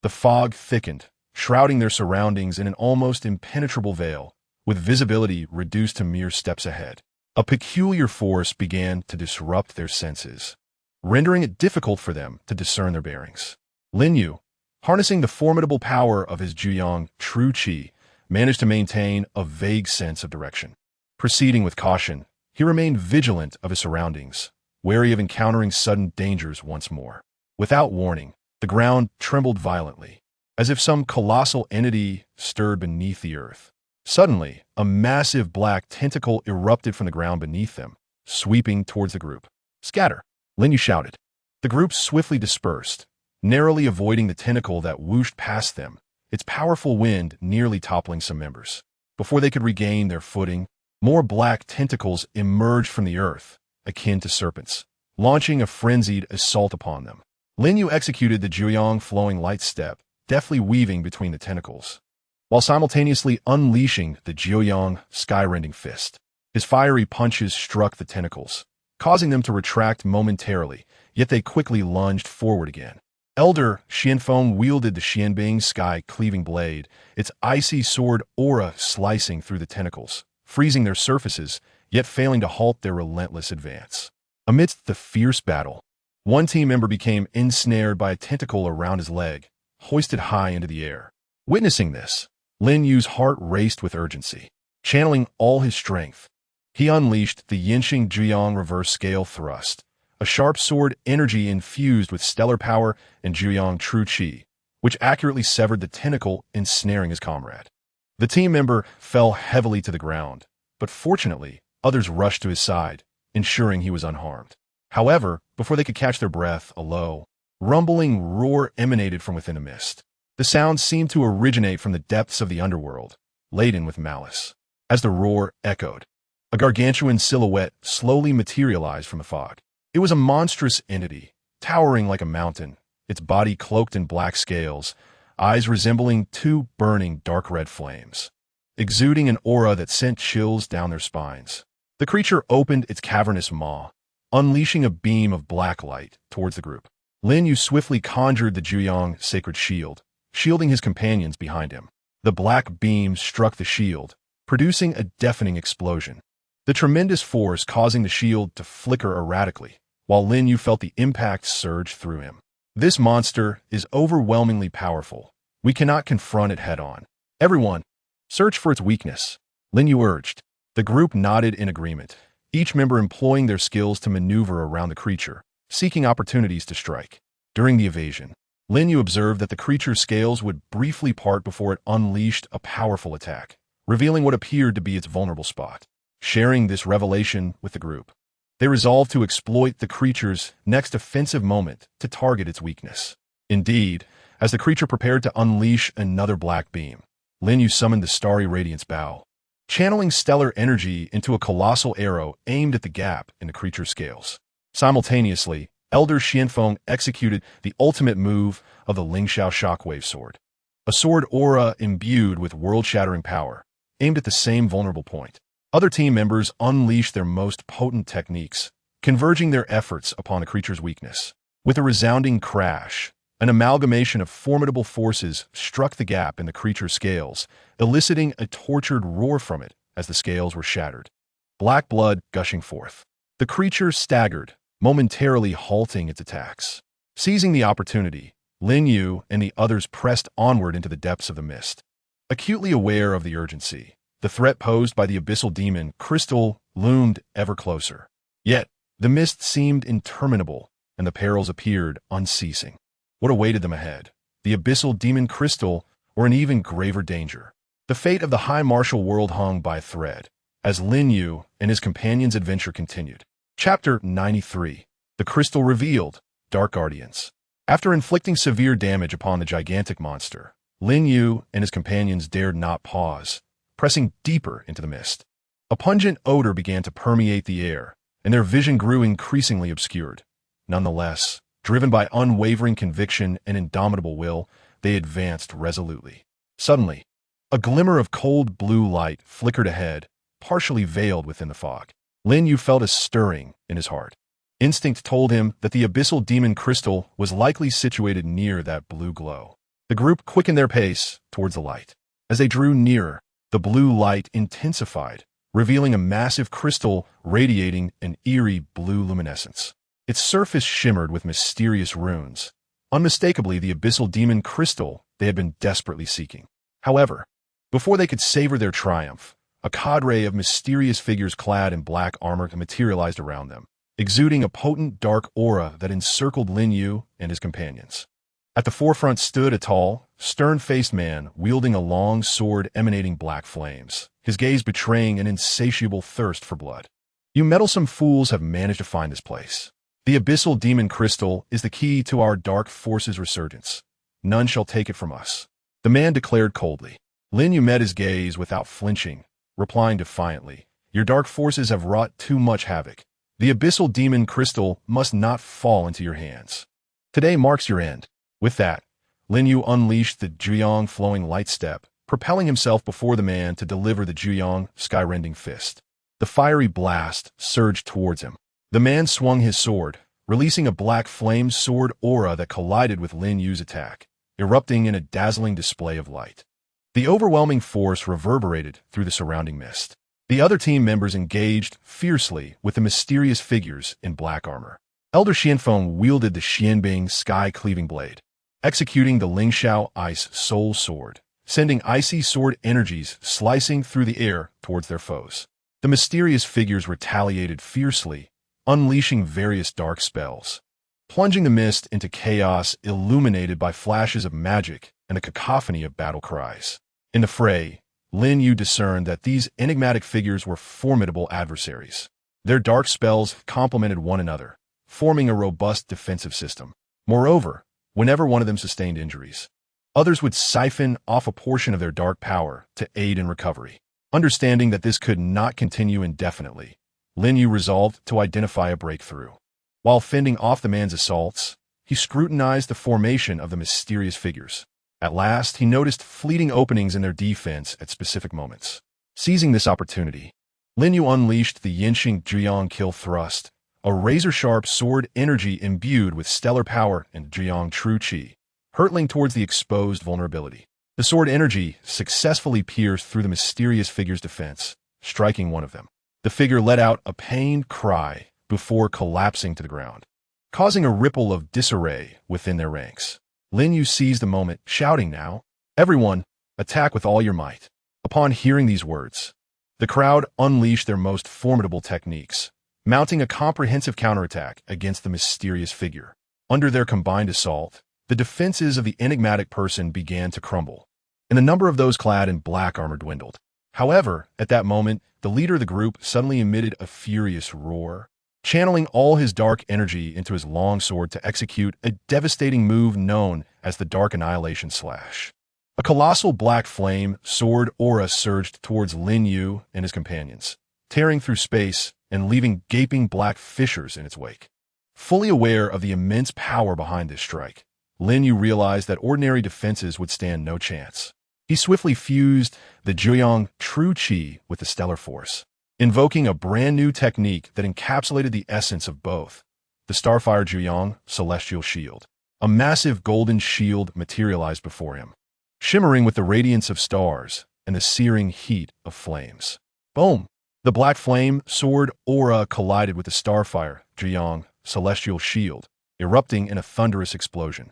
the fog thickened, shrouding their surroundings in an almost impenetrable veil, with visibility reduced to mere steps ahead. A peculiar force began to disrupt their senses, rendering it difficult for them to discern their bearings. Lin Yu, harnessing the formidable power of his Juyang true qi, managed to maintain a vague sense of direction. Proceeding with caution, he remained vigilant of his surroundings, wary of encountering sudden dangers once more. Without warning, the ground trembled violently, as if some colossal entity stirred beneath the earth. Suddenly, a massive black tentacle erupted from the ground beneath them, sweeping towards the group. "Scatter!" Lin Yu shouted. The group swiftly dispersed, narrowly avoiding the tentacle that whooshed past them, its powerful wind nearly toppling some members. Before they could regain their footing, more black tentacles emerged from the earth, akin to serpents, launching a frenzied assault upon them. Lin Yu executed the Juyang flowing light step, deftly weaving between the tentacles, while simultaneously unleashing the Juyang sky-rending fist. His fiery punches struck the tentacles, causing them to retract momentarily, yet they quickly lunged forward again. Elder Xianfeng wielded the Xianbing sky-cleaving blade, its icy sword aura slicing through the tentacles, freezing their surfaces, yet failing to halt their relentless advance. Amidst the fierce battle, one team member became ensnared by a tentacle around his leg, hoisted high into the air. Witnessing this, Lin Yu's heart raced with urgency. Channeling all his strength, he unleashed the Yinxing Juyang reverse scale thrust, a sharp sword energy infused with stellar power and Juyang true qi, which accurately severed the tentacle ensnaring his comrade. The team member fell heavily to the ground, but fortunately, others rushed to his side, ensuring he was unharmed. However, before they could catch their breath, a low, rumbling roar emanated from within the mist. The sound seemed to originate from the depths of the underworld, laden with malice. As the roar echoed, a gargantuan silhouette slowly materialized from the fog. It was a monstrous entity, towering like a mountain, its body cloaked in black scales, eyes resembling two burning dark red flames, exuding an aura that sent chills down their spines. The creature opened its cavernous maw, unleashing a beam of black light towards the group. Lin Yu swiftly conjured the Juyong sacred shield, shielding his companions behind him. The black beam struck the shield, producing a deafening explosion, the tremendous force causing the shield to flicker erratically, while Lin Yu felt the impact surge through him. This monster is overwhelmingly powerful. We cannot confront it head-on. Everyone, search for its weakness, Lin Yu urged. The group nodded in agreement, each member employing their skills to maneuver around the creature, seeking opportunities to strike. During the evasion, Lin Yu observed that the creature's scales would briefly part before it unleashed a powerful attack, revealing what appeared to be its vulnerable spot. Sharing this revelation with the group, they resolved to exploit the creature's next offensive moment to target its weakness. Indeed, as the creature prepared to unleash another black beam, Lin Yu summoned the Starry Radiance Bow, channeling stellar energy into a colossal arrow aimed at the gap in the creature's scales. Simultaneously, Elder Xianfeng executed the ultimate move of the Lingxiao Shockwave Sword, a sword aura imbued with world-shattering power, aimed at the same vulnerable point. Other team members unleashed their most potent techniques, converging their efforts upon the creature's weakness. With a resounding crash, an amalgamation of formidable forces struck the gap in the creature's scales, eliciting a tortured roar from it as the scales were shattered, black blood gushing forth. The creature staggered, momentarily halting its attacks. Seizing the opportunity, Lin Yu and the others pressed onward into the depths of the mist. Acutely aware of the urgency, the threat posed by the abyssal demon Crystal loomed ever closer. Yet, the mist seemed interminable, and the perils appeared unceasing. What awaited them ahead? The abyssal demon Crystal, or an even graver danger? The fate of the high martial world hung by a thread, as Lin Yu and his companions' adventure continued. Chapter 93. The Crystal Revealed, Dark Guardians. After inflicting severe damage upon the gigantic monster, Lin Yu and his companions dared not pause, pressing deeper into the mist. A pungent odor began to permeate the air, and their vision grew increasingly obscured. Nonetheless, driven by unwavering conviction and indomitable will, they advanced resolutely. Suddenly, a glimmer of cold blue light flickered ahead, partially veiled within the fog. Lin Yu felt a stirring in his heart. Instinct told him that the abyssal demon Crystal was likely situated near that blue glow. The group quickened their pace towards the light. As they drew nearer, the blue light intensified, revealing a massive crystal radiating an eerie blue luminescence. Its surface shimmered with mysterious runes, unmistakably the abyssal demon Crystal they had been desperately seeking. However, before they could savor their triumph, a cadre of mysterious figures clad in black armor materialized around them, exuding a potent dark aura that encircled Lin Yu and his companions. At the forefront stood a tall, stern-faced man wielding a long sword emanating black flames, his gaze betraying an insatiable thirst for blood. "You meddlesome fools have managed to find this place. The abyssal demon Crystal is the key to our dark forces' resurgence. None shall take it from us," the man declared coldly. Lin Yu met his gaze without flinching, replying defiantly, "Your dark forces have wrought too much havoc. The abyssal demon Crystal must not fall into your hands. Today marks your end." With that, Lin Yu unleashed the Juyong flowing light step, propelling himself before the man to deliver the Juyong sky-rending fist. The fiery blast surged towards him. The man swung his sword, releasing a black flame sword aura that collided with Lin Yu's attack, erupting in a dazzling display of light. The overwhelming force reverberated through the surrounding mist. The other team members engaged fiercely with the mysterious figures in black armor. Elder Xianfeng wielded the Xianbing sky-cleaving blade, executing the Lingxiao Ice Soul Sword, sending icy sword energies slicing through the air towards their foes. The mysterious figures retaliated fiercely, unleashing various dark spells, plunging the mist into chaos illuminated by flashes of magic and a cacophony of battle cries. In the fray, Lin Yu discerned that these enigmatic figures were formidable adversaries. Their dark spells complemented one another, forming a robust defensive system. Moreover, whenever one of them sustained injuries, Others would siphon off a portion of their dark power to aid in recovery. Understanding that this could not continue indefinitely, Lin Yu resolved to identify a breakthrough. While fending off the man's assaults, he scrutinized the formation of the mysterious figures. At last, he noticed fleeting openings in their defense at specific moments. Seizing this opportunity, Lin Yu unleashed the Yinxing Zhuyang Kill Thrust, a razor-sharp sword energy imbued with stellar power and Zhuyang True Qi, hurtling towards the exposed vulnerability. The sword energy successfully pierced through the mysterious figure's defense, striking one of them. The figure let out a pained cry before collapsing to the ground, causing a ripple of disarray within their ranks. Lin Yu seized the moment, shouting now, "Everyone, attack with all your might." Upon hearing these words, the crowd unleashed their most formidable techniques, mounting a comprehensive counterattack against the mysterious figure. Under their combined assault, the defenses of the enigmatic person began to crumble, and the number of those clad in black armor dwindled. However, at that moment, the leader of the group suddenly emitted a furious roar, channeling all his dark energy into his long sword to execute a devastating move known as the Dark Annihilation Slash. A colossal black flame sword aura surged towards Lin Yu and his companions, tearing through space and leaving gaping black fissures in its wake. Fully aware of the immense power behind this strike, Lin Yu realized that ordinary defenses would stand no chance. He swiftly fused the Zhuyang True Qi with the Stellar Force, invoking a brand new technique that encapsulated the essence of both, the Starfire Zhuyang Celestial Shield. A massive golden shield materialized before him, shimmering with the radiance of stars and the searing heat of flames. Boom! The black flame sword aura collided with the Starfire Zhuyang Celestial Shield, erupting in a thunderous explosion.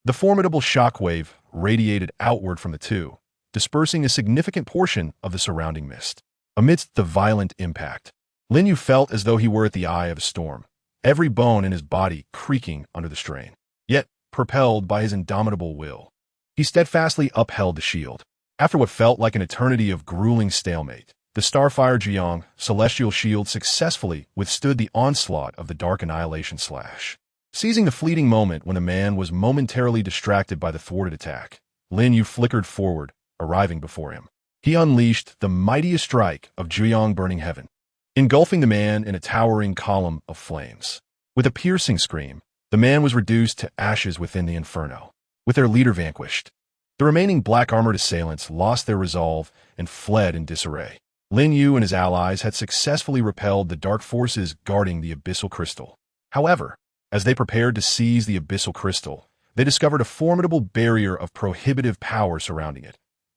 The formidable shockwave radiated outward from the two, dispersing a significant portion of the surrounding mist. Amidst the violent impact, Lin Yu felt as though he were at the eye of a storm, every bone in his body creaking under the strain. Yet, propelled by his indomitable will, he steadfastly upheld the shield. After what felt like an eternity of grueling stalemate, the Starfire Zhuyang Celestial Shield successfully withstood the onslaught of the Dark Annihilation Slash. Seizing the fleeting moment when the man was momentarily distracted by the thwarted attack, Lin Yu flickered forward, arriving before him. He unleashed the mightiest strike of Zhuyang Burning Heaven, engulfing the man in a towering column of flames. With a piercing scream, the man was reduced to ashes within the inferno. With their leader vanquished, the remaining black-armored assailants lost their resolve and fled in disarray. Lin Yu and his allies had successfully repelled the dark forces guarding the Abyssal Crystal. However, as they prepared to seize the Abyssal Crystal, they discovered a formidable barrier of prohibitive power surrounding it.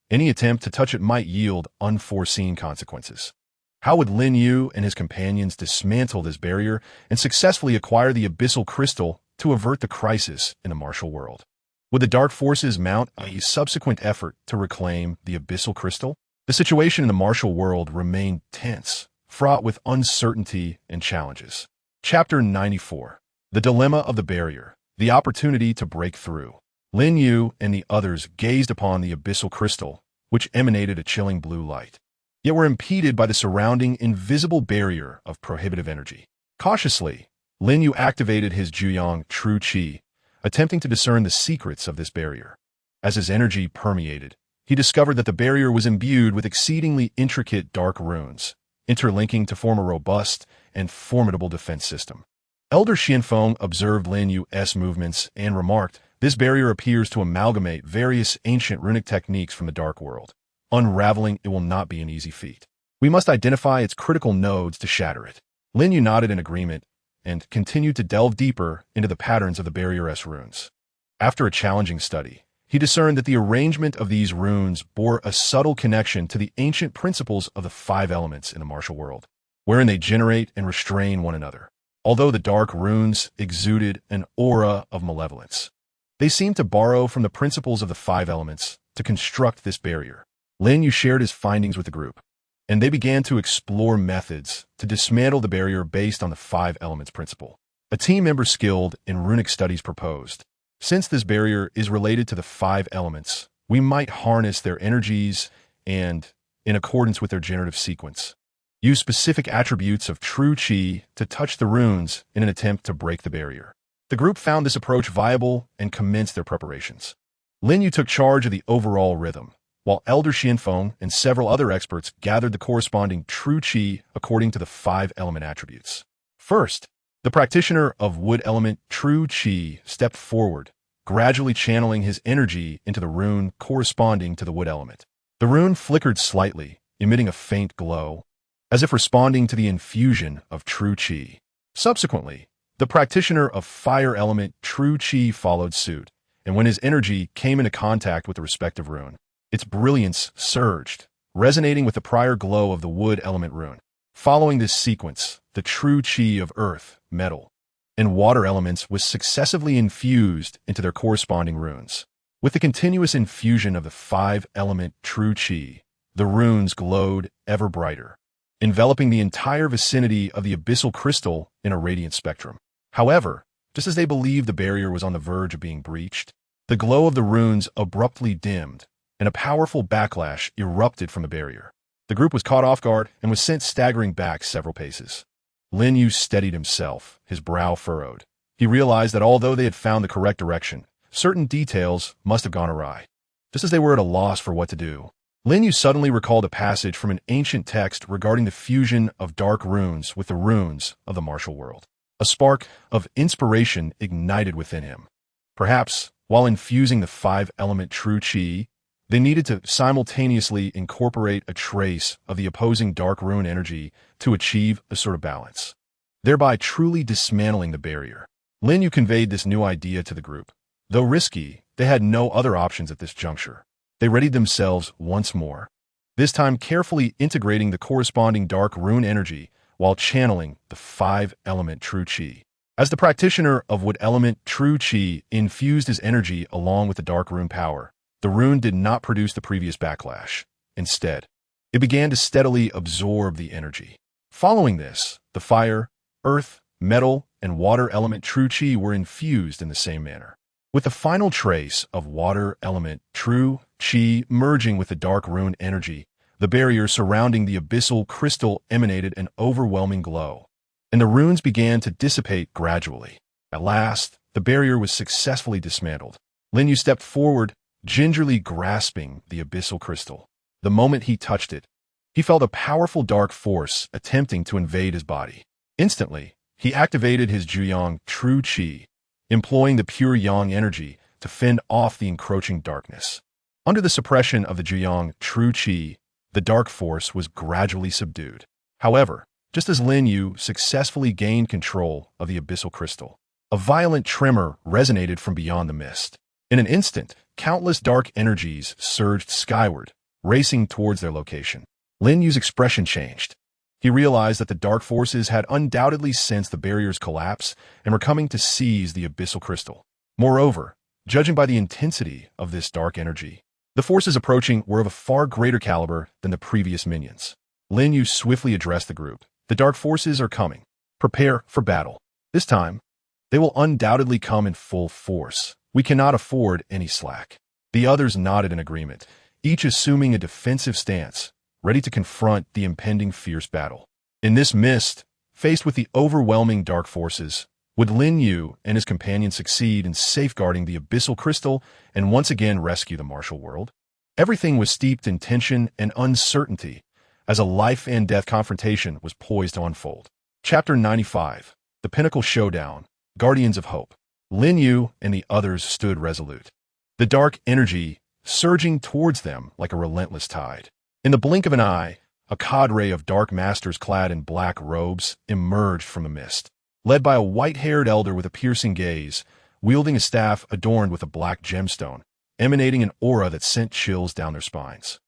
Any attempt to touch it might yield unforeseen consequences. How would Lin Yu and his companions dismantle this barrier and successfully acquire the Abyssal Crystal to avert the crisis in the martial world? Would the dark forces mount a subsequent effort to reclaim the Abyssal Crystal? The situation in the martial world remained tense, fraught with uncertainty and challenges. Chapter 94. The Dilemma of the Barrier. The Opportunity to Break Through. Lin Yu and the others gazed upon the Abyssal Crystal, which emanated a chilling blue light, yet were impeded by the surrounding invisible barrier of prohibitive energy. Cautiously, Lin Yu activated his Zhuyang True Qi, attempting to discern the secrets of this barrier. As his energy permeated, he discovered that the barrier was imbued with exceedingly intricate dark runes, interlinking to form a robust and formidable defense system. Elder Xianfeng observed Lin Yu's movements and remarked, "This barrier appears to amalgamate various ancient runic techniques from the Dark World. Unraveling it will not be an easy feat. We must identify its critical nodes to shatter it." Lin Yu nodded in agreement and continued to delve deeper into the patterns of the barrier's runes. After a challenging study, he discerned that the arrangement of these runes bore a subtle connection to the ancient principles of the five elements in the martial world, wherein they generate and restrain one another. Although the dark runes exuded an aura of malevolence, they seemed to borrow from the principles of the five elements to construct this barrier. Lin Yu shared his findings with the group, and they began to explore methods to dismantle the barrier based on the five elements principle. A team member skilled in runic studies proposed, "Since this barrier is related to the five elements, we might harness their energies and, in accordance with their generative sequence, use specific attributes of true qi to touch the runes in an attempt to break the barrier." The group found this approach viable and commenced their preparations. Lin Yu took charge of the overall rhythm, while Elder Xianfeng and several other experts gathered the corresponding true qi according to the 5 element attributes. First, the practitioner of wood element true qi stepped forward, gradually channeling his energy into the rune corresponding to the wood element. The rune flickered slightly, emitting a faint glow, as if responding to the infusion of true qi. Subsequently, the practitioner of fire element true qi followed suit, and when his energy came into contact with the respective rune, its brilliance surged, resonating with the prior glow of the wood element rune. Following this sequence, the true qi of earth, metal, and water elements was successively infused into their corresponding runes. With the continuous infusion of the 5 element true qi, the runes glowed ever brighter, enveloping the entire vicinity of the abyssal crystal in a radiant spectrum. However, just as they believed the barrier was on the verge of being breached, the glow of the runes abruptly dimmed, and a powerful backlash erupted from the barrier. The group was caught off guard and was sent staggering back several paces. Lin Yu steadied himself, his brow furrowed. He realized that although they had found the correct direction, certain details must have gone awry. Just as they were at a loss for what to do, Lin Yu suddenly recalled a passage from an ancient text regarding the fusion of dark runes with the runes of the martial world. A spark of inspiration ignited within him. Perhaps, while infusing the 5 element true qi, they needed to simultaneously incorporate a trace of the opposing dark rune energy to achieve a sort of balance, thereby truly dismantling the barrier. Lin Yu conveyed this new idea to the group. Though risky, they had no other options at this juncture. They readied themselves once more, this time carefully integrating the corresponding dark rune energy while channeling the 5 element true qi. As the practitioner of wood element true qi infused his energy along with the dark rune power, the rune did not produce the previous backlash. Instead, it began to steadily absorb the energy. Following this, the fire, earth, metal, and water element true qi were infused in the same manner, with the final trace of water element true qi merging with the dark rune energy. The barrier surrounding the abyssal crystal emanated an overwhelming glow, and the runes began to dissipate gradually. At last, the barrier was successfully dismantled. Lin Yu stepped forward, gingerly grasping the abyssal crystal. The moment he touched it, he felt a powerful dark force attempting to invade his body. Instantly, he activated his Juyang true qi, employing the pure yang energy to fend off the encroaching darkness. Under the suppression of the Juyang true qi, the dark force was gradually subdued. However, just as Lin Yu successfully gained control of the abyssal crystal, a violent tremor resonated from beyond the mist. In an instant, countless dark energies surged skyward, racing towards their location. Lin Yu's expression changed. He realized that the dark forces had undoubtedly sensed the barrier's collapse and were coming to seize the abyssal crystal. Moreover, judging by the intensity of this dark energy, the forces approaching were of a far greater caliber than the previous minions. Lin Yu swiftly addressed the group. The dark forces are coming. Prepare for battle. This time, they will undoubtedly come in full force. We cannot afford any slack. The others nodded in agreement, each assuming a defensive stance, ready to confront the impending fierce battle. In this mist, faced with the overwhelming dark forces, would Lin Yu and his companions succeed in safeguarding the abyssal crystal and once again rescue the martial world? Everything was steeped in tension and uncertainty as a life-and-death confrontation was poised to unfold. Chapter 95, The Pinnacle Showdown, Guardians of Hope. Lin Yu and the others stood resolute, the dark energy surging towards them like a relentless tide. In the blink of an eye, a cadre of dark masters clad in black robes emerged from the mist, led by a white-haired elder with a piercing gaze, wielding a staff adorned with a black gemstone, emanating an aura that sent chills down their spines.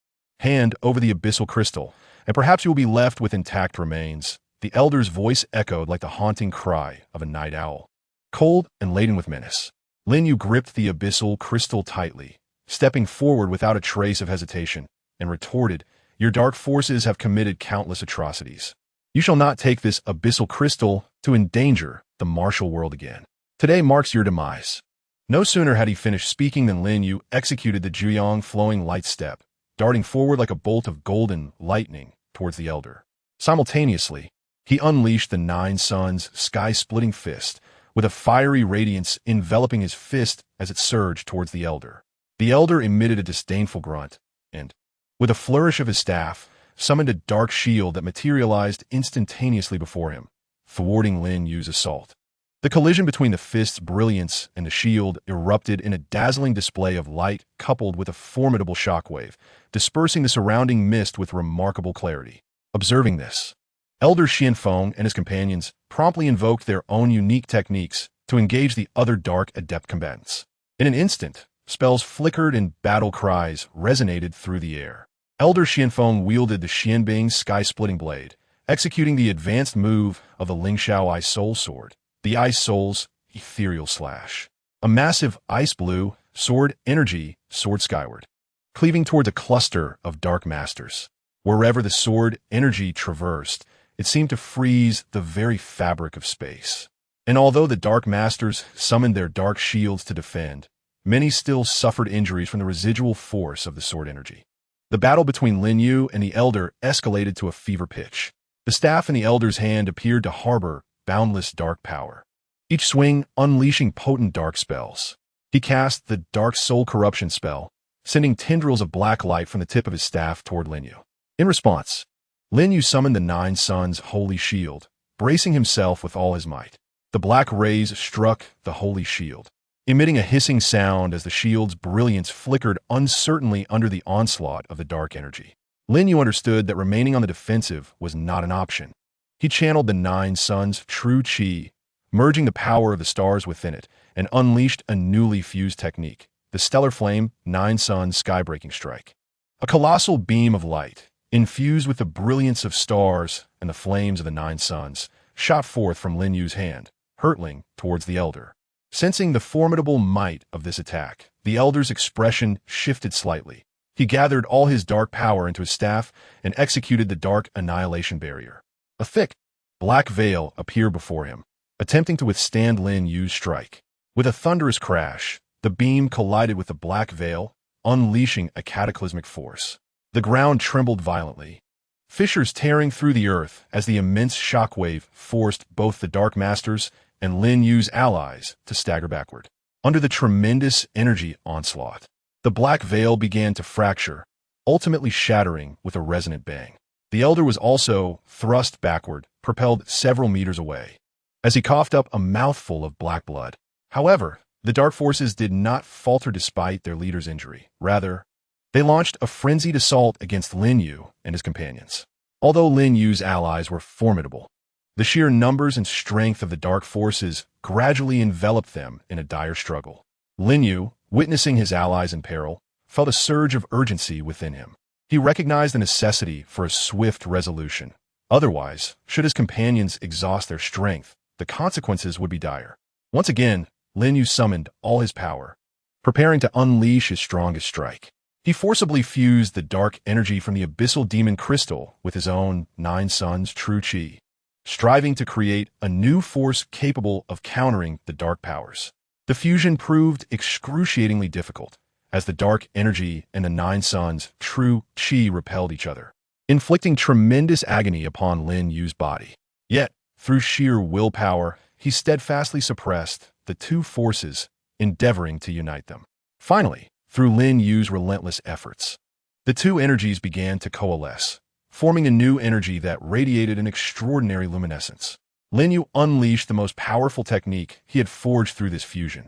Hand over the abyssal crystal, and perhaps you will be left with intact remains. The elder's voice echoed like the haunting cry of a night owl. Cold and laden with menace, Lin Yu gripped the abyssal crystal tightly, stepping forward without a trace of hesitation, and retorted, "Your dark forces have committed countless atrocities. You shall not take this abyssal crystal to endanger the martial world again. Today marks your demise." No sooner had he finished speaking than Lin Yu executed the Juyang flowing light step, darting forward like a bolt of golden lightning towards the elder. Simultaneously, he unleashed the 9 Suns sky-splitting fist, with a fiery radiance enveloping his fist as it surged towards the elder. The elder emitted a disdainful grunt, and, with a flourish of his staff, summoned a dark shield that materialized instantaneously before him, thwarting Lin Yu's assault. The collision between the fist's brilliance and the shield erupted in a dazzling display of light coupled with a formidable shockwave, dispersing the surrounding mist with remarkable clarity. Observing this, Elder Xianfeng and his companions promptly invoked their own unique techniques to engage the other dark adept combatants. In an instant, spells flickered and battle cries resonated through the air. Elder Xianfeng wielded the Xianbing's sky-splitting blade, executing the advanced move of the Lingxiao Ice Soul Sword, the Ice Soul's Ethereal Slash. A massive ice blue sword energy soared skyward, cleaving towards a cluster of dark masters. Wherever the sword energy traversed, it seemed to freeze the very fabric of space. And although the dark masters summoned their dark shields to defend, many still suffered injuries from the residual force of the sword energy. The battle between Lin Yu and the elder escalated to a fever pitch. The staff in the elder's hand appeared to harbor boundless dark power, each swing unleashing potent dark spells. He cast the Dark Soul Corruption spell, sending tendrils of black light from the tip of his staff toward Lin Yu. In response, Lin Yu summoned the Nine Suns' Holy Shield, bracing himself with all his might. The black rays struck the Holy Shield, emitting a hissing sound as the shield's brilliance flickered uncertainly under the onslaught of the dark energy. Lin Yu understood that remaining on the defensive was not an option. He channeled the Nine Suns' true chi, merging the power of the stars within it, and unleashed a newly fused technique, the Stellar Flame Nine Suns Skybreaking Strike. A colossal beam of light, infused with the brilliance of stars and the flames of the Nine Suns, shot forth from Lin Yu's hand, hurtling towards the elder. Sensing the formidable might of this attack, the elder's expression shifted slightly. He gathered all his dark power into his staff and executed the Dark Annihilation Barrier. A thick, black veil appeared before him, attempting to withstand Lin Yu's strike. With a thunderous crash, the beam collided with the black veil, unleashing a cataclysmic force. The ground trembled violently, fissures tearing through the earth as the immense shockwave forced both the Dark Masters and Lin Yu's allies to stagger backward. Under the tremendous energy onslaught, the black veil began to fracture, ultimately shattering with a resonant bang. The elder was also thrust backward, propelled several meters away, as he coughed up a mouthful of black blood. However, the dark forces did not falter despite their leader's injury. Rather, they launched a frenzied assault against Lin Yu and his companions. Although Lin Yu's allies were formidable, the sheer numbers and strength of the dark forces gradually enveloped them in a dire struggle. Lin Yu, witnessing his allies in peril, felt a surge of urgency within him. He recognized the necessity for a swift resolution. Otherwise, should his companions exhaust their strength, the consequences would be dire. Once again, Lin Yu summoned all his power, preparing to unleash his strongest strike. He forcibly fused the dark energy from the abyssal demon crystal with his own Nine Suns' true chi, striving to create a new force capable of countering the dark powers. The fusion proved excruciatingly difficult, as the dark energy and the Nine Suns' true chi repelled each other, inflicting tremendous agony upon Lin Yu's body. Yet, through sheer willpower, he steadfastly suppressed the two forces, endeavoring to unite them. Finally, through Lin Yu's relentless efforts, the two energies began to coalesce, forming a new energy that radiated an extraordinary luminescence. Lin Yu unleashed the most powerful technique he had forged through this fusion,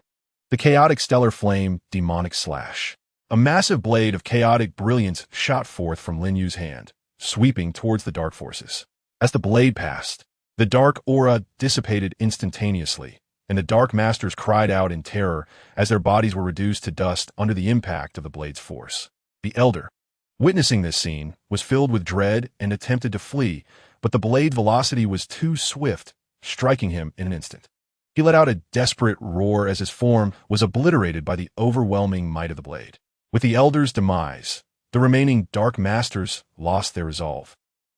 the chaotic stellar flame demonic slash. A massive blade of chaotic brilliance shot forth from Lin Yu's hand, sweeping towards the dark forces. As the blade passed, the dark aura dissipated instantaneously, and the Dark Masters cried out in terror as their bodies were reduced to dust under the impact of the blade's force. The elder, witnessing this scene, was filled with dread and attempted to flee, but the blade velocity was too swift, striking him in an instant. He let out a desperate roar as his form was obliterated by the overwhelming might of the blade. With the elder's demise, the remaining Dark Masters lost their resolve.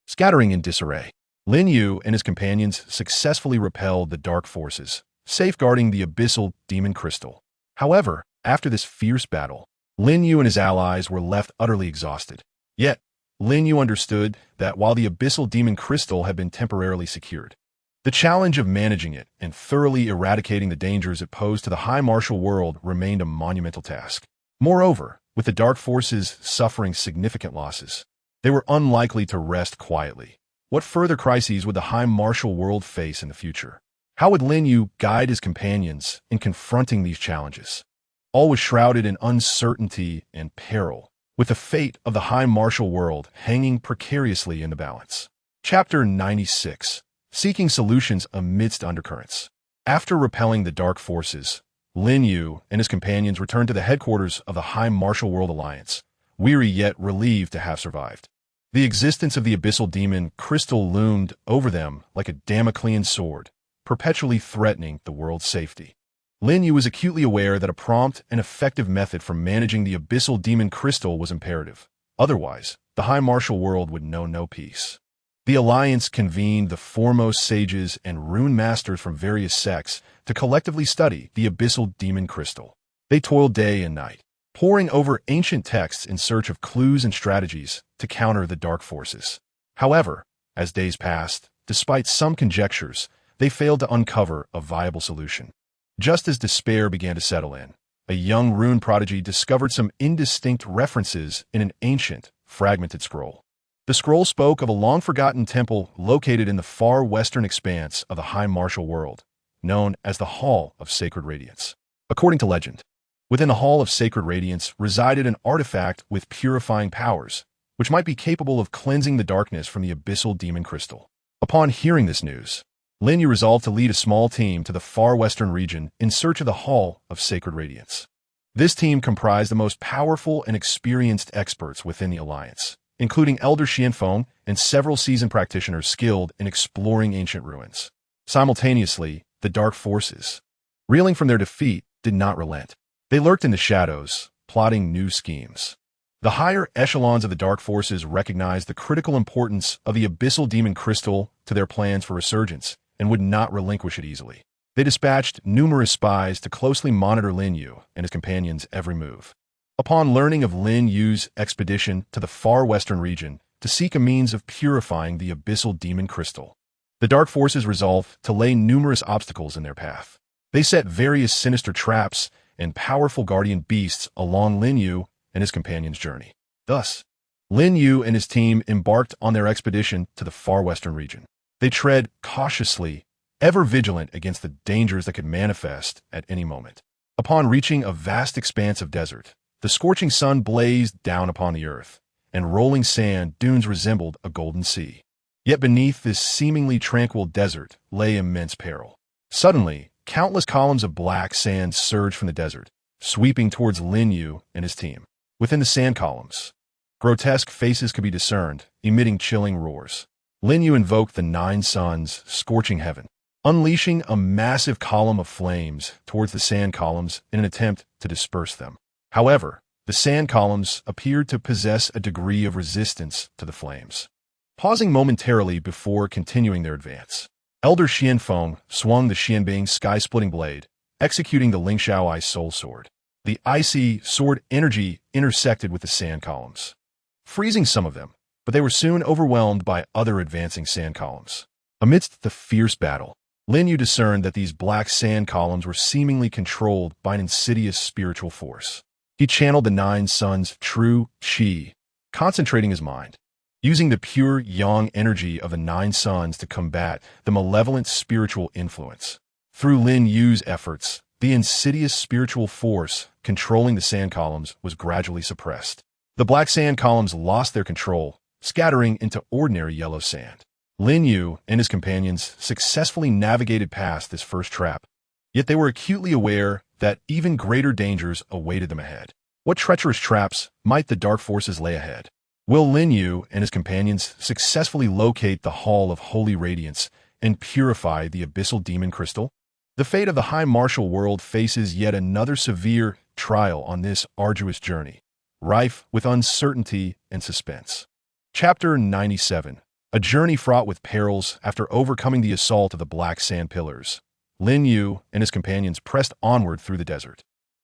Scattering in disarray, Lin Yu and his companions successfully repelled the dark forces, safeguarding the abyssal demon crystal. However, after this fierce battle, Lin Yu and his allies were left utterly exhausted. Yet, Lin Yu understood that while the abyssal demon crystal had been temporarily secured, the challenge of managing it and thoroughly eradicating the dangers it posed to the high martial world remained a monumental task. Moreover, with the dark forces suffering significant losses, they were unlikely to rest quietly. What further crises would the high martial world face in the future? How would Lin Yu guide his companions in confronting these challenges? All was shrouded in uncertainty and peril, with the fate of the high martial world hanging precariously in the balance. Chapter 96. Seeking Solutions Amidst Undercurrents. After repelling the dark forces, Lin Yu and his companions returned to the headquarters of the High Martial World Alliance, weary yet relieved to have survived. The existence of the abyssal demon crystal loomed over them like a Damoclean sword, perpetually threatening the world's safety. Lin Yu was acutely aware that a prompt and effective method for managing the abyssal demon crystal was imperative. Otherwise, the High Martial World would know no peace. The Alliance convened the foremost sages and rune masters from various sects to collectively study the abyssal demon crystal. They toiled day and night, poring over ancient texts in search of clues and strategies to counter the dark forces. However, as days passed, despite some conjectures, they failed to uncover a viable solution. Just as despair began to settle in, a young rune prodigy discovered some indistinct references in an ancient, fragmented scroll. The scroll spoke of a long-forgotten temple located in the far western expanse of the High Martial World, known as the Hall of Sacred Radiance. According to legend, within the Hall of Sacred Radiance resided an artifact with purifying powers, which might be capable of cleansing the darkness from the abyssal demon crystal. Upon hearing this news, Lin Yu resolved to lead a small team to the far western region in search of the Hall of Sacred Radiance. This team comprised the most powerful and experienced experts within the Alliance, including Elder Xianfeng and several seasoned practitioners skilled in exploring ancient ruins. Simultaneously, the dark forces, reeling from their defeat, did not relent. They lurked in the shadows, plotting new schemes. The higher echelons of the dark forces recognized the critical importance of the abyssal demon crystal to their plans for resurgence and would not relinquish it easily. They dispatched numerous spies to closely monitor Lin Yu and his companions' every move. Upon learning of Lin Yu's expedition to the far western region to seek a means of purifying the abyssal demon crystal, the dark forces resolved to lay numerous obstacles in their path. They set various sinister traps and powerful guardian beasts along Lin Yu and his companions' journey. Thus, Lin Yu and his team embarked on their expedition to the far western region. They tread cautiously, ever vigilant against the dangers that could manifest at any moment. Upon reaching a vast expanse of desert, the scorching sun blazed down upon the earth, and rolling sand dunes resembled a golden sea. Yet beneath this seemingly tranquil desert lay immense peril. Suddenly, countless columns of black sand surged from the desert, sweeping towards Lin Yu and his team. Within the sand columns, grotesque faces could be discerned, emitting chilling roars. Lin Yu invoked the Nine Suns, scorching heaven, unleashing a massive column of flames towards the sand columns in an attempt to disperse them. However, the sand columns appeared to possess a degree of resistance to the flames. Pausing momentarily before continuing their advance, Elder Xianfeng swung the Xianbing sky-splitting blade, executing the Lingshaoai soul sword. The icy sword energy intersected with the sand columns, freezing some of them, but they were soon overwhelmed by other advancing sand columns. Amidst the fierce battle, Lin Yu discerned that these black sand columns were seemingly controlled by an insidious spiritual force. He channeled the Nine Suns' true qi, concentrating his mind, using the pure yang energy of the Nine Suns to combat the malevolent spiritual influence. Through Lin Yu's efforts, the insidious spiritual force controlling the sand columns was gradually suppressed. The black sand columns lost their control, scattering into ordinary yellow sand. Lin Yu and his companions successfully navigated past this first trap, yet they were acutely aware that even greater dangers awaited them ahead. What treacherous traps might the dark forces lay ahead? Will Lin Yu and his companions successfully locate the Hall of Holy Radiance and purify the abyssal demon crystal? The fate of the High Martial World faces yet another severe trial on this arduous journey, rife with uncertainty and suspense. Chapter 97. A journey fraught with perils after overcoming the assault of the black sand pillars. Lin Yu and his companions pressed onward through the desert.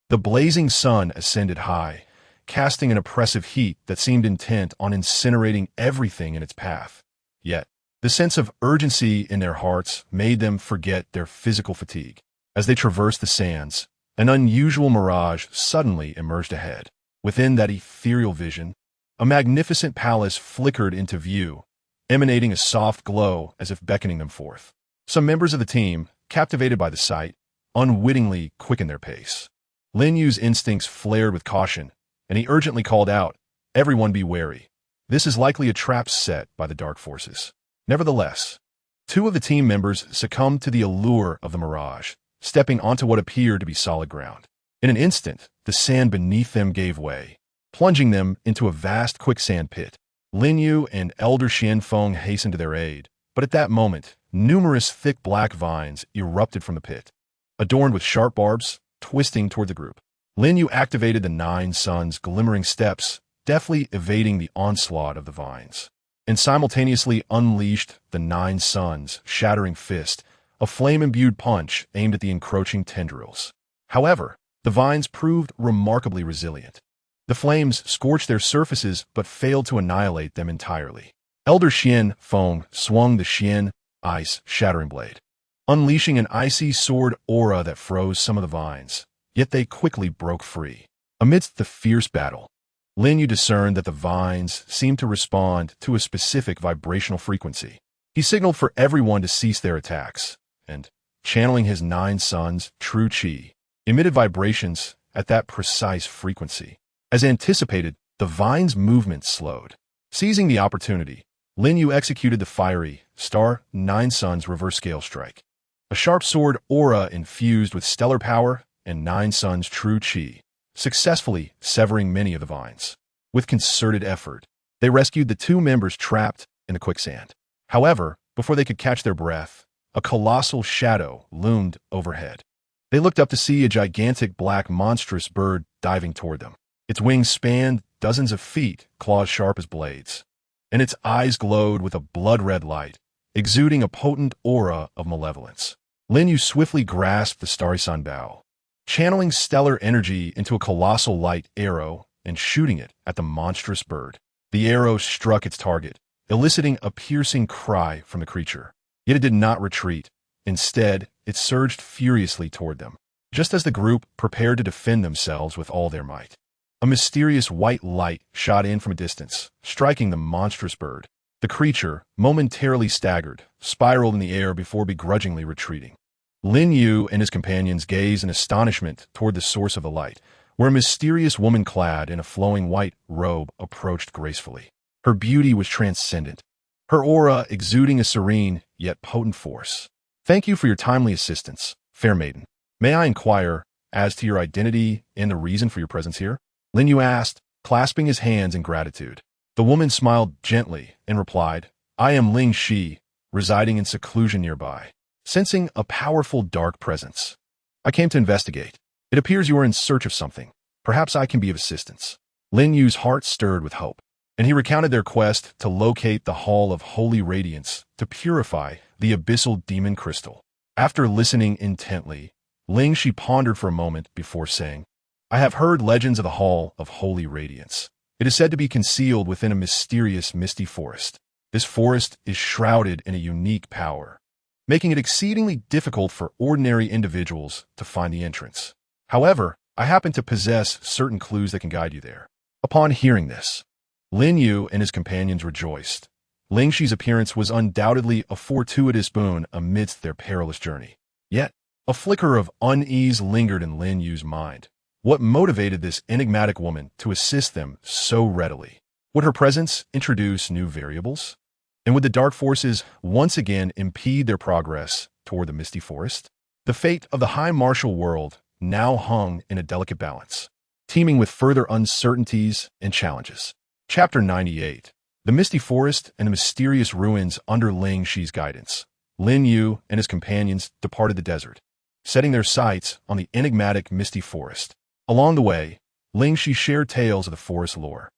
The blazing sun ascended high, casting an oppressive heat that seemed intent on incinerating everything in its path. Yet, the sense of urgency in their hearts made them forget their physical fatigue. As they traversed the sands, An unusual mirage suddenly emerged ahead. Within that ethereal vision, a magnificent palace flickered into view, emanating a soft glow as if beckoning them forth. Some members of the team, captivated by the sight, unwittingly quickened their pace. Lin Yu's instincts flared with caution, and he urgently called out, "Everyone be wary. This is likely a trap set by the dark forces." Nevertheless, two of the team members succumbed to the allure of the mirage, stepping onto what appeared to be solid ground. In an instant, the sand beneath them gave way, plunging them into a vast quicksand pit. Lin Yu and Elder Xianfeng hastened to their aid, but at that moment, numerous thick black vines erupted from the pit, adorned with sharp barbs, twisting toward the group. Lin Yu activated the 9 Suns' glimmering steps, deftly evading the onslaught of the vines, and simultaneously unleashed the 9 Suns' shattering fist, a flame-imbued punch aimed at the encroaching tendrils. However, the vines proved remarkably resilient. The flames scorched their surfaces but failed to annihilate them entirely. Elder Xianfeng swung the Xian ice shattering blade, unleashing an icy sword aura that froze some of the vines, yet they quickly broke free. Amidst the fierce battle, Lin Yu discerned that the vines seemed to respond to a specific vibrational frequency. He signaled for everyone to cease their attacks, and, channeling his 9 Suns' true chi, emitted vibrations at that precise frequency. As anticipated, the vine's movement slowed. Seizing the opportunity, Lin Yu executed the fiery Star 9 Suns reverse scale strike, a sharp sword aura infused with stellar power and 9 Suns' true chi, successfully severing many of the vines. With concerted effort, they rescued the 2 members trapped in the quicksand. However, before they could catch their breath, a colossal shadow loomed overhead. They looked up to see a gigantic black monstrous bird diving toward them. Its wings spanned dozens of feet, claws sharp as blades, and its eyes glowed with a blood-red light, exuding a potent aura of malevolence. Lin Yu swiftly grasped the starry sun bow, channeling stellar energy into a colossal light arrow and shooting it at the monstrous bird. The arrow struck its target, eliciting a piercing cry from the creature. Yet it did not retreat. Instead, it surged furiously toward them, just as the group prepared to defend themselves with all their might. A mysterious white light shot in from a distance, striking the monstrous bird. The creature, momentarily staggered, spiraled in the air before begrudgingly retreating. Lin Yu and his companions gazed in astonishment toward the source of the light, where a mysterious woman clad in a flowing white robe approached gracefully. Her beauty was transcendent, her aura exuding a serene yet potent force. "Thank you for your timely assistance, fair maiden. May I inquire as to your identity and the reason for your presence here?" Lin Yu asked, clasping his hands in gratitude. The woman smiled gently and replied, "I am Ling Shi, residing in seclusion nearby, sensing a powerful dark presence. I came to investigate. It appears you are in search of something. Perhaps I can be of assistance." Lin Yu's heart stirred with hope, and he recounted their quest to locate the Hall of Holy Radiance to purify the abyssal demon crystal. After listening intently, Ling Shi pondered for a moment before saying, "I have heard legends of the Hall of Holy Radiance. It is said to be concealed within a mysterious misty forest. This forest is shrouded in a unique power, making it exceedingly difficult for ordinary individuals to find the entrance. However, I happen to possess certain clues that can guide you there." Upon hearing this, Lin Yu and his companions rejoiced. Ling Shi's appearance was undoubtedly a fortuitous boon amidst their perilous journey. Yet, a flicker of unease lingered in Lin Yu's mind. What motivated this enigmatic woman to assist them so readily? Would her presence introduce new variables? And would the dark forces once again impede their progress toward the misty forest? The fate of the high martial world now hung in a delicate balance, teeming with further uncertainties and challenges. Chapter 98. The Misty Forest and the Mysterious Ruins under Ling Shi's guidance. Lin Yu and his companions departed the desert, setting their sights on the enigmatic Misty Forest. Along the way, Ling Shi shared tales of the forest lore.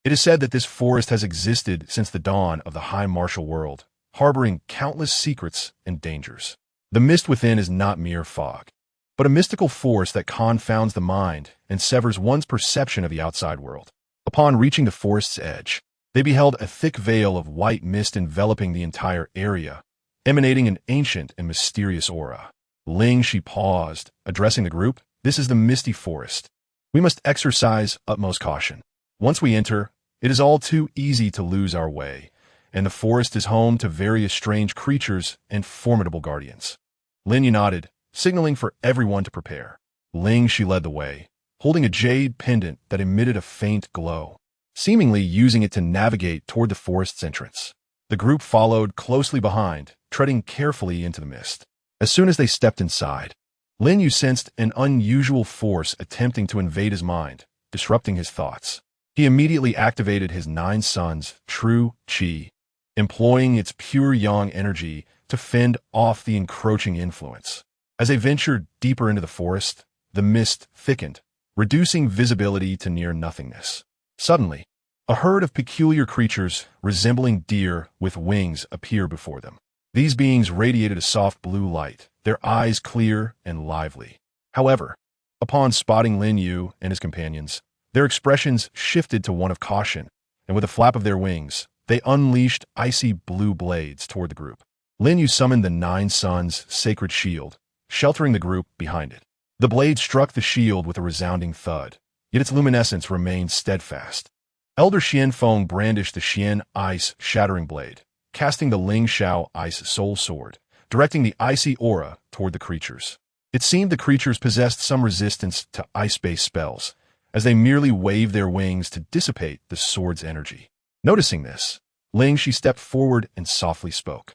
It is said that this forest has existed since the dawn of the high martial world, harboring countless secrets and dangers. The mist within is not mere fog, but a mystical force that confounds the mind and severs one's perception of the outside world. Upon reaching the forest's edge, they beheld a thick veil of white mist enveloping the entire area, emanating an ancient and mysterious aura. Ling Shi paused, addressing the group, This is the misty forest. We must exercise utmost caution. Once we enter, it is all too easy to lose our way, and the forest is home to various strange creatures and formidable guardians. Lin Yu nodded, signaling for everyone to prepare. Ling she led the way, holding a jade pendant that emitted a faint glow, seemingly using it to navigate toward the forest's entrance. The group followed closely behind, treading carefully into the mist. As soon as they stepped inside, Lin Yu sensed an unusual force attempting to invade his mind, disrupting his thoughts. He immediately activated his 9 suns' true qi, employing its pure yang energy to fend off the encroaching influence. As they ventured deeper into the forest, the mist thickened, reducing visibility to near nothingness. Suddenly, a herd of peculiar creatures resembling deer with wings appeared before them. These beings radiated a soft blue light, their eyes clear and lively. However, upon spotting Lin Yu and his companions, their expressions shifted to one of caution, and with a flap of their wings, they unleashed icy blue blades toward the group. Lin Yu summoned the 9 suns' sacred shield, sheltering the group behind it. The blade struck the shield with a resounding thud, yet its luminescence remained steadfast. Elder Xianfeng brandished the Xian Ice Shattering Blade, casting the Ling Shao Ice Soul Sword, directing the icy aura toward the creatures. It seemed the creatures possessed some resistance to ice-based spells, as they merely waved their wings to dissipate the sword's energy. Noticing this, Ling she stepped forward and softly spoke.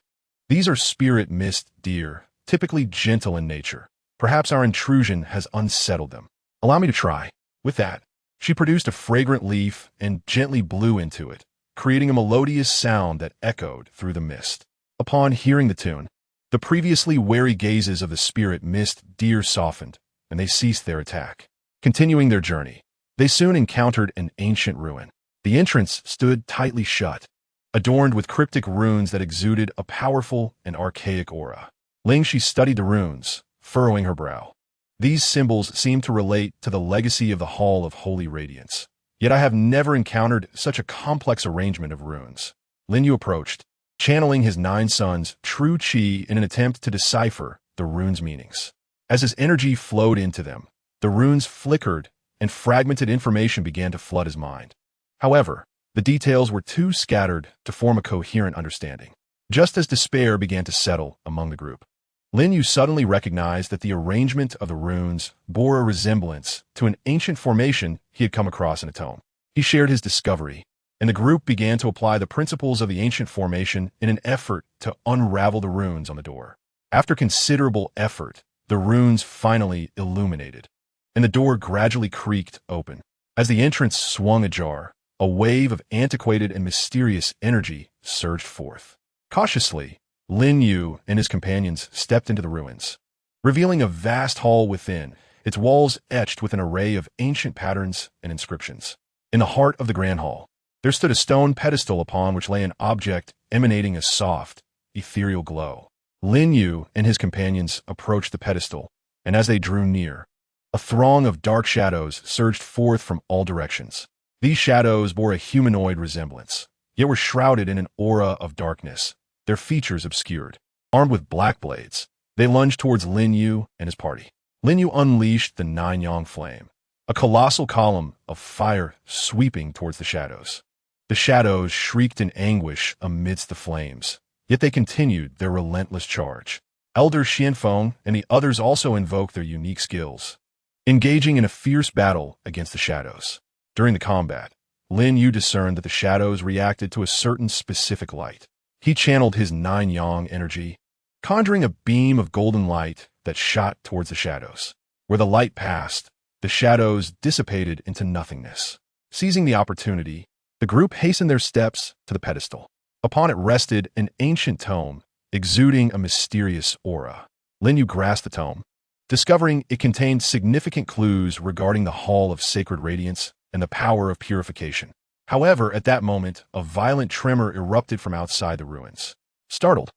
These are spirit mist deer, typically gentle in nature. Perhaps our intrusion has unsettled them. Allow me to try. With that, she produced a fragrant leaf and gently blew into it, creating a melodious sound that echoed through the mist. Upon hearing the tune, the previously wary gazes of the spirit mist deer softened, and they ceased their attack. Continuing their journey, they soon encountered an ancient ruin. The entrance stood tightly shut, adorned with cryptic runes that exuded a powerful and archaic aura. Ling she studied the runes, furrowing her brow. These symbols seem to relate to the legacy of the Hall of Holy Radiance. Yet I have never encountered such a complex arrangement of runes. Lin Yu approached, channeling his 9 suns' true qi in an attempt to decipher the runes' meanings. As his energy flowed into them, the runes flickered and fragmented information began to flood his mind. However, the details were too scattered to form a coherent understanding. Just as despair began to settle among the group, Lin Yu suddenly recognized that the arrangement of the runes bore a resemblance to an ancient formation he had come across in a tome. He shared his discovery, and the group began to apply the principles of the ancient formation in an effort to unravel the runes on the door. After considerable effort, the runes finally illuminated, and the door gradually creaked open. As the entrance swung ajar, a wave of antiquated and mysterious energy surged forth. Cautiously, Lin Yu and his companions stepped into the ruins, revealing a vast hall within, its walls etched with an array of ancient patterns and inscriptions. In the heart of the grand hall, there stood a stone pedestal upon which lay an object emanating a soft, ethereal glow. Lin Yu and his companions approached the pedestal, and as they drew near, a throng of dark shadows surged forth from all directions. These shadows bore a humanoid resemblance, yet were shrouded in an aura of darkness, their features obscured. Armed with black blades, they lunged towards Lin Yu and his party. Lin Yu unleashed the 9 yang flame, a colossal column of fire sweeping towards the shadows. The shadows shrieked in anguish amidst the flames, yet they continued their relentless charge. Elder Xianfeng and the others also invoked their unique skills, engaging in a fierce battle against the shadows. During the combat, Lin Yu discerned that the shadows reacted to a certain specific light. He channeled his 9 yang energy, conjuring a beam of golden light that shot towards the shadows. Where the light passed, the shadows dissipated into nothingness. Seizing the opportunity, the group hastened their steps to the pedestal. Upon it rested an ancient tome, exuding a mysterious aura. Lin Yu grasped the tome, discovering it contained significant clues regarding the Hall of Sacred Radiance and the power of purification. However, at that moment, a violent tremor erupted from outside the ruins. Startled,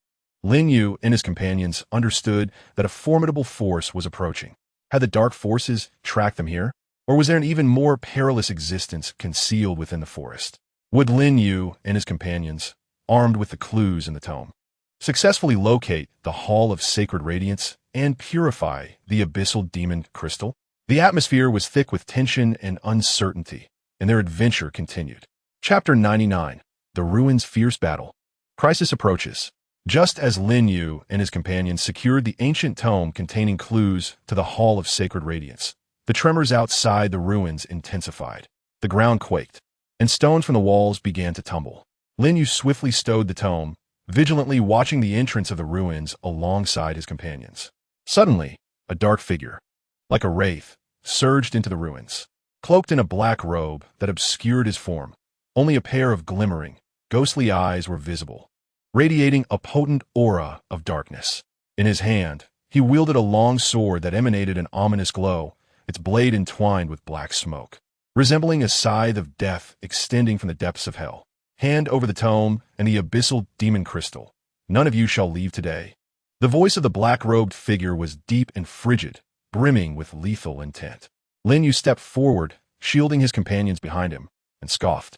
Lin Yu and his companions understood that a formidable force was approaching. Had the dark forces tracked them here? Or was there an even more perilous existence concealed within the forest? Would Lin Yu and his companions, armed with the clues in the tome, successfully locate the Hall of Sacred Radiance and purify the abyssal demon crystal? The atmosphere was thick with tension and uncertainty, and their adventure continued. Chapter 99. The Ruins' Fierce Battle. Crisis approaches. Just as Lin Yu and his companions secured the ancient tome containing clues to the Hall of Sacred Radiance, the tremors outside the ruins intensified. The ground quaked, and stones from the walls began to tumble. Lin Yu swiftly stowed the tome, vigilantly watching the entrance of the ruins alongside his companions. Suddenly, a dark figure, like a wraith, surged into the ruins. Cloaked in a black robe that obscured his form, only a pair of glimmering, ghostly eyes were visible, radiating a potent aura of darkness. In his hand, he wielded a long sword that emanated an ominous glow, its blade entwined with black smoke, resembling a scythe of death extending from the depths of hell. Hand over the tome and the abyssal demon crystal. None of you shall leave today. The voice of the black-robed figure was deep and frigid, brimming with lethal intent. Lin Yu stepped forward, shielding his companions behind him, and scoffed.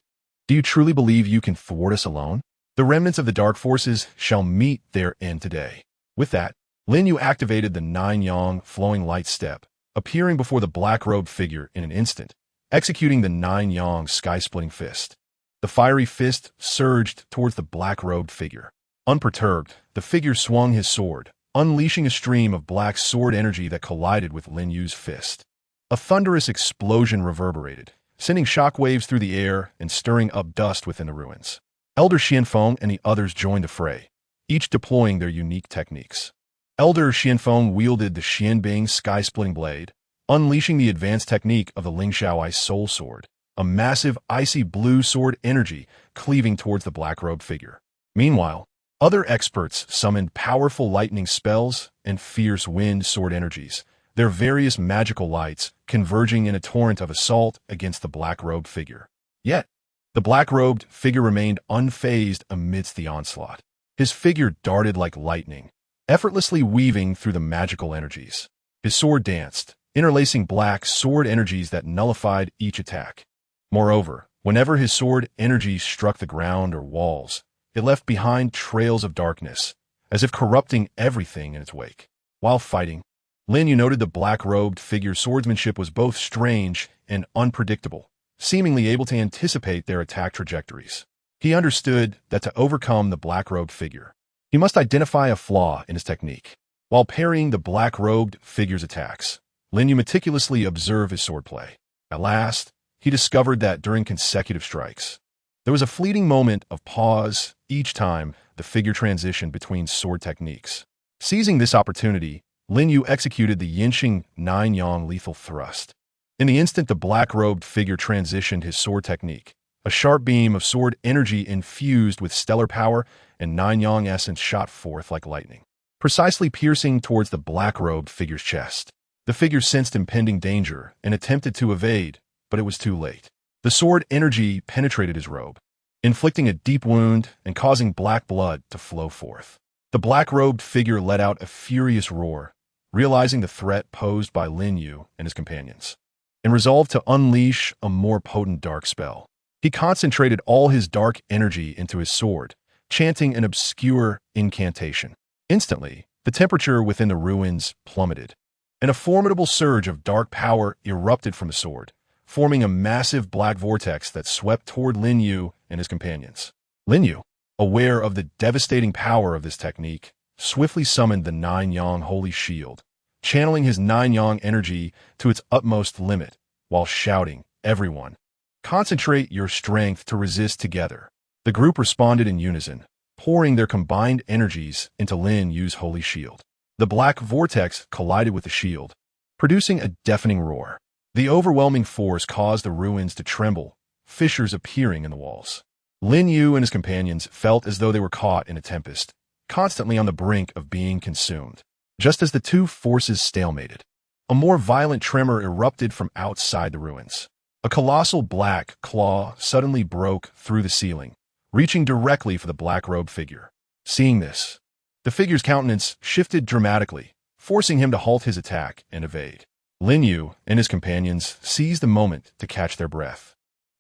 Do you truly believe you can thwart us alone? The remnants of the dark forces shall meet their end today. With that, Lin Yu activated the nine-yang flowing light step, appearing before the black-robed figure in an instant, executing the nine-yang sky-splitting fist. The fiery fist surged towards the black-robed figure. Unperturbed, the figure swung his sword, unleashing a stream of black sword energy that collided with Lin Yu's fist. A thunderous explosion reverberated, sending shockwaves through the air and stirring up dust within the ruins. Elder Xianfeng and the others joined the fray, each deploying their unique techniques. Elder Xianfeng wielded the Xianbing sky-splitting blade, unleashing the advanced technique of the Lingshaoai soul sword, a massive icy blue sword energy cleaving towards the black-robed figure. Meanwhile, other experts summoned powerful lightning spells and fierce wind sword energies, their various magical lights converging in a torrent of assault against the black-robed figure. Yet, the black-robed figure remained unfazed amidst the onslaught. His figure darted like lightning, effortlessly weaving through the magical energies. His sword danced, interlacing black sword energies that nullified each attack. Moreover, whenever his sword energy struck the ground or walls, it left behind trails of darkness, as if corrupting everything in its wake. While fighting, Lin Yu noted the black-robed figure's swordsmanship was both strange and unpredictable, seemingly able to anticipate their attack trajectories. He understood that to overcome the black-robed figure, he must identify a flaw in his technique. While parrying the black-robed figure's attacks, Lin Yu meticulously observed his swordplay. At last, he discovered that during consecutive strikes, there was a fleeting moment of pause each time the figure transitioned between sword techniques. Seizing this opportunity, Lin Yu executed the Yinxing nine-yang lethal thrust. In the instant the black-robed figure transitioned his sword technique, a sharp beam of sword energy infused with stellar power and nine-yang essence shot forth like lightning, precisely piercing towards the black-robed figure's chest. The figure sensed impending danger and attempted to evade, but it was too late. The sword energy penetrated his robe, inflicting a deep wound and causing black blood to flow forth. The black-robed figure let out a furious roar, realizing the threat posed by Lin Yu and his companions, and resolved to unleash a more potent dark spell. He concentrated all his dark energy into his sword, chanting an obscure incantation. Instantly, the temperature within the ruins plummeted, and a formidable surge of dark power erupted from the sword, forming a massive black vortex that swept toward Lin Yu and his companions. Lin Yu, aware of the devastating power of this technique, swiftly summoned the nine-yang holy shield, channeling his nine-yang energy to its utmost limit, while shouting, "Everyone, concentrate your strength to resist together." The group responded in unison, pouring their combined energies into Lin Yu's holy shield. The black vortex collided with the shield, producing a deafening roar. The overwhelming force caused the ruins to tremble, fissures appearing in the walls. Lin Yu and his companions felt as though they were caught in a tempest, constantly on the brink of being consumed. Just as the two forces stalemated, a more violent tremor erupted from outside the ruins. A colossal black claw suddenly broke through the ceiling, reaching directly for the black-robed figure. Seeing this, the figure's countenance shifted dramatically, forcing him to halt his attack and evade. Lin Yu and his companions seized the moment to catch their breath,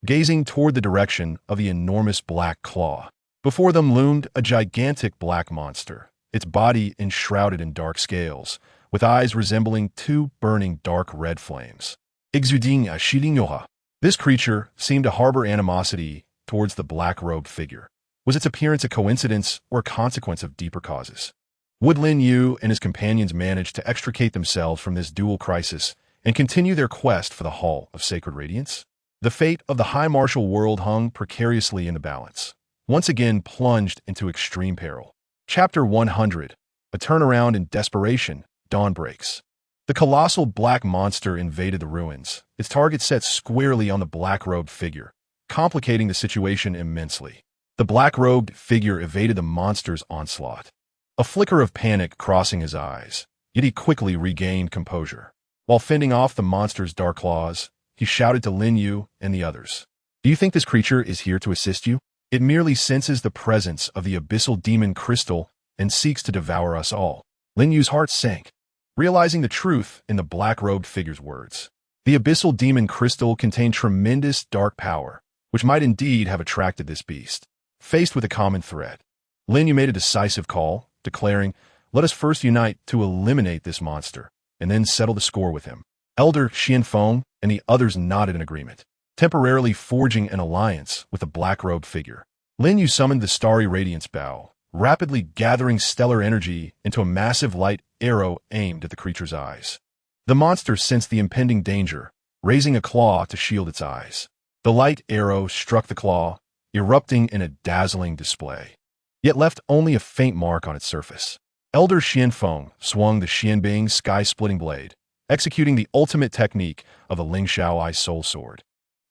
gazing toward the direction of the enormous black claw. Before them loomed a gigantic black monster, its body enshrouded in dark scales, with eyes resembling two burning dark red flames. Exuding a shirinyoha. This creature seemed to harbor animosity towards the black-robed figure. Was its appearance a coincidence or a consequence of deeper causes? Would Lin Yu and his companions manage to extricate themselves from this dual crisis and continue their quest for the Hall of Sacred Radiance? The fate of the high martial world hung precariously in the balance, once again plunged into extreme peril. Chapter 100. A turnaround in desperation. Dawn breaks. The colossal black monster invaded the ruins, its target set squarely on the black-robed figure, complicating the situation immensely. The black-robed figure evaded the monster's onslaught, a flicker of panic crossing his eyes, yet he quickly regained composure. While fending off the monster's dark claws, he shouted to Lin Yu and the others. "Do you think this creature is here to assist you? It merely senses the presence of the abyssal demon crystal and seeks to devour us all." Lin Yu's heart sank, realizing the truth in the black-robed figure's words. The abyssal demon crystal contained tremendous dark power, which might indeed have attracted this beast. Faced with a common threat, Lin Yu made a decisive call, declaring, "Let us first unite to eliminate this monster, and then settle the score with him." Elder Xianfeng and the others nodded in agreement, temporarily forging an alliance with the black-robed figure. Lin Yu summoned the starry radiance bow, rapidly gathering stellar energy into a massive light arrow aimed at the creature's eyes. The monster sensed the impending danger, raising a claw to shield its eyes. The light arrow struck the claw, erupting in a dazzling display, yet left only a faint mark on its surface. Elder Xianfeng swung the Xianbing sky-splitting blade, executing the ultimate technique of the Lingxiao Ice Soul Sword.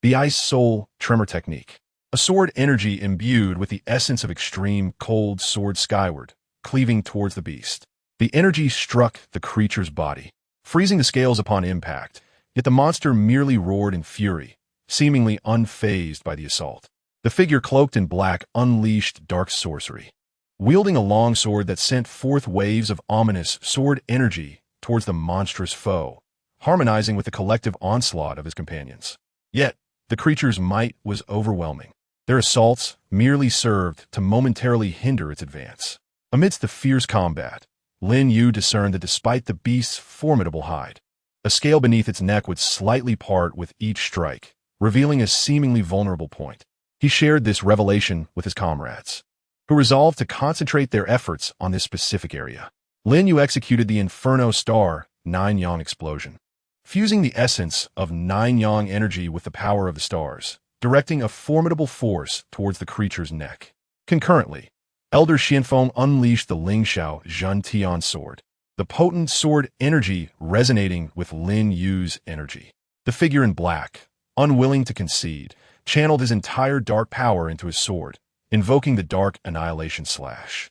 The Ice Soul Tremor Technique. A sword energy imbued with the essence of extreme cold soared skyward, cleaving towards the beast. The energy struck the creature's body, freezing the scales upon impact, yet the monster merely roared in fury, seemingly unfazed by the assault. The figure cloaked in black unleashed dark sorcery, wielding a long sword that sent forth waves of ominous sword energy towards the monstrous foe, harmonizing with the collective onslaught of his companions. Yet, the creature's might was overwhelming. Their assaults merely served to momentarily hinder its advance. Amidst the fierce combat, Lin Yu discerned that despite the beast's formidable hide, a scale beneath its neck would slightly part with each strike, revealing a seemingly vulnerable point. He shared this revelation with his comrades, who resolved to concentrate their efforts on this specific area. Lin Yu executed the Inferno Star 9-yang explosion, fusing the essence of 9-yang energy with the power of the stars, directing a formidable force towards the creature's neck. Concurrently, Elder Xianfeng unleashed the Lingxiao Zhentian sword, the potent sword energy resonating with Lin Yu's energy. The figure in black, unwilling to concede, channeled his entire dark power into his sword, invoking the Dark Annihilation Slash.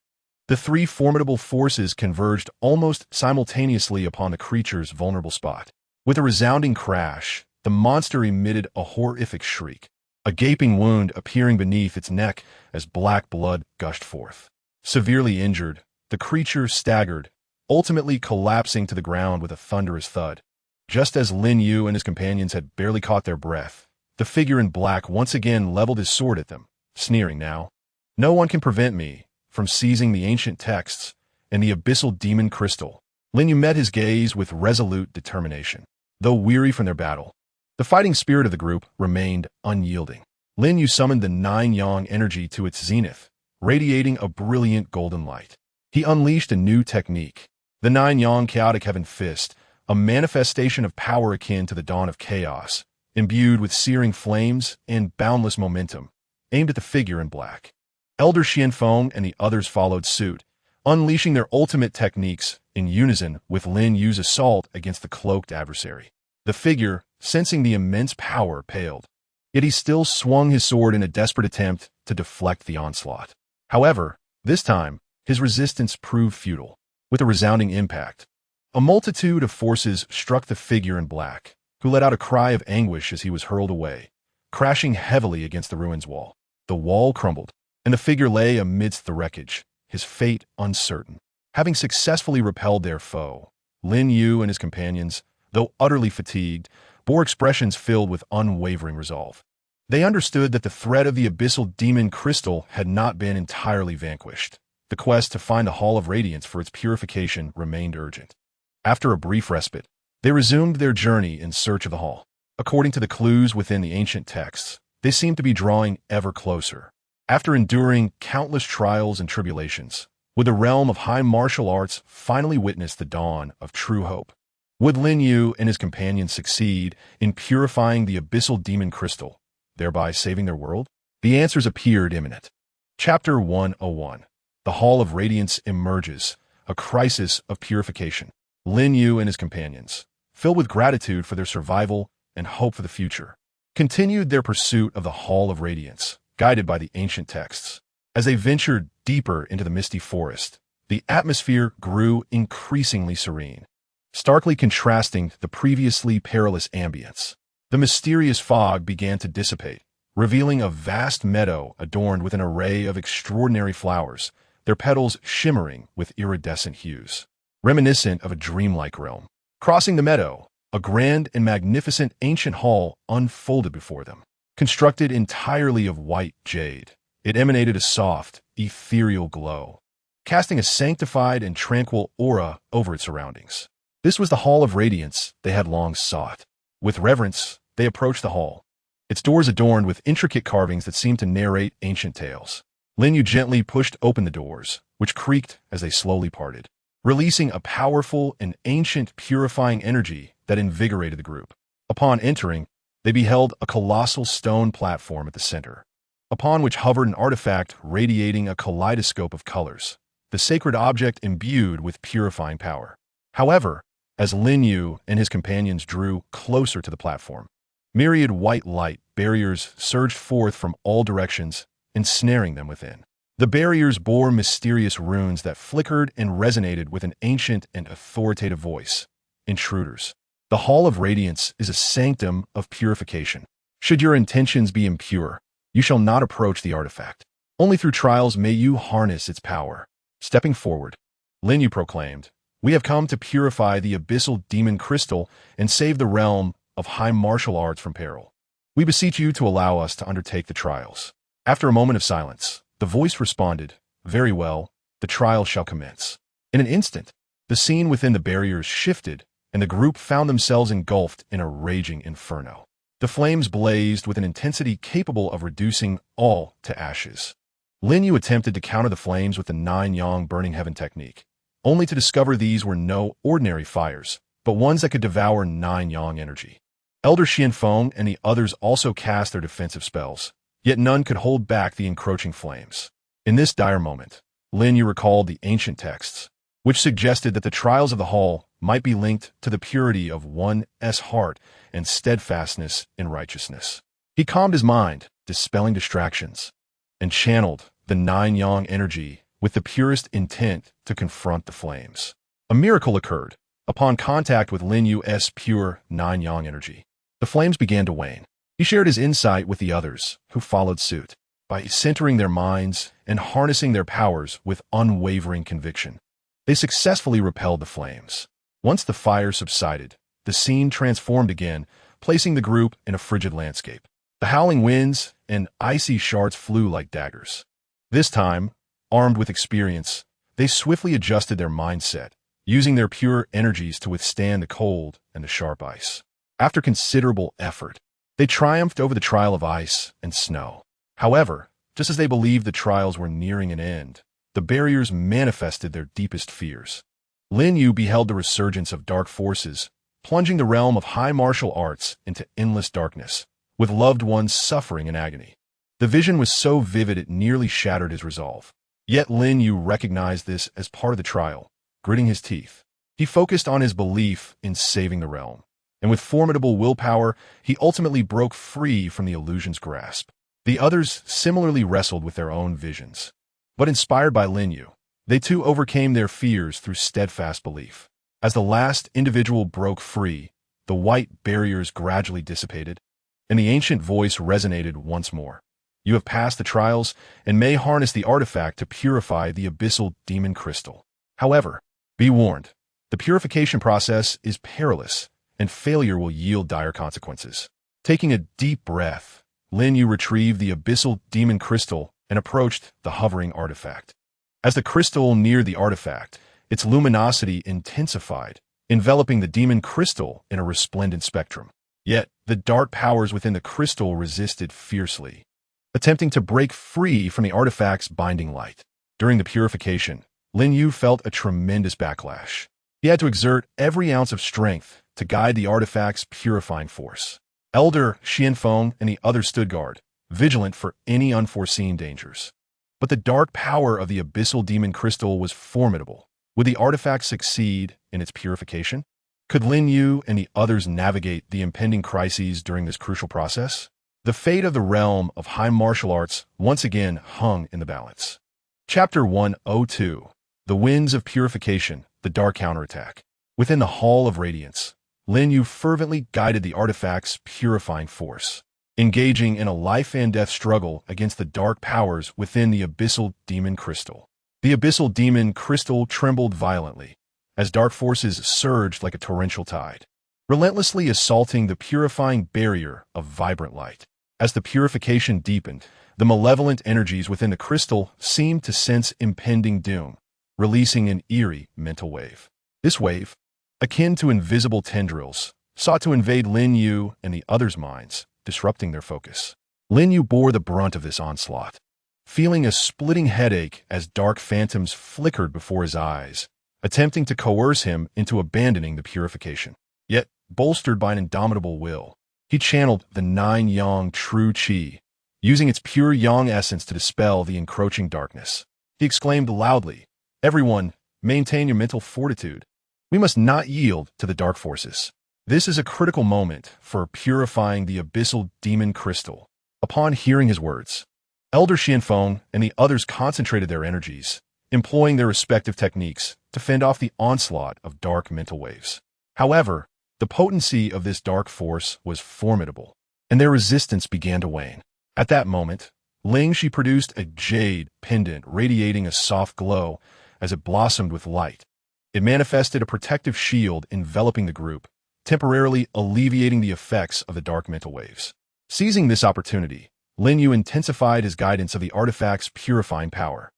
The three formidable forces converged almost simultaneously upon the creature's vulnerable spot. With a resounding crash, the monster emitted a horrific shriek, a gaping wound appearing beneath its neck as black blood gushed forth. Severely injured, the creature staggered, ultimately collapsing to the ground with a thunderous thud. Just as Lin Yu and his companions had barely caught their breath, the figure in black once again leveled his sword at them, sneering now. "No one can prevent me from seizing the ancient texts and the abyssal demon crystal." Lin Yu met his gaze with resolute determination. Though weary from their battle, the fighting spirit of the group remained unyielding. Lin Yu summoned the 9-yang energy to its zenith, radiating a brilliant golden light. He unleashed a new technique, the 9-yang chaotic heaven fist, a manifestation of power akin to the dawn of chaos, imbued with searing flames and boundless momentum, aimed at the figure in black. Elder Xianfeng and the others followed suit, unleashing their ultimate techniques in unison with Lin Yu's assault against the cloaked adversary. The figure, sensing the immense power, paled, yet he still swung his sword in a desperate attempt to deflect the onslaught. However, this time, his resistance proved futile. With a resounding impact, a multitude of forces struck the figure in black, who let out a cry of anguish as he was hurled away, crashing heavily against the ruins wall. The wall crumbled, and the figure lay amidst the wreckage, his fate uncertain. Having successfully repelled their foe, Lin Yu and his companions, though utterly fatigued, bore expressions filled with unwavering resolve. They understood that the threat of the abyssal demon crystal had not been entirely vanquished. The quest to find the Hall of Radiance for its purification remained urgent. After a brief respite, they resumed their journey in search of the hall. According to the clues within the ancient texts, they seemed to be drawing ever closer. After enduring countless trials and tribulations, would the realm of high martial arts finally witness the dawn of true hope? Would Lin Yu and his companions succeed in purifying the abyssal demon crystal, thereby saving their world? The answers appeared imminent. Chapter 101. The Hall of Radiance emerges, a crisis of purification. Lin Yu and his companions, filled with gratitude for their survival and hope for the future, continued their pursuit of the Hall of Radiance, guided by the ancient texts. As they ventured deeper into the misty forest, the atmosphere grew increasingly serene, starkly contrasting the previously perilous ambience. The mysterious fog began to dissipate, revealing a vast meadow adorned with an array of extraordinary flowers, their petals shimmering with iridescent hues, reminiscent of a dreamlike realm. Crossing the meadow, a grand and magnificent ancient hall unfolded before them. Constructed entirely of white jade, it emanated a soft, ethereal glow, casting a sanctified and tranquil aura over its surroundings. This was the Hall of Radiance they had long sought. With reverence, they approached the hall, its doors adorned with intricate carvings that seemed to narrate ancient tales. Lin Yu gently pushed open the doors, which creaked as they slowly parted, releasing a powerful and ancient purifying energy that invigorated the group. Upon entering, they beheld a colossal stone platform at the center, upon which hovered an artifact radiating a kaleidoscope of colors, the sacred object imbued with purifying power. However, as Lin Yu and his companions drew closer to the platform, myriad white light barriers surged forth from all directions, ensnaring them within. The barriers bore mysterious runes that flickered and resonated with an ancient and authoritative voice. Intruders. The Hall of Radiance is a sanctum of purification. Should your intentions be impure, you shall not approach the artifact. Only through trials may you harness its power. Stepping forward, Lin Yu proclaimed, "We have come to purify the abyssal demon crystal and save the realm of high martial arts from peril. We beseech you to allow us to undertake the trials." After a moment of silence, the voice responded, "Very well, the trial shall commence." In an instant, the scene within the barriers shifted, and the group found themselves engulfed in a raging inferno. The flames blazed with an intensity capable of reducing all to ashes. Lin Yu attempted to counter the flames with the 9-yang burning heaven technique, only to discover these were no ordinary fires, but ones that could devour 9-yang energy. Elder Xianfeng and the others also cast their defensive spells, yet none could hold back the encroaching flames. In this dire moment, Lin Yu recalled the ancient texts, which suggested that the trials of the hall might be linked to the purity of one's heart and steadfastness in righteousness. He calmed his mind, dispelling distractions, and channeled the 9-yang energy with the purest intent to confront the flames. A miracle occurred. Upon contact with Lin Yu's pure 9-yang energy, the flames began to wane. He shared his insight with the others, who followed suit. By centering their minds and harnessing their powers with unwavering conviction, they successfully repelled the flames. Once the fire subsided, the scene transformed again, placing the group in a frigid landscape. The howling winds and icy shards flew like daggers. This time, armed with experience, they swiftly adjusted their mindset, using their pure energies to withstand the cold and the sharp ice. After considerable effort, they triumphed over the trial of ice and snow. However, just as they believed the trials were nearing an end, the barriers manifested their deepest fears. Lin Yu beheld the resurgence of dark forces, plunging the realm of high martial arts into endless darkness, with loved ones suffering in agony. The vision was so vivid it nearly shattered his resolve. Yet Lin Yu recognized this as part of the trial. Gritting his teeth, he focused on his belief in saving the realm, and with formidable willpower, he ultimately broke free from the illusion's grasp. The others similarly wrestled with their own visions. But inspired by Lin Yu, they too overcame their fears through steadfast belief. As the last individual broke free, the white barriers gradually dissipated, and the ancient voice resonated once more. "You have passed the trials and may harness the artifact to purify the abyssal demon crystal. However, be warned, the purification process is perilous, and failure will yield dire consequences." Taking a deep breath, Lin Yu retrieved the abyssal demon crystal and approached the hovering artifact. As the crystal neared the artifact, its luminosity intensified, enveloping the demon crystal in a resplendent spectrum. Yet, the dark powers within the crystal resisted fiercely, attempting to break free from the artifact's binding light. During the purification, Lin Yu felt a tremendous backlash. He had to exert every ounce of strength to guide the artifact's purifying force. Elder Xianfeng and the others stood guard, vigilant for any unforeseen dangers. But the dark power of the abyssal demon crystal was formidable. Would the artifact succeed in its purification? Could Lin Yu and the others navigate the impending crises during this crucial process? The fate of the realm of high martial arts once again hung in the balance. Chapter 102. The Winds of Purification, the Dark Counterattack. Within the Hall of Radiance, Lin Yu fervently guided the artifact's purifying force, engaging in a life-and-death struggle against the dark powers within the abyssal demon crystal. The abyssal demon crystal trembled violently as dark forces surged like a torrential tide, relentlessly assaulting the purifying barrier of vibrant light. As the purification deepened, the malevolent energies within the crystal seemed to sense impending doom, releasing an eerie mental wave. This wave, akin to invisible tendrils, sought to invade Lin Yu and the others' minds, disrupting their focus. Lin Yu bore the brunt of this onslaught, feeling a splitting headache as dark phantoms flickered before his eyes, attempting to coerce him into abandoning the purification. Yet, bolstered by an indomitable will, he channeled the 9-yang true qi, using its pure yang essence to dispel the encroaching darkness. He exclaimed loudly, "Everyone, maintain your mental fortitude. We must not yield to the dark forces. This is a critical moment for purifying the abyssal demon crystal." Upon hearing his words, Elder Xianfeng and the others concentrated their energies, employing their respective techniques to fend off the onslaught of dark mental waves. However, the potency of this dark force was formidable, and their resistance began to wane. At that moment, Ling Shi produced a jade pendant radiating a soft glow as it blossomed with light. It manifested a protective shield enveloping the group, temporarily alleviating the effects of the dark mental waves. Seizing this opportunity, Lin Yu intensified his guidance of the artifact's purifying power.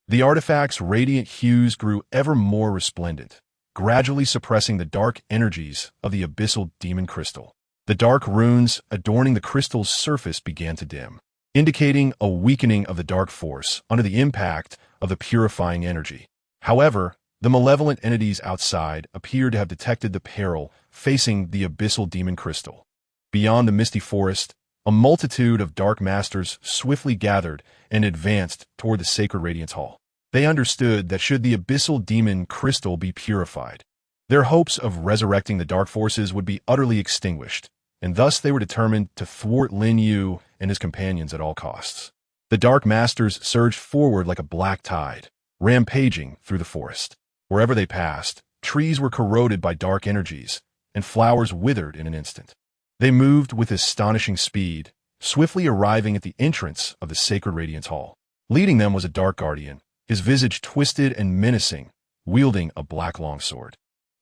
The artifact's radiant hues grew ever more resplendent, gradually suppressing the dark energies of the abyssal demon crystal. The dark runes adorning the crystal's surface began to dim, indicating a weakening of the dark force under the impact of the purifying energy. However, the malevolent entities outside appeared to have detected the peril facing the abyssal demon crystal. Beyond the misty forest, a multitude of dark masters swiftly gathered and advanced toward the sacred radiance hall. They understood that should the abyssal demon crystal be purified, their hopes of resurrecting the dark forces would be utterly extinguished, and thus they were determined to thwart Lin Yu and his companions at all costs. The dark masters surged forward like a black tide, rampaging through the forest. Wherever they passed, trees were corroded by dark energies, and flowers withered in an instant. They moved with astonishing speed, swiftly arriving at the entrance of the sacred radiance hall. Leading them was a dark guardian, his visage twisted and menacing, wielding a black longsword.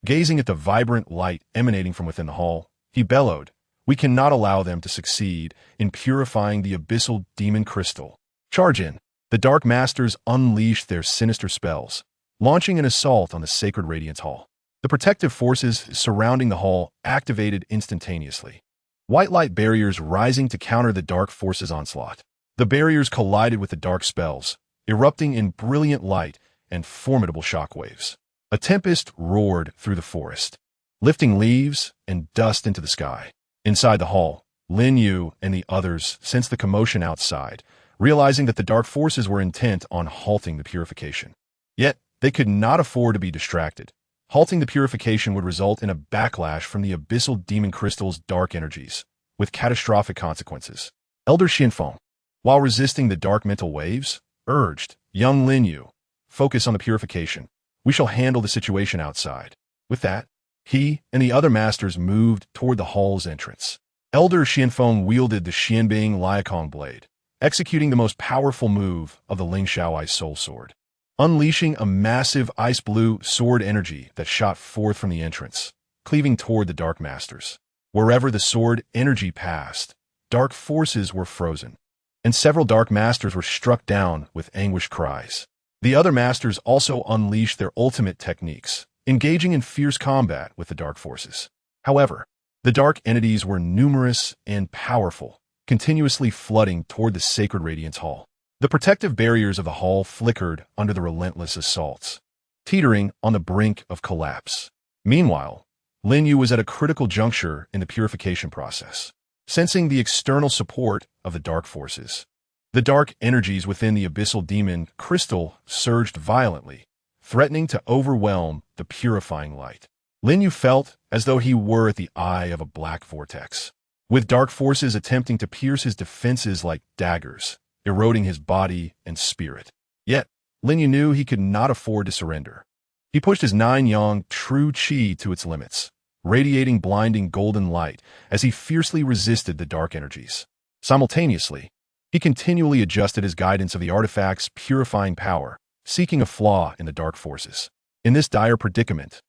Gazing at the vibrant light emanating from within the hall, he bellowed, "We cannot allow them to succeed in purifying the abyssal demon crystal. Charge in!" The dark masters unleashed their sinister spells, launching an assault on the sacred radiance hall. The protective forces surrounding the hall activated instantaneously, white light barriers rising to counter the dark forces' onslaught. The barriers collided with the dark spells, erupting in brilliant light and formidable shockwaves. A tempest roared through the forest, lifting leaves and dust into the sky. Inside the hall, Lin Yu and the others sensed the commotion outside, realizing that the dark forces were intent on halting the purification. Yet, they could not afford to be distracted. Halting the purification would result in a backlash from the abyssal demon crystal's dark energies, with catastrophic consequences. Elder Xianfeng, while resisting the dark mental waves, urged, "Young Lin Yu, focus on the purification. We shall handle the situation outside." With that, he and the other masters moved toward the hall's entrance. Elder Xianfeng wielded the Xianbing Liakong blade, executing the most powerful move of the Ling Shaoai soul sword, unleashing a massive ice-blue sword energy that shot forth from the entrance, cleaving toward the dark masters. Wherever the sword energy passed, dark forces were frozen, and several dark masters were struck down with anguished cries. The other masters also unleashed their ultimate techniques, engaging in fierce combat with the dark forces. However, the dark entities were numerous and powerful, continuously flooding toward the sacred Radiance Hall. The protective barriers of the hall flickered under the relentless assaults, teetering on the brink of collapse. Meanwhile, Lin Yu was at a critical juncture in the purification process. Sensing the external support of the dark forces, the dark energies within the abyssal demon crystal surged violently, threatening to overwhelm the purifying light. Lin Yu felt as though he were at the eye of a black vortex, with dark forces attempting to pierce his defenses like daggers, eroding his body and spirit. Yet, Lin Yu knew he could not afford to surrender. He pushed his 9-yang true chi to its limits, radiating blinding golden light as he fiercely resisted the dark energies. Simultaneously, he continually adjusted his guidance of the artifact's purifying power, seeking a flaw in the dark forces. In this dire predicament,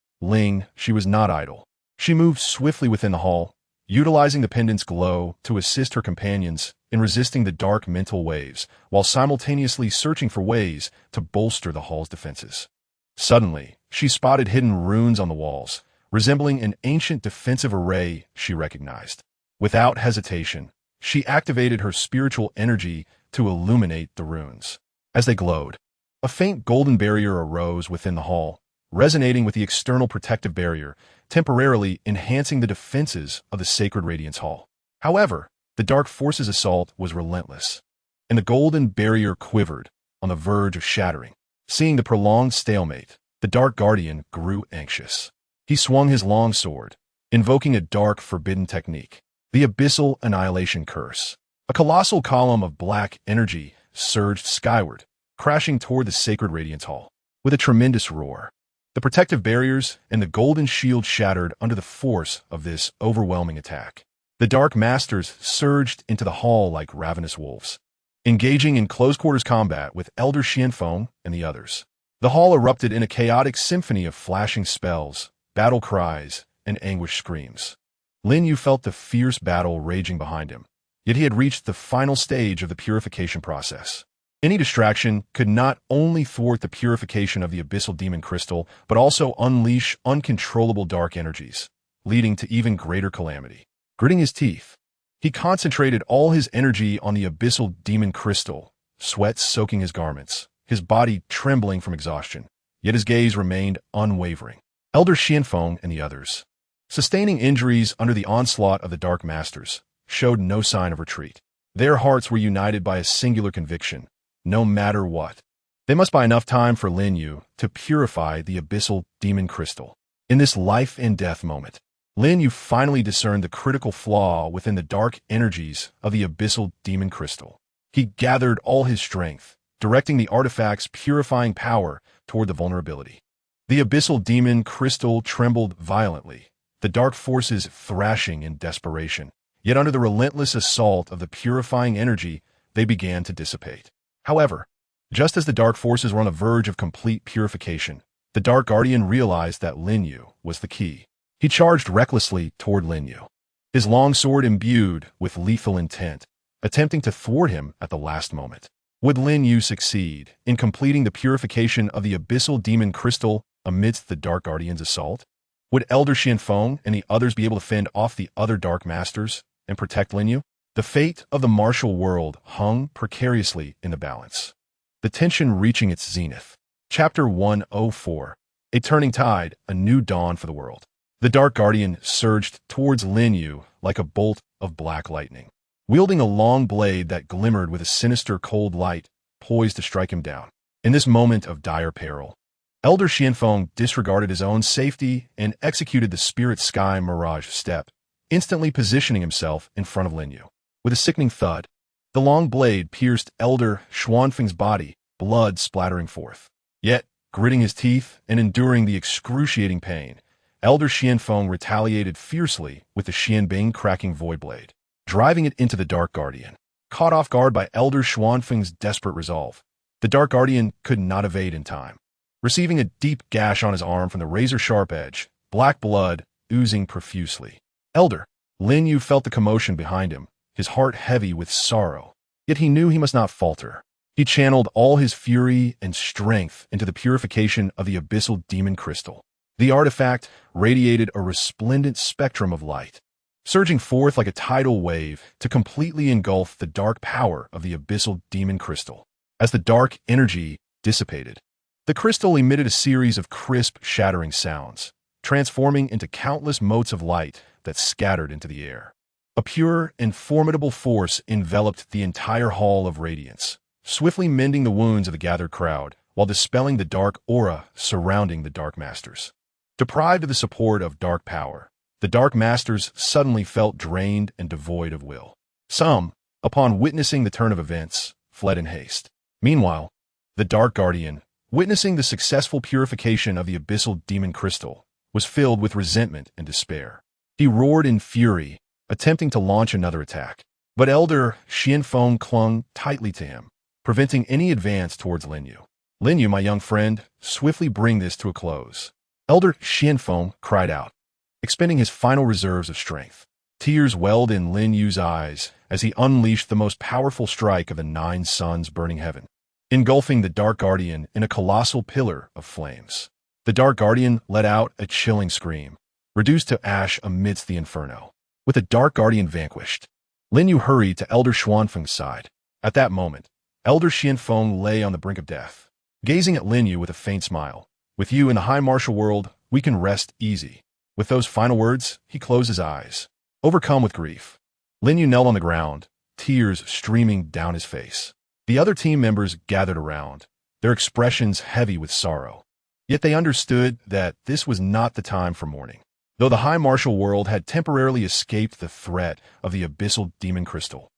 she was not idle. She moved swiftly within the hall, utilizing the pendant's glow to assist her companions in resisting the dark mental waves, while simultaneously searching for ways to bolster the hall's defenses. Suddenly, she spotted hidden runes on the walls, resembling an ancient defensive array she recognized. Without hesitation, she activated her spiritual energy to illuminate the runes. As they glowed, a faint golden barrier arose within the hall, resonating with the external protective barrier, temporarily enhancing the defenses of the sacred Radiance Hall. However, the dark forces' assault was relentless, and the golden barrier quivered, on the verge of shattering. Seeing the prolonged stalemate, the Dark Guardian grew anxious. He swung his long sword, invoking a dark, forbidden technique, the Abyssal Annihilation Curse. A colossal column of black energy surged skyward, crashing toward the sacred Radiance Hall. With a tremendous roar, the protective barriers and the golden shield shattered under the force of this overwhelming attack. The Dark Masters surged into the hall like ravenous wolves, engaging in close-quarters combat with Elder Xianfeng and the others. The hall erupted in a chaotic symphony of flashing spells, battle cries, and anguished screams. Lin Yu felt the fierce battle raging behind him, yet he had reached the final stage of the purification process. Any distraction could not only thwart the purification of the abyssal demon crystal, but also unleash uncontrollable dark energies, leading to even greater calamity. Gritting his teeth, he concentrated all his energy on the abyssal demon crystal, sweat soaking his garments, his body trembling from exhaustion, yet his gaze remained unwavering. Elder Xianfeng and the others, sustaining injuries under the onslaught of the Dark Masters, showed no sign of retreat. Their hearts were united by a singular conviction: no matter what, they must buy enough time for Lin Yu to purify the abyssal demon crystal. In this life and death moment, Lin Yu finally discerned the critical flaw within the dark energies of the abyssal demon crystal. He gathered all his strength, directing the artifact's purifying power toward the vulnerability. The abyssal demon crystal trembled violently, the dark forces thrashing in desperation. Yet under the relentless assault of the purifying energy, they began to dissipate. However, just as the dark forces were on the verge of complete purification, the Dark Guardian realized that Lin Yu was the key. He charged recklessly toward Lin Yu, his long sword imbued with lethal intent, attempting to thwart him at the last moment. Would Lin Yu succeed in completing the purification of the abyssal demon crystal amidst the Dark Guardian's assault? Would Elder Xianfeng and the others be able to fend off the other Dark Masters and protect Lin Yu? The fate of the martial world hung precariously in the balance, the tension reaching its zenith. Chapter 104. A Turning Tide, a New Dawn for the World. The Dark Guardian surged towards Lin Yu like a bolt of black lightning, wielding a long blade that glimmered with a sinister cold light, poised to strike him down. In this moment of dire peril, Elder Xianfeng disregarded his own safety and executed the Spirit Sky Mirage step, instantly positioning himself in front of Lin Yu. With a sickening thud, the long blade pierced Elder Xuanfeng's body, blood splattering forth. Yet, gritting his teeth and enduring the excruciating pain, Elder Xianfeng retaliated fiercely with the Xianbing cracking void blade, driving it into the Dark Guardian. Caught off guard by Elder Xuanfeng's desperate resolve, the Dark Guardian could not evade in time, receiving a deep gash on his arm from the razor-sharp edge, black blood oozing profusely. Elder Lin Yu felt the commotion behind him, his heart heavy with sorrow, yet he knew he must not falter. He channeled all his fury and strength into the purification of the abyssal demon crystal. The artifact radiated a resplendent spectrum of light, surging forth like a tidal wave to completely engulf the dark power of the abyssal demon crystal. As the dark energy dissipated, the crystal emitted a series of crisp, shattering sounds, transforming into countless motes of light that scattered into the air. A pure and formidable force enveloped the entire hall of radiance, swiftly mending the wounds of the gathered crowd while dispelling the dark aura surrounding the Dark Masters. Deprived of the support of dark power, the Dark Masters suddenly felt drained and devoid of will. Some, upon witnessing the turn of events, fled in haste. Meanwhile, the Dark Guardian, witnessing the successful purification of the abyssal demon crystal, was filled with resentment and despair. He roared in fury, attempting to launch another attack. But Elder Xianfeng clung tightly to him, preventing any advance towards Lin Yu. Lin Yu, my young friend, swiftly bring this to a close. Elder Xianfeng cried out, expending his final reserves of strength. Tears welled in Lin Yu's eyes as he unleashed the most powerful strike of the 9 suns burning heaven, engulfing the Dark Guardian in a colossal pillar of flames. The Dark Guardian let out a chilling scream, reduced to ash amidst the inferno. With the Dark Guardian vanquished, Lin Yu hurried to Elder Xuanfeng's side. At that moment, Elder Xianfeng lay on the brink of death, gazing at Lin Yu with a faint smile. With you in the high martial world, we can rest easy. With those final words, he closed his eyes. Overcome with grief, Lin Yu knelt on the ground, tears streaming down his face. The other team members gathered around, their expressions heavy with sorrow. Yet they understood that this was not the time for mourning. Though the high martial world had temporarily escaped the threat of the abyssal demon crystal,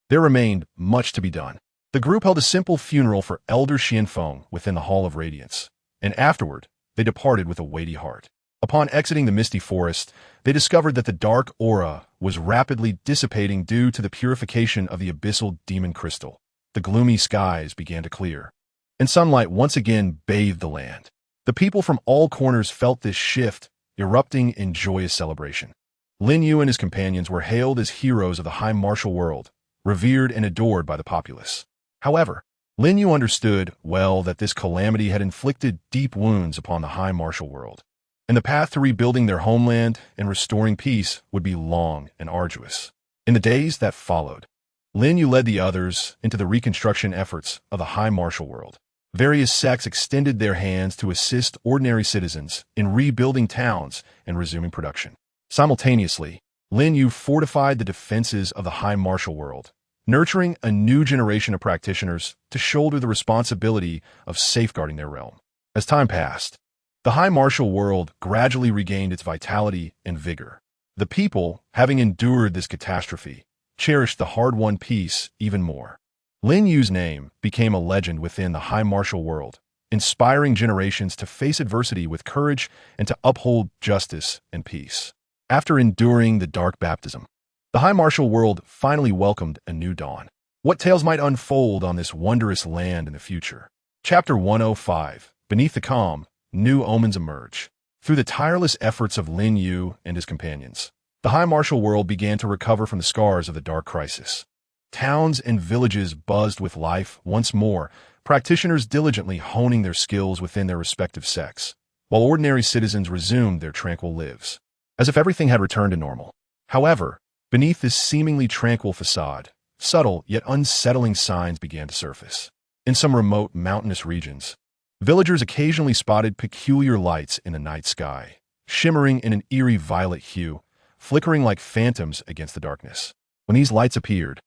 there remained much to be done. The group held a simple funeral for Elder Xianfeng within the Hall of Radiance, and afterward, they departed with a weighty heart. Upon exiting the misty forest, they discovered that the dark aura was rapidly dissipating due to the purification of the abyssal demon crystal. The gloomy skies began to clear, and sunlight once again bathed the land. The people from all corners felt this shift, erupting in joyous celebration. Lin Yu and his companions were hailed as heroes of the high martial world, revered and adored by the populace. However, Lin Yu understood well that this calamity had inflicted deep wounds upon the high martial world, and the path to rebuilding their homeland and restoring peace would be long and arduous. In the days that followed, Lin Yu led the others into the reconstruction efforts of the high martial world. Various sects extended their hands to assist ordinary citizens in rebuilding towns and resuming production. Simultaneously, Lin Yu fortified the defenses of the high martial world, nurturing a new generation of practitioners to shoulder the responsibility of safeguarding their realm. As time passed, the high martial world gradually regained its vitality and vigor. The people, having endured this catastrophe, cherished the hard-won peace even more. Lin Yu's name became a legend within the high martial world, inspiring generations to face adversity with courage and to uphold justice and peace. After enduring the dark baptism, the high martial world finally welcomed a new dawn. What tales might unfold on this wondrous land in the future? Chapter 105. Beneath the calm, new omens emerge. Through the tireless efforts of Lin Yu and his companions, the high martial world began to recover from the scars of the dark crisis. Towns and villages buzzed with life once more, practitioners diligently honing their skills within their respective sects, while ordinary citizens resumed their tranquil lives, as if everything had returned to normal. However, beneath this seemingly tranquil facade, subtle yet unsettling signs began to surface. In some remote mountainous regions, villagers occasionally spotted peculiar lights in the night sky, shimmering in an eerie violet hue, flickering like phantoms against the darkness. When these lights appeared,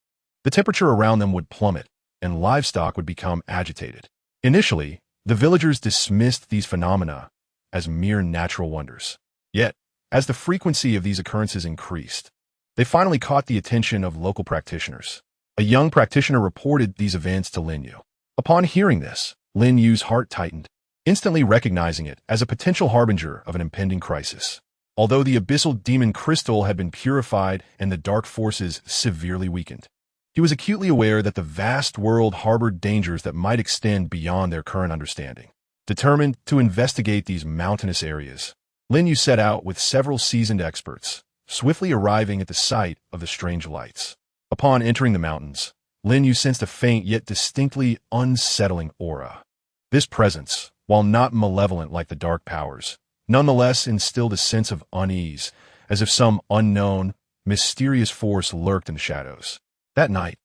the temperature around them would plummet, and livestock would become agitated. Initially, the villagers dismissed these phenomena as mere natural wonders. Yet, as the frequency of these occurrences increased, they finally caught the attention of local practitioners. A young practitioner reported these events to Lin Yu. Upon hearing this, Lin Yu's heart tightened, instantly recognizing it as a potential harbinger of an impending crisis. Although the abyssal demon crystal had been purified and the dark forces severely weakened, he was acutely aware that the vast world harbored dangers that might extend beyond their current understanding. Determined to investigate these mountainous areas, Lin Yu set out with several seasoned experts, swiftly arriving at the site of the strange lights. Upon entering the mountains, Lin Yu sensed a faint yet distinctly unsettling aura. This presence, while not malevolent like the dark powers, nonetheless instilled a sense of unease, as if some unknown, mysterious force lurked in the shadows. That night,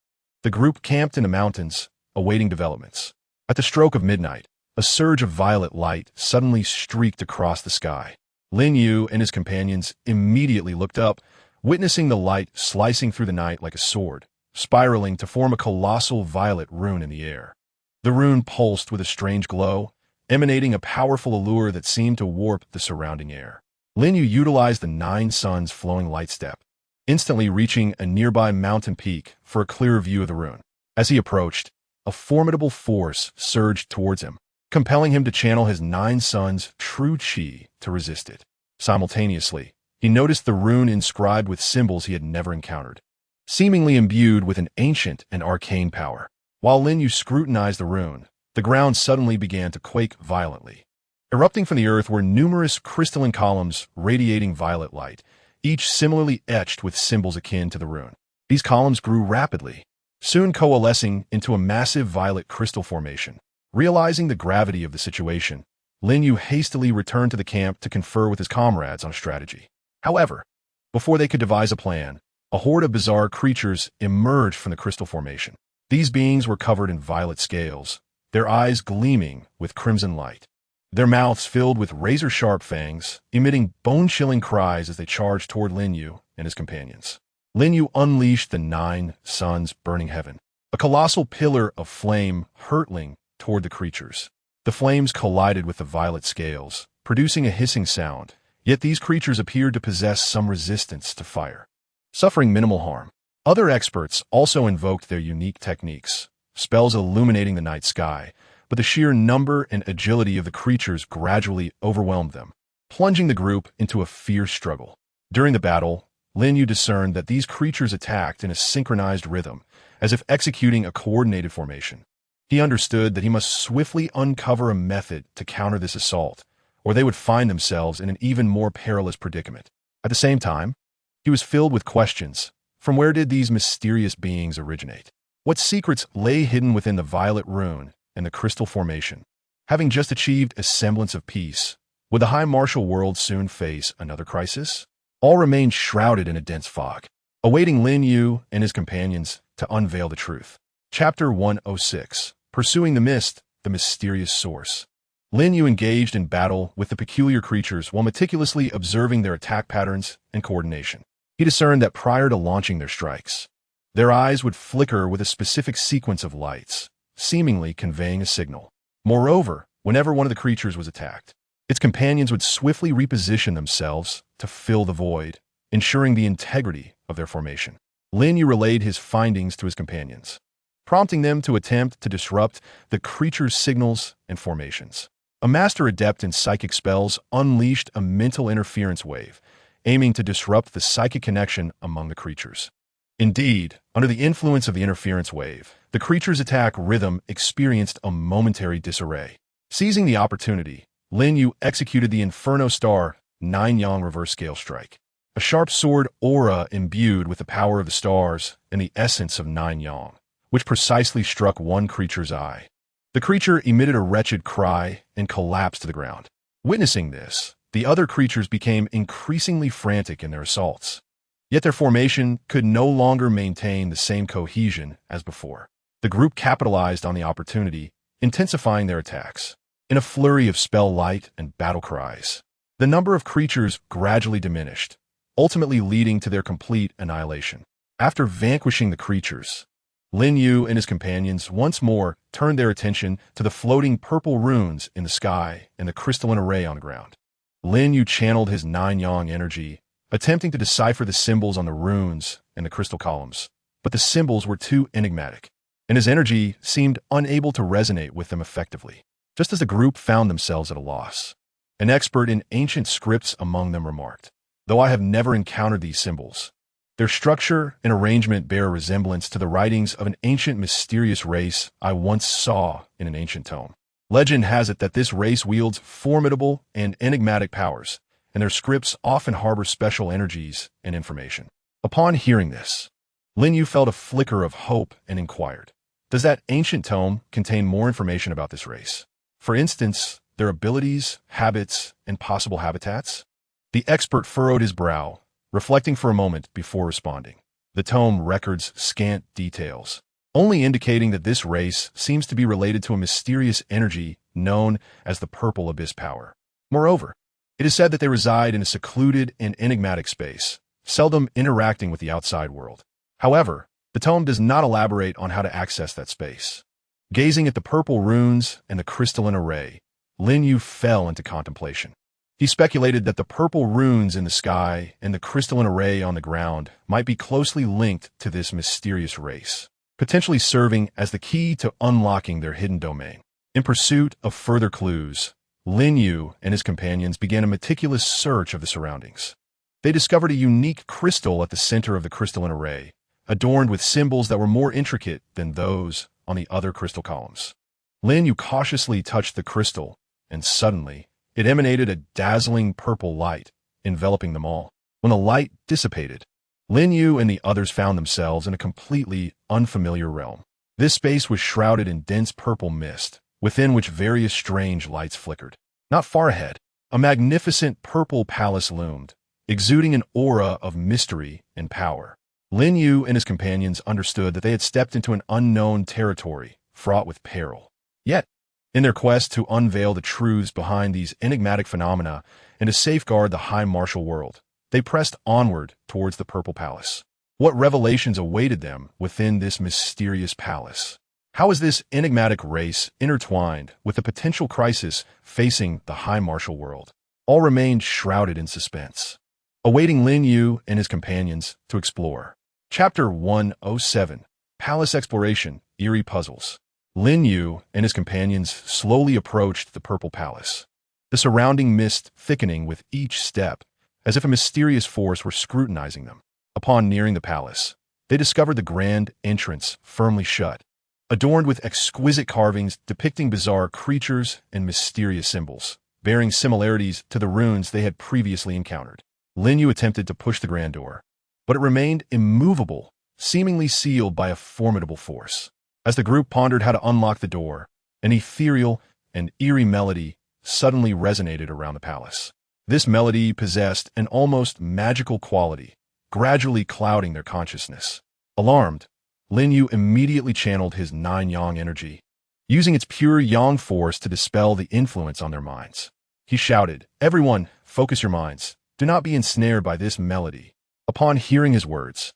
the group camped in the mountains, awaiting developments. At the stroke of midnight, a surge of violet light suddenly streaked across the sky. Lin Yu and his companions immediately looked up, witnessing the light slicing through the night like a sword, spiraling to form a colossal violet rune in the air. The rune pulsed with a strange glow, emanating a powerful allure that seemed to warp the surrounding air. Lin Yu utilized the 9 suns flowing light step, instantly reaching a nearby mountain peak for a clearer view of the rune. As he approached, a formidable force surged towards him, compelling him to channel his 9 suns' true chi to resist it. Simultaneously, he noticed the rune inscribed with symbols he had never encountered, seemingly imbued with an ancient and arcane power. While Lin Yu scrutinized the rune, the ground suddenly began to quake violently. Erupting from the earth were numerous crystalline columns radiating violet light, each similarly etched with symbols akin to the rune. These columns grew rapidly, soon coalescing into a massive violet crystal formation. Realizing the gravity of the situation, Lin Yu hastily returned to the camp to confer with his comrades on a strategy. However, before they could devise a plan, a horde of bizarre creatures emerged from the crystal formation. These beings were covered in violet scales, their eyes gleaming with crimson light, their mouths filled with razor-sharp fangs, emitting bone-chilling cries as they charged toward Lin Yu and his companions. Lin Yu unleashed the 9 suns burning heaven, a colossal pillar of flame hurtling toward the creatures. The flames collided with the violet scales, producing a hissing sound, yet these creatures appeared to possess some resistance to fire, suffering minimal harm. Other experts also invoked their unique techniques, spells illuminating the night sky, but the sheer number and agility of the creatures gradually overwhelmed them, plunging the group into a fierce struggle. During the battle, Lin Yu discerned that these creatures attacked in a synchronized rhythm, as if executing a coordinated formation. He understood that he must swiftly uncover a method to counter this assault, or they would find themselves in an even more perilous predicament. At the same time, he was filled with questions. From where did these mysterious beings originate? What secrets lay hidden within the violet rune and the crystal formation? Having just achieved a semblance of peace, would the high martial world soon face another crisis? All remained shrouded in a dense fog, awaiting Lin Yu and his companions to unveil the truth. Chapter 106. Pursuing the Mist, the Mysterious Source. Lin Yu engaged in battle with the peculiar creatures while meticulously observing their attack patterns and coordination. He discerned that prior to launching their strikes, their eyes would flicker with a specific sequence of lights, seemingly conveying a signal. Moreover, whenever one of the creatures was attacked, its companions would swiftly reposition themselves to fill the void, ensuring the integrity of their formation. Lin Yu relayed his findings to his companions, prompting them to attempt to disrupt the creature's signals and formations. A master adept in psychic spells unleashed a mental interference wave, aiming to disrupt the psychic connection among the creatures. Indeed, under the influence of the interference wave, the creature's attack rhythm experienced a momentary disarray. Seizing the opportunity, Lin Yu executed the Inferno Star 9-yang reverse scale strike, a sharp sword aura imbued with the power of the stars and the essence of 9-yang, which precisely struck one creature's eye. The creature emitted a wretched cry and collapsed to the ground. Witnessing this, the other creatures became increasingly frantic in their assaults. Yet their formation could no longer maintain the same cohesion as before. The group capitalized on the opportunity, intensifying their attacks. In a flurry of spell light and battle cries, the number of creatures gradually diminished, ultimately leading to their complete annihilation. After vanquishing the creatures, Lin Yu and his companions once more turned their attention to the floating purple runes in the sky and the crystalline array on the ground. Lin Yu channeled his 9-yang energy, attempting to decipher the symbols on the runes and the crystal columns, but the symbols were too enigmatic, and his energy seemed unable to resonate with them effectively. Just as the group found themselves at a loss, an expert in ancient scripts among them remarked, "Though I have never encountered these symbols, their structure and arrangement bear a resemblance to the writings of an ancient mysterious race I once saw in an ancient tome. Legend has it that this race wields formidable and enigmatic powers, and their scripts often harbor special energies and information." Upon hearing this, Lin Yu felt a flicker of hope and inquired, "Does that ancient tome contain more information about this race? For instance, their abilities, habits, and possible habitats? The expert furrowed his brow, reflecting for a moment before responding. The tome records scant details, only indicating that this race seems to be related to a mysterious energy known as the Purple Abyss Power. Moreover, it is said that they reside in a secluded and enigmatic space, seldom interacting with the outside world. However, the tome does not elaborate on how to access that space. Gazing at the purple runes and the crystalline array, Lin Yu fell into contemplation. He speculated that the purple runes in the sky and the crystalline array on the ground might be closely linked to this mysterious race, potentially serving as the key to unlocking their hidden domain. In pursuit of further clues, Lin Yu and his companions began a meticulous search of the surroundings. They discovered a unique crystal at the center of the crystalline array, adorned with symbols that were more intricate than those on the other crystal columns. Lin Yu cautiously touched the crystal, and suddenly, it emanated a dazzling purple light, enveloping them all. When the light dissipated, Lin Yu and the others found themselves in a completely unfamiliar realm. This space was shrouded in dense purple mist, within which various strange lights flickered. Not far ahead, a magnificent purple palace loomed, exuding an aura of mystery and power. Lin Yu and his companions understood that they had stepped into an unknown territory, fraught with peril. Yet, in their quest to unveil the truths behind these enigmatic phenomena and to safeguard the high martial world, they pressed onward towards the Purple Palace. What revelations awaited them within this mysterious palace? How is this enigmatic race intertwined with the potential crisis facing the high martial world? All remained shrouded in suspense, awaiting Lin Yu and his companions to explore. Chapter 107, Palace Exploration, Eerie Puzzles. Lin Yu and his companions slowly approached the Purple Palace, the surrounding mist thickening with each step, as if a mysterious force were scrutinizing them. Upon nearing the palace, they discovered the grand entrance firmly shut, adorned with exquisite carvings depicting bizarre creatures and mysterious symbols, bearing similarities to the runes they had previously encountered. Lin Yu attempted to push the grand door, but it remained immovable, seemingly sealed by a formidable force. As the group pondered how to unlock the door, an ethereal and eerie melody suddenly resonated around the palace. This melody possessed an almost magical quality, gradually clouding their consciousness. Alarmed, Lin Yu immediately channeled his 9-yang energy, using its pure yang force to dispel the influence on their minds. He shouted, "Everyone, focus your minds. Do not be ensnared by this melody." Upon hearing his words,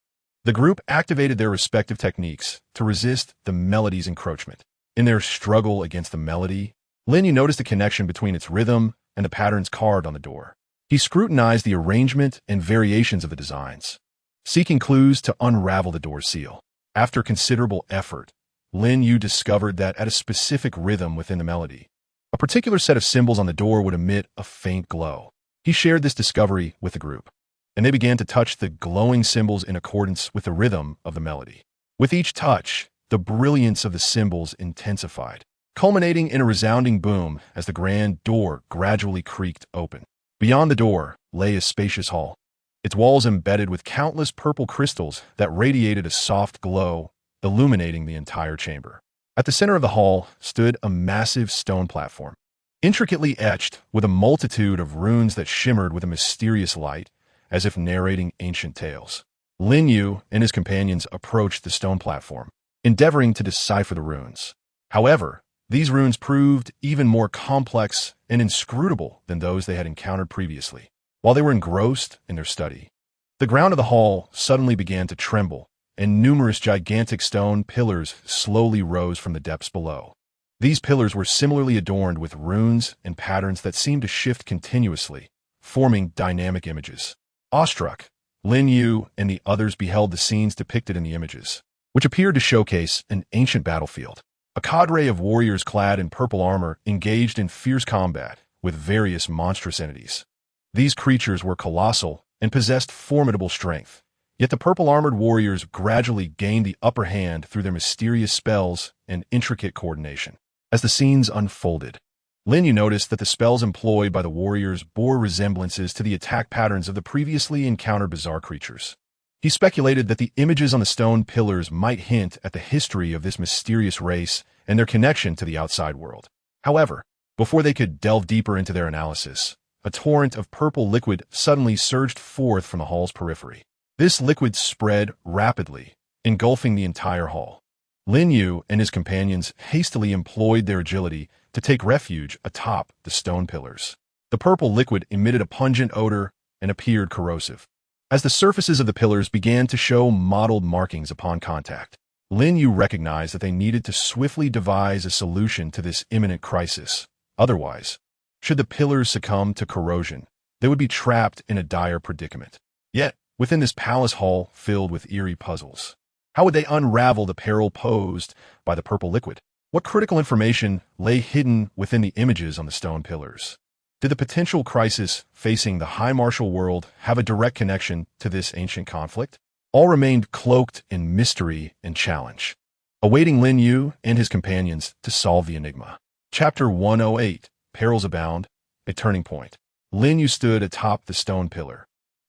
the group activated their respective techniques to resist the melody's encroachment. In their struggle against the melody, Lin Yu noticed a connection between its rhythm and the patterns carved on the door. He scrutinized the arrangement and variations of the designs, seeking clues to unravel the door's seal. After considerable effort, Lin Yu discovered that at a specific rhythm within the melody, a particular set of symbols on the door would emit a faint glow. He shared this discovery with the group, and they began to touch the glowing symbols in accordance with the rhythm of the melody. With each touch, the brilliance of the symbols intensified, culminating in a resounding boom as the grand door gradually creaked open. Beyond the door lay a spacious hall, its walls embedded with countless purple crystals that radiated a soft glow, illuminating the entire chamber. At the center of the hall stood a massive stone platform, intricately etched with a multitude of runes that shimmered with a mysterious light, as if narrating ancient tales. Lin Yu and his companions approached the stone platform, endeavoring to decipher the runes. However, these runes proved even more complex and inscrutable than those they had encountered previously. While they were engrossed in their study, the ground of the hall suddenly began to tremble, and numerous gigantic stone pillars slowly rose from the depths below. These pillars were similarly adorned with runes and patterns that seemed to shift continuously, forming dynamic images. Awestruck, Lin Yu and the others beheld the scenes depicted in the images, which appeared to showcase an ancient battlefield. A cadre of warriors clad in purple armor engaged in fierce combat with various monstrous entities. These creatures were colossal and possessed formidable strength, yet the purple-armored warriors gradually gained the upper hand through their mysterious spells and intricate coordination. As the scenes unfolded, Lin Yu noticed that the spells employed by the warriors bore resemblances to the attack patterns of the previously encountered bizarre creatures. He speculated that the images on the stone pillars might hint at the history of this mysterious race and their connection to the outside world. However, Before they could delve deeper into their analysis, a torrent of purple liquid suddenly surged forth from the hall's periphery. This liquid spread rapidly, engulfing the entire hall. Lin Yu and his companions hastily employed their agility to take refuge atop the stone pillars. The purple liquid emitted a pungent odor and appeared corrosive. As the surfaces of the pillars began to show mottled markings upon contact, Lin Yu recognized that they needed to swiftly devise a solution to this imminent crisis. Otherwise, should the pillars succumb to corrosion, they would be trapped in a dire predicament. Yet, within this palace hall filled with eerie puzzles, how would they unravel the peril posed by the purple liquid? What critical information lay hidden within the images on the stone pillars? Did the potential crisis facing the high martial world have a direct connection to this ancient conflict? All remained cloaked in mystery and challenge, awaiting Lin Yu and his companions to solve the enigma. Chapter 108, Perils Abound, A Turning Point. Lin Yu stood atop the stone pillar,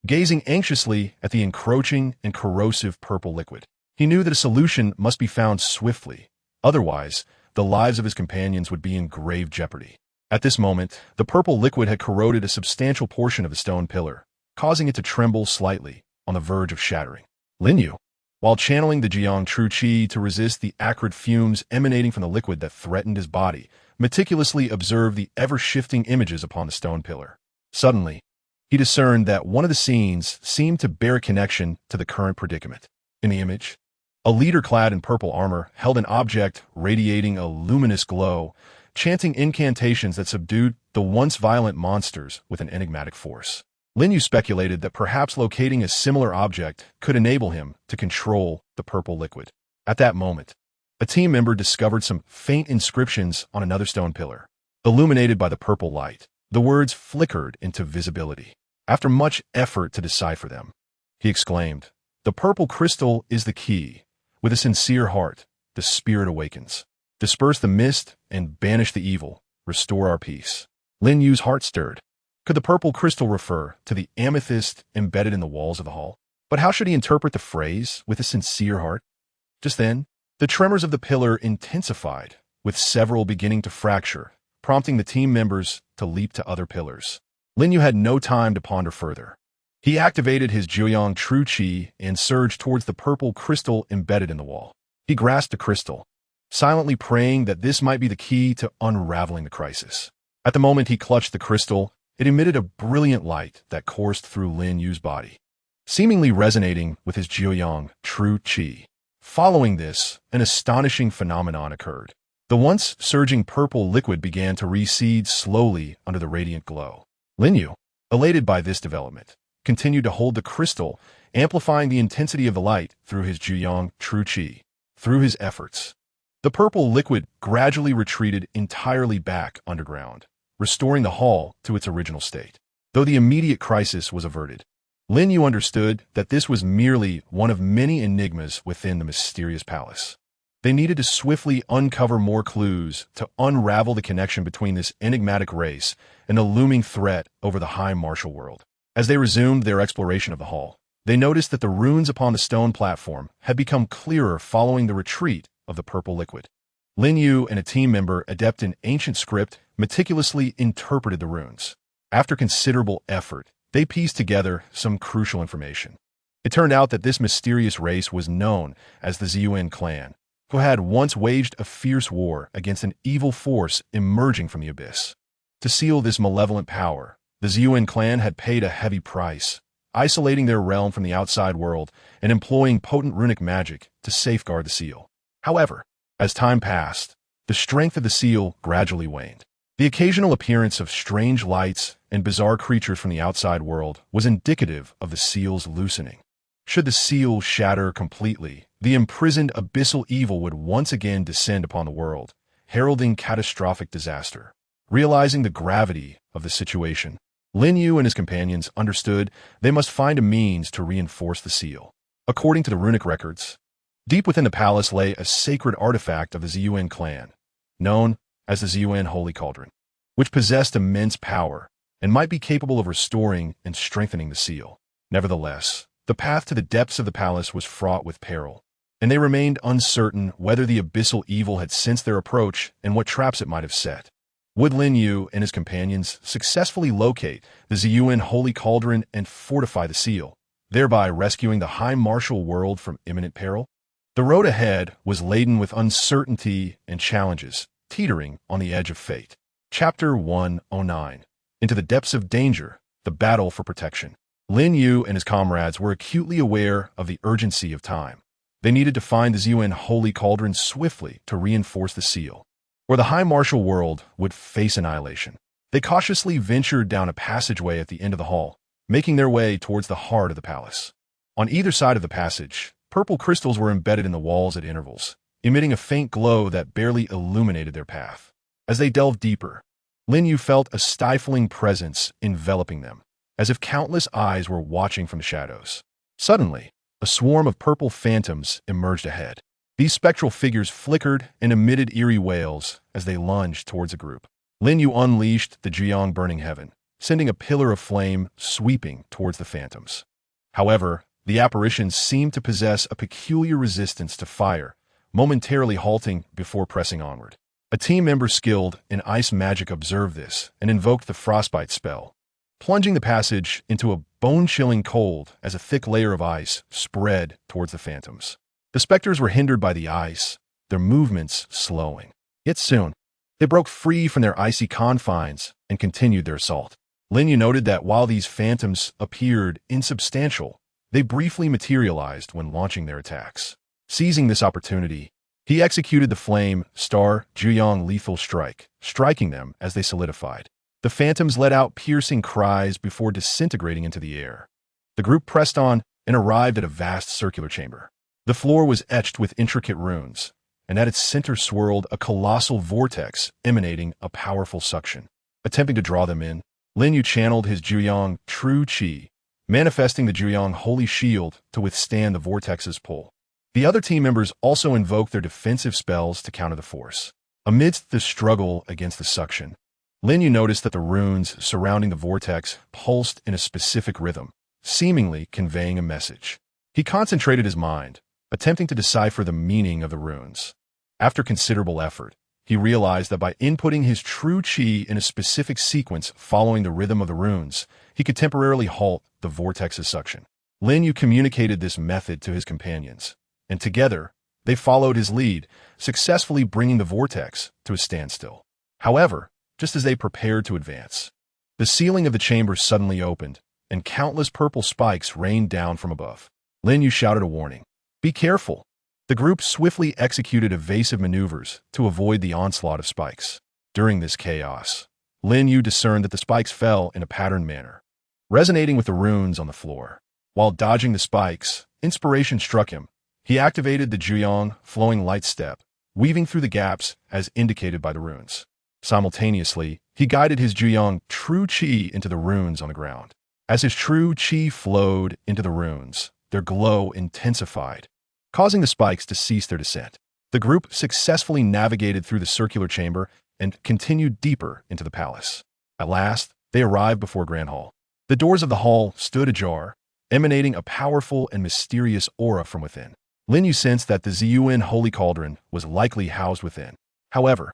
gazing anxiously at the encroaching and corrosive purple liquid. He knew that a solution must be found swiftly, otherwise the lives of his companions would be in grave jeopardy. At this moment, the purple liquid had corroded a substantial portion of the stone pillar, causing it to tremble slightly, on the verge of shattering. Lin Yu, while channeling the Jiang True Qi to resist the acrid fumes emanating from the liquid that threatened his body, meticulously observed the ever-shifting images upon the stone pillar. Suddenly, he discerned that one of the scenes seemed to bear a connection to the current predicament. In the image, a leader clad in purple armor held an object radiating a luminous glow, chanting incantations that subdued the once violent monsters with an enigmatic force. Lin Yu speculated that perhaps locating a similar object could enable him to control the purple liquid. At that moment, a team member discovered some faint inscriptions on another stone pillar. Illuminated by the purple light, the words flickered into visibility. After much effort to decipher them, he exclaimed, "The purple crystal is the key. With a sincere heart, the spirit awakens. Disperse the mist and banish the evil. Restore our peace." Lin Yu's heart stirred. Could the purple crystal refer to the amethyst embedded in the walls of the hall? But how should he interpret the phrase, "with a sincere heart"? Just then, the tremors of the pillar intensified, with several beginning to fracture, prompting the team members to leap to other pillars. Lin Yu had no time to ponder further. He activated his Jiang True Qi and surged towards the purple crystal embedded in the wall. He grasped the crystal, silently praying that this might be the key to unraveling the crisis. At the moment he clutched the crystal, it emitted a brilliant light that coursed through Lin Yu's body, seemingly resonating with his Jiang True Qi. Following this, an astonishing phenomenon occurred. The once surging purple liquid began to recede slowly under the radiant glow. Lin Yu, elated by this development, continued to hold the crystal, amplifying the intensity of the light through his Jiang True Qi. Through his efforts, the purple liquid gradually retreated entirely back underground, restoring the hall to its original state. Though the immediate crisis was averted, Lin Yu understood that this was merely one of many enigmas within the mysterious palace. They needed to swiftly uncover more clues to unravel the connection between this enigmatic race and the looming threat over the high martial world. As they resumed their exploration of the hall, they noticed that the runes upon the stone platform had become clearer following the retreat of the purple liquid. Lin Yu and a team member adept in ancient script meticulously interpreted the runes. After considerable effort, they pieced together some crucial information. It turned out that this mysterious race was known as the Ziyuan clan, who had once waged a fierce war against an evil force emerging from the abyss. To seal this malevolent power, the Ziyuan clan had paid a heavy price, isolating their realm from the outside world and employing potent runic magic to safeguard the seal. However, as time passed, the strength of the seal gradually waned. The occasional appearance of strange lights and bizarre creatures from the outside world was indicative of the seal's loosening. Should the seal shatter completely, the imprisoned abyssal evil would once again descend upon the world, heralding catastrophic disaster. Realizing the gravity of the situation, Lin Yu and his companions understood they must find a means to reinforce the seal. According to the runic records, deep within the palace lay a sacred artifact of the Ziyuan clan, known as the Ziyuan Holy Cauldron, which possessed immense power and might be capable of restoring and strengthening the seal. Nevertheless, the path to the depths of the palace was fraught with peril, and they remained uncertain whether the abyssal evil had sensed their approach and what traps it might have set. Would Lin Yu and his companions successfully locate the Ziyuan Holy Cauldron and fortify the seal, thereby rescuing the high martial world from imminent peril? The road ahead was laden with uncertainty and challenges, teetering on the edge of fate. Chapter 109. Into the depths of danger, the battle for protection. Lin Yu and his comrades were acutely aware of the urgency of time. They needed to find the Ziyuan Holy Cauldron swiftly to reinforce the seal, or the high martial world would face annihilation. They cautiously ventured down a passageway at the end of the hall, making their way towards the heart of the palace. On either side of the passage, purple crystals were embedded in the walls at intervals, emitting a faint glow that barely illuminated their path. As they delved deeper, Lin Yu felt a stifling presence enveloping them, as if countless eyes were watching from the shadows. Suddenly, a swarm of purple phantoms emerged ahead. These spectral figures flickered and emitted eerie wails as they lunged towards a group. Lin Yu unleashed the Jiang Burning Heaven, sending a pillar of flame sweeping towards the phantoms. However, the apparitions seemed to possess a peculiar resistance to fire, momentarily halting before pressing onward. A team member skilled in ice magic observed this and invoked the frostbite spell, plunging the passage into a bone-chilling cold as a thick layer of ice spread towards the phantoms. The specters were hindered by the ice, their movements slowing. Yet soon, they broke free from their icy confines and continued their assault. Lin Yu noted that while these phantoms appeared insubstantial, they briefly materialized when launching their attacks. Seizing this opportunity, he executed the Flame Star Juyong lethal strike, striking them as they solidified. The phantoms let out piercing cries before disintegrating into the air. The group pressed on and arrived at a vast circular chamber. The floor was etched with intricate runes, and at its center swirled a colossal vortex emanating a powerful suction. Attempting to draw them in, Lin Yu channeled his Juyong True Qi, manifesting the Juyong Holy Shield to withstand the vortex's pull. The other team members also invoked their defensive spells to counter the force. Amidst the struggle against the suction, Lin Yu noticed that the runes surrounding the vortex pulsed in a specific rhythm, seemingly conveying a message. He concentrated his mind, attempting to decipher the meaning of the runes. After considerable effort, he realized that by inputting his true qi in a specific sequence following the rhythm of the runes, he could temporarily halt the vortex's suction. Lin Yu communicated this method to his companions, and together, they followed his lead, successfully bringing the vortex to a standstill. However, just as they prepared to advance, the ceiling of the chamber suddenly opened, and countless purple spikes rained down from above. Lin Yu shouted a warning. "Be careful!" The group swiftly executed evasive maneuvers to avoid the onslaught of spikes. During this chaos, Lin Yu discerned that the spikes fell in a patterned manner, resonating with the runes on the floor. While dodging the spikes, inspiration struck him. He activated the Juyong Flowing Light Step, weaving through the gaps as indicated by the runes. Simultaneously, he guided his Juyong True Qi into the runes on the ground. As his true Qi flowed into the runes, their glow intensified, causing the spikes to cease their descent. The group successfully navigated through the circular chamber and continued deeper into the palace. At last, they arrived before Grand Hall. The doors of the hall stood ajar, emanating a powerful and mysterious aura from within. Lin Yu sensed that the Ziyuan Holy Cauldron was likely housed within. However,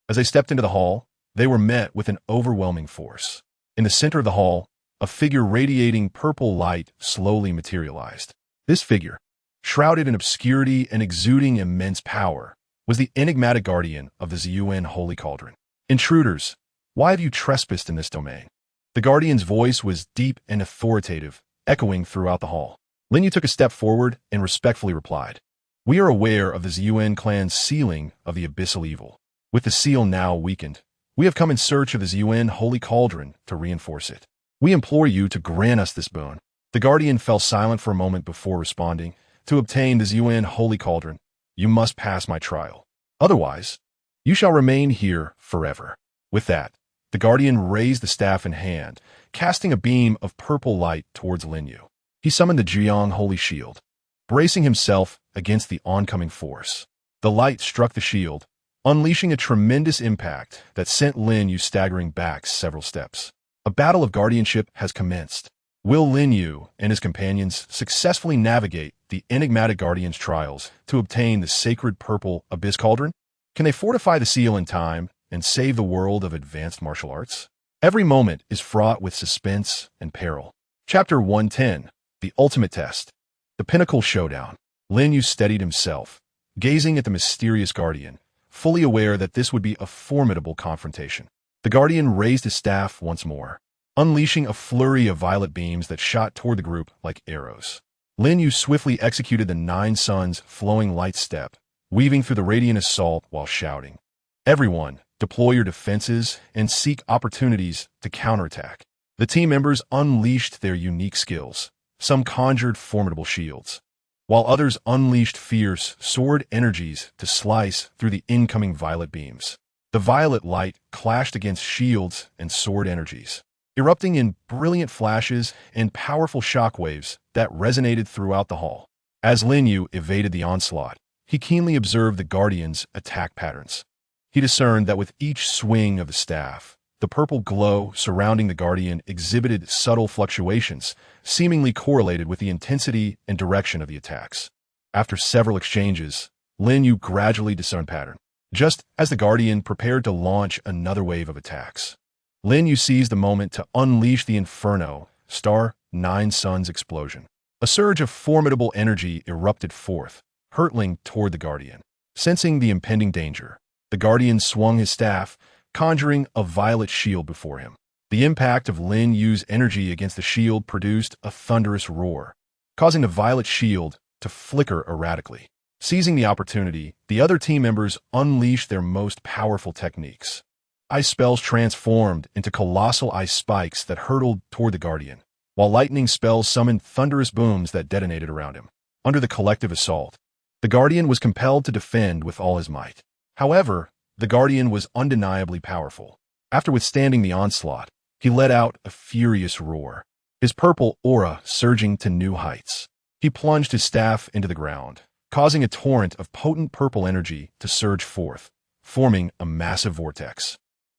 as they stepped into the hall, they were met with an overwhelming force. In the center of the hall, a figure radiating purple light slowly materialized. This figure, shrouded in obscurity and exuding immense power, was the enigmatic guardian of the Ziyuan Holy Cauldron. "Intruders, why have you trespassed in this domain?" The guardian's voice was deep and authoritative, echoing throughout the hall. Lin Yu took a step forward and respectfully replied, "We are aware of the Ziyuan clan's sealing of the abyssal evil. With the seal now weakened, we have come in search of the Ziyuan Holy Cauldron to reinforce it. We implore you to grant us this boon." The guardian fell silent for a moment before responding. "To obtain the Ziyuan Holy Cauldron, you must pass my trial. Otherwise, you shall remain here forever." With that, the guardian raised the staff in hand, casting a beam of purple light towards Lin Yu. He summoned the Juyong Holy Shield, bracing himself against the oncoming force. The light struck the shield, unleashing a tremendous impact that sent Lin Yu staggering back several steps. A battle of guardianship has commenced. Will Lin Yu and his companions successfully navigate the enigmatic guardian's trials to obtain the sacred purple abyss cauldron? Can they fortify the seal in time and save the world of advanced martial arts? Every moment is fraught with suspense and peril. Chapter 110, The Ultimate Test. The Pinnacle Showdown. Lin Yu steadied himself, gazing at the mysterious guardian, fully aware that this would be a formidable confrontation. The guardian raised his staff once more, unleashing a flurry of violet beams that shot toward the group like arrows. Lin Yu swiftly executed the Nine Suns' flowing light step, weaving through the radiant assault while shouting, "Everyone, deploy your defenses and seek opportunities to counterattack." The team members unleashed their unique skills. Some conjured formidable shields, while others unleashed fierce sword energies to slice through the incoming violet beams. The violet light clashed against shields and sword energies, erupting in brilliant flashes and powerful shockwaves that resonated throughout the hall. As Lin Yu evaded the onslaught, he keenly observed the Guardian's attack patterns. He discerned that with each swing of the staff, the purple glow surrounding the Guardian exhibited subtle fluctuations, seemingly correlated with the intensity and direction of the attacks. After several exchanges, Lin Yu gradually discerned pattern. Just as the Guardian prepared to launch another wave of attacks, Lin Yu seized the moment to unleash the Inferno Star Nine Suns explosion. A surge of formidable energy erupted forth, hurtling toward the Guardian. Sensing the impending danger, the Guardian swung his staff, conjuring a violet shield before him. The impact of Lin Yu's energy against the shield produced a thunderous roar, causing the violet shield to flicker erratically. Seizing the opportunity, the other team members unleashed their most powerful techniques. Ice spells transformed into colossal ice spikes that hurtled toward the Guardian, while lightning spells summoned thunderous booms that detonated around him. Under the collective assault, the Guardian was compelled to defend with all his might. However, the Guardian was undeniably powerful. After withstanding the onslaught, he let out a furious roar, his purple aura surging to new heights. He plunged his staff into the ground, causing a torrent of potent purple energy to surge forth, forming a massive vortex.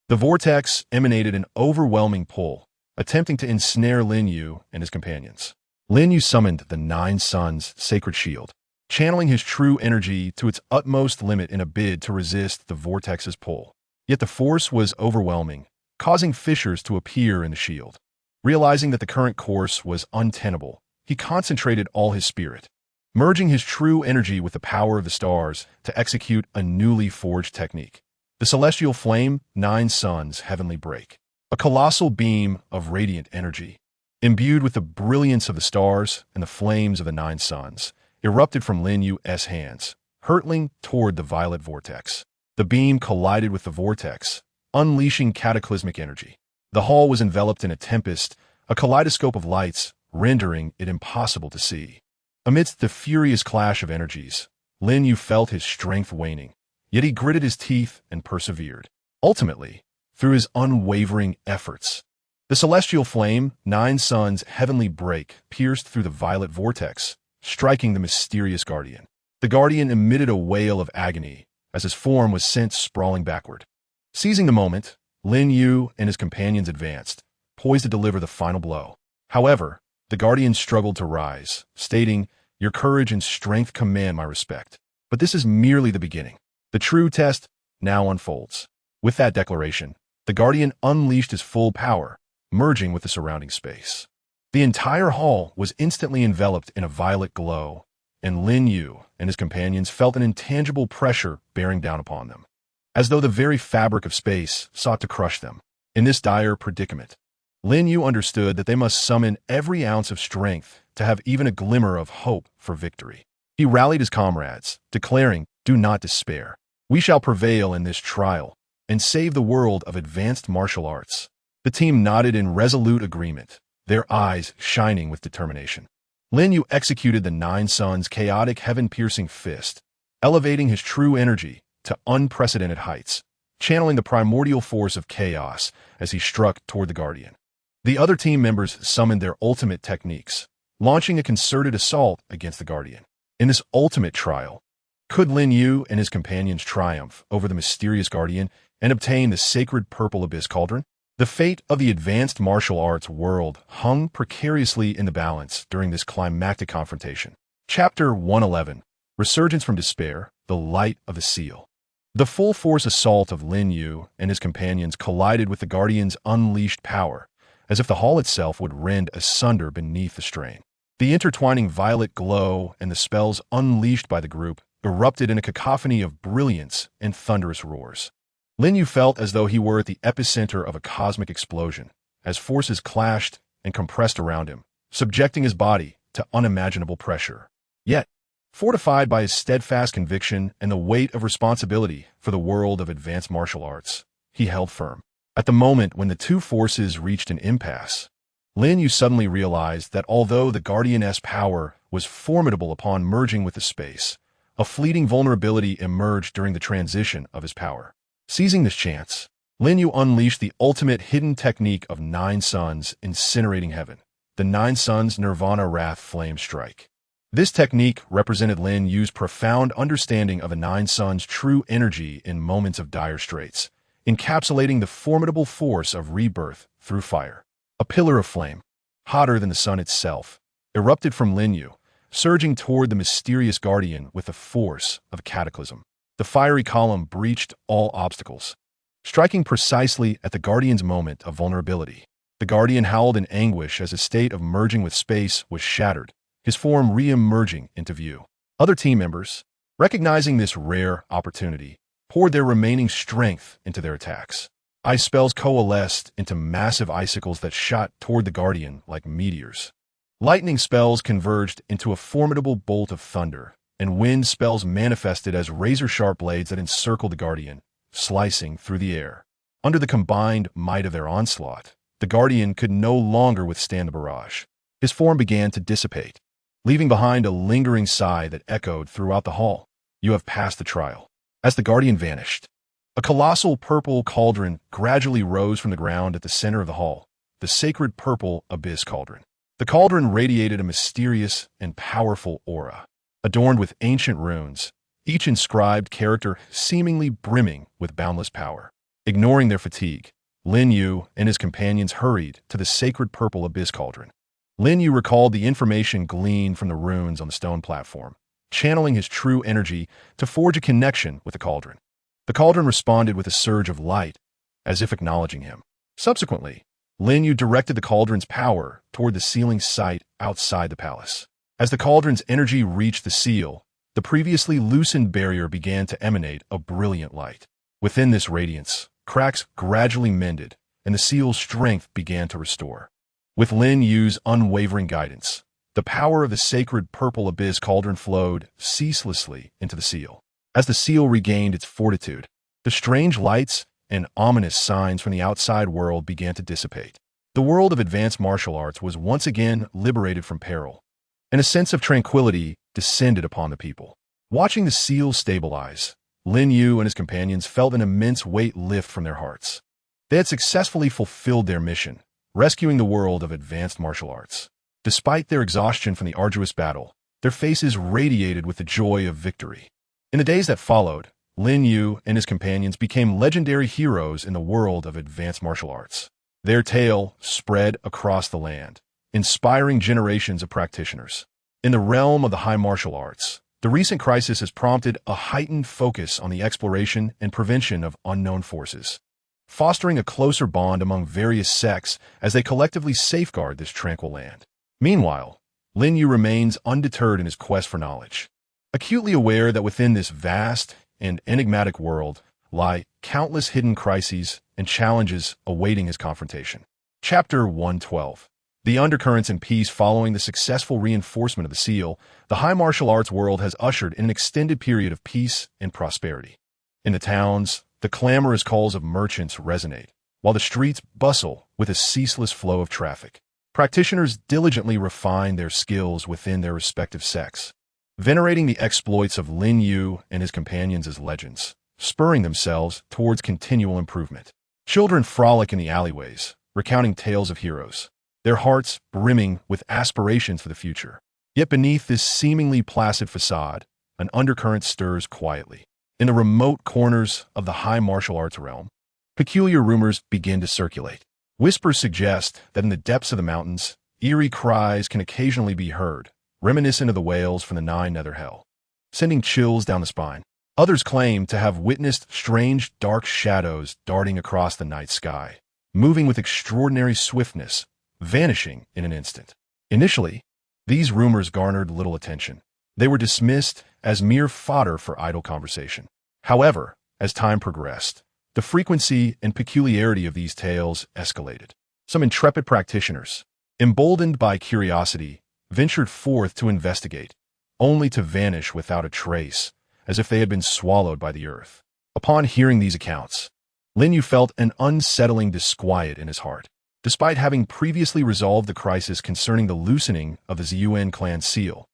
The vortex emanated an overwhelming pull, attempting to ensnare Lin Yu and his companions. Lin Yu summoned the Nine Suns' sacred shield, channeling his true energy to its utmost limit in a bid to resist the vortex's pull. Yet the force was overwhelming, causing fissures to appear in the shield. Realizing that the current course was untenable, he concentrated all his spirit, merging his true energy with the power of the stars to execute a newly forged technique. The Celestial Flame Nine Suns Heavenly Break, a colossal beam of radiant energy, imbued with the brilliance of the stars and the flames of the Nine Suns, erupted from Lin Yu's hands, hurtling toward the violet vortex. The beam collided with the vortex, unleashing cataclysmic energy. The hall was enveloped in a tempest, a kaleidoscope of lights, rendering it impossible to see. Amidst the furious clash of energies, Lin Yu felt his strength waning, yet he gritted his teeth and persevered. Ultimately, through his unwavering efforts, the Celestial Flame Nine Suns Heavenly Break pierced through the violet vortex, striking the mysterious Guardian. The Guardian emitted a wail of agony as his form was sent sprawling backward. Seizing the moment, Lin Yu and his companions advanced, poised to deliver the final blow. However, the Guardian struggled to rise, stating, "Your courage and strength command my respect. But this is merely the beginning. The true test now unfolds." With that declaration, the Guardian unleashed his full power, merging with the surrounding space. The entire hall was instantly enveloped in a violet glow, and Lin Yu and his companions felt an intangible pressure bearing down upon them, as though the very fabric of space sought to crush them. In this dire predicament, Lin Yu understood that they must summon every ounce of strength to have even a glimmer of hope for victory. He rallied his comrades, declaring, "Do not despair. We shall prevail in this trial and save the world of advanced martial arts." The team nodded in resolute agreement, their eyes shining with determination. Lin Yu executed the Nine Suns' chaotic heaven-piercing fist, elevating his true energy to unprecedented heights, channeling the primordial force of chaos as he struck toward the Guardian. The other team members summoned their ultimate techniques, launching a concerted assault against the Guardian. In this ultimate trial, could Lin Yu and his companions triumph over the mysterious Guardian and obtain the sacred Purple Abyss Cauldron? The fate of the advanced martial arts world hung precariously in the balance during this climactic confrontation. Chapter 111, Resurgence from Despair, The Light of the Seal. The full-force assault of Lin Yu and his companions collided with the Guardian's unleashed power, as if the hall itself would rend asunder beneath the strain. The intertwining violet glow and the spells unleashed by the group erupted in a cacophony of brilliance and thunderous roars. Lin Yu felt as though he were at the epicenter of a cosmic explosion, as forces clashed and compressed around him, subjecting his body to unimaginable pressure. Yet, fortified by his steadfast conviction and the weight of responsibility for the world of advanced martial arts, he held firm. At the moment when the two forces reached an impasse, Lin Yu suddenly realized that although the Guardian's power was formidable upon merging with the space, a fleeting vulnerability emerged during the transition of his power. Seizing this chance, Lin Yu unleashed the ultimate hidden technique of 9 suns incinerating heaven, the 9 suns Nirvana Wrath Flame Strike. This technique represented Lin Yu's profound understanding of a 9 suns' true energy in moments of dire straits, encapsulating the formidable force of rebirth through fire. A pillar of flame, hotter than the sun itself, erupted from Lin Yu, surging toward the mysterious Guardian with the force of a cataclysm. The fiery column breached all obstacles, striking precisely at the Guardian's moment of vulnerability. The Guardian howled in anguish as his state of merging with space was shattered, his form re-emerging into view. Other team members, recognizing this rare opportunity, poured their remaining strength into their attacks. Ice spells coalesced into massive icicles that shot toward the Guardian like meteors. Lightning spells converged into a formidable bolt of thunder, and wind spells manifested as razor-sharp blades that encircled the Guardian, slicing through the air. Under the combined might of their onslaught, the Guardian could no longer withstand the barrage. His form began to dissipate, leaving behind a lingering sigh that echoed throughout the hall. "You have passed the trial." As the Guardian vanished, a colossal purple cauldron gradually rose from the ground at the center of the hall, the sacred purple abyss cauldron. The cauldron radiated a mysterious and powerful aura, adorned with ancient runes, each inscribed character seemingly brimming with boundless power. Ignoring their fatigue, Lin Yu and his companions hurried to the sacred purple abyss cauldron. Lin Yu recalled the information gleaned from the runes on the stone platform, channeling his true energy to forge a connection with the cauldron. The cauldron responded with a surge of light, as if acknowledging him. Subsequently, Lin Yu directed the cauldron's power toward the sealing site outside the palace. As the cauldron's energy reached the seal, the previously loosened barrier began to emanate a brilliant light. Within this radiance, cracks gradually mended, and the seal's strength began to restore. With Lin Yu's unwavering guidance, the power of the sacred purple abyss cauldron flowed ceaselessly into the seal. As the seal regained its fortitude, the strange lights and ominous signs from the outside world began to dissipate. The world of advanced martial arts was once again liberated from peril, and a sense of tranquility descended upon the people. Watching the seal stabilize, Lin Yu and his companions felt an immense weight lift from their hearts. They had successfully fulfilled their mission, rescuing the world of advanced martial arts. Despite their exhaustion from the arduous battle, their faces radiated with the joy of victory. In the days that followed, Lin Yu and his companions became legendary heroes in the world of advanced martial arts. Their tale spread across the land, inspiring generations of practitioners. In the realm of the high martial arts, the recent crisis has prompted a heightened focus on the exploration and prevention of unknown forces, fostering a closer bond among various sects as they collectively safeguard this tranquil land. Meanwhile, Lin Yu remains undeterred in his quest for knowledge, acutely aware that within this vast and enigmatic world lie countless hidden crises and challenges awaiting his confrontation. Chapter 112. The undercurrents and peace following the successful reinforcement of the seal, the high martial arts world has ushered in an extended period of peace and prosperity. In the towns, the clamorous calls of merchants resonate, while the streets bustle with a ceaseless flow of traffic. Practitioners diligently refine their skills within their respective sects, venerating the exploits of Lin Yu and his companions as legends, spurring themselves towards continual improvement. Children frolic in the alleyways, recounting tales of heroes, their hearts brimming with aspirations for the future. Yet beneath this seemingly placid facade, an undercurrent stirs quietly. In the remote corners of the high martial arts realm, peculiar rumors begin to circulate. Whispers suggest that in the depths of the mountains, eerie cries can occasionally be heard, reminiscent of the wails from the Nine Nether Hell, sending chills down the spine. Others claim to have witnessed strange dark shadows darting across the night sky, moving with extraordinary swiftness, vanishing in an instant. Initially, these rumors garnered little attention. They were dismissed as mere fodder for idle conversation. However, as time progressed, the frequency and peculiarity of these tales escalated. Some intrepid practitioners, emboldened by curiosity, ventured forth to investigate, only to vanish without a trace, as if they had been swallowed by the earth. Upon hearing these accounts, Lin Yu felt an unsettling disquiet in his heart. Despite having previously resolved the crisis concerning the loosening of the Ziyuan clan seal,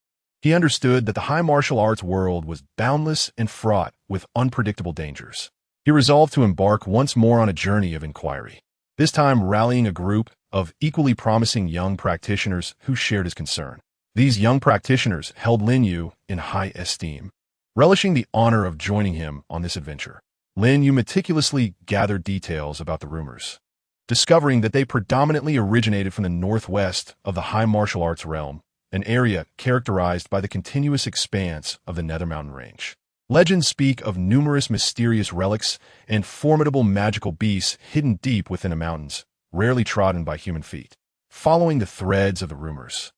he understood that the high martial arts world was boundless and fraught with unpredictable dangers. He resolved to embark once more on a journey of inquiry, this time rallying a group of equally promising young practitioners who shared his concern. These young practitioners held Lin Yu in high esteem, relishing the honor of joining him on this adventure. Lin Yu meticulously gathered details about the rumors, discovering that they predominantly originated from the northwest of the high martial arts realm, an area characterized by the continuous expanse of the Nether Mountain Range. Legends speak of numerous mysterious relics and formidable magical beasts hidden deep within the mountains, rarely trodden by human feet. Following the threads of the rumors,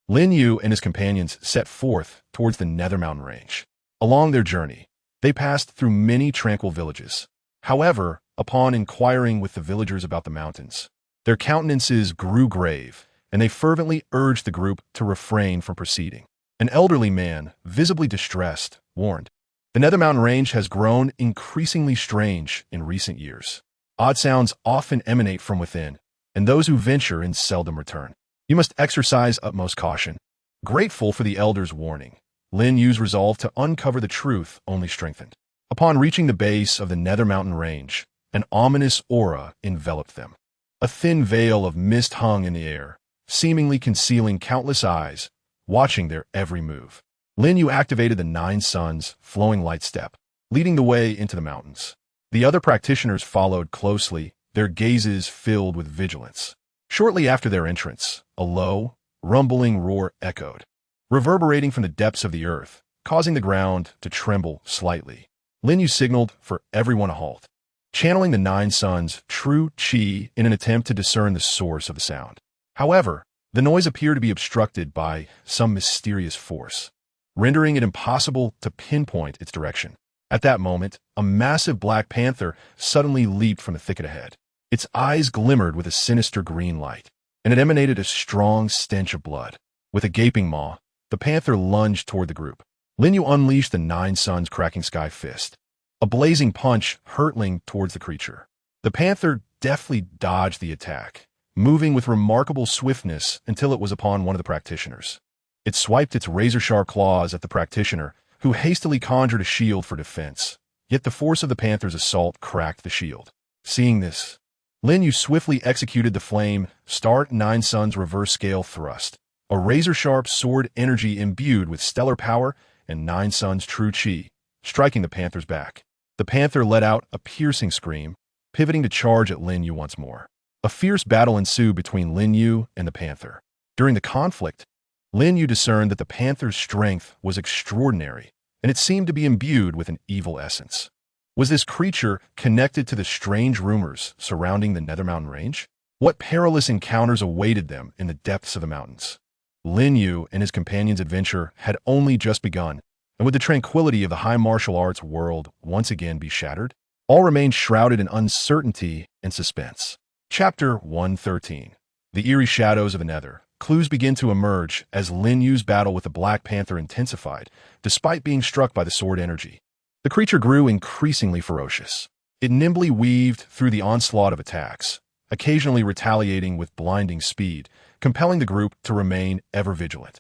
Lin Yu and his companions set forth towards the Nether Mountain Range. Along their journey, they passed through many tranquil villages. However, upon inquiring with the villagers about the mountains, their countenances grew grave, and they fervently urged the group to refrain from proceeding. An elderly man, visibly distressed, warned, "The Nether Mountain Range has grown increasingly strange in recent years. Odd sounds often emanate from within, and those who venture in seldom return. You must exercise utmost caution." Grateful for the elder's warning, Lin Yu's resolve to uncover the truth only strengthened. Upon reaching the base of the Nether Mountain Range, an ominous aura enveloped them. A thin veil of mist hung in the air, seemingly concealing countless eyes, watching their every move. Lin Yu activated the 9 Suns flowing light step, leading the way into the mountains. The other practitioners followed closely, their gazes filled with vigilance. Shortly after their entrance, a low, rumbling roar echoed, reverberating from the depths of the earth, causing the ground to tremble slightly. Lin Yu signaled for everyone to halt, channeling the 9 Suns' true chi in an attempt to discern the source of the sound. However, the noise appeared to be obstructed by some mysterious force, rendering it impossible to pinpoint its direction. At that moment, a massive black panther suddenly leaped from the thicket ahead. Its eyes glimmered with a sinister green light, and it emanated a strong stench of blood. With a gaping maw, the panther lunged toward the group. Lin Yu unleashed the 9 Suns cracking sky fist, a blazing punch hurtling towards the creature. The panther deftly dodged the attack, moving with remarkable swiftness until it was upon one of the practitioners. It swiped its razor-sharp claws at the practitioner, who hastily conjured a shield for defense. Yet the force of the panther's assault cracked the shield. Seeing this, Lin Yu swiftly executed the flame Start 9 Suns reverse scale thrust, a razor-sharp sword energy imbued with stellar power and 9 Suns true chi, striking the panther's back. The panther let out a piercing scream, pivoting to charge at Lin Yu once more. A fierce battle ensued between Lin Yu and the panther. During the conflict, Lin Yu discerned that the panther's strength was extraordinary, and it seemed to be imbued with an evil essence. Was this creature connected to the strange rumors surrounding the Nether Mountain Range? What perilous encounters awaited them in the depths of the mountains? Lin Yu and his companion's adventure had only just begun, and would the tranquility of the high martial arts world once again be shattered? All remained shrouded in uncertainty and suspense. Chapter 113. The Eerie Shadows of the Nether. Clues begin to emerge as Lin Yu's battle with the Black Panther intensified, despite being struck by the sword energy. The creature grew increasingly ferocious. It nimbly weaved through the onslaught of attacks, occasionally retaliating with blinding speed, compelling the group to remain ever vigilant.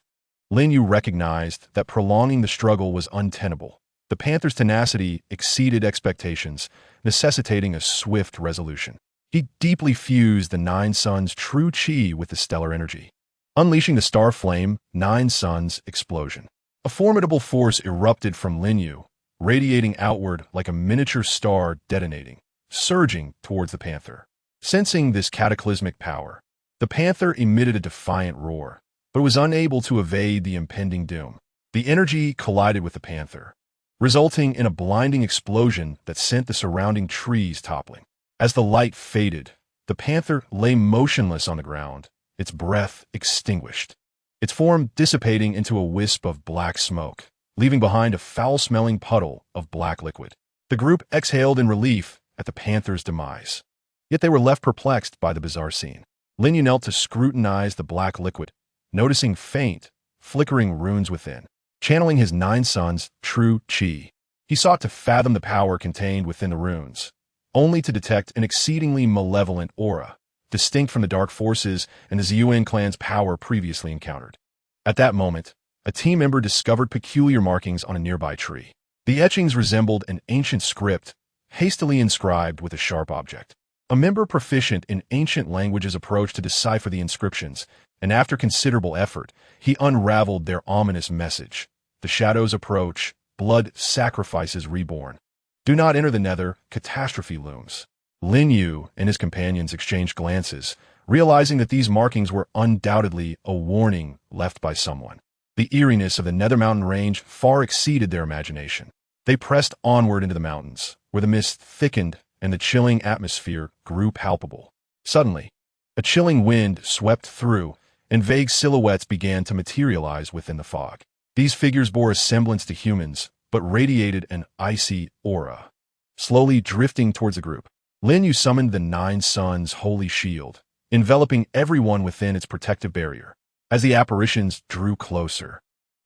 Lin Yu recognized that prolonging the struggle was untenable. The panther's tenacity exceeded expectations, necessitating a swift resolution. He deeply fused the 9 Suns' true chi with the stellar energy, unleashing the star flame 9 Suns explosion. A formidable force erupted from Lin Yu, radiating outward like a miniature star detonating, surging towards the panther. Sensing this cataclysmic power, the panther emitted a defiant roar, but was unable to evade the impending doom. The energy collided with the panther, resulting in a blinding explosion that sent the surrounding trees toppling. As the light faded, the panther lay motionless on the ground, its breath extinguished, its form dissipating into a wisp of black smoke, leaving behind a foul-smelling puddle of black liquid. The group exhaled in relief at the panther's demise. Yet they were left perplexed by the bizarre scene. Lin Yu knelt to scrutinize the black liquid, noticing faint, flickering runes within. Channeling his 9 sons' true chi, he sought to fathom the power contained within the runes, only to detect an exceedingly malevolent aura, distinct from the dark forces and the Ziyuan clan's power previously encountered. At that moment, a team member discovered peculiar markings on a nearby tree. The etchings resembled an ancient script, hastily inscribed with a sharp object. A member proficient in ancient languages approached to decipher the inscriptions, and after considerable effort, he unraveled their ominous message. The shadows approach, blood sacrifices reborn. Do not enter the nether, catastrophe looms. Lin Yu and his companions exchanged glances, realizing that these markings were undoubtedly a warning left by someone. The eeriness of the Nether Mountain range far exceeded their imagination. They pressed onward into the mountains, where the mist thickened and the chilling atmosphere grew palpable. Suddenly, a chilling wind swept through, and vague silhouettes began to materialize within the fog. These figures bore a semblance to humans, but radiated an icy aura. Slowly drifting towards the group, Lin Yu summoned the 9 Sons' holy shield, enveloping everyone within its protective barrier. As the apparitions drew closer,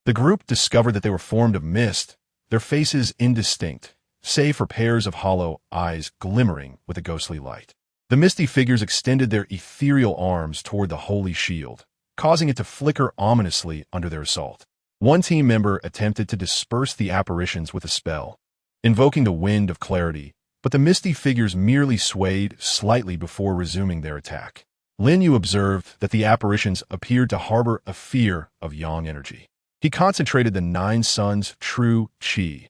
the group discovered that they were formed of mist, their faces indistinct, save for pairs of hollow eyes glimmering with a ghostly light. The misty figures extended their ethereal arms toward the holy shield, causing it to flicker ominously under their assault. One team member attempted to disperse the apparitions with a spell, invoking the wind of clarity, but the misty figures merely swayed slightly before resuming their attack. Lin Yu observed that the apparitions appeared to harbor a fear of yang energy. He concentrated the 9 Sons' true chi,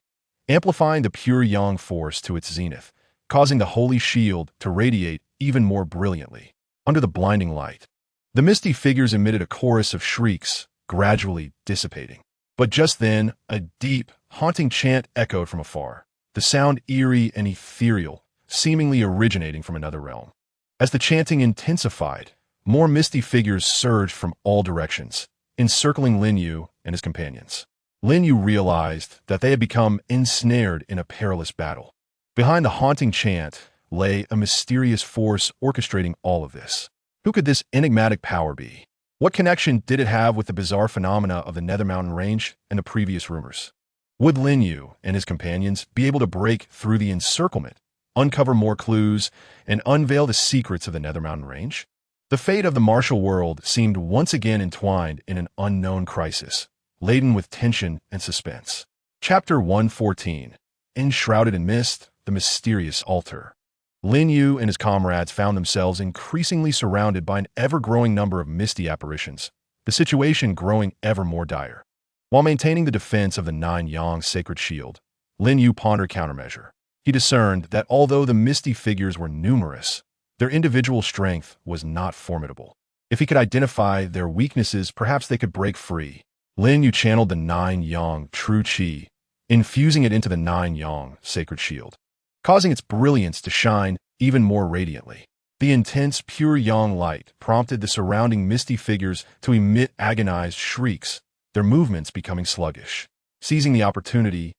amplifying the pure yang force to its zenith, causing the holy shield to radiate even more brilliantly. Under the blinding light, the misty figures emitted a chorus of shrieks, gradually dissipating. But just then, a deep, haunting chant echoed from afar, the sound eerie and ethereal, seemingly originating from another realm. As the chanting intensified, more misty figures surged from all directions, encircling Lin Yu and his companions. Lin Yu realized that they had become ensnared in a perilous battle. Behind the haunting chant lay a mysterious force orchestrating all of this. Who could this enigmatic power be? What connection did it have with the bizarre phenomena of the Nether Mountain range and the previous rumors? Would Lin Yu and his companions be able to break through the encirclement, uncover more clues, and unveil the secrets of the Nether Mountain range? The fate of the martial world seemed once again entwined in an unknown crisis, laden with tension and suspense. Chapter 114. Enshrouded in Mist, the Mysterious Altar. Lin Yu and his comrades found themselves increasingly surrounded by an ever-growing number of misty apparitions, the situation growing ever more dire. While maintaining the defense of the 9 Yang sacred shield, Lin Yu pondered countermeasure. He discerned that although the misty figures were numerous, their individual strength was not formidable. If he could identify their weaknesses, perhaps they could break free. Lin Yu channeled the 9 Yang true chi, infusing it into the 9 Yang sacred shield, causing its brilliance to shine even more radiantly. The intense, pure yang light prompted the surrounding misty figures to emit agonized shrieks, their movements becoming sluggish. Seizing the opportunity,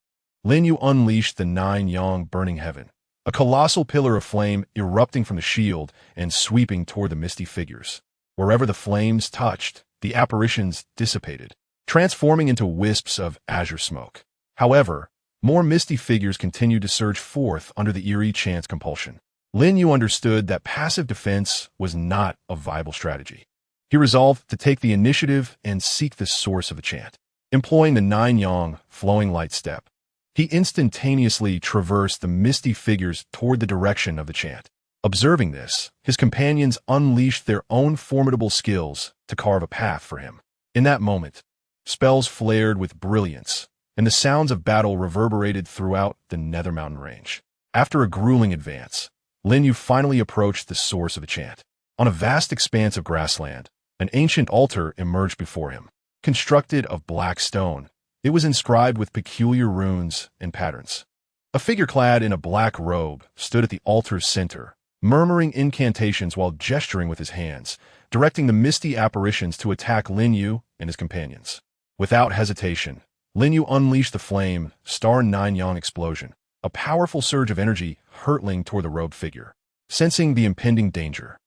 Lin Yu unleashed the 9 Yang burning heaven, a colossal pillar of flame erupting from the shield and sweeping toward the misty figures. Wherever the flames touched, the apparitions dissipated, transforming into wisps of azure smoke. However, more misty figures continued to surge forth under the eerie chant's compulsion. Lin Yu understood that passive defense was not a viable strategy. He resolved to take the initiative and seek the source of the chant. Employing the 9 Yang flowing light step, he instantaneously traversed the misty figures toward the direction of the chant. Observing this, his companions unleashed their own formidable skills to carve a path for him. In that moment, spells flared with brilliance, and the sounds of battle reverberated throughout the Nether Mountain range. After a grueling advance, Lin Yu finally approached the source of the chant. On a vast expanse of grassland, an ancient altar emerged before him. Constructed of black stone, It was inscribed with peculiar runes and patterns. A figure clad in a black robe stood at the altar's center, murmuring incantations while gesturing with his hands, directing the misty apparitions to attack Lin Yu and his companions. Without hesitation, Lin Yu unleashed the flame, Star Nine Yang explosion, a powerful surge of energy hurtling toward the robed figure. Sensing the impending danger,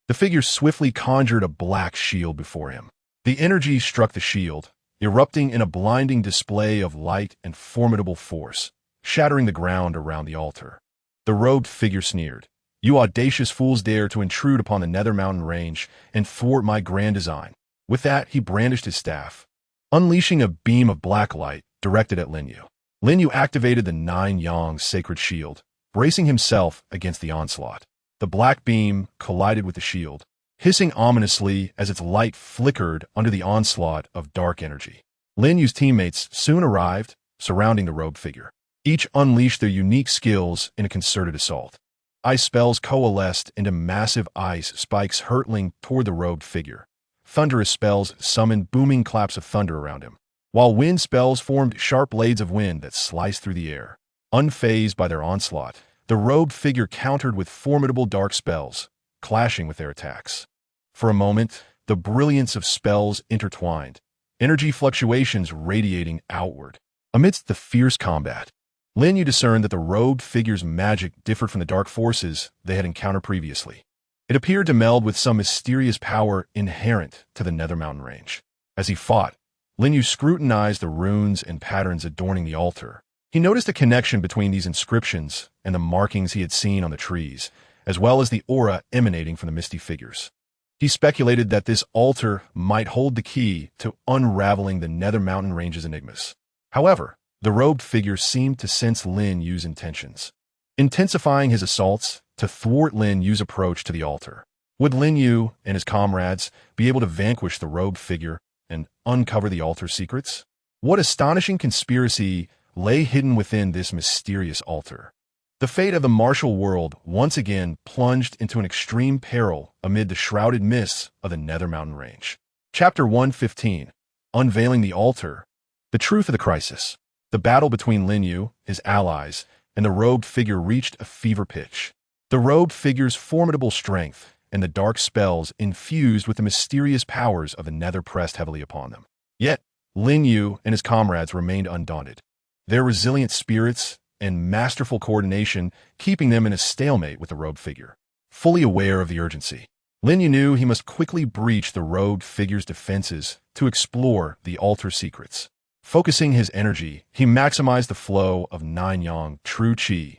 the figure swiftly conjured a black shield before him. The energy struck the shield, erupting in a blinding display of light and formidable force, shattering the ground around the altar. The robed figure sneered, "You audacious fools dare to intrude upon the Nether Mountain range and thwart my grand design." With that, he brandished his staff, unleashing a beam of black light directed at Lin Yu. Lin Yu activated the Nine Yang sacred shield, bracing himself against the onslaught. The black beam collided with the shield, hissing ominously as its light flickered under the onslaught of dark energy. Lin Yu's teammates soon arrived, surrounding the robed figure. Each unleashed their unique skills in a concerted assault. Ice spells coalesced into massive ice spikes hurtling toward the robed figure. Thunderous spells summoned booming claps of thunder around him, while wind spells formed sharp blades of wind that sliced through the air. Unfazed by their onslaught, the robed figure countered with formidable dark spells, clashing with their attacks. For a moment, the brilliance of spells intertwined, energy fluctuations radiating outward. Amidst the fierce combat, Lin Yu discerned that the robed figure's magic differed from the dark forces they had encountered previously. It appeared to meld with some mysterious power inherent to the Nether Mountain range. As he fought, Lin Yu scrutinized the runes and patterns adorning the altar. He noticed a connection between these inscriptions and the markings he had seen on the trees, as well as the aura emanating from the misty figures. He speculated that this altar might hold the key to unraveling the Nether Mountain range's enigmas. However, the robed figure seemed to sense Lin Yu's intentions, intensifying his assaults to thwart Lin Yu's approach to the altar. Would Lin Yu and his comrades be able to vanquish the robed figure and uncover the altar's secrets? What astonishing conspiracy lay hidden within this mysterious altar? The fate of the martial world once again plunged into an extreme peril amid the shrouded mists of the Nether Mountain range. Chapter 115, Unveiling the Altar. The truth of the crisis. The battle between Lin Yu, his allies, and the robed figure reached a fever pitch. The robed figure's formidable strength and the dark spells infused with the mysterious powers of the Nether pressed heavily upon them. Yet, Lin Yu and his comrades remained undaunted, their resilient spirits and masterful coordination keeping them in a stalemate with the robed figure. Fully aware of the urgency, Lin Yu knew he must quickly breach the robed figure's defenses to explore the altar secrets. Focusing his energy, he maximized the flow of Nine Yang true Qi,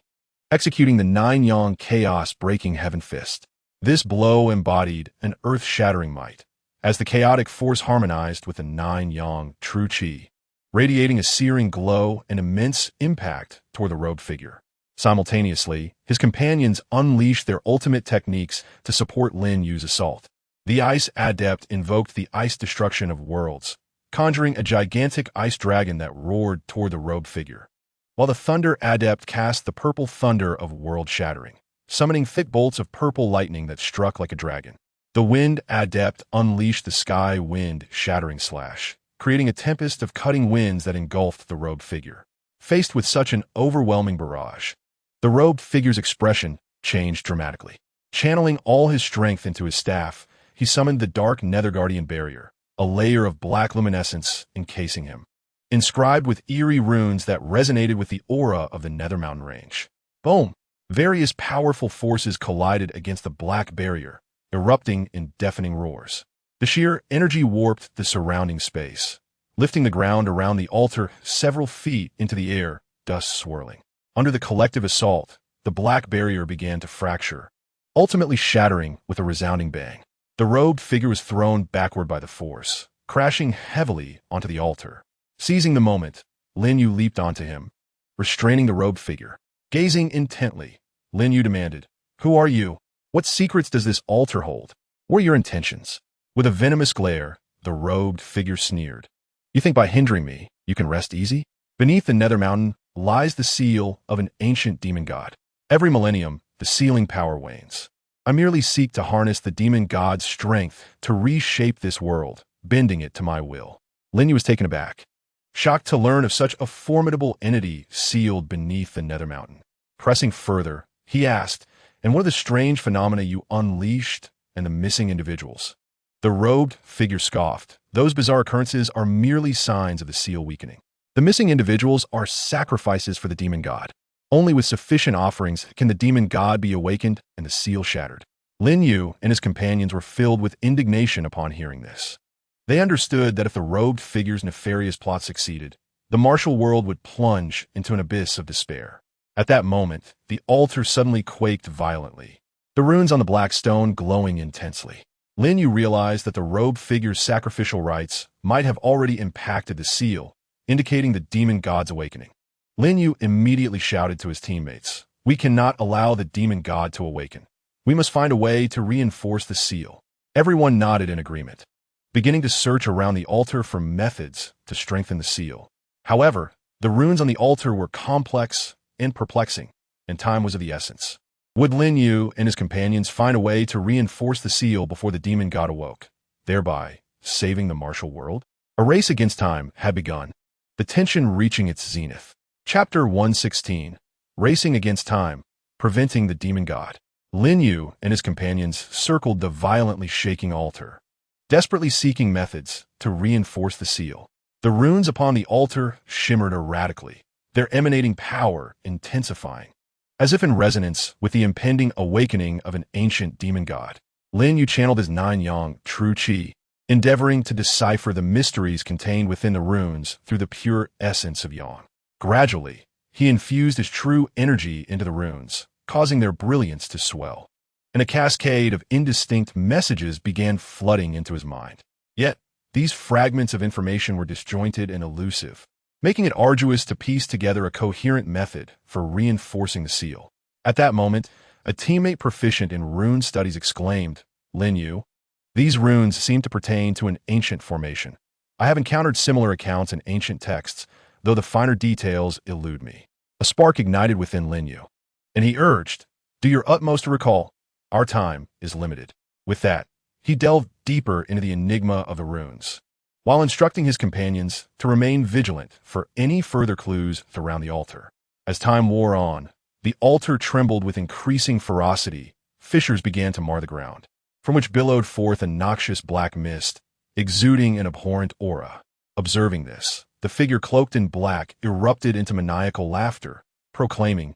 executing the Nine Yang chaos-breaking heaven fist. This blow embodied an earth-shattering might, as the chaotic force harmonized with the Nine Yang true Qi, radiating a searing glow and immense impact toward the robed figure. Simultaneously, his companions unleashed their ultimate techniques to support Lin Yu's assault. The Ice Adept invoked the Ice Destruction of Worlds, conjuring a gigantic ice dragon that roared toward the robed figure, while the Thunder Adept cast the Purple Thunder of World Shattering, summoning thick bolts of purple lightning that struck like a dragon. The Wind Adept unleashed the Sky Wind Shattering Slash, creating a tempest of cutting winds that engulfed the robed figure. Faced with such an overwhelming barrage, the robed figure's expression changed dramatically. Channeling all his strength into his staff, he summoned the Dark Nether Guardian Barrier, a layer of black luminescence encasing him, inscribed with eerie runes that resonated with the aura of the Nether Mountain range. Boom! Various powerful forces collided against the black barrier, erupting in deafening roars. The sheer energy warped the surrounding space, lifting the ground around the altar several feet into the air, dust swirling. Under the collective assault, the black barrier began to fracture, ultimately shattering with a resounding bang. The robed figure was thrown backward by the force, crashing heavily onto the altar. Seizing the moment, Lin Yu leaped onto him, restraining the robed figure. Gazing intently, Lin Yu demanded, "Who are you? What secrets does this altar hold? What are your intentions?" With a venomous glare, the robed figure sneered. "You think by hindering me, you can rest easy? Beneath the Nether Mountain lies the seal of an ancient demon god. Every millennium, the sealing power wanes. I merely seek to harness the demon god's strength to reshape this world, bending it to my will." Lin Yu was taken aback. shocked to learn of such a formidable entity sealed beneath the Nether Mountain. Pressing further, he asked, "And what are the strange phenomena you unleashed and the missing individuals?" The robed figure scoffed. "Those bizarre occurrences are merely signs of the seal weakening. The missing individuals are sacrifices for the demon god. Only with sufficient offerings can the demon god be awakened and the seal shattered." Lin Yu and his companions were filled with indignation upon hearing this. They understood that if the robed figure's nefarious plot succeeded, the martial world would plunge into an abyss of despair. At that moment, the altar suddenly quaked violently, the runes on the black stone glowing intensely. Lin Yu realized that the robed figure's sacrificial rites might have already impacted the seal, indicating the demon god's awakening. Lin Yu immediately shouted to his teammates, "We cannot allow the demon god to awaken. We must find a way to reinforce the seal." Everyone nodded in agreement, beginning to search around the altar for methods to strengthen the seal. However, the runes on the altar were complex and perplexing, and time was of the essence. Would Lin Yu and his companions find a way to reinforce the seal before the demon god awoke, thereby saving the martial world? A race against time had begun, the tension reaching its zenith. Chapter 116, Racing Against Time, Preventing the Demon God. Lin Yu and his companions circled the violently shaking altar, desperately seeking methods to reinforce the seal. The runes upon the altar shimmered erratically, their emanating power intensifying, as if in resonance with the impending awakening of an ancient demon god. Lin Yu channeled his nine yang true qi, endeavoring to decipher the mysteries contained within the runes through the pure essence of yang. Gradually, he infused his true energy into the runes, causing their brilliance to swell, and a cascade of indistinct messages began flooding into his mind. Yet, these fragments of information were disjointed and elusive, making it arduous to piece together a coherent method for reinforcing the seal. At that moment, a teammate proficient in rune studies exclaimed, "Lin Yu, these runes seem to pertain to an ancient formation. I have encountered similar accounts in ancient texts, though the finer details elude me." A spark ignited within Lin Yu, and he urged, "Do your utmost to recall. Our time is limited." With that, he delved deeper into the enigma of the runes, while instructing his companions to remain vigilant for any further clues around the altar. As time wore on, the altar trembled with increasing ferocity. Fissures began to mar the ground, from which billowed forth a noxious black mist, exuding an abhorrent aura. Observing this, the figure cloaked in black erupted into maniacal laughter, proclaiming,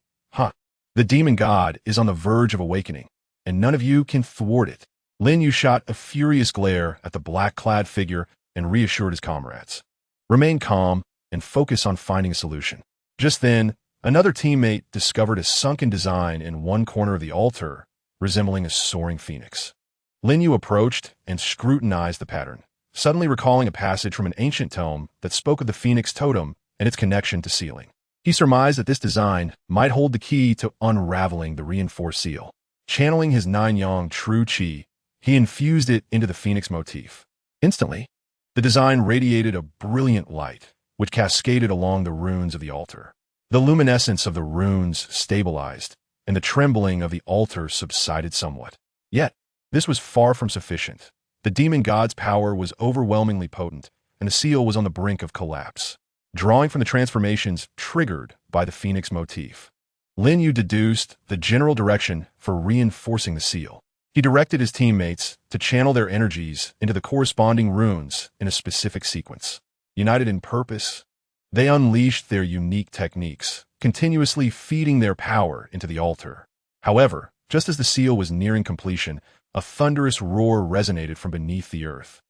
"The demon god is on the verge of awakening, and none of you can thwart it." Lin Yu shot a furious glare at the black-clad figure and reassured his comrades, "Remain calm and focus on finding a solution." Just then, another teammate discovered a sunken design in one corner of the altar, resembling a soaring phoenix. Lin Yu approached and scrutinized the pattern, suddenly recalling a passage from an ancient tome that spoke of the phoenix totem and its connection to sealing. He surmised that this design might hold the key to unraveling the reinforced seal. Channeling his nine yang true qi, he infused it into the phoenix motif. Instantly, the design radiated a brilliant light, which cascaded along the runes of the altar. The luminescence of the runes stabilized, and the trembling of the altar subsided somewhat. Yet, this was far from sufficient. The demon god's power was overwhelmingly potent, and the seal was on the brink of collapse. Drawing from the transformations triggered by the phoenix motif, Lin Yu deduced the general direction for reinforcing the seal. He directed his teammates to channel their energies into the corresponding runes in a specific sequence. United in purpose, they unleashed their unique techniques, continuously feeding their power into the altar. However, just as the seal was nearing completion, a thunderous roar resonated from beneath the earth.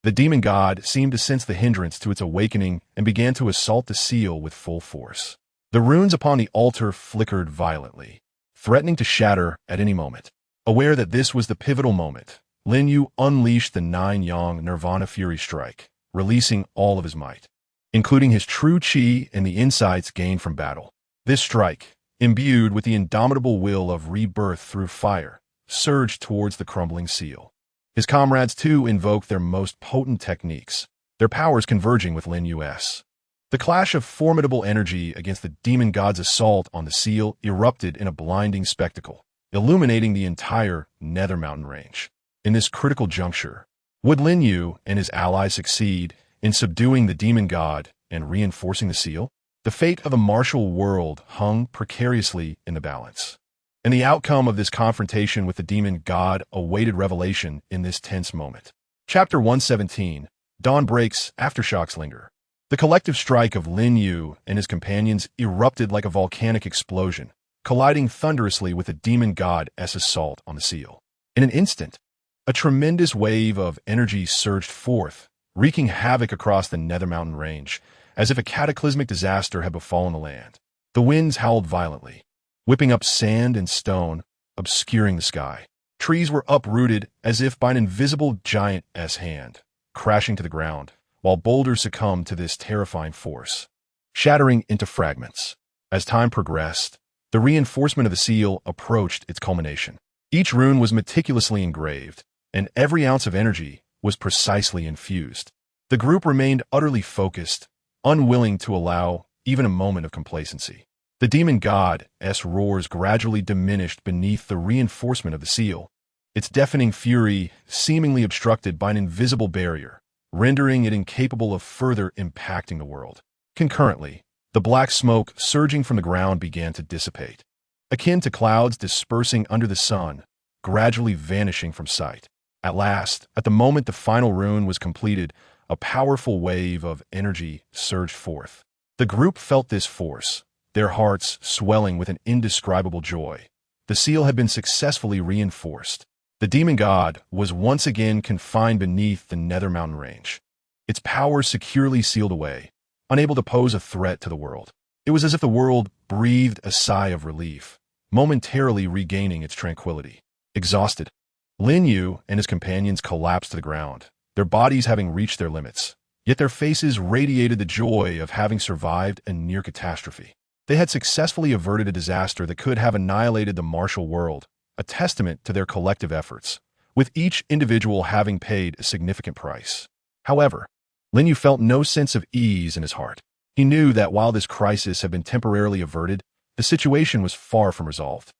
The demon god seemed to sense the hindrance to its awakening and began to assault the seal with full force. The runes upon the altar flickered violently, threatening to shatter at any moment. Aware that this was the pivotal moment, Lin Yu unleashed the nine yang Nirvana Fury Strike, releasing all of his might, including his true qi and the insights gained from battle. This strike, imbued with the indomitable will of rebirth through fire, surged towards the crumbling seal. His comrades too invoked their most potent techniques, their powers converging with Lin Yu's. The clash of formidable energy against the demon god's assault on the seal erupted in a blinding spectacle, illuminating the entire Nether Mountain range. In this critical juncture, would Lin Yu and his allies succeed in subduing the demon god and reinforcing the seal? The fate of the martial world hung precariously in the balance. And the outcome of this confrontation with the demon god awaited revelation in this tense moment. Chapter 117. Dawn breaks, aftershocks linger. The collective strike of Lin Yu and his companions erupted like a volcanic explosion, colliding thunderously with the demon god's assault on the seal. In an instant, a tremendous wave of energy surged forth, wreaking havoc across the Nether Mountain range, as if a cataclysmic disaster had befallen the land. The winds howled violently, whipping up sand and stone, obscuring the sky. Trees were uprooted as if by an invisible giant's hand, crashing to the ground, while boulders succumbed to this terrifying force, shattering into fragments. As time progressed, the reinforcement of the seal approached its culmination. Each rune was meticulously engraved, and every ounce of energy was precisely infused. The group remained utterly focused, unwilling to allow even a moment of complacency. The demon god's roars gradually diminished beneath the reinforcement of the seal, its deafening fury seemingly obstructed by an invisible barrier, rendering it incapable of further impacting the world. Concurrently, the black smoke surging from the ground began to dissipate, akin to clouds dispersing under the sun, gradually vanishing from sight. At last, at the moment the final rune was completed, a powerful wave of energy surged forth. The group felt this force, their hearts swelling with an indescribable joy. The seal had been successfully reinforced. The demon god was once again confined beneath the Nether Mountain range, its power securely sealed away, unable to pose a threat to the world. It was as if the world breathed a sigh of relief, momentarily regaining its tranquility. Exhausted, Lin Yu and his companions collapsed to the ground, their bodies having reached their limits, yet their faces radiated the joy of having survived a near catastrophe. They had successfully averted a disaster that could have annihilated the martial world, a testament to their collective efforts, with each individual having paid a significant price. However, Lin Yu felt no sense of ease in his heart. He knew that while this crisis had been temporarily averted, the situation was far from resolved.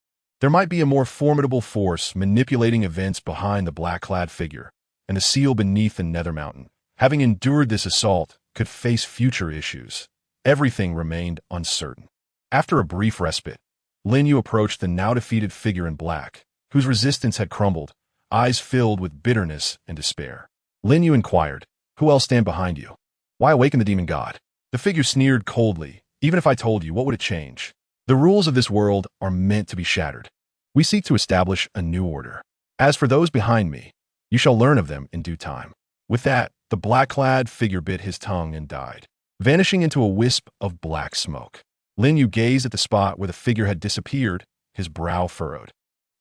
There might be a more formidable force manipulating events behind the black-clad figure, and the seal beneath the Nether Mountain, having endured this assault, could face future issues. Everything remained uncertain. After a brief respite, Lin Yu approached the now-defeated figure in black, whose resistance had crumbled, eyes filled with bitterness and despair. Lin Yu inquired, "Who else stand behind you? Why awaken the demon god?" The figure sneered coldly. "Even if I told you, what would it change? The rules of this world are meant to be shattered. We seek to establish a new order. As for those behind me, you shall learn of them in due time." With that, the black-clad figure bit his tongue and died, vanishing into a wisp of black smoke. Lin Yu gazed at the spot where the figure had disappeared, his brow furrowed.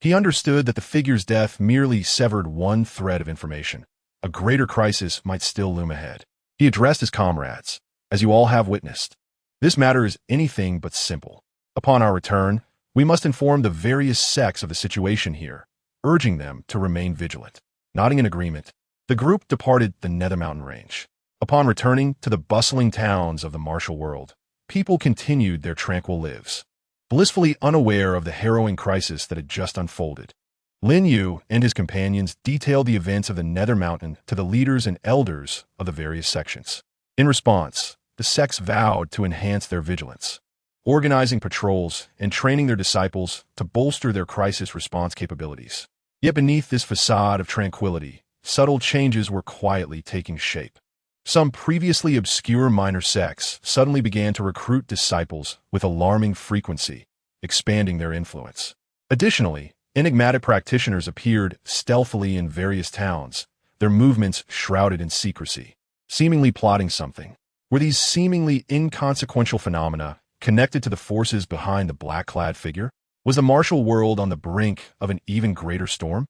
He understood that the figure's death merely severed one thread of information. A greater crisis might still loom ahead. He addressed his comrades, "As you all have witnessed, this matter is anything but simple. Upon our return, we must inform the various sects of the situation here, urging them to remain vigilant." Nodding in agreement, the group departed the Nether Mountain range. Upon returning to the bustling towns of the martial world, people continued their tranquil lives, blissfully unaware of the harrowing crisis that had just unfolded. Lin Yu and his companions detailed the events of the Nether Mountain to the leaders and elders of the various sections. In response, the sects vowed to enhance their vigilance, organizing patrols and training their disciples to bolster their crisis response capabilities. Yet beneath this facade of tranquility, subtle changes were quietly taking shape. Some previously obscure minor sects suddenly began to recruit disciples with alarming frequency, expanding their influence. Additionally, enigmatic practitioners appeared stealthily in various towns, their movements shrouded in secrecy, seemingly plotting something. Were these seemingly inconsequential phenomena connected to the forces behind the black-clad figure? Was the martial world on the brink of an even greater storm?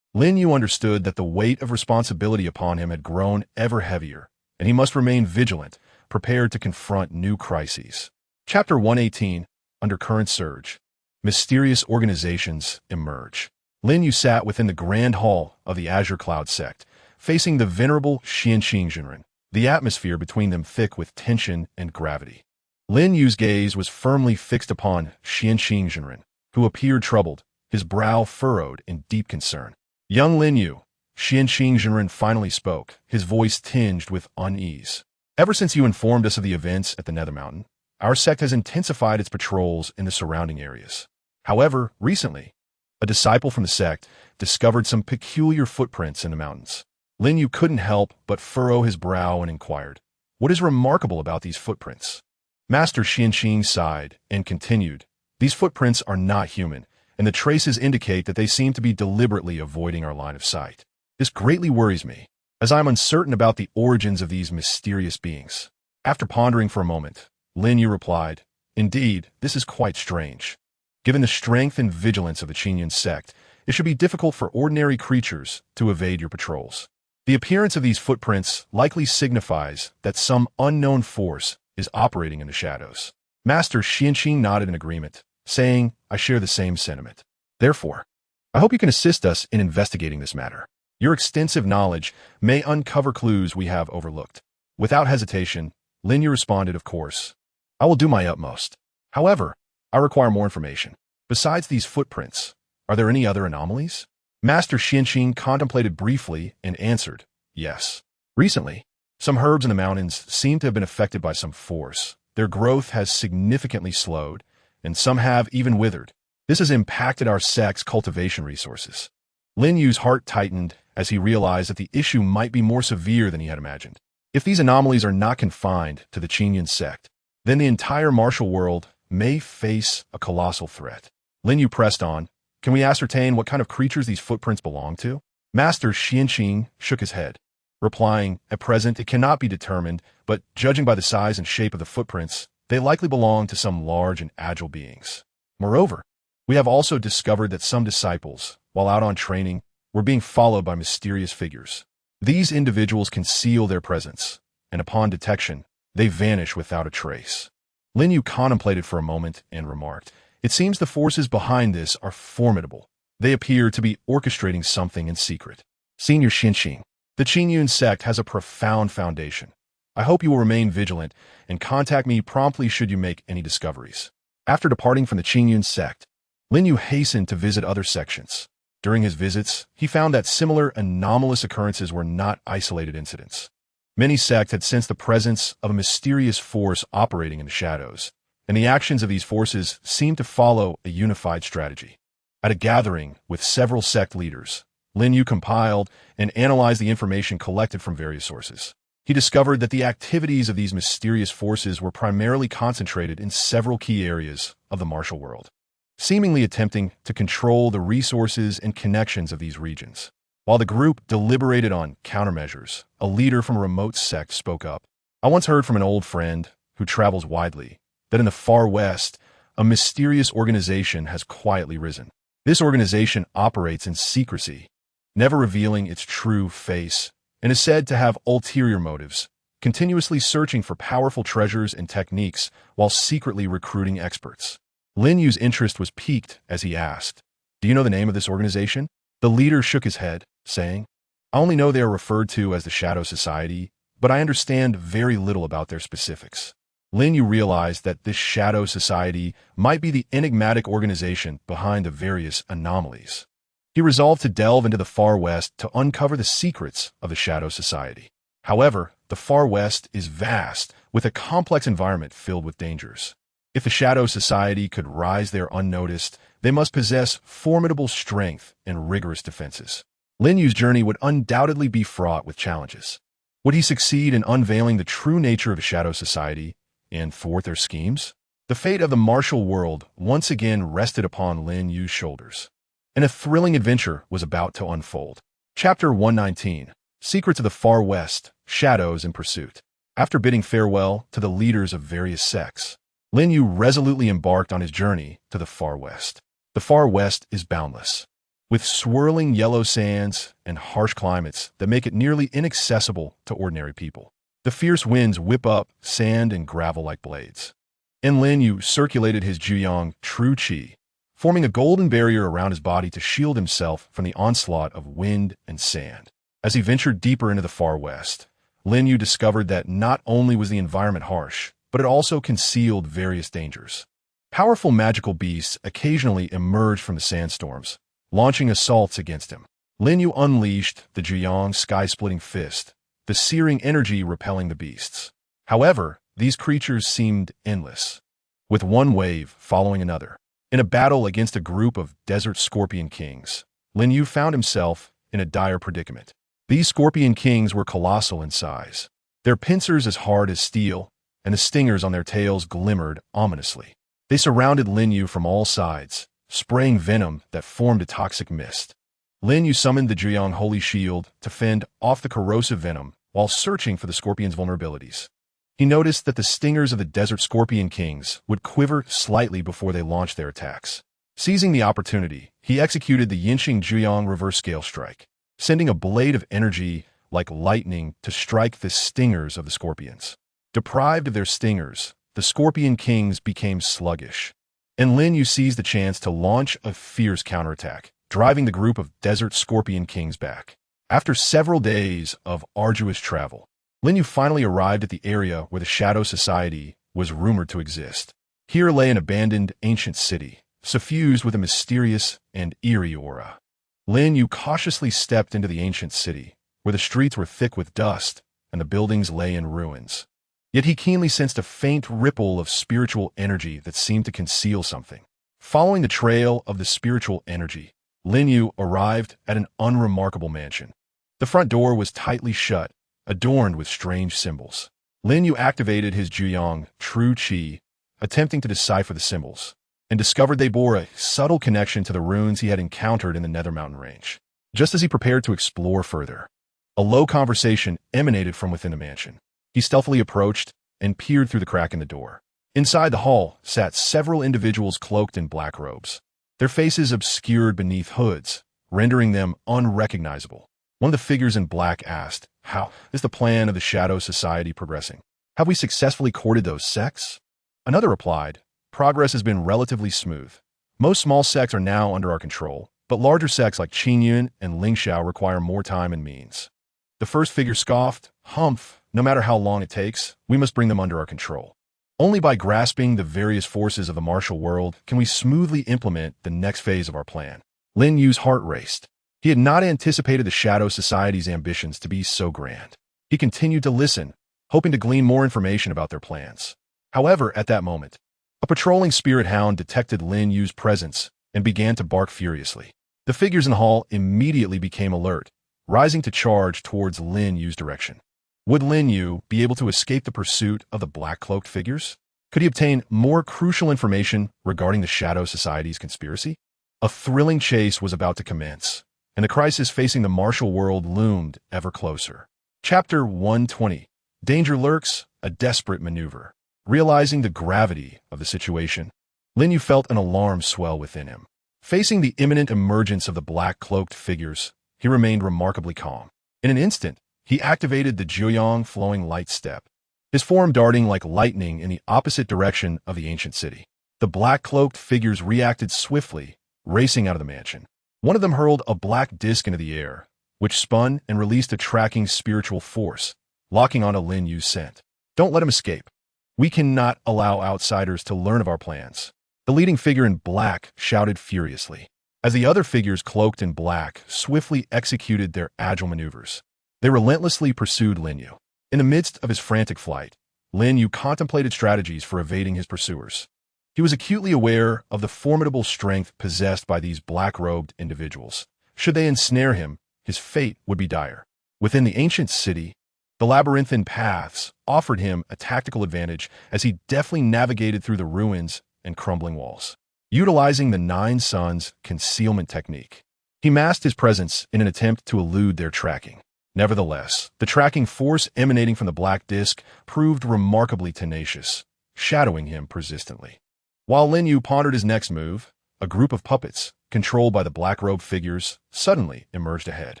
Lin Yu understood that the weight of responsibility upon him had grown ever heavier, and he must remain vigilant, prepared to confront new crises. Chapter 118, Undercurrent Surge. Mysterious organizations emerge. Lin Yu sat within the grand hall of the Azure Cloud sect, facing the venerable Xianxinjianren, the atmosphere between them thick with tension and gravity. Lin Yu's gaze was firmly fixed upon Xianxinjianren, who appeared troubled, his brow furrowed in deep concern. "Young Lin Yu," Xianxinjianren finally spoke, his voice tinged with unease. Ever since you informed us of the events at the Nether Mountain, our sect has intensified its patrols in the surrounding areas. However, recently, a disciple from the sect discovered some peculiar footprints in the mountains. Lin Yu couldn't help but furrow his brow and inquired, "What is remarkable about these footprints?" Master Xianxing sighed and continued, "These footprints are not human, and the traces indicate that they seem to be deliberately avoiding our line of sight. This greatly worries me, as I am uncertain about the origins of these mysterious beings." After pondering for a moment, Lin Yu replied, "Indeed, this is quite strange. Given the strength and vigilance of the Qingyun sect, it should be difficult for ordinary creatures to evade your patrols. The appearance of these footprints likely signifies that some unknown force is operating in the shadows." Master Xianxing nodded in agreement, saying, "I share the same sentiment. Therefore, I hope you can assist us in investigating this matter. Your extensive knowledge may uncover clues we have overlooked." Without hesitation, Lin Yu responded, "Of course. I will do my utmost. However, I require more information. Besides these footprints, are there any other anomalies?" Master Xianxing contemplated briefly and answered, "Yes. Recently, some herbs in the mountains seem to have been affected by some force. Their growth has significantly slowed, and some have even withered. This has impacted our sect's cultivation resources." Lin Yu's heart tightened as he realized that the issue might be more severe than he had imagined. If these anomalies are not confined to the Qingyun sect, then the entire martial world may face a colossal threat. Lin Yu pressed on, "Can we ascertain what kind of creatures these footprints belong to?" Master Xianxing shook his head, replying, "At present it cannot be determined, but judging by the size and shape of the footprints, they likely belong to some large and agile beings. Moreover, we have also discovered that some disciples, while out on training, were being followed by mysterious figures. These individuals conceal their presence, and upon detection, they vanish without a trace." Lin Yu contemplated for a moment and remarked, "It seems the forces behind this are formidable. They appear to be orchestrating something in secret." Senior Xianxing, "The Qingyun sect has a profound foundation. I hope you will remain vigilant and contact me promptly should you make any discoveries." After departing from the Qingyun sect, Lin Yu hastened to visit other sections. During his visits, he found that similar anomalous occurrences were not isolated incidents. Many sects had sensed the presence of a mysterious force operating in the shadows, and the actions of these forces seemed to follow a unified strategy. At a gathering with several sect leaders, Lin Yu compiled and analyzed the information collected from various sources. He discovered that the activities of these mysterious forces were primarily concentrated in several key areas of the martial world, seemingly attempting to control the resources and connections of these regions. While the group deliberated on countermeasures, a leader from a remote sect spoke up. "I once heard from an old friend who travels widely that in the far west, a mysterious organization has quietly risen. This organization operates in secrecy, never revealing its true face, and is said to have ulterior motives, continuously searching for powerful treasures and techniques while secretly recruiting experts." Lin Yu's interest was piqued as he asked, "Do you know the name of this organization?" The leader shook his head, saying, "I only know they are referred to as the Shadow Society, but I understand very little about their specifics." Lin Yu realized that this Shadow Society might be the enigmatic organization behind the various anomalies. He resolved to delve into the Far West to uncover the secrets of the Shadow Society. However, the Far West is vast, with a complex environment filled with dangers. If the Shadow Society could rise there unnoticed, they must possess formidable strength and rigorous defenses. Lin Yu's journey would undoubtedly be fraught with challenges. Would he succeed in unveiling the true nature of the Shadow Society and thwart their schemes? The fate of the martial world once again rested upon Lin Yu's shoulders, and a thrilling adventure was about to unfold. Chapter 119, Secrets of the Far West, Shadows in Pursuit. After bidding farewell to the leaders of various sects, Lin Yu resolutely embarked on his journey to the Far West. The Far West is boundless, with swirling yellow sands and harsh climates that make it nearly inaccessible to ordinary people. The fierce winds whip up sand and gravel like blades, and Lin Yu circulated his Juyang true qi, forming a golden barrier around his body to shield himself from the onslaught of wind and sand. As he ventured deeper into the Far West, Lin Yu discovered that not only was the environment harsh, but it also concealed various dangers. Powerful magical beasts occasionally emerged from the sandstorms, launching assaults against him. Lin Yu unleashed the Juyang sky-splitting fist, the searing energy repelling the beasts. However, these creatures seemed endless, with one wave following another. In a battle against a group of desert scorpion kings, Lin Yu found himself in a dire predicament. These scorpion kings were colossal in size, their pincers as hard as steel, and the stingers on their tails glimmered ominously. They surrounded Lin Yu from all sides, spraying venom that formed a toxic mist. Lin Yu summoned the Zhuyang Holy Shield to fend off the corrosive venom while searching for the scorpion's vulnerabilities. He noticed that the stingers of the desert scorpion kings would quiver slightly before they launched their attacks. Seizing the opportunity, he executed the Yinxing Zhuyang reverse scale strike, sending a blade of energy like lightning to strike the stingers of the scorpions. Deprived of their stingers, the scorpion kings became sluggish, and Lin Yu seized the chance to launch a fierce counterattack, driving the group of desert scorpion kings back. After several days of arduous travel, Lin Yu finally arrived at the area where the Shadow Society was rumored to exist. Here lay an abandoned ancient city, suffused with a mysterious and eerie aura. Lin Yu cautiously stepped into the ancient city, where the streets were thick with dust and the buildings lay in ruins. Yet he keenly sensed a faint ripple of spiritual energy that seemed to conceal something. Following the trail of the spiritual energy, Lin Yu arrived at an unremarkable mansion. The front door was tightly shut, adorned with strange symbols. Lin Yu activated his Zhuyang True Qi, attempting to decipher the symbols, and discovered they bore a subtle connection to the runes he had encountered in the Nether Mountain Range. Just as he prepared to explore further, a low conversation emanated from within the mansion. He stealthily approached and peered through the crack in the door. Inside the hall sat several individuals cloaked in black robes, their faces obscured beneath hoods, rendering them unrecognizable. One of the figures in black asked, "How is the plan of the Shadow Society progressing? Have we successfully courted those sects?" Another replied, "Progress has been relatively smooth. Most small sects are now under our control, but larger sects like Qingyun and Lingxiao require more time and means." The first figure scoffed, "Humph, no matter how long it takes, we must bring them under our control. Only by grasping the various forces of the martial world can we smoothly implement the next phase of our plan." Lin Yu's heart raced. He had not anticipated the Shadow Society's ambitions to be so grand. He continued to listen, hoping to glean more information about their plans. However, at that moment, a patrolling spirit hound detected Lin Yu's presence and began to bark furiously. The figures in the hall immediately became alert, rising to charge towards Lin Yu's direction. Would Lin Yu be able to escape the pursuit of the black-cloaked figures? Could he obtain more crucial information regarding the Shadow Society's conspiracy? A thrilling chase was about to commence, and the crisis facing the martial world loomed ever closer. Chapter 120. Danger Lurks, a Desperate Maneuver. Realizing the gravity of the situation, Lin Yu felt an alarm swell within him. Facing the imminent emergence of the black-cloaked figures, he remained remarkably calm. In an instant, he activated the Zhuyang Flowing Light Step, his form darting like lightning in the opposite direction of the ancient city. The black-cloaked figures reacted swiftly, racing out of the mansion. One of them hurled a black disc into the air, which spun and released a tracking spiritual force, locking onto Lin Yu's scent. "Don't let him escape. We cannot allow outsiders to learn of our plans," the leading figure in black shouted furiously. As the other figures cloaked in black swiftly executed their agile maneuvers, they relentlessly pursued Lin Yu. In the midst of his frantic flight, Lin Yu contemplated strategies for evading his pursuers. He was acutely aware of the formidable strength possessed by these black-robed individuals. Should they ensnare him, his fate would be dire. Within the ancient city, the labyrinthine paths offered him a tactical advantage as he deftly navigated through the ruins and crumbling walls. Utilizing the Nine Suns concealment technique, he masked his presence in an attempt to elude their tracking. Nevertheless, the tracking force emanating from the black disc proved remarkably tenacious, shadowing him persistently. While Lin Yu pondered his next move, a group of puppets, controlled by the black-robed figures, suddenly emerged ahead.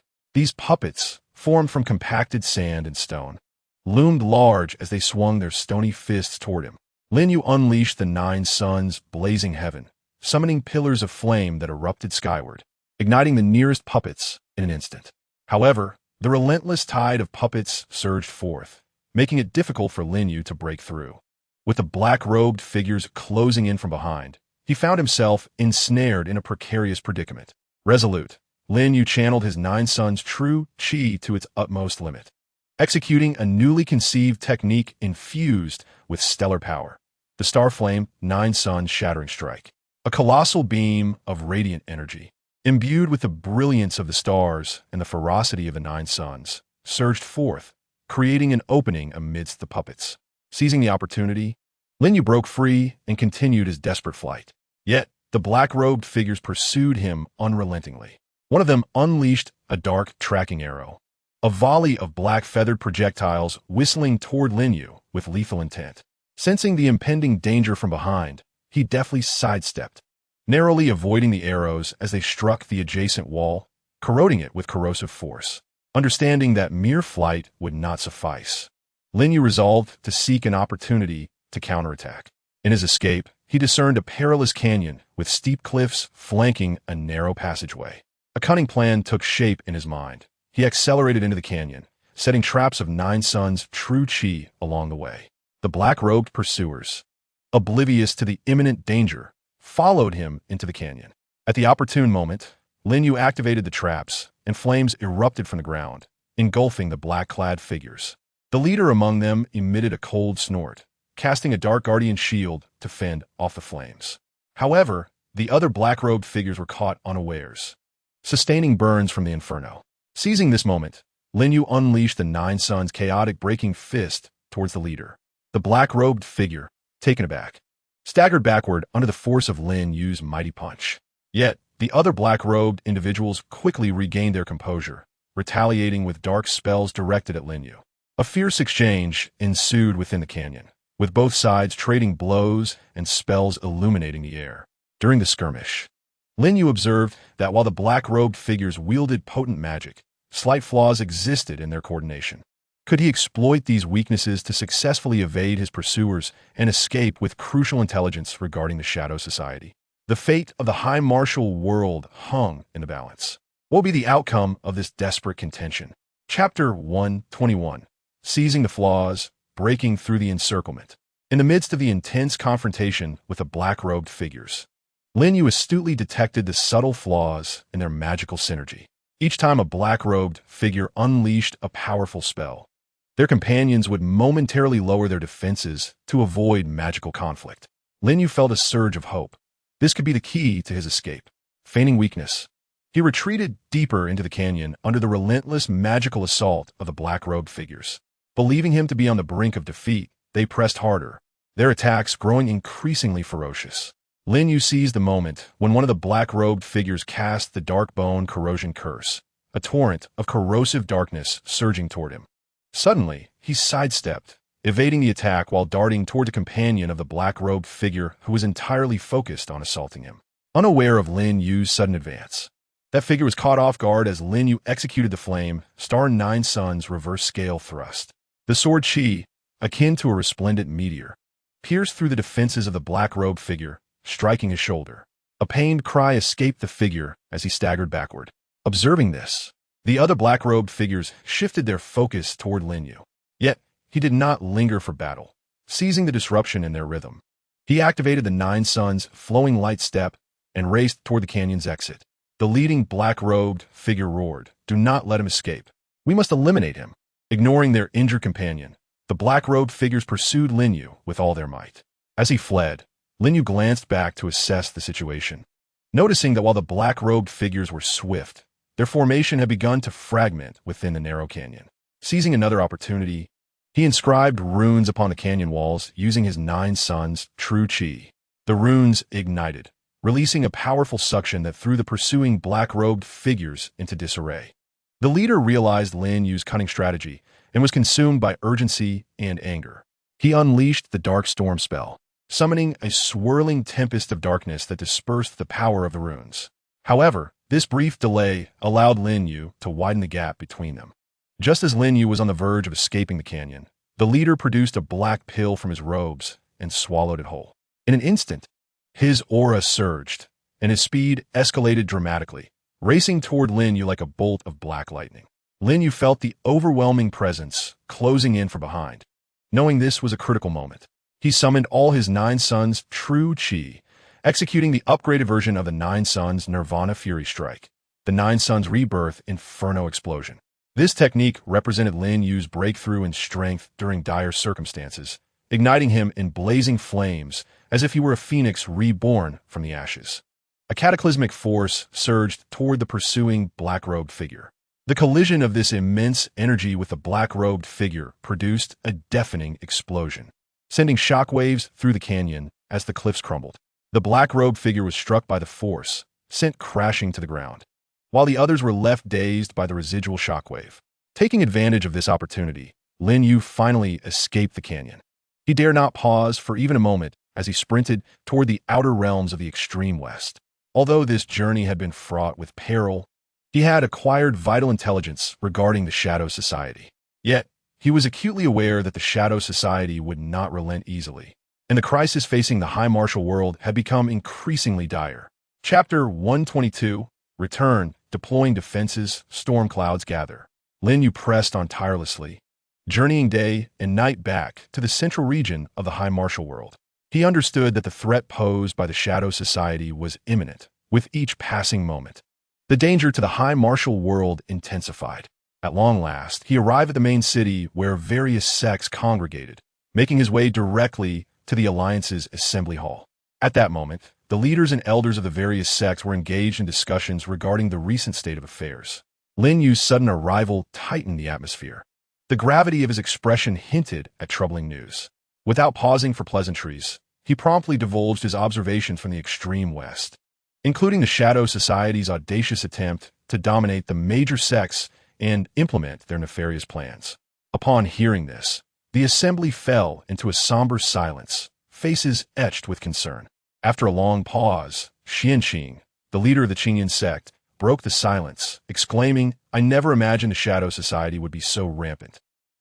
These puppets, formed from compacted sand and stone, loomed large as they swung their stony fists toward him. Lin Yu unleashed the Nine Suns' blazing heaven, summoning pillars of flame that erupted skyward, igniting the nearest puppets in an instant. However, the relentless tide of puppets surged forth, making it difficult for Lin Yu to break through. With the black-robed figures closing in from behind, he found himself ensnared in a precarious predicament. Resolute, Lin Yu channeled his Nine Suns' true qi to its utmost limit. executing a newly conceived technique infused with stellar power. The Star Flame Nine Suns Shattering Strike. A colossal beam of radiant energy, imbued with the brilliance of the stars and the ferocity of the Nine Suns, surged forth, creating an opening amidst the puppets. Seizing the opportunity, Lin Yu broke free and continued his desperate flight. Yet, the black-robed figures pursued him unrelentingly. One of them unleashed a dark tracking arrow, a volley of black-feathered projectiles whistling toward Lin Yu with lethal intent. Sensing the impending danger from behind, he deftly sidestepped, narrowly avoiding the arrows as they struck the adjacent wall, corroding it with corrosive force. Understanding that mere flight would not suffice, Lin Yu resolved to seek an opportunity to counterattack. In his escape, he discerned a perilous canyon with steep cliffs flanking a narrow passageway. A cunning plan took shape in his mind. He accelerated into the canyon, setting traps of Nine Suns' true chi along the way. The black-robed pursuers, oblivious to the imminent danger, followed him into the canyon. At the opportune moment, Lin Yu activated the traps, and flames erupted from the ground, engulfing the black-clad figures. The leader among them emitted a cold snort, casting a dark guardian shield to fend off the flames. However, the other black-robed figures were caught unawares, sustaining burns from the inferno. Seizing this moment, Lin Yu unleashed the Nine Suns' chaotic breaking fist towards the leader. The black-robed figure, taken aback, staggered backward under the force of Lin Yu's mighty punch. Yet, the other black-robed individuals quickly regained their composure, retaliating with dark spells directed at Lin Yu. A fierce exchange ensued within the canyon, with both sides trading blows and spells illuminating the air. During the skirmish, Lin Yu observed that while the black-robed figures wielded potent magic, slight flaws existed in their coordination. Could he exploit these weaknesses to successfully evade his pursuers and escape with crucial intelligence regarding the Shadow Society? The fate of the high martial world hung in the balance. What will be the outcome of this desperate contention? Chapter 121. Seizing the flaws, breaking through the encirclement. In the midst of the intense confrontation with the black-robed figures, Lin Yu astutely detected the subtle flaws in their magical synergy. Each time a black-robed figure unleashed a powerful spell, their companions would momentarily lower their defenses to avoid magical conflict. Lin Yu felt a surge of hope. This could be the key to his escape. Feigning weakness, he retreated deeper into the canyon under the relentless magical assault of the black-robed figures. Believing him to be on the brink of defeat, they pressed harder, their attacks growing increasingly ferocious. Lin Yu seized the moment when one of the black-robed figures cast the Dark Bone Corrosion Curse, a torrent of corrosive darkness surging toward him. Suddenly, he sidestepped, evading the attack while darting toward a companion of the black-robed figure who was entirely focused on assaulting him. Unaware of Lin Yu's sudden advance, that figure was caught off guard as Lin Yu executed the Flame Star Nine Suns reverse scale thrust. The sword chi, akin to a resplendent meteor, pierced through the defenses of the black-robed figure, striking his shoulder. A pained cry escaped the figure as he staggered backward. Observing this, the other black-robed figures shifted their focus toward Lin Yu. Yet, he did not linger for battle. Seizing the disruption in their rhythm, he activated the Nine Suns' flowing light step and raced toward the canyon's exit. The leading black-robed figure roared, "Do not let him escape. We must eliminate him." Ignoring their injured companion, the black-robed figures pursued Lin Yu with all their might. As he fled, Lin Yu glanced back to assess the situation, noticing that while the black-robed figures were swift, their formation had begun to fragment within the narrow canyon. Seizing another opportunity, he inscribed runes upon the canyon walls using his Nine Suns' true chi. The runes ignited, releasing a powerful suction that threw the pursuing black-robed figures into disarray. The leader realized Lin Yu's cunning strategy and was consumed by urgency and anger. He unleashed the Dark Storm spell, summoning a swirling tempest of darkness that dispersed the power of the runes. However, this brief delay allowed Lin Yu to widen the gap between them. Just as Lin Yu was on the verge of escaping the canyon, the leader produced a black pill from his robes and swallowed it whole. In an instant, his aura surged, and his speed escalated dramatically, racing toward Lin Yu like a bolt of black lightning. Lin Yu felt the overwhelming presence closing in from behind. Knowing this was a critical moment, he summoned all his Nine Suns' true chi, executing the upgraded version of the Nine Suns' Nirvana Fury Strike, the Nine Suns' Rebirth Inferno Explosion. This technique represented Lin Yu's breakthrough in strength during dire circumstances, igniting him in blazing flames as if he were a phoenix reborn from the ashes. A cataclysmic force surged toward the pursuing black-robed figure. The collision of this immense energy with the black-robed figure produced a deafening explosion, sending shockwaves through the canyon as the cliffs crumbled. The black-robed figure was struck by the force, sent crashing to the ground, while the others were left dazed by the residual shockwave. Taking advantage of this opportunity, Lin Yu finally escaped the canyon. He dared not pause for even a moment as he sprinted toward the outer realms of the extreme west. Although this journey had been fraught with peril, he had acquired vital intelligence regarding the Shadow Society. Yet, he was acutely aware that the Shadow Society would not relent easily, and the crisis facing the high martial world had become increasingly dire. Chapter 122, Return, Deploying Defenses, Storm Clouds Gather. Lin Yu pressed on tirelessly, journeying day and night back to the central region of the high martial world. He understood that the threat posed by the Shadow Society was imminent with each passing moment. The danger to the high martial world intensified. At long last, he arrived at the main city where various sects congregated, making his way directly to the Alliance's assembly hall. At that moment, the leaders and elders of the various sects were engaged in discussions regarding the recent state of affairs. Lin Yu's sudden arrival tightened the atmosphere. The gravity of his expression hinted at troubling news. Without pausing for pleasantries, he promptly divulged his observations from the extreme west, including the Shadow Society's audacious attempt to dominate the major sects and implement their nefarious plans. Upon hearing this, the assembly fell into a somber silence, faces etched with concern. After a long pause, Xianqing, the leader of the Qingyan sect, broke the silence, exclaiming, "I never imagined the Shadow Society would be so rampant,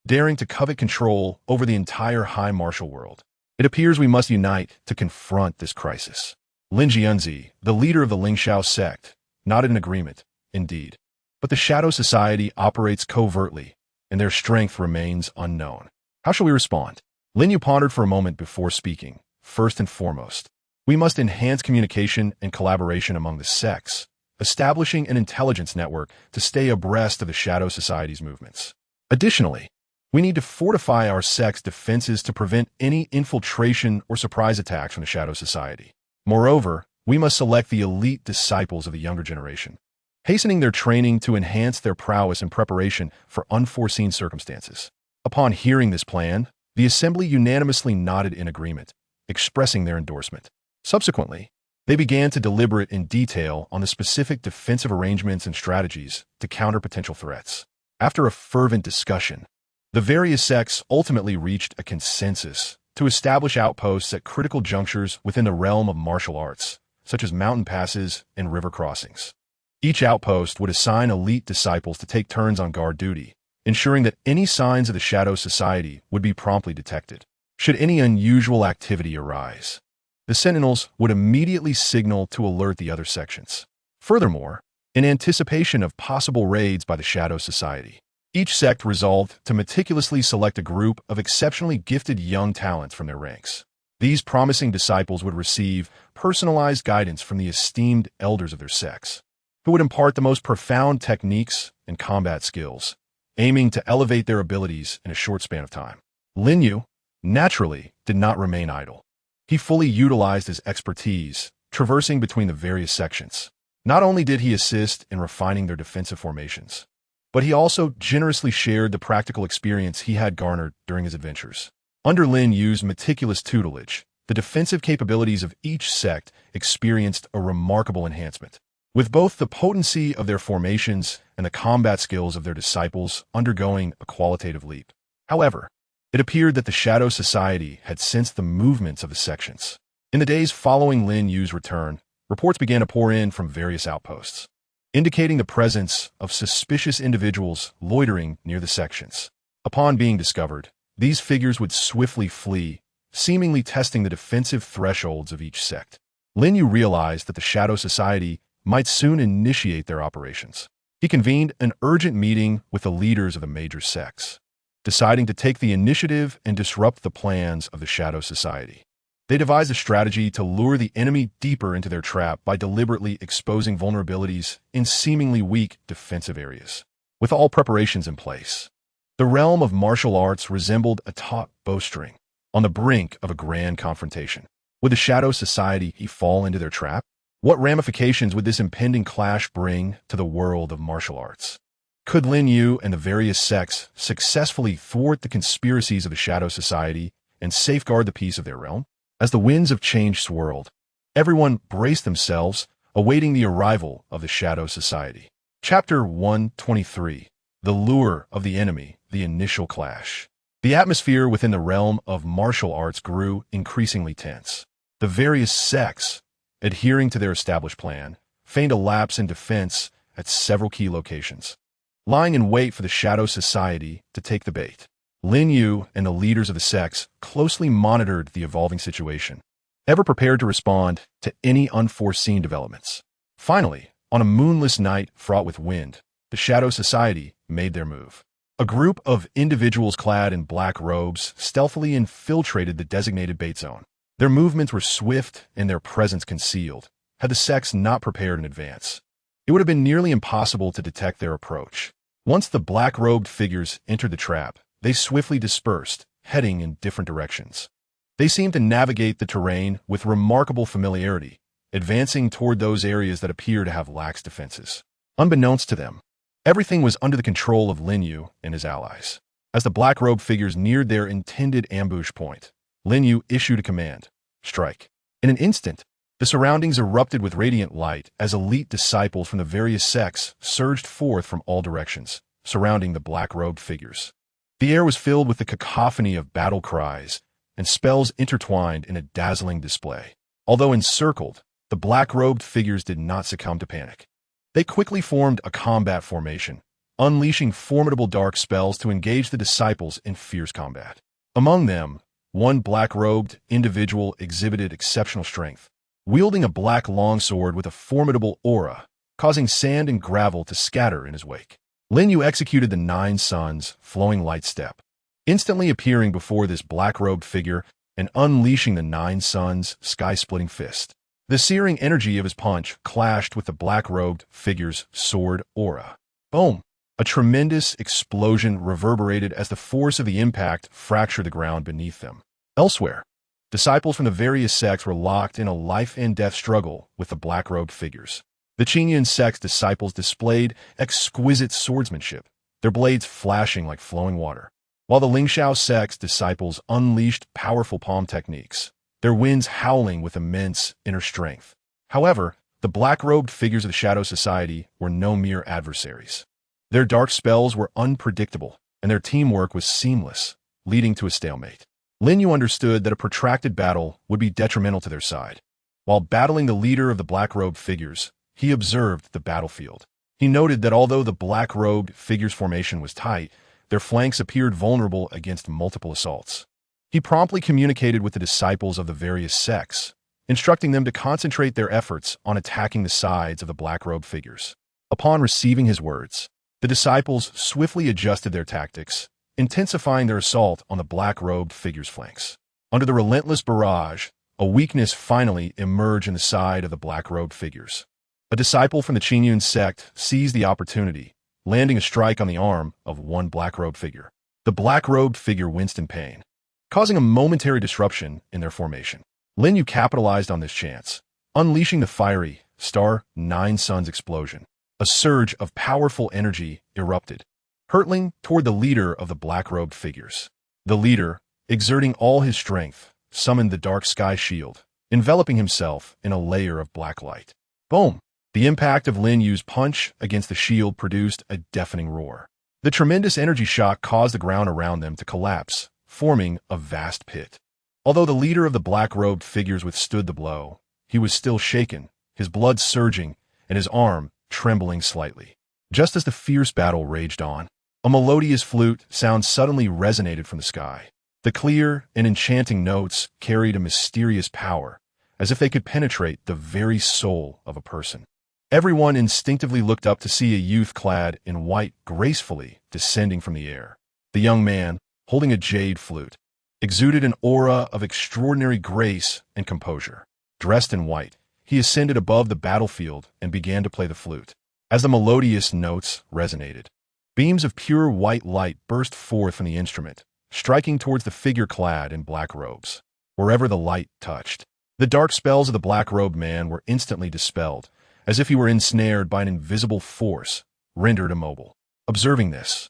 daring to covet control over the entire high martial world. It appears we must unite to confront this crisis." Lin Jianzi, the leader of the Lingxiao sect, nodded in agreement, indeed. But the Shadow Society operates covertly, and their strength remains unknown. How shall we respond? Lin Yu pondered for a moment before speaking. First and foremost, we must enhance communication and collaboration among the sects, establishing an intelligence network to stay abreast of the Shadow Society's movements. Additionally, we need to fortify our sect's defenses to prevent any infiltration or surprise attacks from the Shadow Society. Moreover, we must select the elite disciples of the younger generation, hastening their training to enhance their prowess in preparation for unforeseen circumstances. Upon hearing this plan, the assembly unanimously nodded in agreement, expressing their endorsement. Subsequently, they began to deliberate in detail on the specific defensive arrangements and strategies to counter potential threats. After a fervent discussion, the various sects ultimately reached a consensus to establish outposts at critical junctures within the realm of martial arts, such as mountain passes and river crossings. Each outpost would assign elite disciples to take turns on guard duty, ensuring that any signs of the Shadow Society would be promptly detected. Should any unusual activity arise, the sentinels would immediately signal to alert the other sections. Furthermore, in anticipation of possible raids by the Shadow Society, each sect resolved to meticulously select a group of exceptionally gifted young talents from their ranks. These promising disciples would receive personalized guidance from the esteemed elders of their sects, who would impart the most profound techniques and combat skills, aiming to elevate their abilities in a short span of time. Lin Yu, naturally, did not remain idle. He fully utilized his expertise, traversing between the various sections. Not only did he assist in refining their defensive formations, but he also generously shared the practical experience he had garnered during his adventures. Under Lin Yu's meticulous tutelage, the defensive capabilities of each sect experienced a remarkable enhancement, with both the potency of their formations and the combat skills of their disciples undergoing a qualitative leap. However, it appeared that the Shadow Society had sensed the movements of the sections. In the days following Lin Yu's return, reports began to pour in from various outposts, indicating the presence of suspicious individuals loitering near the sections. Upon being discovered, these figures would swiftly flee, seemingly testing the defensive thresholds of each sect. Lin Yu realized that the Shadow Society might soon initiate their operations. He convened an urgent meeting with the leaders of the major sects, deciding to take the initiative and disrupt the plans of the Shadow Society. They devised a strategy to lure the enemy deeper into their trap by deliberately exposing vulnerabilities in seemingly weak defensive areas. with all preparations in place. The realm of martial arts resembled a taut bowstring, on the brink of a grand confrontation. Would the Shadow Society fall into their trap? What ramifications would this impending clash bring to the world of martial arts? Could Lin Yu and the various sects successfully thwart the conspiracies of the Shadow Society and safeguard the peace of their realm? As the winds of change swirled, everyone braced themselves, awaiting the arrival of the Shadow Society. Chapter 123. The Lure of the Enemy, the Initial Clash. The atmosphere within the realm of martial arts grew increasingly tense. The various sects, adhering to their established plan, feigned a lapse in defense at several key locations, lying in wait for the Shadow Society to take the bait. Lin Yu and the leaders of the sects closely monitored the evolving situation, ever prepared to respond to any unforeseen developments. Finally, on a moonless night fraught with wind, the Shadow Society made their move. A group of individuals clad in black robes stealthily infiltrated the designated bait zone. Their movements were swift and their presence concealed, had the sects not prepared in advance. It would have been nearly impossible to detect their approach. Once the black-robed figures entered the trap, they swiftly dispersed, heading in different directions. They seemed to navigate the terrain with remarkable familiarity, advancing toward those areas that appear to have lax defenses. Unbeknownst to them, everything was under the control of Lin Yu and his allies. As the black-robed figures neared their intended ambush point, Lin Yu issued a command: strike. In an instant, the surroundings erupted with radiant light as elite disciples from the various sects surged forth from all directions, surrounding the black-robed figures. The air was filled with the cacophony of battle cries and spells intertwined in a dazzling display. Although encircled, the black-robed figures did not succumb to panic. They quickly formed a combat formation, unleashing formidable dark spells to engage the disciples in fierce combat. Among them, one black-robed individual exhibited exceptional strength, wielding a black longsword with a formidable aura, causing sand and gravel to scatter in his wake. Lin Yu executed the 9 Suns flowing light step, instantly appearing before this black-robed figure and unleashing the 9 Suns sky-splitting fist. The searing energy of his punch clashed with the black-robed figure's sword aura. Boom! A tremendous explosion reverberated as the force of the impact fractured the ground beneath them. Elsewhere, disciples from the various sects were locked in a life-and-death struggle with the black-robed figures. The Qingyun sect's disciples displayed exquisite swordsmanship, their blades flashing like flowing water, while the Lingxiao sect's disciples unleashed powerful palm techniques, their winds howling with immense inner strength. However, the black-robed figures of the Shadow Society were no mere adversaries. Their dark spells were unpredictable, and their teamwork was seamless, leading to a stalemate. Lin Yu understood that a protracted battle would be detrimental to their side. While battling the leader of the black-robed figures, he observed the battlefield. He noted that although the black-robed figures' formation was tight, their flanks appeared vulnerable against multiple assaults. He promptly communicated with the disciples of the various sects, instructing them to concentrate their efforts on attacking the sides of the black-robed figures. Upon receiving his words, the disciples swiftly adjusted their tactics, intensifying their assault on the black-robed figures' flanks. Under the relentless barrage, a weakness finally emerged in the side of the black-robed figures. A disciple from the Qingyun sect seized the opportunity, landing a strike on the arm of one black-robed figure. The black-robed figure winced in pain, causing a momentary disruption in their formation. Lin Yu capitalized on this chance, unleashing the fiery Star 9 Suns explosion. A surge of powerful energy erupted, hurtling toward the leader of the black-robed figures. The leader, exerting all his strength, summoned the dark sky shield, enveloping himself in a layer of black light. Boom! The impact of Lin Yu's punch against the shield produced a deafening roar. The tremendous energy shock caused the ground around them to collapse, forming a vast pit. Although the leader of the black-robed figures withstood the blow, he was still shaken, his blood surging, and his arm trembling slightly. Just as the fierce battle raged on, a melodious flute sound suddenly resonated from the sky. The clear and enchanting notes carried a mysterious power, as if they could penetrate the very soul of a person. Everyone instinctively looked up to see a youth clad in white gracefully descending from the air. The young man, holding a jade flute, exuded an aura of extraordinary grace and composure. Dressed in white, he ascended above the battlefield and began to play the flute. As the melodious notes resonated, Beams of pure white light burst forth from the instrument, striking towards the figure clad in black robes. Wherever the light touched, the dark spells of the black-robed man were instantly dispelled, as if he were ensnared by an invisible force, rendered immobile. Observing this,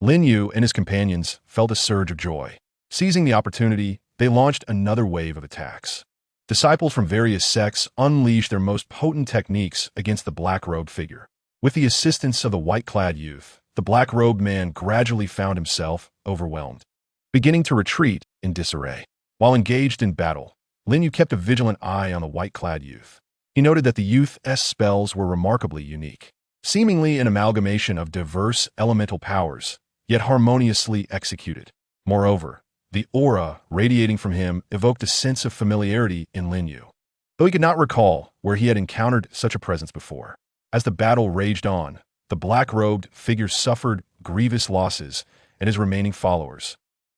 Lin Yu and his companions felt a surge of joy. Seizing the opportunity, they launched another wave of attacks. Disciples from various sects unleashed their most potent techniques against the black-robed figure. With the assistance of the white-clad youth, the black-robed man gradually found himself overwhelmed, beginning to retreat in disarray. While engaged in battle, Lin Yu kept a vigilant eye on the white-clad youth. He noted that the youth's spells were remarkably unique, seemingly an amalgamation of diverse elemental powers, yet harmoniously executed. Moreover, the aura radiating from him evoked a sense of familiarity in Lin Yu, though he could not recall where he had encountered such a presence before. As the battle raged on, the black-robed figure suffered grievous losses, and his remaining followers,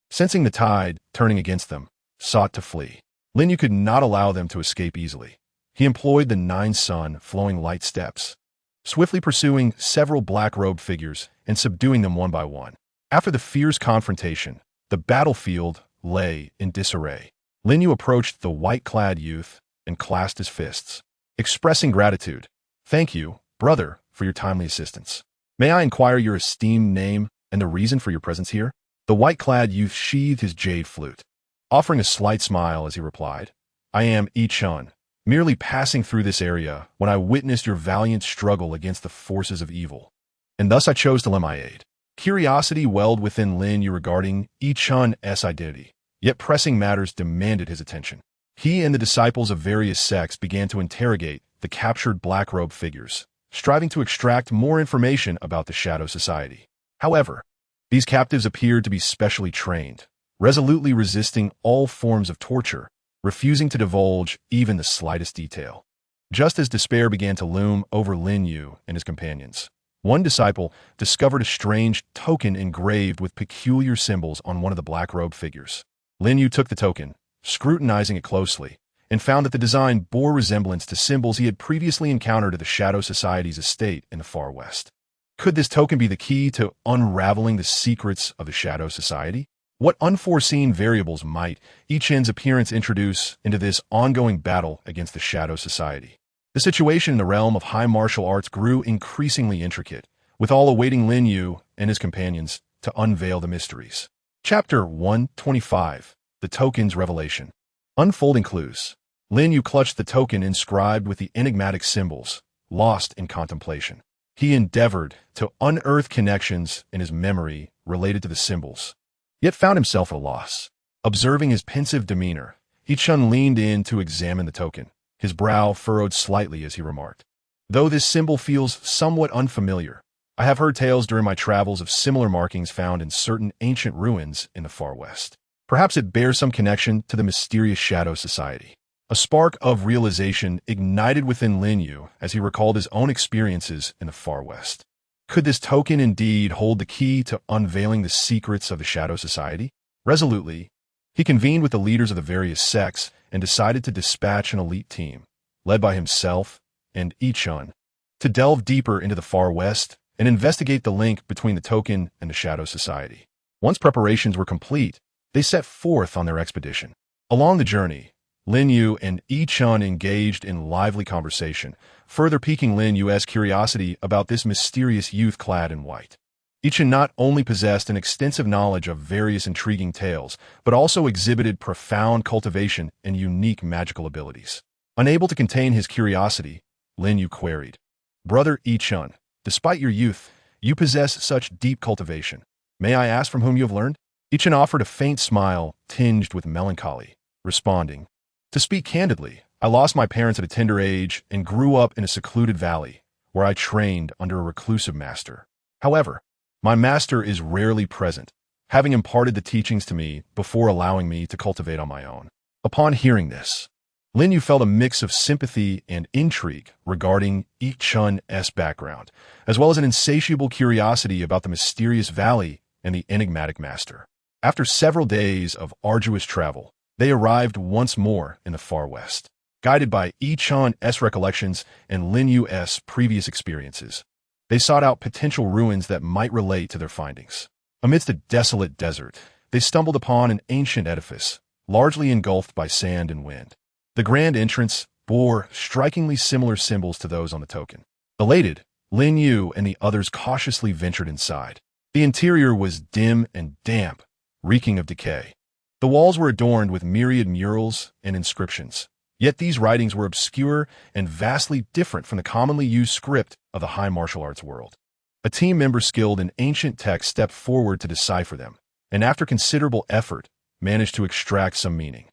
sensing the tide turning against them, sought to flee. Lin Yu could not allow them to escape easily. He employed the 9 sun flowing light steps, swiftly pursuing several black-robed figures and subduing them one by one. After the fierce confrontation, the battlefield lay in disarray. Lin Yu approached the white-clad youth and clasped his fists, expressing gratitude. "Thank you, brother, for your timely assistance. May I inquire your esteemed name and the reason for your presence here?" The white-clad youth sheathed his jade flute, offering a slight smile as he replied, "I am Yi-chun, merely passing through this area when I witnessed your valiant struggle against the forces of evil, and thus I chose to lend my aid." Curiosity welled within Lin Yu regarding Yi-chun's identity, yet pressing matters demanded his attention. He and the disciples of various sects began to interrogate the captured black-robed figures, striving to extract more information about the Shadow Society. However, these captives appeared to be specially trained, resolutely resisting all forms of torture, refusing to divulge even the slightest detail. Just as despair began to loom over Lin Yu and his companions, one disciple discovered a strange token engraved with peculiar symbols on one of the black-robed figures. Lin Yu took the token, scrutinizing it closely, and found that the design bore resemblance to symbols he had previously encountered at the Shadow Society's estate in the far west. Could this token be the key to unraveling the secrets of the Shadow Society? What unforeseen variables might Yi-chun's appearance introduce into this ongoing battle against the Shadow Society? The situation in the realm of high martial arts grew increasingly intricate, with all awaiting Lin Yu and his companions to unveil the mysteries. Chapter 125. The Token's Revelation. Unfolding clues. Lin Yu clutched the token inscribed with the enigmatic symbols, lost in contemplation. He endeavored to unearth connections in his memory related to the symbols, yet found himself at a loss. Observing his pensive demeanor, Yi-chun leaned in to examine the token, his brow furrowed slightly as he remarked, "Though this symbol feels somewhat unfamiliar, I have heard tales during my travels of similar markings found in certain ancient ruins in the far west. Perhaps it bears some connection to the mysterious Shadow Society." A spark of realization ignited within Lin Yu as he recalled his own experiences in the far west. Could this token indeed hold the key to unveiling the secrets of the Shadow Society? Resolutely, he convened with the leaders of the various sects and decided to dispatch an elite team, led by himself and Yi-chun, to delve deeper into the far west and investigate the link between the token and the Shadow Society. Once preparations were complete, they set forth on their expedition. Along the journey, Lin Yu and Yi-chun engaged in lively conversation, further piquing Lin Yu's curiosity about this mysterious youth clad in white. Yi-chun not only possessed an extensive knowledge of various intriguing tales, but also exhibited profound cultivation and unique magical abilities. Unable to contain his curiosity, Lin Yu queried, "Brother Yi-chun, despite your youth, you possess such deep cultivation. May I ask from whom you have learned?" Yi-chun offered a faint smile tinged with melancholy, responding, "To speak candidly, I lost my parents at a tender age and grew up in a secluded valley, where I trained under a reclusive master. However, my master is rarely present, having imparted the teachings to me before allowing me to cultivate on my own." Upon hearing this, Lin Yu felt a mix of sympathy and intrigue regarding Yi-chun's background, as well as an insatiable curiosity about the mysterious valley and the enigmatic master. After several days of arduous travel, they arrived once more in the far west. Guided by Yi-chun's recollections and Lin Yu's previous experiences, They sought out potential ruins that might relate to their findings. Amidst a desolate desert, they stumbled upon an ancient edifice, largely engulfed by sand and wind. The grand entrance bore strikingly similar symbols to those on the token. Elated, Lin Yu and the others cautiously ventured inside. The interior was dim and damp, reeking of decay. The walls were adorned with myriad murals and inscriptions, yet these writings were obscure and vastly different from the commonly used script of the high martial arts world. A team member skilled in ancient text stepped forward to decipher them, and after considerable effort, managed to extract some meaning.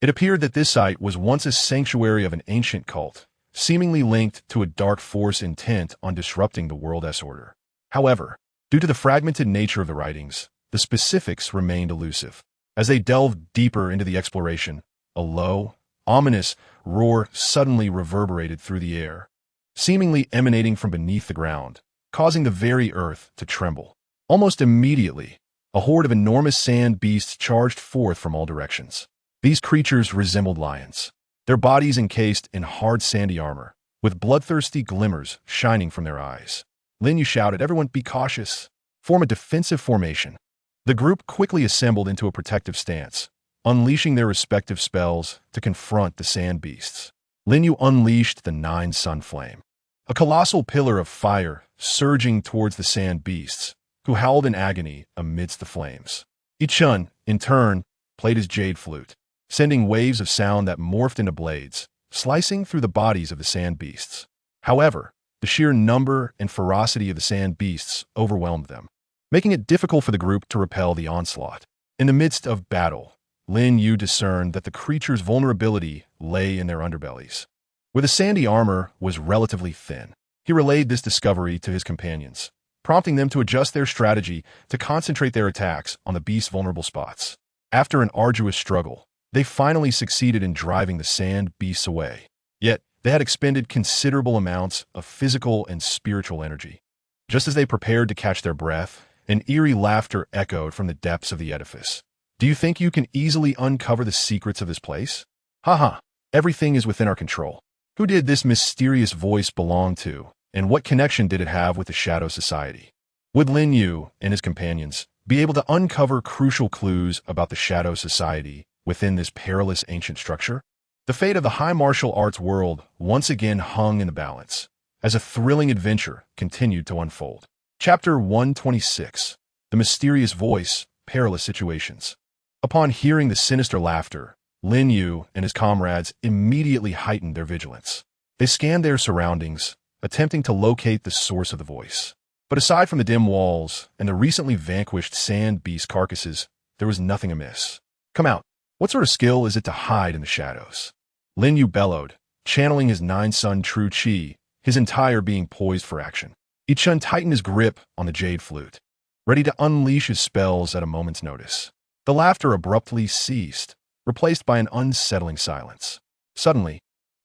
It appeared that this site was once a sanctuary of an ancient cult, seemingly linked to a dark force intent on disrupting the world's order. However, due to the fragmented nature of the writings, the specifics remained elusive. As they delved deeper into the exploration, a low, ominous roar suddenly reverberated through the air, seemingly emanating from beneath the ground, causing the very earth to tremble. Almost immediately, a horde of enormous sand beasts charged forth from all directions. These creatures resembled lions, their bodies encased in hard sandy armor, with bloodthirsty glimmers shining from their eyes. Lin Yu shouted, "Everyone be cautious. Form a defensive formation." The group quickly assembled into a protective stance, unleashing their respective spells to confront the sand beasts. Lin Yu unleashed the 9-sun flame, a colossal pillar of fire surging towards the sand beasts, who howled in agony amidst the flames. Ichun, in turn, played his jade flute, sending waves of sound that morphed into blades, slicing through the bodies of the sand beasts. However, the sheer number and ferocity of the sand beasts overwhelmed them, making it difficult for the group to repel the onslaught. In the midst of battle, Lin Yu discerned that the creatures' vulnerability lay in their underbellies, where the sandy armor was relatively thin. He relayed this discovery to his companions, prompting them to adjust their strategy to concentrate their attacks on the beast's vulnerable spots. After an arduous struggle, they finally succeeded in driving the sand beasts away. Yet, they had expended considerable amounts of physical and spiritual energy. Just as they prepared to catch their breath, an eerie laughter echoed from the depths of the edifice. "Do you think you can easily uncover the secrets of this place? Haha, everything is within our control." Who did this mysterious voice belong to, and what connection did it have with the Shadow Society? Would Lin Yu and his companions be able to uncover crucial clues about the Shadow Society within this perilous ancient structure? The fate of the high martial arts world once again hung in the balance, as a thrilling adventure continued to unfold. Chapter 126. The Mysterious Voice, Perilous Situations. Upon hearing the sinister laughter, Lin Yu and his comrades immediately heightened their vigilance. They scanned their surroundings, attempting to locate the source of the voice. But aside from the dim walls and the recently vanquished sand beast carcasses, there was nothing amiss. "Come out. What sort of skill is it to hide in the shadows?" Lin Yu bellowed, channeling his 9-sun true chi, his entire being poised for action. Ichun tightened his grip on the jade flute, ready to unleash his spells at a moment's notice. The laughter abruptly ceased, replaced by an unsettling silence. Suddenly,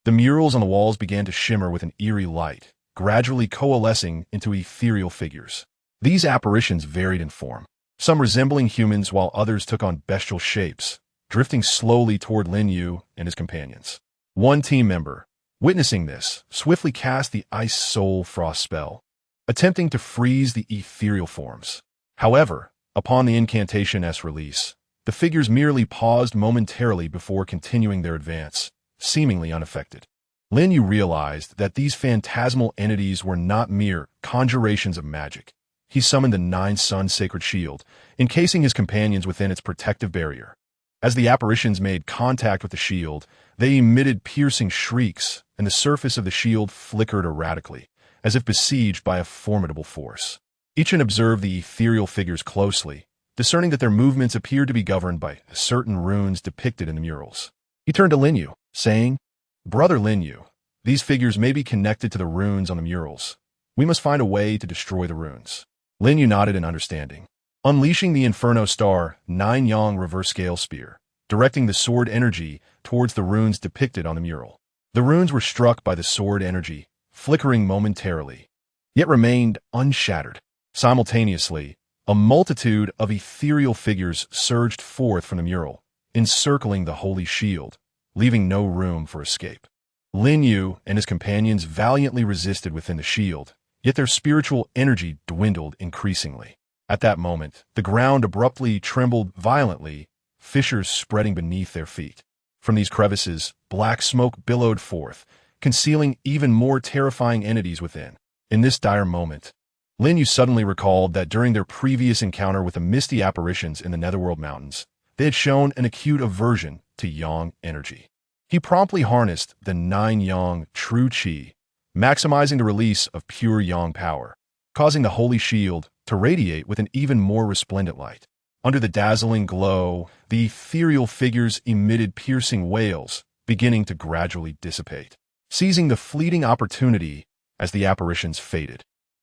the murals on the walls began to shimmer with an eerie light, gradually coalescing into ethereal figures. These apparitions varied in form, some resembling humans while others took on bestial shapes, drifting slowly toward Lin Yu and his companions. One team member, witnessing this, swiftly cast the Ice Soul Frost spell, attempting to freeze the ethereal forms. However, upon the incantation's release, the figures merely paused momentarily before continuing their advance, seemingly unaffected. Lin Yu realized that these phantasmal entities were not mere conjurations of magic. He summoned the 9-sun sacred shield, encasing his companions within its protective barrier. As the apparitions made contact with the shield, they emitted piercing shrieks, and the surface of the shield flickered erratically, as if besieged by a formidable force. Ichun observed the ethereal figures closely, discerning that their movements appeared to be governed by certain runes depicted in the murals. He turned to Lin Yu, saying, "Brother Lin Yu, these figures may be connected to the runes on the murals. We must find a way to destroy the runes." Lin Yu nodded in understanding, unleashing the Inferno Star 9-yang reverse scale spear, directing the sword energy towards the runes depicted on the mural. The runes were struck by the sword energy, flickering momentarily, yet remained unshattered. Simultaneously, a multitude of ethereal figures surged forth from the mural, encircling the holy shield, leaving no room for escape. Lin Yu and his companions valiantly resisted within the shield, yet their spiritual energy dwindled increasingly. At that moment, the ground abruptly trembled violently, fissures spreading beneath their feet. From these crevices, black smoke billowed forth, concealing even more terrifying entities within. In this dire moment, Lin Yu suddenly recalled that during their previous encounter with the misty apparitions in the Netherworld Mountains, they had shown an acute aversion to yang energy. He promptly harnessed the 9 yang true qi, maximizing the release of pure yang power, causing the holy shield to radiate with an even more resplendent light. Under the dazzling glow, the ethereal figures emitted piercing wails, beginning to gradually dissipate. Seizing the fleeting opportunity as the apparitions faded,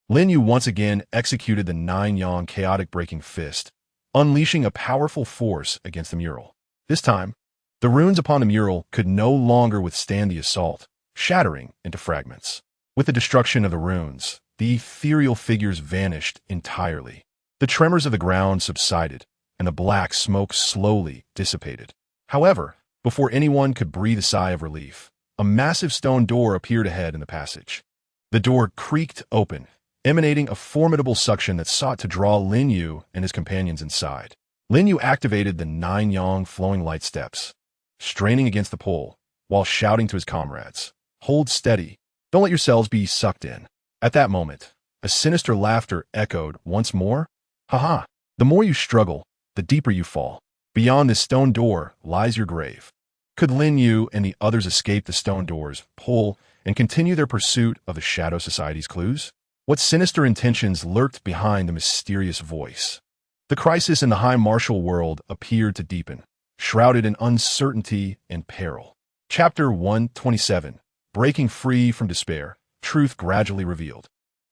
Lin Yu once again executed the 9 yang chaotic breaking fist, unleashing a powerful force against the mural. This time, the runes upon the mural could no longer withstand the assault, shattering into fragments. With the destruction of the runes, the ethereal figures vanished entirely. The tremors of the ground subsided, and the black smoke slowly dissipated. However, before anyone could breathe a sigh of relief, a massive stone door appeared ahead in the passage. The door creaked open, emanating a formidable suction that sought to draw Lin Yu and his companions inside. Lin Yu activated the 9 yang flowing light steps, straining against the pull, while shouting to his comrades, "Hold steady. Don't let yourselves be sucked in." At that moment, a sinister laughter echoed once more. "Haha, the more you struggle, the deeper you fall. Beyond this stone door lies your grave." Could Lin Yu and the others escape the stone door's pull and continue their pursuit of the Shadow Society's clues? What sinister intentions lurked behind the mysterious voice? The crisis in the high martial world appeared to deepen, shrouded in uncertainty and peril. Chapter 127. Breaking free from despair, truth gradually revealed.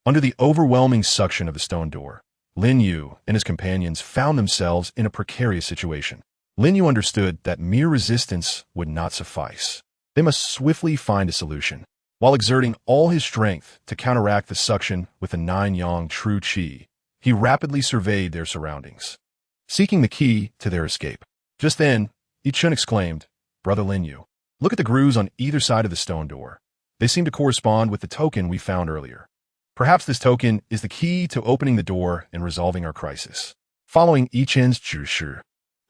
Under the overwhelming suction of the stone door, Lin Yu and his companions found themselves in a precarious situation. Lin Yu understood that mere resistance would not suffice. They must swiftly find a solution. While exerting all his strength to counteract the suction with the 9 yang true qi, he rapidly surveyed their surroundings, seeking the key to their escape. Just then, Ichun exclaimed, "Brother Lin Yu, look at the grooves on either side of the stone door. They seem to correspond with the token we found earlier. Perhaps this token is the key to opening the door and resolving our crisis." Following Ichun's zhishi,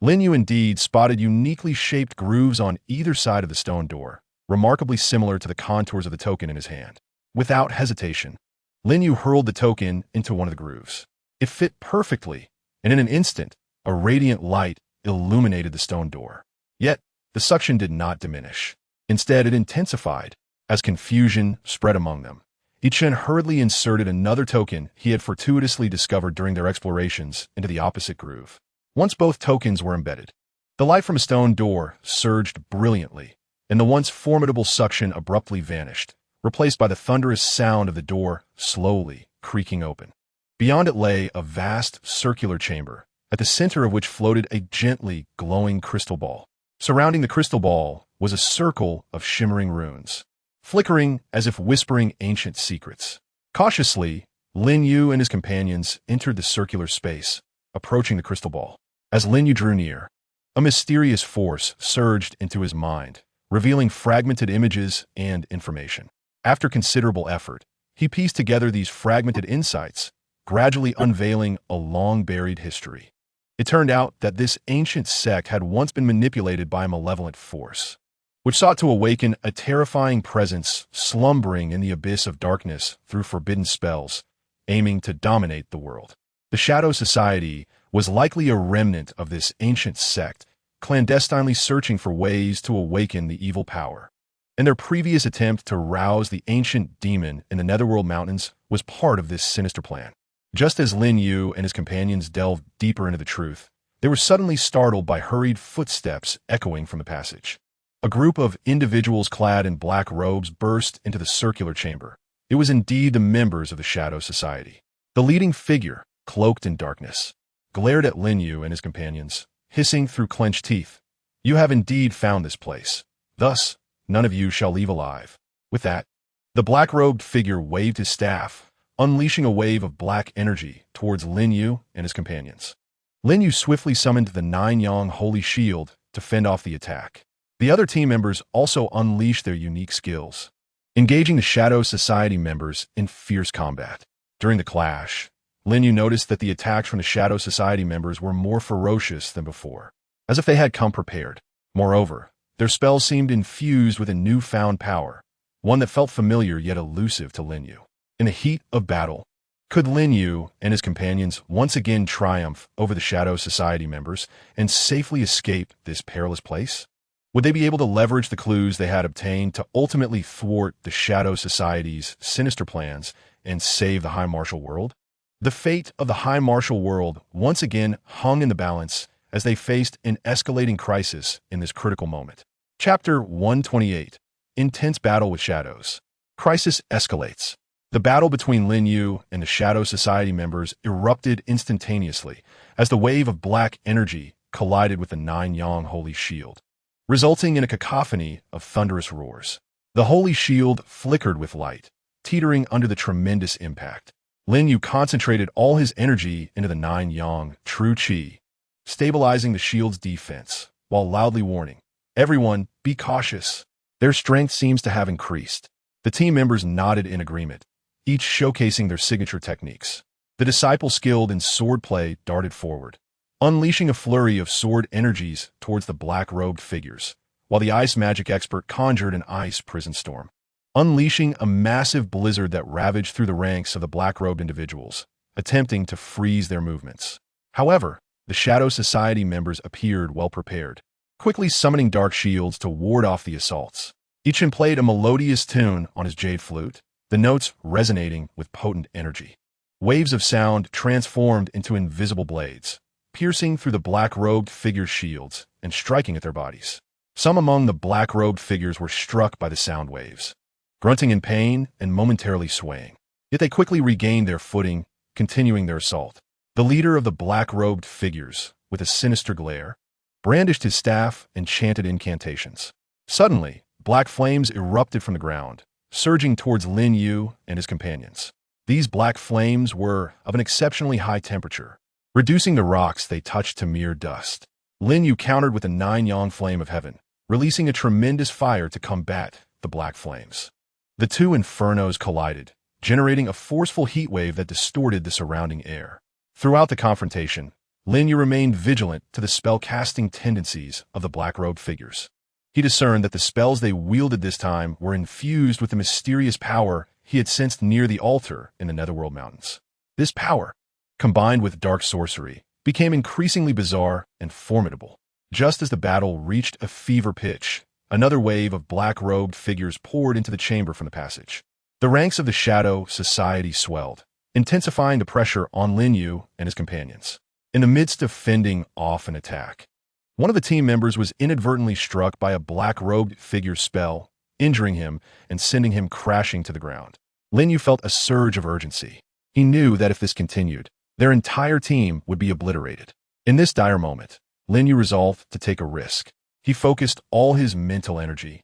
Lin Yu indeed spotted uniquely shaped grooves on either side of the stone door, remarkably similar to the contours of the token in his hand. Without hesitation, Lin Yu hurled the token into one of the grooves. It fit perfectly, and in an instant, a radiant light illuminated the stone door. Yet, the suction did not diminish. Instead, it intensified, as confusion spread among them. Ichun hurriedly inserted another token he had fortuitously discovered during their explorations into the opposite groove. Once both tokens were embedded, the light from a stone door surged brilliantly, and the once formidable suction abruptly vanished, replaced by the thunderous sound of the door slowly creaking open. Beyond it lay a vast circular chamber, at the center of which floated a gently glowing crystal ball. Surrounding the crystal ball was a circle of shimmering runes, flickering as if whispering ancient secrets. Cautiously, Lin Yu and his companions entered the circular space, approaching the crystal ball. As Lin Yu drew near, a mysterious force surged into his mind, revealing fragmented images and information. After considerable effort, he pieced together these fragmented insights, gradually unveiling a long-buried history. It turned out that this ancient sect had once been manipulated by a malevolent force, which sought to awaken a terrifying presence slumbering in the abyss of darkness through forbidden spells, aiming to dominate the world. The Shadow Society was likely a remnant of this ancient sect, clandestinely searching for ways to awaken the evil power. And their previous attempt to rouse the ancient demon in the Netherworld Mountains was part of this sinister plan. Just as Lin Yu and his companions delved deeper into the truth, they were suddenly startled by hurried footsteps echoing from the passage. A group of individuals clad in black robes burst into the circular chamber. It was indeed the members of the Shadow Society. The leading figure, cloaked in darkness, glared at Lin Yu and his companions, hissing through clenched teeth, "You have indeed found this place. Thus, none of you shall leave alive." With that, the black-robed figure waved his staff, unleashing a wave of black energy towards Lin Yu and his companions. Lin Yu swiftly summoned the 9 yang holy shield to fend off the attack. The other team members also unleashed their unique skills, engaging the Shadow Society members in fierce combat. During the clash, Lin Yu noticed that the attacks from the Shadow Society members were more ferocious than before, as if they had come prepared. Moreover, their spells seemed infused with a newfound power, one that felt familiar yet elusive to Lin Yu. In the heat of battle, could Lin Yu and his companions once again triumph over the Shadow Society members and safely escape this perilous place? Would they be able to leverage the clues they had obtained to ultimately thwart the Shadow Society's sinister plans and save the High Martial world? The fate of the High Martial world once again hung in the balance as they faced an escalating crisis in this critical moment. Chapter 128. Intense Battle with Shadows. Crisis escalates. The battle between Lin Yu and the Shadow Society members erupted instantaneously as the wave of black energy collided with the Nine Yang Holy Shield, resulting in a cacophony of thunderous roars. The Holy Shield flickered with light, teetering under the tremendous impact. Lin Yu concentrated all his energy into the Nine Yang True Qi, stabilizing the shield's defense, while loudly warning, "Everyone, be cautious." Their strength seems to have increased. The team members nodded in agreement, each showcasing their signature techniques. The disciple skilled in swordplay darted forward, unleashing a flurry of sword energies towards the black-robed figures, while the ice magic expert conjured an ice prison storm, unleashing a massive blizzard that ravaged through the ranks of the black-robed individuals, attempting to freeze their movements. However, the Shadow Society members appeared well prepared, quickly summoning dark shields to ward off the assaults. Each played a melodious tune on his jade flute, the notes resonating with potent energy. Waves of sound transformed into invisible blades, piercing through the black-robed figures' shields and striking at their bodies. Some among the black-robed figures were struck by the sound waves, grunting in pain and momentarily swaying. Yet they quickly regained their footing, continuing their assault. The leader of the black-robed figures, with a sinister glare, brandished his staff and chanted incantations. Suddenly, black flames erupted from the ground, surging towards Lin Yu and his companions. These black flames were of an exceptionally high temperature, reducing the rocks they touched to mere dust. Lin Yu countered with a Nine-Yang Flame of Heaven, releasing a tremendous fire to combat the black flames. The two infernos collided, generating a forceful heat wave that distorted the surrounding air. Throughout the confrontation, Lin Yu remained vigilant to the spell-casting tendencies of the black-robed figures. He discerned that the spells they wielded this time were infused with the mysterious power he had sensed near the altar in the Netherworld Mountains. This power, combined with dark sorcery, became increasingly bizarre and formidable. Just as the battle reached a fever pitch, another wave of black-robed figures poured into the chamber from the passage. The ranks of the Shadow Society swelled, intensifying the pressure on Lin Yu and his companions. In the midst of fending off an attack, one of the team members was inadvertently struck by a black-robed figure's spell, injuring him and sending him crashing to the ground. Lin Yu felt a surge of urgency. He knew that if this continued, their entire team would be obliterated. In this dire moment, Lin Yu resolved to take a risk. He focused all his mental energy,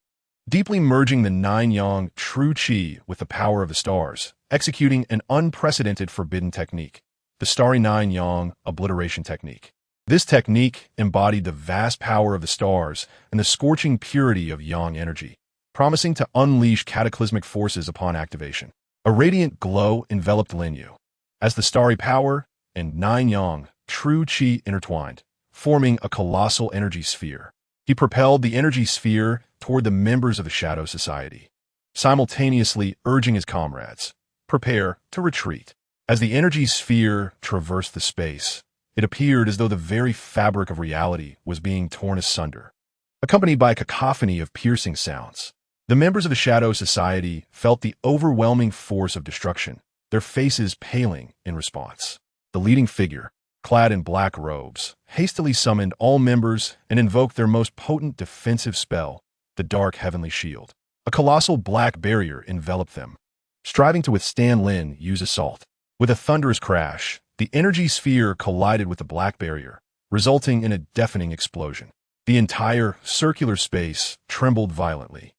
deeply merging the Nine Yang True Qi with the power of the stars, executing an unprecedented forbidden technique, the Starry Nine Yang Obliteration Technique. This technique embodied the vast power of the stars and the scorching purity of Yang energy, promising to unleash cataclysmic forces upon activation. A radiant glow enveloped Lin Yu, as the starry power and Nine Yang True Qi intertwined, forming a colossal energy sphere. He propelled the energy sphere toward the members of the Shadow Society, simultaneously urging his comrades, "Prepare to retreat." As the energy sphere traversed the space, it appeared as though the very fabric of reality was being torn asunder, accompanied by a cacophony of piercing sounds. The members of the Shadow Society felt the overwhelming force of destruction, their faces paling in response. The leading figure, clad in black robes, hastily summoned all members and invoked their most potent defensive spell, the Dark Heavenly Shield. A colossal black barrier enveloped them, striving to withstand Lin Yu's assault. With a thunderous crash, the energy sphere collided with the black barrier, resulting in a deafening explosion. The entire circular space trembled violently,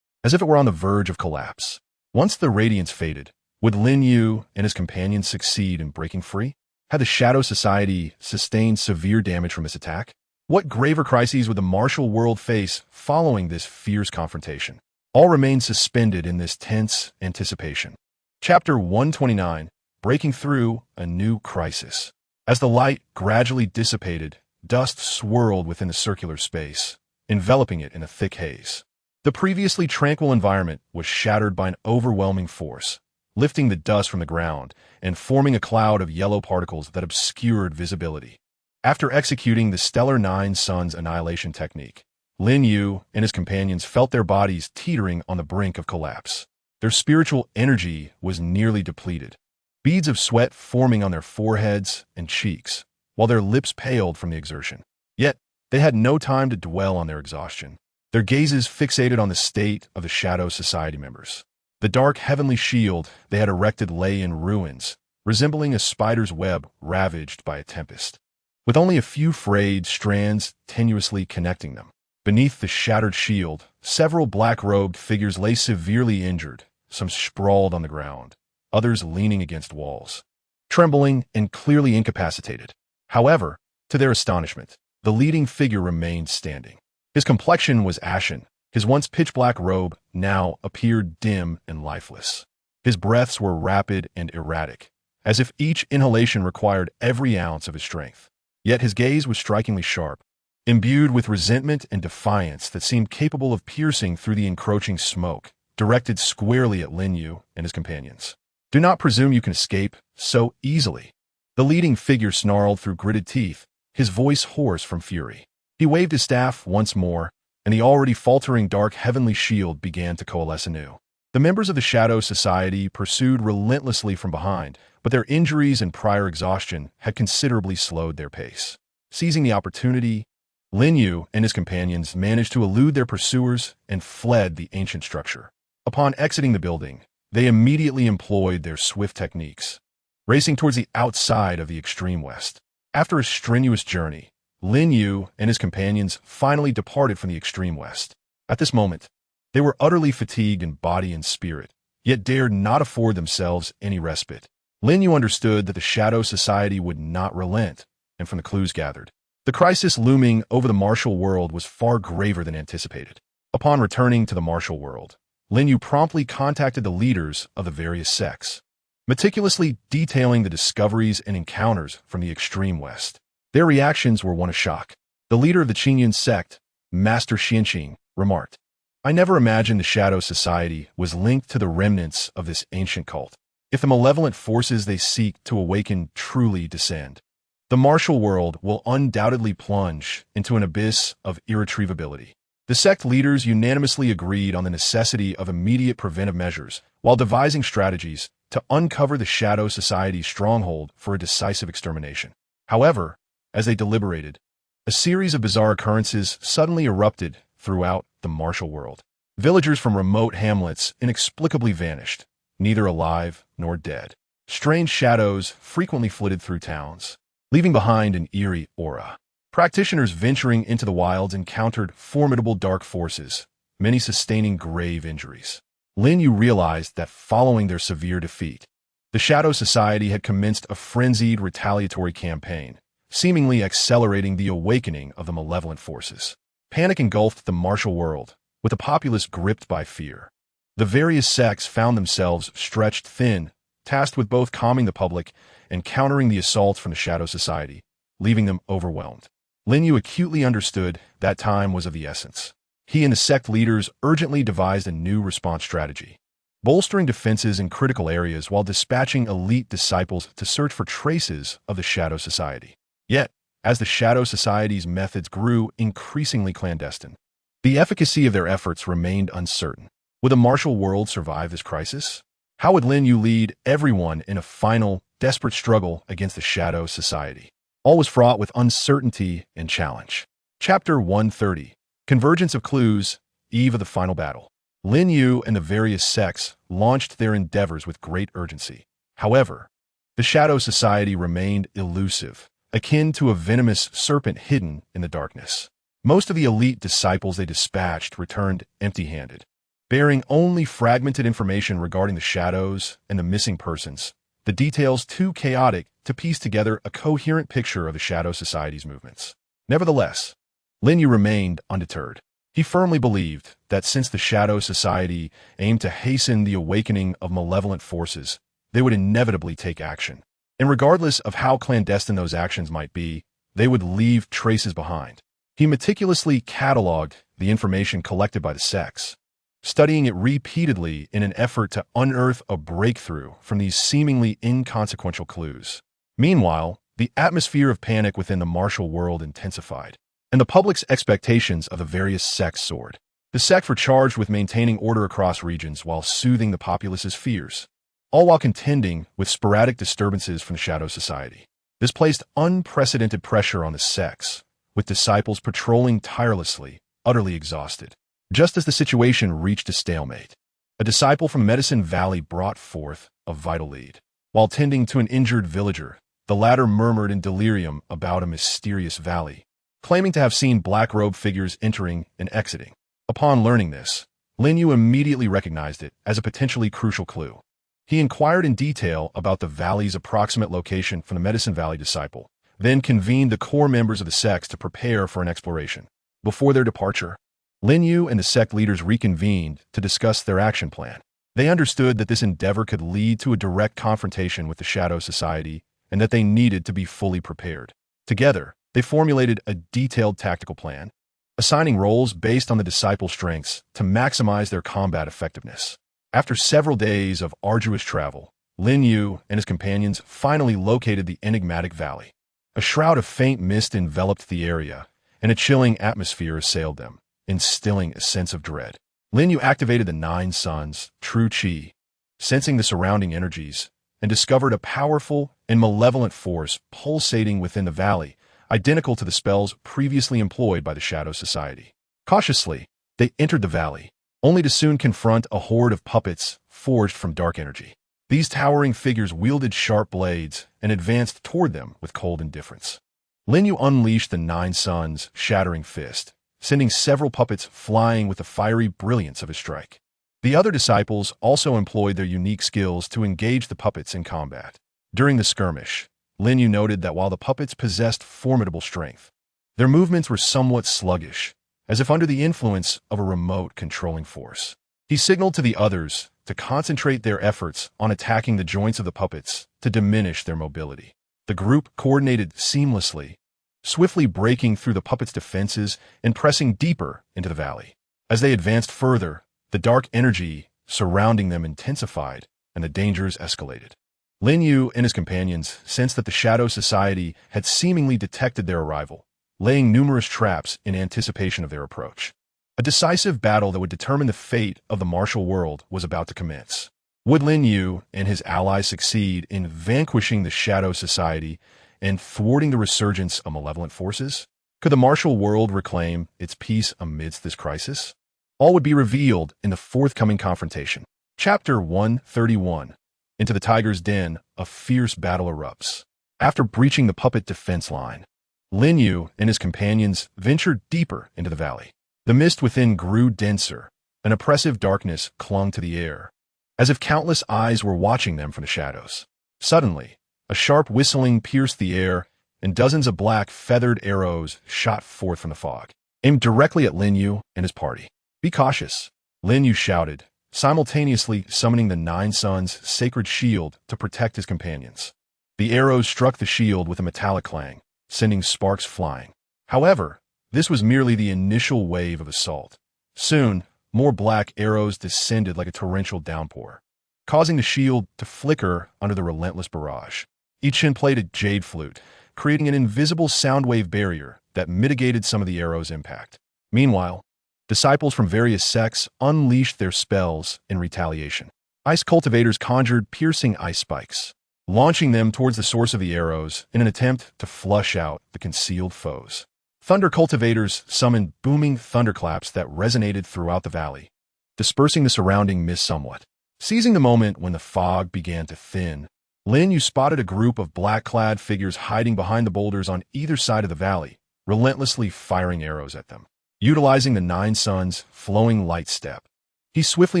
as if it were on the verge of collapse. Once the radiance faded, would Lin Yu and his companions succeed in breaking free? Had the Shadow Society sustained severe damage from this attack? What graver crises would the martial world face following this fierce confrontation? All remained suspended in this tense anticipation. Chapter 129. breaking through a new crisis. As the light gradually dissipated, dust swirled within the circular space, enveloping it in a thick haze. The previously tranquil environment was shattered by an overwhelming force, lifting the dust from the ground and forming a cloud of yellow particles that obscured visibility. After executing the Stellar Nine Suns annihilation technique, Lin Yu and his companions felt their bodies teetering on the brink of collapse. Their spiritual energy was nearly depleted, beads of sweat forming on their foreheads and cheeks, while their lips paled from the exertion. Yet, they had no time to dwell on their exhaustion. Their gazes fixated on the state of the Shadow Society members. The dark heavenly shield they had erected lay in ruins, resembling a spider's web ravaged by a tempest, with only a few frayed strands tenuously connecting them. Beneath the shattered shield, several black-robed figures lay severely injured, some sprawled on the ground, others leaning against walls, trembling and clearly incapacitated. However, to their astonishment, the leading figure remained standing. His complexion was ashen. His once pitch-black robe now appeared dim and lifeless. His breaths were rapid and erratic, as if each inhalation required every ounce of his strength. Yet his gaze was strikingly sharp, imbued with resentment and defiance that seemed capable of piercing through the encroaching smoke, directed squarely at Lin Yu and his companions. "Do not presume you can escape so easily." The leading figure snarled through gritted teeth, his voice hoarse from fury. He waved his staff once more, and the already faltering dark heavenly shield began to coalesce anew. The members of the Shadow Society pursued relentlessly from behind, but their injuries and prior exhaustion had considerably slowed their pace. Seizing the opportunity, Lin Yu and his companions managed to elude their pursuers and fled the ancient structure. Upon exiting the building, they immediately employed their swift techniques, racing towards the outside of the extreme west. After a strenuous journey, Lin Yu and his companions finally departed from the extreme west. At this moment, they were utterly fatigued in body and spirit, yet dared not afford themselves any respite. Lin Yu understood that the Shadow Society would not relent, and from the clues gathered, the crisis looming over the martial world was far graver than anticipated. Upon returning to the martial world, Lin Yu promptly contacted the leaders of the various sects, meticulously detailing the discoveries and encounters from the extreme west. Their reactions were one of shock. The leader of the Qinyan sect, Master Xianqing, remarked, "I never imagined the Shadow Society was linked to the remnants of this ancient cult. If the malevolent forces they seek to awaken truly descend, the martial world will undoubtedly plunge into an abyss of irretrievability." The sect leaders unanimously agreed on the necessity of immediate preventive measures while devising strategies to uncover the Shadow Society's stronghold for a decisive extermination. However, as they deliberated, a series of bizarre occurrences suddenly erupted throughout the martial world. Villagers from remote hamlets inexplicably vanished, neither alive nor dead. Strange shadows frequently flitted through towns, leaving behind an eerie aura. Practitioners venturing into the wilds encountered formidable dark forces, many sustaining grave injuries. Lin Yu realized that following their severe defeat, the Shadow Society had commenced a frenzied retaliatory campaign, seemingly accelerating the awakening of the malevolent forces. Panic engulfed the martial world, with the populace gripped by fear. The various sects found themselves stretched thin, tasked with both calming the public and countering the assaults from the Shadow Society, leaving them overwhelmed. Lin Yu acutely understood that time was of the essence. He and the sect leaders urgently devised a new response strategy, bolstering defenses in critical areas while dispatching elite disciples to search for traces of the Shadow Society. Yet, as the Shadow Society's methods grew increasingly clandestine, the efficacy of their efforts remained uncertain. Would the martial world survive this crisis? How would Lin Yu lead everyone in a final, desperate struggle against the Shadow Society? All was fraught with uncertainty and challenge. Chapter 130. Convergence of Clues, Eve of the Final Battle. Lin Yu and the various sects launched their endeavors with great urgency. However, the Shadow Society remained elusive, akin to a venomous serpent hidden in the darkness. Most of the elite disciples they dispatched returned empty-handed, bearing only fragmented information regarding the shadows and the missing persons, the details too chaotic to piece together a coherent picture of the Shadow Society's movements. Nevertheless, Lin Yu remained undeterred. He firmly believed that since the Shadow Society aimed to hasten the awakening of malevolent forces, they would inevitably take action. And regardless of how clandestine those actions might be, they would leave traces behind. He meticulously cataloged the information collected by the sects, studying it repeatedly in an effort to unearth a breakthrough from these seemingly inconsequential clues. Meanwhile, the atmosphere of panic within the martial world intensified, and the public's expectations of the various sects soared. The sects were charged with maintaining order across regions while soothing the populace's fears, all while contending with sporadic disturbances from the Shadow Society. This placed unprecedented pressure on the sects, with disciples patrolling tirelessly, utterly exhausted. Just as the situation reached a stalemate, a disciple from Medicine Valley brought forth a vital lead. While tending to an injured villager, the latter murmured in delirium about a mysterious valley, claiming to have seen black-robed figures entering and exiting. Upon learning this, Lin Yu immediately recognized it as a potentially crucial clue. He inquired in detail about the valley's approximate location from the Medicine Valley disciple, then convened the core members of the sects to prepare for an exploration. Before their departure, Lin Yu and the sect leaders reconvened to discuss their action plan. They understood that this endeavor could lead to a direct confrontation with the Shadow Society and that they needed to be fully prepared. Together, they formulated a detailed tactical plan, assigning roles based on the disciples' strengths to maximize their combat effectiveness. After several days of arduous travel, Lin Yu and his companions finally located the enigmatic valley. A shroud of faint mist enveloped the area, and a chilling atmosphere assailed them, instilling a sense of dread. Lin Yu activated the 9 Suns, True Qi, sensing the surrounding energies, and discovered a powerful and malevolent force pulsating within the valley, identical to the spells previously employed by the Shadow Society. Cautiously, they entered the valley, only to soon confront a horde of puppets forged from dark energy. These towering figures wielded sharp blades and advanced toward them with cold indifference. Lin Yu unleashed the 9 Suns' shattering fist, sending several puppets flying with the fiery brilliance of his strike. The other disciples also employed their unique skills to engage the puppets in combat. During the skirmish, Lin Yu noted that while the puppets possessed formidable strength, their movements were somewhat sluggish, as if under the influence of a remote controlling force. He signaled to the others to concentrate their efforts on attacking the joints of the puppets to diminish their mobility. The group coordinated seamlessly, swiftly breaking through the puppets' defenses and pressing deeper into the valley. As they advanced further, the dark energy surrounding them intensified and the dangers escalated. Lin Yu and his companions sensed that the Shadow Society had seemingly detected their arrival, laying numerous traps in anticipation of their approach. A decisive battle that would determine the fate of the martial world was about to commence. Would Lin Yu and his allies succeed in vanquishing the Shadow Society and thwarting the resurgence of malevolent forces? Could the martial world reclaim its peace amidst this crisis? All would be revealed in the forthcoming confrontation. Chapter 131. Into the tiger's den, a fierce battle erupts. After breaching the puppet defense line, Lin Yu and his companions ventured deeper into the valley. The mist within grew denser. An oppressive darkness clung to the air, as if countless eyes were watching them from the shadows. Suddenly, a sharp whistling pierced the air, and dozens of black, feathered arrows shot forth from the fog, aimed directly at Lin Yu and his party. "Be cautious," Lin Yu shouted, simultaneously summoning the 9 Suns' sacred shield to protect his companions. The arrows struck the shield with a metallic clang, sending sparks flying. However, this was merely the initial wave of assault. Soon, more black arrows descended like a torrential downpour, causing the shield to flicker under the relentless barrage. Each played a jade flute, creating an invisible sound wave barrier that mitigated some of the arrow's impact. Meanwhile, disciples from various sects unleashed their spells in retaliation. Ice cultivators conjured piercing ice spikes, launching them towards the source of the arrows in an attempt to flush out the concealed foes. Thunder cultivators summoned booming thunderclaps that resonated throughout the valley, dispersing the surrounding mist somewhat. Seizing the moment when the fog began to thin, Lin Yu spotted a group of black-clad figures hiding behind the boulders on either side of the valley, relentlessly firing arrows at them. Utilizing the 9 Suns' flowing light step, he swiftly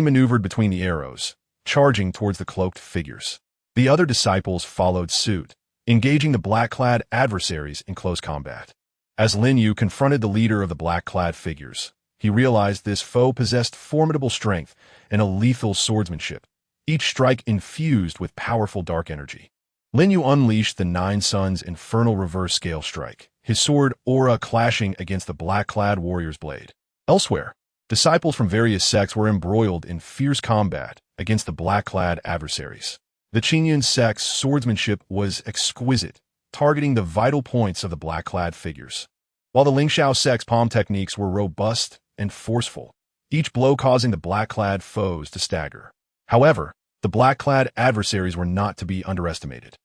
maneuvered between the arrows, charging towards the cloaked figures. The other disciples followed suit, engaging the black-clad adversaries in close combat. As Lin Yu confronted the leader of the black-clad figures, he realized this foe possessed formidable strength and a lethal swordsmanship, each strike infused with powerful dark energy. Lin Yu unleashed the Nine Suns' infernal reverse scale strike, his sword aura clashing against the black-clad warrior's blade. Elsewhere, disciples from various sects were embroiled in fierce combat against the black-clad adversaries. The Qingyun sect's swordsmanship was exquisite, targeting the vital points of the black-clad figures, while the Lingxiao sect's palm techniques were robust and forceful, each blow causing the black-clad foes to stagger. However, the black-clad adversaries were not to be underestimated.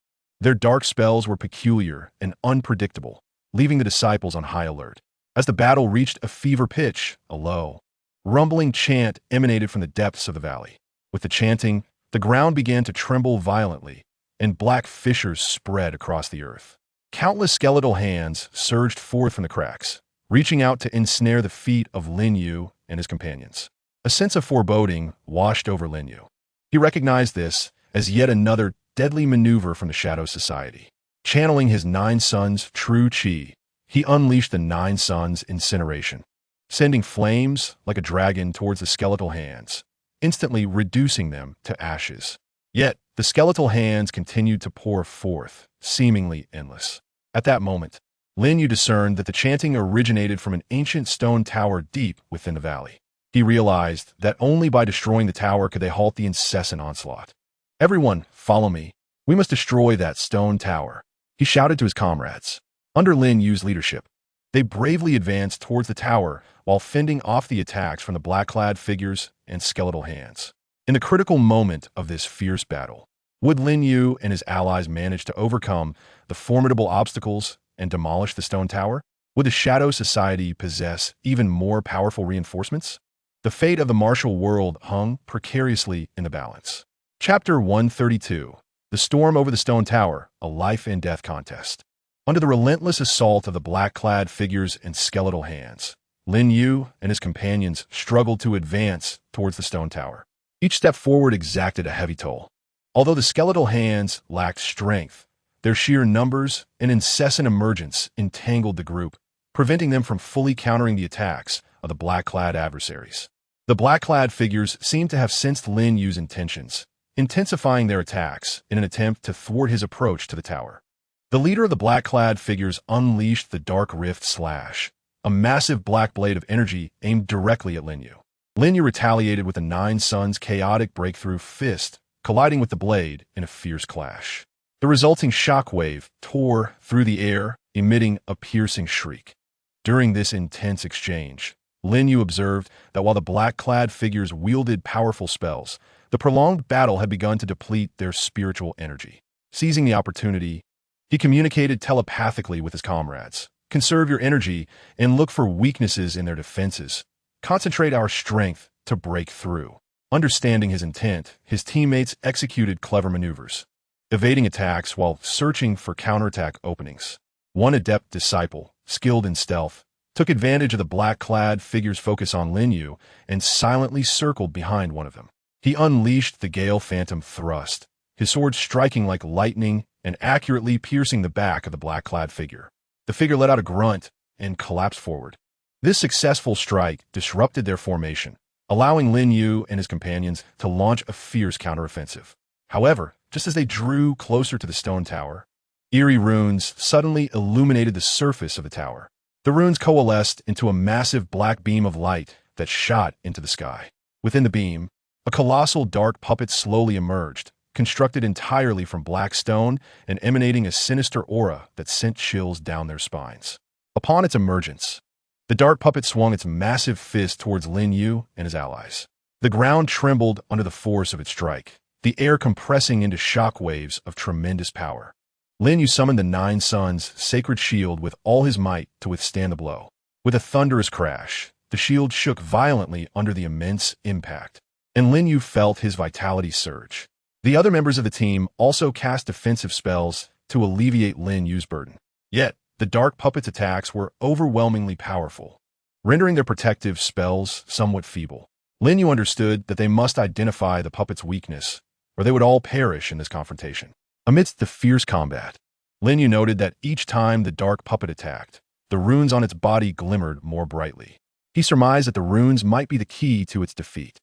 Their dark spells were peculiar and unpredictable, leaving the disciples on high alert. As the battle reached a fever pitch, a low, rumbling chant emanated from the depths of the valley. With the chanting, the ground began to tremble violently, and black fissures spread across the earth. Countless skeletal hands surged forth from the cracks, reaching out to ensnare the feet of Lin Yu and his companions. A sense of foreboding washed over Lin Yu. He recognized this as yet another deadly maneuver from the Shadow Society. Channeling his Nine Suns' true chi, he unleashed the Nine Suns' incineration, sending flames like a dragon towards the skeletal hands, instantly reducing them to ashes. Yet, the skeletal hands continued to pour forth, seemingly endless. At that moment, Lin Yu discerned that the chanting originated from an ancient stone tower deep within the valley. He realized that only by destroying the tower could they halt the incessant onslaught. "Everyone, follow me. We must destroy that stone tower," he shouted to his comrades. Under Lin Yu's leadership, they bravely advanced towards the tower while fending off the attacks from the black-clad figures and skeletal hands. In the critical moment of this fierce battle, would Lin Yu and his allies manage to overcome the formidable obstacles and demolish the stone tower? Would the Shadow Society possess even more powerful reinforcements? The fate of the martial world hung precariously in the balance. Chapter 132. The Storm Over the Stone Tower, a life-and-death contest. Under the relentless assault of the black-clad figures and skeletal hands, Lin Yu and his companions struggled to advance towards the stone tower. Each step forward exacted a heavy toll. Although the skeletal hands lacked strength, their sheer numbers and incessant emergence entangled the group, preventing them from fully countering the attacks of the black-clad adversaries. The black-clad figures seemed to have sensed Lin Yu's intentions, intensifying their attacks in an attempt to thwart his approach to the tower. The leader of the black-clad figures unleashed the Dark Rift Slash, a massive black blade of energy aimed directly at Lin Yu. Lin Yu retaliated with the Nine Suns' chaotic breakthrough fist, colliding with the blade in a fierce clash. The resulting shockwave tore through the air, emitting a piercing shriek. During this intense exchange, Lin Yu observed that while the black-clad figures wielded powerful spells, the prolonged battle had begun to deplete their spiritual energy. Seizing the opportunity, he communicated telepathically with his comrades. "Conserve your energy and look for weaknesses in their defenses. Concentrate our strength to break through." Understanding his intent, his teammates executed clever maneuvers, evading attacks while searching for counterattack openings. One adept disciple, skilled in stealth, took advantage of the black-clad figure's focus on Lin Yu and silently circled behind one of them. He unleashed the Gale Phantom Thrust, his sword striking like lightning and accurately piercing the back of the black-clad figure. The figure let out a grunt and collapsed forward. This successful strike disrupted their formation, allowing Lin Yu and his companions to launch a fierce counteroffensive. However, just as they drew closer to the stone tower, eerie runes suddenly illuminated the surface of the tower. The runes coalesced into a massive black beam of light that shot into the sky. Within the beam, a colossal dark puppet slowly emerged, constructed entirely from black stone and emanating a sinister aura that sent chills down their spines. Upon its emergence, the dark puppet swung its massive fist towards Lin Yu and his allies. The ground trembled under the force of its strike, the air compressing into shock waves of tremendous power. Lin Yu summoned the Nine Suns' sacred shield with all his might to withstand the blow. With a thunderous crash, the shield shook violently under the immense impact, and Lin Yu felt his vitality surge. The other members of the team also cast defensive spells to alleviate Lin Yu's burden. Yet, the dark puppet's attacks were overwhelmingly powerful, rendering their protective spells somewhat feeble. Lin Yu understood that they must identify the puppet's weakness, or they would all perish in this confrontation. Amidst the fierce combat, Lin Yu noted that each time the dark puppet attacked, the runes on its body glimmered more brightly. He surmised that the runes might be the key to its defeat.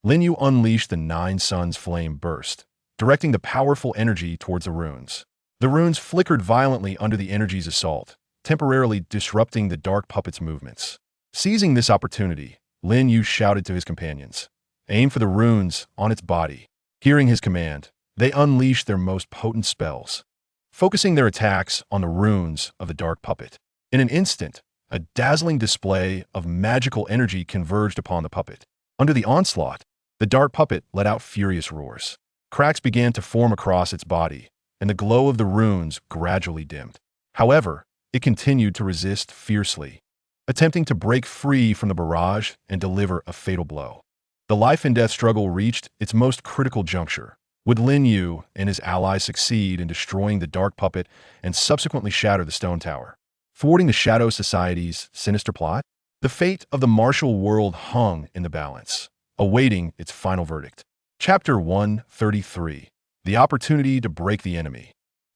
Lin Yu unleashed the Nine Suns flame burst, directing the powerful energy towards the runes. The runes flickered violently under the energy's assault, temporarily disrupting the dark puppet's movements. Seizing this opportunity, Lin Yu shouted to his companions, "Aim for the runes on its body." Hearing his command, they unleashed their most potent spells, focusing their attacks on the runes of the dark puppet. In an instant, a dazzling display of magical energy converged upon the puppet. Under the onslaught, the dark puppet let out furious roars. Cracks began to form across its body, and the glow of the runes gradually dimmed. However, it continued to resist fiercely, attempting to break free from the barrage and deliver a fatal blow. The life-and-death struggle reached its most critical juncture. Would Lin Yu and his allies succeed in destroying the dark puppet and subsequently shatter the stone tower, thwarting the Shadow Society's sinister plot? The fate of the martial world hung in the balance, awaiting its final verdict. Chapter 133. The Opportunity to Break the Enemy.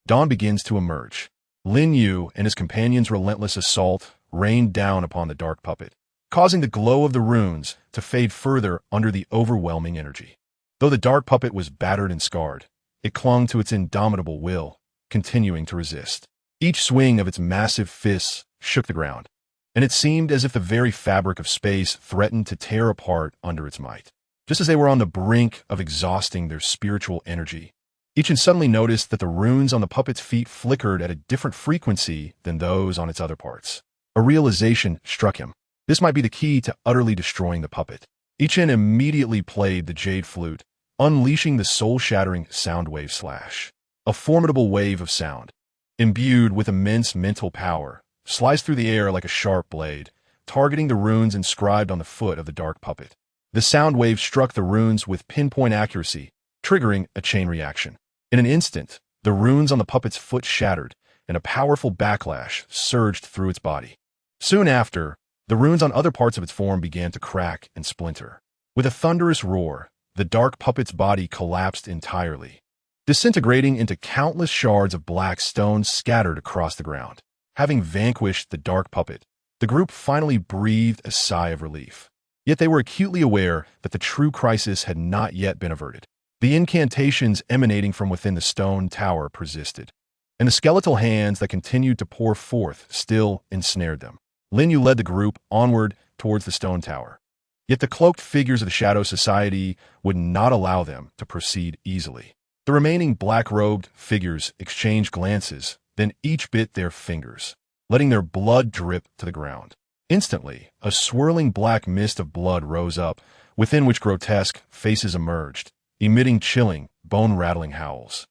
Dawn begins to emerge. Lin Yu and his companions' relentless assault rained down upon the dark puppet, causing the glow of the runes to fade further under the overwhelming energy. Though the dark puppet was battered and scarred, it clung to its indomitable will, continuing to resist. Each swing of its massive fists shook the ground, and it seemed as if the very fabric of space threatened to tear apart under its might. Just as they were on the brink of exhausting their spiritual energy, Ichin suddenly noticed that the runes on the puppet's feet flickered at a different frequency than those on its other parts. A realization struck him. This might be the key to utterly destroying the puppet. Ichin immediately played the jade flute, unleashing the soul-shattering sound wave slash. A formidable wave of sound, imbued with immense mental power, sliced through the air like a sharp blade, targeting the runes inscribed on the foot of the dark puppet. The sound wave struck the runes with pinpoint accuracy, triggering a chain reaction. In an instant, the runes on the puppet's foot shattered, and a powerful backlash surged through its body. Soon after, the runes on other parts of its form began to crack and splinter. With a thunderous roar, the dark puppet's body collapsed entirely, disintegrating into countless shards of black stone scattered across the ground. Having vanquished the dark puppet, the group finally breathed a sigh of relief. Yet they were acutely aware that the true crisis had not yet been averted. The incantations emanating from within the stone tower persisted, and the skeletal hands that continued to pour forth still ensnared them. Lin Yu led the group onward towards the stone tower. Yet the cloaked figures of the Shadow Society would not allow them to proceed easily. The remaining black-robed figures exchanged glances, then each bit their fingers, letting their blood drip to the ground. Instantly, a swirling black mist of blood rose up, within which grotesque faces emerged, emitting chilling, bone-rattling howls.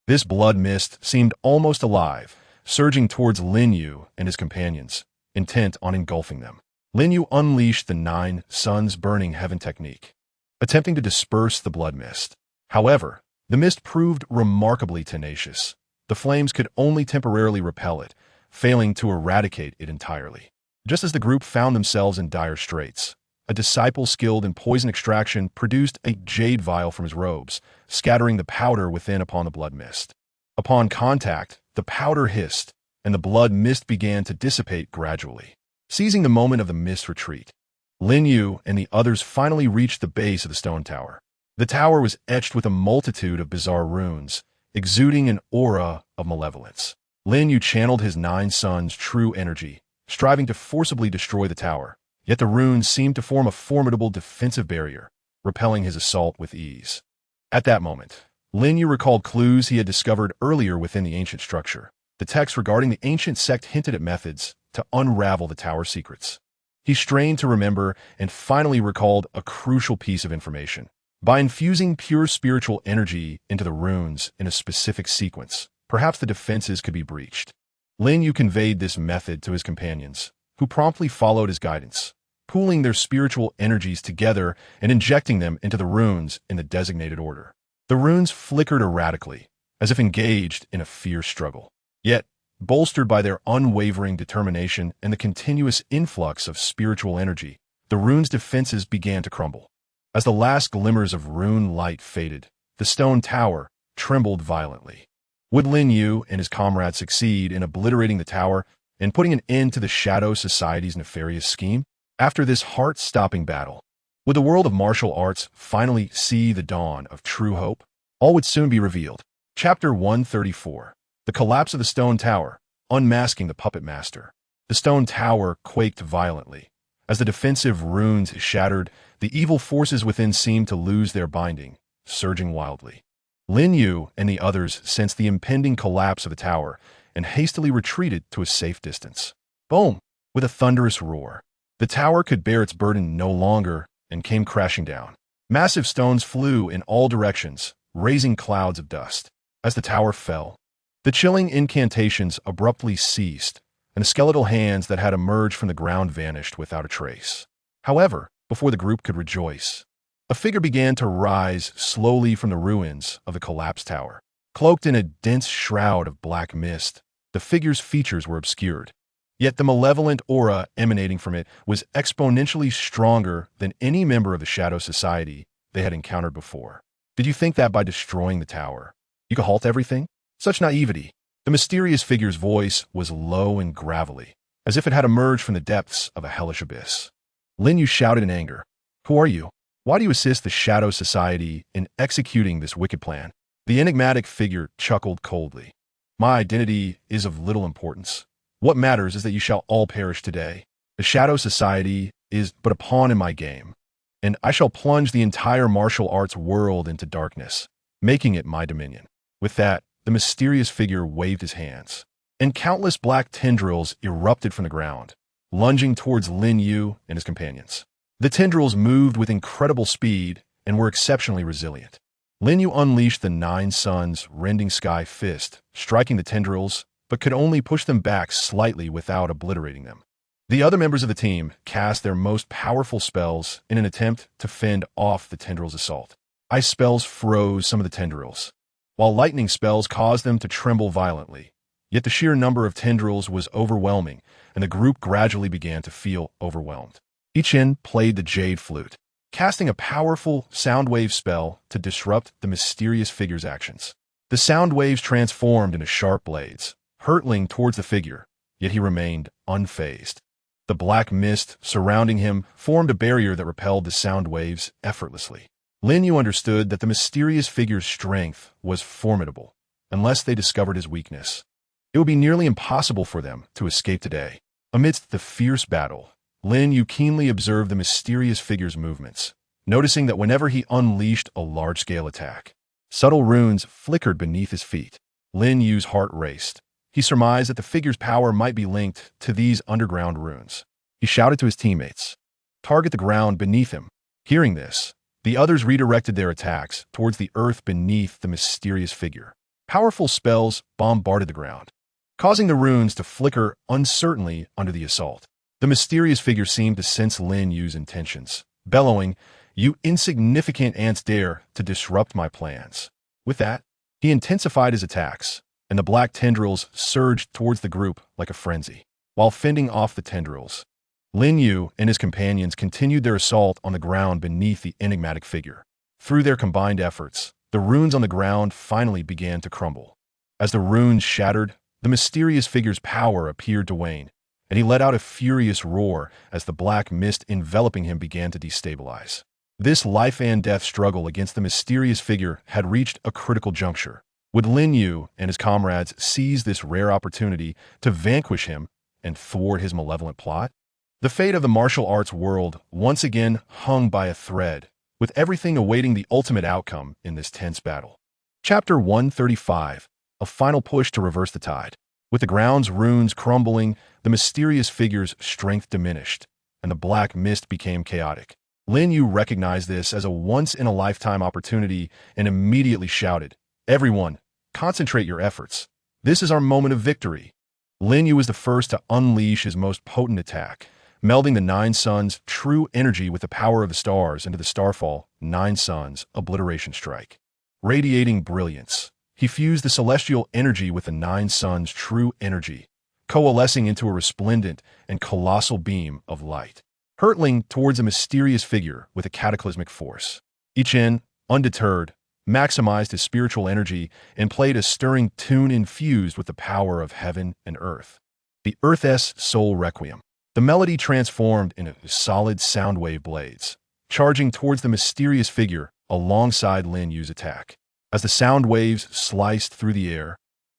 This blood mist seemed almost alive, surging towards Lin Yu and his companions, intent on engulfing them. Lin Yu unleashed the 9 Suns Burning Heaven technique, attempting to disperse the blood mist. However, the mist proved remarkably tenacious. The flames could only temporarily repel it, failing to eradicate it entirely. Just as the group found themselves in dire straits, a disciple skilled in poison extraction produced a jade vial from his robes, scattering the powder within upon the blood mist. Upon contact, the powder hissed, and the blood mist began to dissipate gradually. Seizing the moment of the mist retreat, Lin Yu and the others finally reached the base of the stone tower. The tower was etched with a multitude of bizarre runes, exuding an aura of malevolence. Lin Yu channeled his 9 Suns' true energy, striving to forcibly destroy the tower. Yet the runes seemed to form a formidable defensive barrier, repelling his assault with ease. At that moment, Lin Yu recalled clues he had discovered earlier within the ancient structure. The text regarding the ancient sect hinted at methods to unravel the tower's secrets. He strained to remember and finally recalled a crucial piece of information. By infusing pure spiritual energy into the runes in a specific sequence, perhaps the defenses could be breached. Lin Yu conveyed this method to his companions, who promptly followed his guidance, pooling their spiritual energies together and injecting them into the runes in the designated order. The runes flickered erratically, as if engaged in a fierce struggle. Yet, bolstered by their unwavering determination and the continuous influx of spiritual energy, the runes' defenses began to crumble. As the last glimmers of rune light faded, the stone tower trembled violently. Would Lin Yu and his comrades succeed in obliterating the tower and putting an end to the Shadow Society's nefarious scheme? After this heart-stopping battle, Would the world of martial arts finally see the dawn of true hope? All would soon be revealed. Chapter 134. The Collapse of the Stone Tower, Unmasking the Puppet Master. The stone tower quaked violently. As the defensive runes shattered, the evil forces within seemed to lose their binding, surging wildly. Lin Yu and the others sensed the impending collapse of the tower and hastily retreated to a safe distance. Boom! With a thunderous roar. The tower could bear its burden no longer and came crashing down. Massive stones flew in all directions, raising clouds of dust. As the tower fell, the chilling incantations abruptly ceased, and the skeletal hands that had emerged from the ground vanished without a trace. However, before the group could rejoice, a figure began to rise slowly from the ruins of the collapsed tower. Cloaked in a dense shroud of black mist, the figure's features were obscured. Yet the malevolent aura emanating from it was exponentially stronger than any member of the Shadow Society they had encountered before. Did you think that by destroying the tower, you could halt everything? Such naivety. The mysterious figure's voice was low and gravelly, as if it had emerged from the depths of a hellish abyss. Lin Yu shouted in anger. Who are you? Why do you assist the Shadow Society in executing this wicked plan? The enigmatic figure chuckled coldly. My identity is of little importance. What matters is that you shall all perish today. The Shadow Society is but a pawn in my game, and I shall plunge the entire martial arts world into darkness, making it my dominion. With that, the mysterious figure waved his hands, and countless black tendrils erupted from the ground, lunging towards Lin Yu and his companions. The tendrils moved with incredible speed and were exceptionally resilient. Lin Yu unleashed the Nine Suns' rending sky fist, striking the tendrils, but could only push them back slightly without obliterating them. The other members of the team cast their most powerful spells in an attempt to fend off the tendrils' assault. Ice spells froze some of the tendrils, while lightning spells caused them to tremble violently. Yet the sheer number of tendrils was overwhelming, and the group gradually began to feel overwhelmed. Ichin played the jade flute, casting a powerful sound wave spell to disrupt the mysterious figure's actions. The sound waves transformed into sharp blades, hurtling towards the figure, yet he remained unfazed. The black mist surrounding him formed a barrier that repelled the sound waves effortlessly. Lin Yu understood that the mysterious figure's strength was formidable, unless they discovered his weakness. It would be nearly impossible for them to escape today. Amidst the fierce battle, Lin Yu keenly observed the mysterious figure's movements, noticing that whenever he unleashed a large-scale attack, subtle runes flickered beneath his feet. Lin Yu's heart raced. He surmised that the figure's power might be linked to these underground runes. He shouted to his teammates, "Target the ground beneath him." Hearing this, the others redirected their attacks towards the earth beneath the mysterious figure. Powerful spells bombarded the ground, causing the runes to flicker uncertainly under the assault. The mysterious figure seemed to sense Lin Yu's intentions, bellowing, "You insignificant ants dare to disrupt my plans." With that, he intensified his attacks, and the black tendrils surged towards the group like a frenzy. While fending off the tendrils, Lin Yu and his companions continued their assault on the ground beneath the enigmatic figure. Through their combined efforts, the runes on the ground finally began to crumble. As the runes shattered, the mysterious figure's power appeared to wane, and he let out a furious roar as the black mist enveloping him began to destabilize. This life-and-death struggle against the mysterious figure had reached a critical juncture. Would Lin Yu and his comrades seize this rare opportunity to vanquish him and thwart his malevolent plot? The fate of the martial arts world once again hung by a thread, with everything awaiting the ultimate outcome in this tense battle. Chapter 135. A final push to reverse the tide. With the ground's runes crumbling, the mysterious figure's strength diminished, and the black mist became chaotic. Lin Yu recognized this as a once-in-a-lifetime opportunity and immediately shouted, "Everyone, concentrate your efforts. This is our moment of victory." Lin Yu was the first to unleash his most potent attack, melding the Nine Suns' true energy with the power of the stars into the Starfall Nine Suns Obliteration Strike. Radiating brilliance, he fused the celestial energy with the Nine Suns' true energy, coalescing into a resplendent and colossal beam of light, hurtling towards a mysterious figure with a cataclysmic force. Ichin, undeterred, maximized his spiritual energy and played a stirring tune infused with the power of heaven and earth. The Earth's Soul Requiem. The melody transformed into solid sound wave blades, charging towards the mysterious figure alongside Lin Yu's attack. As the sound waves sliced through the air,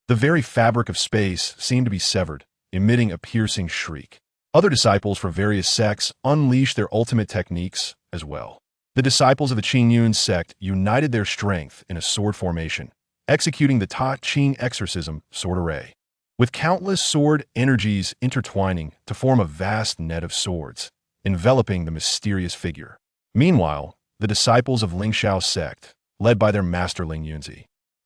the very fabric of space seemed to be severed, emitting a piercing shriek. Other disciples from various sects unleashed their ultimate techniques as well. The disciples of the Qingyun sect united their strength in a sword formation, executing the Ta Qing exorcism sword array, with countless sword energies intertwining to form a vast net of swords, enveloping the mysterious figure. Meanwhile, the disciples of Lingxiao sect, led by their master Ling Yu,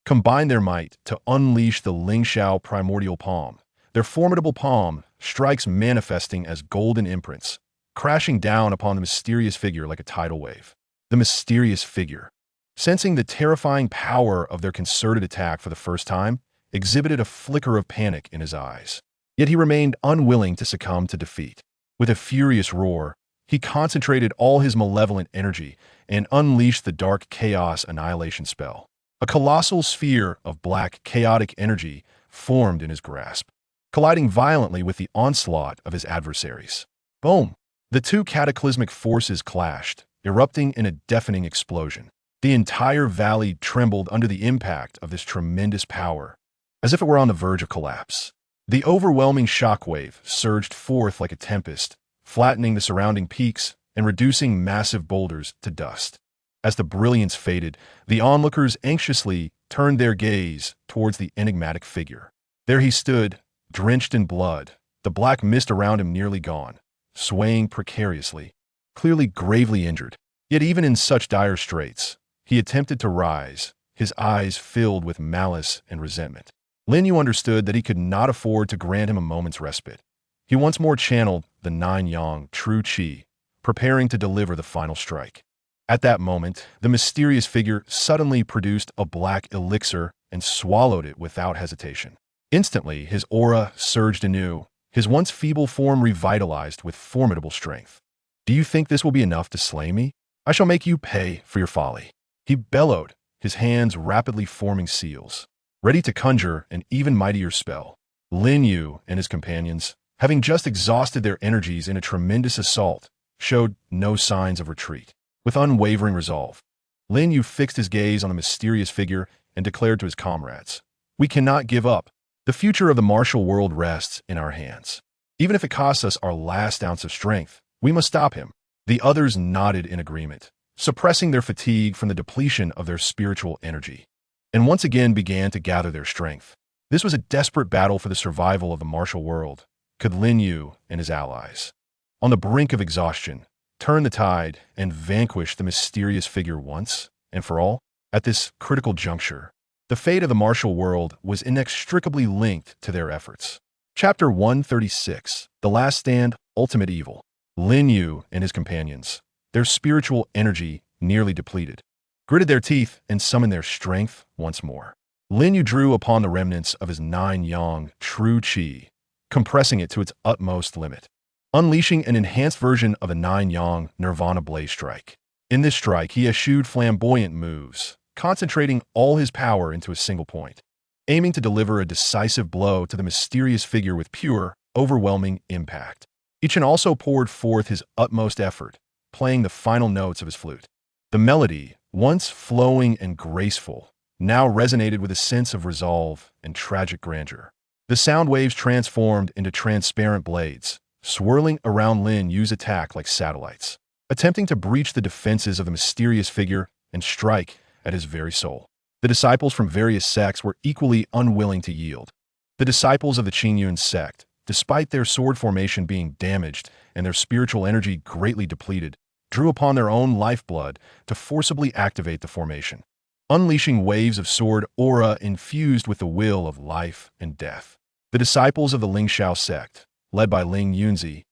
combined their might to unleash the Lingxiao primordial palm. Their formidable palm strikes manifesting as golden imprints, crashing down upon the mysterious figure like a tidal wave. The mysterious figure, sensing the terrifying power of their concerted attack for the first time, exhibited a flicker of panic in his eyes. Yet he remained unwilling to succumb to defeat. With a furious roar, he concentrated all his malevolent energy and unleashed the dark chaos annihilation spell. A colossal sphere of black, chaotic energy formed in his grasp, colliding violently with the onslaught of his adversaries. Boom! The two cataclysmic forces clashed, erupting in a deafening explosion. The entire valley trembled under the impact of this tremendous power, as if it were on the verge of collapse. The overwhelming shockwave surged forth like a tempest, flattening the surrounding peaks and reducing massive boulders to dust. As the brilliance faded, the onlookers anxiously turned their gaze towards the enigmatic figure. There he stood, drenched in blood, the black mist around him nearly gone, swaying precariously, clearly gravely injured. Yet even in such dire straits, he attempted to rise, his eyes filled with malice and resentment. Lin Yu understood that he could not afford to grant him a moment's respite. He once more channeled the nine yang true qi, preparing to deliver the final strike. At that moment, the mysterious figure suddenly produced a black elixir and swallowed it without hesitation. Instantly, his aura surged anew, his once feeble form revitalized with formidable strength. "Do you think this will be enough to slay me? I shall make you pay for your folly," he bellowed, his hands rapidly forming seals, ready to conjure an even mightier spell. Lin Yu and his companions, having just exhausted their energies in a tremendous assault, showed no signs of retreat. With unwavering resolve, Lin Yu fixed his gaze on the mysterious figure and declared to his comrades, "We cannot give up. The future of the martial world rests in our hands. Even if it costs us our last ounce of strength, we must stop him." The others nodded in agreement, suppressing their fatigue from the depletion of their spiritual energy, and once again began to gather their strength. This was a desperate battle for the survival of the martial world. Could Lin Yu and his allies, on the brink of exhaustion, turn the tide and vanquish the mysterious figure once and for all? At this critical juncture, the fate of the martial world was inextricably linked to their efforts. Chapter 136, The Last Stand, Ultimate Evil. Lin Yu and his companions, their spiritual energy nearly depleted, gritted their teeth and summoned their strength once more. Lin Yu drew upon the remnants of his nine yang true qi, compressing it to its utmost limit, unleashing an enhanced version of a nine yang nirvana blaze strike. In this strike, he eschewed flamboyant moves, concentrating all his power into a single point, aiming to deliver a decisive blow to the mysterious figure with pure, overwhelming impact. Ichen also poured forth his utmost effort, playing the final notes of his flute. The melody, once flowing and graceful, now resonated with a sense of resolve and tragic grandeur. The sound waves transformed into transparent blades, swirling around Lin Yu's attack like satellites, attempting to breach the defenses of the mysterious figure and strike at his very soul. The disciples from various sects were equally unwilling to yield. The disciples of the Qingyun sect, despite their sword formation being damaged and their spiritual energy greatly depleted, drew upon their own lifeblood to forcibly activate the formation, unleashing waves of sword aura infused with the will of life and death. The disciples of the Lingxiao sect, led by Ling Yu,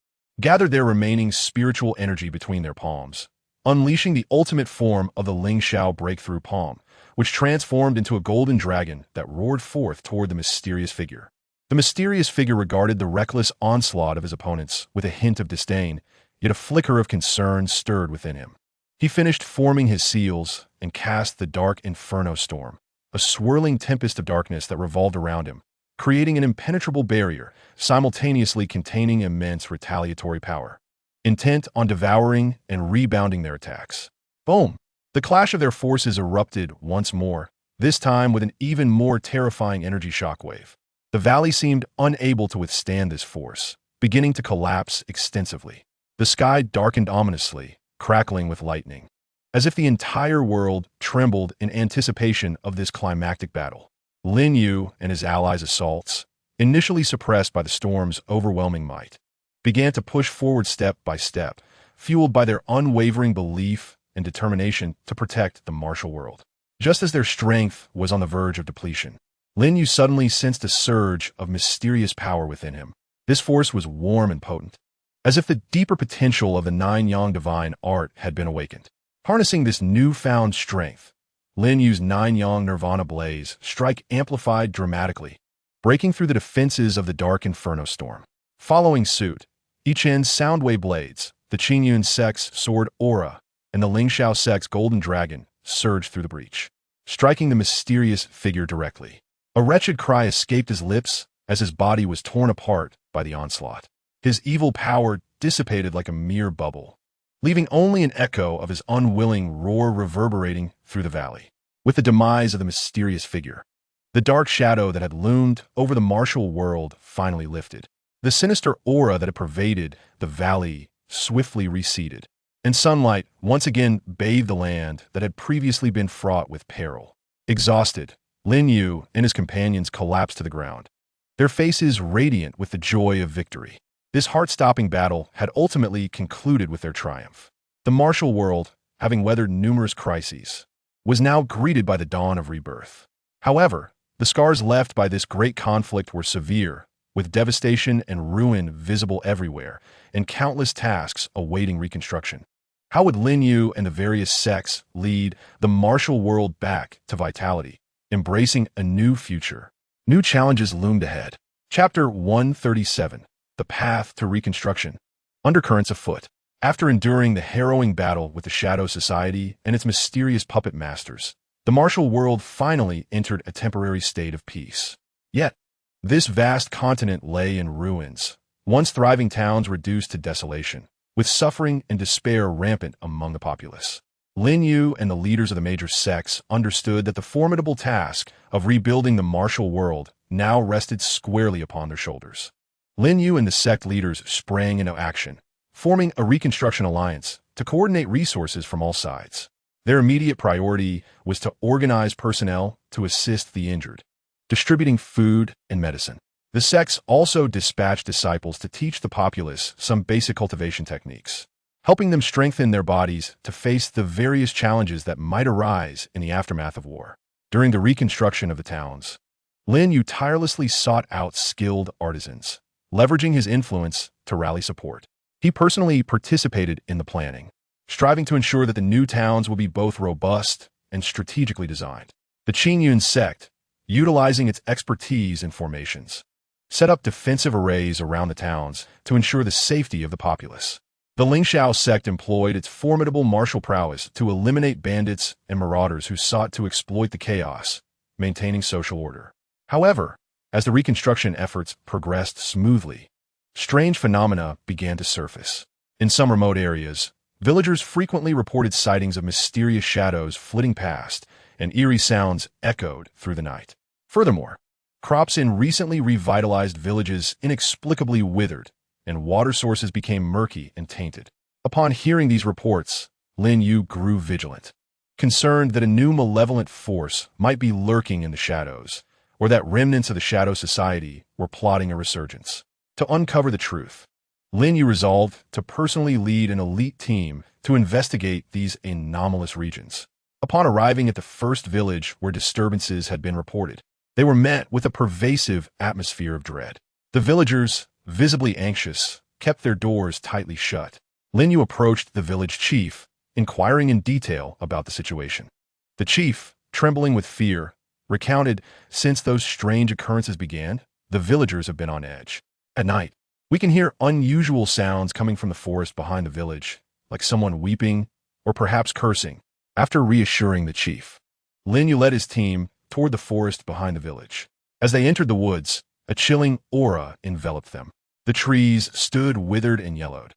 gathered their remaining spiritual energy between their palms, unleashing the ultimate form of the Lingxiao breakthrough palm, which transformed into a golden dragon that roared forth toward the mysterious figure. The mysterious figure regarded the reckless onslaught of his opponents with a hint of disdain, yet a flicker of concern stirred within him. He finished forming his seals and cast the dark inferno storm, a swirling tempest of darkness that revolved around him, creating an impenetrable barrier, simultaneously containing immense retaliatory power. intent on devouring and rebounding their attacks. Boom! The clash of their forces erupted once more, this time with an even more terrifying energy shockwave. The valley seemed unable to withstand this force, beginning to collapse extensively. The sky darkened ominously, crackling with lightning, as if the entire world trembled in anticipation of this climactic battle. Lin Yu and his allies' assaults, initially suppressed by the storm's overwhelming might, began to push forward step by step, fueled by their unwavering belief and determination to protect the martial world. Just as their strength was on the verge of depletion, Lin Yu suddenly sensed a surge of mysterious power within him. This force was warm and potent, as if the deeper potential of the nine-yang divine art had been awakened. Harnessing this newfound strength, Lin Yu's nine-yang nirvana blaze strike amplified dramatically, breaking through the defenses of the dark inferno storm. Following suit, Ichen's soundwave blades, the Qingyun sect's sword aura, and the Lingxiao sect's golden dragon surged through the breach, striking the mysterious figure directly. A wretched cry escaped his lips as his body was torn apart by the onslaught. His evil power dissipated like a mere bubble, leaving only an echo of his unwilling roar reverberating through the valley. With the demise of the mysterious figure, the dark shadow that had loomed over the martial world finally lifted. The sinister aura that had pervaded the valley swiftly receded, and sunlight once again bathed the land that had previously been fraught with peril. Exhausted, Lin Yu and his companions collapsed to the ground, their faces radiant with the joy of victory. This heart-stopping battle had ultimately concluded with their triumph. The martial world, having weathered numerous crises, was now greeted by the dawn of rebirth. However, the scars left by this great conflict were severe, with devastation and ruin visible everywhere, and countless tasks awaiting reconstruction. How would Lin Yu and the various sects lead the martial world back to vitality, embracing a new future? New challenges loomed ahead. Chapter 137. The Path to Reconstruction. Undercurrents afoot. After enduring the harrowing battle with the Shadow Society and its mysterious puppet masters, the martial world finally entered a temporary state of peace. Yet, this vast continent lay in ruins, once thriving towns reduced to desolation, with suffering and despair rampant among the populace. Lin Yu and the leaders of the major sects understood that the formidable task of rebuilding the martial world now rested squarely upon their shoulders. Lin Yu and the sect leaders sprang into action, forming a reconstruction alliance to coordinate resources from all sides. Their immediate priority was to organize personnel to assist the injured, distributing food and medicine. The sects also dispatched disciples to teach the populace some basic cultivation techniques, helping them strengthen their bodies to face the various challenges that might arise in the aftermath of war. During the reconstruction of the towns, Lin Yu tirelessly sought out skilled artisans, leveraging his influence to rally support. He personally participated in the planning, striving to ensure that the new towns will be both robust and strategically designed. The Qingyun sect, utilizing its expertise in formations, set up defensive arrays around the towns to ensure the safety of the populace. The Lingxiao sect employed its formidable martial prowess to eliminate bandits and marauders who sought to exploit the chaos, maintaining social order. However, as the reconstruction efforts progressed smoothly, strange phenomena began to surface. In some remote areas, villagers frequently reported sightings of mysterious shadows flitting past, and eerie sounds echoed through the night. Furthermore, crops in recently revitalized villages inexplicably withered, and water sources became murky and tainted. Upon hearing these reports, Lin Yu grew vigilant, concerned that a new malevolent force might be lurking in the shadows, or that remnants of the Shadow Society were plotting a resurgence. To uncover the truth, Lin Yu resolved to personally lead an elite team to investigate these anomalous regions. Upon arriving at the first village where disturbances had been reported, they were met with a pervasive atmosphere of dread. The villagers, visibly anxious, kept their doors tightly shut. Lin Yu approached the village chief, inquiring in detail about the situation. The chief, trembling with fear, recounted, "Since those strange occurrences began, the villagers have been on edge. At night, we can hear unusual sounds coming from the forest behind the village, like someone weeping or perhaps cursing." After reassuring the chief, Lin Yu led his team toward the forest behind the village. As they entered the woods, a chilling aura enveloped them. The trees stood withered and yellowed,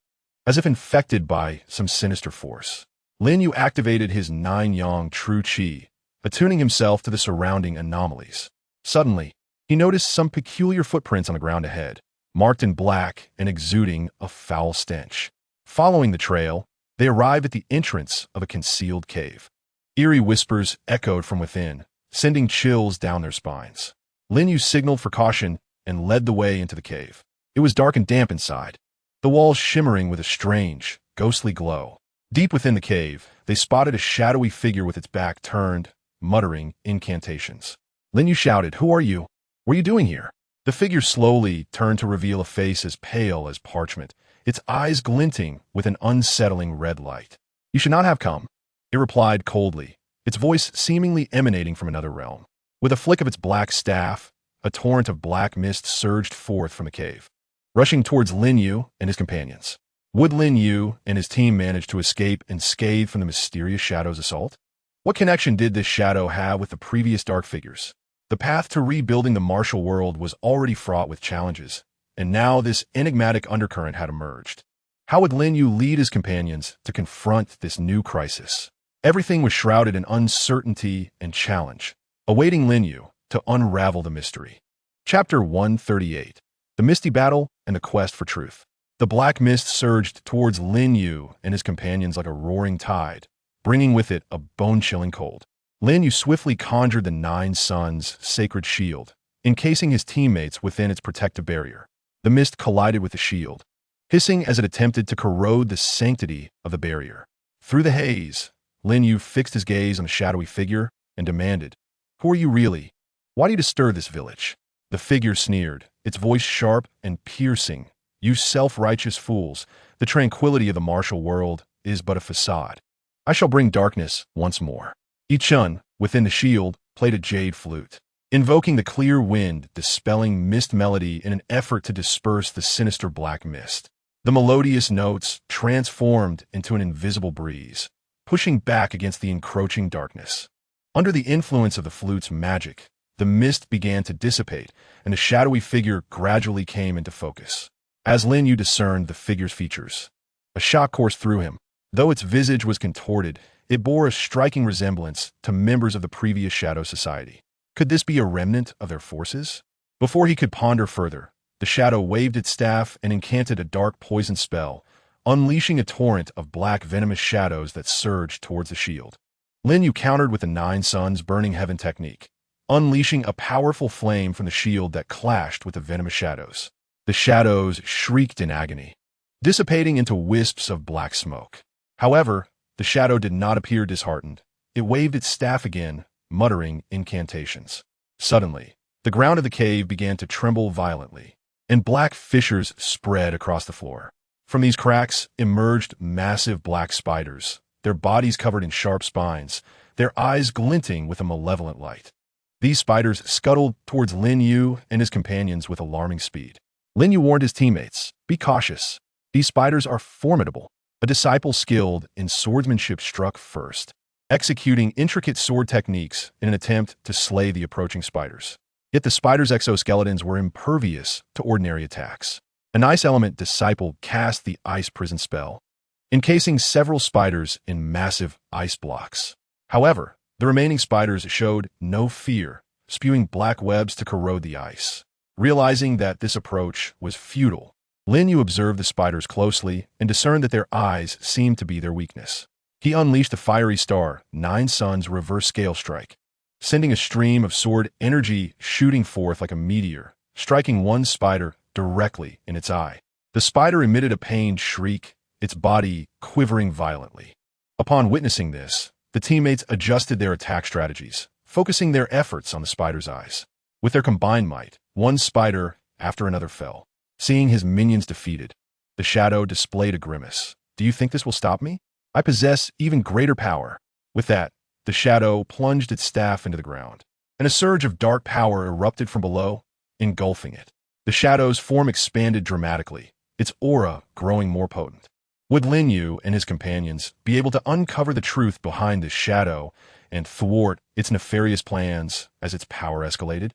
as if infected by some sinister force. Lin Yu activated his 9-yang true qi, attuning himself to the surrounding anomalies. Suddenly, he noticed some peculiar footprints on the ground ahead, marked in black and exuding a foul stench. Following the trail, they arrived at the entrance of a concealed cave. Eerie whispers echoed from within, sending chills down their spines. Lin Yu signaled for caution and led the way into the cave. It was dark and damp inside, the walls shimmering with a strange, ghostly glow. Deep within the cave, they spotted a shadowy figure with its back turned, muttering incantations. Lin Yu shouted, "Who are you? What are you doing here?" The figure slowly turned to reveal a face as pale as parchment, its eyes glinting with an unsettling red light. "You should not have come," it replied coldly, its voice seemingly emanating from another realm. With a flick of its black staff, a torrent of black mist surged forth from the cave, rushing towards Lin Yu and his companions. Would Lin Yu and his team manage to escape unscathed from the mysterious shadow's assault? What connection did this shadow have with the previous dark figures? The path to rebuilding the martial world was already fraught with challenges, and now this enigmatic undercurrent had emerged. How would Lin Yu lead his companions to confront this new crisis? Everything was shrouded in uncertainty and challenge, awaiting Lin Yu to unravel the mystery. Chapter 138: The Misty Battle and the Quest for Truth. The black mist surged towards Lin Yu and his companions like a roaring tide, bringing with it a bone-chilling cold. Lin Yu swiftly conjured the 9 Suns' sacred shield, encasing his teammates within its protective barrier. The mist collided with the shield, hissing as it attempted to corrode the sanctity of the barrier. Through the haze, Lin Yu fixed his gaze on the shadowy figure and demanded, "Who are you really? Why do you disturb this village?" The figure sneered, its voice sharp and piercing. "You self-righteous fools, the tranquility of the martial world is but a facade. I shall bring darkness once more." Ichun, within the shield, played a jade flute, invoking the clear wind, dispelling mist melody in an effort to disperse the sinister black mist. The melodious notes transformed into an invisible breeze, pushing back against the encroaching darkness. Under the influence of the flute's magic, the mist began to dissipate, and the shadowy figure gradually came into focus. As Lin Yu discerned the figure's features, a shock coursed through him. Though its visage was contorted, it bore a striking resemblance to members of the previous Shadow Society. Could this be a remnant of their forces? Before he could ponder further, the shadow waved its staff and incanted a dark poison spell, unleashing a torrent of black venomous shadows that surged towards the shield. Lin Yu countered with the 9 Suns Burning Heaven technique, unleashing a powerful flame from the shield that clashed with the venomous shadows. The shadows shrieked in agony, dissipating into wisps of black smoke. However, the shadow did not appear disheartened. It waved its staff again, muttering incantations. Suddenly, the ground of the cave began to tremble violently, and black fissures spread across the floor. From these cracks emerged massive black spiders, their bodies covered in sharp spines, their eyes glinting with a malevolent light. These spiders scuttled towards Lin Yu and his companions with alarming speed. Lin Yu warned his teammates, "Be cautious. These spiders are formidable." A disciple skilled in swordsmanship struck first, executing intricate sword techniques in an attempt to slay the approaching spiders. Yet the spiders' exoskeletons were impervious to ordinary attacks. An ice element disciple cast the ice prison spell, encasing several spiders in massive ice blocks. However, the remaining spiders showed no fear, spewing black webs to corrode the ice. Realizing that this approach was futile, Lin Yu observed the spiders closely and discerned that their eyes seemed to be their weakness. He unleashed the fiery star, 9 Suns Reverse Scale Strike, sending a stream of sword energy shooting forth like a meteor, striking one spider directly in its eye. The spider emitted a pained shriek, its body quivering violently. Upon witnessing this, the teammates adjusted their attack strategies, focusing their efforts on the spider's eyes. With their combined might, one spider after another fell. Seeing his minions defeated, the shadow displayed a grimace. "Do you think this will stop me? I possess even greater power." With that, the shadow plunged its staff into the ground, and a surge of dark power erupted from below, engulfing it. The shadow's form expanded dramatically, its aura growing more potent. Would Lin Yu and his companions be able to uncover the truth behind this shadow and thwart its nefarious plans as its power escalated?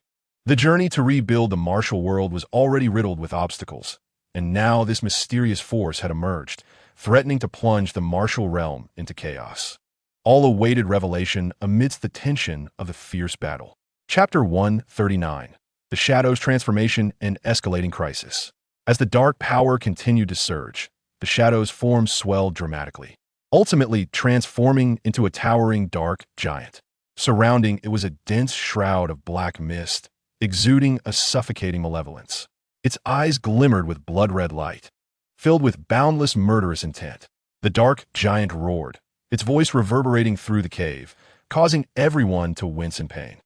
The journey to rebuild the martial world was already riddled with obstacles, and now this mysterious force had emerged, threatening to plunge the martial realm into chaos. All awaited revelation amidst the tension of the fierce battle. Chapter 139. The Shadow's Transformation and Escalating Crisis. As the dark power continued to surge, the Shadow's form swelled dramatically, ultimately transforming into a towering dark giant. Surrounding it was a dense shroud of black mist, exuding a suffocating malevolence. Its eyes glimmered with blood-red light, filled with boundless murderous intent. The dark giant roared, its voice reverberating through the cave, causing everyone to wince in pain.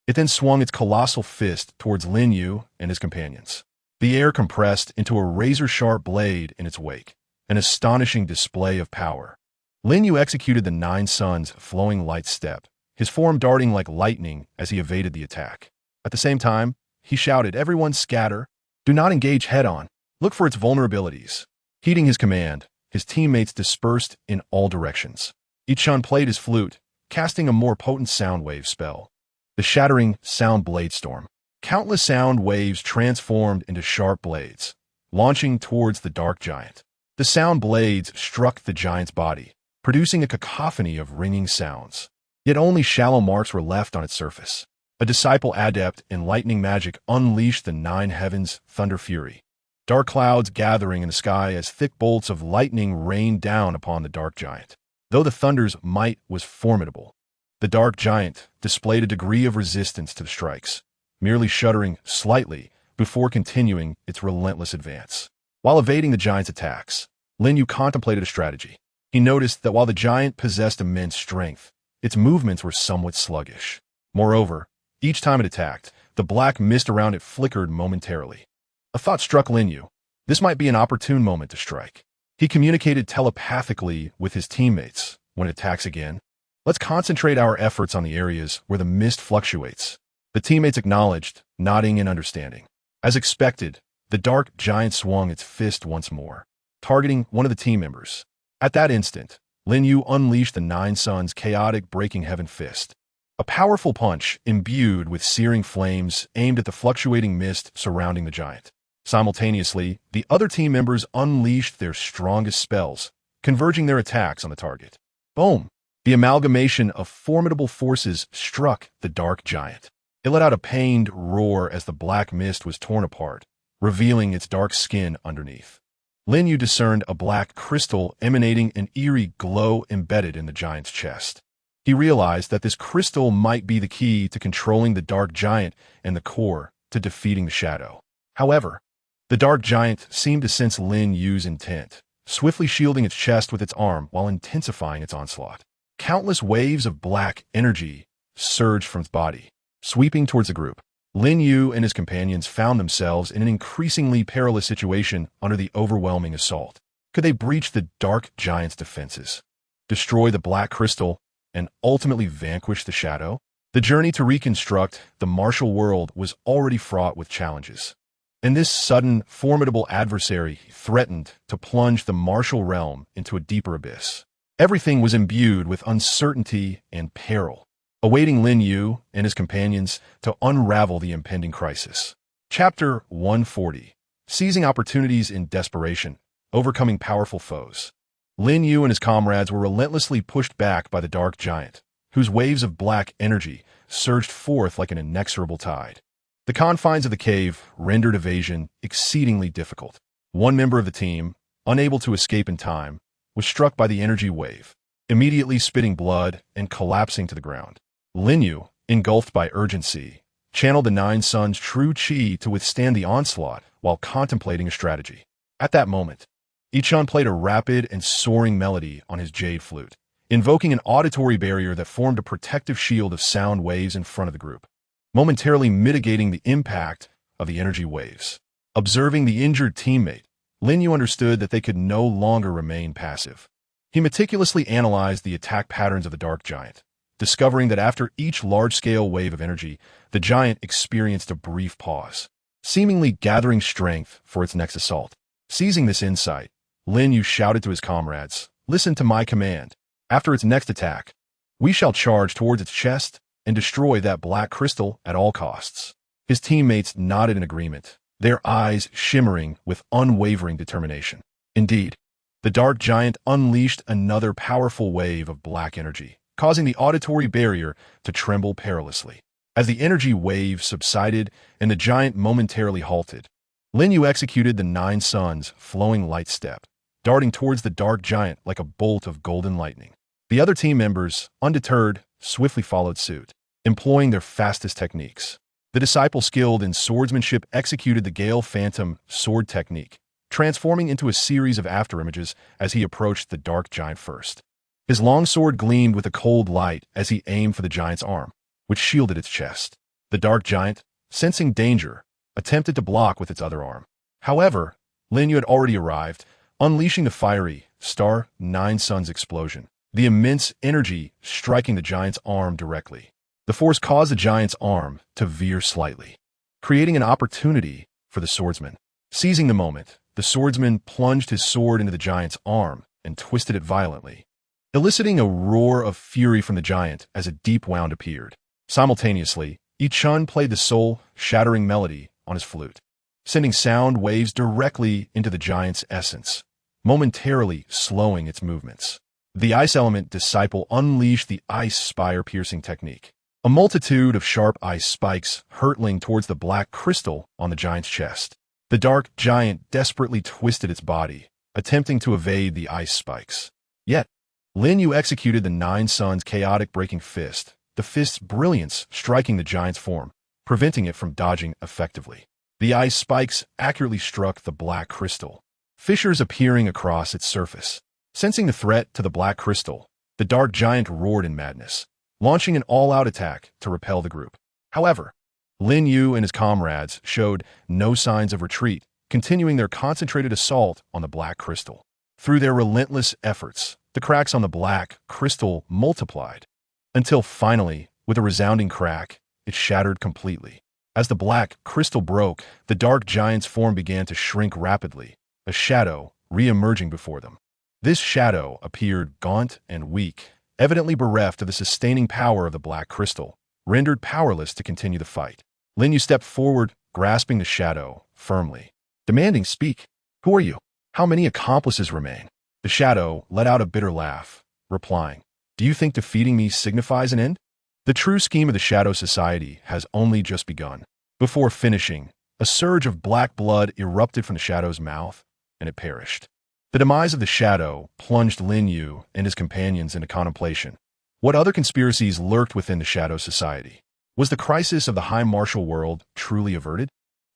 It then swung its colossal fist towards Lin Yu and his companions. The air compressed into a razor-sharp blade in its wake, an astonishing display of power. Lin Yu executed the Nine Suns' flowing light step, his form darting like lightning as he evaded the attack. At the same time, he shouted, "Everyone scatter! Do not engage head-on. Look for its vulnerabilities." Heeding his command, his teammates dispersed in all directions. Each Shun played his flute, casting a more potent sound wave spell. The shattering sound blade storm. Countless sound waves transformed into sharp blades, launching towards the dark giant. The sound blades struck the giant's body, producing a cacophony of ringing sounds. Yet only shallow marks were left on its surface. A disciple adept in lightning magic unleashed the nine heavens' thunder fury. Dark clouds gathering in the sky as thick bolts of lightning rained down upon the dark giant. Though the thunder's might was formidable, the dark giant displayed a degree of resistance to the strikes, merely shuddering slightly before continuing its relentless advance. While evading the giant's attacks, Lin Yu contemplated a strategy. He noticed that while the giant possessed immense strength, its movements were somewhat sluggish. Moreover, each time it attacked, the black mist around it flickered momentarily. A thought struck Lin Yu. This might be an opportune moment to strike. He communicated telepathically with his teammates. When it attacks again, let's concentrate our efforts on the areas where the mist fluctuates. The teammates acknowledged, nodding in understanding. As expected, the dark giant swung its fist once more, targeting one of the team members. At that instant, Lin Yu unleashed the Nine Suns' chaotic breaking heaven fist. A powerful punch, imbued with searing flames, aimed at the fluctuating mist surrounding the giant. Simultaneously, the other team members unleashed their strongest spells, converging their attacks on the target. Boom! The amalgamation of formidable forces struck the dark giant. It let out a pained roar as the black mist was torn apart, revealing its dark skin underneath. Lin Yu discerned a black crystal emanating an eerie glow embedded in the giant's chest. He realized that this crystal might be the key to controlling the dark giant and the core to defeating the shadow. However, the dark giant seemed to sense Lin Yu's intent, swiftly shielding its chest with its arm while intensifying its onslaught. Countless waves of black energy surged from its body, sweeping towards the group. Lin Yu and his companions found themselves in an increasingly perilous situation under the overwhelming assault. Could they breach the dark giant's defenses, destroy the black crystal, and ultimately vanquish the shadow? The journey to reconstruct the martial world was already fraught with challenges, and this sudden, formidable adversary threatened to plunge the martial realm into a deeper abyss. Everything was imbued with uncertainty and peril, awaiting Lin Yu and his companions to unravel the impending crisis. Chapter 140. Seizing Opportunities in Desperation, Overcoming Powerful Foes. Lin Yu and his comrades were relentlessly pushed back by the dark giant, whose waves of black energy surged forth like an inexorable tide. The confines of the cave rendered evasion exceedingly difficult. One member of the team, unable to escape in time, was struck by the energy wave, immediately spitting blood and collapsing to the ground. Lin Yu, engulfed by urgency, channeled the Nine Suns' true chi to withstand the onslaught while contemplating a strategy. At that moment, Ichon played a rapid and soaring melody on his jade flute, invoking an auditory barrier that formed a protective shield of sound waves in front of the group, momentarily mitigating the impact of the energy waves. Observing the injured teammate, Lin Yu understood that they could no longer remain passive. He meticulously analyzed the attack patterns of the dark giant, discovering that after each large-scale wave of energy, the giant experienced a brief pause, seemingly gathering strength for its next assault. Seizing this insight, Lin Yu shouted to his comrades, "Listen to my command. After its next attack, we shall charge towards its chest and destroy that black crystal at all costs." His teammates nodded in agreement, their eyes shimmering with unwavering determination. Indeed, The dark giant unleashed another powerful wave of black energy, causing the auditory barrier to tremble perilously. As the energy wave subsided and the giant momentarily halted, Lin Yu executed the 9 suns flowing light step, darting towards the dark giant like a bolt of golden lightning. The other team members, undeterred, swiftly followed suit, employing their fastest techniques. The disciple skilled in swordsmanship executed the Gale Phantom sword technique, transforming into a series of afterimages as he approached the dark giant first. His long sword gleamed with a cold light as he aimed for the giant's arm, which shielded its chest. The dark giant, sensing danger, attempted to block with its other arm. However, Lin Yu had already arrived, unleashing the fiery Star 9 Suns explosion, the immense energy striking the giant's arm directly. The force caused the giant's arm to veer slightly, creating an opportunity for the swordsman. Seizing the moment, the swordsman plunged his sword into the giant's arm and twisted it violently, eliciting a roar of fury from the giant as a deep wound appeared. Simultaneously, Chun played the soul-shattering melody on his flute, sending sound waves directly into the giant's essence, momentarily slowing its movements. The ice element disciple unleashed the ice spire-piercing technique, a multitude of sharp ice spikes hurtling towards the black crystal on the giant's chest. The dark giant desperately twisted its body, attempting to evade the ice spikes. Yet, Lin Yu executed the 9 Suns chaotic breaking fist, the fist's brilliance striking the giant's form, preventing it from dodging effectively. The ice spikes accurately struck the black crystal, fissures appearing across its surface. Sensing the threat to the black crystal, the dark giant roared in madness, launching an all-out attack to repel the group. However, Lin Yu and his comrades showed no signs of retreat, continuing their concentrated assault on the black crystal. Through their relentless efforts, the cracks on the black crystal multiplied, until finally, with a resounding crack, it shattered completely. As the black crystal broke, the dark giant's form began to shrink rapidly, a shadow re-emerging before them. This shadow appeared gaunt and weak, evidently bereft of the sustaining power of the black crystal, rendered powerless to continue the fight. Lin Yu stepped forward, grasping the shadow firmly, demanding, "Speak. Who are you? How many accomplices remain?" The shadow let out a bitter laugh, replying, "Do you think defeating me signifies an end? The true scheme of the Shadow Society has only just begun." Before finishing, a surge of black blood erupted from the shadow's mouth, and it perished. The demise of the shadow plunged Lin Yu and his companions into contemplation. What other conspiracies lurked within the Shadow Society? Was the crisis of the high martial world truly averted?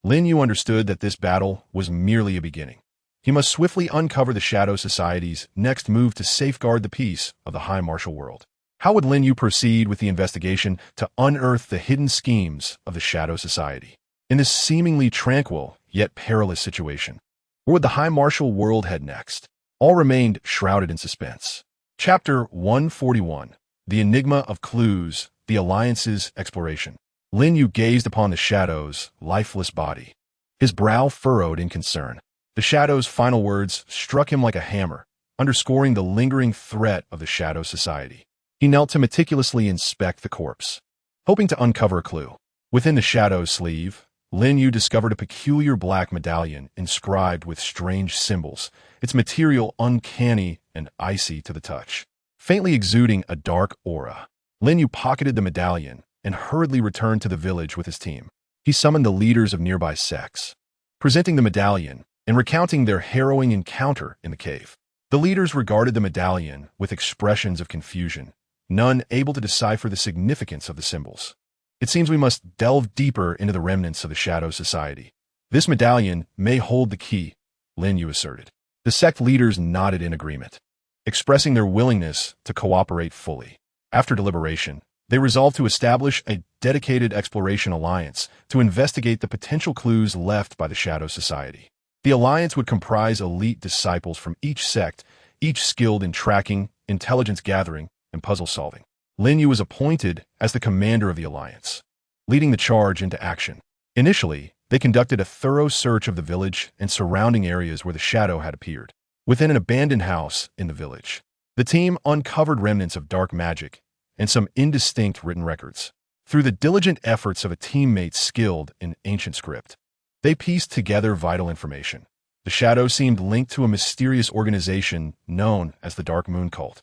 Lin Yu understood that this battle was merely a beginning. He must swiftly uncover the Shadow Society's next move to safeguard the peace of the high martial world. How would Lin Yu proceed with the investigation to unearth the hidden schemes of the Shadow Society? In this seemingly tranquil yet perilous situation, where would the high martial world head next? All remained shrouded in suspense. Chapter 141. The Enigma of Clues, the Alliance's Exploration. Lin Yu gazed upon the shadow's lifeless body, his brow furrowed in concern. The shadow's final words struck him like a hammer, underscoring the lingering threat of the Shadow Society. He knelt to meticulously inspect the corpse, hoping to uncover a clue. Within the shadow's sleeve, Lin Yu discovered a peculiar black medallion inscribed with strange symbols, its material uncanny and icy to the touch, faintly exuding a dark aura. Lin Yu pocketed the medallion and hurriedly returned to the village with his team. He summoned the leaders of nearby sects, presenting the medallion and recounting their harrowing encounter in the cave. The leaders regarded the medallion with expressions of confusion, none able to decipher the significance of the symbols. "It seems we must delve deeper into the remnants of the Shadow Society. This medallion may hold the key," Lin Yu asserted. The sect leaders nodded in agreement, expressing their willingness to cooperate fully. After deliberation, they resolved to establish a dedicated exploration alliance to investigate the potential clues left by the Shadow Society. The alliance would comprise elite disciples from each sect, each skilled in tracking, intelligence gathering, and puzzle solving. Lin Yu was appointed as the commander of the alliance, leading the charge into action. Initially, they conducted a thorough search of the village and surrounding areas where the shadow had appeared. Within an abandoned house in the village, the team uncovered remnants of dark magic and some indistinct written records. Through the diligent efforts of a teammate skilled in ancient script, they pieced together vital information. The shadow seemed linked to a mysterious organization known as the Dark Moon Cult,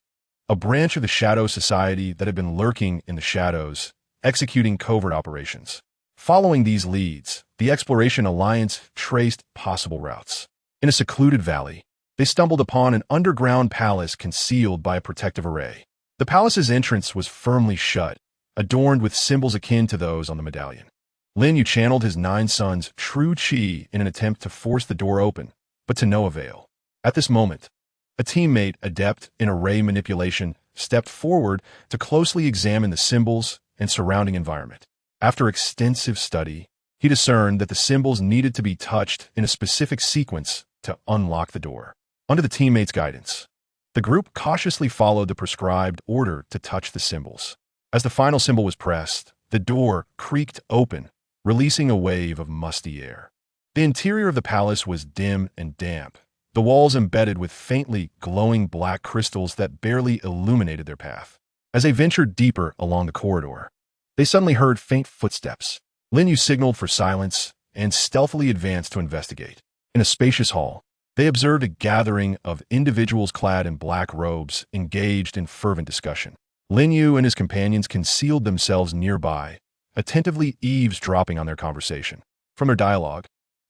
a branch of the Shadow Society that had been lurking in the shadows, executing covert operations. Following these leads, the Exploration Alliance traced possible routes. In a secluded valley, they stumbled upon an underground palace concealed by a protective array. The palace's entrance was firmly shut, adorned with symbols akin to those on the medallion. Lin Yu channeled his 9 sons' true chi in an attempt to force the door open, but to no avail. At this moment, a teammate adept in array manipulation stepped forward to closely examine the symbols and surrounding environment. After extensive study, he discerned that the symbols needed to be touched in a specific sequence to unlock the door. Under the teammate's guidance, the group cautiously followed the prescribed order to touch the symbols. As the final symbol was pressed, the door creaked open, releasing a wave of musty air. The interior of the palace was dim and damp, the walls embedded with faintly glowing black crystals that barely illuminated their path. As they ventured deeper along the corridor, they suddenly heard faint footsteps. Lin Yu signaled for silence and stealthily advanced to investigate. In a spacious hall, they observed a gathering of individuals clad in black robes engaged in fervent discussion. Lin Yu and his companions concealed themselves nearby, attentively eavesdropping on their conversation. From their dialogue,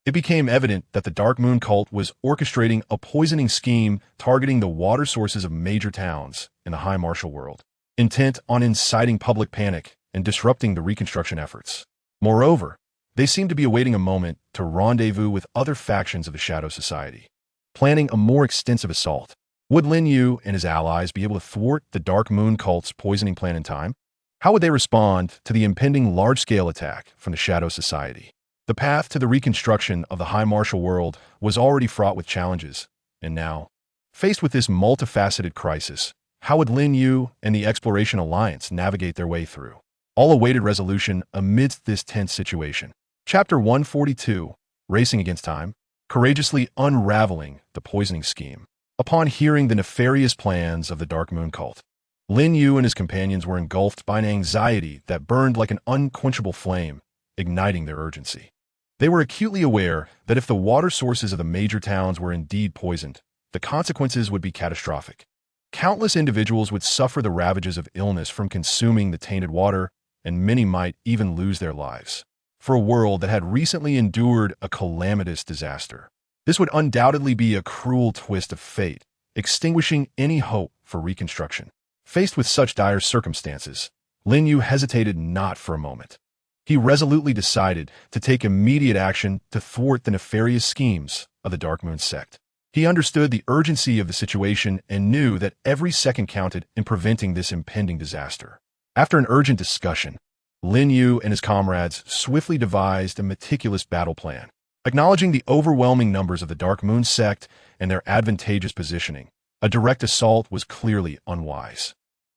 it became evident that the Dark Moon Cult was orchestrating a poisoning scheme targeting the water sources of major towns in the high martial world, intent on inciting public panic and disrupting the reconstruction efforts. Moreover, they seemed to be awaiting a moment to rendezvous with other factions of the Shadow Society, planning a more extensive assault. Would Lin Yu and his allies be able to thwart the Dark Moon Cult's poisoning plan in time? How would they respond to the impending large-scale attack from the Shadow Society? The path to the reconstruction of the high martial world was already fraught with challenges, and now, faced with this multifaceted crisis, how would Lin Yu and the Exploration Alliance navigate their way through? All awaited resolution amidst this tense situation. Chapter 142, Racing Against Time, courageously unraveling the poisoning scheme. Upon hearing the nefarious plans of the Dark Moon Cult, Lin Yu and his companions were engulfed by an anxiety that burned like an unquenchable flame, igniting their urgency. They were acutely aware that if the water sources of the major towns were indeed poisoned, the consequences would be catastrophic. Countless individuals would suffer the ravages of illness from consuming the tainted water, and many might even lose their lives. For a world that had recently endured a calamitous disaster, this would undoubtedly be a cruel twist of fate, extinguishing any hope for reconstruction. Faced with such dire circumstances, Lin Yu hesitated not for a moment. He resolutely decided to take immediate action to thwart the nefarious schemes of the Dark Moon sect. He understood the urgency of the situation and knew that every second counted in preventing this impending disaster. After an urgent discussion, Lin Yu and his comrades swiftly devised a meticulous battle plan. Acknowledging the overwhelming numbers of the Dark Moon sect and their advantageous positioning, a direct assault was clearly unwise.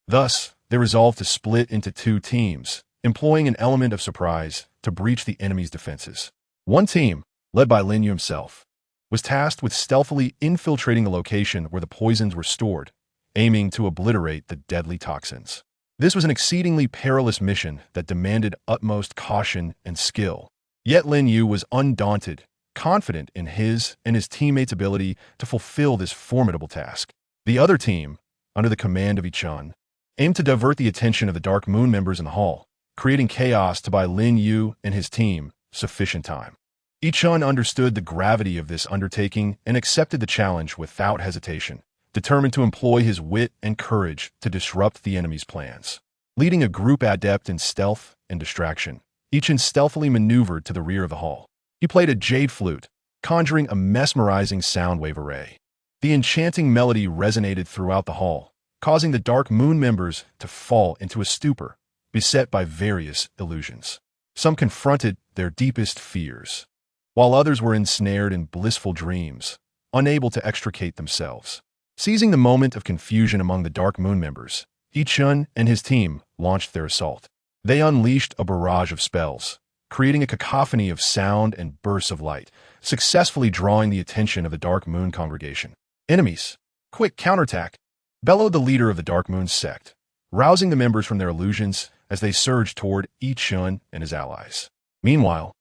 Thus, they resolved to split into 2 teams, employing an element of surprise to breach the enemy's defenses. One team, led by Lin Yu himself, was tasked with stealthily infiltrating the location where the poisons were stored, aiming to obliterate the deadly toxins. This was an exceedingly perilous mission that demanded utmost caution and skill. Yet Lin Yu was undaunted, confident in his and his teammates' ability to fulfill this formidable task. The other team, under the command of Ichun, aimed to divert the attention of the Dark Moon members in the hall, creating chaos to buy Lin Yu and his team sufficient time. Ichun understood the gravity of this undertaking and accepted the challenge without hesitation, determined to employ his wit and courage to disrupt the enemy's plans. Leading a group adept in stealth and distraction, Ichun stealthily maneuvered to the rear of the hall. He played a jade flute, conjuring a mesmerizing sound wave array. The enchanting melody resonated throughout the hall, causing the Dark Moon members to fall into a stupor, beset by various illusions. Some confronted their deepest fears, while others were ensnared in blissful dreams, unable to extricate themselves. Seizing the moment of confusion among the Dark Moon members, Ichun and his team launched their assault. They unleashed a barrage of spells, creating a cacophony of sound and bursts of light, successfully drawing the attention of the Dark Moon congregation. "Enemies, quick counterattack!" bellowed the leader of the Dark Moon sect, rousing the members from their illusions as they surged toward Ichun and his allies. Meanwhile,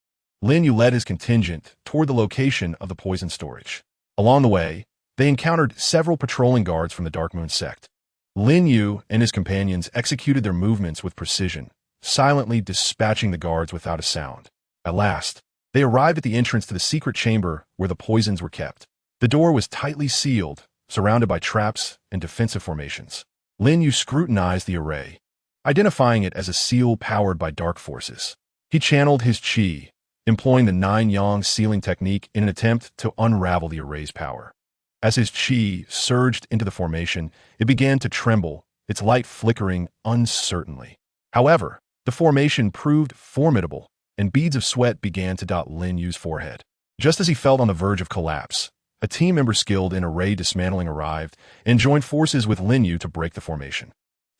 Lin Yu led his contingent toward the location of the poison storage. Along the way, they encountered several patrolling guards from the Dark Moon sect. Lin Yu and his companions executed their movements with precision, silently dispatching the guards without a sound. At last, they arrived at the entrance to the secret chamber where the poisons were kept. The door was tightly sealed, surrounded by traps and defensive formations. Lin Yu scrutinized the array, identifying it as a seal powered by dark forces. He channeled his qi, employing the 9-yang sealing technique in an attempt to unravel the array's power. As his qi surged into the formation, it began to tremble, its light flickering uncertainly. However, the formation proved formidable, and beads of sweat began to dot Lin Yu's forehead. Just as he felt on the verge of collapse, a team member skilled in array dismantling arrived and joined forces with Lin Yu to break the formation.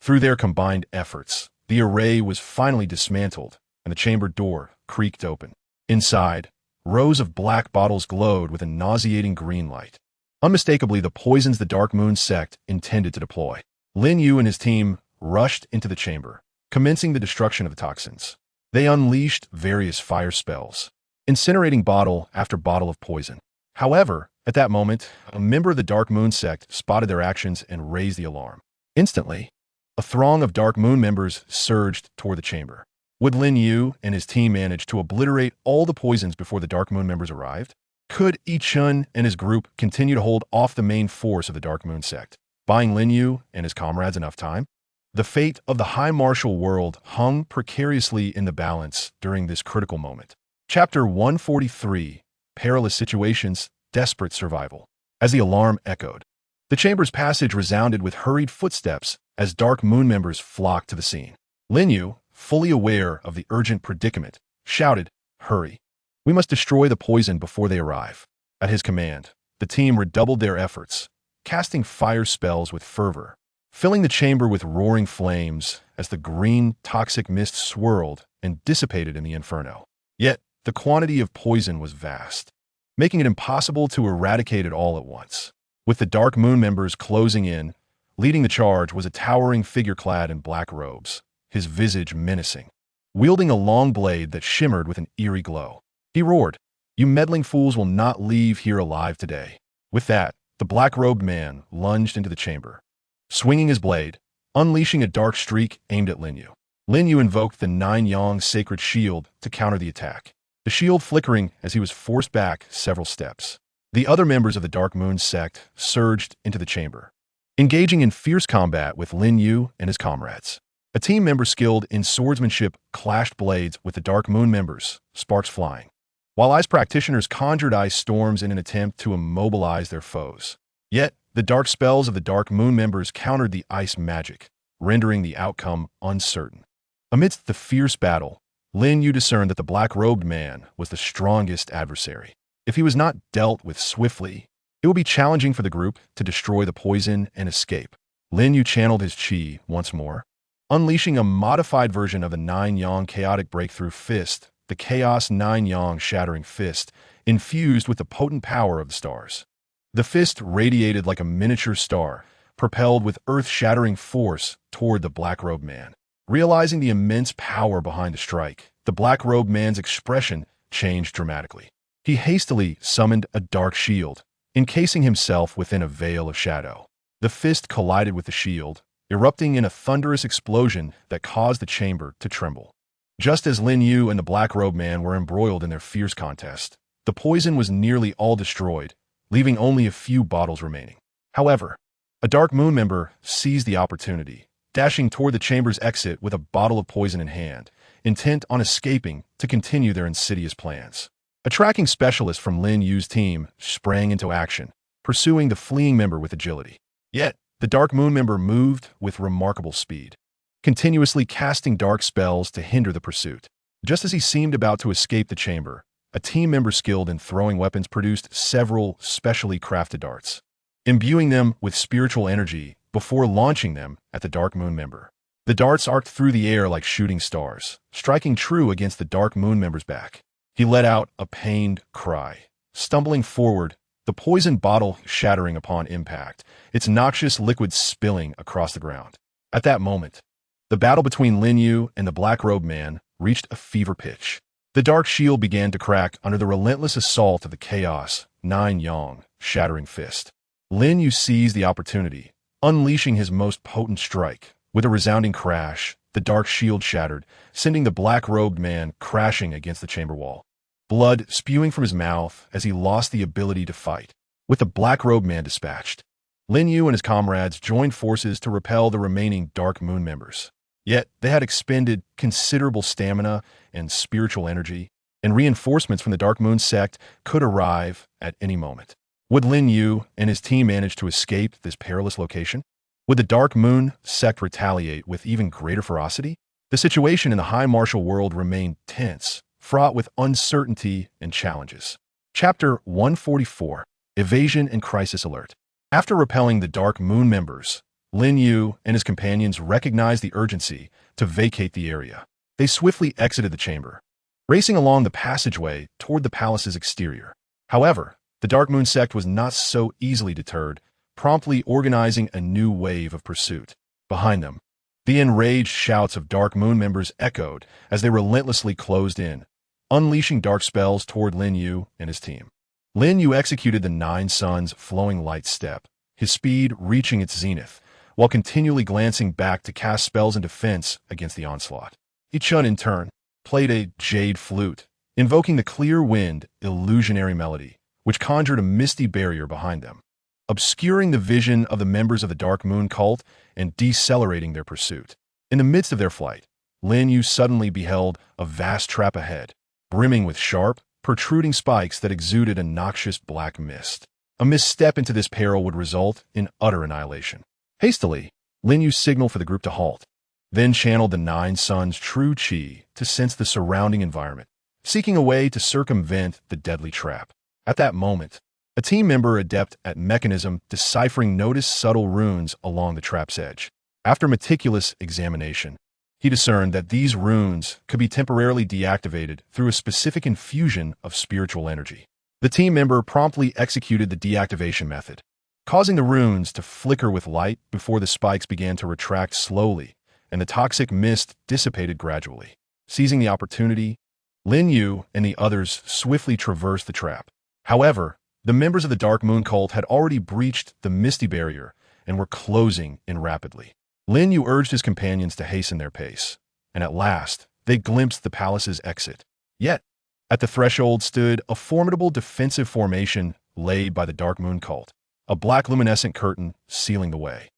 Through their combined efforts, the array was finally dismantled, and the chamber door creaked open. Inside, rows of black bottles glowed with a nauseating green light. Unmistakably the poisons the Dark Moon sect intended to deploy. Lin Yu and his team rushed into the chamber, commencing the destruction of the toxins. They unleashed various fire spells, incinerating bottle after bottle of poison. However, at that moment, a member of the Dark Moon sect spotted their actions and raised the alarm. Instantly, a throng of Dark Moon members surged toward the chamber. Would Lin Yu and his team manage to obliterate all the poisons before the Dark Moon members arrived? Could Yi-chun and his group continue to hold off the main force of the Dark Moon sect, buying Lin Yu and his comrades enough time? The fate of the high martial world hung precariously in the balance during this critical moment. Chapter 143, Perilous Situations, Desperate Survival. As the alarm echoed, the chamber's passage resounded with hurried footsteps as Dark Moon members flocked to the scene. Lin Yu, fully aware of the urgent predicament, shouted, "Hurry! We must destroy the poison before they arrive." At his command, the team redoubled their efforts, casting fire spells with fervor, filling the chamber with roaring flames as the green, toxic mist swirled and dissipated in the inferno. Yet, the quantity of poison was vast, making it impossible to eradicate it all at once. With the Dark Moon members closing in, leading the charge was a towering figure clad in black robes, his visage menacing, wielding a long blade that shimmered with an eerie glow. He roared, "You meddling fools will not leave here alive today." With that, the black-robed man lunged into the chamber, swinging his blade, unleashing a dark streak aimed at Lin Yu. Lin Yu invoked the 9-yang sacred shield to counter the attack, the shield flickering as he was forced back several steps. The other members of the Dark Moon sect surged into the chamber, engaging in fierce combat with Lin Yu and his comrades. A team member skilled in swordsmanship clashed blades with the Dark Moon members, sparks flying, while ice practitioners conjured ice storms in an attempt to immobilize their foes. Yet, the dark spells of the Dark Moon members countered the ice magic, rendering the outcome uncertain. Amidst the fierce battle, Lin Yu discerned that the black-robed man was the strongest adversary. If he was not dealt with swiftly, it would be challenging for the group to destroy the poison and escape. Lin Yu channeled his qi once more, unleashing a modified version of the 9-yang chaotic breakthrough fist, the Chaos 9-yang Shattering Fist, infused with the potent power of the stars. The fist radiated like a miniature star, propelled with earth-shattering force toward the black-robed man. Realizing the immense power behind the strike, the black-robed man's expression changed dramatically. He hastily summoned a dark shield, encasing himself within a veil of shadow. The fist collided with the shield, erupting in a thunderous explosion that caused the chamber to tremble. Just as Lin Yu and the black-robed man were embroiled in their fierce contest, the poison was nearly all destroyed, leaving only a few bottles remaining. However, a Dark Moon member seized the opportunity, dashing toward the chamber's exit with a bottle of poison in hand, intent on escaping to continue their insidious plans. A tracking specialist from Lin Yu's team sprang into action, pursuing the fleeing member with agility. Yet, the Dark Moon member moved with remarkable speed, continuously casting dark spells to hinder the pursuit. Just as he seemed about to escape the chamber, a team member skilled in throwing weapons produced several specially crafted darts, imbuing them with spiritual energy before launching them at the Dark Moon member. The darts arced through the air like shooting stars, striking true against the Dark Moon member's back. He let out a pained cry, stumbling forward, the poison bottle shattering upon impact, its noxious liquid spilling across the ground. At that moment, the battle between Lin Yu and the black-robed man reached a fever pitch. The dark shield began to crack under the relentless assault of the Chaos 9-yang shattering fist. Lin Yu seized the opportunity, unleashing his most potent strike. With a resounding crash, the dark shield shattered, sending the black-robed man crashing against the chamber wall. Blood spewing from his mouth as he lost the ability to fight. With the black-robed man dispatched, Lin Yu and his comrades joined forces to repel the remaining Dark Moon members. Yet, they had expended considerable stamina and spiritual energy, and reinforcements from the Dark Moon sect could arrive at any moment. Would Lin Yu and his team manage to escape this perilous location? Would the Dark Moon sect retaliate with even greater ferocity? The situation in the high martial world remained tense, fraught with uncertainty and challenges. Chapter 144, Evasion and Crisis Alert. After repelling the Dark Moon members, Lin Yu and his companions recognized the urgency to vacate the area. They swiftly exited the chamber, racing along the passageway toward the palace's exterior. However, the Dark Moon sect was not so easily deterred, promptly organizing a new wave of pursuit. Behind them, the enraged shouts of Dark Moon members echoed as they relentlessly closed in, unleashing dark spells toward Lin Yu and his team. Lin Yu executed the Nine Suns flowing light step, his speed reaching its zenith, while continually glancing back to cast spells in defense against the onslaught. Yichun, in turn, played a jade flute, invoking the clear wind, illusionary melody, which conjured a misty barrier behind them, obscuring the vision of the members of the Dark Moon cult and decelerating their pursuit. In the midst of their flight, Lin Yu suddenly beheld a vast trap ahead, brimming with sharp, protruding spikes that exuded a noxious black mist. A misstep into this peril would result in utter annihilation. Hastily, Lin Yu signaled for the group to halt, then channeled the Nine Suns' true chi to sense the surrounding environment, seeking a way to circumvent the deadly trap. At that moment, a team member adept at mechanism deciphering noticed subtle runes along the trap's edge. After meticulous examination, he discerned that these runes could be temporarily deactivated through a specific infusion of spiritual energy. The team member promptly executed the deactivation method, causing the runes to flicker with light before the spikes began to retract slowly and the toxic mist dissipated gradually. Seizing the opportunity, Lin Yu and the others swiftly traversed the trap. However, the members of the Dark Moon cult had already breached the misty barrier and were closing in rapidly. Lin Yu urged his companions to hasten their pace, and at last, they glimpsed the palace's exit. Yet, at the threshold stood a formidable defensive formation laid by the Dark Moon cult, a black luminescent curtain sealing the way.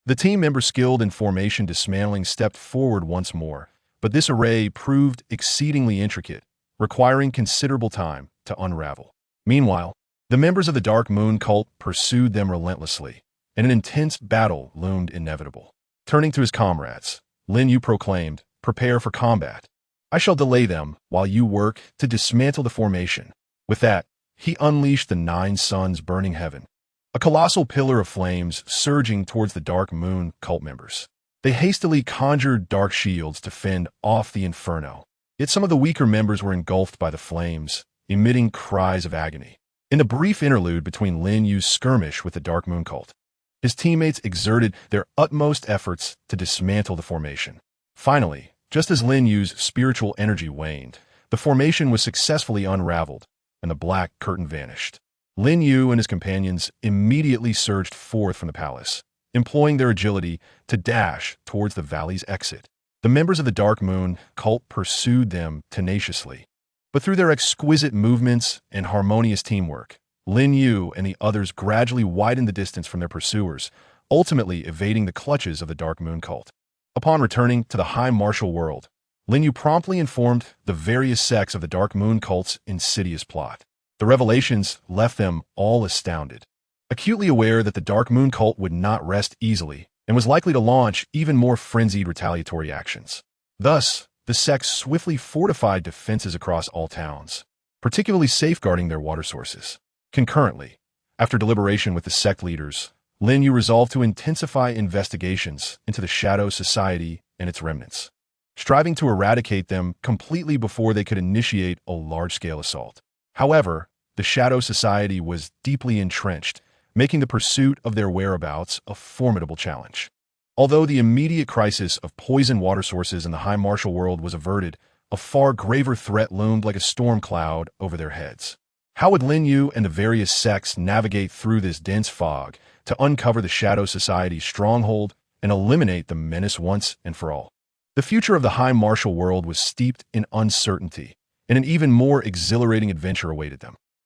The team members skilled in formation dismantling stepped forward once more, but this array proved exceedingly intricate, requiring considerable time to unravel. Meanwhile, the members of the Dark Moon cult pursued them relentlessly, and an intense battle loomed inevitable. Turning to his comrades, Lin Yu proclaimed, "Prepare for combat. I shall delay them while you work to dismantle the formation." With that, he unleashed the Nine Suns' burning heaven, a colossal pillar of flames surging towards the Dark Moon cult members. They hastily conjured dark shields to fend off the inferno. Yet some of the weaker members were engulfed by the flames, emitting cries of agony. In the brief interlude between Lin Yu's skirmish with the Dark Moon cult, his teammates exerted their utmost efforts to dismantle the formation. Finally, just as Lin Yu's spiritual energy waned, the formation was successfully unraveled, and the black curtain vanished. Lin Yu and his companions immediately surged forth from the palace, employing their agility to dash towards the valley's exit. The members of the Dark Moon cult pursued them tenaciously, but through their exquisite movements and harmonious teamwork, Lin Yu and the others gradually widened the distance from their pursuers, ultimately evading the clutches of the Dark Moon cult. Upon returning to the high martial world, Lin Yu promptly informed the various sects of the Dark Moon cult's insidious plot. The revelations left them all astounded, acutely aware that the Dark Moon cult would not rest easily and was likely to launch even more frenzied retaliatory actions. Thus, the sects swiftly fortified defenses across all towns, particularly safeguarding their water sources. Concurrently, after deliberation with the sect leaders, Lin Yu resolved to intensify investigations into the Shadow Society and its remnants, striving to eradicate them completely before they could initiate a large-scale assault. However, the Shadow Society was deeply entrenched, making the pursuit of their whereabouts a formidable challenge. Although the immediate crisis of poisoned water sources in the high martial world was averted, a far graver threat loomed like a storm cloud over their heads. How would Lin Yu and the various sects navigate through this dense fog to uncover the Shadow Society's stronghold and eliminate the menace once and for all? The future of the high martial world was steeped in uncertainty, and an even more exhilarating adventure awaited them.